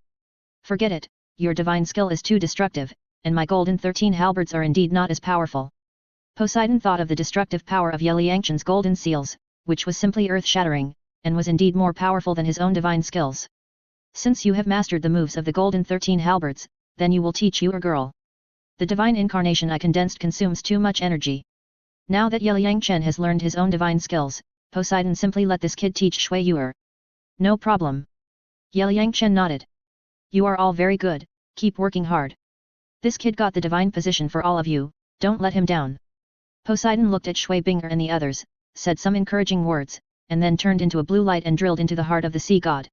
Forget it, your divine skill is too destructive, and my golden 13 halberds are indeed not as powerful. Poseidon thought of the destructive power of Yeliang Chen's golden seals, which was simply earth-shattering, and was indeed more powerful than his own divine skills. Since you have mastered the moves of the golden 13 halberds, then you will teach your girl. The divine incarnation I condensed consumes too much energy. Now that Yeliang Chen has learned his own divine skills, Poseidon simply let this kid teach Shui Yuer. No problem. Yeliang Chen nodded. You are all very good, keep working hard. This kid got the divine position for all of you, don't let him down. Poseidon looked at Shui Binger and the others, said some encouraging words, and then turned into a blue light and drilled into the heart of the sea god.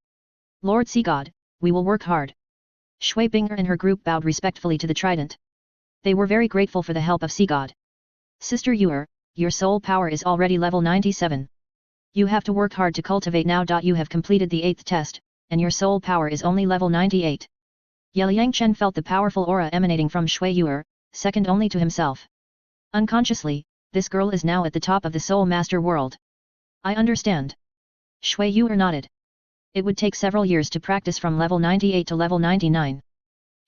Lord Sea God, we will work hard. Shui Binger and her group bowed respectfully to the trident. They were very grateful for the help of Sea God. Sister Yuer, your soul power is already level 97. You have to work hard to cultivate now. You have completed the 8th test, and your soul power is only level 98. Yeliang Chen felt the powerful aura emanating from Shui Yu'er, second only to himself. Unconsciously, this girl is now at the top of the Soul Master world. I understand. Shui Yu'er nodded. It would take several years to practice from level 98 to level 99.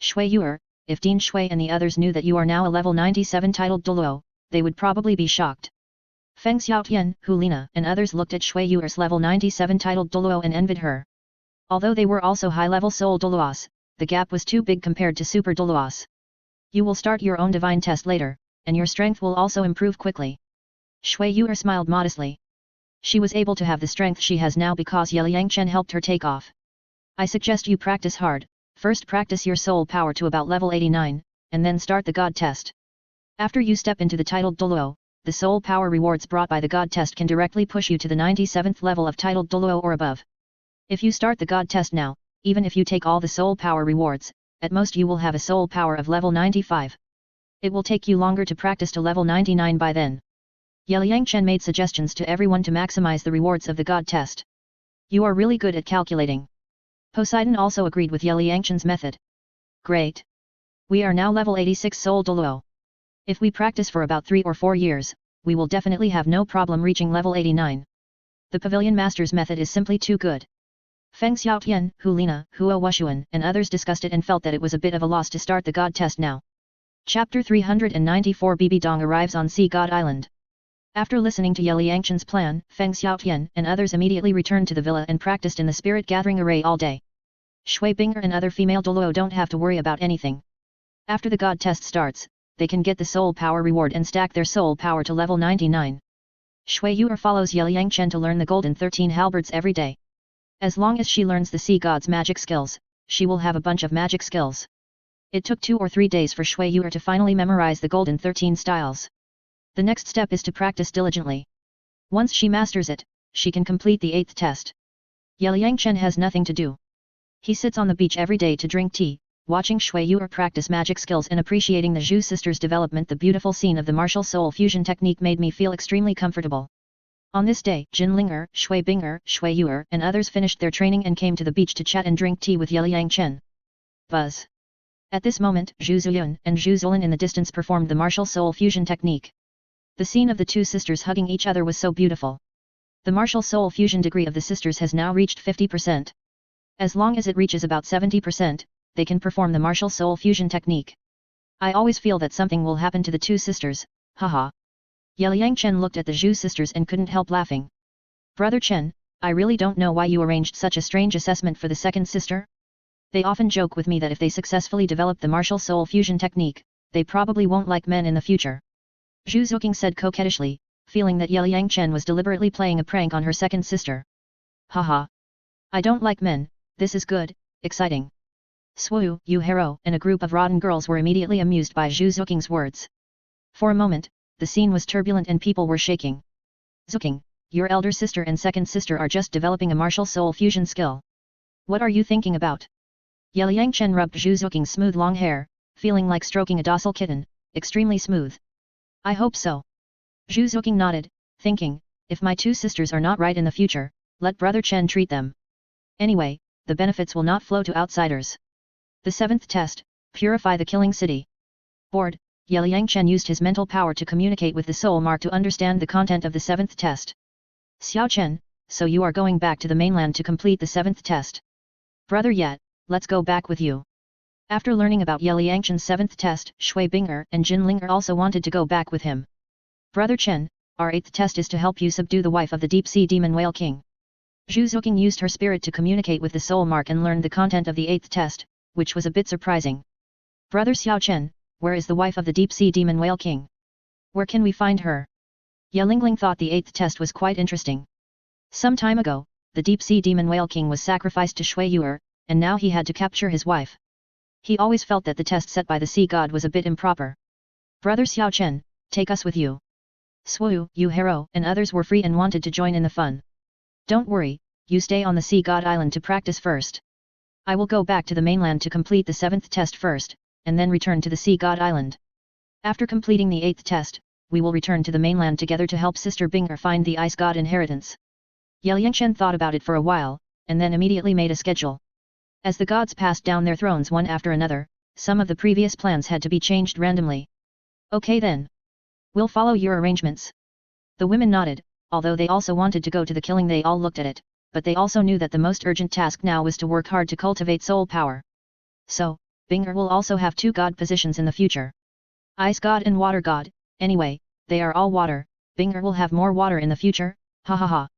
Shui Yu'er, if Dean Shui and the others knew that you are now a level 97 titled Douluo, they would probably be shocked. Feng Xiaotian, Hu Lina and others looked at Shui Yu'er's level 97 titled Douluo and envied her. Although they were also high-level soul Douluos, the gap was too big compared to super Douluos. You will start your own divine test later, and your strength will also improve quickly. Shui Yu'er smiled modestly. She was able to have the strength she has now because Yeliang Chen helped her take off. I suggest you practice hard. First practice your soul power to about level 89, and then start the God test. After you step into the titled Douluo, the soul power rewards brought by the God test can directly push you to the 97th level of titled Douluo or above. If you start the God test now, even if you take all the soul power rewards, at most you will have a soul power of level 95. It will take you longer to practice to level 99 by then. Yeliang Chen made suggestions to everyone to maximize the rewards of the God test. You are really good at calculating. Poseidon also agreed with Yeliang Chen's method. Great. We are now level 86 Soul Douluo. If we practice for about 3 or 4 years, we will definitely have no problem reaching level 89. The Pavilion Master's method is simply too good. Feng Xiaotian, Hu Lina, Huo Wushuan and others discussed it and felt that it was a bit of a loss to start the God test now. Chapter 394 Bibi Dong arrives on Sea God Island. After listening to Yeliang Chen's plan, Feng Xiaotian and others immediately returned to the villa and practiced in the spirit gathering array all day. Shui Binger and other female Douluo don't have to worry about anything. After the God test starts, they can get the soul power reward and stack their soul power to level 99. Shui Yu'er follows Yeliang Chen to learn the golden 13 halberds every day. As long as she learns the sea god's magic skills, she will have a bunch of magic skills. It took 2 or 3 days for Shui Yu'er to finally memorize the golden 13 styles. The next step is to practice diligently. Once she masters it, she can complete the 8th test. Yeliang Chen has nothing to do. He sits on the beach every day to drink tea, watching Shui Yu'er practice magic skills and appreciating the Zhu sisters' development. The beautiful scene of the martial soul fusion technique made me feel extremely comfortable. On this day, Jin Linger, Shui Binger, Shui Yu'er and others finished their training and came to the beach to chat and drink tea with Yeliang Chen. Buzz. At this moment, Zhu Zuyun and Zhu Zolin in the distance performed the martial soul fusion technique. The scene of the two sisters hugging each other was so beautiful. The martial soul fusion degree of the sisters has now reached 50%. As long as it reaches about 70%, they can perform the martial soul fusion technique. I always feel that something will happen to the two sisters, haha. Yeliang Chen looked at the Zhu sisters and couldn't help laughing. Brother Chen, I really don't know why you arranged such a strange assessment for the second sister. They often joke with me that if they successfully develop the martial soul fusion technique, they probably won't like men in the future. Zhu Zuqing said coquettishly, feeling that Yeliang Chen was deliberately playing a prank on her second sister. Haha. I don't like men, this is good, exciting. Swoo, Yu Hero and a group of rotten girls were immediately amused by Zhu Zuqing's words. For a moment, the scene was turbulent and people were shaking. Zuqing, your elder sister and second sister are just developing a martial soul fusion skill. What are you thinking about? Yeliang Chen rubbed Zhu Zuqing's smooth long hair, feeling like stroking a docile kitten, extremely smooth. I hope so. Zhu Zuqing nodded, thinking, if my two sisters are not right in the future, let Brother Chen treat them. Anyway, the benefits will not flow to outsiders. The 7th test, Purify the Killing City. Bored, Yeliang Chen used his mental power to communicate with the soul mark to understand the content of the 7th test. Xiao Chen, so you are going back to the mainland to complete the 7th test. Brother Yet, let's go back with you. After learning about Yeliang Chen's 7th test, Shui Binger and Jin Linger also wanted to go back with him. Brother Chen, our 8th test is to help you subdue the wife of the deep-sea demon whale king. Zhu Zuqing used her spirit to communicate with the soul mark and learned the content of the 8th test, which was a bit surprising. Brother Xiao Chen, where is the wife of the deep-sea demon whale king? Where can we find her? Yelingling thought the 8th test was quite interesting. Some time ago, the deep-sea demon whale king was sacrificed to Shui Yu'er, and now he had to capture his wife. He always felt that the test set by the sea god was a bit improper. Brother Xiao Chen, take us with you. Swoo, Yu Hero and others were free and wanted to join in the fun. Don't worry, you stay on the sea god island to practice first. I will go back to the mainland to complete the 7th test first, and then return to the sea god island. After completing the 8th test, we will return to the mainland together to help Sister Binger find the ice god inheritance. Yangchen thought about it for a while, and then immediately made a schedule. As the gods passed down their thrones one after another, some of the previous plans had to be changed randomly. Okay then. We'll follow your arrangements. The women nodded, although they also wanted to go to the killing. They all looked at it, but they also knew that the most urgent task now was to work hard to cultivate soul power. So, Binger will also have 2 god positions in the future. Ice god and water god, anyway, they are all water. Binger will have more water in the future, ha ha ha.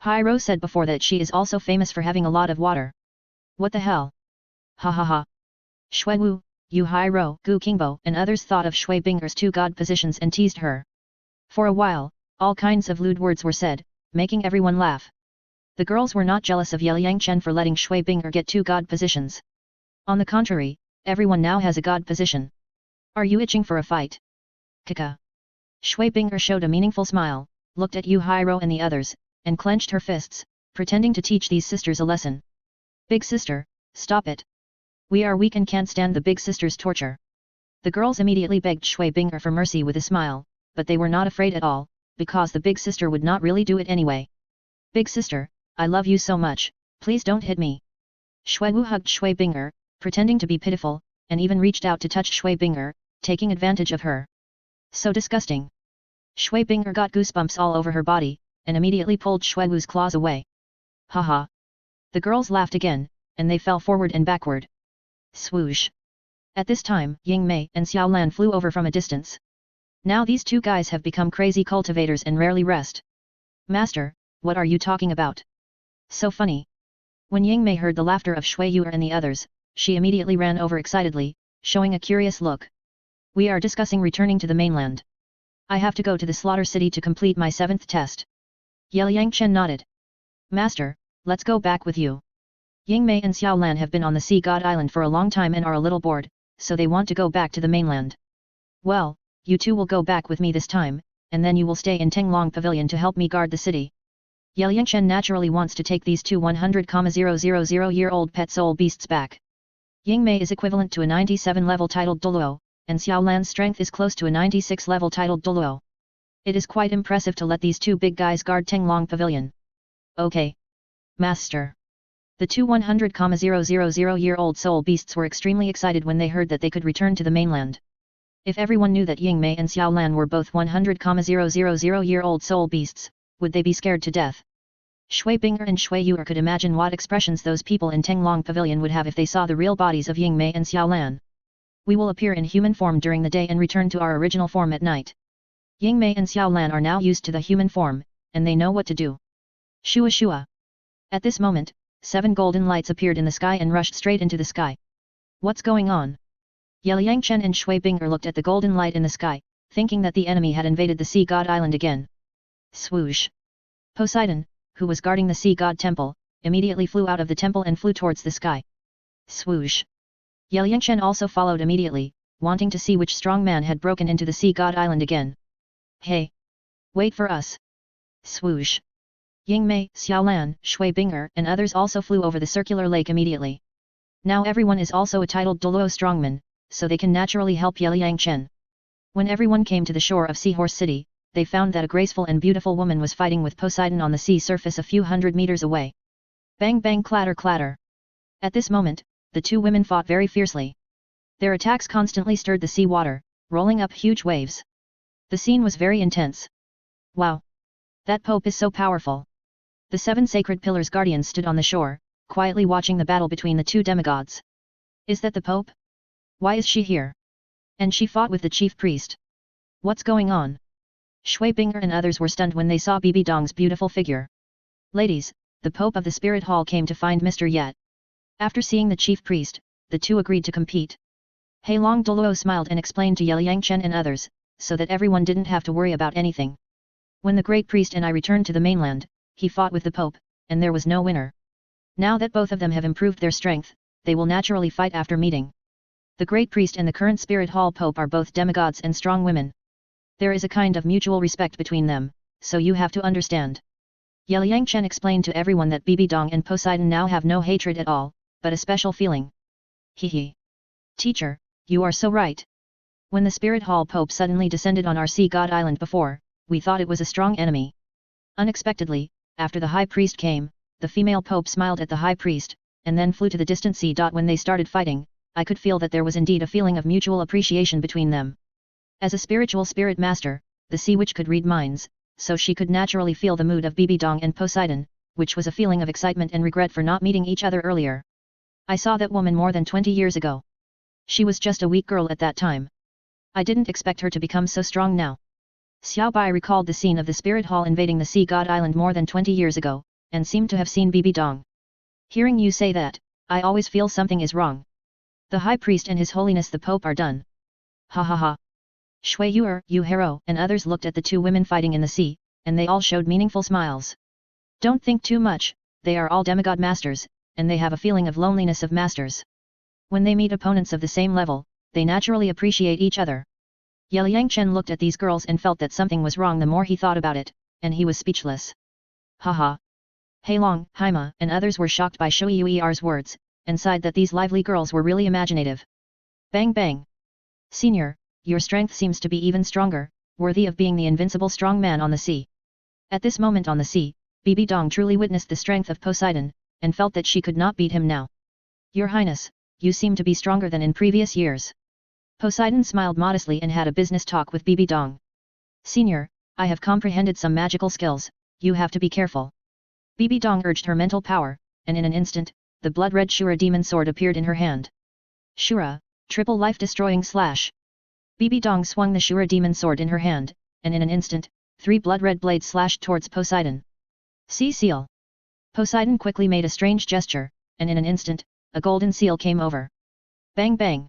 Hyro said before that she is also famous for having a lot of water. What the hell? Ha ha ha. Shui Wu, Yu Hyro, Gu Qingbo and others thought of Shui Binger's 2 god positions and teased her. For a while, all kinds of lewd words were said, making everyone laugh. The girls were not jealous of Yangchen for letting Shui Binger get 2 god positions. On the contrary, everyone now has a god position. Are you itching for a fight? Kaka. Shui Binger showed a meaningful smile, looked at Yu Hyro and the others, and clenched her fists, pretending to teach these sisters a lesson. Big sister, stop it. We are weak and can't stand the big sister's torture. The girls immediately begged Shui Binger for mercy with a smile, but they were not afraid at all, because the big sister would not really do it anyway. Big sister, I love you so much, please don't hit me. Shui Wu hugged Shui Binger, pretending to be pitiful, and even reached out to touch Shui Binger, taking advantage of her. So disgusting. Shui Binger got goosebumps all over her body, and immediately pulled Shui Wu's claws away. Haha. The girls laughed again, and they fell forward and backward. Swoosh. At this time, Ying Mei and Xiao Lan flew over from a distance. Now these 2 guys have become crazy cultivators and rarely rest. Master, what are you talking about? So funny. When Ying Mei heard the laughter of Shui Yu and the others, she immediately ran over excitedly, showing a curious look. We are discussing returning to the mainland. I have to go to the slaughter city to complete my 7th test. Yangchen nodded. Master, let's go back with you. Ying Mei and Xiao Lan have been on the Sea God Island for a long time and are a little bored, so they want to go back to the mainland. Well, you 2 will go back with me this time, and then you will stay in Tenglong Pavilion to help me guard the city. Yangchen naturally wants to take these 2 100,000-year-old pet soul beasts back. Ying Mei is equivalent to a 97 level titled Douluo, and Xiao Lan's strength is close to a 96 level titled Douluo. It is quite impressive to let these 2 big guys guard Tenglong Pavilion. Okay. Master. The 2 100,000-year-old soul beasts were extremely excited when they heard that they could return to the mainland. If everyone knew that Ying Mei and Xiao Lan were both 100,000-year-old soul beasts, would they be scared to death? Shui Binger and Shui Yu could imagine what expressions those people in Tenglong Pavilion would have if they saw the real bodies of Ying Mei and Xiao Lan. We will appear in human form during the day and return to our original form at night. Ying Mei and Xiao Lan are now used to the human form, and they know what to do. Shua shua. At this moment, 7 golden lights appeared in the sky and rushed straight into the sky. What's going on? Yangchen and Shui Binger looked at the golden light in the sky, thinking that the enemy had invaded the Sea God Island again. Swoosh. Poseidon, who was guarding the Sea God Temple, immediately flew out of the temple and flew towards the sky. Swoosh. Yangchen also followed immediately, wanting to see which strong man had broken into the Sea God Island again. Hey! Wait for us! Swoosh. Ying Mei, Xiao Lan, Shui Binger and others also flew over the circular lake immediately. Now everyone is also a titled Douluo strongman, so they can naturally help Yangchen. When everyone came to the shore of Seahorse City, they found that a graceful and beautiful woman was fighting with Poseidon on the sea surface a few hundred meters away. Bang bang clatter clatter. At this moment, the 2 women fought very fiercely. Their attacks constantly stirred the sea water, rolling up huge waves. The scene was very intense. Wow! That Pope is so powerful. The 7 sacred pillars guardians stood on the shore, quietly watching the battle between the 2 demigods. Is that the Pope? Why is she here? And she fought with the chief priest. What's going on? Shui Binger and others were stunned when they saw Bibi Dong's beautiful figure. Ladies, the Pope of the Spirit Hall came to find Mr. Yet. After seeing the chief priest, the 2 agreed to compete. Heilong Douluo smiled and explained to Yangchen and others, so that everyone didn't have to worry about anything. When the great priest and I returned to the mainland, he fought with the Pope, and there was no winner. Now that both of them have improved their strength, they will naturally fight after meeting. The great priest and the current Spirit Hall Pope are both demigods and strong women. There is a kind of mutual respect between them, so you have to understand. Yangchen explained to everyone that Bibi Dong and Poseidon now have no hatred at all, but a special feeling. Hehe. Teacher, you are so right. When the Spirit Hall Pope suddenly descended on our Sea God Island before, we thought it was a strong enemy. Unexpectedly, After the high priest came, the female pope smiled at the high priest, and then flew to the distant sea. When they started fighting, I could feel that there was indeed a feeling of mutual appreciation between them. As a spiritual spirit master, the sea witch could read minds, so she could naturally feel the mood of Bibidong and Poseidon, which was a feeling of excitement and regret for not meeting each other earlier. I saw that woman more than 20 years ago. She was just a weak girl at that time. I didn't expect her to become so strong now. Xiao Bai recalled the scene of the spirit hall invading the Sea God Island more than 20 years ago, and seemed to have seen Bibidong. Hearing you say that, I always feel something is wrong. The High Priest and His Holiness the Pope are done. Ha ha ha. Shui Yuer, Yu Hero and others looked at the two women fighting in the sea, and they all showed meaningful smiles. Don't think too much, they are all demigod masters, and they have a feeling of loneliness of masters. When they meet opponents of the same level, they naturally appreciate each other. Liang Chen looked at these girls and felt that something was wrong the more he thought about it, and he was speechless. Haha. Heilong, Haima and others were shocked by Shui Yuer's words, and sighed that these lively girls were really imaginative. Bang bang. Senior, your strength seems to be even stronger, worthy of being the invincible strong man on the sea. At this moment on the sea, Bibidong truly witnessed the strength of Poseidon, and felt that she could not beat him now. Your Highness, you seem to be stronger than in previous years. Poseidon smiled modestly and had a business talk with Bibidong. Senior, I have comprehended some magical skills, you have to be careful. Bibidong urged her mental power, and in an instant, the blood-red Shura demon sword appeared in her hand. Shura, triple life-destroying slash. Bibidong swung the Shura demon sword in her hand, and in an instant, 3 blood-red blades slashed towards Poseidon. Sea seal. Poseidon quickly made a strange gesture, and in an instant, a golden seal came over. Bang bang.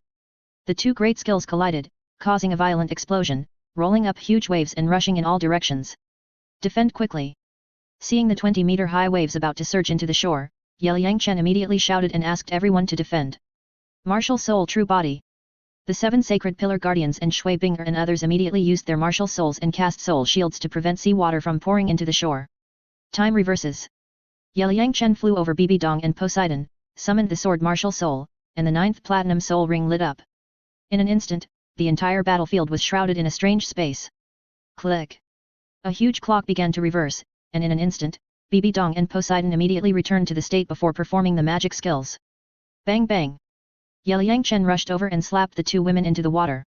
The two great skills collided, causing a violent explosion, rolling up huge waves and rushing in all directions. Defend quickly. Seeing the 20-meter-high waves about to surge into the shore, Liang Chen immediately shouted and asked everyone to defend. Martial soul true body. The 7 sacred pillar guardians and Shui Binger and others immediately used their martial souls and cast soul shields to prevent sea water from pouring into the shore. Time reverses. Liang Chen flew over Bibidong and Poseidon, summoned the sword martial soul, and the 9th platinum soul ring lit up. In an instant, the entire battlefield was shrouded in a strange space. Click. A huge clock began to reverse, and in an instant, Bibidong and Poseidon immediately returned to the state before performing the magic skills. Bang bang. Liang Chen rushed over and slapped the two women into the water.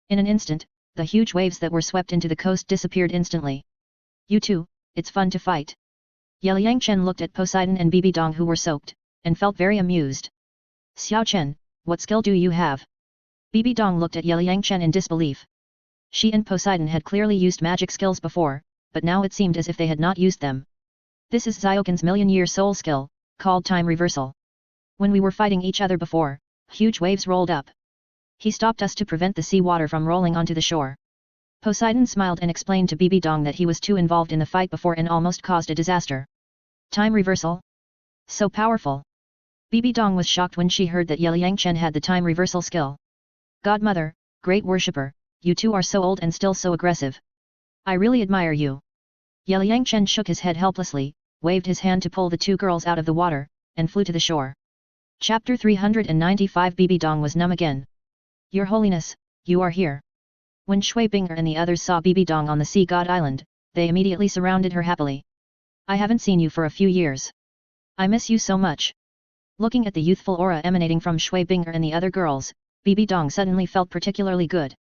In an instant, the huge waves that were swept into the coast disappeared instantly. You two, it's fun to fight. Liang Chen looked at Poseidon and Bibidong who were soaked, and felt very amused. Xiao Chen, what skill do you have? Bibidong looked at Liang Chen in disbelief. She and Poseidon had clearly used magic skills before, but now it seemed as if they had not used them. This is Ziogen's million-year soul skill, called time reversal. When we were fighting each other before, huge waves rolled up. He stopped us to prevent the sea water from rolling onto the shore. Poseidon smiled and explained to Bibidong that he was too involved in the fight before and almost caused a disaster. Time reversal? So powerful. Bibidong was shocked when she heard that Liang Chen had the time reversal skill. Godmother, great worshipper, you two are so old and still so aggressive. I really admire you. Liang Chen shook his head helplessly, waved his hand to pull the two girls out of the water, and flew to the shore. Chapter 395 Bibidong was numb again. Your Holiness, you are here. When Shui Binger and the others saw Bibidong on the Sea God Island, they immediately surrounded her happily. I haven't seen you for a few years. I miss you so much. Looking at the youthful aura emanating from Shui Binger and the other girls, Bibidong suddenly felt particularly good.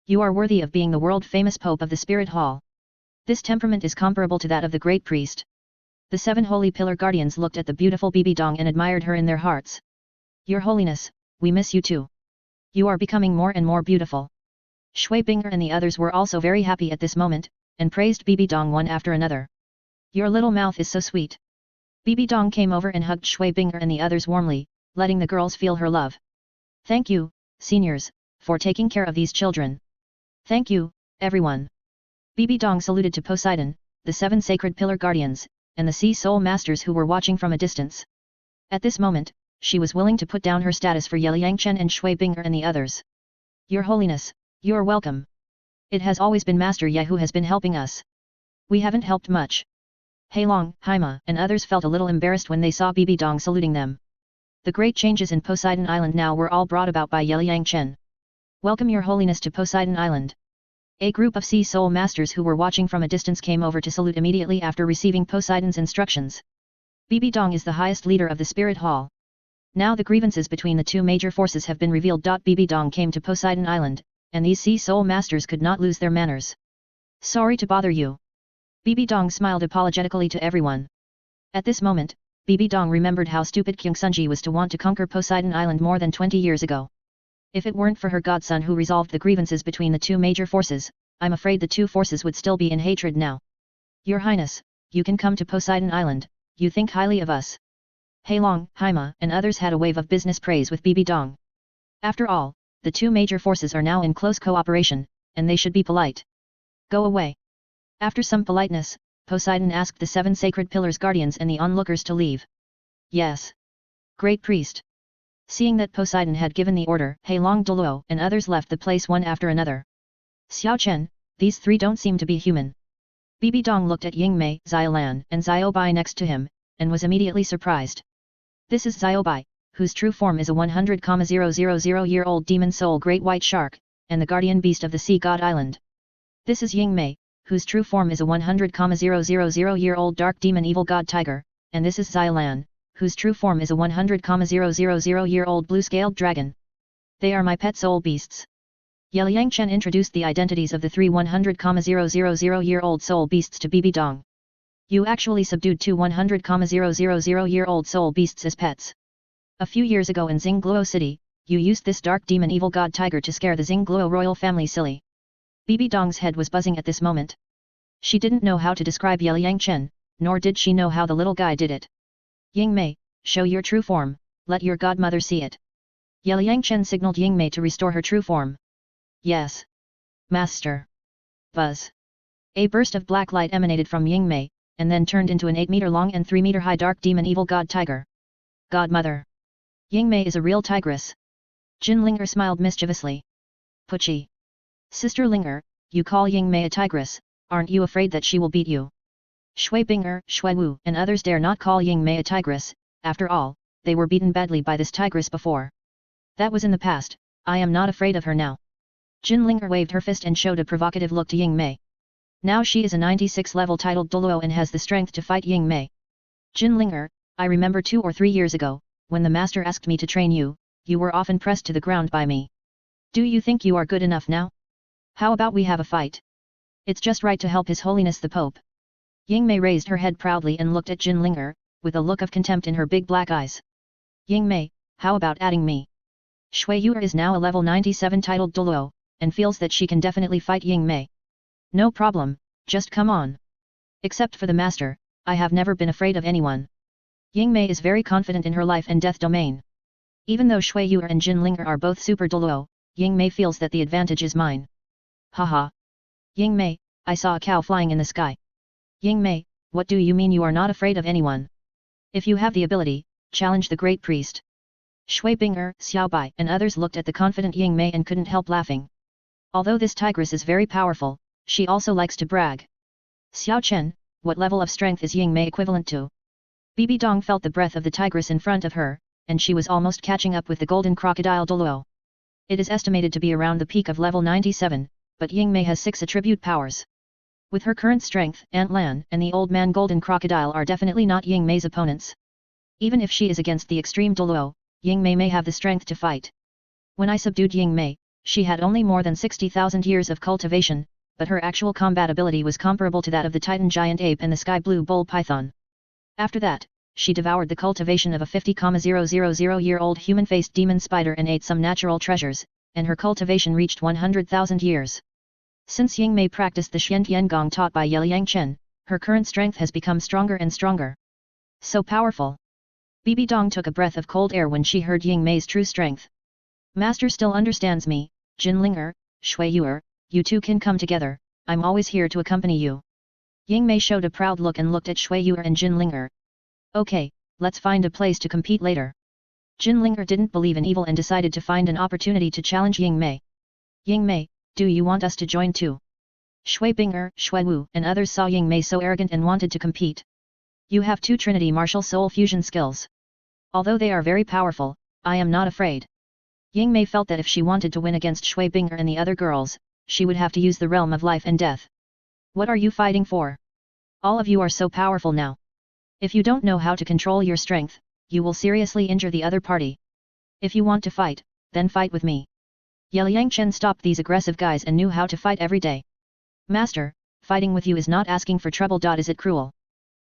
You are worthy of being the world-famous Pope of the Spirit Hall. This temperament is comparable to that of the great priest. The 7 holy pillar guardians looked at the beautiful Bibidong and admired her in their hearts. Your Holiness, we miss you too. You are becoming more and more beautiful. Shui Binger and the others were also very happy at this moment, and praised Bibidong one after another. Your little mouth is so sweet. Bibidong came over and hugged Shui Binger and the others warmly, letting the girls feel her love. Thank you, seniors, for taking care of these children. Thank you, everyone. Bibidong saluted to Poseidon, the 7 sacred pillar guardians, and the sea soul masters who were watching from a distance. At this moment, she was willing to put down her status for Liang Chen and Shui Binger and the others. Your Holiness, you are welcome. It has always been Master Ye who has been helping us. We haven't helped much. Heilong, Haima and others felt a little embarrassed when they saw Bibidong saluting them. The great changes in Poseidon Island now were all brought about by Liang Chen. Welcome Your Holiness to Poseidon Island. A group of sea soul masters who were watching from a distance came over to salute immediately after receiving Poseidon's instructions. Bibi Dong is the highest leader of the Spirit Hall. Now the grievances between the two major forces have been revealed. Bibi Dong came to Poseidon Island, and these sea soul masters could not lose their manners. Sorry to bother you. Bibi Dong smiled apologetically to everyone. At this moment, Bibi Dong remembered how stupid Kyung Sunji was to want to conquer Poseidon Island more than 20 years ago. If it weren't for her godson who resolved the grievances between the two major forces, I'm afraid the two forces would still be in hatred now. Your Highness, you can come to Poseidon Island, you think highly of us. Heilong, Haima, and others had a wave of business praise with Bibi Dong. After all, the two major forces are now in close cooperation, and they should be polite. Go away. After some politeness, Poseidon asked the 7 sacred pillars guardians and the onlookers to leave. Yes. Great priest. Seeing that Poseidon had given the order, Heilong, Douluo, and others left the place one after another. Xiao Chen, these 3 don't seem to be human. Bibi Dong looked at Ying Mei, Xiaolan, and Xiaobai next to him, and was immediately surprised. This is Xiaobai, whose true form is a 100,000-year-old demon soul great white shark, and the guardian beast of the sea god island. This is Ying Mei, whose true form is a 100,000-year-old dark demon evil god tiger, and this is Xiaolan, whose true form is a 100,000-year-old blue-scaled dragon. They are my pet soul beasts. Liang Chen introduced the identities of the 3 100,000-year-old soul beasts to Bibi Dong. You actually subdued 2 100,000-year-old soul beasts as pets. A few years ago in Xingluo City, you used this dark demon evil god tiger to scare the Xingluo royal family silly. Bibi Dong's head was buzzing at this moment. She didn't know how to describe Liang Chen, nor did she know how the little guy did it. Ying Mei, show your true form, let your godmother see it. Liang Chen signaled Ying Mei to restore her true form. Yes. Master. Buzz. A burst of black light emanated from Ying Mei, and then turned into an 8-meter-long and 3-meter-high dark demon evil god tiger. Godmother. Ying Mei is a real tigress. Jin Linger smiled mischievously. Pucci. Sister Linger, you call Ying Mei a tigress, aren't you afraid that she will beat you? Shui Binger, Shui Wu, and others dare not call Ying Mei a tigress, after all, they were beaten badly by this tigress before. That was in the past, I am not afraid of her now. Jin Linger waved her fist and showed a provocative look to Ying Mei. Now she is a 96 level titled Douluo and has the strength to fight Ying Mei. Jin Linger, I remember 2 or 3 years ago, when the master asked me to train you, you were often pressed to the ground by me. Do you think you are good enough now? How about we have a fight? It's just right to help His Holiness the Pope. Ying Mei raised her head proudly and looked at Jin Linger, with a look of contempt in her big black eyes. Ying Mei, how about adding me? Shui Yuer is now a level 97 titled Douluo, and feels that she can definitely fight Ying Mei. No problem, just come on. Except for the master, I have never been afraid of anyone. Ying Mei is very confident in her life and death domain. Even though Shui Yuer and Jin Linger are both super Douluo, Ying Mei feels that the advantage is mine. Haha. Ying Mei, I saw a cow flying in the sky. Ying Mei, what do you mean you are not afraid of anyone? If you have the ability, challenge the great priest. Shui Binger, Xiaobai, and others looked at the confident Ying Mei and couldn't help laughing. Although this tigress is very powerful, she also likes to brag. Xiao Chen, what level of strength is Ying Mei equivalent to? Bibi Dong felt the breath of the tigress in front of her, and she was almost catching up with the golden crocodile Douluo. It is estimated to be around the peak of level 97, but Ying Mei has 6 attribute powers. With her current strength, Ant Lan and the old man golden crocodile are definitely not Ying Mei's opponents. Even if she is against the extreme Douluo, Ying Mei may have the strength to fight. When I subdued Ying Mei, she had only more than 60,000 years of cultivation, but her actual combat ability was comparable to that of the Titan giant ape and the sky blue bull python. After that, she devoured the cultivation of a 50,000-year-old human-faced demon spider and ate some natural treasures, and her cultivation reached 100,000 years. Since Ying Mei practiced the Xian Tian Gong taught by Liang Chen, her current strength has become stronger and stronger. So powerful! Bibi Dong took a breath of cold air when she heard Ying Mei's true strength. Master still understands me, Jin Linger, Shui Yuer, you two can come together, I'm always here to accompany you. Ying Mei showed a proud look and looked at Shui Yuer and Jin Linger. Okay, let's find a place to compete later. Jin Linger didn't believe in evil and decided to find an opportunity to challenge Ying Mei. Ying Mei, do you want us to join too? Shui Binger, Shui Wu, and others saw Ying Mei so arrogant and wanted to compete. You have 2 Trinity martial soul fusion skills. Although they are very powerful, I am not afraid. Ying Mei felt that if she wanted to win against Shui Binger and the other girls, she would have to use the realm of life and death. What are you fighting for? All of you are so powerful now. If you don't know how to control your strength, you will seriously injure the other party. If you want to fight, then fight with me. Liang Chen stopped these aggressive guys and knew how to fight every day. Master, fighting with you is not asking for trouble. Is it cruel?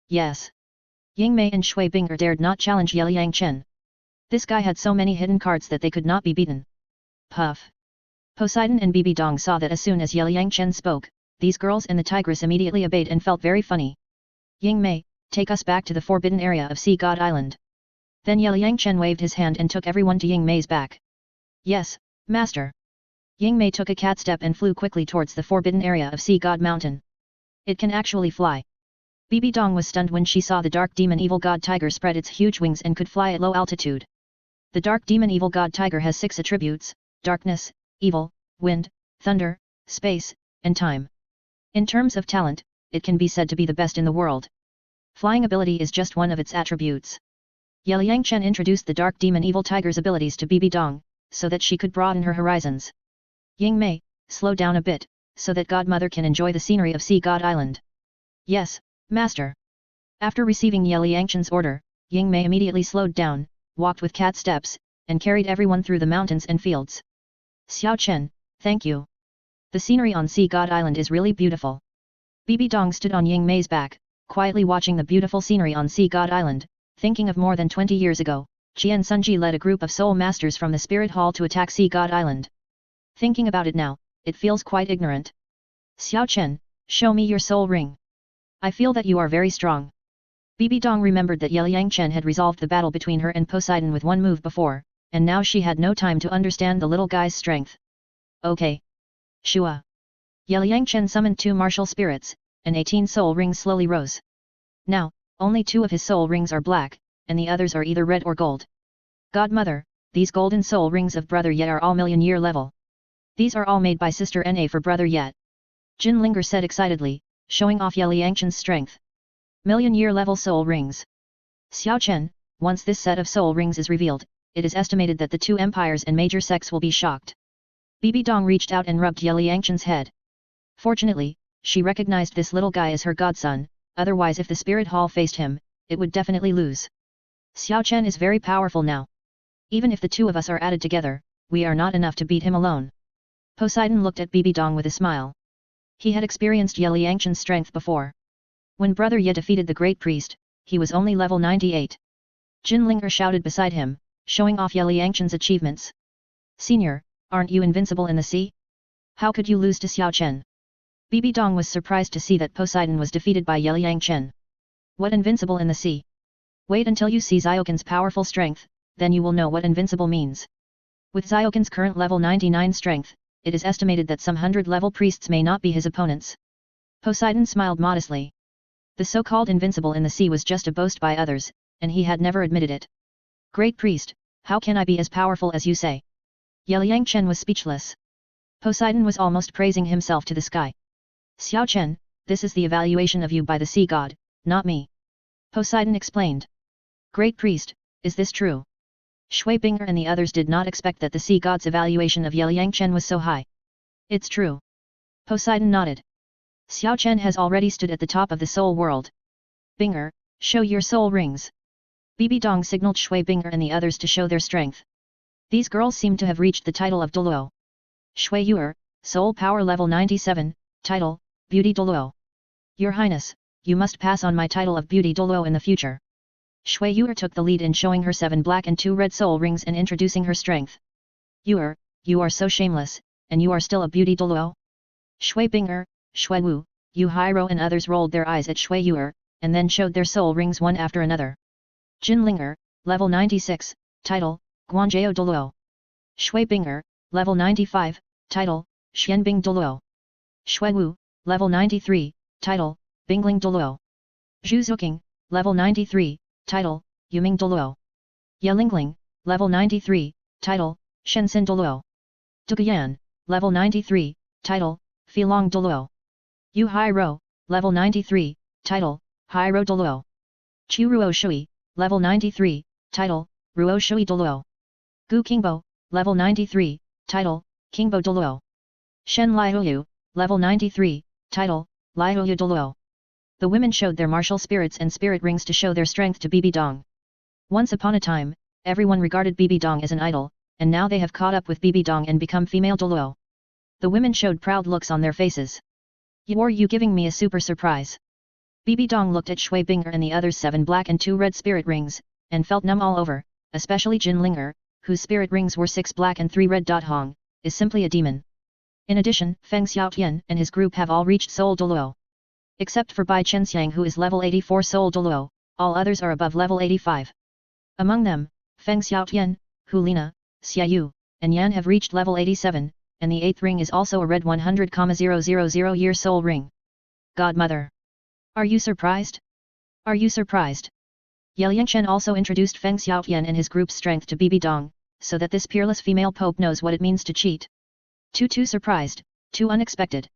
Yes. Ying Mei and Shui Bing'er dared not challenge Liang Chen. This guy had so many hidden cards that they could not be beaten. Puff. Poseidon and Bibi Dong saw that as soon as Liang Chen spoke, these girls and the tigress immediately obeyed and felt very funny. Ying Mei, take us back to the forbidden area of Sea God Island. Then Liang Chen waved his hand and took everyone to Ying Mei's back. Yes, master. Ying Mei took a cat step and flew quickly towards the forbidden area of Sea God Mountain. It can actually fly. Bibi Dong was stunned when she saw the dark demon evil god tiger spread its huge wings and could fly at low altitude. The dark demon evil god tiger has 6 attributes: darkness, evil, wind, thunder, space, and time. In terms of talent, it can be said to be the best in the world. Flying ability is just one of its attributes. Liang Chen introduced the dark demon evil tiger's abilities to Bibi Dong, so that she could broaden her horizons. Ying Mei, slow down a bit, so that Godmother can enjoy the scenery of Sea God Island. Yes, master. After receiving Liang Chen's order, Ying Mei immediately slowed down, walked with cat steps, and carried everyone through the mountains and fields. Xiao Chen, thank you. The scenery on Sea God Island is really beautiful. Bibi Dong stood on Ying Mei's back, quietly watching the beautiful scenery on Sea God Island, thinking of more than 20 years ago, Qian Sunji led a group of soul masters from the Spirit Hall to attack Sea God Island. Thinking about it now, it feels quite ignorant. Xiao Chen, show me your soul ring. I feel that you are very strong. Bibi Dong remembered that Liang Chen had resolved the battle between her and Poseidon with one move before, and now she had no time to understand the little guy's strength. Okay. Shua. Liang Chen summoned 2 martial spirits, and 18 soul rings slowly rose. Now, only 2 of his soul rings are black, and the others are either red or gold. Godmother, these golden soul rings of Brother Ye are all million-year level. These are all made by Sister Na for Brother Ye. Jin Linger said excitedly, showing off Liang Chen's strength. Million-year level soul rings. Xiao Chen, once this set of soul rings is revealed, it is estimated that the 2 empires and major sects will be shocked. Bibi Dong reached out and rubbed Liang Chen's head. Fortunately, she recognized this little guy as her godson, otherwise if the Spirit Hall faced him, it would definitely lose. Xiao Chen is very powerful now. Even if the 2 of us are added together, we are not enough to beat him alone. Poseidon looked at Bibi Dong with a smile. He had experienced Liang Chen's strength before. When Brother Ye defeated the Great Priest, he was only level 98. Jin Linger shouted beside him, showing off Liang Chen's achievements. Senior, aren't you invincible in the sea? How could you lose to Xiao Chen? Bibi Dong was surprised to see that Poseidon was defeated by Liang Chen. What invincible in the sea? Wait until you see Zioken's powerful strength, then you will know what invincible means. With Zioken's current level 99 strength, it is estimated that some 100-level priests may not be his opponents. Poseidon smiled modestly. The so-called invincible in the sea was just a boast by others, and he had never admitted it. Great priest, how can I be as powerful as you say? Liang Chen was speechless. Poseidon was almost praising himself to the sky. Xiao Chen, this is the evaluation of you by the sea god, not me. Poseidon explained. Great priest, is this true? Shui Bing'er and the others did not expect that the sea god's evaluation of Liang Chen was so high. It's true. Poseidon nodded. Xiao Chen has already stood at the top of the soul world. Bing'er, show your soul rings. Bibi Dong signaled Shui Bing'er and the others to show their strength. These girls seemed to have reached the title of Douluo. Shui Yuer, soul power level 97, title, Beauty Douluo. Your Highness, you must pass on my title of Beauty Douluo in the future. Shui Yuer took the lead in showing her 7 black and 2 red soul rings and introducing her strength. Yuer, you are so shameless, and you are still a Beauty Douluo? Shui Bing'er, Shui Wu, Yu Hairo and others rolled their eyes at Shui Yuer, and then showed their soul rings one after another. Jin Linger, level 96, title, Guanjiao Douluo. Shui Bing'er, level 95, title, Xianbing Douluo. Shui Wu, level 93, title, Bingling Douluo. Zhu Zuqing, level 93, title, Yuming Douluo. Ye Lingling, level 93, title, Shenzhen Douluo. Duguyan, level 93, title, Filong Douluo. Yu Hairo, level 93, title, Hairo Douluo. Chu Ruo Shui, level 93, title, Ruo Shui Douluo. Gu Qingbo, level 93, title, Qingbo Douluo. Shen Liuyu, Level 93, Title, Liuyu Douluo. The women showed their martial spirits and spirit rings to show their strength to Bibi Dong. Once upon a time, everyone regarded Bibi Dong as an idol, and now they have caught up with Bibi Dong and become female Douluo. The women showed proud looks on their faces. Are you giving me a super surprise? Bibi Dong looked at Shui Bing'er and the others 7 black and 2 red spirit rings, and felt numb all over, especially Jin Ling'er, whose spirit rings were 6 black and 3 red. Hong is simply a demon. In addition, Feng Xiaotian and his group have all reached Soul Douluo. Except for Bai Chenxiang who is level 84 Soul Douluo, all others are above level 85. Among them, Feng Xiaotian, Hu Lina, Xiaoyu, and Yan have reached level 87, and the 8th ring is also a red 100,000 year soul ring. Godmother! Are you surprised? Are you surprised? Yelyangchen also introduced Feng Xiaotian and his group's strength to Bibi Dong, so that this peerless female pope knows what it means to cheat. Too surprised, too unexpected.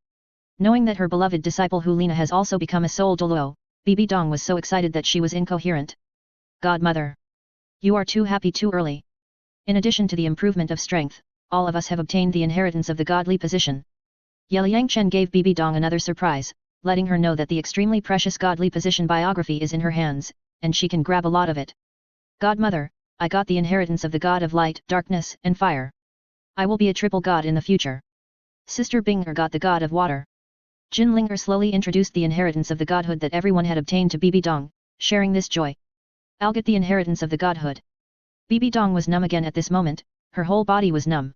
Knowing that her beloved disciple Hu Lina has also become a Soul Douluo, Bibi Dong was so excited that she was incoherent. Godmother! You are too happy too early. In addition to the improvement of strength, all of us have obtained the inheritance of the godly position. Yelyangchen gave Bibi Dong another surprise, letting her know that the extremely precious godly position biography is in her hands, and she can grab a lot of it. Godmother, I got the inheritance of the god of light, darkness, and fire. I will be a triple god in the future. Sister Bing'er got the god of water. Jin Ling'er slowly introduced the inheritance of the godhood that everyone had obtained to Bibi Dong, sharing this joy. I'll get the inheritance of the godhood. Bibi Dong was numb again at this moment, her whole body was numb.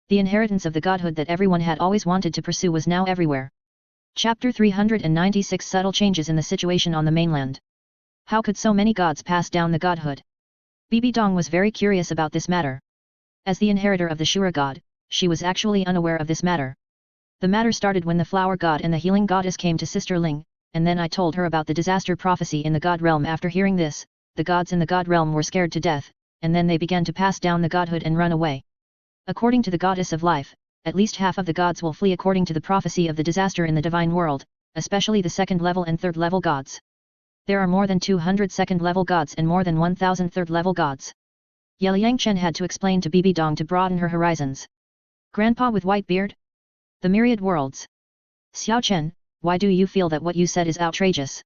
The inheritance of the godhood that everyone had always wanted to pursue was now everywhere. Chapter 396 Subtle Changes in the Situation on the Mainland. How could so many gods pass down the godhood? Bibi Dong was very curious about this matter. As the inheritor of the Shura god, she was actually unaware of this matter. The matter started when the flower god and the healing goddess came to Sister Ling, and then I told her about the disaster prophecy in the god realm. After hearing this, the gods in the god realm were scared to death, and then they began to pass down the godhood and run away. According to the goddess of life, at least half of the gods will flee according to the prophecy of the disaster in the divine world, especially the 2nd level and 3rd level gods. There are more than 200 2nd level gods and more than 1,000 3rd level gods. Yelyangchen had to explain to Bibi Dong to broaden her horizons. Grandpa with white beard? The myriad worlds. Xiao Chen, why do you feel that what you said is outrageous?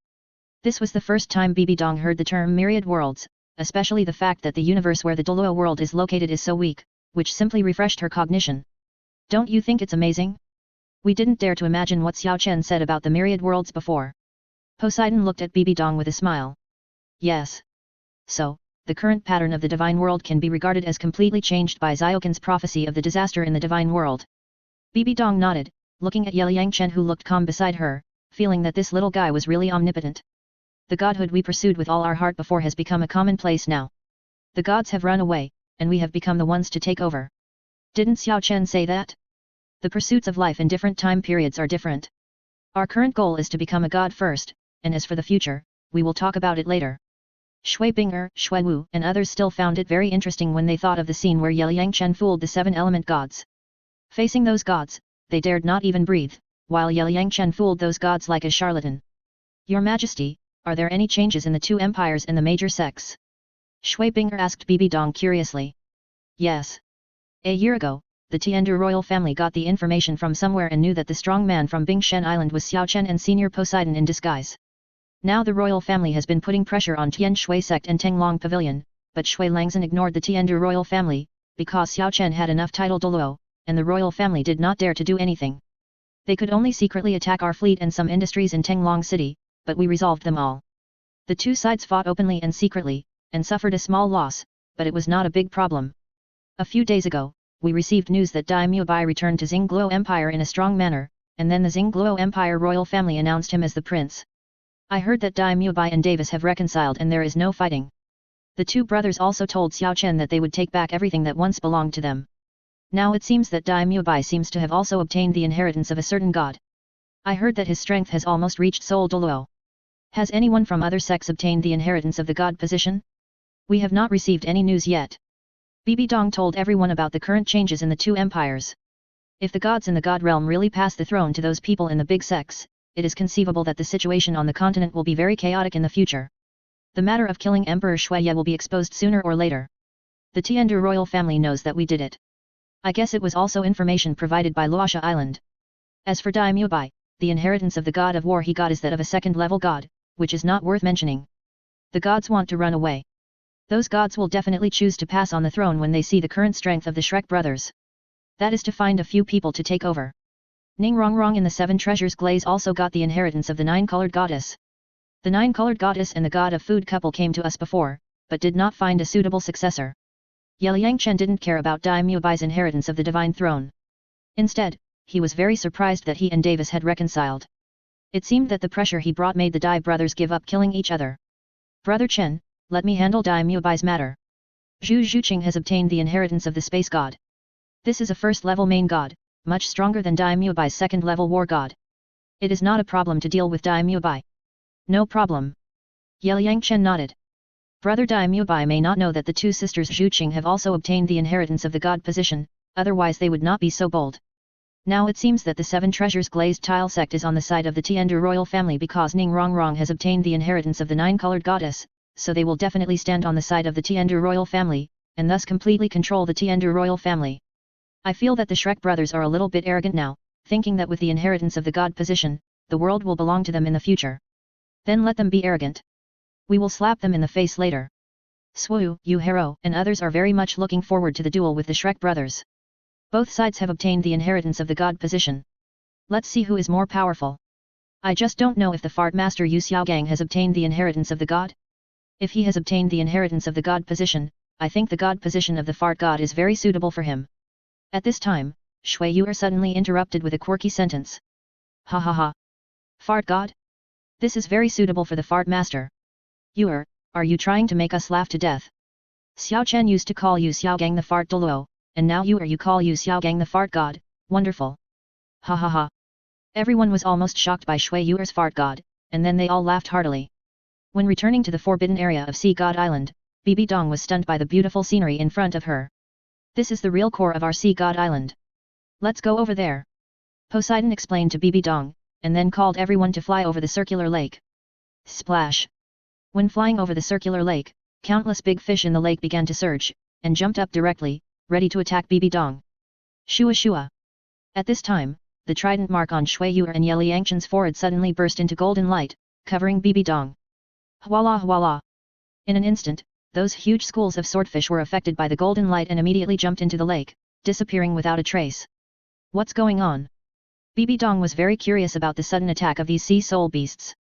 This was the first time Bibi Dong heard the term myriad worlds, especially the fact that the universe where the Douluo world is located is so weak, which simply refreshed her cognition. Don't you think it's amazing? We didn't dare to imagine what Xiao Chen said about the myriad worlds before. Poseidon looked at Bibi Dong with a smile. Yes. So, the current pattern of the divine world can be regarded as completely changed by Xiaoqin's prophecy of the disaster in the divine world. Bibi Dong nodded, looking at Yelyangchen who looked calm beside her, feeling that this little guy was really omnipotent. The godhood we pursued with all our heart before has become a commonplace now. The gods have run away, and we have become the ones to take over. Didn't Xiao Chen say that? The pursuits of life in different time periods are different. Our current goal is to become a god first, and as for the future, we will talk about it later. Shui Bing'er, Shui Wu and others still found it very interesting when they thought of the scene where Yelyangchen fooled the 7 element gods. Facing those gods, they dared not even breathe, while Yelyangchen fooled those gods like a charlatan. Your Majesty, are there any changes in the 2 empires and the major sects? Shui Bing'er asked Bibi Dong curiously. Yes. A year ago, the Tiandu royal family got the information from somewhere and knew that the strong man from Bingshen Island was Xiao Chen and Senior Poseidon in disguise. Now the royal family has been putting pressure on Tianshui sect and Tenglong Pavilion, but Shui Langzhen ignored the Tiandu royal family, because Xiao Chen had enough title Douluo, and the royal family did not dare to do anything. They could only secretly attack our fleet and some industries in Tenglong City, but we resolved them all. The 2 sides fought openly and secretly, and suffered a small loss, but it was not a big problem. A few days ago, we received news that Daimyo Bai returned to Xingluo Empire in a strong manner, and then the Xingluo Empire royal family announced him as the prince. I heard that Daimyo Bai and Davis have reconciled and there is no fighting. The 2 brothers also told Xiao Chen that they would take back everything that once belonged to them. Now it seems that Daimyo Bai seems to have also obtained the inheritance of a certain god. I heard that his strength has almost reached Soul Douluo. Has anyone from other sects obtained the inheritance of the god position? We have not received any news yet. Bibi Dong told everyone about the current changes in the 2 empires. If the gods in the god realm really pass the throne to those people in the big sects, it is conceivable that the situation on the continent will be very chaotic in the future. The matter of killing Emperor Shuiye will be exposed sooner or later. The Tiandu royal family knows that we did it. I guess it was also information provided by Luosha Island. As for Daimyo Bai, the inheritance of the god of war he got is that of a second-level god, which is not worth mentioning. The gods want to run away. Those gods will definitely choose to pass on the throne when they see the current strength of the Shrek brothers. That is to find a few people to take over. Ning Rongrong in the Seven Treasures Glaze also got the inheritance of the Nine-Colored Goddess. The Nine-Colored Goddess and the God of Food couple came to us before, but did not find a suitable successor. Yeliang Chen didn't care about Daimyo Bai's inheritance of the Divine Throne. Instead, he was very surprised that he and Davis had reconciled. It seemed that the pressure he brought made the Dai brothers give up killing each other. Brother Chen, let me handle Daimyo Bai's matter. Zhu Zhuqing has obtained the inheritance of the Space God. This is a first-level main god, much stronger than Daimyo Bai's second-level war god. It is not a problem to deal with Daimyo Bai. No problem. Yeliang Chen nodded. Brother Daimyo Bai may not know that the two sisters Zhuqing have also obtained the inheritance of the god position, otherwise they would not be so bold. Now it seems that the Seven Treasures Glazed Tile sect is on the side of the Tiandu royal family because Ning Rongrong has obtained the inheritance of the Nine-Colored Goddess, so they will definitely stand on the side of the Tiandu royal family, and thus completely control the Tiandu royal family. I feel that the Shrek brothers are a little bit arrogant now, thinking that with the inheritance of the god position, the world will belong to them in the future. Then let them be arrogant. We will slap them in the face later. Swoo, Yu Hero, and others are very much looking forward to the duel with the Shrek brothers. Both sides have obtained the inheritance of the god position. Let's see who is more powerful. I just don't know if the Fart Master Yu Xiaogang has obtained the inheritance of the god. If he has obtained the inheritance of the god position, I think the god position of the Fart god is very suitable for him. At this time, Shui Yuer suddenly interrupted with a quirky sentence. Ha ha ha. Fart god? This is very suitable for the Fart Master. Yuer, are you trying to make us laugh to death? Xiao Chen used to call Yu Xiaogang the Fart Douluo, and now you call Yu Xiaogang the Fart God, wonderful. Ha ha ha. Everyone was almost shocked by Shui Yuer's Fart God, and then they all laughed heartily. When returning to the forbidden area of Sea God Island, Bibi Dong was stunned by the beautiful scenery in front of her. This is the real core of our Sea God Island. Let's go over there. Poseidon explained to Bibi Dong, and then called everyone to fly over the circular lake. Splash! When flying over the circular lake, countless big fish in the lake began to surge, and jumped up directly, ready to attack Bibi Dong. Shua shua! At this time, the trident mark on Shui Yuer and Yeliangchen's forehead suddenly burst into golden light, covering Bibi Dong. Hwala hwala! In an instant, those huge schools of swordfish were affected by the golden light and immediately jumped into the lake, disappearing without a trace. What's going on? Bibi Dong was very curious about the sudden attack of these sea soul beasts.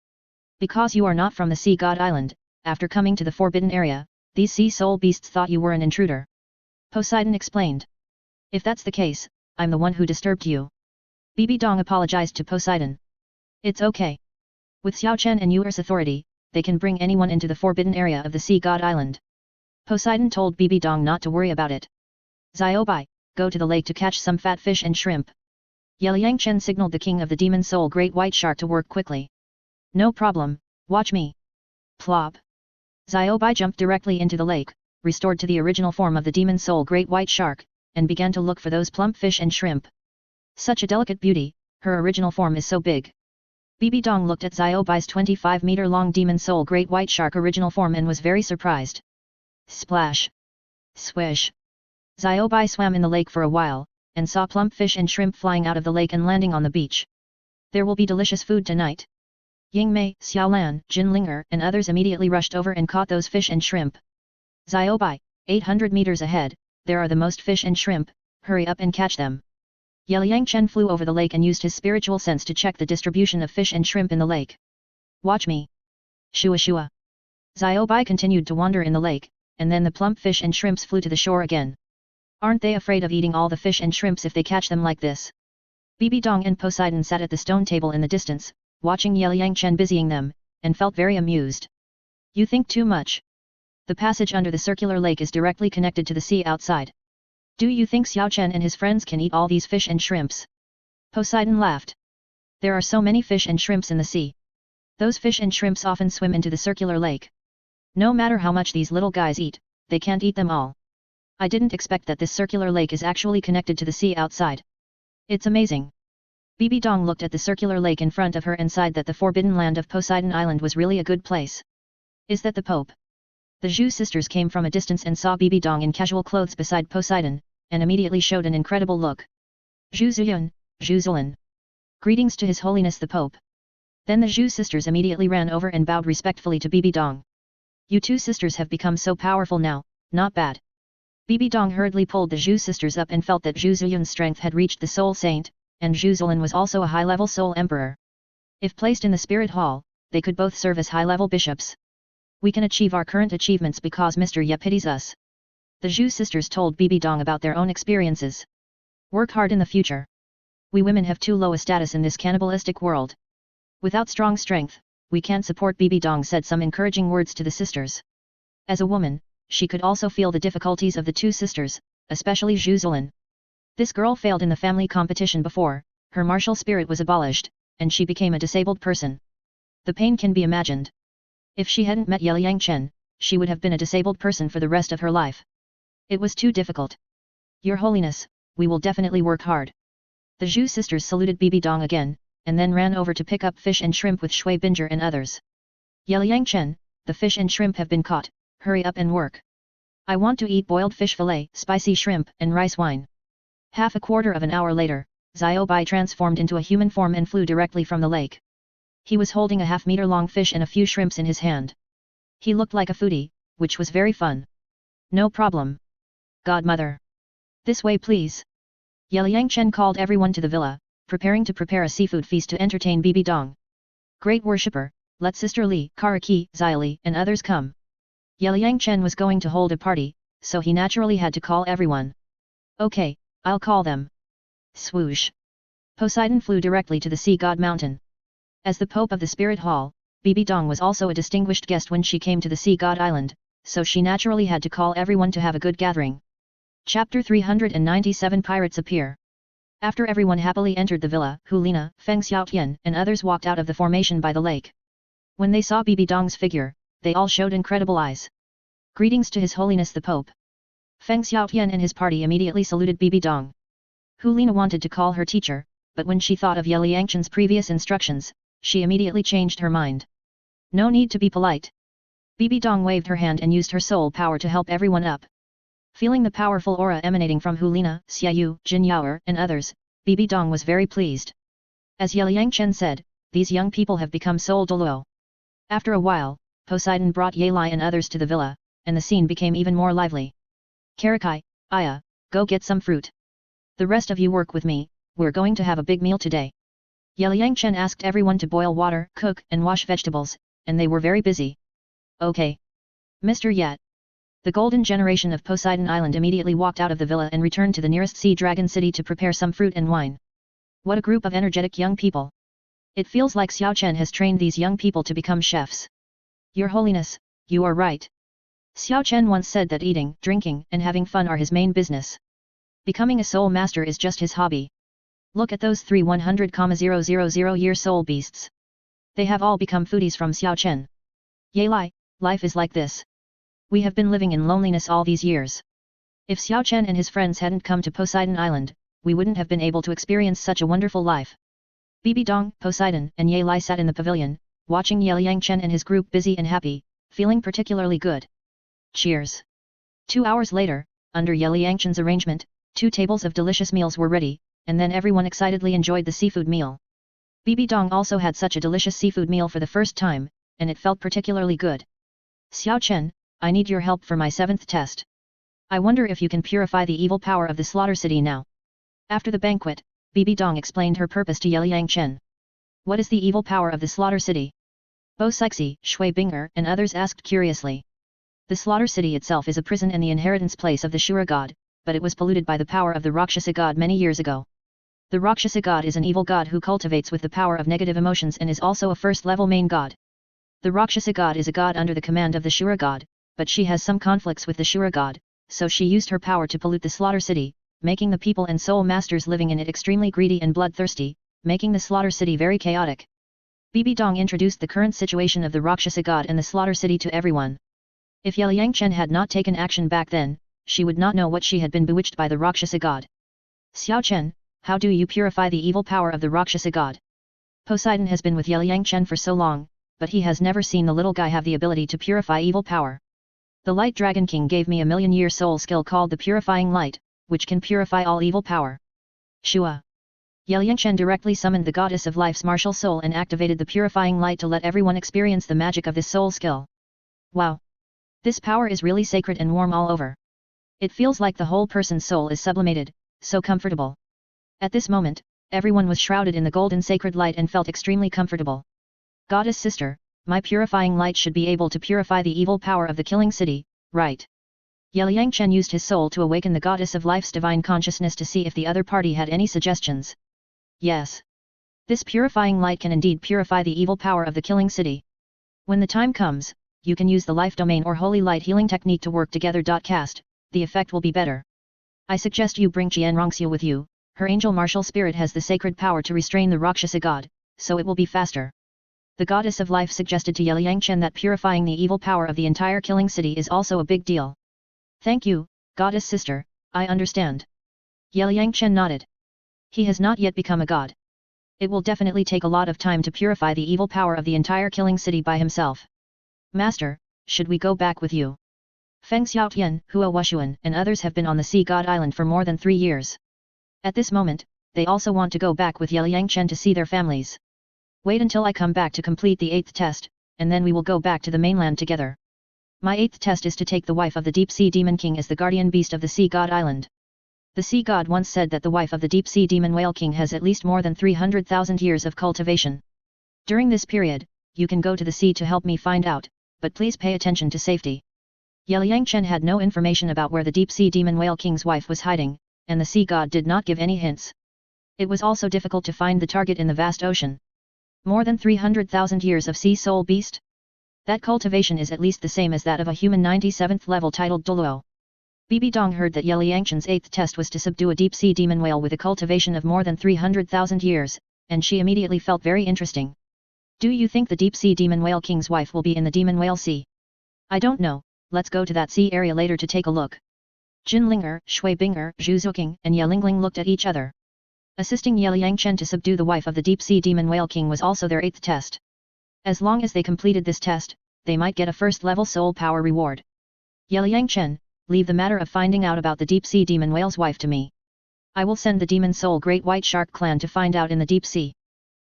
Because you are not from the Sea God Island, after coming to the forbidden area, these sea soul beasts thought you were an intruder. Poseidon explained. If that's the case, I'm the one who disturbed you. Bibi Dong apologized to Poseidon. It's okay. With Xiao Chen and Yuer's authority, they can bring anyone into the forbidden area of the Sea God Island. Poseidon told Bibi Dong not to worry about it. Xiaobai, go to the lake to catch some fat fish and shrimp. Yeliang Chen signaled the king of the demon soul Great White Shark to work quickly. No problem, watch me. Plop. Xiaobai jumped directly into the lake, restored to the original form of the demon soul Great White Shark, and began to look for those plump fish and shrimp. Such a delicate beauty, her original form is so big. Bibi Dong looked at Xiaobai's 25-meter-long demon soul Great White Shark original form and was very surprised. Splash! Swish! Xiaobai swam in the lake for a while, and saw plump fish and shrimp flying out of the lake and landing on the beach. There will be delicious food tonight. Ying Mei, Xiaolan, Jin Linger and others immediately rushed over and caught those fish and shrimp. Xiaobai, 800 meters ahead, there are the most fish and shrimp, hurry up and catch them. Yeliang Chen flew over the lake and used his spiritual sense to check the distribution of fish and shrimp in the lake. Watch me. Shua shua. Xiaobai continued to wander in the lake, and then the plump fish and shrimps flew to the shore again. Aren't they afraid of eating all the fish and shrimps if they catch them like this? Bibi Dong and Poseidon sat at the stone table in the distance, watching Yeliang Chen busying them, and felt very amused. You think too much. The passage under the circular lake is directly connected to the sea outside. Do you think Xiao Chen and his friends can eat all these fish and shrimps? Poseidon laughed. There are so many fish and shrimps in the sea. Those fish and shrimps often swim into the circular lake. No matter how much these little guys eat, they can't eat them all. I didn't expect that this circular lake is actually connected to the sea outside. It's amazing. Bibi Dong looked at the circular lake in front of her and sighed that the forbidden land of Poseidon Island was really a good place. Is that the Pope? The Zhu sisters came from a distance and saw Bibi Dong in casual clothes beside Poseidon, and immediately showed an incredible look. Zhu Ziyun, Zhu Zilin. Greetings to His Holiness the Pope. Then the Zhu sisters immediately ran over and bowed respectfully to Bibi Dong. You two sisters have become so powerful now, not bad. Bibi Dong hurriedly pulled the Zhu sisters up and felt that Zhu Ziyun's strength had reached the Soul Saint, and Zhu Zilin was also a high-level Soul Emperor. If placed in the Spirit Hall, they could both serve as high-level bishops. We can achieve our current achievements because Mr. Ye pities us. The Zhu sisters told Bibi Dong about their own experiences. Work hard in the future. We women have too low a status in this cannibalistic world. Without strong strength, we can't support. Bibi Dong said some encouraging words to the sisters. As a woman, she could also feel the difficulties of the two sisters, especially Zhu Zilin. This girl failed in the family competition before, her martial spirit was abolished, and she became a disabled person. The pain can be imagined. If she hadn't met Ye Liangchen, she would have been a disabled person for the rest of her life. It was too difficult. Your Holiness, we will definitely work hard. The Zhu sisters saluted Bibi Dong again, and then ran over to pick up fish and shrimp with Shui Binger and others. Ye Liangchen, the fish and shrimp have been caught, hurry up and work. I want to eat boiled fish fillet, spicy shrimp, and rice wine. Half a quarter of an hour later, Xiao Bai transformed into a human form and flew directly from the lake. He was holding a half-meter-long fish and a few shrimps in his hand. He looked like a foodie, which was very fun. No problem. Godmother. This way please. Ye Liangchen called everyone to the villa, preparing to prepare a seafood feast to entertain Bibi Dong. Great worshipper, let Sister Li, Karaki, Xiali, and others come. Ye Liangchen was going to hold a party, so he naturally had to call everyone. Okay, I'll call them. Swoosh. Poseidon flew directly to the sea god mountain. As the Pope of the Spirit Hall, Bibi Dong was also a distinguished guest when she came to the sea god island, so she naturally had to call everyone to have a good gathering. Chapter 397 Pirates Appear. After everyone happily entered the villa, Hulina, Feng Xiaotian, and others walked out of the formation by the lake. When they saw Bibi Dong's figure, they all showed incredible eyes. Greetings to His Holiness the Pope. Feng Xiaotian and his party immediately saluted Bibi Dong. Hulina wanted to call her teacher, but when she thought of Ye Liangchen's previous instructions, she immediately changed her mind. No need to be polite. Bibi Dong waved her hand and used her soul power to help everyone up. Feeling the powerful aura emanating from Hulina, Xiaoyu, Jin Yaoer, and others, Bibi Dong was very pleased. As Ye Liangchen said, these young people have become Soul Douluo. After a while, Poseidon brought Ye Lai and others to the villa, and the scene became even more lively. Karakai, Aya, go get some fruit. The rest of you work with me, we're going to have a big meal today. Ye Liangchen asked everyone to boil water, cook, and wash vegetables, and they were very busy. Okay. Mr. Yat. The golden generation of Poseidon Island immediately walked out of the villa and returned to the nearest sea dragon city to prepare some fruit and wine. What a group of energetic young people. It feels like Xiao Chen has trained these young people to become chefs. Your Holiness, you are right. Xiao Chen once said that eating, drinking, and having fun are his main business. Becoming a soul master is just his hobby. Look at those 3 100,000-year soul beasts. They have all become foodies from Xiao Chen. Ye Lai, life is like this. We have been living in loneliness all these years. If Xiao Chen and his friends hadn't come to Poseidon Island, we wouldn't have been able to experience such a wonderful life. Bibi Dong, Poseidon, and Ye Lai sat in the pavilion, watching Ye Liangchen and his group busy and happy, feeling particularly good. Cheers. 2 hours later, under Ye Liangchen's arrangement, 2 tables of delicious meals were ready, and then everyone excitedly enjoyed the seafood meal. Bibi Dong also had such a delicious seafood meal for the first time, and it felt particularly good. Xiao Chen, I need your help for my 7th test. I wonder if you can purify the evil power of the slaughter city now. After the banquet, Bibi Dong explained her purpose to Ye Liangchen. What is the evil power of the slaughter city? Bo Sixi, Shui Binger, and others asked curiously. The slaughter city itself is a prison and the inheritance place of the Shura god, but it was polluted by the power of the Rakshasa god many years ago. The Rakshasa god is an evil god who cultivates with the power of negative emotions and is also a first-level main god. The Rakshasa god is a god under the command of the Shura god, but she has some conflicts with the Shura god, so she used her power to pollute the slaughter city, making the people and soul masters living in it extremely greedy and bloodthirsty, making the slaughter city very chaotic. Bibi Dong introduced the current situation of the Rakshasa god and the slaughter city to everyone. If Ye Liangchen had not taken action back then, she would not know what she had been bewitched by the Rakshasa god. Xiao Chen, how do you purify the evil power of the Rakshasa god? Poseidon has been with Ye Liangchen for so long, but he has never seen the little guy have the ability to purify evil power. The Light Dragon King gave me a 1,000,000-year soul skill called the Purifying Light, which can purify all evil power. Shua. Yelyangchen directly summoned the goddess of life's martial soul and activated the purifying light to let everyone experience the magic of this soul skill. Wow! This power is really sacred and warm all over. It feels like the whole person's soul is sublimated, so comfortable. At this moment, everyone was shrouded in the golden sacred light and felt extremely comfortable. Goddess sister, my purifying light should be able to purify the evil power of the killing city, right? Yelyangchen used his soul to awaken the goddess of life's divine consciousness to see if the other party had any suggestions. Yes. This purifying light can indeed purify the evil power of the killing city. When the time comes, you can use the life domain or holy light healing technique to work together. Cast, the effect will be better. I suggest you bring Qianrongxiu with you, her angel martial spirit has the sacred power to restrain the Rakshasa god, so it will be faster. The goddess of life suggested to Yelyangchen that purifying the evil power of the entire killing city is also a big deal. Thank you, goddess sister, I understand. Yelyangchen nodded. He has not yet become a god. It will definitely take a lot of time to purify the evil power of the entire killing city by himself. Master, should we go back with you? Feng Xiaotian, Hua Wushuan and others have been on the Sea God Island for more than 3 years. At this moment, they also want to go back with Yelyangchen to see their families. Wait until I come back to complete the 8th test, and then we will go back to the mainland together. My 8th test is to take the wife of the Deep Sea Demon King as the guardian beast of the Sea God Island. The Sea God once said that the wife of the Deep Sea Demon Whale King has at least more than 300,000 years of cultivation. During this period, you can go to the sea to help me find out, but please pay attention to safety. Yelyangchen had no information about where the Deep Sea Demon Whale King's wife was hiding, and the Sea God did not give any hints. It was also difficult to find the target in the vast ocean. More than 300,000 years of sea soul beast? That cultivation is at least the same as that of a human 97th level titled Douluo. Bibi Dong heard that Yelyangchen's 8th test was to subdue a deep sea demon whale with a cultivation of more than 300,000 years, and she immediately felt very interesting. Do you think the Deep Sea Demon Whale King's wife will be in the Demon Whale Sea? I don't know, let's go to that sea area later to take a look. Jinlinger, Shui Binger, Zhu Zuking and Yelingling looked at each other. Assisting Yelyangchen to subdue the wife of the Deep Sea Demon Whale King was also their 8th test. As long as they completed this test, they might get a first-level soul power reward. Yelyangchen, leave the matter of finding out about the Deep Sea Demon Whale's wife to me. I will send the Demon Soul Great White Shark clan to find out in the deep sea.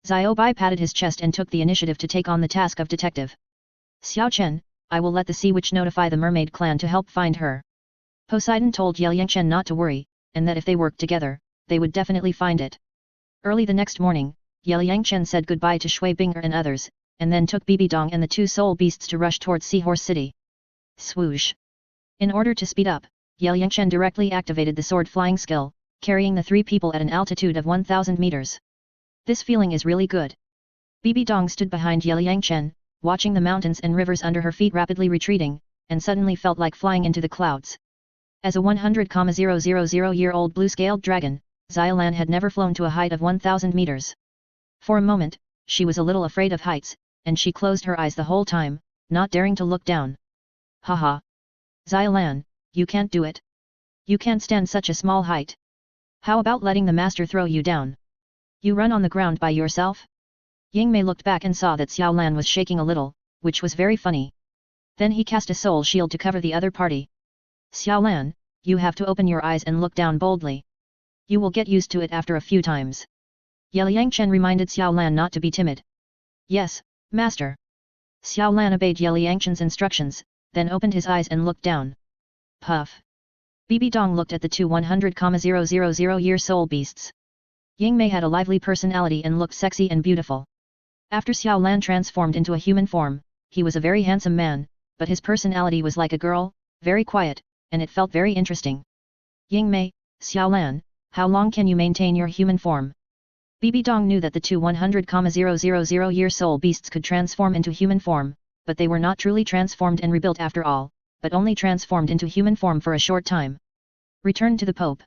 Xiaobai patted his chest and took the initiative to take on the task of detective. Xiao Chen, I will let the Sea Witch notify the Mermaid clan to help find her. Poseidon told Yelyangchen not to worry, and that if they worked together, they would definitely find it. Early the next morning, Yelyangchen said goodbye to Shui Binger and others, and then took Bibi Dong and the 2 soul beasts to rush towards Seahorse City. Swoosh! In order to speed up, Yelyangchen directly activated the sword flying skill, carrying the 3 people at an altitude of 1,000 meters. This feeling is really good. Bibi Dong stood behind Yelyangchen, watching the mountains and rivers under her feet rapidly retreating, and suddenly felt like flying into the clouds. As a 100,000-year-old blue-scaled dragon, Xiaolan had never flown to a height of 1,000 meters. For a moment, she was a little afraid of heights, and she closed her eyes the whole time, not daring to look down. Haha! Xiaolan, you can't do it. You can't stand such a small height. How about letting the master throw you down? You run on the ground by yourself? Yingmei looked back and saw that Xiaolan was shaking a little, which was very funny. Then he cast a soul shield to cover the other party. Xiaolan, you have to open your eyes and look down boldly. You will get used to it after a few times. Yelyangchen reminded Xiaolan not to be timid. Yes, master. Xiaolan obeyed Yelyangchen's instructions, then opened his eyes and looked down. Puff. Bibi Dong looked at the 2 100,000-year soul beasts. Yingmei had a lively personality and looked sexy and beautiful. After Xiaolan transformed into a human form, he was a very handsome man, but his personality was like a girl, very quiet, and it felt very interesting. Yingmei, Xiaolan, how long can you maintain your human form? Bibi Dong knew that the 2 100,000-year soul beasts could transform into human form, but they were not truly transformed and rebuilt after all, but only transformed into human form for a short time. Return to the Pope.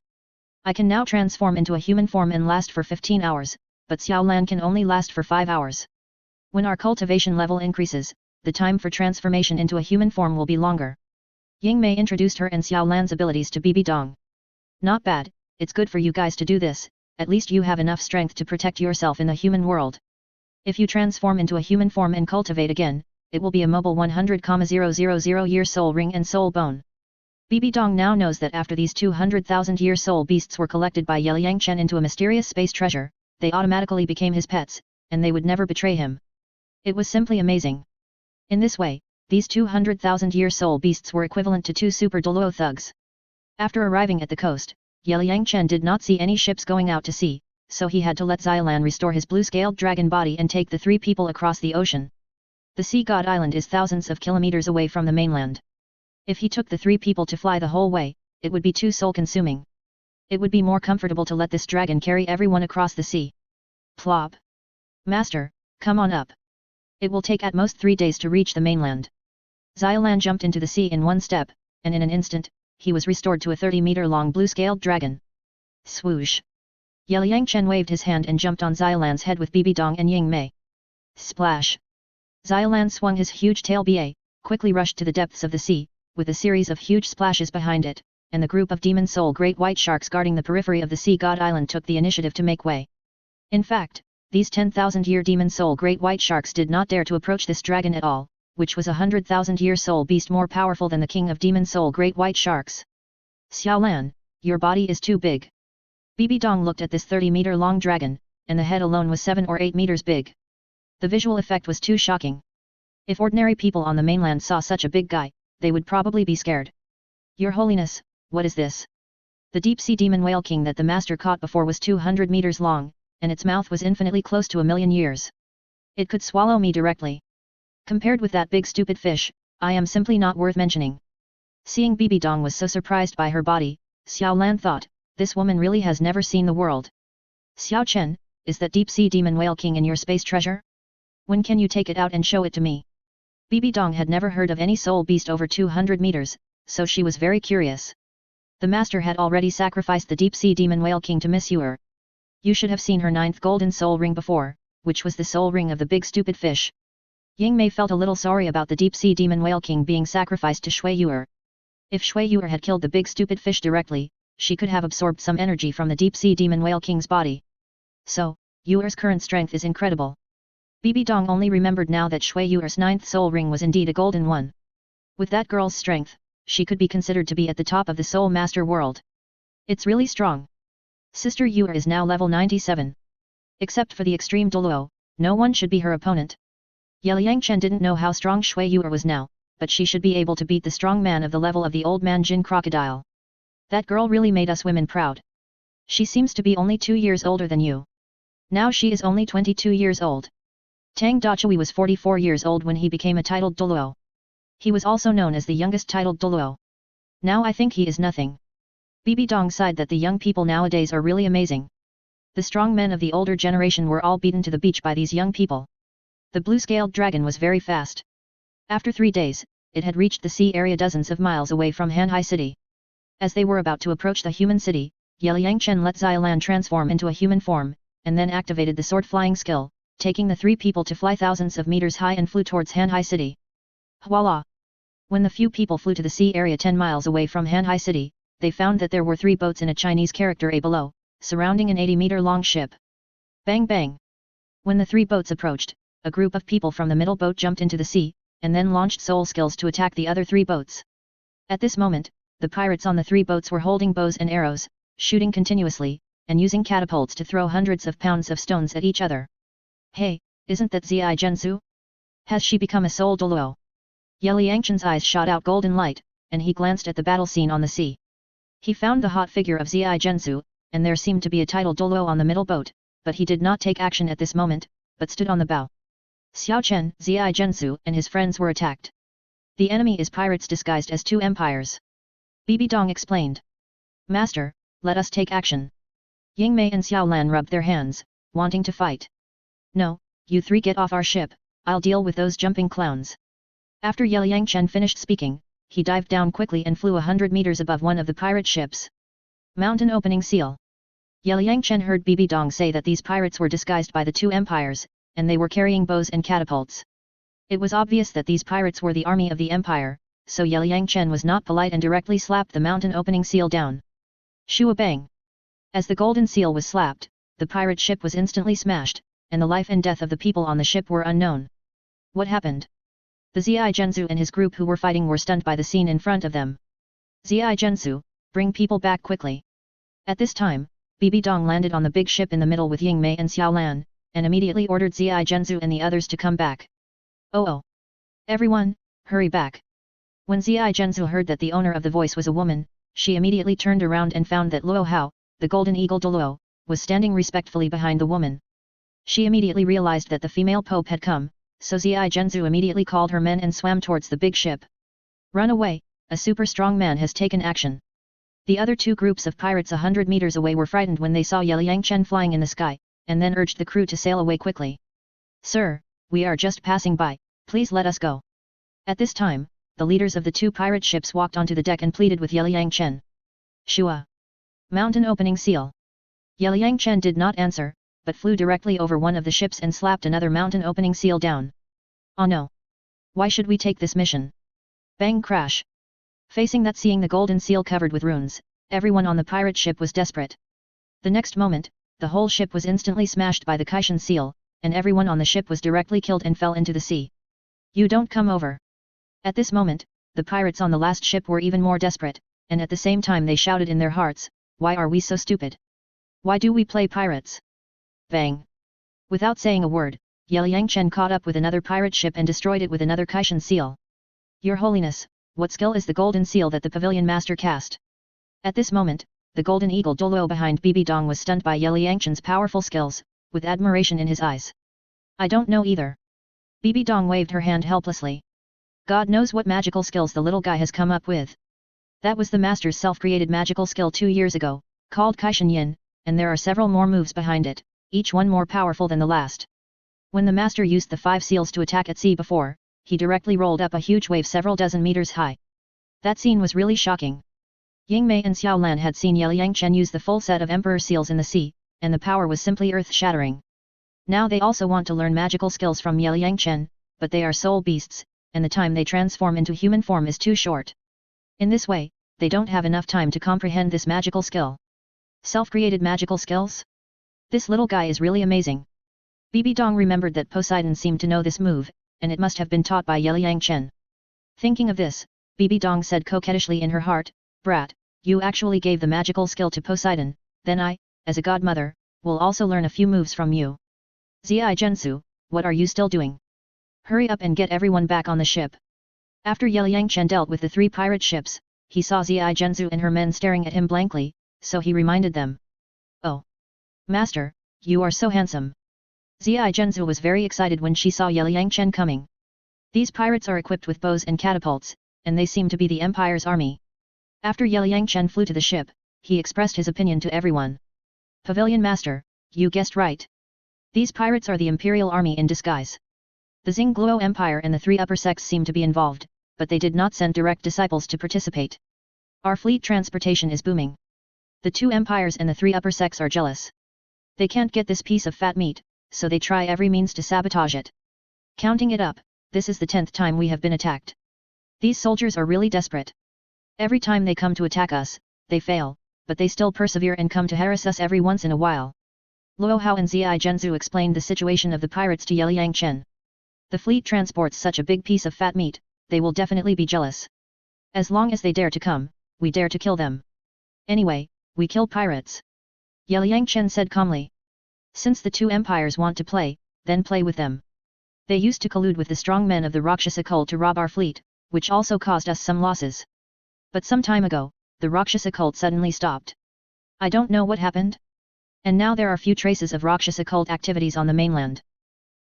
I can now transform into a human form and last for 15 hours, but Xiaolan can only last for 5 hours. When our cultivation level increases, the time for transformation into a human form will be longer. Yingmei introduced her and Xiaolan's abilities to Bibi Dong. Not bad, it's good for you guys to do this, at least you have enough strength to protect yourself in the human world. If you transform into a human form and cultivate again, it will be a mobile 100,000-year soul ring and soul bone. Bibi Dong now knows that after these 200,000-year soul beasts were collected by Liang Chen into a mysterious space treasure, they automatically became his pets, and they would never betray him. It was simply amazing. In this way, these 200,000-year soul beasts were equivalent to 2 super Douluo thugs. After arriving at the coast, Liang Chen did not see any ships going out to sea, so he had to let Xiaolan restore his blue-scaled dragon body and take the 3 people across the ocean. The Sea God Island is thousands of kilometers away from the mainland. If he took the 3 people to fly the whole way, it would be too soul-consuming. It would be more comfortable to let this dragon carry everyone across the sea. Plop. Master, come on up. It will take at most 3 days to reach the mainland. Xiaolan jumped into the sea in one step, and in an instant, he was restored to a 30-meter-long blue-scaled dragon. Swoosh. Liang Chen waved his hand and jumped on Xiaolan's head with Bibi Dong and Ying Mei. Splash. Xiaolan swung his huge tail quickly rushed to the depths of the sea, with a series of huge splashes behind it, and the group of demon soul great white sharks guarding the periphery of the Sea God Island took the initiative to make way. In fact, these 10,000-year demon soul great white sharks did not dare to approach this dragon at all, which was a 100,000-year soul beast more powerful than the king of demon soul great white sharks. Xiaolan, your body is too big. Bibi Dong looked at this 30-meter-long dragon, and the head alone was 7 or 8 meters big. The visual effect was too shocking. If ordinary people on the mainland saw such a big guy, they would probably be scared. Your Holiness, what is this? The deep-sea demon whale king that the master caught before was 200 meters long, and its mouth was infinitely close to 1,000,000 years. It could swallow me directly. Compared with that big stupid fish, I am simply not worth mentioning. Seeing Bibi Dong was so surprised by her body, Xiaolan thought, this woman really has never seen the world. Xiao Chen, is that deep-sea demon whale king in your space treasure? When can you take it out and show it to me? Bibi Dong had never heard of any soul beast over 200 meters, so she was very curious. The master had already sacrificed the deep-sea demon whale king to Miss Yuer. You should have seen her 9th golden soul ring before, which was the soul ring of the big stupid fish. Ying Mei felt a little sorry about the deep-sea demon whale king being sacrificed to Shui Yuer. If Shui Yuer had killed the big stupid fish directly, she could have absorbed some energy from the deep-sea demon whale king's body. So, Yuer's current strength is incredible. Bibi Dong only remembered now that Shui Yuer's 9th soul ring was indeed a golden one. With that girl's strength, she could be considered to be at the top of the soul master world. It's really strong. Sister Yuer is now level 97. Except for the extreme Douluo, no one should be her opponent. Liang Chen didn't know how strong Shui Yuer was now, but she should be able to beat the strong man of the level of the old man Jin Crocodile. That girl really made us women proud. She seems to be only 2 years older than you. Now she is only 22 years old. Tang Dachui was 44 years old when he became a titled Douluo. He was also known as the youngest titled Douluo. Now I think he is nothing. Bibi Dong sighed that the young people nowadays are really amazing. The strong men of the older generation were all beaten to the beach by these young people. The blue-scaled dragon was very fast. After 3 days, it had reached the sea area dozens of miles away from Hanhai City. As they were about to approach the human city, Liang Chen let Xiaolan transform into a human form, and then activated the sword flying skill, taking the 3 people to fly thousands of meters high and flew towards Hanhai City. Voila! When the few people flew to the sea area 10 miles away from Hanhai City, they found that there were 3 boats in a Chinese character A below, surrounding an 80-meter-long ship. Bang bang! When the 3 boats approached, a group of people from the middle boat jumped into the sea, and then launched soul skills to attack the other 3 boats. At this moment, the pirates on the 3 boats were holding bows and arrows, shooting continuously, and using catapults to throw hundreds of pounds of stones at each other. Hey, isn't that Zai Zhensu? Has she become a soul Douluo? Liang Chen's eyes shot out golden light, and he glanced at the battle scene on the sea. He found the hot figure of Zai Zhensu, and there seemed to be a titled Douluo on the middle boat, but he did not take action at this moment, but stood on the bow. Xiao Chen, Zai Zhensu and his friends were attacked. The enemy is pirates disguised as 2 empires. Bibi Dong explained. Master, let us take action. Ying Mei and Xiaolan rubbed their hands, wanting to fight. No, you 3 get off our ship, I'll deal with those jumping clowns. After Liang Chen finished speaking, he dived down quickly and flew 100 meters above one of the pirate ships. Mountain opening seal. Liang Chen heard Bibi Dong say that these pirates were disguised by the 2 empires, and they were carrying bows and catapults. It was obvious that these pirates were the army of the empire, so Liang Chen was not polite and directly slapped the mountain opening seal down. Shua bang! As the golden seal was slapped, the pirate ship was instantly smashed, and the life and death of the people on the ship were unknown. What happened? The Zai Zhensu and his group who were fighting were stunned by the scene in front of them. Zi Gensu, bring people back quickly. At this time, Bibi Dong landed on the big ship in the middle with Ying Mei and Xiao Lan, and immediately ordered Zi Gensu and the others to come back. Oh! Everyone, hurry back. When Zi Gensu heard that the owner of the voice was a woman, she immediately turned around and found that Luo Hao, the golden eagle Douluo, was standing respectfully behind the woman. She immediately realized that the female pope had come, so Zi Gensu immediately called her men and swam towards the big ship. Run away, a super strong man has taken action. The other two groups of pirates 100 meters away were frightened when they saw Liang Chen flying in the sky, and then urged the crew to sail away quickly. Sir, we are just passing by, please let us go. At this time, the leaders of the two pirate ships walked onto the deck and pleaded with Liang Chen. Shua. Mountain opening seal. Liang Chen did not answer, but flew directly over one of the ships and slapped another mountain opening seal down. Oh no! Why should we take this mission? Bang crash! Facing that, seeing the golden seal covered with runes, everyone on the pirate ship was desperate. The next moment, the whole ship was instantly smashed by the Kaishan seal, and everyone on the ship was directly killed and fell into the sea. You don't come over. At this moment, the pirates on the last ship were even more desperate, and at the same time they shouted in their hearts, why are we so stupid? Why do we play pirates? Bang! Without saying a word, Liang Chen caught up with another pirate ship and destroyed it with another Kaishan seal. Your Holiness, what skill is the golden seal that the pavilion master cast? At this moment, the golden eagle Douluo behind Bibi Dong was stunned by Liang Chen's powerful skills, with admiration in his eyes. I don't know either. Bibi Dong waved her hand helplessly. God knows what magical skills the little guy has come up with. That was the master's self-created magical skill 2 years ago, called Kaishan Yin, and there are several more moves behind it, each one more powerful than the last. When the master used the 5 seals to attack at sea before, he directly rolled up a huge wave several dozen meters high. That scene was really shocking. Ying Mei and Xiao Lan had seen Liang Chen use the full set of emperor seals in the sea, and the power was simply earth-shattering. Now they also want to learn magical skills from Liang Chen, but they are soul beasts, and the time they transform into human form is too short. In this way, they don't have enough time to comprehend this magical skill. Self-created magical skills? This little guy is really amazing. Bibi Dong remembered that Poseidon seemed to know this move, and it must have been taught by Liang Chen. Thinking of this, Bibi Dong said coquettishly in her heart, Brat, you actually gave the magical skill to Poseidon, then I, as a godmother, will also learn a few moves from you. Zi Gensu, what are you still doing? Hurry up and get everyone back on the ship. After Liang Chen dealt with the 3 pirate ships, he saw Zi Gensu and her men staring at him blankly, so he reminded them. Oh! Master, you are so handsome. Zi Gensu was very excited when she saw Liang Chen coming. These pirates are equipped with bows and catapults, and they seem to be the Empire's army. After Liang Chen flew to the ship, he expressed his opinion to everyone. Pavilion Master, you guessed right. These pirates are the Imperial Army in disguise. The Xingluo Empire and the 3 upper sects seem to be involved, but they did not send direct disciples to participate. Our fleet transportation is booming. The 2 empires and the 3 upper sects are jealous. They can't get this piece of fat meat, so they try every means to sabotage it. Counting it up, this is the 10th time we have been attacked. These soldiers are really desperate. Every time they come to attack us, they fail, but they still persevere and come to harass us every once in a while. Luo Hao and Zi Gensu explained the situation of the pirates to Liang Chen. The fleet transports such a big piece of fat meat, they will definitely be jealous. As long as they dare to come, we dare to kill them. Anyway, we kill pirates. Liang Chen said calmly. Since the 2 empires want to play, then play with them. They used to collude with the strong men of the Rakshasa cult to rob our fleet, which also caused us some losses. But some time ago, the Rakshasa cult suddenly stopped. I don't know what happened. And now there are few traces of Rakshasa cult activities on the mainland.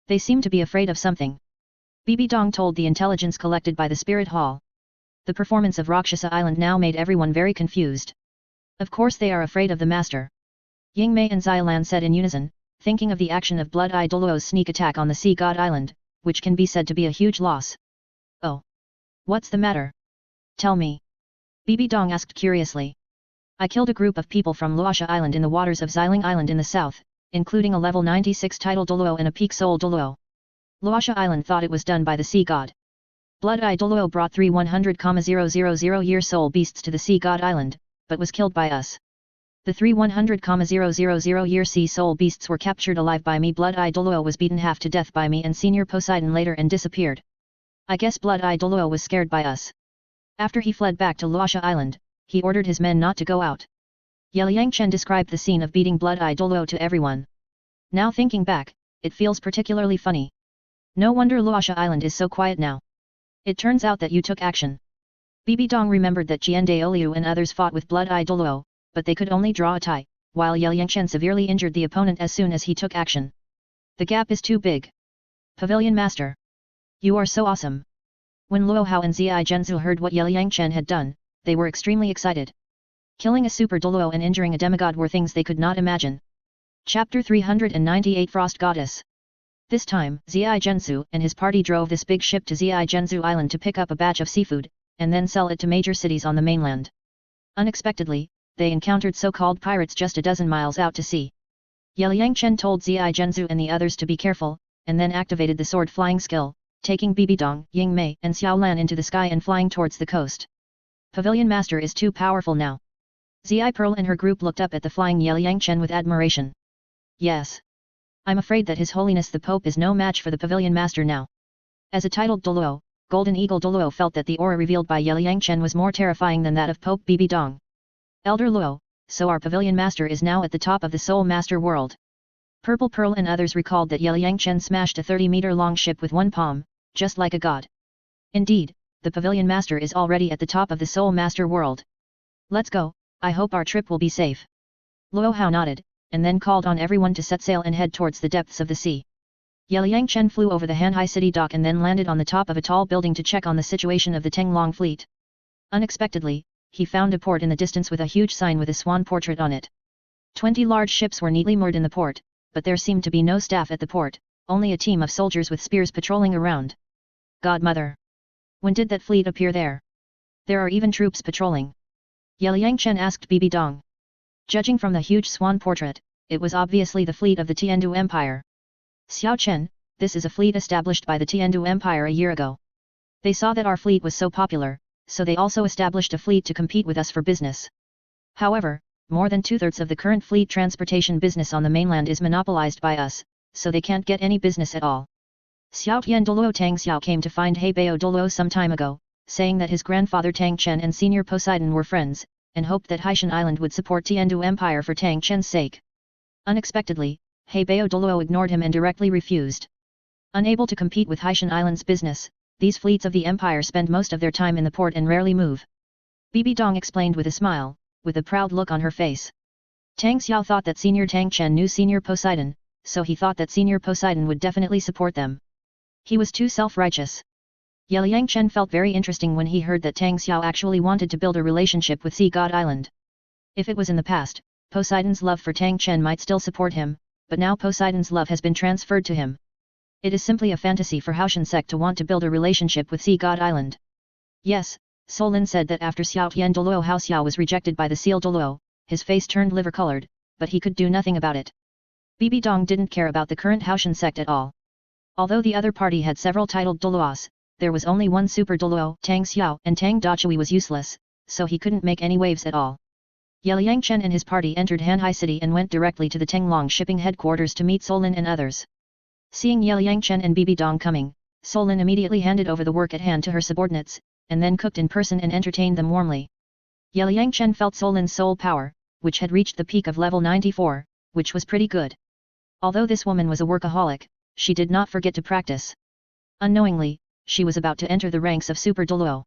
They seem to be afraid of something. Bibi Dong told the intelligence collected by the Spirit Hall. The performance of Rakshasa Island now made everyone very confused. Of course they are afraid of the master. Ying Mei and Xiaolan said in unison, thinking of the action of Blood Eye Douluo's sneak attack on the Sea God Island, which can be said to be a huge loss. Oh! What's the matter? Tell me. Bibi Dong asked curiously. I killed a group of people from Luosha Island in the waters of Xiling Island in the south, including a level 96 title Douluo and a peak soul Douluo. Luosha Island thought it was done by the sea god. Blood Eye Douluo brought 3 100,000 year soul beasts to the Sea God Island, but was killed by us. The 3 100,000 year sea soul beasts were captured alive by me. Blood Eye Douluo was beaten half to death by me and Senior Poseidon later and disappeared. I guess Blood Eye Douluo was scared by us. After he fled back to Luosha Island, he ordered his men not to go out. Yeliyangchen described the scene of beating blood-eye Douluo to everyone. Now thinking back, it feels particularly funny. No wonder Luosha Island is so quiet now. It turns out that you took action. Bibi Dong remembered that Jian Daoliu and others fought with blood-eye Douluo, but they could only draw a tie, while Yeliyangchen severely injured the opponent as soon as he took action. The gap is too big. Pavilion Master. You are so awesome. When Luo Hao and Zi Zhenzu heard what Yeliyangchen had done, they were extremely excited. Killing a super Douluo and injuring a demigod were things they could not imagine. Chapter 398 Frost Goddess. This time, Zi Zhenzu and his party drove this big ship to Zi Zhenzu Island to pick up a batch of seafood, and then sell it to major cities on the mainland. Unexpectedly, they encountered so-called pirates just a dozen miles out to sea. Yeliyangchen told Zi Zhenzu and the others to be careful, and then activated the sword flying skill, taking Bibi Dong, Ying Mei and Xiao Lan into the sky and flying towards the coast. Pavilion Master is too powerful now. Zi Pearl and her group looked up at the flying Yeliyangchen with admiration. Yes. I'm afraid that His Holiness the Pope is no match for the Pavilion Master now. As a titled Douluo, Golden Eagle Douluo felt that the aura revealed by Yeliyangchen was more terrifying than that of Pope Bibi Dong. Elder Luo, so our Pavilion Master is now at the top of the Soul Master world. Purple Pearl and others recalled that Yeliyangchen smashed a 30-meter-long ship with one palm, just like a god. Indeed, the Pavilion Master is already at the top of the Soul Master world. Let's go, I hope our trip will be safe. Luo Hao nodded, and then called on everyone to set sail and head towards the depths of the sea. Yeliyangchen flew over the Hanhai City dock and then landed on the top of a tall building to check on the situation of the Tenglong fleet. Unexpectedly, he found a port in the distance with a huge sign with a swan portrait on it. 20 large ships were neatly moored in the port, but there seemed to be no staff at the port, only a team of soldiers with spears patrolling around. Godmother! When did that fleet appear there? There are even troops patrolling. Yeliyangchen asked Bibi Dong. Judging from the huge swan portrait, it was obviously the fleet of the Tiandu Empire. Xiao Chen, this is a fleet established by the Tiandu Empire a year ago. They saw that our fleet was so popular, so they also established a fleet to compete with us for business. However, more than two-thirds of the current fleet transportation business on the mainland is monopolized by us, so they can't get any business at all. Xiao Tian Douluo Tang Xiao came to find Heibao Douluo some time ago, saying that his grandfather Tang Chen and Senior Poseidon were friends, and hoped that Haishan Island would support Tiandu Empire for Tang Chen's sake. Unexpectedly, Heibao Douluo ignored him and directly refused. Unable to compete with Haishan Island's business, these fleets of the Empire spend most of their time in the port and rarely move. Bibi Dong explained with a smile, with a proud look on her face. Tang Xiao thought that Senior Tang Chen knew Senior Poseidon, so he thought that Senior Poseidon would definitely support them. He was too self-righteous. Yeliyangchen felt very interesting when he heard that Tang Xiao actually wanted to build a relationship with Sea God Island. If it was in the past, Poseidon's love for Tang Chen might still support him, but now Poseidon's love has been transferred to him. It is simply a fantasy for Haoshan sect to want to build a relationship with Sea God Island. Yes, Solin said that after Xiao Tian Douluo Hao Xiao was rejected by the Seal Douluo, his face turned liver-colored, but he could do nothing about it. Bibi Dong didn't care about the current Haoshan sect at all. Although the other party had several titled Douluos, there was only one super Douluo, Tang Xiao, and Tang Dachui was useless, so he couldn't make any waves at all. Yeliyangchen and his party entered Hanhai City and went directly to the Tenglong shipping headquarters to meet Solin and others. Seeing Yeliyangchen and Bibi Dong coming, Solin immediately handed over the work at hand to her subordinates, and then cooked in person and entertained them warmly. Yeliyangchen felt Solin's soul power, which had reached the peak of level 94, which was pretty good. Although this woman was a workaholic, she did not forget to practice. Unknowingly, she was about to enter the ranks of Super Douluo.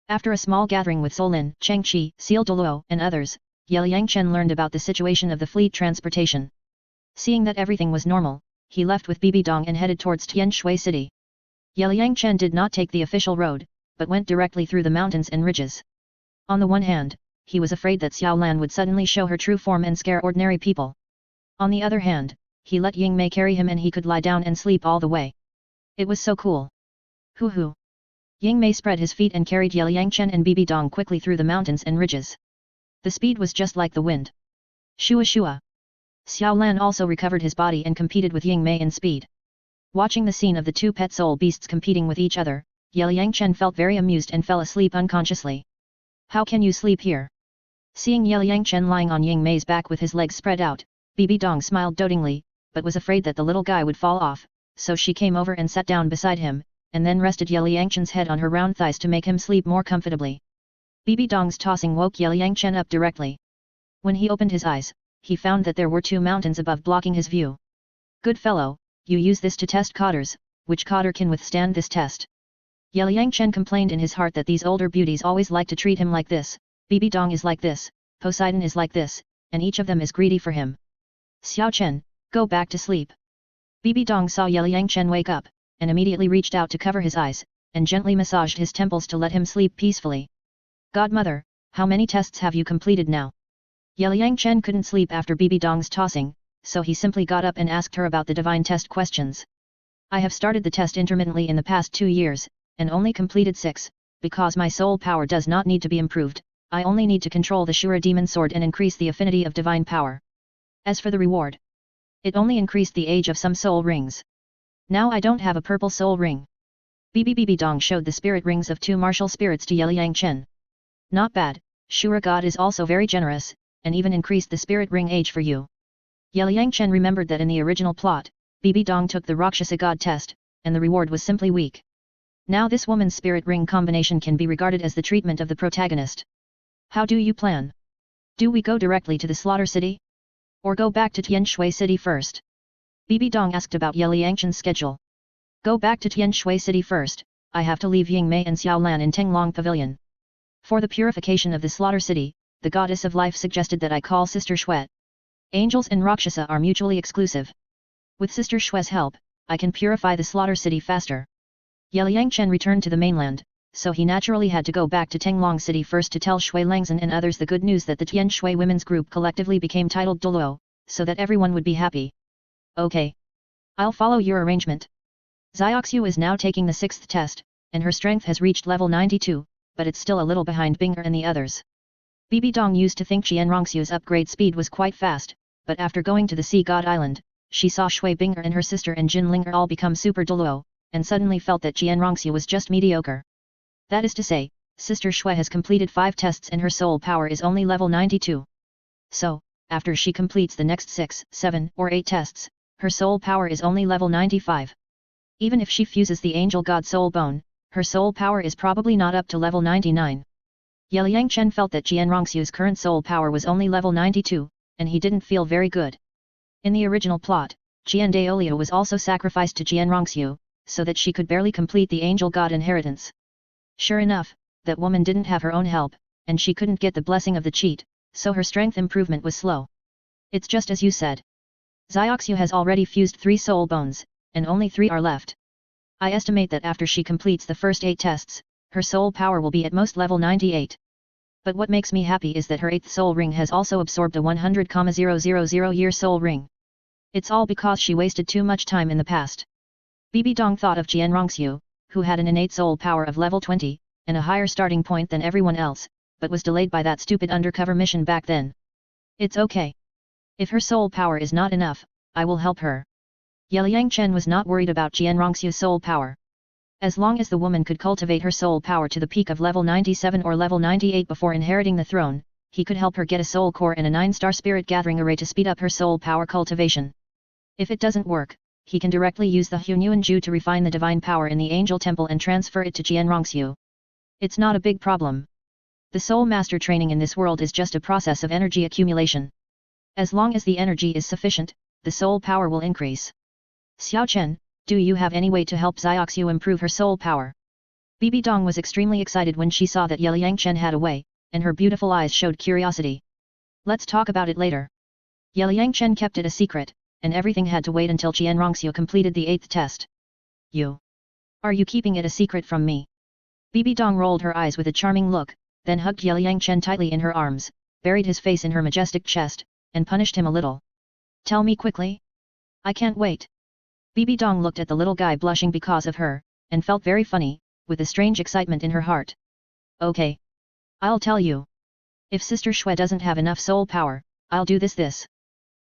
After a small gathering with Solin, Chengqi, Seal Douluo, and others, Yeliyangchen learned about the situation of the fleet transportation. Seeing that everything was normal, he left with Bibi Dong and headed towards Tianshui city. Yeliyangchen did not take the official road, but went directly through the mountains and ridges. On the one hand, he was afraid that Xiao Lan would suddenly show her true form and scare ordinary people. On the other hand, he let Ying Mei carry him and he could lie down and sleep all the way. It was so cool. Hoo hoo. Ying Mei spread his feet and carried Yeliyangchen and Bibi Dong quickly through the mountains and ridges. The speed was just like the wind. Shua shua. Xiao Lan also recovered his body and competed with Ying Mei in speed. Watching the scene of the two pet soul beasts competing with each other, Yeliyangchen felt very amused and fell asleep unconsciously. How can you sleep here? Seeing Yeliyangchen lying on Ying Mei's back with his legs spread out, Bibi Dong smiled dotingly, but was afraid that the little guy would fall off, so she came over and sat down beside him, and then rested Yeliyangchen's head on her round thighs to make him sleep more comfortably. Bibi Dong's tossing woke Ye Yangchen up directly. When he opened his eyes, he found that there were 2 mountains above blocking his view. Good fellow, you use this to test cotters, which cotter can withstand this test? Ye Yangchen complained in his heart that these older beauties always like to treat him like this, Bibi Dong is like this, Poseidon is like this, and each of them is greedy for him. Xiao Chen, go back to sleep. Bibi Dong saw Ye Yangchen wake up, and immediately reached out to cover his eyes, and gently massaged his temples to let him sleep peacefully. Godmother, how many tests have you completed now? Ye Yangchen couldn't sleep after Bibi Dong's tossing, so he simply got up and asked her about the divine test questions. I have started the test intermittently in the past 2 years, and only completed 6, because my soul power does not need to be improved, I only need to control the Shura demon sword and increase the affinity of divine power. As for the reward, it only increased the age of some soul rings. Now I don't have a purple soul ring. Bibi Dong showed the spirit rings of 2 martial spirits to Ye Yangchen. Not bad, Shura God is also very generous, and even increased the spirit ring age for you. Ye Yangchen remembered that in the original plot, Bibi Dong took the Rakshasa God test, and the reward was simply weak. Now this woman's spirit ring combination can be regarded as the treatment of the protagonist. How do you plan? Do we go directly to the slaughter city? Or go back to Tianshui city first? Bibi Dong asked about Ye Yangchen's schedule. Go back to Tianshui city first, I have to leave Yingmei and Xiaolan in Tenglong Pavilion. For the purification of the slaughter city, the goddess of life suggested that I call Sister Shui. Angels and Rakshasa are mutually exclusive. With Sister Shui's help, I can purify the slaughter city faster. Ye Yangchen returned to the mainland, so he naturally had to go back to Tenglong city first to tell Shui Langzhen and others the good news that the Tianshui women's group collectively became titled Douluo, so that everyone would be happy. Okay. I'll follow your arrangement. Xiaoxiu is now taking the 6th test, and her strength has reached level 92, but it's still a little behind Bing'er and the others. Bibi Dong used to think Qianrongxiu's upgrade speed was quite fast, but after going to the Sea God Island, she saw Shui Bing'er and her sister and Jin Ling'er all become super Douluo, and suddenly felt that Qianrongxiu was just mediocre. That is to say, Sister Shui has completed 5 tests and her soul power is only level 92. So, after she completes the next 6, 7, or 8 tests, her soul power is only level 95. Even if she fuses the angel god soul bone, her soul power is probably not up to level 99. Ye Yangchen felt that Qianrongxiu's current soul power was only level 92, and he didn't feel very good. In the original plot, Qian Daolio was also sacrificed to Qianrongxiu, so that she could barely complete the angel god inheritance. Sure enough, that woman didn't have her own help, and she couldn't get the blessing of the cheat, so her strength improvement was slow. It's just as you said. Xiaoxiu has already fused 3 soul bones, and only 3 are left. I estimate that after she completes the first 8 tests, her soul power will be at most level 98. But what makes me happy is that her 8th soul ring has also absorbed a 100,000 year soul ring. It's all because she wasted too much time in the past. Bibi Dong thought of Qianrongxiu, who had an innate soul power of level 20, and a higher starting point than everyone else, but was delayed by that stupid undercover mission back then. It's okay. If her soul power is not enough, I will help her. Ye Yangchen was not worried about Qianrongxiu's soul power. As long as the woman could cultivate her soul power to the peak of level 97 or level 98 before inheriting the throne, he could help her get a soul core and a 9-star spirit gathering array to speed up her soul power cultivation. If it doesn't work, he can directly use the Hunyuan Ju to refine the divine power in the angel temple and transfer it to Qianrongxiu. It's not a big problem. The soul master training in this world is just a process of energy accumulation. As long as the energy is sufficient, the soul power will increase. Xiao Chen, do you have any way to help Xiaoxiu improve her soul power? Bibi Dong was extremely excited when she saw that Ye Yangchen had a way, and her beautiful eyes showed curiosity. Let's talk about it later. Ye Yangchen kept it a secret, and everything had to wait until Qianrongxiu completed the 8th test. You? Are you keeping it a secret from me? Bibi Dong rolled her eyes with a charming look, then hugged Ye Yangchen tightly in her arms, buried his face in her majestic chest, and punished him a little. Tell me quickly. I can't wait. Bibi Dong looked at the little guy blushing because of her, and felt very funny, with a strange excitement in her heart. Okay. I'll tell you. If Sister Shui doesn't have enough soul power, I'll do this.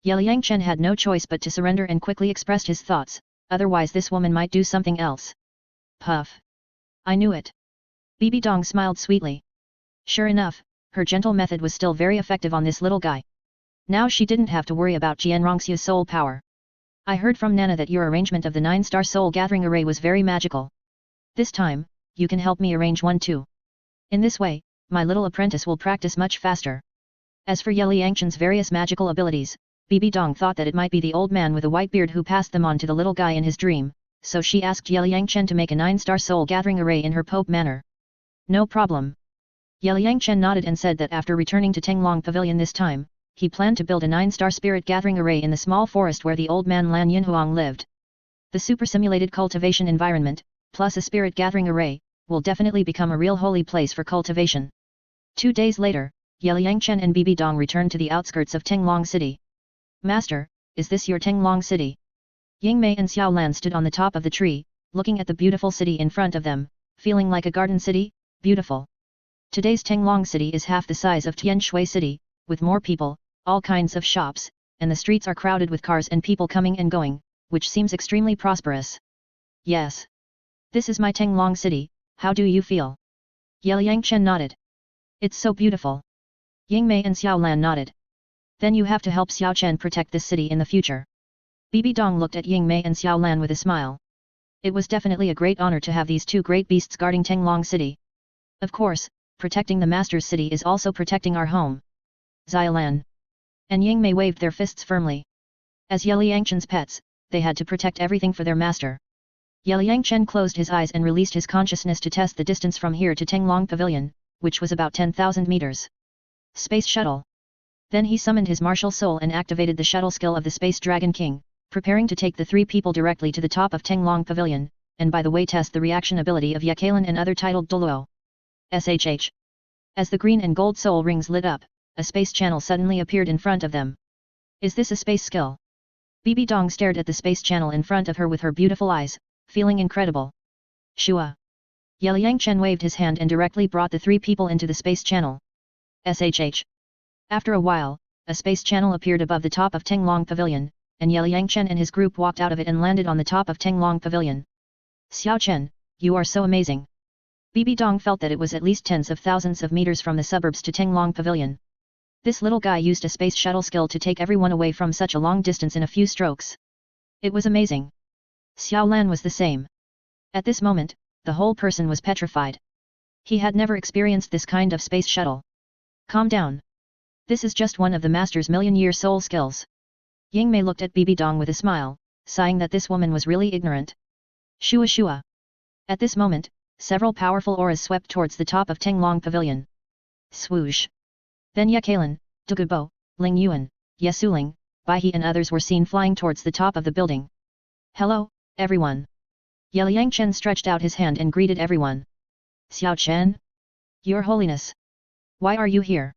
Ye Yangchen had no choice but to surrender and quickly expressed his thoughts, otherwise this woman might do something else. Puff. I knew it. Bibi Dong smiled sweetly. Sure enough, her gentle method was still very effective on this little guy. Now she didn't have to worry about Qianrongxiu's soul power. I heard from Nana that your arrangement of the 9-star soul gathering array was very magical. This time, you can help me arrange one too. In this way, my little apprentice will practice much faster. As for Ye Liangchen's various magical abilities, Bibi Dong thought that it might be the old man with a white beard who passed them on to the little guy in his dream, so she asked Ye Liangchen to make a 9-star soul gathering array in her Pope manner. No problem. Ye Liangchen nodded and said that after returning to Tenglong Pavilion this time, he planned to build a 9-star spirit gathering array in the small forest where the old man Lan Yinhuang lived. The super-simulated cultivation environment, plus a spirit gathering array, will definitely become a real holy place for cultivation. 2 days later, Ye Liangchen and Bibi Dong returned to the outskirts of Tenglong City. Master, is this your Tenglong City? Yingmei and Xiao Lan stood on the top of the tree, looking at the beautiful city in front of them, feeling like a garden city, beautiful. Today's Tenglong City is half the size of Tianshui City, with more people, all kinds of shops, and the streets are crowded with cars and people coming and going, which seems extremely prosperous. Yes. This is my Tenglong City, how do you feel? Ye Liangchen nodded. It's so beautiful. Yingmei and Xiao Lan nodded. Then you have to help Xiao Chen protect this city in the future. Bibi Dong looked at Yingmei and Xiao Lan with a smile. It was definitely a great honor to have these two great beasts guarding Tenglong City. Of course, protecting the master's city is also protecting our home. Xiaolan and Yingmei waved their fists firmly. As Ye Liangchen's pets, they had to protect everything for their master. Ye Liangchen closed his eyes and released his consciousness to test the distance from here to Tenglong Pavilion, which was about 10,000 meters. Space Shuttle. Then he summoned his martial soul and activated the shuttle skill of the Space Dragon King, preparing to take the 3 people directly to the top of Tenglong Pavilion, and by the way test the reaction ability of Yakalan and other titled Douluo. SHH. As the green and gold soul rings lit up, a space channel suddenly appeared in front of them. Is this a space skill? Bibi Dong stared at the space channel in front of her with her beautiful eyes, feeling incredible. Shua. Ye Liangchen waved his hand and directly brought the 3 people into the space channel. SHH. After a while, a space channel appeared above the top of Tenglong Pavilion, and Ye Liangchen and his group walked out of it and landed on the top of Tenglong Pavilion. Xiao Chen, you are so amazing. Bibi Dong felt that it was at least tens of thousands of meters from the suburbs to Tenglong Pavilion. This little guy used a space shuttle skill to take everyone away from such a long distance in a few strokes. It was amazing. Xiao Lan was the same. At this moment, the whole person was petrified. He had never experienced this kind of space shuttle. Calm down. This is just one of the master's million-year soul skills. Yingmei looked at Bibi Dong with a smile, sighing that this woman was really ignorant. Shua Shua. At this moment, several powerful auras swept towards the top of Tenglong Pavilion. Swoosh. Then Yakalan, Dugubo, Ling Yuan, Yesuling, Baihe and others were seen flying towards the top of the building. Hello, everyone. Ye Liangchen stretched out his hand and greeted everyone. Xiao Chen? Your Holiness. Why are you here?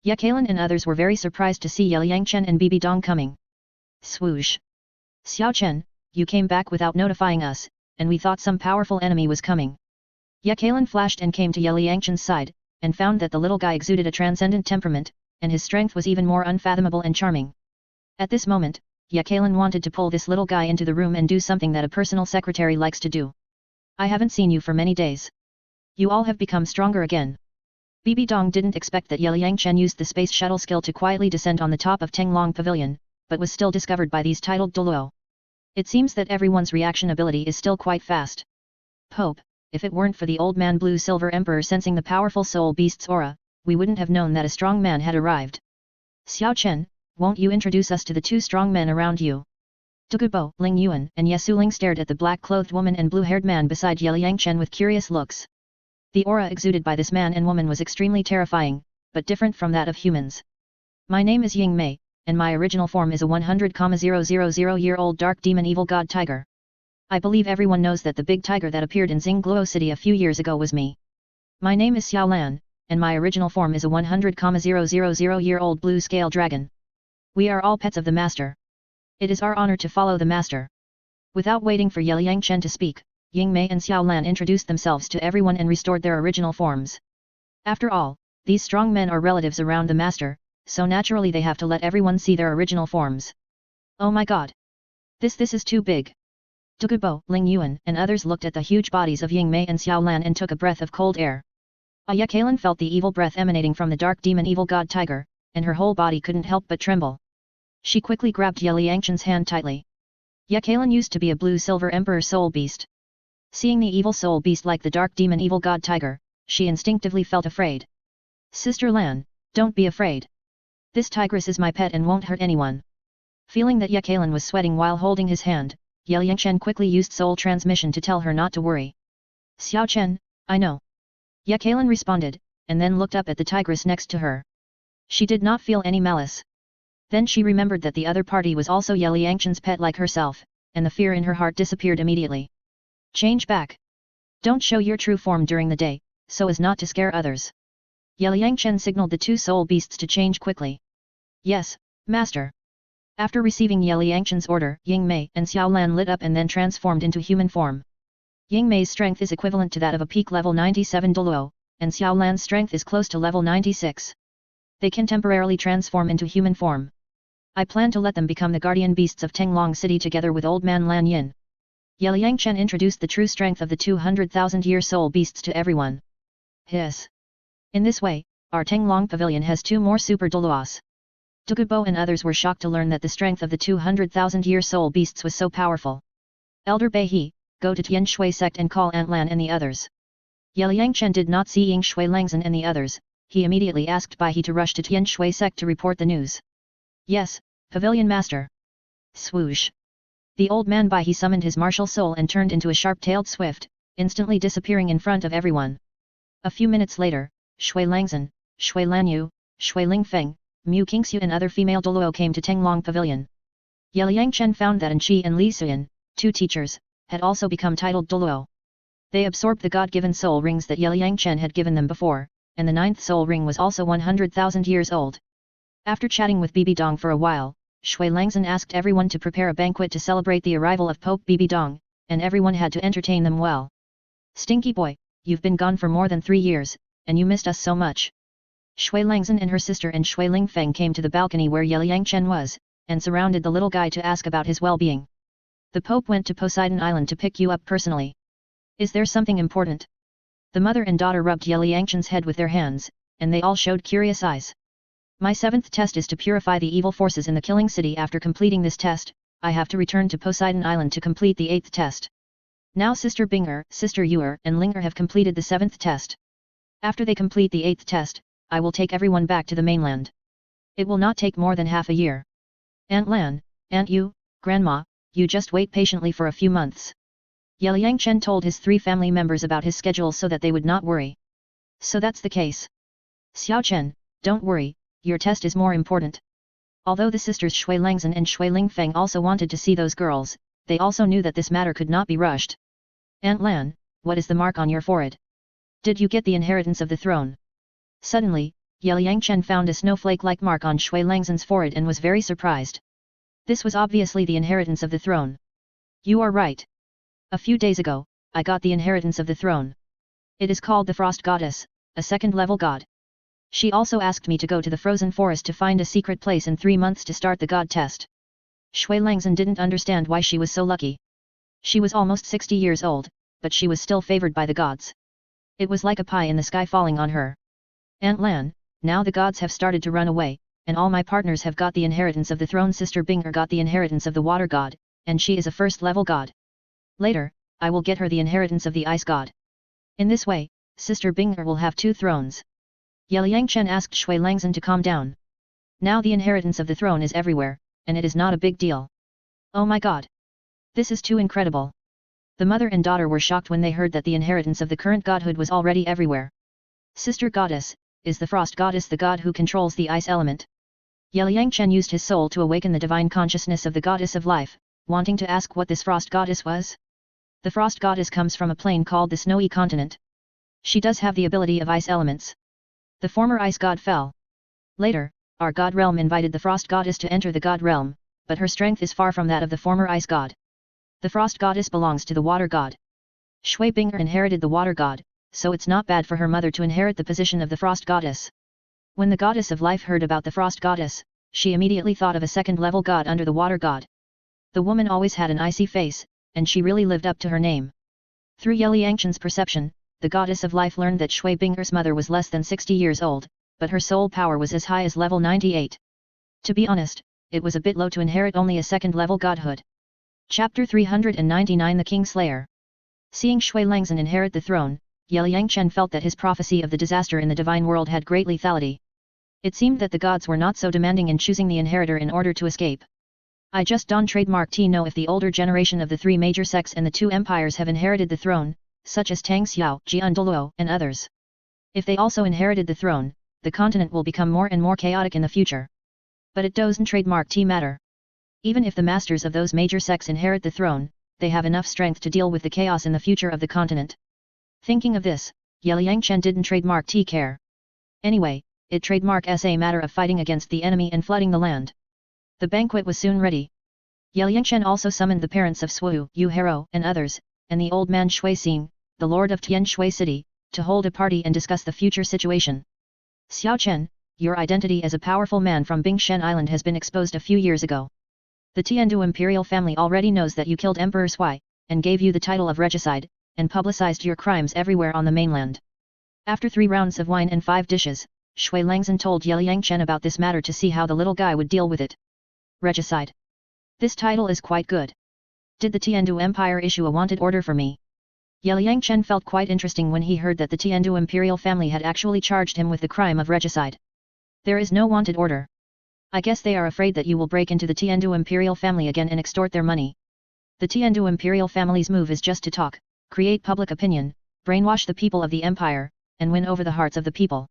Yakalan and others were very surprised to see Ye Liangchen and Bibi Dong coming. Swoosh. Xiao Chen, you came back without notifying us, and we thought some powerful enemy was coming. Yakalan flashed and came to Ye Liangchen's side, and found that the little guy exuded a transcendent temperament, and his strength was even more unfathomable and charming. At this moment, Yakalan wanted to pull this little guy into the room and do something that a personal secretary likes to do. I haven't seen you for many days. You all have become stronger again. Bibi Dong didn't expect that Ye Liangchen used the space shuttle skill to quietly descend on the top of Tenglong Pavilion, but was still discovered by these titled Douluo. It seems that everyone's reaction ability is still quite fast. Pope, if it weren't for the old man Blue Silver Emperor sensing the powerful soul beast's aura, we wouldn't have known that a strong man had arrived. Xiao Chen, won't you introduce us to the 2 strong men around you? Dugubo, Ling Yuan and Yesuling stared at the black-clothed woman and blue-haired man beside Ye Liangchen with curious looks. The aura exuded by this man and woman was extremely terrifying, but different from that of humans. My name is Yingmei, and my original form is a 100,000-year-old dark demon evil god tiger. I believe everyone knows that the big tiger that appeared in Xingluo City a few years ago was me. My name is Xiao Lan, and my original form is a 100,000-year-old blue scale dragon. We are all pets of the master. It is our honor to follow the master. Without waiting for Ye Liangchen to speak, Yingmei and Xiao Lan introduced themselves to everyone and restored their original forms. After all, these strong men are relatives around the master, so naturally they have to let everyone see their original forms. Oh my god! This is too big. Dugubo, Ling Yuan and others looked at the huge bodies of Yingmei and Xiao Lan and took a breath of cold air. Yakalan felt the evil breath emanating from the dark demon evil god tiger, and her whole body couldn't help but tremble. She quickly grabbed Ye Liangchen's hand tightly. Yakalan used to be a blue silver emperor soul beast. Seeing the evil soul beast like the dark demon evil god tiger, she instinctively felt afraid. Sister Lan, don't be afraid. This tigress is my pet and won't hurt anyone. Feeling that Ye Kailan was sweating while holding his hand, Ye Yangchen quickly used soul transmission to tell her not to worry. Xiao Chen, I know. Ye Kailan responded, and then looked up at the tigress next to her. She did not feel any malice. Then she remembered that the other party was also Ye Yangchen's pet like herself, and the fear in her heart disappeared immediately. Change back. Don't show your true form during the day, so as not to scare others. Ye Yangchen signaled the two soul beasts to change quickly. Yes, master. After receiving Ye Yangchen's order, Ying Mei and Xiao Lan lit up and then transformed into human form. Ying Mei's strength is equivalent to that of a peak level 97 Douluo, and Xiao Lan's strength is close to level 96. They can temporarily transform into human form. I plan to let them become the guardian beasts of Tenglong City together with Old Man Lan Yin. Ye Yangchen introduced the true strength of the 200,000-year soul beasts to everyone. Hiss. In this way, our Tenglong Pavilion has 2 more super Douluos. Dugubo and others were shocked to learn that the strength of the 200,000-year soul beasts was so powerful. Elder Beihe, go to Tianshui sect and call Aunt Lan and the others. Ye Yangchen did not see Ying Shui Langzhen and the others, he immediately asked Baihe to rush to Tianshui sect to report the news. Yes, Pavilion Master. Swoosh. The old man Baihe summoned his martial soul and turned into a sharp-tailed swift, instantly disappearing in front of everyone. A few minutes later, Shui Langzhen, Shui Lanyu, Shui Lingfeng, Mu Qingxu and other female Douluo came to Tenglong Pavilion. Ye Yangchen found that Anqi and Li Suyan, 2 teachers, had also become titled Douluo. They absorbed the God-given soul rings that Ye Yangchen had given them before, and the 9th soul ring was also 100,000 years old. After chatting with Bibi Dong for a while, Shui Langzhen asked everyone to prepare a banquet to celebrate the arrival of Pope Bibi Dong, and everyone had to entertain them well. Stinky boy, you've been gone for more than 3 years, and you missed us so much. Shui Langzhen and her sister and Shui Lingfeng came to the balcony where Ye Yangchen was, and surrounded the little guy to ask about his well-being. The Pope went to Poseidon Island to pick you up personally. Is there something important? The mother and daughter rubbed Ye Yangchen's head with their hands, and they all showed curious eyes. My 7th test is to purify the evil forces in the killing city. After completing this test, I have to return to Poseidon Island to complete the 8th test. Now Sister Binger, Sister Yuer and Linger have completed the 7th test. After they complete the 8th test, I will take everyone back to the mainland. It will not take more than half a year. Aunt Lan, Aunt Yu, Grandma, you just wait patiently for a few months. Ye Yangchen told his 3 family members about his schedule so that they would not worry. So that's the case. Xiao Chen, don't worry, your test is more important. Although the sisters Shui Langzhen and Shui Lingfeng also wanted to see those girls, they also knew that this matter could not be rushed. Aunt Lan, what is the mark on your forehead? Did you get the inheritance of the throne? Suddenly, Ye Yangchen found a snowflake-like mark on Shui Langzhen's forehead and was very surprised. This was obviously the inheritance of the throne. You are right. A few days ago, I got the inheritance of the throne. It is called the Frost Goddess, a 2nd-level god. She also asked me to go to the frozen forest to find a secret place in 3 months to start the god test. Shui Langzhen didn't understand why she was so lucky. She was almost 60 years old, but she was still favored by the gods. It was like a pie in the sky falling on her. Aunt Lan, now the gods have started to run away, and all my partners have got the inheritance of the throne. Sister Binger got the inheritance of the water god, and she is a 1st-level god. Later, I will get her the inheritance of the ice god. In this way, Sister Binger will have 2 thrones. Ye Yangchen asked Shui Langzhen to calm down. Now the inheritance of the throne is everywhere, and it is not a big deal. Oh my god! This is too incredible. The mother and daughter were shocked when they heard that the inheritance of the current godhood was already everywhere. Sister Goddess, is the Frost Goddess the god who controls the ice element? Ye Yangchen used his soul to awaken the divine consciousness of the Goddess of Life, wanting to ask what this Frost Goddess was. The Frost Goddess comes from a plane called the Snowy Continent. She does have the ability of ice elements. The former ice god fell. Later, our god realm invited the Frost Goddess to enter the god realm, but her strength is far from that of the former ice god. The Frost Goddess belongs to the water god. Shui Binger inherited the water god, so it's not bad for her mother to inherit the position of the Frost Goddess. When the Goddess of Life heard about the Frost Goddess, she immediately thought of a 2nd-level god under the water god. The woman always had an icy face, and she really lived up to her name. Through Ye Yangchen's perception, the Goddess of Life learned that Shui Binger's mother was less than 60 years old, but her soul power was as high as level 98. To be honest, it was a bit low to inherit only a 2nd-level godhood. Chapter 399 The Kingslayer. Seeing Shui Langzhen inherit the throne, Liang Chen felt that his prophecy of the disaster in the divine world had great lethality. It seemed that the gods were not so demanding in choosing the inheritor in order to escape. I just don't trademark to know if the older generation of the three major sects and the two empires have inherited the throne, such as Tang Xiao, Jian Douluo, and others. If they also inherited the throne, the continent will become more and more chaotic in the future. But it doesn't trademark to matter. Even if the masters of those major sects inherit the throne, they have enough strength to deal with the chaos in the future of the continent. Thinking of this, Liang Chen didn't trademark to care. Anyway, it trademark as a matter of fighting against the enemy and flooding the land. The banquet was soon ready. Liang Chen also summoned the parents of Swu, Yu Hero, and others, and the old man Shui Xing, the lord of Tianshui city, to hold a party and discuss the future situation. Xiao Chen, your identity as a powerful man from Bingshen Island has been exposed a few years ago. The Tiandu imperial family already knows that you killed Emperor Sui, and gave you the title of regicide, and publicized your crimes everywhere on the mainland. After 3 rounds of wine and 5 dishes, Shui Langzhen told Liang Chen about this matter to see how the little guy would deal with it. Regicide. This title is quite good. Did the Tiandu Empire issue a wanted order for me? Liang Chen felt quite interesting when he heard that the Tiandu imperial family had actually charged him with the crime of regicide. There is no wanted order. I guess they are afraid that you will break into the Tiandu imperial family again and extort their money. The Tiandu imperial family's move is just to talk, create public opinion, brainwash the people of the empire, and win over the hearts of the people.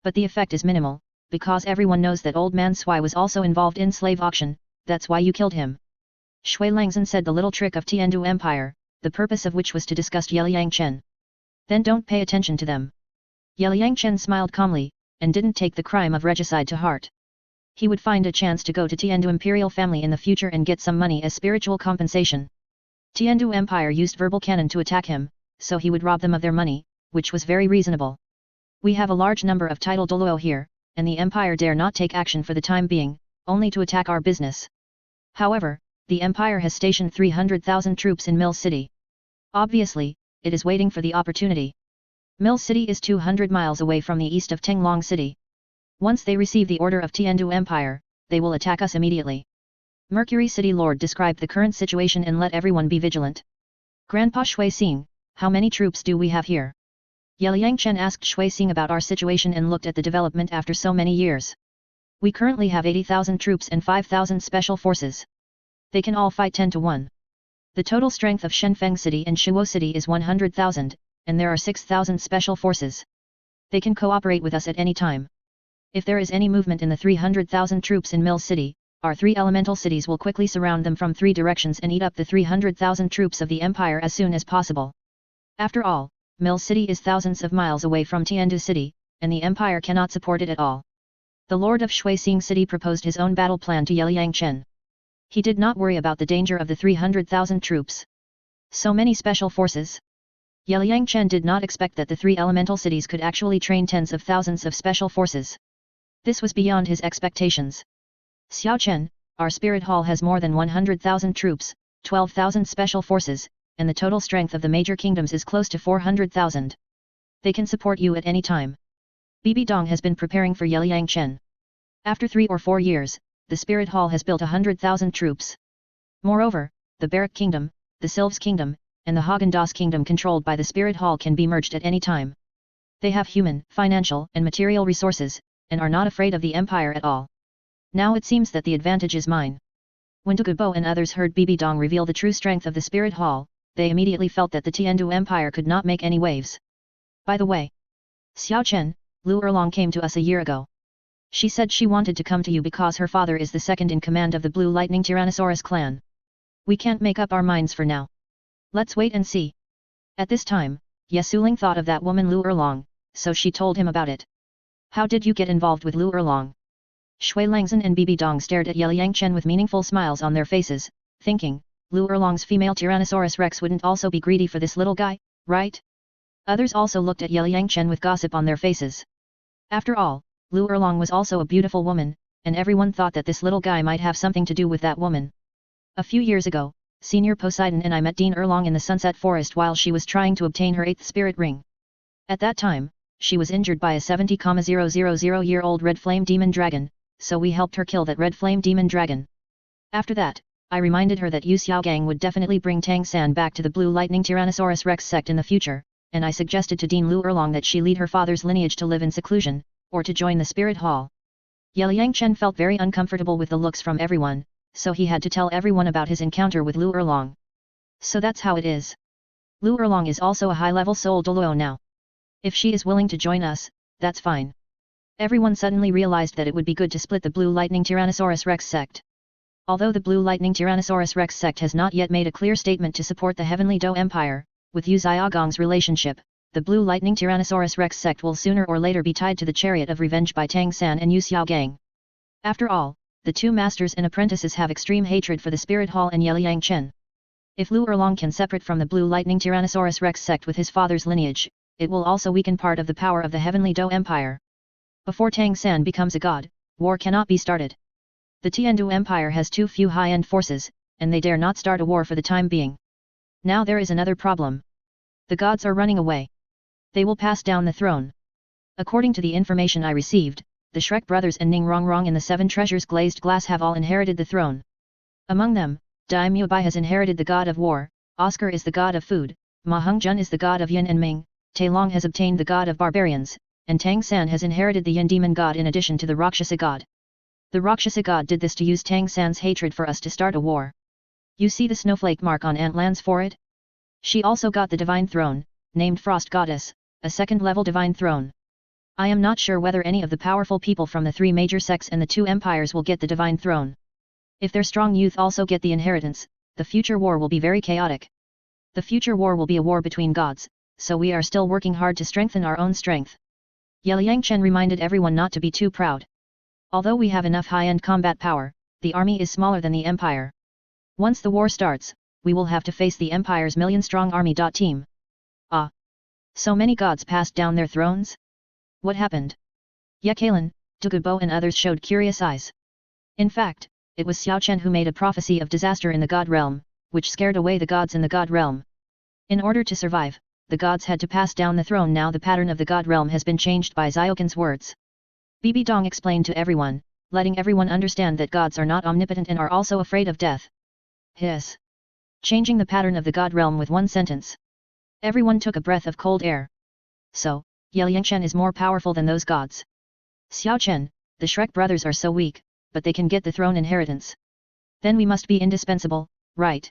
But the effect is minimal, because everyone knows that old man Sui was also involved in slave auction, that's why you killed him. Shui Langzhen said the little trick of Tiandu Empire, the purpose of which was to disgust Liang Chen. Then don't pay attention to them. Liang Chen smiled calmly, and didn't take the crime of regicide to heart. He would find a chance to go to Tiandu imperial family in the future and get some money as spiritual compensation. Tiandu Empire used verbal cannon to attack him, so he would rob them of their money, which was very reasonable. We have a large number of titled Douluo here, and the empire dare not take action for the time being, only to attack our business. However, the empire has stationed 300,000 troops in Mill City. Obviously, it is waiting for the opportunity. Mill City is 200 miles away from the east of Tenglong City. Once they receive the order of Tiandu Empire, they will attack us immediately. Mercury City Lord described the current situation and let everyone be vigilant. Grandpa Shui Xing, how many troops do we have here? Liang Chen asked Shui Xing about our situation and looked at the development after so many years. We currently have 80,000 troops and 5,000 special forces. They can all fight 10 to 1. The total strength of Shenfeng City and Shuo City is 100,000, and there are 6,000 special forces. They can cooperate with us at any time. If there is any movement in the 300,000 troops in Mill City, our 3 elemental cities will quickly surround them from 3 directions and eat up the 300,000 troops of the empire as soon as possible. After all, Mill City is thousands of miles away from Tiandu City, and the empire cannot support it at all. The Lord of Shuixing City proposed his own battle plan to Liang Chen. He did not worry about the danger of the 300,000 troops. So many special forces. Liang Chen did not expect that the 3 elemental cities could actually train tens of thousands of special forces. This was beyond his expectations. Xiao Chen, our spirit hall has more than 100,000 troops, 12,000 special forces, and the total strength of the major kingdoms is close to 400,000. They can support you at any time. Bibi Dong has been preparing for Liang Chen. After 3 or 4 years, the Spirit Hall has built 100,000 troops. Moreover, the Barak Kingdom, the Sylves Kingdom, and the Haagen-Dazs Kingdom controlled by the Spirit Hall can be merged at any time. They have human, financial, and material resources, and are not afraid of the Empire at all. Now it seems that the advantage is mine. When Dugubo and others heard Bibi Dong reveal the true strength of the Spirit Hall, they immediately felt that the Tiandu Empire could not make any waves. By the way, Xiao Chen, Lu Erlong came to us a year ago. She said she wanted to come to you because her father is the second in command of the Blue Lightning Tyrannosaurus clan. We can't make up our minds for now. Let's wait and see. At this time, Yesuling thought of that woman Lu Erlong, so she told him about it. How did you get involved with Lu Erlong? Shui Langzhen and Bibi Dong stared at Liang Chen with meaningful smiles on their faces, thinking, Lu Erlong's female Tyrannosaurus Rex wouldn't also be greedy for this little guy, right? Others also looked at Liang Chen with gossip on their faces. After all, Lu Erlong was also a beautiful woman, and everyone thought that this little guy might have something to do with that woman. A few years ago, Senior Poseidon and I met Dean Erlong in the Sunset Forest while she was trying to obtain her 8th spirit ring. At that time, she was injured by a 70,000-year-old red flame demon dragon, so we helped her kill that red flame demon dragon. After that, I reminded her that Yu Xiaogang would definitely bring Tang San back to the Blue Lightning Tyrannosaurus Rex sect in the future, and I suggested to Dean Lu Erlong that she lead her father's lineage to live in seclusion, or to join the spirit hall. Liang Chen felt very uncomfortable with the looks from everyone, so he had to tell everyone about his encounter with Lu Erlong. So that's how it is. Lu Erlong is also a high-level soul Douluo now. If she is willing to join us, that's fine. Everyone suddenly realized that it would be good to split the Blue Lightning Tyrannosaurus Rex sect. Although the Blue Lightning Tyrannosaurus Rex sect has not yet made a clear statement to support the Heavenly Do Empire, with Yu Xiaogong's relationship, the Blue Lightning Tyrannosaurus Rex sect will sooner or later be tied to the Chariot of Revenge by Tang San and Yu Xiaogang. After all, the two masters and apprentices have extreme hatred for the Spirit Hall and Liang Chen. If Lu Erlong can separate from the Blue Lightning Tyrannosaurus Rex sect with his father's lineage, it will also weaken part of the power of the Heavenly Do Empire. Before Tang San becomes a god, war cannot be started. The Tiandu Empire has too few high-end forces, and they dare not start a war for the time being. Now there is another problem. The gods are running away. They will pass down the throne. According to the information I received, the Shrek brothers and Ning Rongrong and the Seven Treasures Glazed Glass have all inherited the throne. Among them, Daimyo Bai has inherited the god of war, Oscar is the god of food, Ma Hongjun is the god of yin and ming, Tai Long has obtained the god of barbarians, and Tang San has inherited the yin demon god in addition to the Rakshasa god. The Rakshasa god did this to use Tang San's hatred for us to start a war. You see the snowflake mark on Antlan's forehead? She also got the divine throne, named Frost Goddess, a second-level divine throne. I am not sure whether any of the powerful people from the three major sects and the two empires will get the divine throne. If their strong youth also get the inheritance, the future war will be very chaotic. The future war will be a war between gods, so we are still working hard to strengthen our own strength. Liang Chen reminded everyone not to be too proud. Although we have enough high-end combat power, the army is smaller than the empire. Once the war starts, we will have to face the empire's million-strong army. Team. Ah! So many gods passed down their thrones? What happened? Ye Kailan, Dugubo and others showed curious eyes. In fact, it was Xiao Chen who made a prophecy of disaster in the god realm, which scared away the gods in the god realm. In order to survive, the gods had to pass down the throne. Now the pattern of the god realm has been changed by Xiaogan's words. Bibi Dong explained to everyone, letting everyone understand that gods are not omnipotent and are also afraid of death. His. Changing the pattern of the god realm with one sentence. Everyone took a breath of cold air. So, Liang Chen is more powerful than those gods. Xiao Chen, the Shrek brothers are so weak, but they can get the throne inheritance. Then we must be indispensable, right?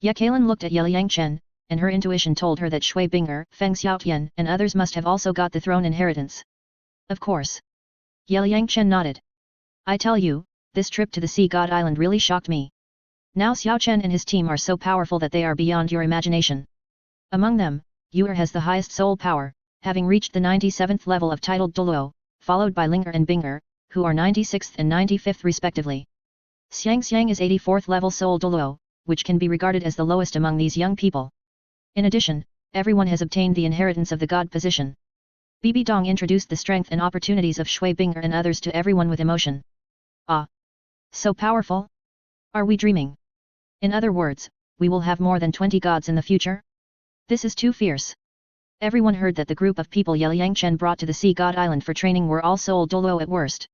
Ye Kailan looked at Liang Chen, and her intuition told her that Shui Binger, Feng Xiaotian and others must have also got the throne inheritance. Of course. Liang Chen nodded. I tell you, this trip to the Sea God Island really shocked me. Now Xiao Chen and his team are so powerful that they are beyond your imagination. Among them, Yuer has the highest soul power, having reached the 97th level of titled Douluo, followed by Linger and Binger, who are 96th and 95th respectively. Xiang is 84th level soul Douluo, which can be regarded as the lowest among these young people. In addition, everyone has obtained the inheritance of the god position. Bibi Dong introduced the strength and opportunities of Shui Binger and others to everyone with emotion. Ah! So powerful? Are we dreaming? In other words, we will have more than 20 gods in the future? This is too fierce. Everyone heard that the group of people Liang Chen brought to the Sea God Island for training were all soul Douluo at worst.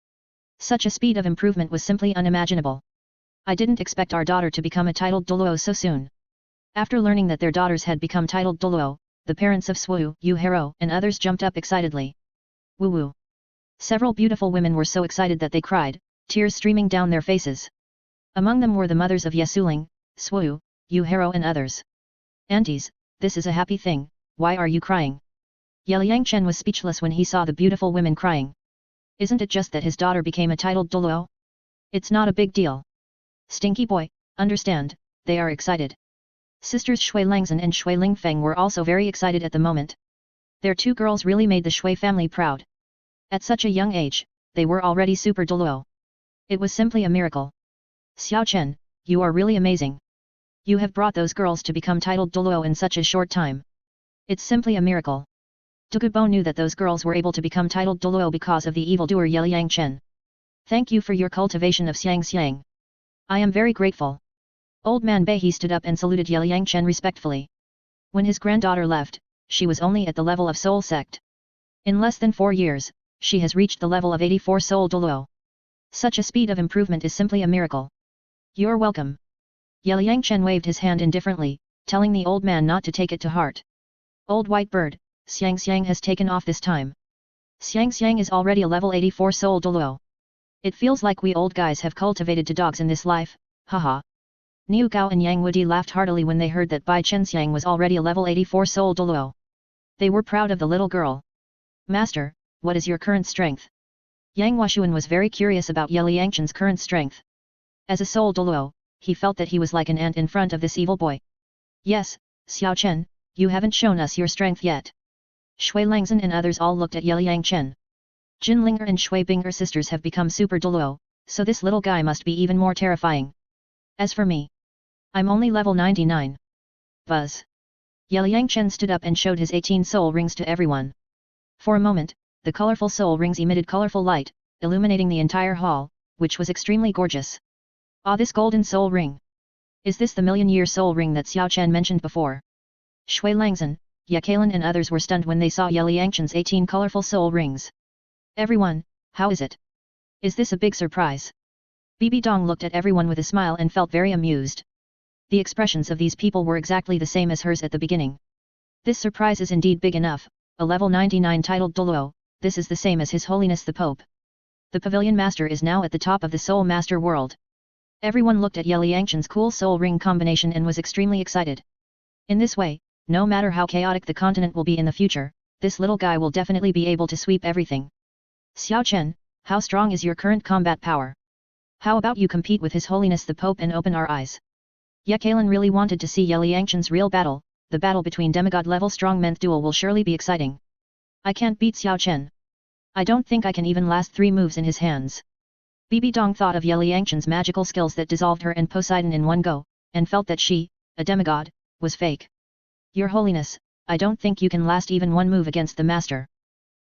Such a speed of improvement was simply unimaginable. I didn't expect our daughter to become a titled Douluo so soon. After learning that their daughters had become titled Douluo, the parents of Swu, Yu Hero and others jumped up excitedly. Woo woo. Several beautiful women were so excited that they cried, tears streaming down their faces. Among them were the mothers of Yesuling, Swu, Yu Hero and others. Aunties, this is a happy thing, why are you crying? Liang Chen was speechless when he saw the beautiful women crying. Isn't it just that his daughter became a titled Douluo? It's not a big deal. Stinky boy, understand, they are excited. Sisters Shui Langzhen and Shui Lingfeng were also very excited at the moment. Their two girls really made the Shui family proud. At such a young age, they were already super Douluo. It was simply a miracle. Xiao Chen, you are really amazing. You have brought those girls to become titled Douluo in such a short time. It's simply a miracle. Dugubo knew that those girls were able to become titled Douluo because of the evildoer Liang Chen. Thank you for your cultivation of Xiang. I am very grateful. Old man Beihe stood up and saluted Liang Chen respectfully. When his granddaughter left, she was only at the level of soul sect. In less than 4 years, she has reached the level of 84 soul Douluo. Such a speed of improvement is simply a miracle. You're welcome. Liang Chen waved his hand indifferently, telling the old man not to take it to heart. Old white bird, Xiang has taken off this time. Xiang is already a level 84 soul Douluo. It feels like we old guys have cultivated to dogs in this life, haha. Niu Gao and Yang Wudi laughed heartily when they heard that Bai Chenxiang was already a level 84 soul Douluo. They were proud of the little girl. Master, what is your current strength? Yang Washuan was very curious about Ye Liangchen's current strength. As a soul Douluo, he felt that he was like an ant in front of this evil boy. Yes, Xiao Chen, you haven't shown us your strength yet. Shui Langzhen and others all looked at Ye Liangchen. Jin Linger and Shui Binger sisters have become super Douluo, so this little guy must be even more terrifying. As for me, I'm only level 99. Buzz. Ye Liangchen stood up and showed his 18 soul rings to everyone. For a moment, the colorful soul rings emitted colorful light, illuminating the entire hall, which was extremely gorgeous. Ah, this golden soul ring. Is this the million-year soul ring that Xiao Chen mentioned before? Shui Langzhen, Ye Kailan and others were stunned when they saw Ye Liangchen's 18 colorful soul rings. Everyone, how is it? Is this a big surprise? Bibi Dong looked at everyone with a smile and felt very amused. The expressions of these people were exactly the same as hers at the beginning. This surprise is indeed big enough, a level 99 titled Douluo, this is the same as His Holiness the Pope. The Pavilion Master is now at the top of the Soul Master world. Everyone looked at Ye Liangchen's cool soul ring combination and was extremely excited. In this way, no matter how chaotic the continent will be in the future, this little guy will definitely be able to sweep everything. Xiao Chen, how strong is your current combat power? How about you compete with His Holiness the Pope and open our eyes? Ye Kailan really wanted to see Ye Liangchen's real battle. The battle between demigod level strongmen's duel will surely be exciting. I can't beat Xiao Chen. I don't think I can even last 3 moves in his hands. Bibi Dong thought of Ye Liangchen's magical skills that dissolved her and Poseidon in one go, and felt that she, a demigod, was fake. Your Holiness, I don't think you can last even 1 move against the Master.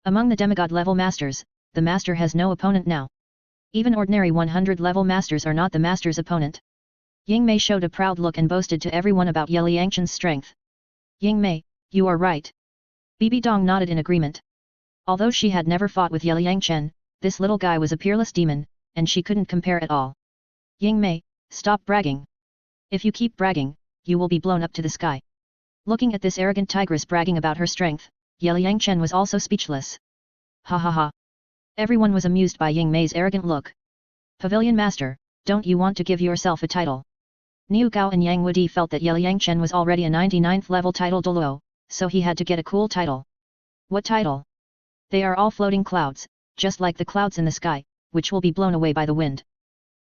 Among the demigod level masters, the Master has no opponent now. Even ordinary 100 level masters are not the Master's opponent. Ying Mei showed a proud look and boasted to everyone about Ye Liangchen's strength. Ying Mei, you are right. Bibi Dong nodded in agreement. Although she had never fought with Ye Liangchen, this little guy was a peerless demon, and she couldn't compare at all. Ying Mei, stop bragging. If you keep bragging, you will be blown up to the sky. Looking at this arrogant tigress bragging about her strength, Ye Liangchen was also speechless. Ha ha ha. Everyone was amused by Ying Mei's arrogant look. Pavilion Master, don't you want to give yourself a title? Niu Gao and Yang Wudi felt that Ye Liangchen was already a 99th level title Douluo, so he had to get a cool title. What title? They are all floating clouds, just like the clouds in the sky, which will be blown away by the wind.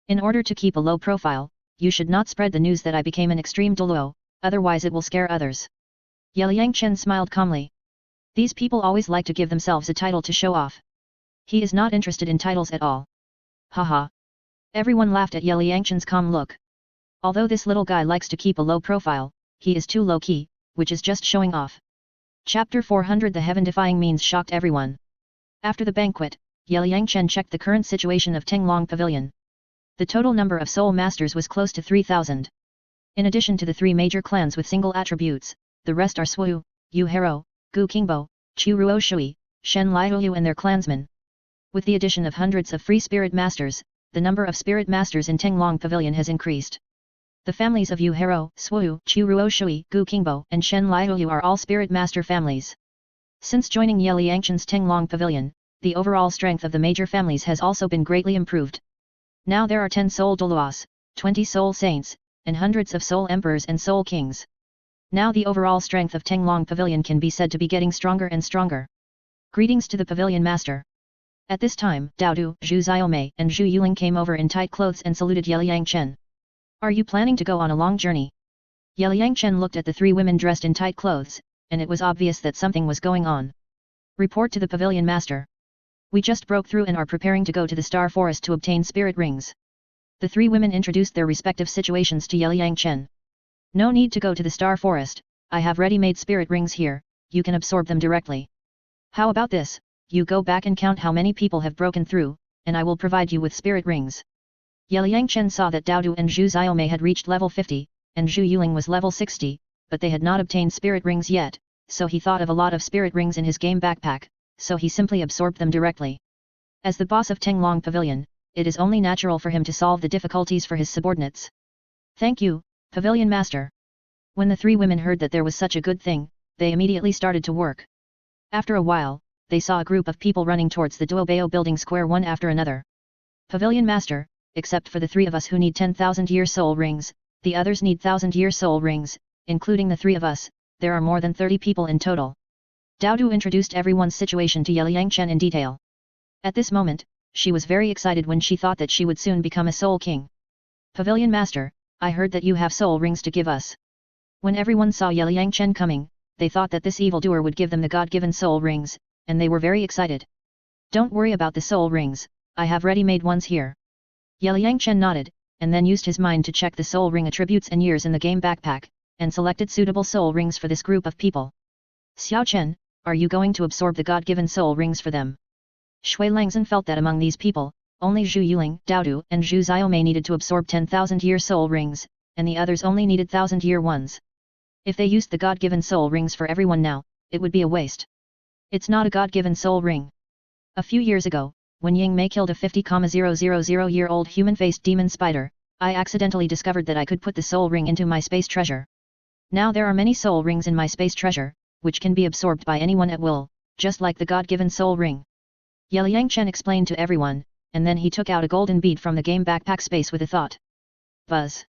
In order to keep a low profile, you should not spread the news that I became an extreme Douluo, otherwise it will scare others. Ye Liangchen smiled calmly. These people always like to give themselves a title to show off. He is not interested in titles at all. Haha. Everyone laughed at Ye Liangchen's calm look. Although this little guy likes to keep a low profile, he is too low-key, which is just showing off. Chapter 400 The heaven-defying means shocked everyone. After the banquet, Ye Liangchen checked the current situation of Tenglong Pavilion. The total number of soul masters was close to 3,000. In addition to the 3 major clans with single attributes, the rest are Swu, Yu Hero, Gu Qingbo, Chu Ruo Shui, Shen Liuyu and their clansmen. With the addition of hundreds of free spirit masters, the number of spirit masters in Tenglong Pavilion has increased. The families of Yu Hero, Swu, Chu Ruo Shui, Gu Qingbo and Shen Liuyu are all spirit master families. Since joining Ye Liangchen's Tenglong Pavilion, the overall strength of the major families has also been greatly improved. Now there are 10 soul Douluos, 20 soul saints, and hundreds of soul emperors and soul kings. Now the overall strength of Tenglong Pavilion can be said to be getting stronger and stronger. Greetings to the Pavilion Master. At this time, Daodu, Zhu Xiaomei and Zhu Yuling came over in tight clothes and saluted Ye Liangchen. Are you planning to go on a long journey? Ye Liangchen looked at the 3 women dressed in tight clothes, and it was obvious that something was going on. Report to the Pavilion Master. We just broke through and are preparing to go to the Star Forest to obtain spirit rings. The 3 women introduced their respective situations to Ye Liangchen. No need to go to the Star Forest, I have ready-made spirit rings here, you can absorb them directly. How about this, you go back and count how many people have broken through, and I will provide you with spirit rings. Ye Liangchen saw that Daodu and Zhu Xiaomei had reached level 50, and Zhu Yuling was level 60, but they had not obtained spirit rings yet, so he thought of a lot of spirit rings in his game backpack, so he simply absorbed them directly. As the boss of Tenglong Pavilion, it is only natural for him to solve the difficulties for his subordinates. Thank you, Pavilion Master. When the 3 women heard that there was such a good thing, they immediately started to work. After a while, they saw a group of people running towards the Douluo building square one after another. Pavilion Master, except for the 3 of us who need 10,000-year soul rings, the others need 1,000-year soul rings, including the 3 of us, there are more than 30 people in total. Douluo introduced everyone's situation to Yangchen in detail. At this moment, she was very excited when she thought that she would soon become a soul king. Pavilion Master, I heard that you have soul rings to give us. When everyone saw Yangchen coming, they thought that this evildoer would give them the God-given soul rings, and they were very excited. Don't worry about the soul rings, I have ready-made ones here. Yangchen nodded, and then used his mind to check the soul ring attributes and years in the game backpack, and selected suitable soul rings for this group of people. Xiao Chen, are you going to absorb the God-given soul rings for them? Shui Langzhen felt that among these people, only Zhu Yuling, Douluo and Zhu Xiaomei needed to absorb 10,000-year soul rings, and the others only needed 1,000-year ones. If they used the God-given soul rings for everyone now, it would be a waste. It's not a God-given soul ring. A few years ago, when Ying Mei killed a 50,000-year-old human-faced demon spider, I accidentally discovered that I could put the soul ring into my space treasure. Now there are many soul rings in my space treasure, which can be absorbed by anyone at will, just like the God-given soul ring. Yangchen explained to everyone, and then he took out a golden bead from the game backpack space with a thought. Buzz.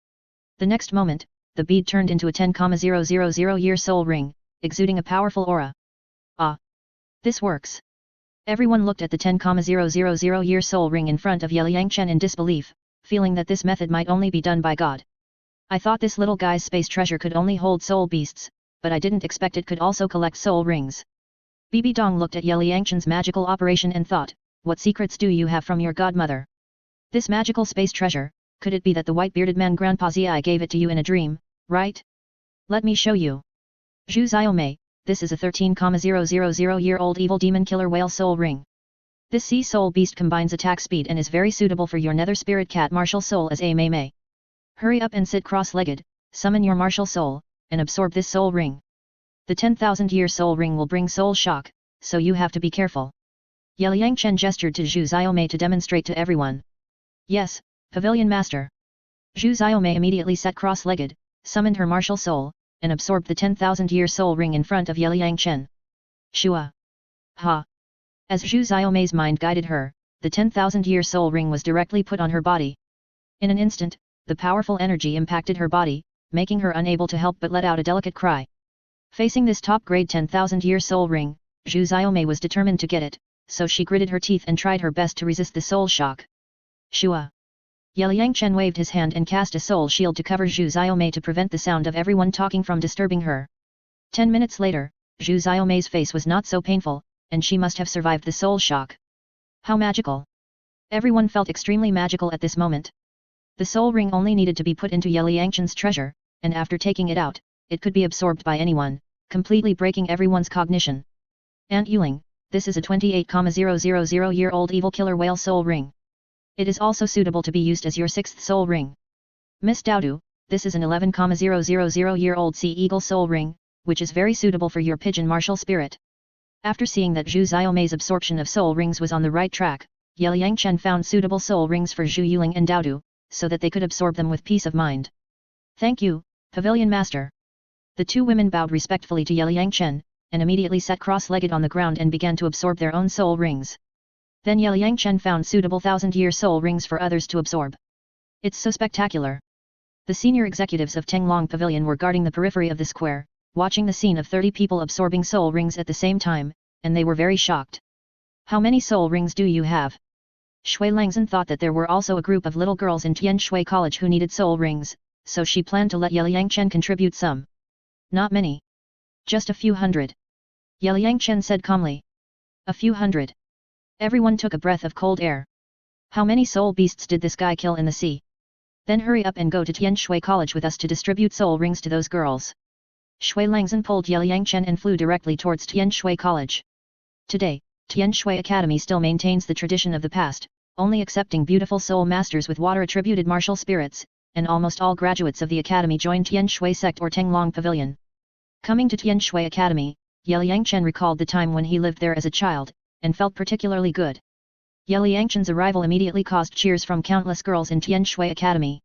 The next moment, the bead turned into a 10,000-year soul ring, exuding a powerful aura. Ah! This works. Everyone looked at the 10,000-year soul ring in front of Yangchen in disbelief, feeling that this method might only be done by God. I thought this little guy's space treasure could only hold soul beasts, but I didn't expect it could also collect soul rings. Bibi Dong looked at Yangchen's magical operation and thought, what secrets do you have from your godmother? This magical space treasure, could it be that the white-bearded man Grandpa Zi gave it to you in a dream, right? Let me show you. Zhu Xiaomei, this is a 13,000-year-old evil demon killer whale soul ring. This sea soul beast combines attack speed and is very suitable for your nether spirit cat martial soul as a Mei. Hurry up and sit cross-legged, summon your martial soul, and absorb this soul ring. The 10,000-year soul ring will bring soul shock, so you have to be careful. Yangchen gestured to Zhu Xiaomei to demonstrate to everyone. Yes, Pavilion Master. Zhu Xiaomei immediately sat cross-legged, summoned her martial soul, and absorbed the 10,000-year soul ring in front of Yangchen. Shua. Ha. As Zhu Xiaomei's mind guided her, the 10,000-year soul ring was directly put on her body. In an instant, the powerful energy impacted her body, making her unable to help but let out a delicate cry. Facing this top-grade 10,000-year soul ring, Zhu Xiaomei was determined to get it, so she gritted her teeth and tried her best to resist the soul shock. Shua. Yangchen waved his hand and cast a soul shield to cover Zhu Xiaomei to prevent the sound of everyone talking from disturbing her. 10 minutes later, Zhu Xiaomei's face was not so painful, and she must have survived the soul shock. How magical! Everyone felt extremely magical at this moment. The soul ring only needed to be put into Yangchen's treasure, and after taking it out, it could be absorbed by anyone, completely breaking everyone's cognition. Aunt Yuling, this is a 28,000-year-old evil killer whale soul ring. It is also suitable to be used as your 6th soul ring. Miss Douluo, this is an 11,000-year-old sea eagle soul ring, which is very suitable for your pigeon martial spirit. After seeing that Zhu Xiaomei's absorption of soul rings was on the right track, Yangchen found suitable soul rings for Zhu Yuling and Douluo, so that they could absorb them with peace of mind. Thank you, Pavilion Master. The 2 women bowed respectfully to Yangchen, and immediately sat cross-legged on the ground and began to absorb their own soul rings. Then Yangchen found suitable 1,000-year soul rings for others to absorb. It's so spectacular. The senior executives of Tenglong Pavilion were guarding the periphery of the square, watching the scene of 30 people absorbing soul rings at the same time, and they were very shocked. How many soul rings do you have? Shui Langzhen thought that there were also a group of little girls in Tianshui College who needed soul rings, so she planned to let Yangchen contribute some. Not many. Just a few hundred. Yangchen said calmly. A few hundred. Everyone took a breath of cold air. How many soul beasts did this guy kill in the sea? Then hurry up and go to Tianshui College with us to distribute soul rings to those girls. Shui Langzhen pulled Yangchen and flew directly towards Tianshui College. Today, Tianshui Academy still maintains the tradition of the past, only accepting beautiful soul masters with water-attributed martial spirits, and almost all graduates of the academy join Tianshui sect or Tenglong Pavilion. Coming to Tianshui Academy, Yangchen recalled the time when he lived there as a child, and felt particularly good. Yangchen's arrival immediately caused cheers from countless girls in Tianshui Academy.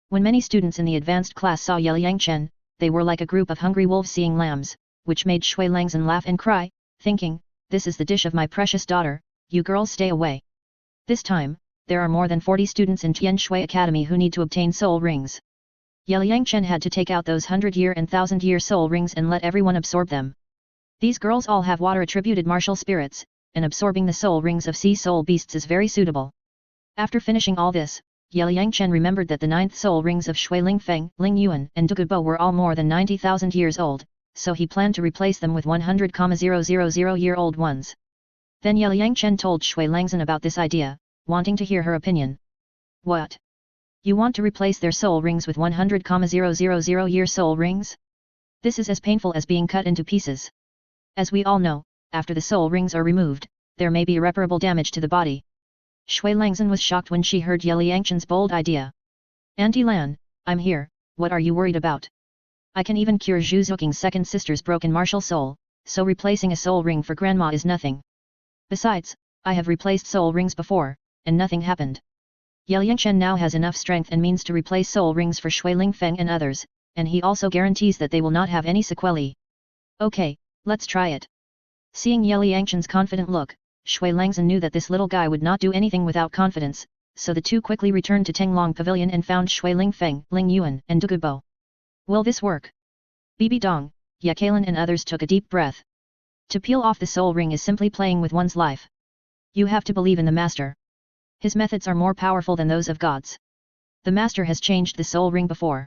When many students in the advanced class saw Yangchen, they were like a group of hungry wolves seeing lambs, which made Shui Langzhen laugh and cry, thinking, "This is the dish of my precious daughter, you girls stay away." This time, there are more than 40 students in Tianshui Academy who need to obtain soul rings. Liang Chen had to take out those 100-year and 1000-year soul rings and let everyone absorb them. These girls all have water-attributed martial spirits, and absorbing the soul rings of sea soul beasts is very suitable. After finishing all this, Liang Chen remembered that the 9th soul rings of Shui Lingfeng, Ling Yuan and Dugubo were all more than 90,000 years old, so he planned to replace them with 100,000-year-old ones. Then Liang Chen told Shui Langzhen about this idea, wanting to hear her opinion. "What? You want to replace their soul rings with 100,000-year soul rings? This is as painful as being cut into pieces. As we all know, after the soul rings are removed, there may be irreparable damage to the body." Shui Langzhen was shocked when she heard Liang Chen's bold idea. "Auntie Lan, I'm here, what are you worried about? I can even cure Zhu Zuking's second sister's broken martial soul, so replacing a soul ring for grandma is nothing. Besides, I have replaced soul rings before, and nothing happened." Liang Chen now has enough strength and means to replace soul rings for Shui Lingfeng and others, and he also guarantees that they will not have any sequelae. "Okay, let's try it." Seeing Liang Chen's confident look, Shui Langzhen knew that this little guy would not do anything without confidence, so the two quickly returned to Tenglong Pavilion and found Shui Lingfeng, Ling Yuan and Dugubo. "Will this work?" Bibi Dong, Yakalan and others took a deep breath. To peel off the soul ring is simply playing with one's life. You have to believe in the master. His methods are more powerful than those of gods. The master has changed the soul ring before.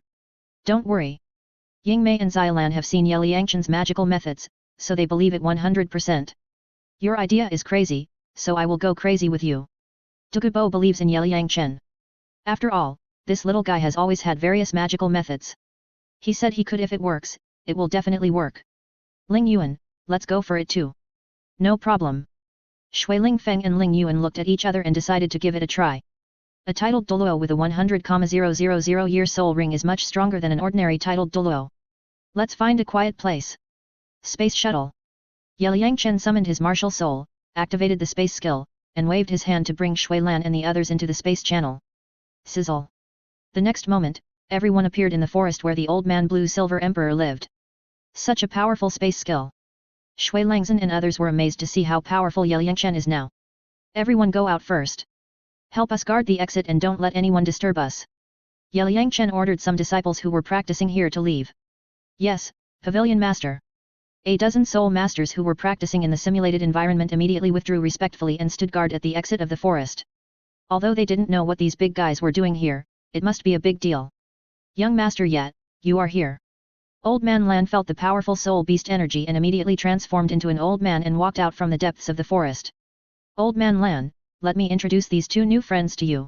Don't worry. Yingmei and Xiaolan have seen Liang Chen's magical methods, so they believe it 100%. Your idea is crazy, so I will go crazy with you. Dugubo believes in Liang Chen. After all, this little guy has always had various magical methods. He said he could if it works, it will definitely work. Ling Yuan, let's go for it too. No problem. Shui Lingfeng and Ling Yuan looked at each other and decided to give it a try. A titled Douluo with a 100,000-year soul ring is much stronger than an ordinary titled Douluo. Let's find a quiet place. Space shuttle. Liang Chen summoned his martial soul, activated the space skill, and waved his hand to bring Shui Lan and the others into the space channel. Sizzle. The next moment, everyone appeared in the forest where the old man Blue Silver Emperor lived. Such a powerful space skill. Shui Langzhen and others were amazed to see how powerful Liang Chen is now. Everyone go out first. Help us guard the exit and don't let anyone disturb us. Liang Chen ordered some disciples who were practicing here to leave. Yes, Pavilion Master. A dozen soul masters who were practicing in the simulated environment immediately withdrew respectfully and stood guard at the exit of the forest. Although they didn't know what these big guys were doing here, it must be a big deal. Young master Yat, you are here. Old man Lan felt the powerful soul beast energy and immediately transformed into an old man and walked out from the depths of the forest. Old man Lan, let me introduce these two new friends to you.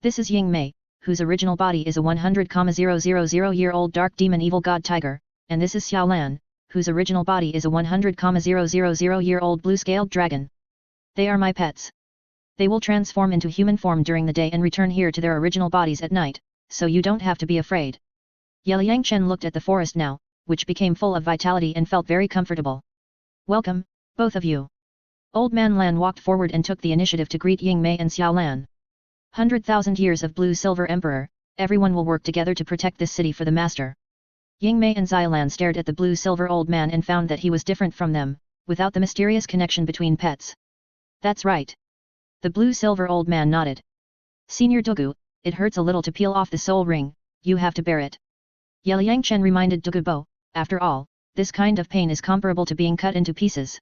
This is Ying Mei, whose original body is a 100,000-year-old dark demon evil god tiger, and this is Xiao Lan, whose original body is a 100,000-year-old blue-scaled dragon. They are my pets. They will transform into human form during the day and return here to their original bodies at night, so you don't have to be afraid. Liang Chen looked at the forest now, which became full of vitality and felt very comfortable. Welcome, both of you. Old man Lan walked forward and took the initiative to greet Ying Mei and Xiao Lan. 100,000 years of Blue Silver Emperor, everyone will work together to protect this city for the master. Ying Mei and Xiaolan stared at the Blue Silver old man and found that he was different from them, without the mysterious connection between pets. That's right. The Blue Silver old man nodded. Senior Dugu, it hurts a little to peel off the soul ring, you have to bear it. Liang Chen reminded Dugubo, after all, this kind of pain is comparable to being cut into pieces.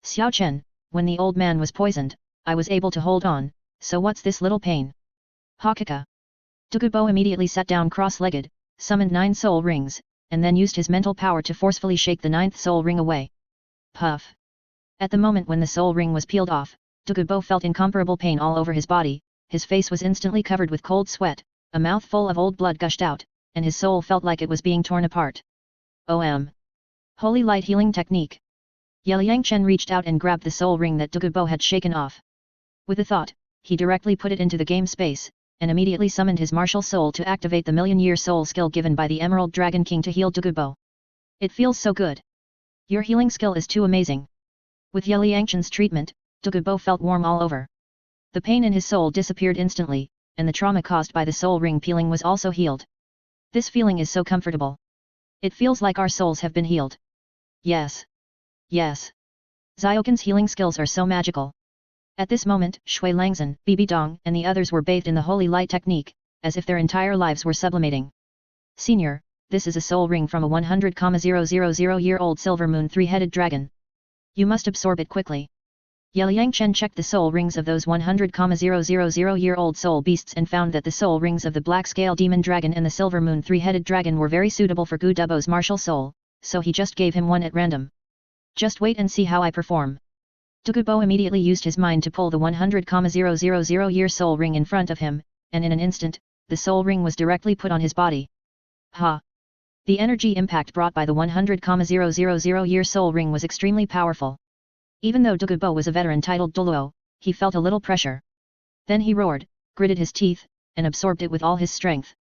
Xiao Chen, when the old man was poisoned, I was able to hold on, so what's this little pain? Hakaka. Dugubo immediately sat down cross-legged, summoned 9 soul rings, and then used his mental power to forcefully shake the 9th soul ring away. Puff. At the moment when the soul ring was peeled off, Dugubo felt incomparable pain all over his body, his face was instantly covered with cold sweat, a mouthful of old blood gushed out, and his soul felt like it was being torn apart. Holy Light Healing Technique. Liang Chen reached out and grabbed the soul ring that Dugubo had shaken off. With a thought, he directly put it into the game space, and immediately summoned his martial soul to activate the million-year soul skill given by the Emerald Dragon King to heal Dugubo. It feels so good. Your healing skill is too amazing. With Liang Chen's treatment, Dugubo felt warm all over. The pain in his soul disappeared instantly, and the trauma caused by the soul ring peeling was also healed. This feeling is so comfortable. It feels like our souls have been healed. Yes. Yes. Ziokin's healing skills are so magical. At this moment, Shui Langzhen, Bibi Dong, and the others were bathed in the holy light technique, as if their entire lives were sublimating. Senior, this is a soul ring from a 100,000-year-old silver moon three-headed dragon. You must absorb it quickly. Liang Chen checked the soul rings of those 100,000-year-old soul beasts and found that the soul rings of the black scale demon dragon and the silver moon three-headed dragon were very suitable for Gu Dubo's martial soul, so he just gave him one at random. Just wait and see how I perform. Dugubo immediately used his mind to pull the 100,000-year soul ring in front of him, and in an instant, the soul ring was directly put on his body. Ha! The energy impact brought by the 100,000-year soul ring was extremely powerful. Even though Dugubo was a veteran titled Douluo, he felt a little pressure. Then he roared, gritted his teeth, and absorbed it with all his strength.